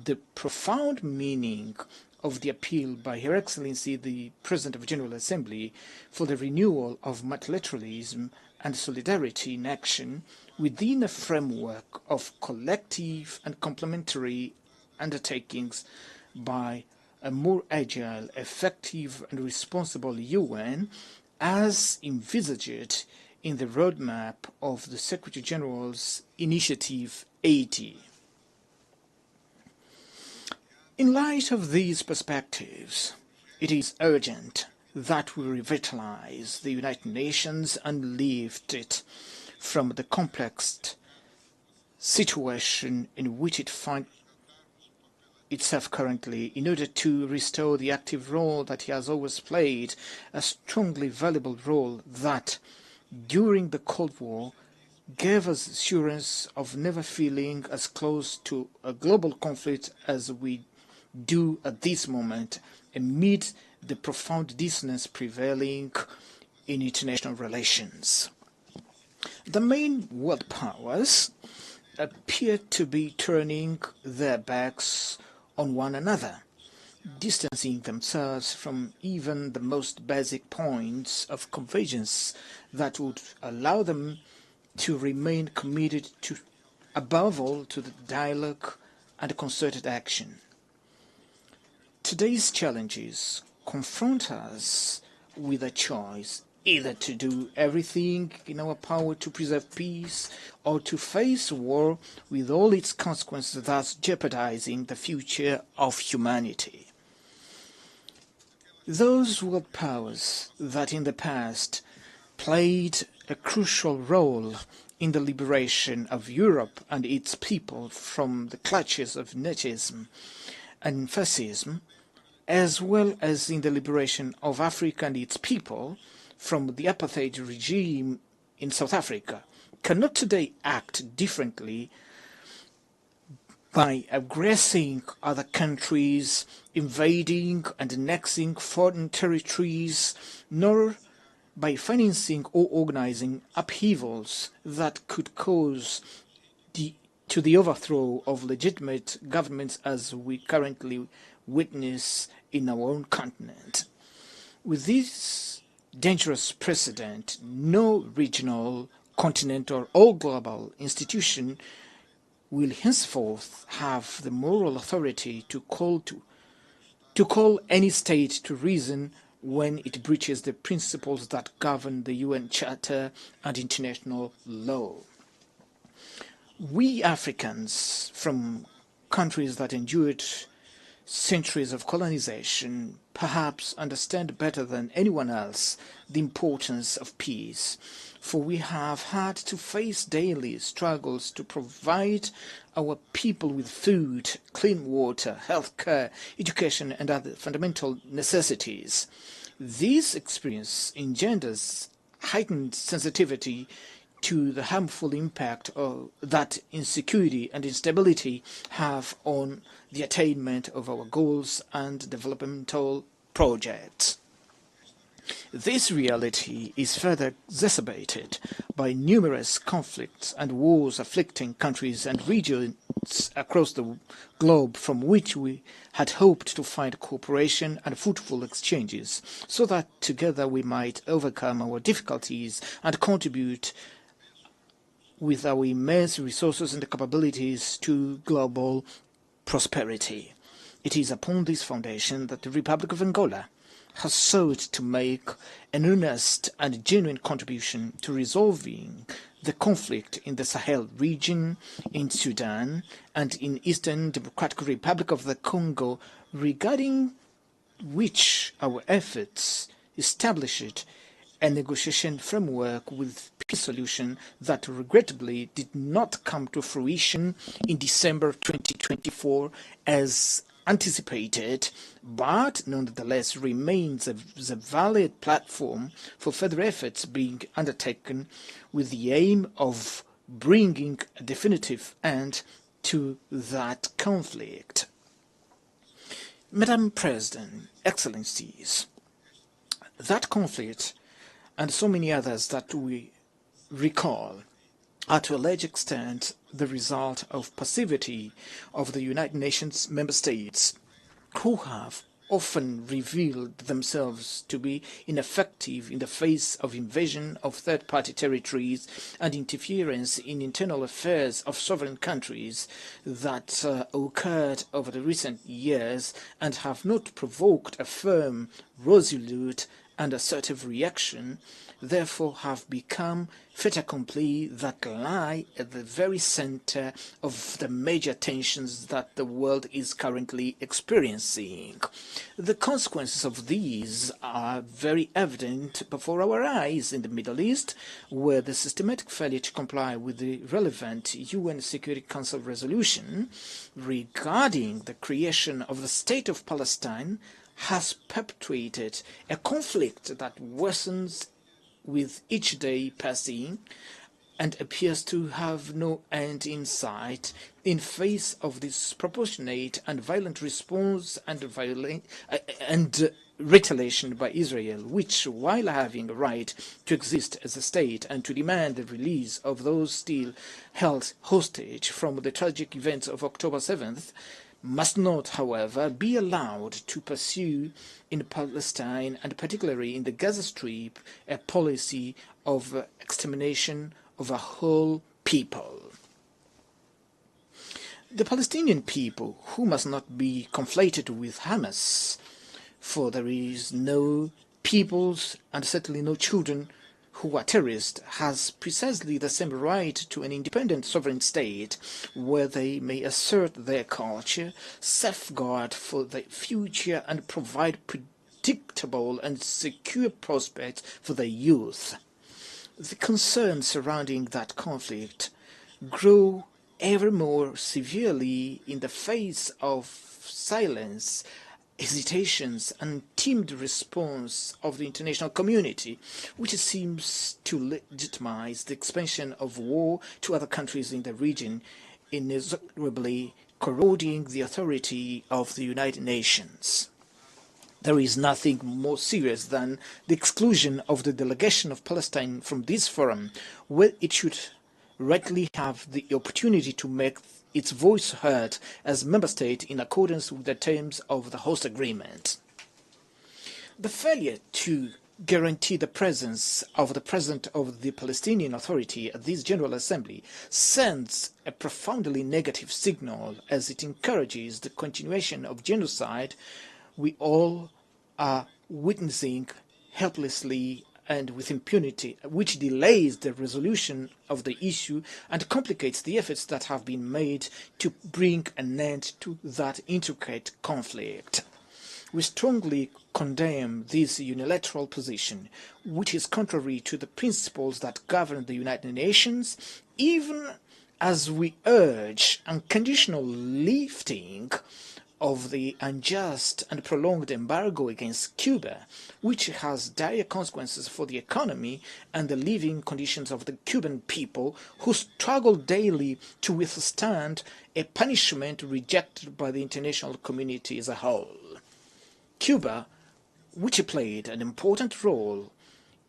the profound meaning of the appeal by Her Excellency the President of the General Assembly for the renewal of multilateralism and solidarity in action within a framework of collective and complementary undertakings by a more agile, effective and responsible UN as envisaged in the roadmap of the Secretary General's Initiative 80. In light of these perspectives, it is urgent that we revitalize the United Nations and lift it from the complex situation in which it finds itself currently, in order to restore the active role that it has always played, a strongly valuable role that, during the Cold War, gave us assurance of never feeling as close to a global conflict as we do at this moment, amid the profound dissonance prevailing in international relations. The main world powers appear to be turning their backs on one another, distancing themselves from even the most basic points of convergence that would allow them to remain committed to, above all, to the dialogue and concerted action. Today's challenges confront us with a choice, either to do everything in our power to preserve peace or to face war with all its consequences, thus jeopardizing the future of humanity. Those world powers that in the past played a crucial role in the liberation of Europe and its people from the clutches of Nazism and fascism, as well as in the liberation of Africa and its people from the apartheid regime in South Africa, cannot today act differently by aggressing other countries, invading and annexing foreign territories, nor by financing or organizing upheavals that could cause the overthrow of legitimate governments as we currently witness in our own continent. With this dangerous precedent, no regional, continental or global institution will henceforth have the moral authority to call any state to reason when it breaches the principles that govern the UN Charter and international law. We Africans, from countries that endured centuries of colonization, perhaps understand better than anyone else the importance of peace, for we have had to face daily struggles to provide our people with food, clean water, health care, education and other fundamental necessities. This experience engenders heightened sensitivity to the harmful impact that insecurity and instability have on the attainment of our goals and developmental projects. This reality is further exacerbated by numerous conflicts and wars afflicting countries and regions across the globe from which we had hoped to find cooperation and fruitful exchanges, so that together we might overcome our difficulties and contribute with our immense resources and capabilities to global prosperity. It is upon this foundation that the Republic of Angola has sought to make an earnest and genuine contribution to resolving the conflict in the Sahel region, in Sudan, and in Eastern Democratic Republic of the Congo, regarding which our efforts established a negotiation framework with peace solution that regrettably did not come to fruition in December 2024 as anticipated, but nonetheless remains a valid platform for further efforts being undertaken with the aim of bringing a definitive end to that conflict. Madam President, Excellencies, that conflict and so many others that we recall are to a large extent the result of passivity of the United Nations member states, who have often revealed themselves to be ineffective in the face of invasion of third-party territories and interference in internal affairs of sovereign countries that occurred over the recent years and have not provoked a firm, resolute and assertive reaction, therefore have become fait accompli that lie at the very center of the major tensions that the world is currently experiencing. The consequences of these are very evident before our eyes in the Middle East, where the systematic failure to comply with the relevant UN Security Council resolution regarding the creation of the State of Palestine has perpetuated a conflict that worsens with each day passing and appears to have no end in sight in face of this disproportionate and violent response and retaliation by Israel, which, while having a right to exist as a state and to demand the release of those still held hostage from the tragic events of October 7th, must not, however, be allowed to pursue in Palestine, and particularly in the Gaza Strip, a policy of extermination of a whole people. The Palestinian people, who must not be conflated with Hamas, for there is no peoples, and certainly no children who are terrorists, has precisely the same right to an independent sovereign state where they may assert their culture, safeguard for their future, and provide predictable and secure prospects for their youth. The concerns surrounding that conflict grow ever more severely in the face of silence, hesitations, and timid response of the international community, which seems to legitimize the expansion of war to other countries in the region, inexorably corroding the authority of the United Nations. There is nothing more serious than the exclusion of the delegation of Palestine from this forum, where it should rightly have the opportunity to make its voice heard as member state in accordance with the terms of the host agreement. The failure to guarantee the presence of the President of the Palestinian Authority at this General Assembly sends a profoundly negative signal, as it encourages the continuation of genocide we all are witnessing helplessly and with impunity, which delays the resolution of the issue and complicates the efforts that have been made to bring an end to that intricate conflict. We strongly condemn this unilateral position, which is contrary to the principles that govern the United Nations, even as we urge unconditional lifting of the unjust and prolonged embargo against Cuba, which has dire consequences for the economy and the living conditions of the Cuban people, who struggle daily to withstand a punishment rejected by the international community as a whole. Cuba, which played an important role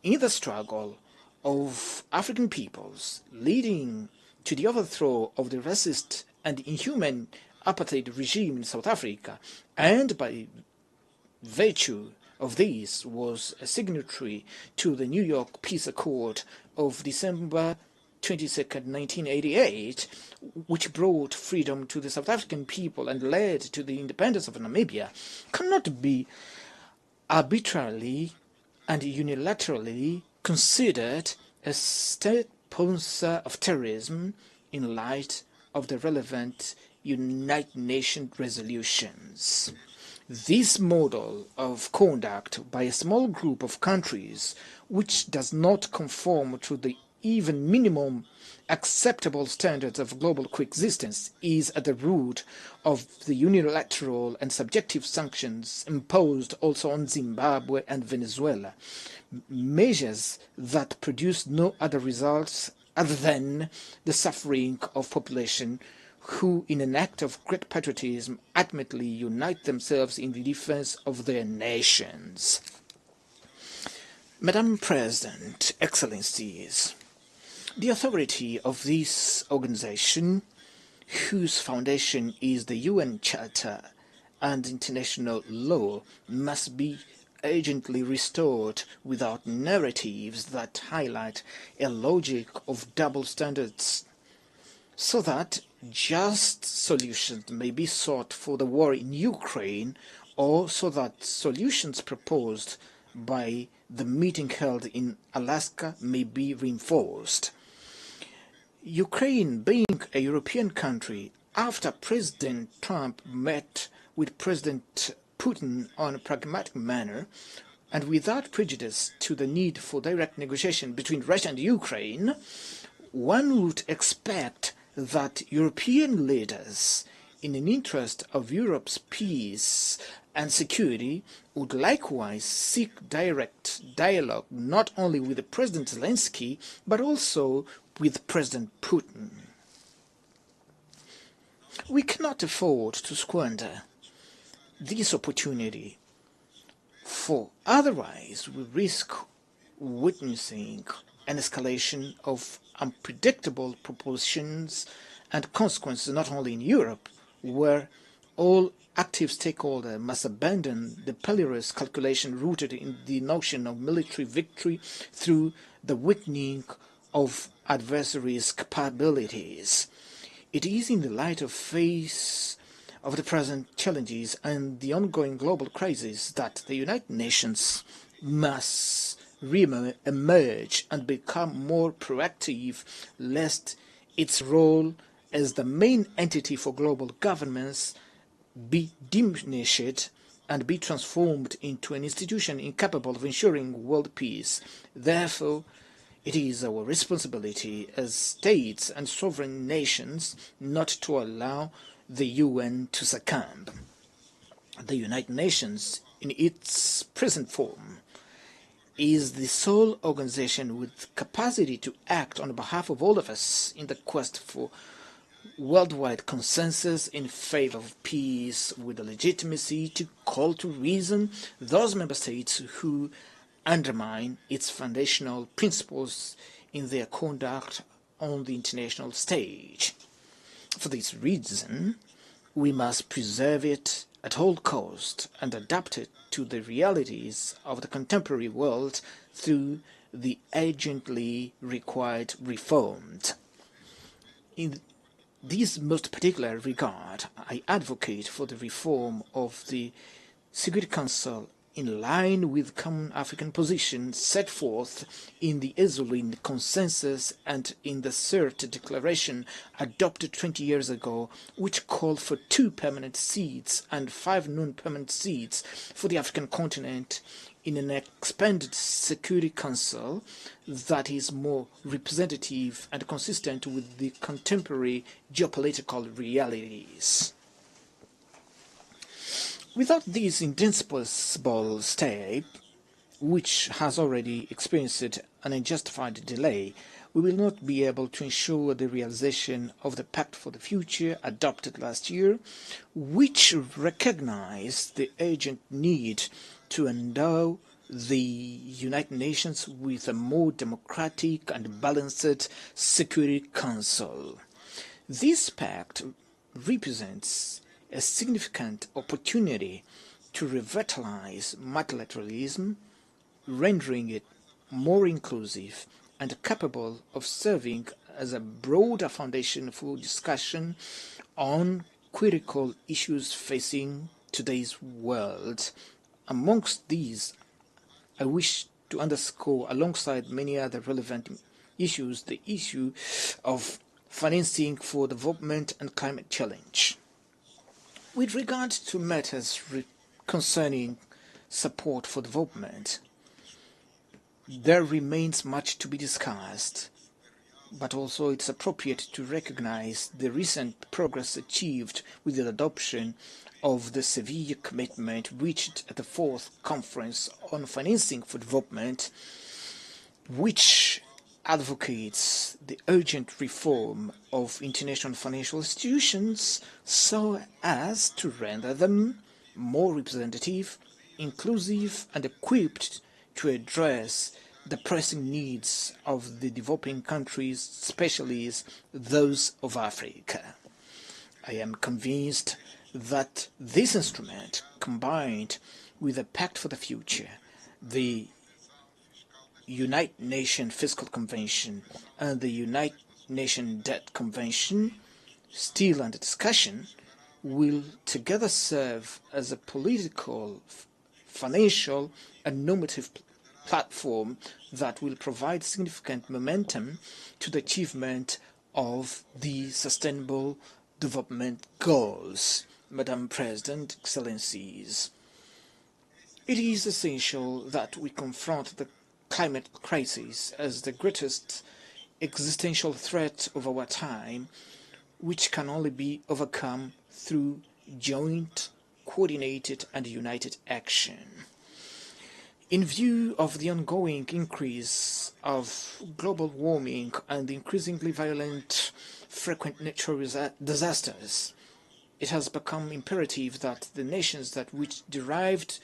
in the struggle of African peoples, leading to the overthrow of the racist and inhuman apartheid regime in South Africa, and by virtue of this was a signatory to the New York Peace Accord of December 22nd, 1988, which brought freedom to the South African people and led to the independence of Namibia, cannot be arbitrarily and unilaterally considered a state sponsor of terrorism in light of the relevant United Nations resolutions. This model of conduct by a small group of countries, which does not conform to the even minimum acceptable standards of global coexistence, is at the root of the unilateral and subjective sanctions imposed also on Zimbabwe and Venezuela, measures that produce no other results other than the suffering of population who, in an act of great patriotism, ultimately unite themselves in the defense of their nations. Madam President, Excellencies, the authority of this organization, whose foundation is the UN Charter and international law, must be urgently restored without narratives that highlight a logic of double standards, so that just solutions may be sought for the war in Ukraine, or so that solutions proposed by the meeting held in Alaska may be reinforced. Ukraine, being a European country, after President Trump met with President Putin on a pragmatic manner, and without prejudice to the need for direct negotiation between Russia and Ukraine, one would expect that European leaders, in an interest of Europe's peace and security, would likewise seek direct dialogue not only with President Zelensky, but also with President Putin. We cannot afford to squander this opportunity, for otherwise we risk witnessing an escalation of unpredictable proportions and consequences not only in Europe, where all active stakeholders must abandon the perilous calculation rooted in the notion of military victory through the weakening of adversaries' capabilities. It is in the light of face of the present challenges and the ongoing global crisis that the United Nations must re-emerge and become more proactive, lest its role as the main entity for global governance be diminished and be transformed into an institution incapable of ensuring world peace. Therefore, it is our responsibility as states and sovereign nations not to allow the UN to succumb. The United Nations, in its present form, is the sole organization with capacity to act on behalf of all of us in the quest for worldwide consensus in favor of peace, with the legitimacy to call to reason those member states who undermine its foundational principles in their conduct on the international stage. For this reason, we must preserve it at all cost and adapt it to the realities of the contemporary world through the urgently required reforms. In this most particular regard, I advocate for the reform of the Security Council in line with common African positions set forth in the Esalen Consensus and in the Sirte Declaration adopted 20 years ago, which called for 2 permanent seats and 5 non-permanent seats for the African continent in an expanded Security Council that is more representative and consistent with the contemporary geopolitical realities. Without this indispensable step, which has already experienced an unjustified delay, we will not be able to ensure the realization of the Pact for the Future adopted last year, which recognized the urgent need to endow the United Nations with a more democratic and balanced Security Council. This pact represents a significant opportunity to revitalize multilateralism, rendering it more inclusive and capable of serving as a broader foundation for discussion on critical issues facing today's world. Amongst these, I wish to underscore, alongside many other relevant issues, the issue of financing for development and climate challenge. With regard to matters concerning support for development, there remains much to be discussed, but also it's appropriate to recognize the recent progress achieved with the adoption of the Seville commitment reached at the 4th Conference on Financing for Development, which advocates the urgent reform of international financial institutions so as to render them more representative, inclusive, and equipped to address the pressing needs of the developing countries, especially those of Africa. I am convinced that this instrument, combined with the Pact for the Future, the United Nations Fiscal Convention and the United Nations Debt Convention, still under discussion, will together serve as a political, financial, and normative platform that will provide significant momentum to the achievement of the Sustainable Development Goals. Madam President, Excellencies, it is essential that we confront the climate crisis as the greatest existential threat of our time, which can only be overcome through joint, coordinated, and united action. In view of the ongoing increase of global warming and the increasingly violent, frequent natural disasters, it has become imperative that the nations which derived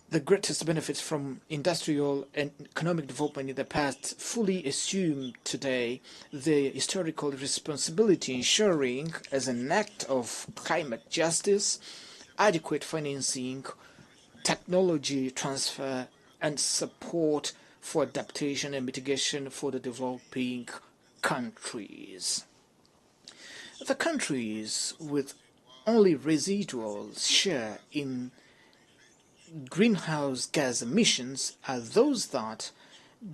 the greatest benefits from industrial and economic development in the past fully assume today the historical responsibility, ensuring, as an act of climate justice, adequate financing, technology transfer, and support for adaptation and mitigation for the developing countries. The countries with only residual share in greenhouse gas emissions are those that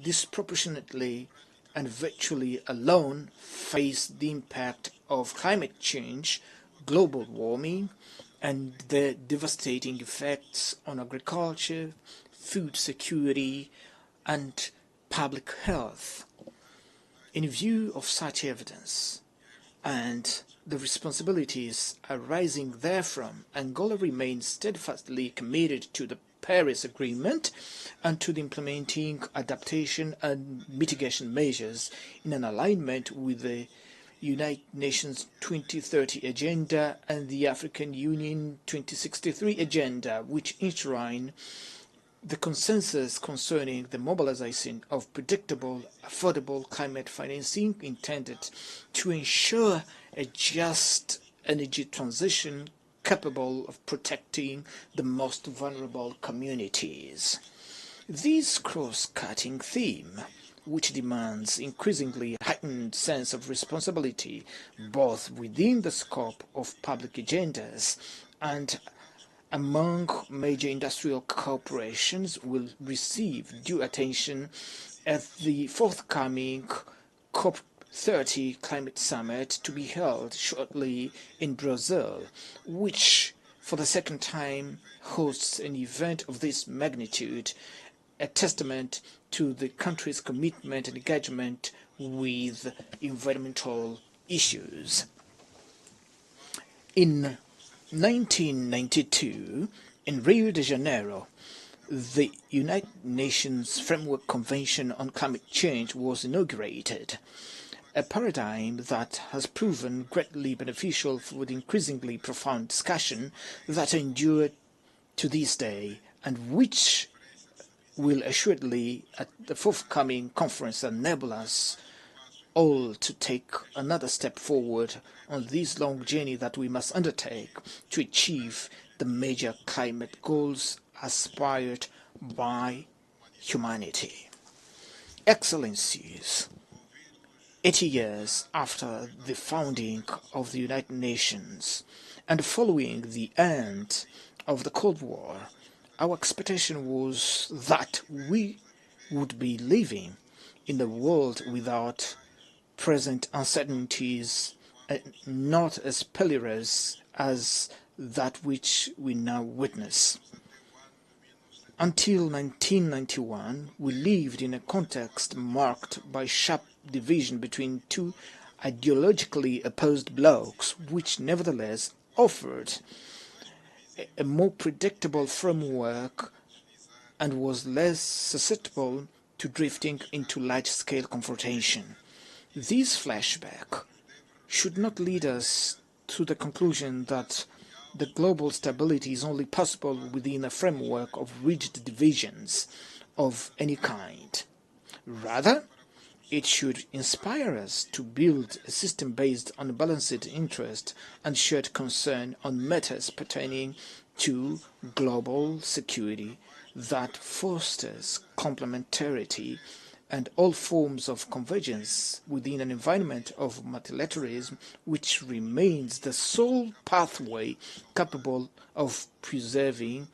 disproportionately and virtually alone face the impact of climate change, global warming, and their devastating effects on agriculture, food security, and public health. In view of such evidence and the responsibilities arising therefrom, Angola remains steadfastly committed to the Paris Agreement and to the implementing adaptation and mitigation measures in an alignment with the United Nations 2030 Agenda and the African Union 2063 Agenda, which enshrine the consensus concerning the mobilization of predictable, affordable climate financing intended to ensure a just energy transition capable of protecting the most vulnerable communities. This cross-cutting theme, which demands increasingly heightened sense of responsibility both within the scope of public agendas and among major industrial corporations, will receive due attention at the forthcoming COP30 Climate Summit to be held shortly in Brazil, which for the second time hosts an event of this magnitude, a testament to the country's commitment and engagement with environmental issues. In 1992, in Rio de Janeiro, the United Nations Framework Convention on Climate Change was inaugurated, a paradigm that has proven greatly beneficial for the increasingly profound discussion that endured to this day and which will assuredly at the forthcoming conference enable us all to take another step forward on this long journey that we must undertake to achieve the major climate goals aspired by humanity. Excellencies, 80 years after the founding of the United Nations and following the end of the Cold War, our expectation was that we would be living in a world without present uncertainties, not as perilous as that which we now witness. Until 1991, we lived in a context marked by sharp division between two ideologically opposed blocs, which nevertheless offered a more predictable framework and was less susceptible to drifting into large-scale confrontation. This flashback should not lead us to the conclusion that the global stability is only possible within a framework of rigid divisions of any kind. Rather, it should inspire us to build a system based on balanced interest and shared concern on matters pertaining to global security that fosters complementarity and all forms of convergence within an environment of multilateralism which remains the sole pathway capable of preserving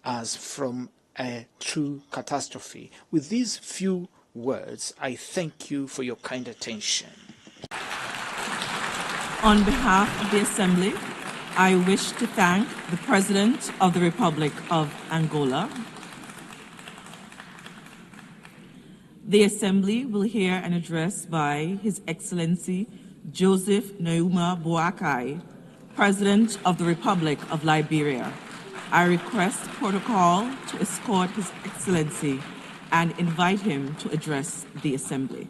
us from a true catastrophe. With these few words, I thank you for your kind attention. On behalf of the Assembly, I wish to thank the President of the Republic of Angola. The Assembly will hear an address by His Excellency Joseph Nauma Boakai, President of the Republic of Liberia. I request protocol to escort His Excellency and invite him to address the Assembly.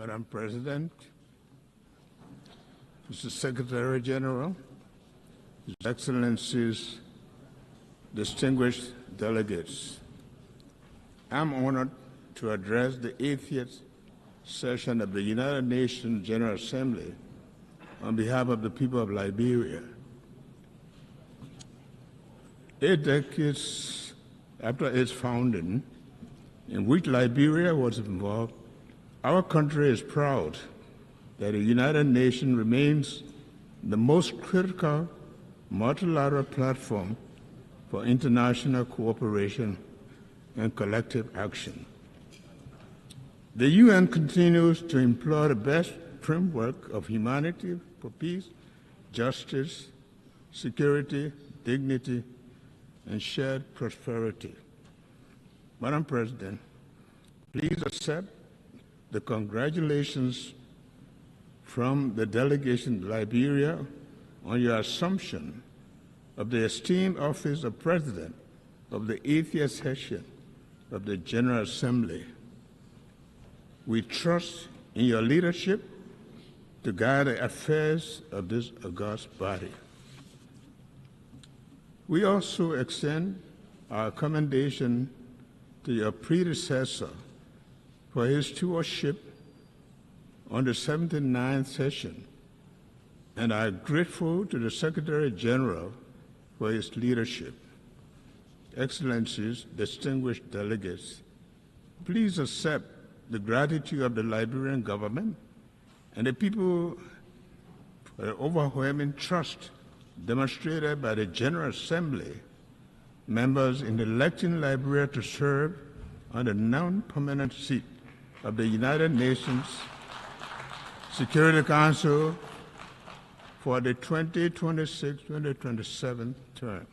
Madam President, Mr. Secretary General, His Excellencies, distinguished delegates, I'm honored to address the 80th session of the United Nations General Assembly on behalf of the people of Liberia. 8 decades after its founding, in which Liberia was involved, our country is proud that the United Nations remains the most critical multilateral platform for international cooperation and collective action. The UN continues to employ the best framework of humanity for peace, justice, security, dignity, and shared prosperity. Madam President, please accept the congratulations from the delegation to Liberia on your assumption of the esteemed office of President of the 80th session of the General Assembly. We trust in your leadership to guide the affairs of this august body. We also extend our commendation to your predecessor for his stewardship on the 79th session, and are grateful to the Secretary General for his leadership. Excellencies, distinguished delegates, please accept the gratitude of the Liberian government and the people for the overwhelming trust demonstrated by the General Assembly members in electing Liberia to serve on the non-permanent seat of the United Nations Security Council for the 2026-2027 term.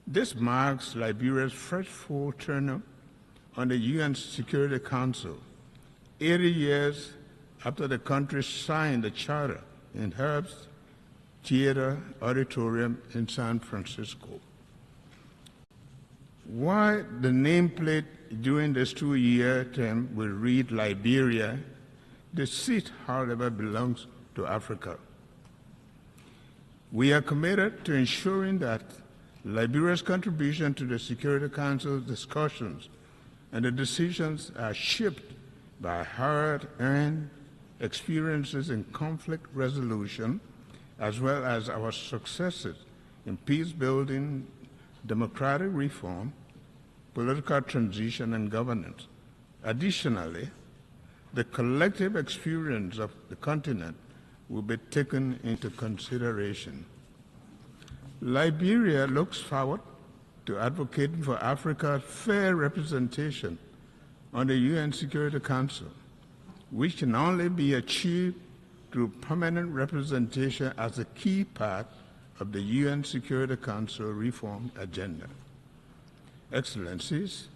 This marks Liberia's first full term on the UN Security Council, 80 years after the country signed the charter in Herbst Theater Auditorium in San Francisco. While the nameplate during this 2-year term will read Liberia, the seat, however, belongs to Africa. We are committed to ensuring that Liberia's contribution to the Security Council's discussions and the decisions are shaped by hard-earned experiences in conflict resolution, as well as our successes in peace-building, democratic reform, political transition, and governance. Additionally, the collective experience of the continent will be taken into consideration. Liberia looks forward to advocating for Africa's fair representation on the UN Security Council, which can only be achieved through permanent representation as a key part of the UN Security Council reform agenda. Excellencies,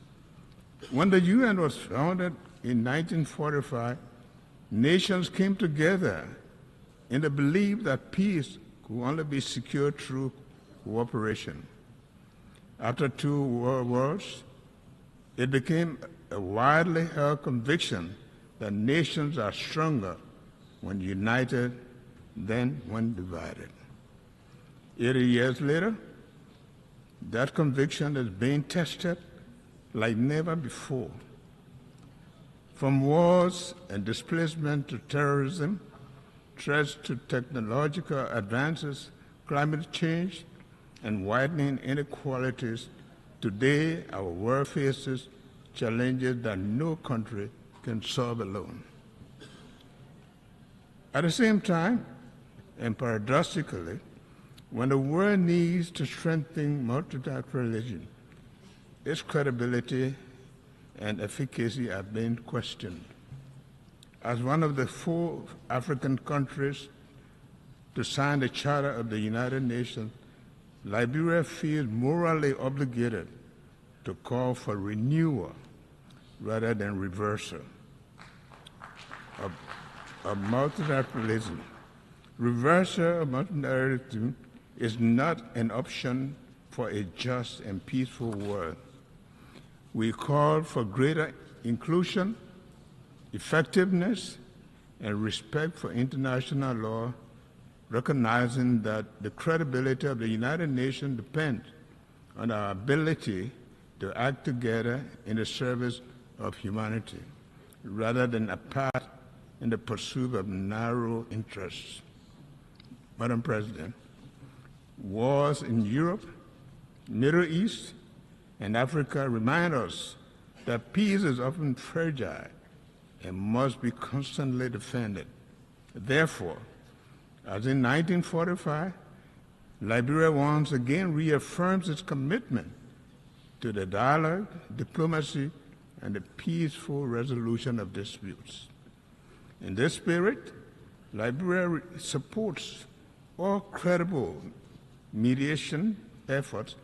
when the UN was founded in 1945, nations came together in the belief that peace could only be secured through cooperation. After 2 world wars, it became a widely held conviction that nations are stronger when united than when divided. 80 years later, that conviction is being tested like never before. From wars and displacement to terrorism, threats to technological advances, climate change, and widening inequalities, today our world faces challenges that no country can solve alone. At the same time, and paradoxically, when the world needs to strengthen multilateralism, its credibility and efficacy are being questioned. As one of the 4 African countries to sign the Charter of the United Nations, Liberia feels morally obligated to call for renewal rather than reversal of multilateralism. Reversal of multilateralism is not an option for a just and peaceful world. We call for greater inclusion, effectiveness, and respect for international law, recognizing that the credibility of the United Nations depends on our ability to act together in the service of humanity, rather than apart in the pursuit of narrow interests. Madam President, wars in Europe, Middle East, and Africa remind us that peace is often fragile and must be constantly defended. Therefore, as in 1945, Liberia once again reaffirms its commitment to the dialogue, diplomacy, and the peaceful resolution of disputes. In this spirit, Liberia supports all credible mediation efforts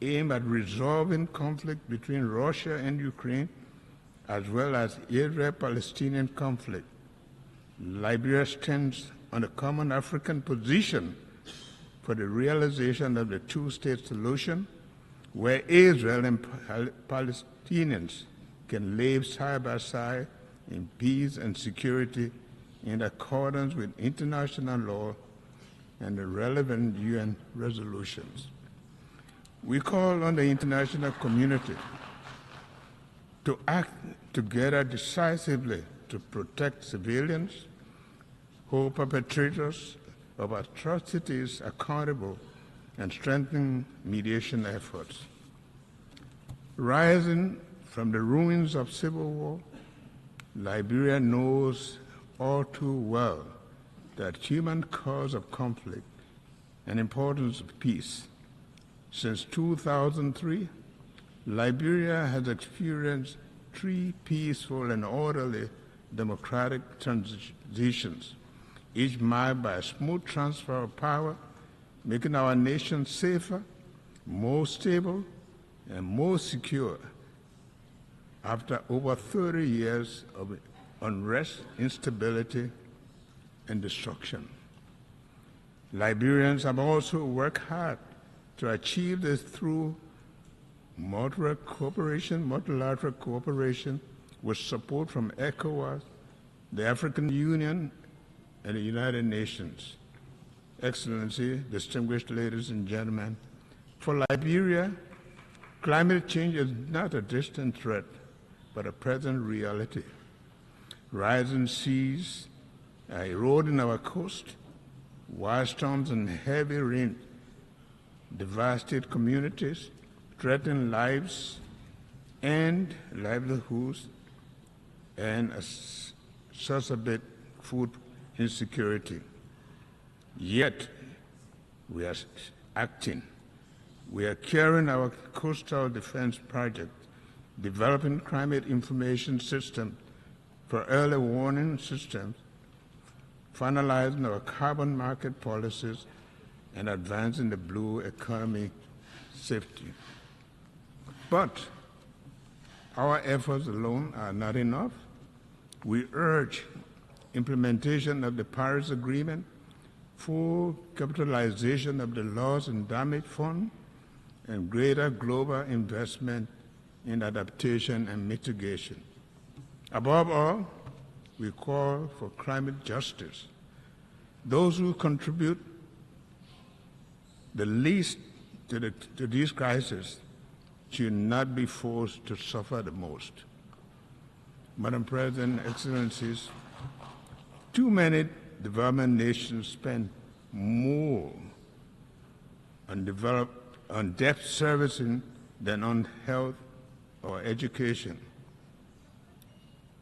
aimed at resolving conflict between Russia and Ukraine, as well as Israel-Palestinian conflict. Liberia stands on a common African position for the realization of the two-state solution, where Israel and Palestinians can live side by side in peace and security in accordance with international law and the relevant UN resolutions. We call on the international community to act together decisively to protect civilians, hold perpetrators of atrocities accountable, and strengthen mediation efforts. Rising from the ruins of civil war, Liberia knows all too well that human cause of conflict and importance of peace. Since 2003, Liberia has experienced 3 peaceful and orderly democratic transitions, each marked by a smooth transfer of power, making our nation safer, more stable, and more secure after over 30 years of unrest, instability, and destruction. Liberians have also worked hard to achieve this through multilateral cooperation with support from ECOWAS, the African Union, and the United Nations. Excellency, distinguished ladies and gentlemen, for Liberia, climate change is not a distant threat, but a present reality. Rising seas are eroding our coast, wildstorms and heavy rain devastate communities, threaten lives and livelihoods, and exacerbate food insecurity. Yet, we are acting. We are carrying our coastal defense project, developing climate information systems for early warning systems, finalizing our carbon market policies, and advancing the blue economy safety. But our efforts alone are not enough. We urge implementation of the Paris Agreement, full capitalization of the loss and damage fund, and greater global investment in adaptation and mitigation. Above all, we call for climate justice. Those who contribute the least to these crises should not be forced to suffer the most. Madam President, Excellencies, too many development nations spend more on debt servicing than on health or education.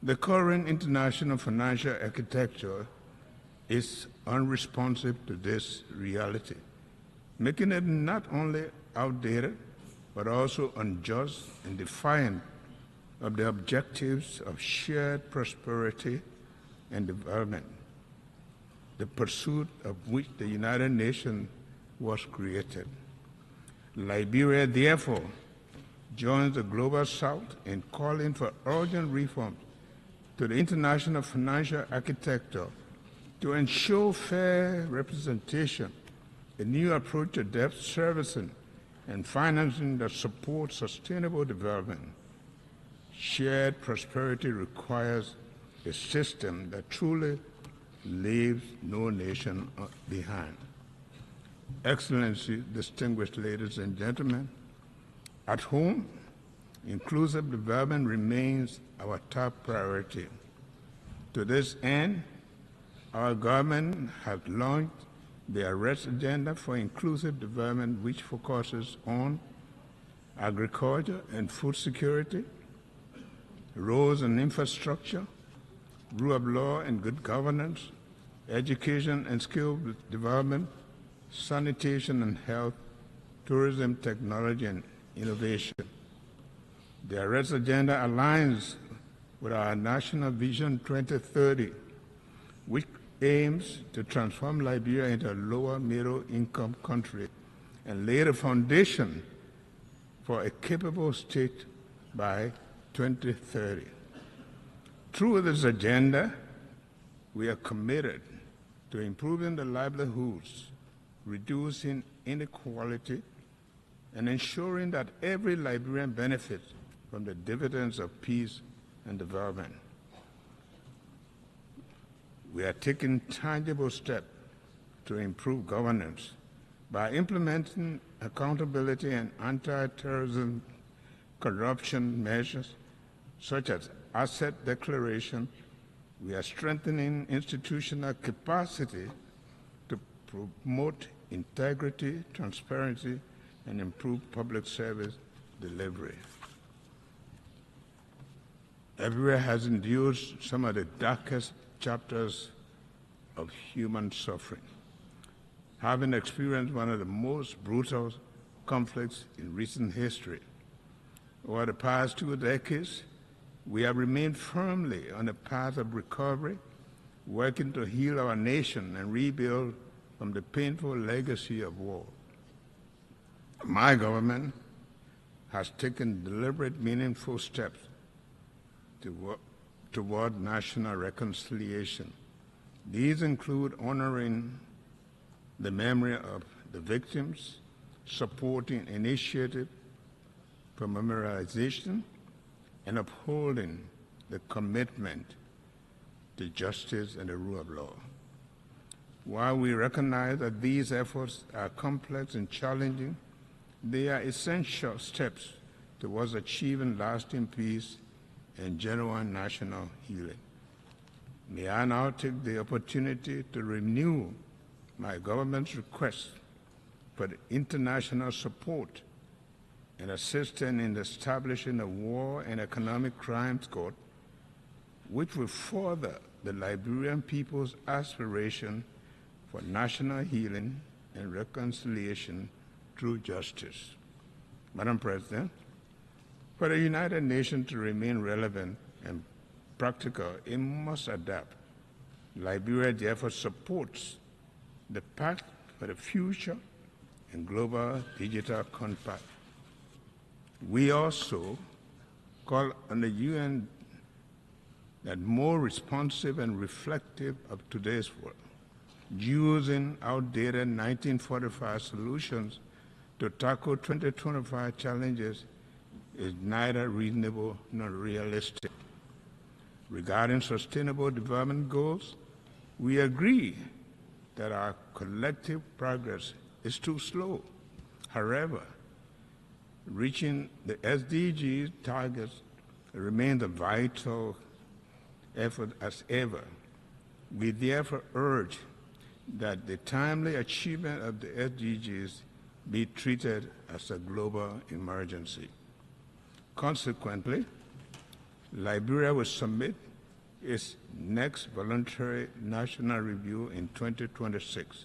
The current international financial architecture is unresponsive to this reality, making it not only outdated, but also unjust and defiant of the objectives of shared prosperity and development, the pursuit of which the United Nations was created. Liberia, therefore, joins the Global South in calling for urgent reforms to the international financial architecture to ensure fair representation, a new approach to debt servicing, and financing that supports sustainable development. Shared prosperity requires a system that truly leaves no nation behind. Excellency, distinguished ladies and gentlemen, At home, inclusive development remains our top priority. To this end, our government has launched the Arrest Agenda for Inclusive Development, which focuses on agriculture and food security, roads and infrastructure, rule of law and good governance, education and skill development, sanitation and health, tourism, technology, and innovation. The Arrest Agenda aligns with our National Vision 2030, which aims to transform Liberia into a lower middle income country and lay the foundation for a capable state by 2030. Through this agenda, we are committed to improving the livelihoods, reducing inequality, and ensuring that every Liberian benefits from the dividends of peace and development. We are taking tangible steps to improve governance by implementing accountability and anti-terrorism corruption measures such as asset declaration. We are strengthening institutional capacity to promote integrity, transparency, and improve public service delivery. Everywhere has endured some of the darkest chapters of human suffering, having experienced one of the most brutal conflicts in recent history. Over the past 2 decades, we have remained firmly on the path of recovery, working to heal our nation and rebuild from the painful legacy of war. My government has taken deliberate, meaningful steps toward national reconciliation. These include honoring the memory of the victims, supporting initiatives for memorialization, and upholding the commitment to justice and the rule of law. While we recognize that these efforts are complex and challenging, they are essential steps towards achieving lasting peace and genuine national healing. May I now take the opportunity to renew my government's request for the international support and assistance in establishing a War and Economic Crimes Court, which will further the Liberian people's aspiration for national healing and reconciliation through justice. Madam President, for the United Nations to remain relevant and practical, it must adapt. Liberia therefore supports the Pact for the Future and Global Digital Compact. We also call on the UN that more responsive and reflective of today's world, using outdated 1945 solutions to tackle 2025 challenges is neither reasonable nor realistic. Regarding sustainable development goals, we agree that our collective progress is too slow. However, reaching the SDG targets remains a vital effort as ever. We therefore urge that the timely achievement of the SDGs be treated as a global emergency. Consequently, Liberia will submit its next voluntary national review in 2026,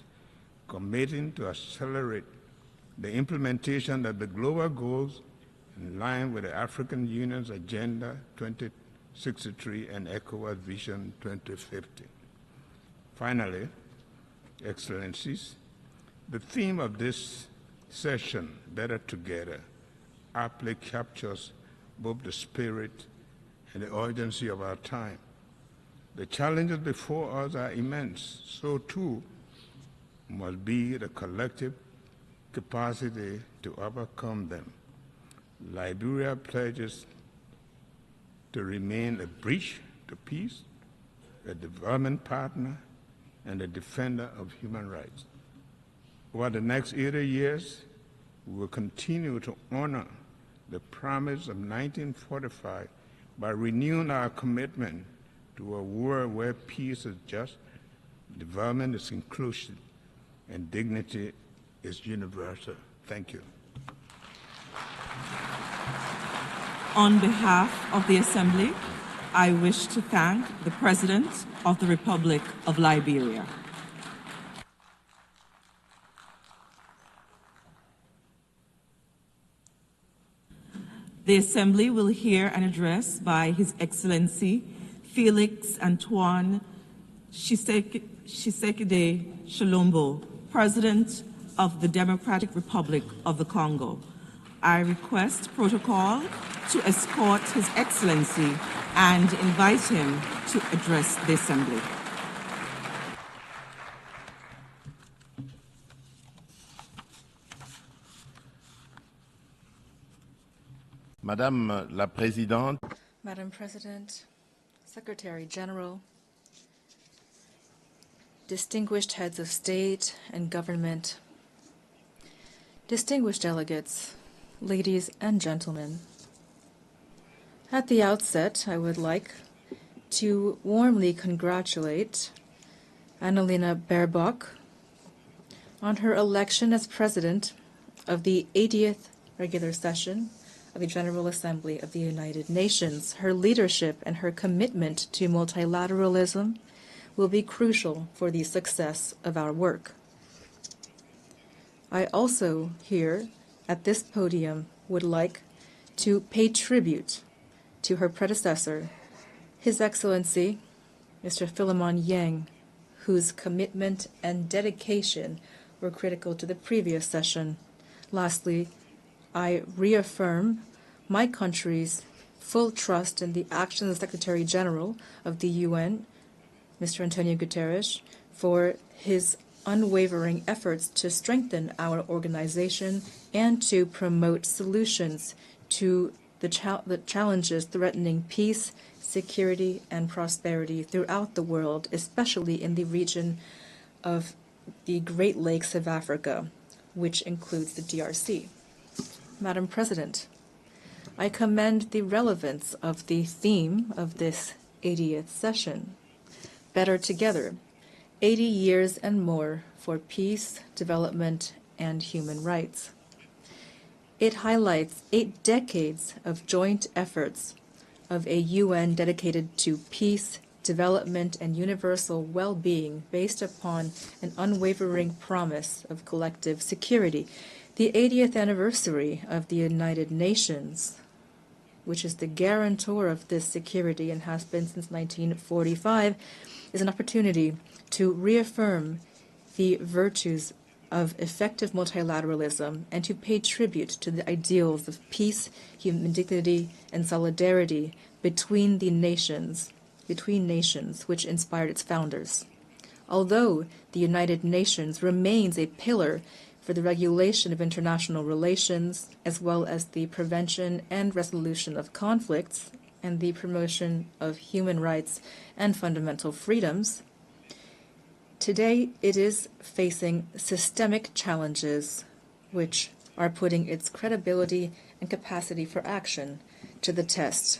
committing to accelerate the implementation of the global goals in line with the African Union's Agenda 2063 and ECOWAS Vision 2050. Finally, Excellencies, the theme of this session, Better Together, aptly captures both the spirit and the urgency of our time. The challenges before us are immense, so too must be the collective capacity to overcome them. Liberia pledges to remain a bridge to peace, a development partner, and a defender of human rights. Over the next 80 years, we will continue to honor the promise of 1945 by renewing our commitment to a world where peace is just, development is inclusive, and dignity is universal. Thank you. On behalf of the Assembly, I wish to thank the President of the Republic of Liberia. The Assembly will hear an address by His Excellency Felix Antoine Tshisekedi Tshilombo, President of the Democratic Republic of the Congo. I request protocol to escort His Excellency and invite him to address the Assembly. Madame la Présidente, Madam President, Secretary General, distinguished heads of state and government, distinguished delegates, ladies and gentlemen. At the outset, I would like to warmly congratulate Annalena Baerbock on her election as President of the 80th regular session of the General Assembly of the United Nations. Her leadership and her commitment to multilateralism will be crucial for the success of our work. I also here at this podium would like to pay tribute to her predecessor, His Excellency Mr. Philemon Yang, whose commitment and dedication were critical to the previous session. Lastly, I reaffirm my country's full trust in the actions of the Secretary General of the UN, Mr. Antonio Guterres, for his unwavering efforts to strengthen our organization and to promote solutions to the challenges threatening peace, security, and prosperity throughout the world, especially in the region of the Great Lakes of Africa, which includes the DRC. Madam President, I commend the relevance of the theme of this 80th session, Better Together, 80 years and more for peace, development, and human rights. It highlights 8 decades of joint efforts of a UN dedicated to peace, development, and universal well-being based upon an unwavering promise of collective security. The 80th anniversary of the United Nations, which is the guarantor of this security and has been since 1945, is an opportunity to reaffirm the virtues of effective multilateralism and to pay tribute to the ideals of peace, human dignity, and solidarity between nations, which inspired its founders. Although the United Nations remains a pillar for the regulation of international relations, as well as the prevention and resolution of conflicts and the promotion of human rights and fundamental freedoms, today it is facing systemic challenges which are putting its credibility and capacity for action to the test.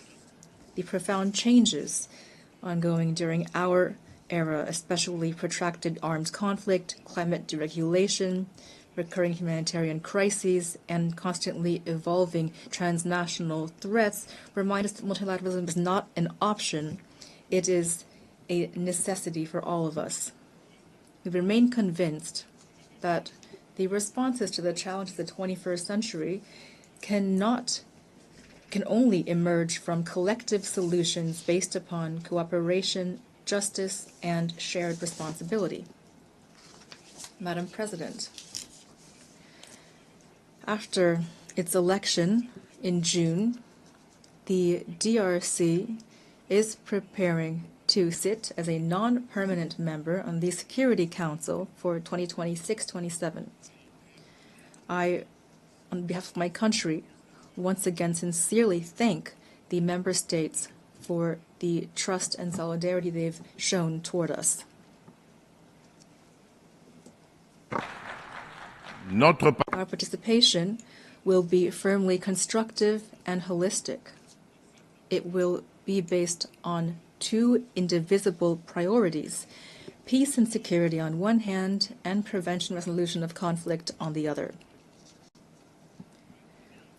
The profound changes ongoing during our era, especially protracted armed conflict, climate deregulation, recurring humanitarian crises, and constantly evolving transnational threats, remind us that multilateralism is not an option, it is a necessity for all of us. We remain convinced that the responses to the challenges of the 21st century can only emerge from collective solutions based upon cooperation, justice, and shared responsibility. Madam President, after its election in June, the DRC is preparing to sit as a non-permanent member on the Security Council for 2026-27. I, on behalf of my country, once again sincerely thank the member states for the trust and solidarity they've shown toward us. Our participation will be firmly constructive and holistic. It will be based on two indivisible priorities: peace and security on one hand, and prevention and resolution of conflict on the other.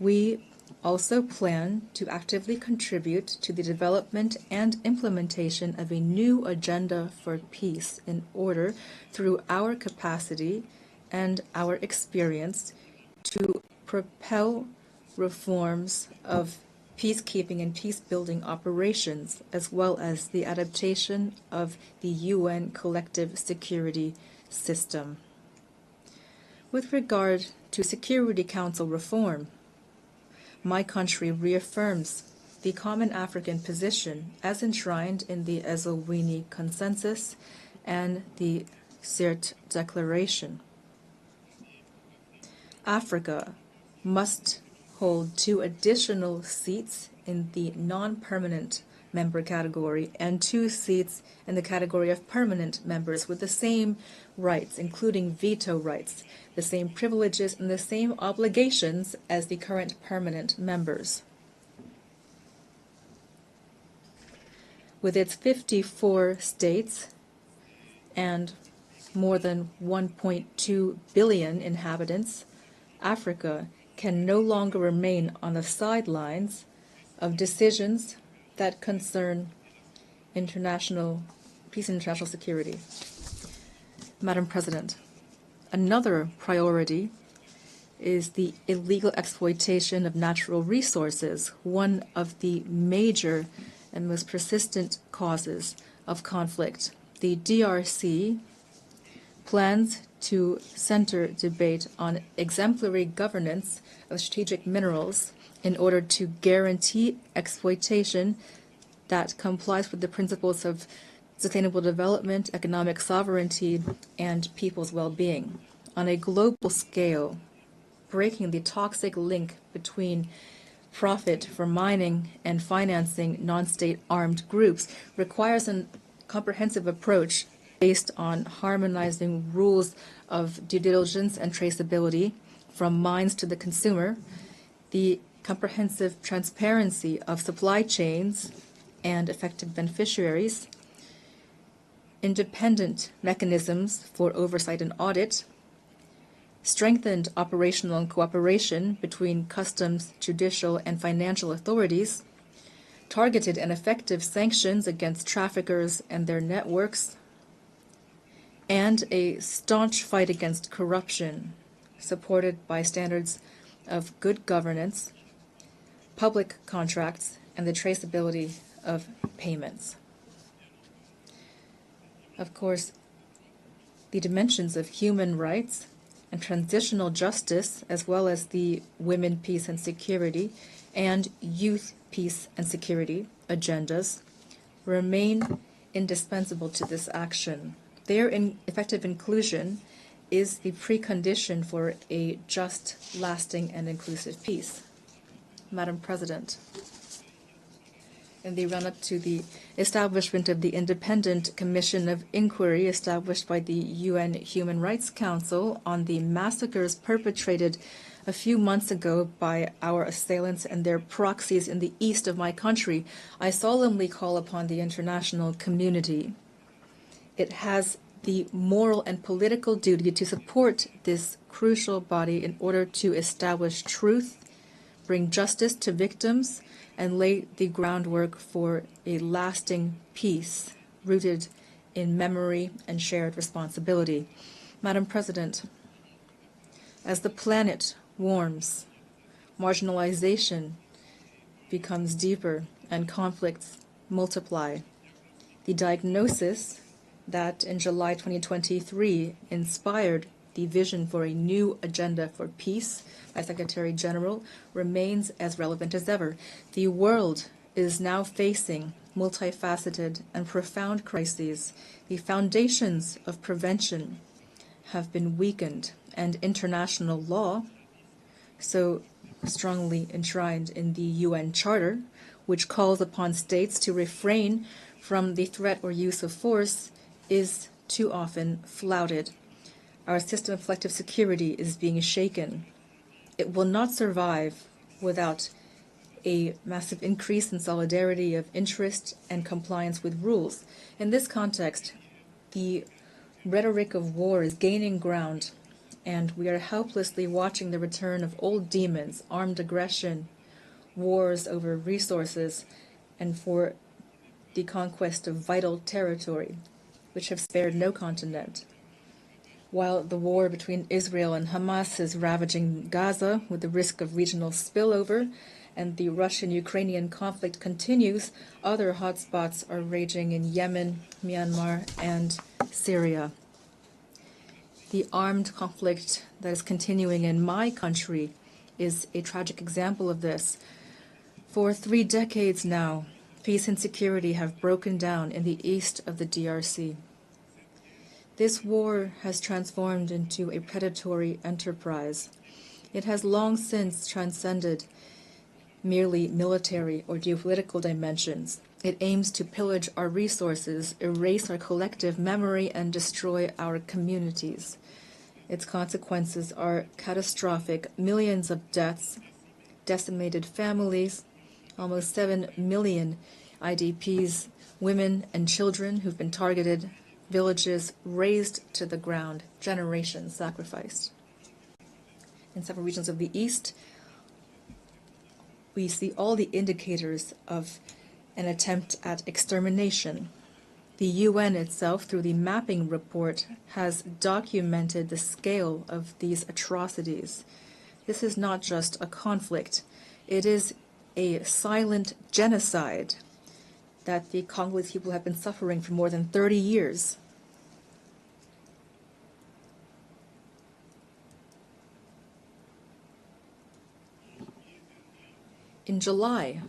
We also plan to actively contribute to the development and implementation of a new agenda for peace in order, through our capacity and our experience, to propel reforms of peacekeeping and peace-building operations, as well as the adaptation of the UN collective security system. With regard to Security Council reform, my country reaffirms the common African position as enshrined in the Eswatini Consensus and the Sirte Declaration. Africa must hold 2 additional seats in the non-permanent member category and 2 seats in the category of permanent members with the same rights, including veto rights, the same privileges, and the same obligations as the current permanent members. With its 54 states and more than 1.2 billion inhabitants, Africa can no longer remain on the sidelines of decisions that concern international peace and international security. Madam President, another priority is the illegal exploitation of natural resources, one of the major and most persistent causes of conflict. The DRC plans to center debate on exemplary governance of strategic minerals in order to guarantee exploitation that complies with the principles of sustainable development, economic sovereignty, and people's well-being. On a global scale, breaking the toxic link between profit for mining and financing non-state armed groups requires a comprehensive approach based on harmonizing rules of due diligence and traceability from mines to the consumer, the comprehensive transparency of supply chains and effective beneficiaries, independent mechanisms for oversight and audit, strengthened operational cooperation between customs, judicial, and financial authorities, targeted and effective sanctions against traffickers and their networks, and a staunch fight against corruption, supported by standards of good governance, public contracts, and the traceability of payments. Of course, the dimensions of human rights and transitional justice, as well as the women, peace, and security, and youth, peace, and security agendas, remain indispensable to this action. Their effective inclusion is the precondition for a just, lasting, and inclusive peace. Madam President, in the run-up to the establishment of the Independent Commission of Inquiry established by the UN Human Rights Council on the massacres perpetrated a few months ago by our assailants and their proxies in the east of my country, I solemnly call upon the international community. It has the moral and political duty to support this crucial body in order to establish truth, bring justice to victims, and lay the groundwork for a lasting peace rooted in memory and shared responsibility. Madam President, as the planet warms, marginalization becomes deeper and conflicts multiply. The diagnosis that in July 2023 inspired the vision for a new agenda for peace by Secretary General remains as relevant as ever. The world is now facing multifaceted and profound crises. The foundations of prevention have been weakened, and international law, so strongly enshrined in the UN Charter, which calls upon states to refrain from the threat or use of force, is too often flouted. Our system of collective security is being shaken. It will not survive without a massive increase in solidarity of interest and compliance with rules. In this context, the rhetoric of war is gaining ground, and we are helplessly watching the return of old demons, armed aggression, wars over resources, and for the conquest of vital territory, which have spared no continent. While the war between Israel and Hamas is ravaging Gaza with the risk of regional spillover, and the Russian-Ukrainian conflict continues, other hotspots are raging in Yemen, Myanmar, and Syria. The armed conflict that is continuing in my country is a tragic example of this. For 3 decades now, peace and security have broken down in the east of the DRC. This war has transformed into a predatory enterprise. It has long since transcended merely military or geopolitical dimensions. It aims to pillage our resources, erase our collective memory, and destroy our communities. Its consequences are catastrophic: millions of deaths, decimated families, almost 7 million IDPs, women and children who've been targeted, villages razed to the ground, generations sacrificed. In several regions of the East, we see all the indicators of an attempt at extermination. The UN itself, through the mapping report, has documented the scale of these atrocities. This is not just a conflict. It is a silent genocide that the Congolese people have been suffering for more than 30 years. In July,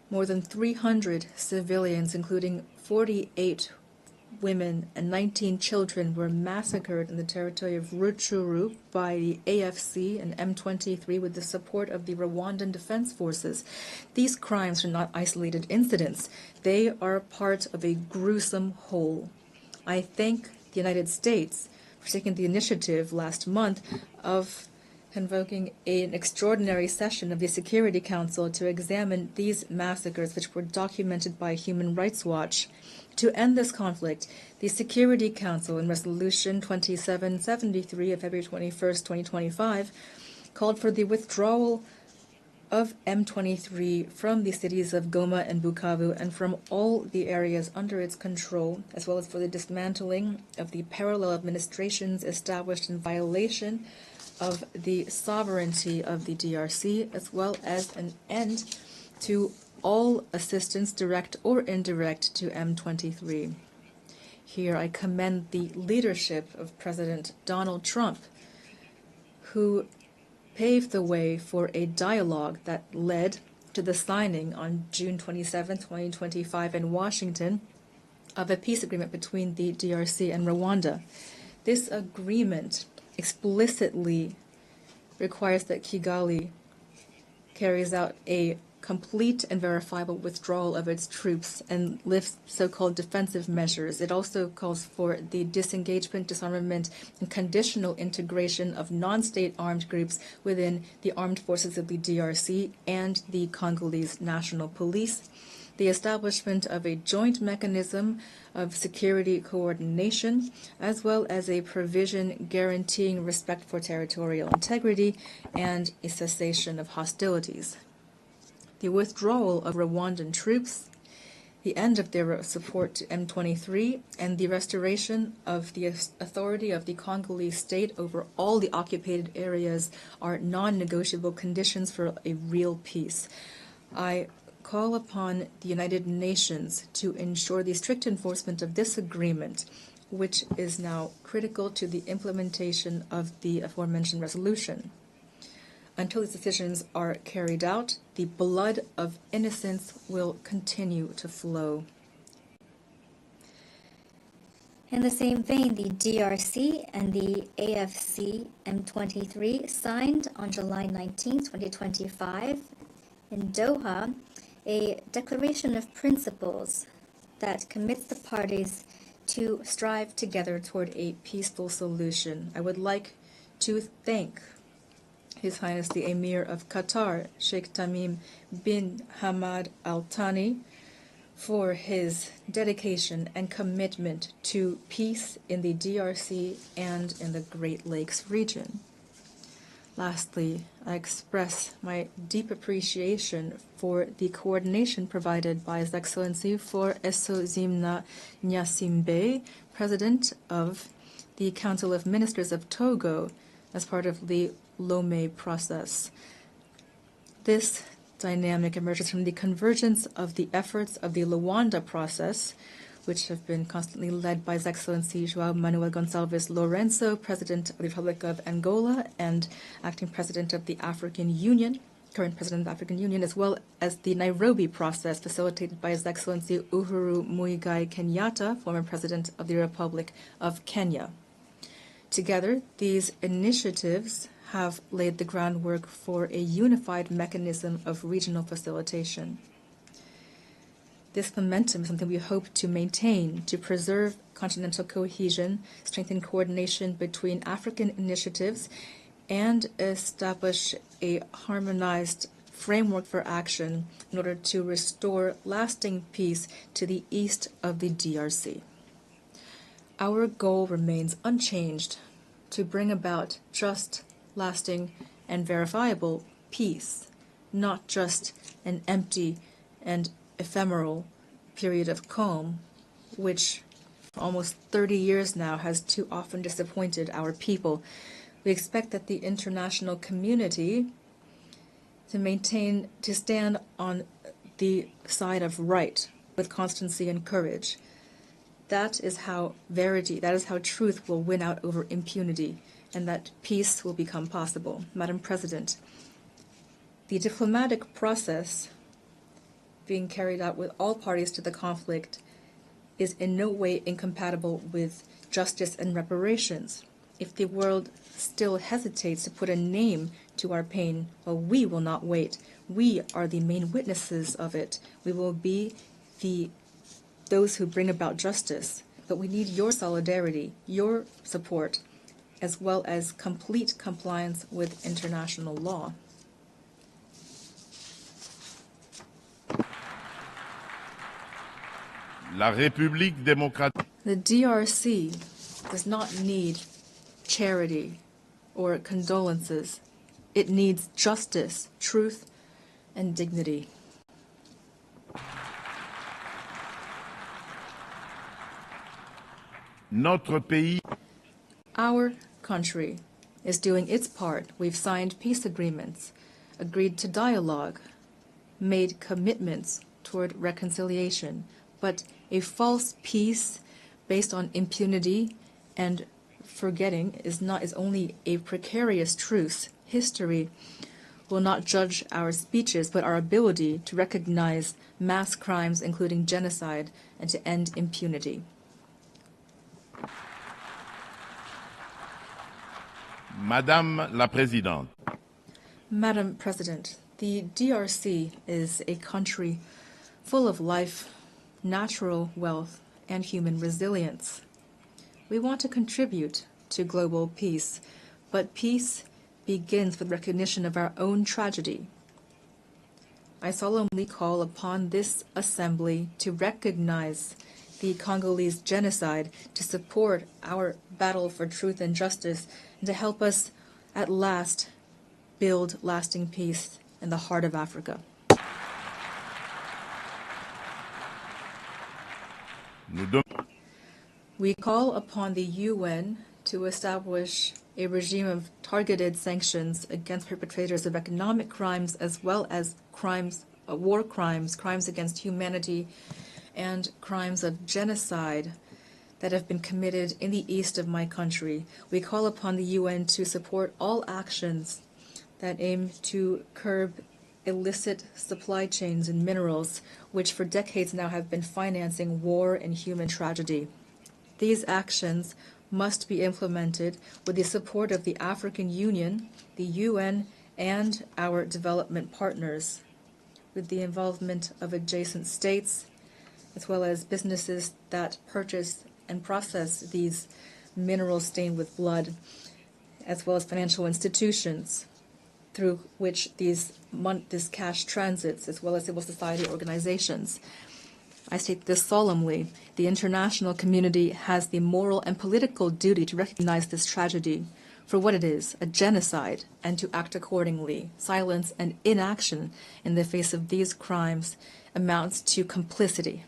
more than 300 civilians, including 48 women and 19 children, were massacred in the territory of Rutshuru by the AFC and M23 with the support of the Rwandan Defense Forces. These crimes are not isolated incidents. They are part of a gruesome whole. I thank the United States for taking the initiative last month of convoking an extraordinary session of the Security Council to examine these massacres, which were documented by Human Rights Watch. To end this conflict, the Security Council, in Resolution 2773 of February 21st, 2025, called for the withdrawal of M23 from the cities of Goma and Bukavu and from all the areas under its control, as well as for the dismantling of the parallel administrations established in violation of the sovereignty of the DRC, as well as an end to all assistance, direct or indirect, to M23. Here I commend the leadership of President Donald Trump, who paved the way for a dialogue that led to the signing on June 27, 2025 in Washington of a peace agreement between the DRC and Rwanda. This agreement explicitly requires that Kigali carries out a complete and verifiable withdrawal of its troops and lifts so-called defensive measures. It also calls for the disengagement, disarmament, and conditional integration of non-state armed groups within the armed forces of the DRC and the Congolese National Police, the establishment of a joint mechanism of security coordination, as well as a provision guaranteeing respect for territorial integrity and a cessation of hostilities. The withdrawal of Rwandan troops, the end of their support to M23, and the restoration of the authority of the Congolese state over all the occupied areas are non-negotiable conditions for a real peace. I call upon the United Nations to ensure the strict enforcement of this agreement, which is now critical to the implementation of the aforementioned resolution. Until these decisions are carried out, the blood of innocents will continue to flow. In the same vein, the DRC and the AFC M23 signed on July 19, 2025, in Doha, a declaration of principles that commits the parties to strive together toward a peaceful solution. I would like to thank His Highness the Emir of Qatar, Sheikh Tamim bin Hamad Al Thani, for his dedication and commitment to peace in the DRC and in the Great Lakes region. Lastly, I express my deep appreciation for the coordination provided by His Excellency for Essozimna Nyasimbe, President of the Council of Ministers of Togo, as part of the Lomé process. This dynamic emerges from the convergence of the efforts of the Luanda process, which have been constantly led by His Excellency João Manuel Gonçalves Lourenço, President of the Republic of Angola and acting President of the African Union, current President of the African Union, as well as the Nairobi process facilitated by His Excellency Uhuru Muigai Kenyatta, former President of the Republic of Kenya. Together, these initiatives have laid the groundwork for a unified mechanism of regional facilitation. This momentum is something we hope to maintain to preserve continental cohesion, strengthen coordination between African initiatives, and establish a harmonized framework for action in order to restore lasting peace to the east of the DRC. Our goal remains unchanged: to bring about just, lasting, and verifiable peace, not just an empty and ephemeral period of calm, which for almost 30 years now has too often disappointed our people. We expect that the international community to stand on the side of right with constancy and courage. That is how truth will win out over impunity, and that peace will become possible. Madam President, the diplomatic process being carried out with all parties to the conflict is in no way incompatible with justice and reparations. If the world still hesitates to put a name to our pain, well, we will not wait. We are the main witnesses of it. We will be those who bring about justice. But we need your solidarity, your support, as well as complete compliance with international law. La République démocratique. The DRC does not need charity or condolences. It needs justice, truth, and dignity. Notre pays. Our country is doing its part. We've signed peace agreements, agreed to dialogue, made commitments toward reconciliation. But a false peace based on impunity and forgetting is only a precarious truce. History will not judge our speeches, but our ability to recognize mass crimes, including genocide, and to end impunity. Madame la Présidente. Madam President, the DRC is a country full of life, natural wealth, and human resilience. We want to contribute to global peace, but peace begins with recognition of our own tragedy. I solemnly call upon this Assembly to recognize the Congolese genocide, to support our battle for truth and justice, and to help us at last build lasting peace in the heart of Africa. We call upon the UN to establish a regime of targeted sanctions against perpetrators of economic crimes, as well as war crimes, crimes against humanity, and crimes of genocide that have been committed in the east of my country. We call upon the UN to support all actions that aim to curb illicit supply chains in minerals, which for decades now have been financing war and human tragedy. These actions must be implemented with the support of the African Union, the UN, and our development partners, with the involvement of adjacent states, as well as businesses that purchase and process these minerals stained with blood, as well as financial institutions. through which this cash transits, as well as civil society organizations. I state this solemnly. The international community has the moral and political duty to recognize this tragedy for what it is, a genocide, and to act accordingly. Silence and inaction in the face of these crimes amounts to complicity.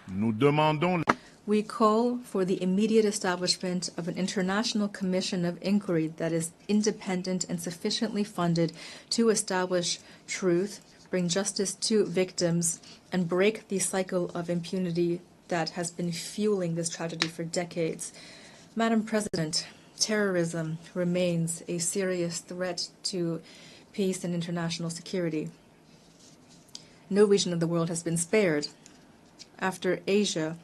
Nous demandons We call for the immediate establishment of an international commission of inquiry that is independent and sufficiently funded to establish truth, bring justice to victims, and break the cycle of impunity that has been fueling this tragedy for decades. Madam President, terrorism remains a serious threat to peace and international security. No region of the world has been spared. After Asia,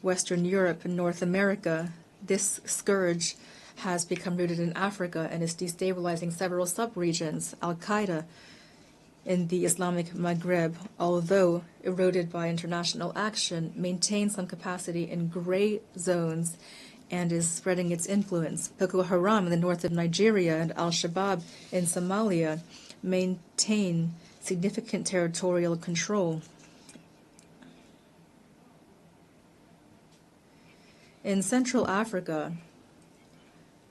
Western Europe, and North America, this scourge has become rooted in Africa and is destabilizing several sub-regions. Al-Qaeda in the Islamic Maghreb, although eroded by international action, maintains some capacity in gray zones and is spreading its influence. Boko Haram in the north of Nigeria and Al-Shabaab in Somalia maintain significant territorial control. In Central Africa,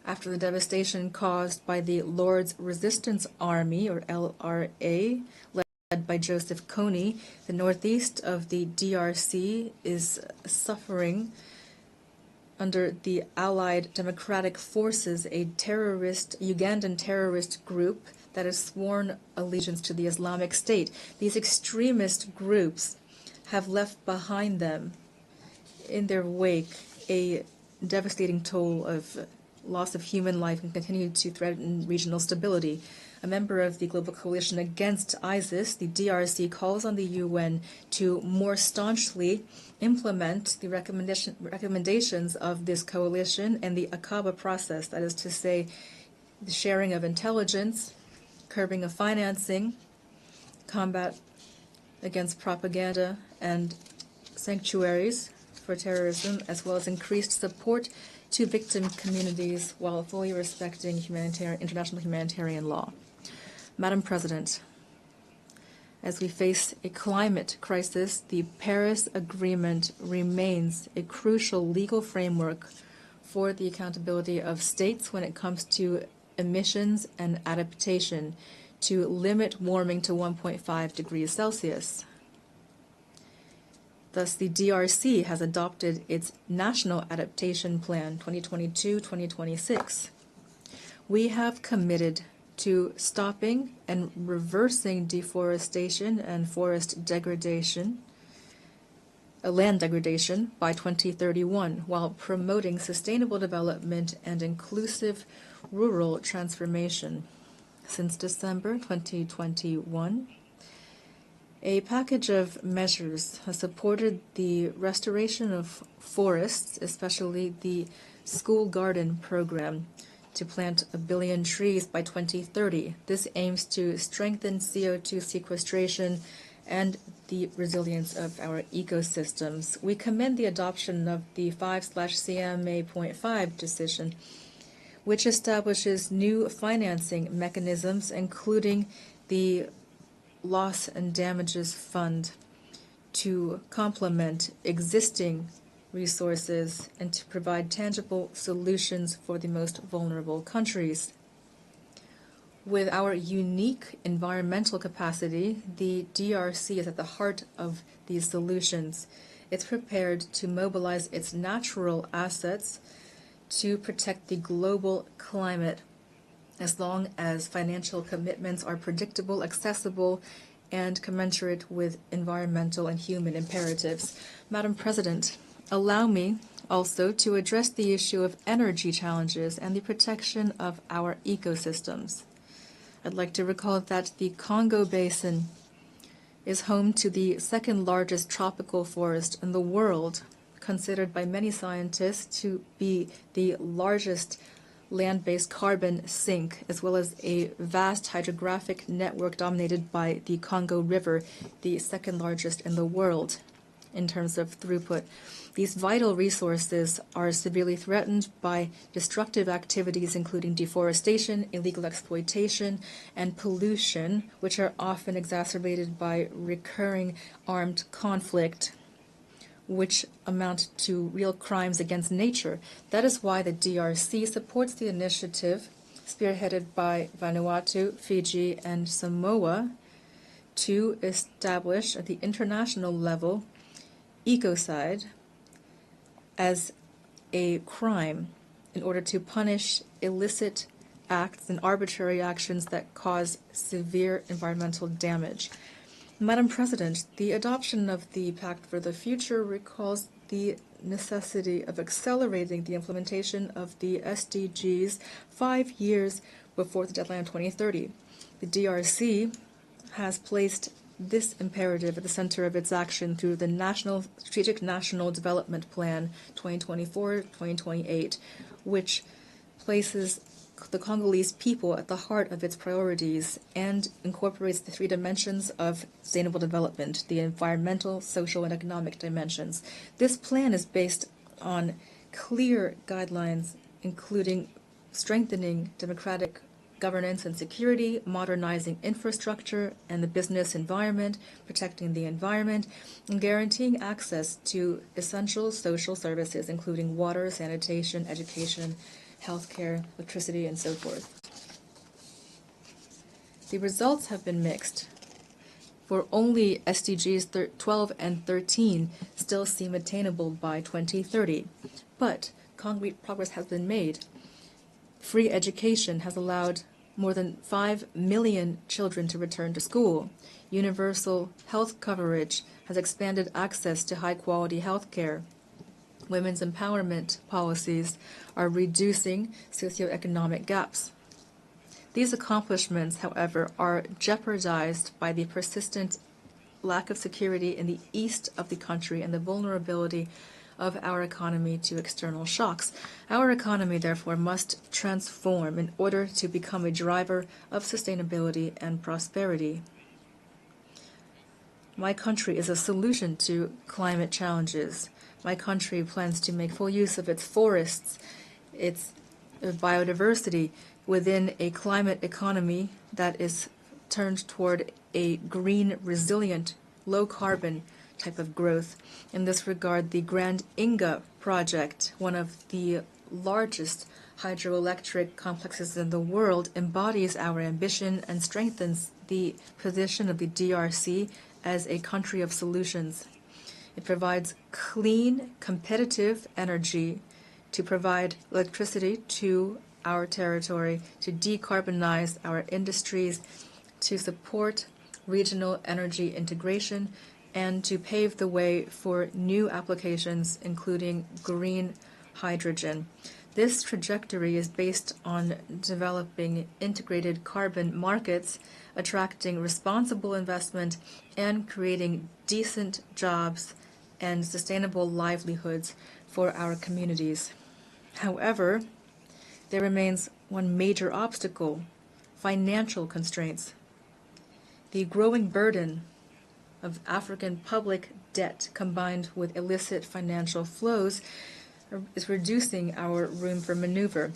after the devastation caused by the Lord's Resistance Army, or LRA, led by Joseph Kony, the northeast of the DRC is suffering under the Allied Democratic Forces, a Ugandan terrorist group that has sworn allegiance to the Islamic State. These extremist groups have left behind them in their wake a devastating toll of loss of human life and continue to threaten regional stability. A member of the Global Coalition Against ISIS, the DRC calls on the UN to more staunchly implement the recommendations of this coalition and the Aqaba process, that is to say, the sharing of intelligence, curbing of financing, combat against propaganda and sanctuaries for terrorism, as well as increased support to victim communities while fully respecting international humanitarian law. Madam President, as we face a climate crisis, the Paris Agreement remains a crucial legal framework for the accountability of states when it comes to emissions and adaptation to limit warming to 1.5 degrees Celsius. Thus, the DRC has adopted its National Adaptation Plan 2022-2026. We have committed to stopping and reversing deforestation and forest degradation, land degradation by 2031, while promoting sustainable development and inclusive rural transformation. Since December 2021, a package of measures has supported the restoration of forests, especially the School Garden program, to plant 1 billion trees by 2030. This aims to strengthen CO2 sequestration and the resilience of our ecosystems. We commend the adoption of the 5/CMA.5 decision, which establishes new financing mechanisms, including the Loss and Damages Fund, to complement existing resources and to provide tangible solutions for the most vulnerable countries. With our unique environmental capacity, the DRC is at the heart of these solutions. It's prepared to mobilize its natural assets to protect the global climate, as long as financial commitments are predictable, accessible, and commensurate with environmental and human imperatives. Madam President, allow me also to address the issue of energy challenges and the protection of our ecosystems. I'd like to recall that the Congo Basin is home to the second largest tropical forest in the world, considered by many scientists to be the largest land-based carbon sink, as well as a vast hydrographic network dominated by the Congo River, the second largest in the world. in terms of throughput. These vital resources are severely threatened by destructive activities including deforestation, illegal exploitation, and pollution, which are often exacerbated by recurring armed conflict, which amount to real crimes against nature. That is why the DRC supports the initiative spearheaded by Vanuatu, Fiji, and Samoa to establish at the international level ecocide as a crime in order to punish illicit acts and arbitrary actions that cause severe environmental damage. Madam President, the adoption of the Pact for the Future recalls the necessity of accelerating the implementation of the SDGs 5 years before the deadline of 2030. The DRC has placed this imperative at the center of its action through the Strategic National Development Plan 2024-2028, which places the Congolese people at the heart of its priorities and incorporates the 3 dimensions of sustainable development, the environmental, social, and economic dimensions. This plan is based on clear guidelines, including strengthening democratic governance and security, modernizing infrastructure and the business environment, protecting the environment, and guaranteeing access to essential social services, including water, sanitation, education, healthcare, electricity, and so forth. The results have been mixed, for only SDGs 12 and 13 still seem attainable by 2030. But concrete progress has been made. Free education has allowed more than 5 million children to return to school. Universal health coverage has expanded access to high-quality health care. Women's empowerment policies are reducing socioeconomic gaps. These accomplishments, however, are jeopardized by the persistent lack of security in the east of the country and the vulnerability of our economy to external shocks. Our economy, therefore, must transform in order to become a driver of sustainability and prosperity. My country is a solution to climate challenges. My country plans to make full use of its forests, its biodiversity within a climate economy that is turned toward a green, resilient, low-carbon type of growth. In this regard, the Grand Inga project, one of the largest hydroelectric complexes in the world, embodies our ambition and strengthens the position of the DRC as a country of solutions. It provides clean, competitive energy to provide electricity to our territory, to decarbonize our industries, to support regional energy integration, and to pave the way for new applications, including green hydrogen. This trajectory is based on developing integrated carbon markets, attracting responsible investment, and creating decent jobs and sustainable livelihoods for our communities. However, there remains one major obstacle: financial constraints. The growing burden of African public debt combined with illicit financial flows is reducing our room for maneuver.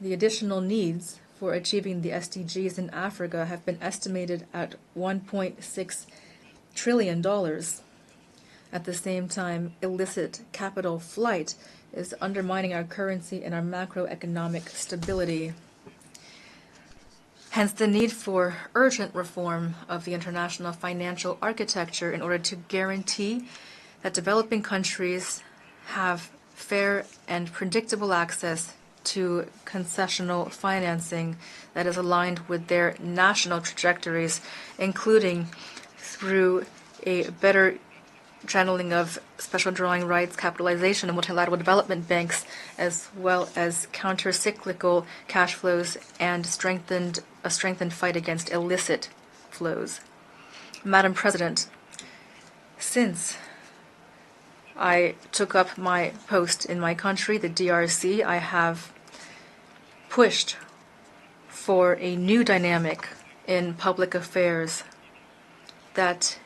The additional needs for achieving the SDGs in Africa have been estimated at $1.6 trillion. At the same time, illicit capital flight is undermining our currency and our macroeconomic stability. Hence the need for urgent reform of the international financial architecture in order to guarantee that developing countries have fair and predictable access to concessional financing that is aligned with their national trajectories, including through a better channeling of special drawing rights, capitalization, and multilateral development banks, as well as counter-cyclical cash flows and a strengthened fight against illicit flows. Madam President, since I took up my post in my country, the DRC, I have pushed for a new dynamic in public affairs that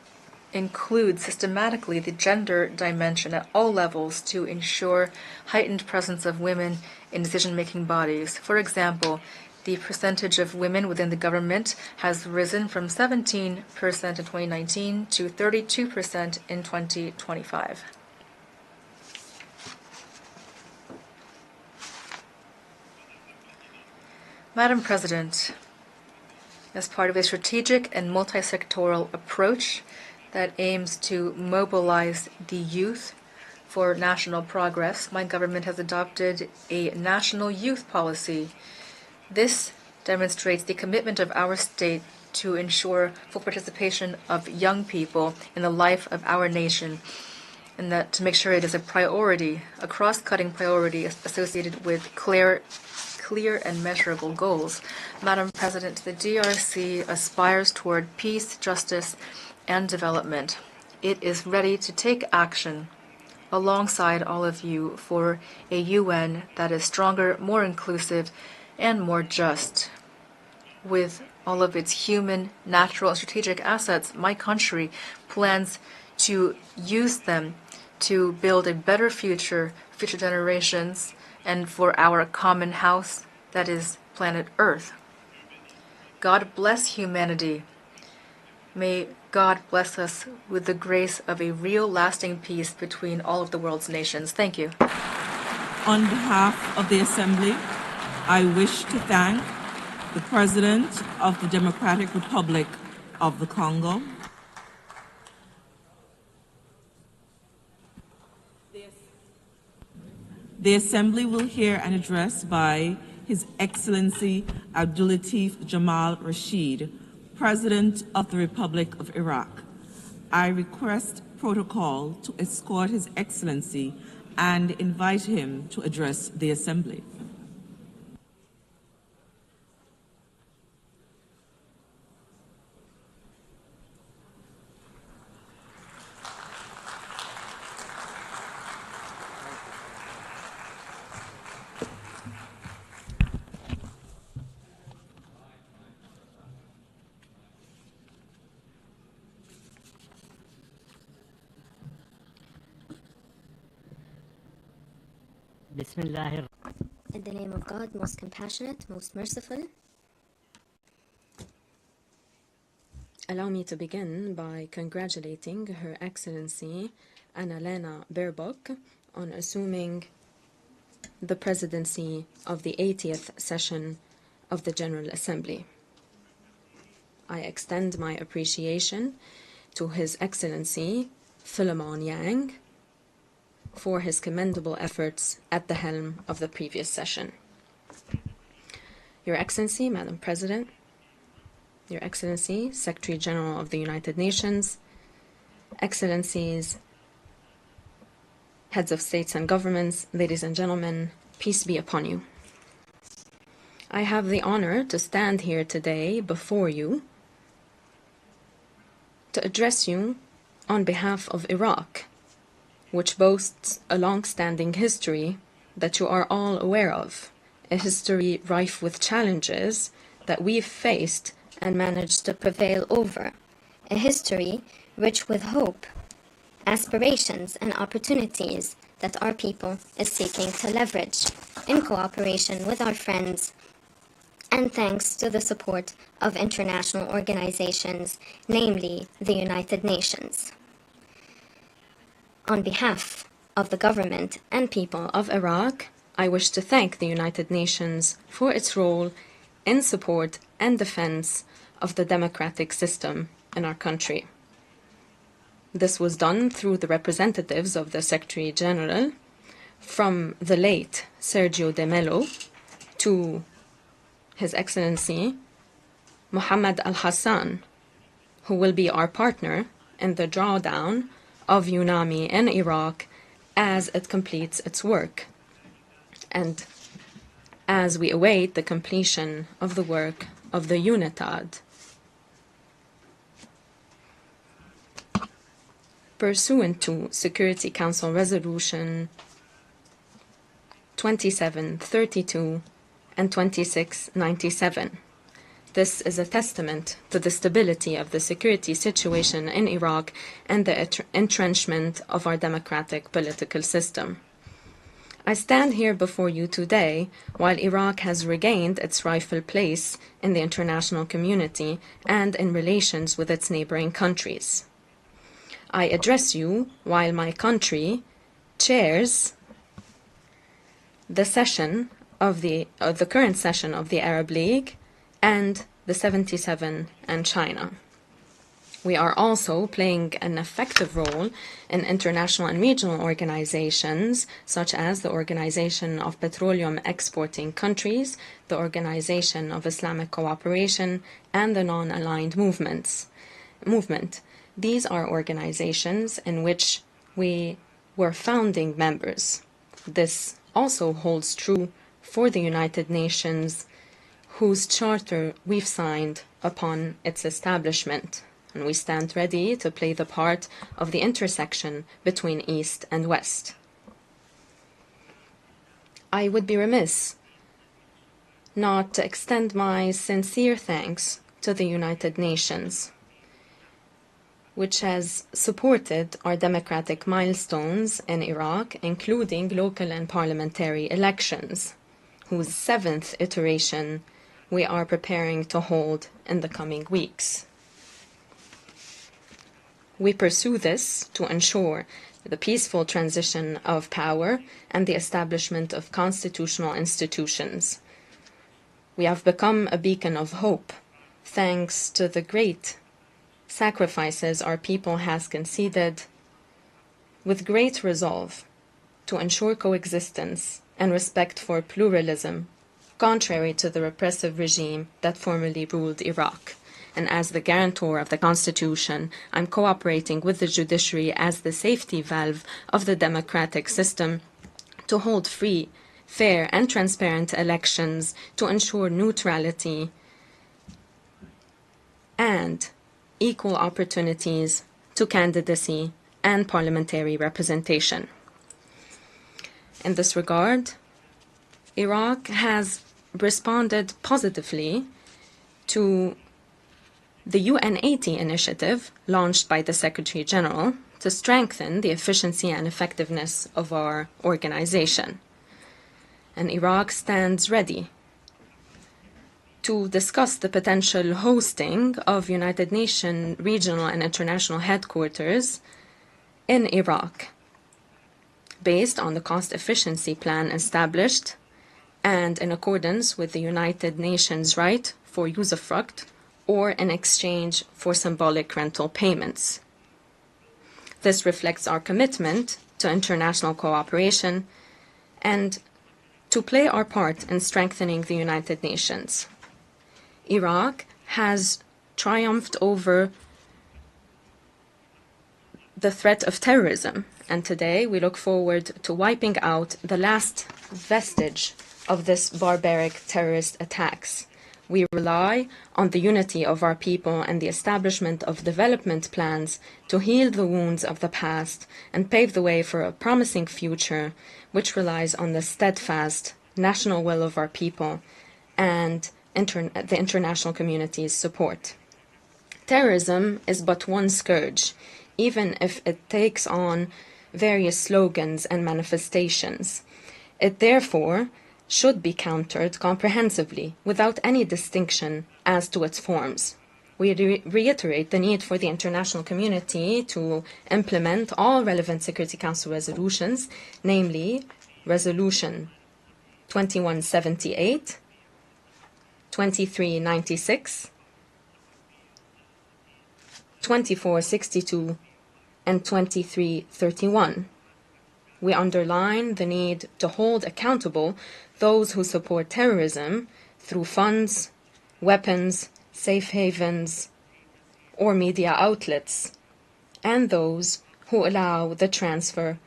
include systematically the gender dimension at all levels to ensure heightened presence of women in decision-making bodies. For example, the percentage of women within the government has risen from 17% in 2019 to 32% in 2025. Madam President, as part of a strategic and multi-sectoral approach that aims to mobilize the youth for national progress, my government has adopted a national youth policy. This demonstrates the commitment of our state to ensure full participation of young people in the life of our nation, and that to make sure it is a priority, a cross-cutting priority associated with clear and measurable goals. Madam President, the DRC aspires toward peace, justice, and development. It is ready to take action alongside all of you for a UN that is stronger, more inclusive, and more just. With all of its human, natural, and strategic assets, my country plans to use them to build a better future for future generations and for our common house, that is planet Earth. God bless humanity. May God bless us with the grace of a real lasting peace between all of the world's nations. Thank you. On behalf of the Assembly, I wish to thank the President of the Democratic Republic of the Congo, the Assembly will hear an address by His Excellency Abdulatif Jamal Rashid, President of the Republic of Iraq. I request protocol to escort His Excellency and invite him to address the Assembly. In the name of God, most compassionate, most merciful. Allow me to begin by congratulating Her Excellency Annalena Baerbock on assuming the presidency of the 80th session of the General Assembly. I extend my appreciation to His Excellency Philemon Yang for his commendable efforts at the helm of the previous session. Your Excellency, Madam President, Your Excellency, Secretary General of the United Nations, Excellencies, Heads of States and Governments, ladies and gentlemen, peace be upon you. I have the honor to stand here today before you to address you on behalf of Iraq, which boasts a long-standing history that you are all aware of, a history rife with challenges that we've faced and managed to prevail over, a history rich with hope, aspirations, and opportunities that our people is seeking to leverage in cooperation with our friends and thanks to the support of international organizations, namely the United Nations. On behalf of the government and people of Iraq, I wish to thank the United Nations for its role in support and defense of the democratic system in our country. This was done through the representatives of the Secretary General, from the late Sergio de Mello to His Excellency Mohammed Al-Hassan, who will be our partner in the drawdown of UNAMI in Iraq as it completes its work, and as we await the completion of the work of the UNITAD. Pursuant to Security Council Resolution 2732 and 2697, This is a testament to the stability of the security situation in Iraq and the entrenchment of our democratic political system. I stand here before you today while Iraq has regained its rightful place in the international community and in relations with its neighboring countries. I address you while my country chairs the session of the current session of the Arab League and the 77 and China. We are also playing an effective role in international and regional organizations such as the Organization of Petroleum Exporting Countries, the Organization of Islamic Cooperation, and the Non-Aligned Movement. These are organizations in which we were founding members. This also holds true for the United Nations, whose charter we've signed upon its establishment. And we stand ready to play the part of the intersection between East and West. I would be remiss not to extend my sincere thanks to the United Nations, which has supported our democratic milestones in Iraq, including local and parliamentary elections, whose 7th iteration we are preparing to hold in the coming weeks. We pursue this to ensure the peaceful transition of power and the establishment of constitutional institutions. We have become a beacon of hope thanks to the great sacrifices our people has conceded with great resolve to ensure coexistence and respect for pluralism, contrary to the repressive regime that formerly ruled Iraq. And as the guarantor of the Constitution, I'm cooperating with the judiciary as the safety valve of the democratic system to hold free, fair, and transparent elections to ensure neutrality and equal opportunities to candidacy and parliamentary representation. In this regard, Iraq has responded positively to the UN80 initiative launched by the Secretary General to strengthen the efficiency and effectiveness of our organization. And Iraq stands ready to discuss the potential hosting of United Nations regional and international headquarters in Iraq, based on the cost efficiency plan established and in accordance with the United Nations right for usufruct or in exchange for symbolic rental payments. This reflects our commitment to international cooperation and to play our part in strengthening the United Nations. Iraq has triumphed over the threat of terrorism, and today we look forward to wiping out the last vestige of this barbaric terrorist attacks. We rely on the unity of our people and the establishment of development plans to heal the wounds of the past and pave the way for a promising future, which relies on the steadfast national will of our people and the international community's support. Terrorism is but one scourge, even if it takes on various slogans and manifestations. It therefore should be countered comprehensively without any distinction as to its forms. We reiterate the need for the international community to implement all relevant Security Council resolutions, namely Resolution 2178, 2396, 2462, and 2331. We underline the need to hold accountable those who support terrorism through funds, weapons, safe havens, or media outlets, and those who allow the transfer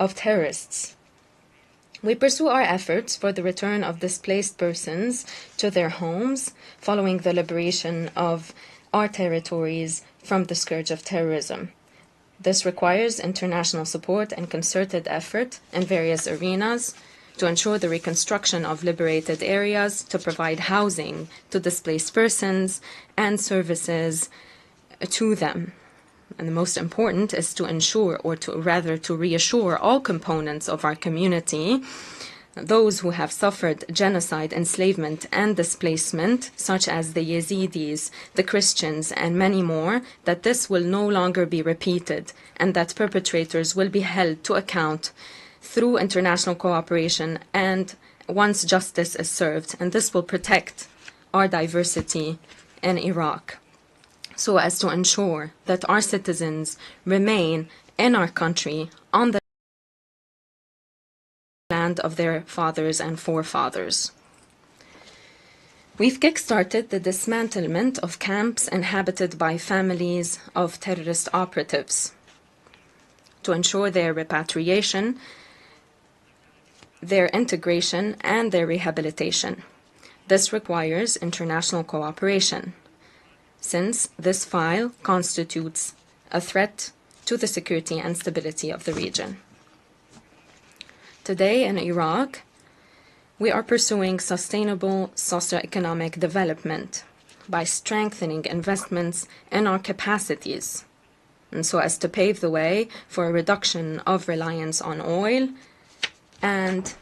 of terrorists. We pursue our efforts for the return of displaced persons to their homes following the liberation of our territories from the scourge of terrorism. This requires international support and concerted effort in various arenas, to ensure the reconstruction of liberated areas, to provide housing to displaced persons and services to them. And the most important is to ensure, or to rather to reassure all components of our community, those who have suffered genocide, enslavement, and displacement, such as the Yazidis, the Christians, and many more, that this will no longer be repeated, and that perpetrators will be held to account through international cooperation and once justice is served. And this will protect our diversity in Iraq, so as to ensure that our citizens remain in our country on the land of their fathers and forefathers. We've kickstarted the dismantlement of camps inhabited by families of terrorist operatives to ensure their repatriation, their integration, and their rehabilitation. This requires international cooperation, since this file constitutes a threat to the security and stability of the region. Today in Iraq, we are pursuing sustainable socioeconomic development by strengthening investments in our capacities, and so as to pave the way for a reduction of reliance on oil and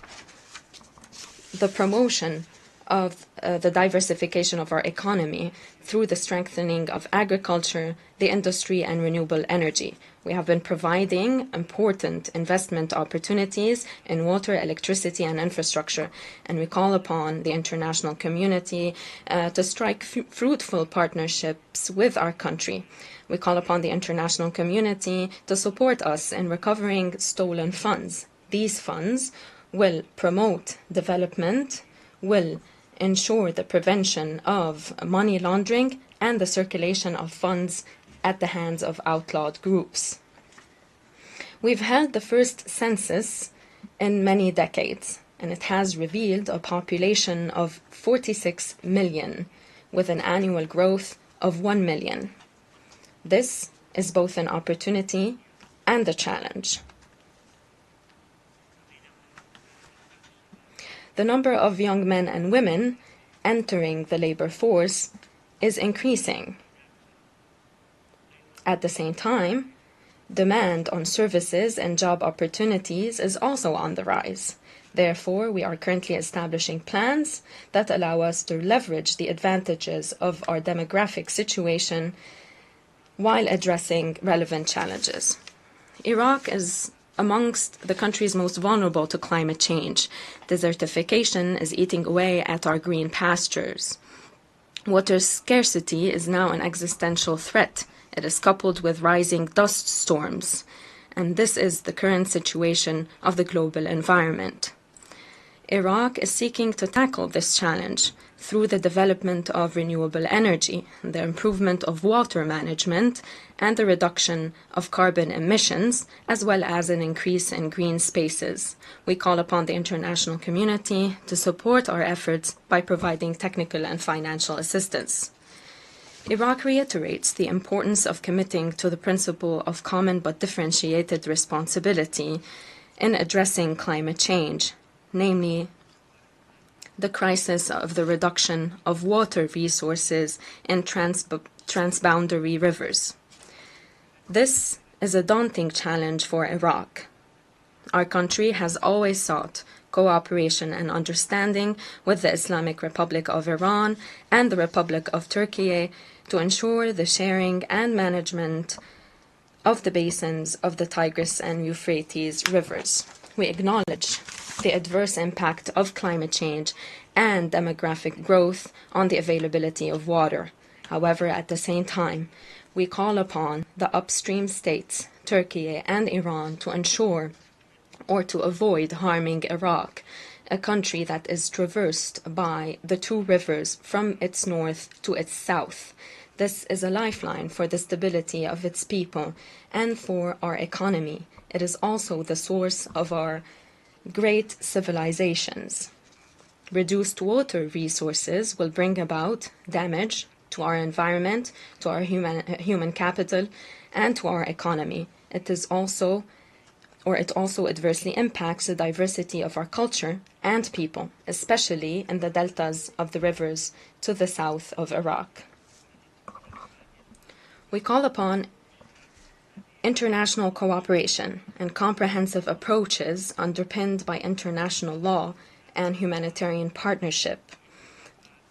the promotion of the diversification of our economy through the strengthening of agriculture, the industry, and renewable energy. We have been providing important investment opportunities in water, electricity, and infrastructure, and we call upon the international community to strike fruitful partnerships with our country. We call upon the international community to support us in recovering stolen funds. These funds will promote development, will ensure the prevention of money laundering and the circulation of funds at the hands of outlawed groups. We've held the first census in many decades, and it has revealed a population of 46 million, with an annual growth of 1 million. This is both an opportunity and a challenge. The number of young men and women entering the labor force is increasing. At the same time, demand on services and job opportunities is also on the rise. Therefore, we are currently establishing plans that allow us to leverage the advantages of our demographic situation while addressing relevant challenges. Iraq is amongst the countries most vulnerable to climate change. Desertification is eating away at our green pastures. Water scarcity is now an existential threat. It is coupled with rising dust storms, and this is the current situation of the global environment. Iraq is seeking to tackle this challenge through the development of renewable energy, the improvement of water management, and the reduction of carbon emissions, as well as an increase in green spaces. We call upon the international community to support our efforts by providing technical and financial assistance. Iraq reiterates the importance of committing to the principle of common but differentiated responsibility in addressing climate change, namely the crisis of the reduction of water resources in transboundary rivers. This is a daunting challenge for Iraq. Our country has always sought cooperation and understanding with the Islamic Republic of Iran and the Republic of Turkey to ensure the sharing and management of the basins of the Tigris and Euphrates rivers. We acknowledge the adverse impact of climate change and demographic growth on the availability of water. However, at the same time, we call upon the upstream states, Turkey and Iran, to ensure or to avoid harming Iraq, a country that is traversed by the two rivers from its north to its south. This is a lifeline for the stability of its people and for our economy. It is also the source of our great civilizations. Reduced water resources will bring about damage to our environment, to our human capital, and to our economy. It is also or it also adversely impacts the diversity of our culture and people, especially in the deltas of the rivers to the south of Iraq. We call upon international cooperation and comprehensive approaches underpinned by international law and humanitarian partnership,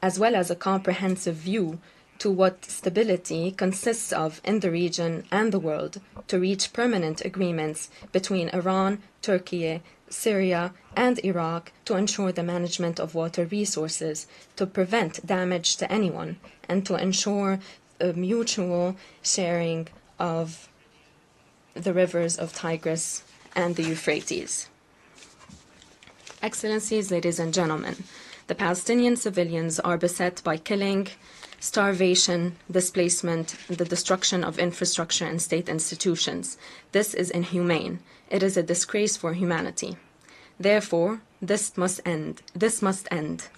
as well as a comprehensive view to what stability consists of in the region and the world, to reach permanent agreements between Iran, Turkey, Syria, and Iraq to ensure the management of water resources, to prevent damage to anyone, and to ensure a mutual sharing of the rivers of Tigris and the Euphrates. Excellencies, ladies and gentlemen, the Palestinian civilians are beset by killing, starvation, displacement, the destruction of infrastructure and state institutions. This is inhumane. It is a disgrace for humanity. Therefore, this must end. This must end.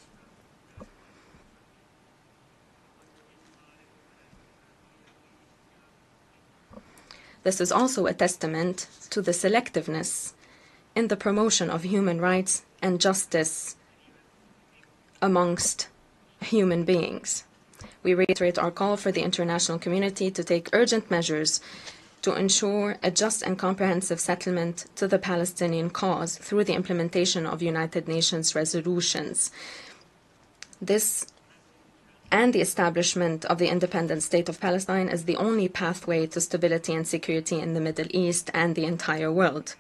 This is also a testament to the selectiveness in the promotion of human rights and justice amongst human beings. We reiterate our call for the international community to take urgent measures to ensure a just and comprehensive settlement to the Palestinian cause through the implementation of United Nations resolutions. This and the establishment of the independent state of Palestine is the only pathway to stability and security in the Middle East and the entire world.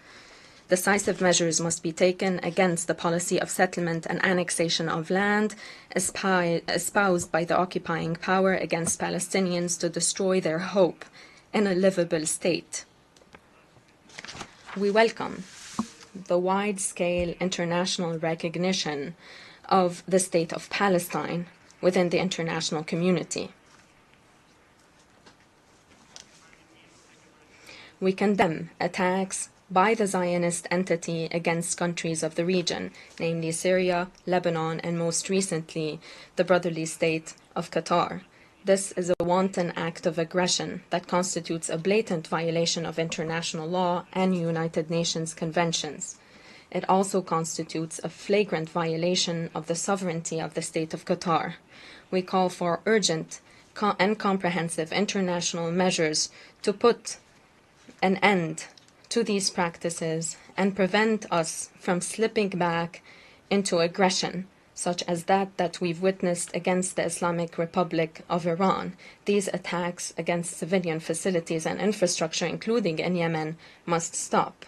Decisive measures must be taken against the policy of settlement and annexation of land espoused by the occupying power against Palestinians to destroy their hope in a livable state. We welcome the wide-scale international recognition of the state of Palestine within the international community. We condemn attacks by the Zionist entity against countries of the region, namely Syria, Lebanon, and most recently, the brotherly state of Qatar. This is a wanton act of aggression that constitutes a blatant violation of international law and United Nations conventions. It also constitutes a flagrant violation of the sovereignty of the state of Qatar. We call for urgent and comprehensive international measures to put an end to these practices and prevent us from slipping back into aggression, such as that we've witnessed against the Islamic Republic of Iran. These attacks against civilian facilities and infrastructure, including in Yemen, must stop.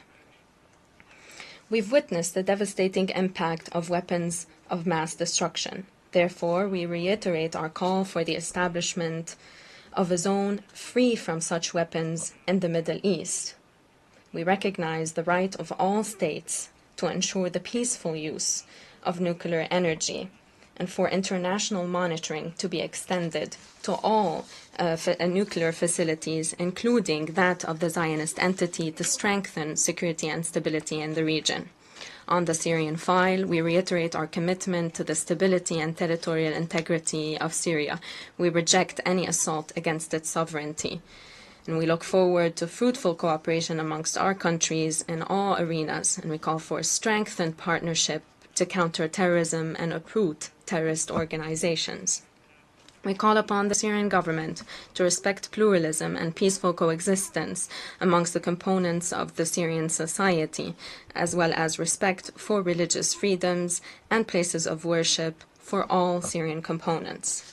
We've witnessed the devastating impact of weapons of mass destruction. Therefore, we reiterate our call for the establishment of a zone free from such weapons in the Middle East. We recognize the right of all states to ensure the peaceful use of nuclear energy and for international monitoring to be extended to all nuclear facilities, including that of the Zionist entity, to strengthen security and stability in the region. On the Syrian file, we reiterate our commitment to the stability and territorial integrity of Syria. We reject any assault against its sovereignty, and we look forward to fruitful cooperation amongst our countries in all arenas, and we call for a strengthened partnership to counter terrorism and uproot terrorist organizations. We call upon the Syrian government to respect pluralism and peaceful coexistence amongst the components of the Syrian society, as well as respect for religious freedoms and places of worship for all Syrian components.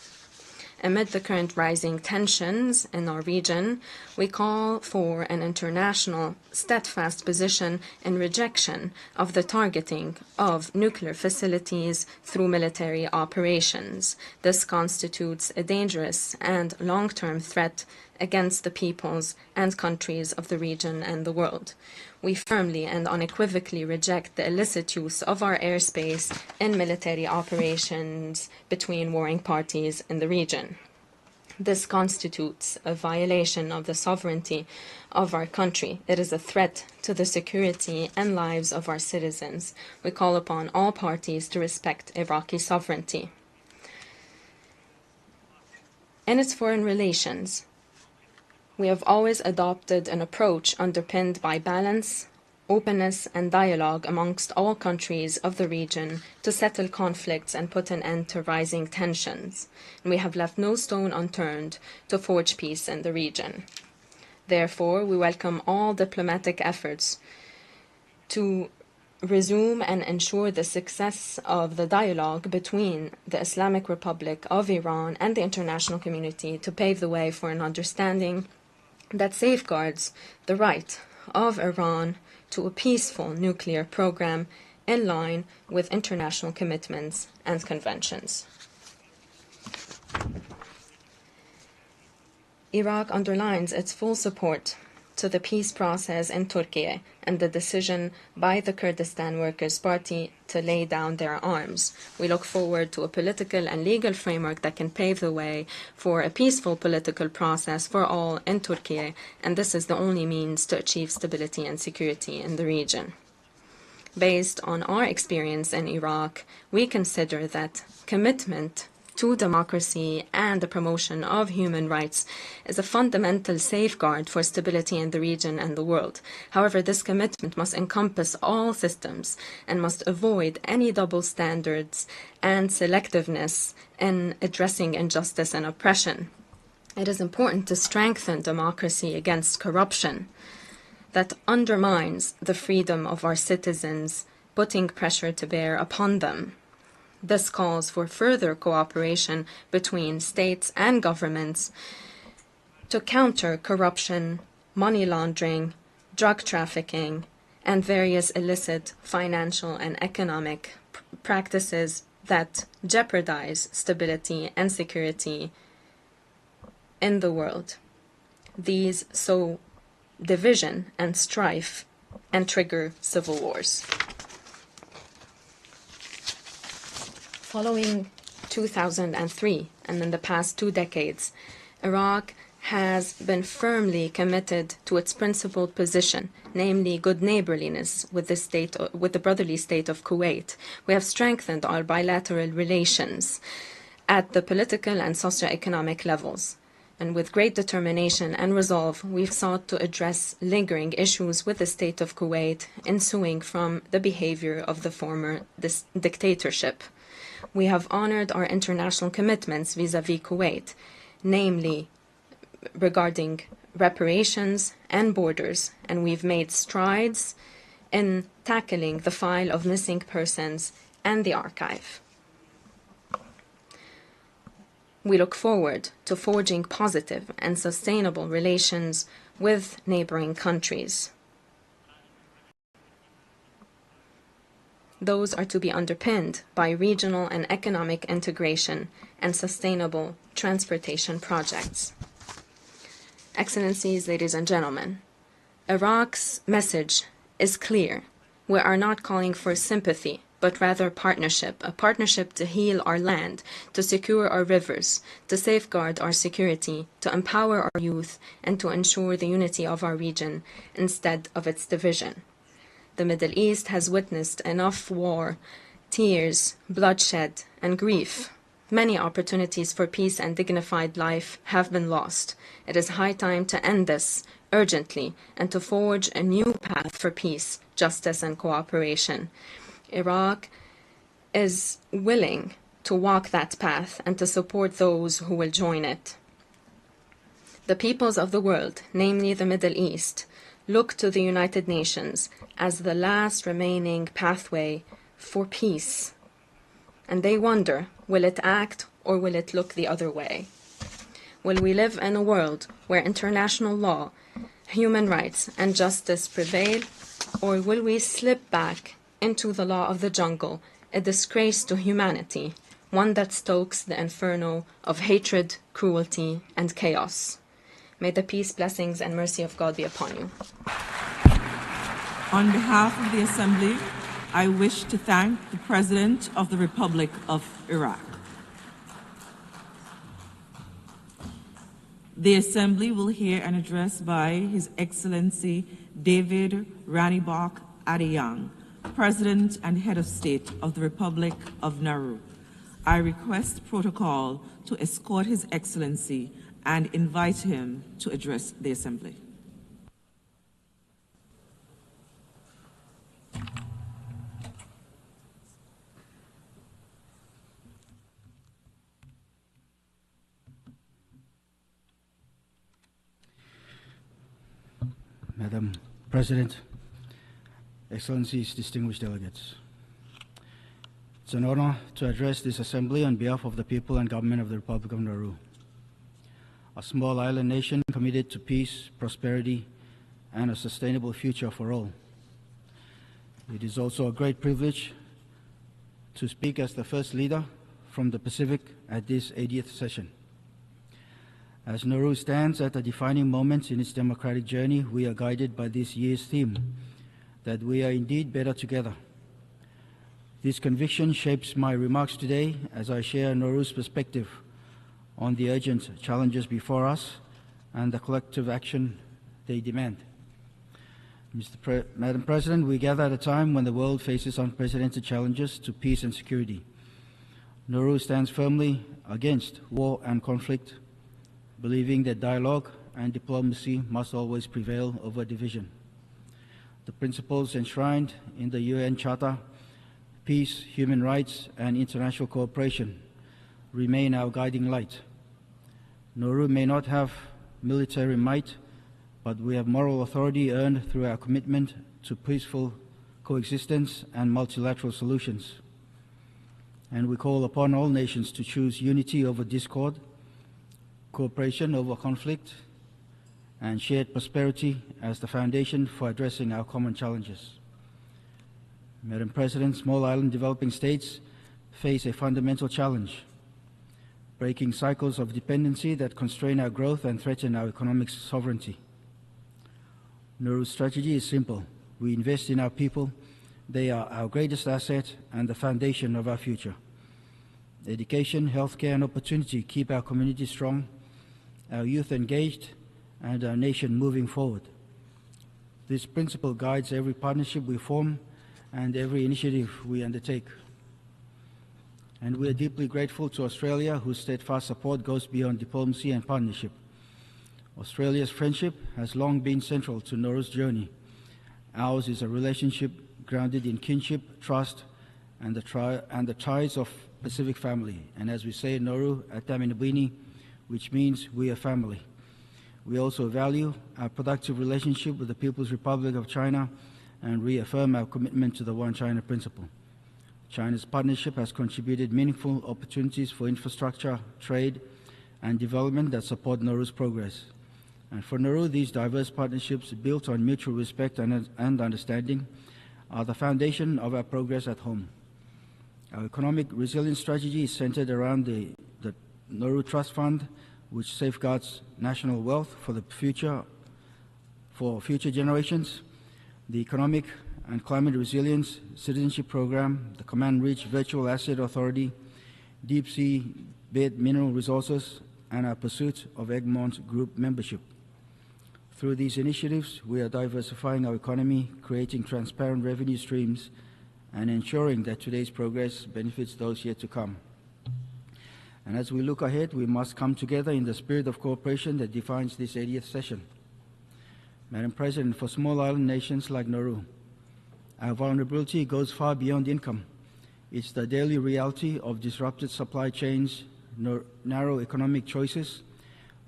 Amid the current rising tensions in our region, we call for an international steadfast position in rejection of the targeting of nuclear facilities through military operations. This constitutes a dangerous and long-term threat against the peoples and countries of the region and the world. We firmly and unequivocally reject the illicit use of our airspace in military operations between warring parties in the region. This constitutes a violation of the sovereignty of our country. It is a threat to the security and lives of our citizens. We call upon all parties to respect Iraqi sovereignty. In its foreign relations, we have always adopted an approach underpinned by balance, openness and dialogue amongst all countries of the region to settle conflicts and put an end to rising tensions. And we have left no stone unturned to forge peace in the region. Therefore, we welcome all diplomatic efforts to resume and ensure the success of the dialogue between the Islamic Republic of Iran and the international community to pave the way for an understanding that safeguards the right of Iran to a peaceful nuclear program in line with international commitments and conventions. Iraq underlines its full support to the peace process in Turkey and the decision by the Kurdistan Workers' Party to lay down their arms. We look forward to a political and legal framework that can pave the way for a peaceful political process for all in Turkey, and this is the only means to achieve stability and security in the region. Based on our experience in Iraq, we consider that commitment to democracy and the promotion of human rights is a fundamental safeguard for stability in the region and the world. However, this commitment must encompass all systems and must avoid any double standards and selectiveness in addressing injustice and oppression. It is important to strengthen democracy against corruption that undermines the freedom of our citizens, putting pressure to bear upon them. This calls for further cooperation between states and governments to counter corruption, money laundering, drug trafficking, and various illicit financial and economic practices that jeopardize stability and security in the world. These sow division and strife and trigger civil wars. Following 2003 and in the past 2 decades, Iraq has been firmly committed to its principled position, namely good neighborliness with the brotherly state of Kuwait. We have strengthened our bilateral relations at the political and socioeconomic levels. And with great determination and resolve, we've sought to address lingering issues with the state of Kuwait ensuing from the behavior of the former dictatorship. We have honored our international commitments vis-à-vis Kuwait, namely regarding reparations and borders, and we've made strides in tackling the file of missing persons and the archive. We look forward to forging positive and sustainable relations with neighboring countries. Those are to be underpinned by regional and economic integration and sustainable transportation projects. Excellencies, ladies and gentlemen, Iraq's message is clear. We are not calling for sympathy, but rather partnership, a partnership to heal our land, to secure our rivers, to safeguard our security, to empower our youth, and to ensure the unity of our region instead of its division. The Middle East has witnessed enough war, tears, bloodshed, and grief. Many opportunities for peace and dignified life have been lost. It is high time to end this urgently and to forge a new path for peace, justice, and cooperation. Iraq is willing to walk that path and to support those who will join it. The peoples of the world, namely the Middle East, look to the United Nations as the last remaining pathway for peace. And they wonder, will it act or will it look the other way? Will we live in a world where international law, human rights, and justice prevail, or will we slip back into the law of the jungle, a disgrace to humanity, one that stokes the inferno of hatred, cruelty, and chaos? May the peace, blessings, and mercy of God be upon you. On behalf of the Assembly, I wish to thank the President of the Republic of Iraq. The Assembly will hear an address by His Excellency David Ranibok Adeyang, President and Head of State of the Republic of Nauru. I request protocol to escort His Excellency and invite him to address the Assembly. Madam President, Excellencies, distinguished delegates. It's an honor to address this assembly on behalf of the people and government of the Republic of Nauru, a small island nation committed to peace, prosperity, and a sustainable future for all. It is also a great privilege to speak as the first leader from the Pacific at this 80th session. As Nauru stands at a defining moment in its democratic journey, we are guided by this year's theme, that we are indeed better together. This conviction shapes my remarks today as I share Nauru's perspective on the urgent challenges before us and the collective action they demand. Madam President, we gather at a time when the world faces unprecedented challenges to peace and security. Nauru stands firmly against war and conflict, believing that dialogue and diplomacy must always prevail over division. The principles enshrined in the UN Charter, peace, human rights, and international cooperation remain our guiding light. Nauru may not have military might, but we have moral authority earned through our commitment to peaceful coexistence and multilateral solutions. And we call upon all nations to choose unity over discord, cooperation over conflict, and shared prosperity as the foundation for addressing our common challenges. Madam President, small island developing states face a fundamental challenge, breaking cycles of dependency that constrain our growth and threaten our economic sovereignty. Nauru's strategy is simple. We invest in our people. They are our greatest asset and the foundation of our future. Education, healthcare, and opportunity keep our community strong, our youth engaged, and our nation moving forward. This principle guides every partnership we form and every initiative we undertake. And we are deeply grateful to Australia, whose steadfast support goes beyond diplomacy and partnership. Australia's friendship has long been central to Nauru's journey. Ours is a relationship grounded in kinship, trust, and the ties of Pacific family. And as we say in Nauru, Ataminabini, which means we are family. We also value our productive relationship with the People's Republic of China and reaffirm our commitment to the One China principle. China's partnership has contributed meaningful opportunities for infrastructure, trade, and development that support Nauru's progress. And for Nauru, these diverse partnerships built on mutual respect and understanding are the foundation of our progress at home. Our economic resilience strategy is centered around the Nauru Trust Fund, which safeguards national wealth for future generations, the Economic and Climate Resilience Citizenship Program, the Command Reach Virtual Asset Authority, Deep Sea Bed Mineral Resources, and our pursuit of Egmont Group membership. Through these initiatives, we are diversifying our economy, creating transparent revenue streams, and ensuring that today's progress benefits those yet to come. And as we look ahead, we must come together in the spirit of cooperation that defines this 80th session. Madam President, for small island nations like Nauru, our vulnerability goes far beyond income. It's the daily reality of disrupted supply chains, narrow economic choices,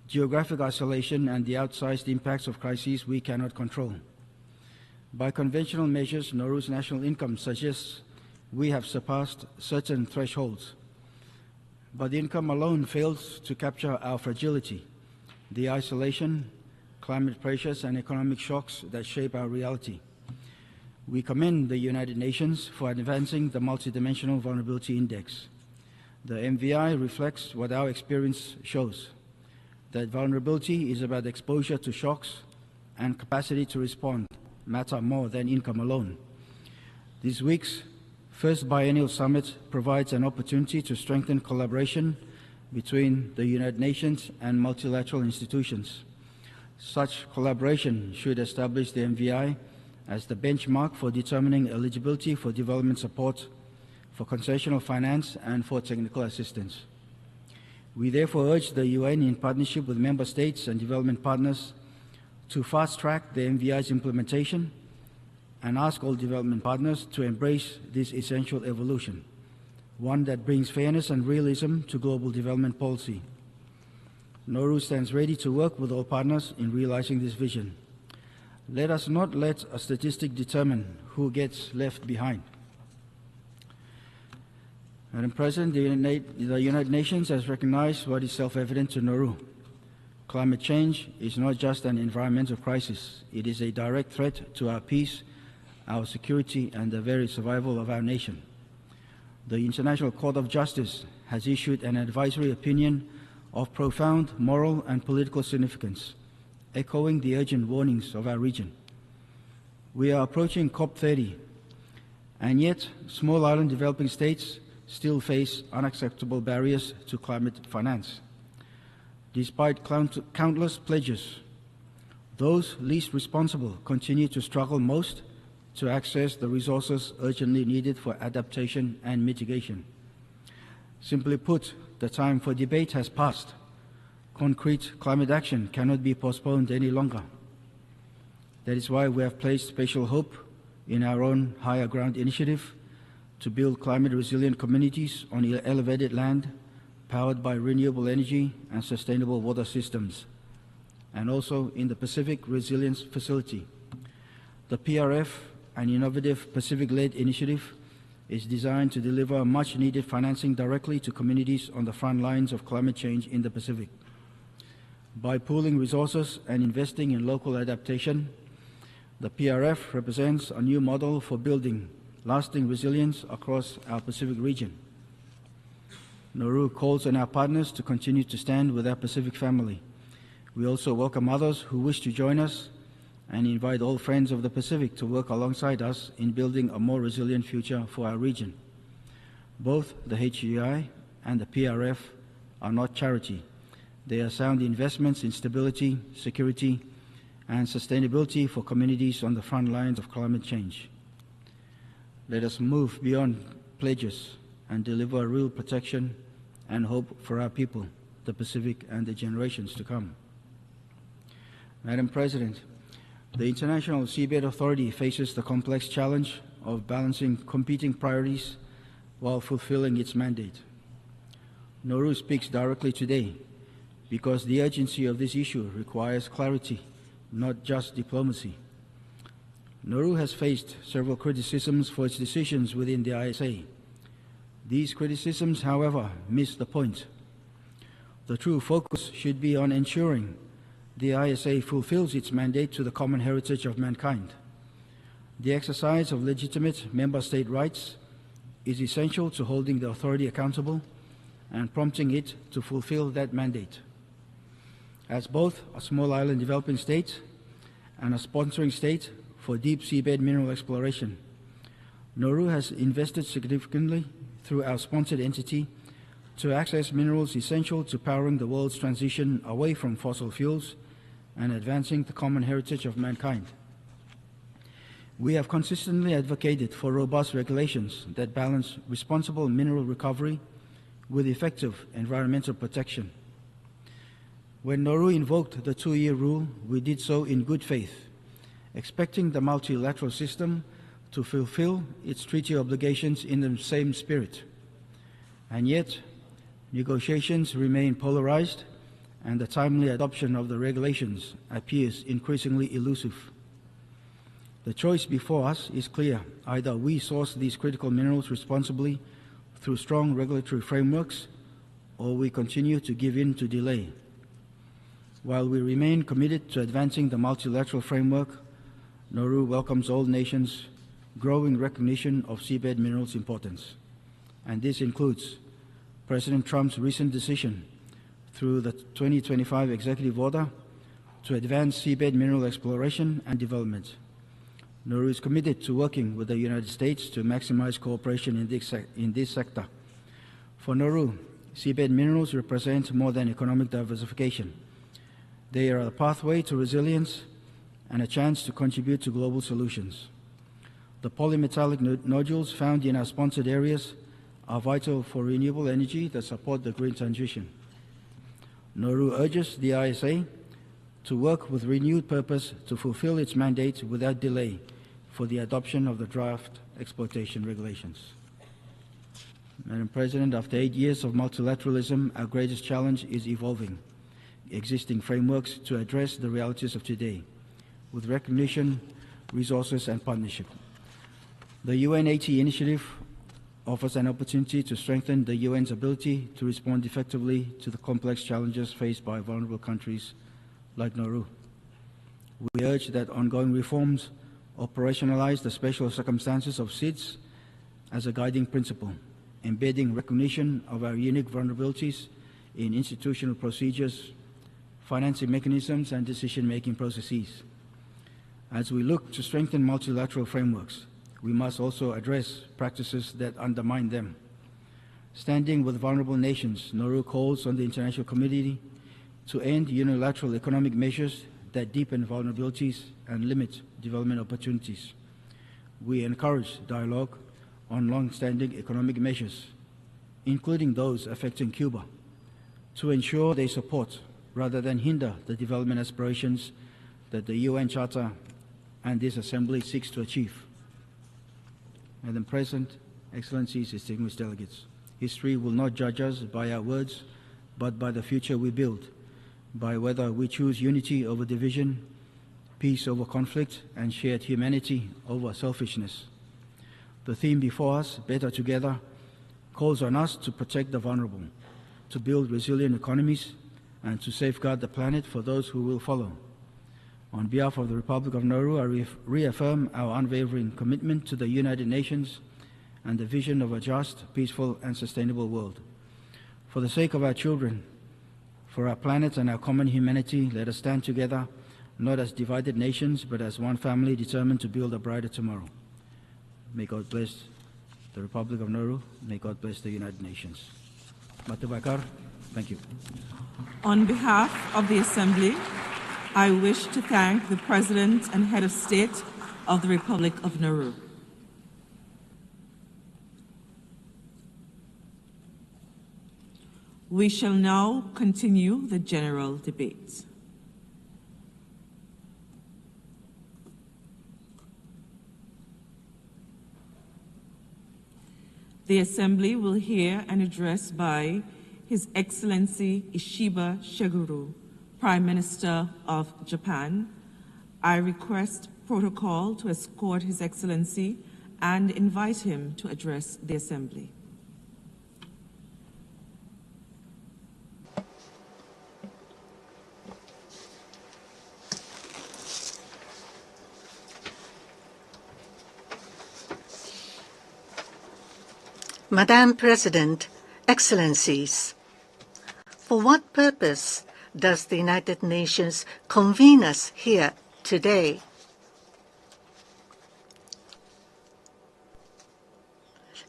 geographic isolation, and the outsized impacts of crises we cannot control. By conventional measures, Nauru's national income suggests we have surpassed certain thresholds. But income alone fails to capture our fragility, the isolation, climate pressures, and economic shocks that shape our reality. We commend the United Nations for advancing the Multidimensional Vulnerability Index. The MVI reflects what our experience shows, that vulnerability is about exposure to shocks and capacity to respond matter more than income alone. This week's first biennial summit provides an opportunity to strengthen collaboration between the United Nations and multilateral institutions. Such collaboration should establish the MVI as the benchmark for determining eligibility for development support, for concessional finance, and for technical assistance. We therefore urge the UN, in partnership with member states and development partners, to fast-track the MVI's implementation and ask all development partners to embrace this essential evolution, one that brings fairness and realism to global development policy. Nauru stands ready to work with all partners in realizing this vision. Let us not let a statistic determine who gets left behind. Madam President, the United Nations has recognized what is self-evident to Nauru. Climate change is not just an environmental crisis. It is a direct threat to our peace, our security, and the very survival of our nation. The International Court of Justice has issued an advisory opinion of profound moral and political significance, echoing the urgent warnings of our region. We are approaching COP30, and yet small island developing states still face unacceptable barriers to climate finance. Despite countless pledges, those least responsible continue to struggle most to access the resources urgently needed for adaptation and mitigation. Simply put, the time for debate has passed. Concrete climate action cannot be postponed any longer. That is why we have placed special hope in our own Higher Ground initiative to build climate-resilient communities on elevated land powered by renewable energy and sustainable water systems, and also in the Pacific Resilience Facility. The PRF, an innovative Pacific-led initiative, is designed to deliver much-needed financing directly to communities on the front lines of climate change in the Pacific. By pooling resources and investing in local adaptation, the PRF represents a new model for building lasting resilience across our Pacific region. Nauru calls on our partners to continue to stand with our Pacific family. We also welcome others who wish to join us and invite all friends of the Pacific to work alongside us in building a more resilient future for our region. Both the HGI and the PRF are not charity. They are sound investments in stability, security, and sustainability for communities on the front lines of climate change. Let us move beyond pledges and deliver real protection and hope for our people, the Pacific, and the generations to come. Madam President, the International Seabed Authority faces the complex challenge of balancing competing priorities while fulfilling its mandate. Nauru speaks directly today because the urgency of this issue requires clarity, not just diplomacy. Nauru has faced several criticisms for its decisions within the ISA. These criticisms, however, miss the point. The true focus should be on ensuring the ISA fulfills its mandate to the common heritage of mankind. The exercise of legitimate member state rights is essential to holding the authority accountable and prompting it to fulfill that mandate. As both a small island developing state and a sponsoring state for deep seabed mineral exploration, Nauru has invested significantly through our sponsored entity to access minerals essential to powering the world's transition away from fossil fuels and advancing the common heritage of mankind. We have consistently advocated for robust regulations that balance responsible mineral recovery with effective environmental protection. When Nauru invoked the 2-year rule, we did so in good faith, expecting the multilateral system to fulfill its treaty obligations in the same spirit. And yet, negotiations remain polarized, and the timely adoption of the regulations appears increasingly elusive. The choice before us is clear. Either we source these critical minerals responsibly through strong regulatory frameworks, or we continue to give in to delay. While we remain committed to advancing the multilateral framework, Nauru welcomes all nations' growing recognition of seabed minerals' importance. And this includes President Trump's recent decision through the 2025 executive order to advance seabed mineral exploration and development. Nauru is committed to working with the United States to maximize cooperation in this sector. For Nauru, seabed minerals represent more than economic diversification. They are a pathway to resilience and a chance to contribute to global solutions. The polymetallic nodules found in our sponsored areas are vital for renewable energy that support the green transition. Nauru urges the ISA to work with renewed purpose to fulfill its mandate without delay for the adoption of the draft exploitation regulations. Madam President, after 8 years of multilateralism, our greatest challenge is evolving existing frameworks to address the realities of today. with recognition, resources, and partnership. The UN-80 initiative offers an opportunity to strengthen the UN's ability to respond effectively to the complex challenges faced by vulnerable countries like Nauru. We urge that ongoing reforms operationalize the special circumstances of SIDS as a guiding principle, embedding recognition of our unique vulnerabilities in institutional procedures, financing mechanisms, and decision-making processes. As we look to strengthen multilateral frameworks, we must also address practices that undermine them. Standing with vulnerable nations, Nauru calls on the international community to end unilateral economic measures that deepen vulnerabilities and limit development opportunities. We encourage dialogue on long-standing economic measures, including those affecting Cuba, to ensure they support rather than hinder the development aspirations that the UN Charter and this Assembly seeks to achieve. Madam President, Excellencies, distinguished delegates, history will not judge us by our words, but by the future we build, by whether we choose unity over division, peace over conflict, and shared humanity over selfishness. The theme before us, Better Together, calls on us to protect the vulnerable, to build resilient economies, and to safeguard the planet for those who will follow. On behalf of the Republic of Nauru, I reaffirm our unwavering commitment to the United Nations and the vision of a just, peaceful, and sustainable world. For the sake of our children, for our planet and our common humanity, let us stand together, not as divided nations, but as one family determined to build a brighter tomorrow. May God bless the Republic of Nauru. May God bless the United Nations. Matu Bakar, thank you. On behalf of the Assembly, I wish to thank the President and Head of State of the Republic of Nauru. We shall now continue the general debate. The Assembly will hear an address by His Excellency Ishiba Shiguro, Prime Minister of Japan. I request protocol to escort His Excellency and invite him to address the Assembly. Madam President, Excellencies, for what purpose does the United Nations convene us here today?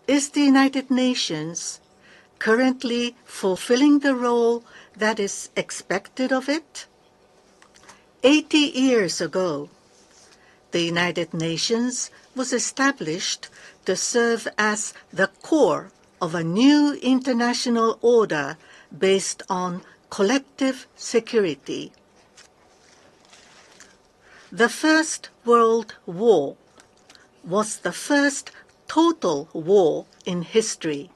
Is the United Nations currently fulfilling the role that is expected of it? 80 years ago, the United Nations was established to serve as the core of a new international order based on collective security. The First World War was the first total war in history.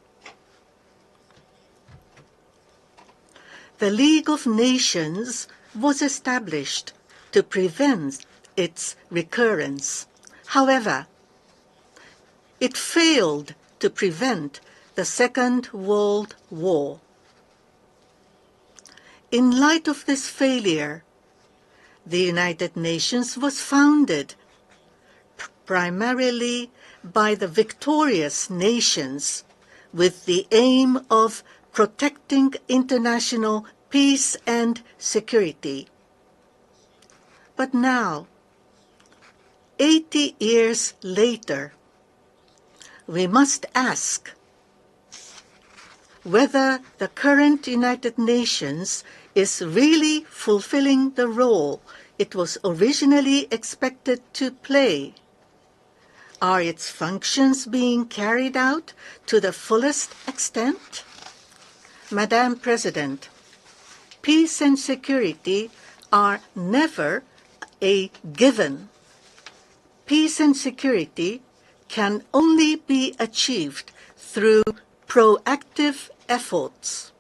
The League of Nations was established to prevent its recurrence. However, it failed to prevent the Second World War. In light of this failure, the United Nations was founded primarily by the victorious nations with the aim of protecting international peace and security. But now, 80 years later, we must ask whether the current United Nations is really fulfilling the role it was originally expected to play. Are its functions being carried out to the fullest extent? Madam President, peace and security are never a given. Peace and security can only be achieved through proactive efforts.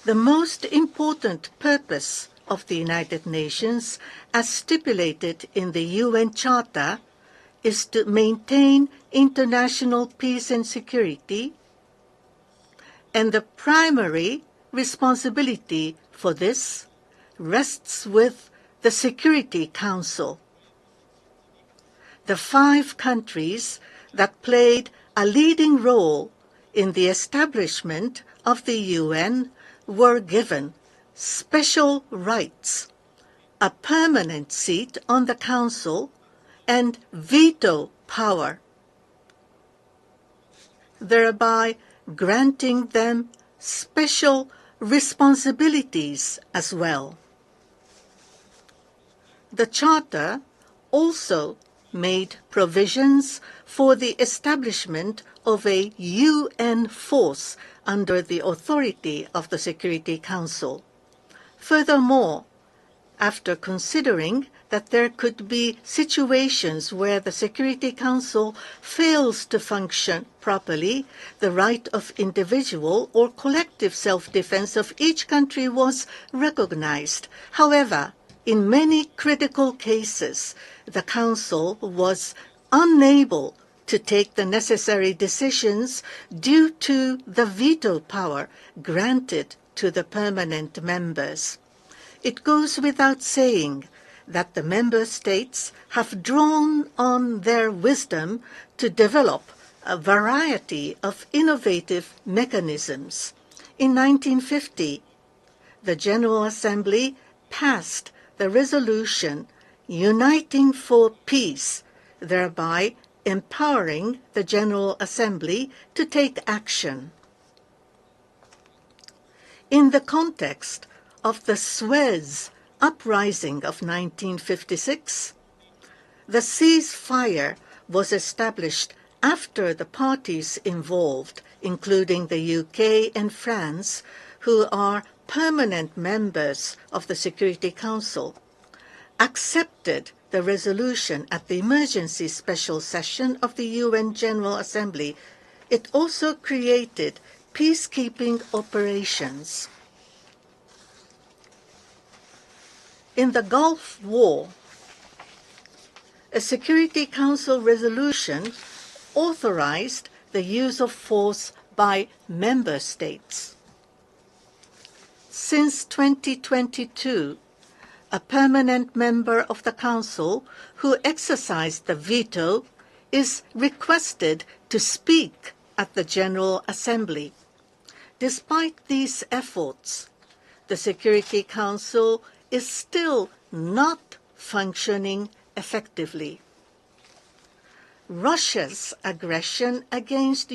The most important purpose of the United Nations, as stipulated in the UN Charter, is to maintain international peace and security, and the primary responsibility for this rests with the Security Council. The 5 countries that played a leading role in the establishment of the UN were given special rights, a permanent seat on the Council, and veto power, thereby granting them special responsibilities as well. The Charter also made provisions for the establishment of a UN force under the authority of the Security Council. Furthermore, after considering that there could be situations where the Security Council fails to function properly, the right of individual or collective self-defense of each country was recognized. However, in many critical cases, the Council was unable to take the necessary decisions due to the veto power granted to the permanent members. It goes without saying that the member states have drawn on their wisdom to develop a variety of innovative mechanisms. In 1950, the General Assembly passed the resolution Uniting for Peace, thereby empowering the General Assembly to take action. In the context of the Suez Uprising of 1956, the ceasefire was established after the parties involved, including the UK and France, who are permanent members of the Security Council, accepted the resolution at the emergency special session of the UN General Assembly. It also created peacekeeping operations. In the Gulf War, a Security Council resolution authorized the use of force by member states. Since 2022, a permanent member of the Council who exercised the veto is requested to speak at the General Assembly. Despite these efforts, the Security Council is still not functioning effectively. Russia's aggression against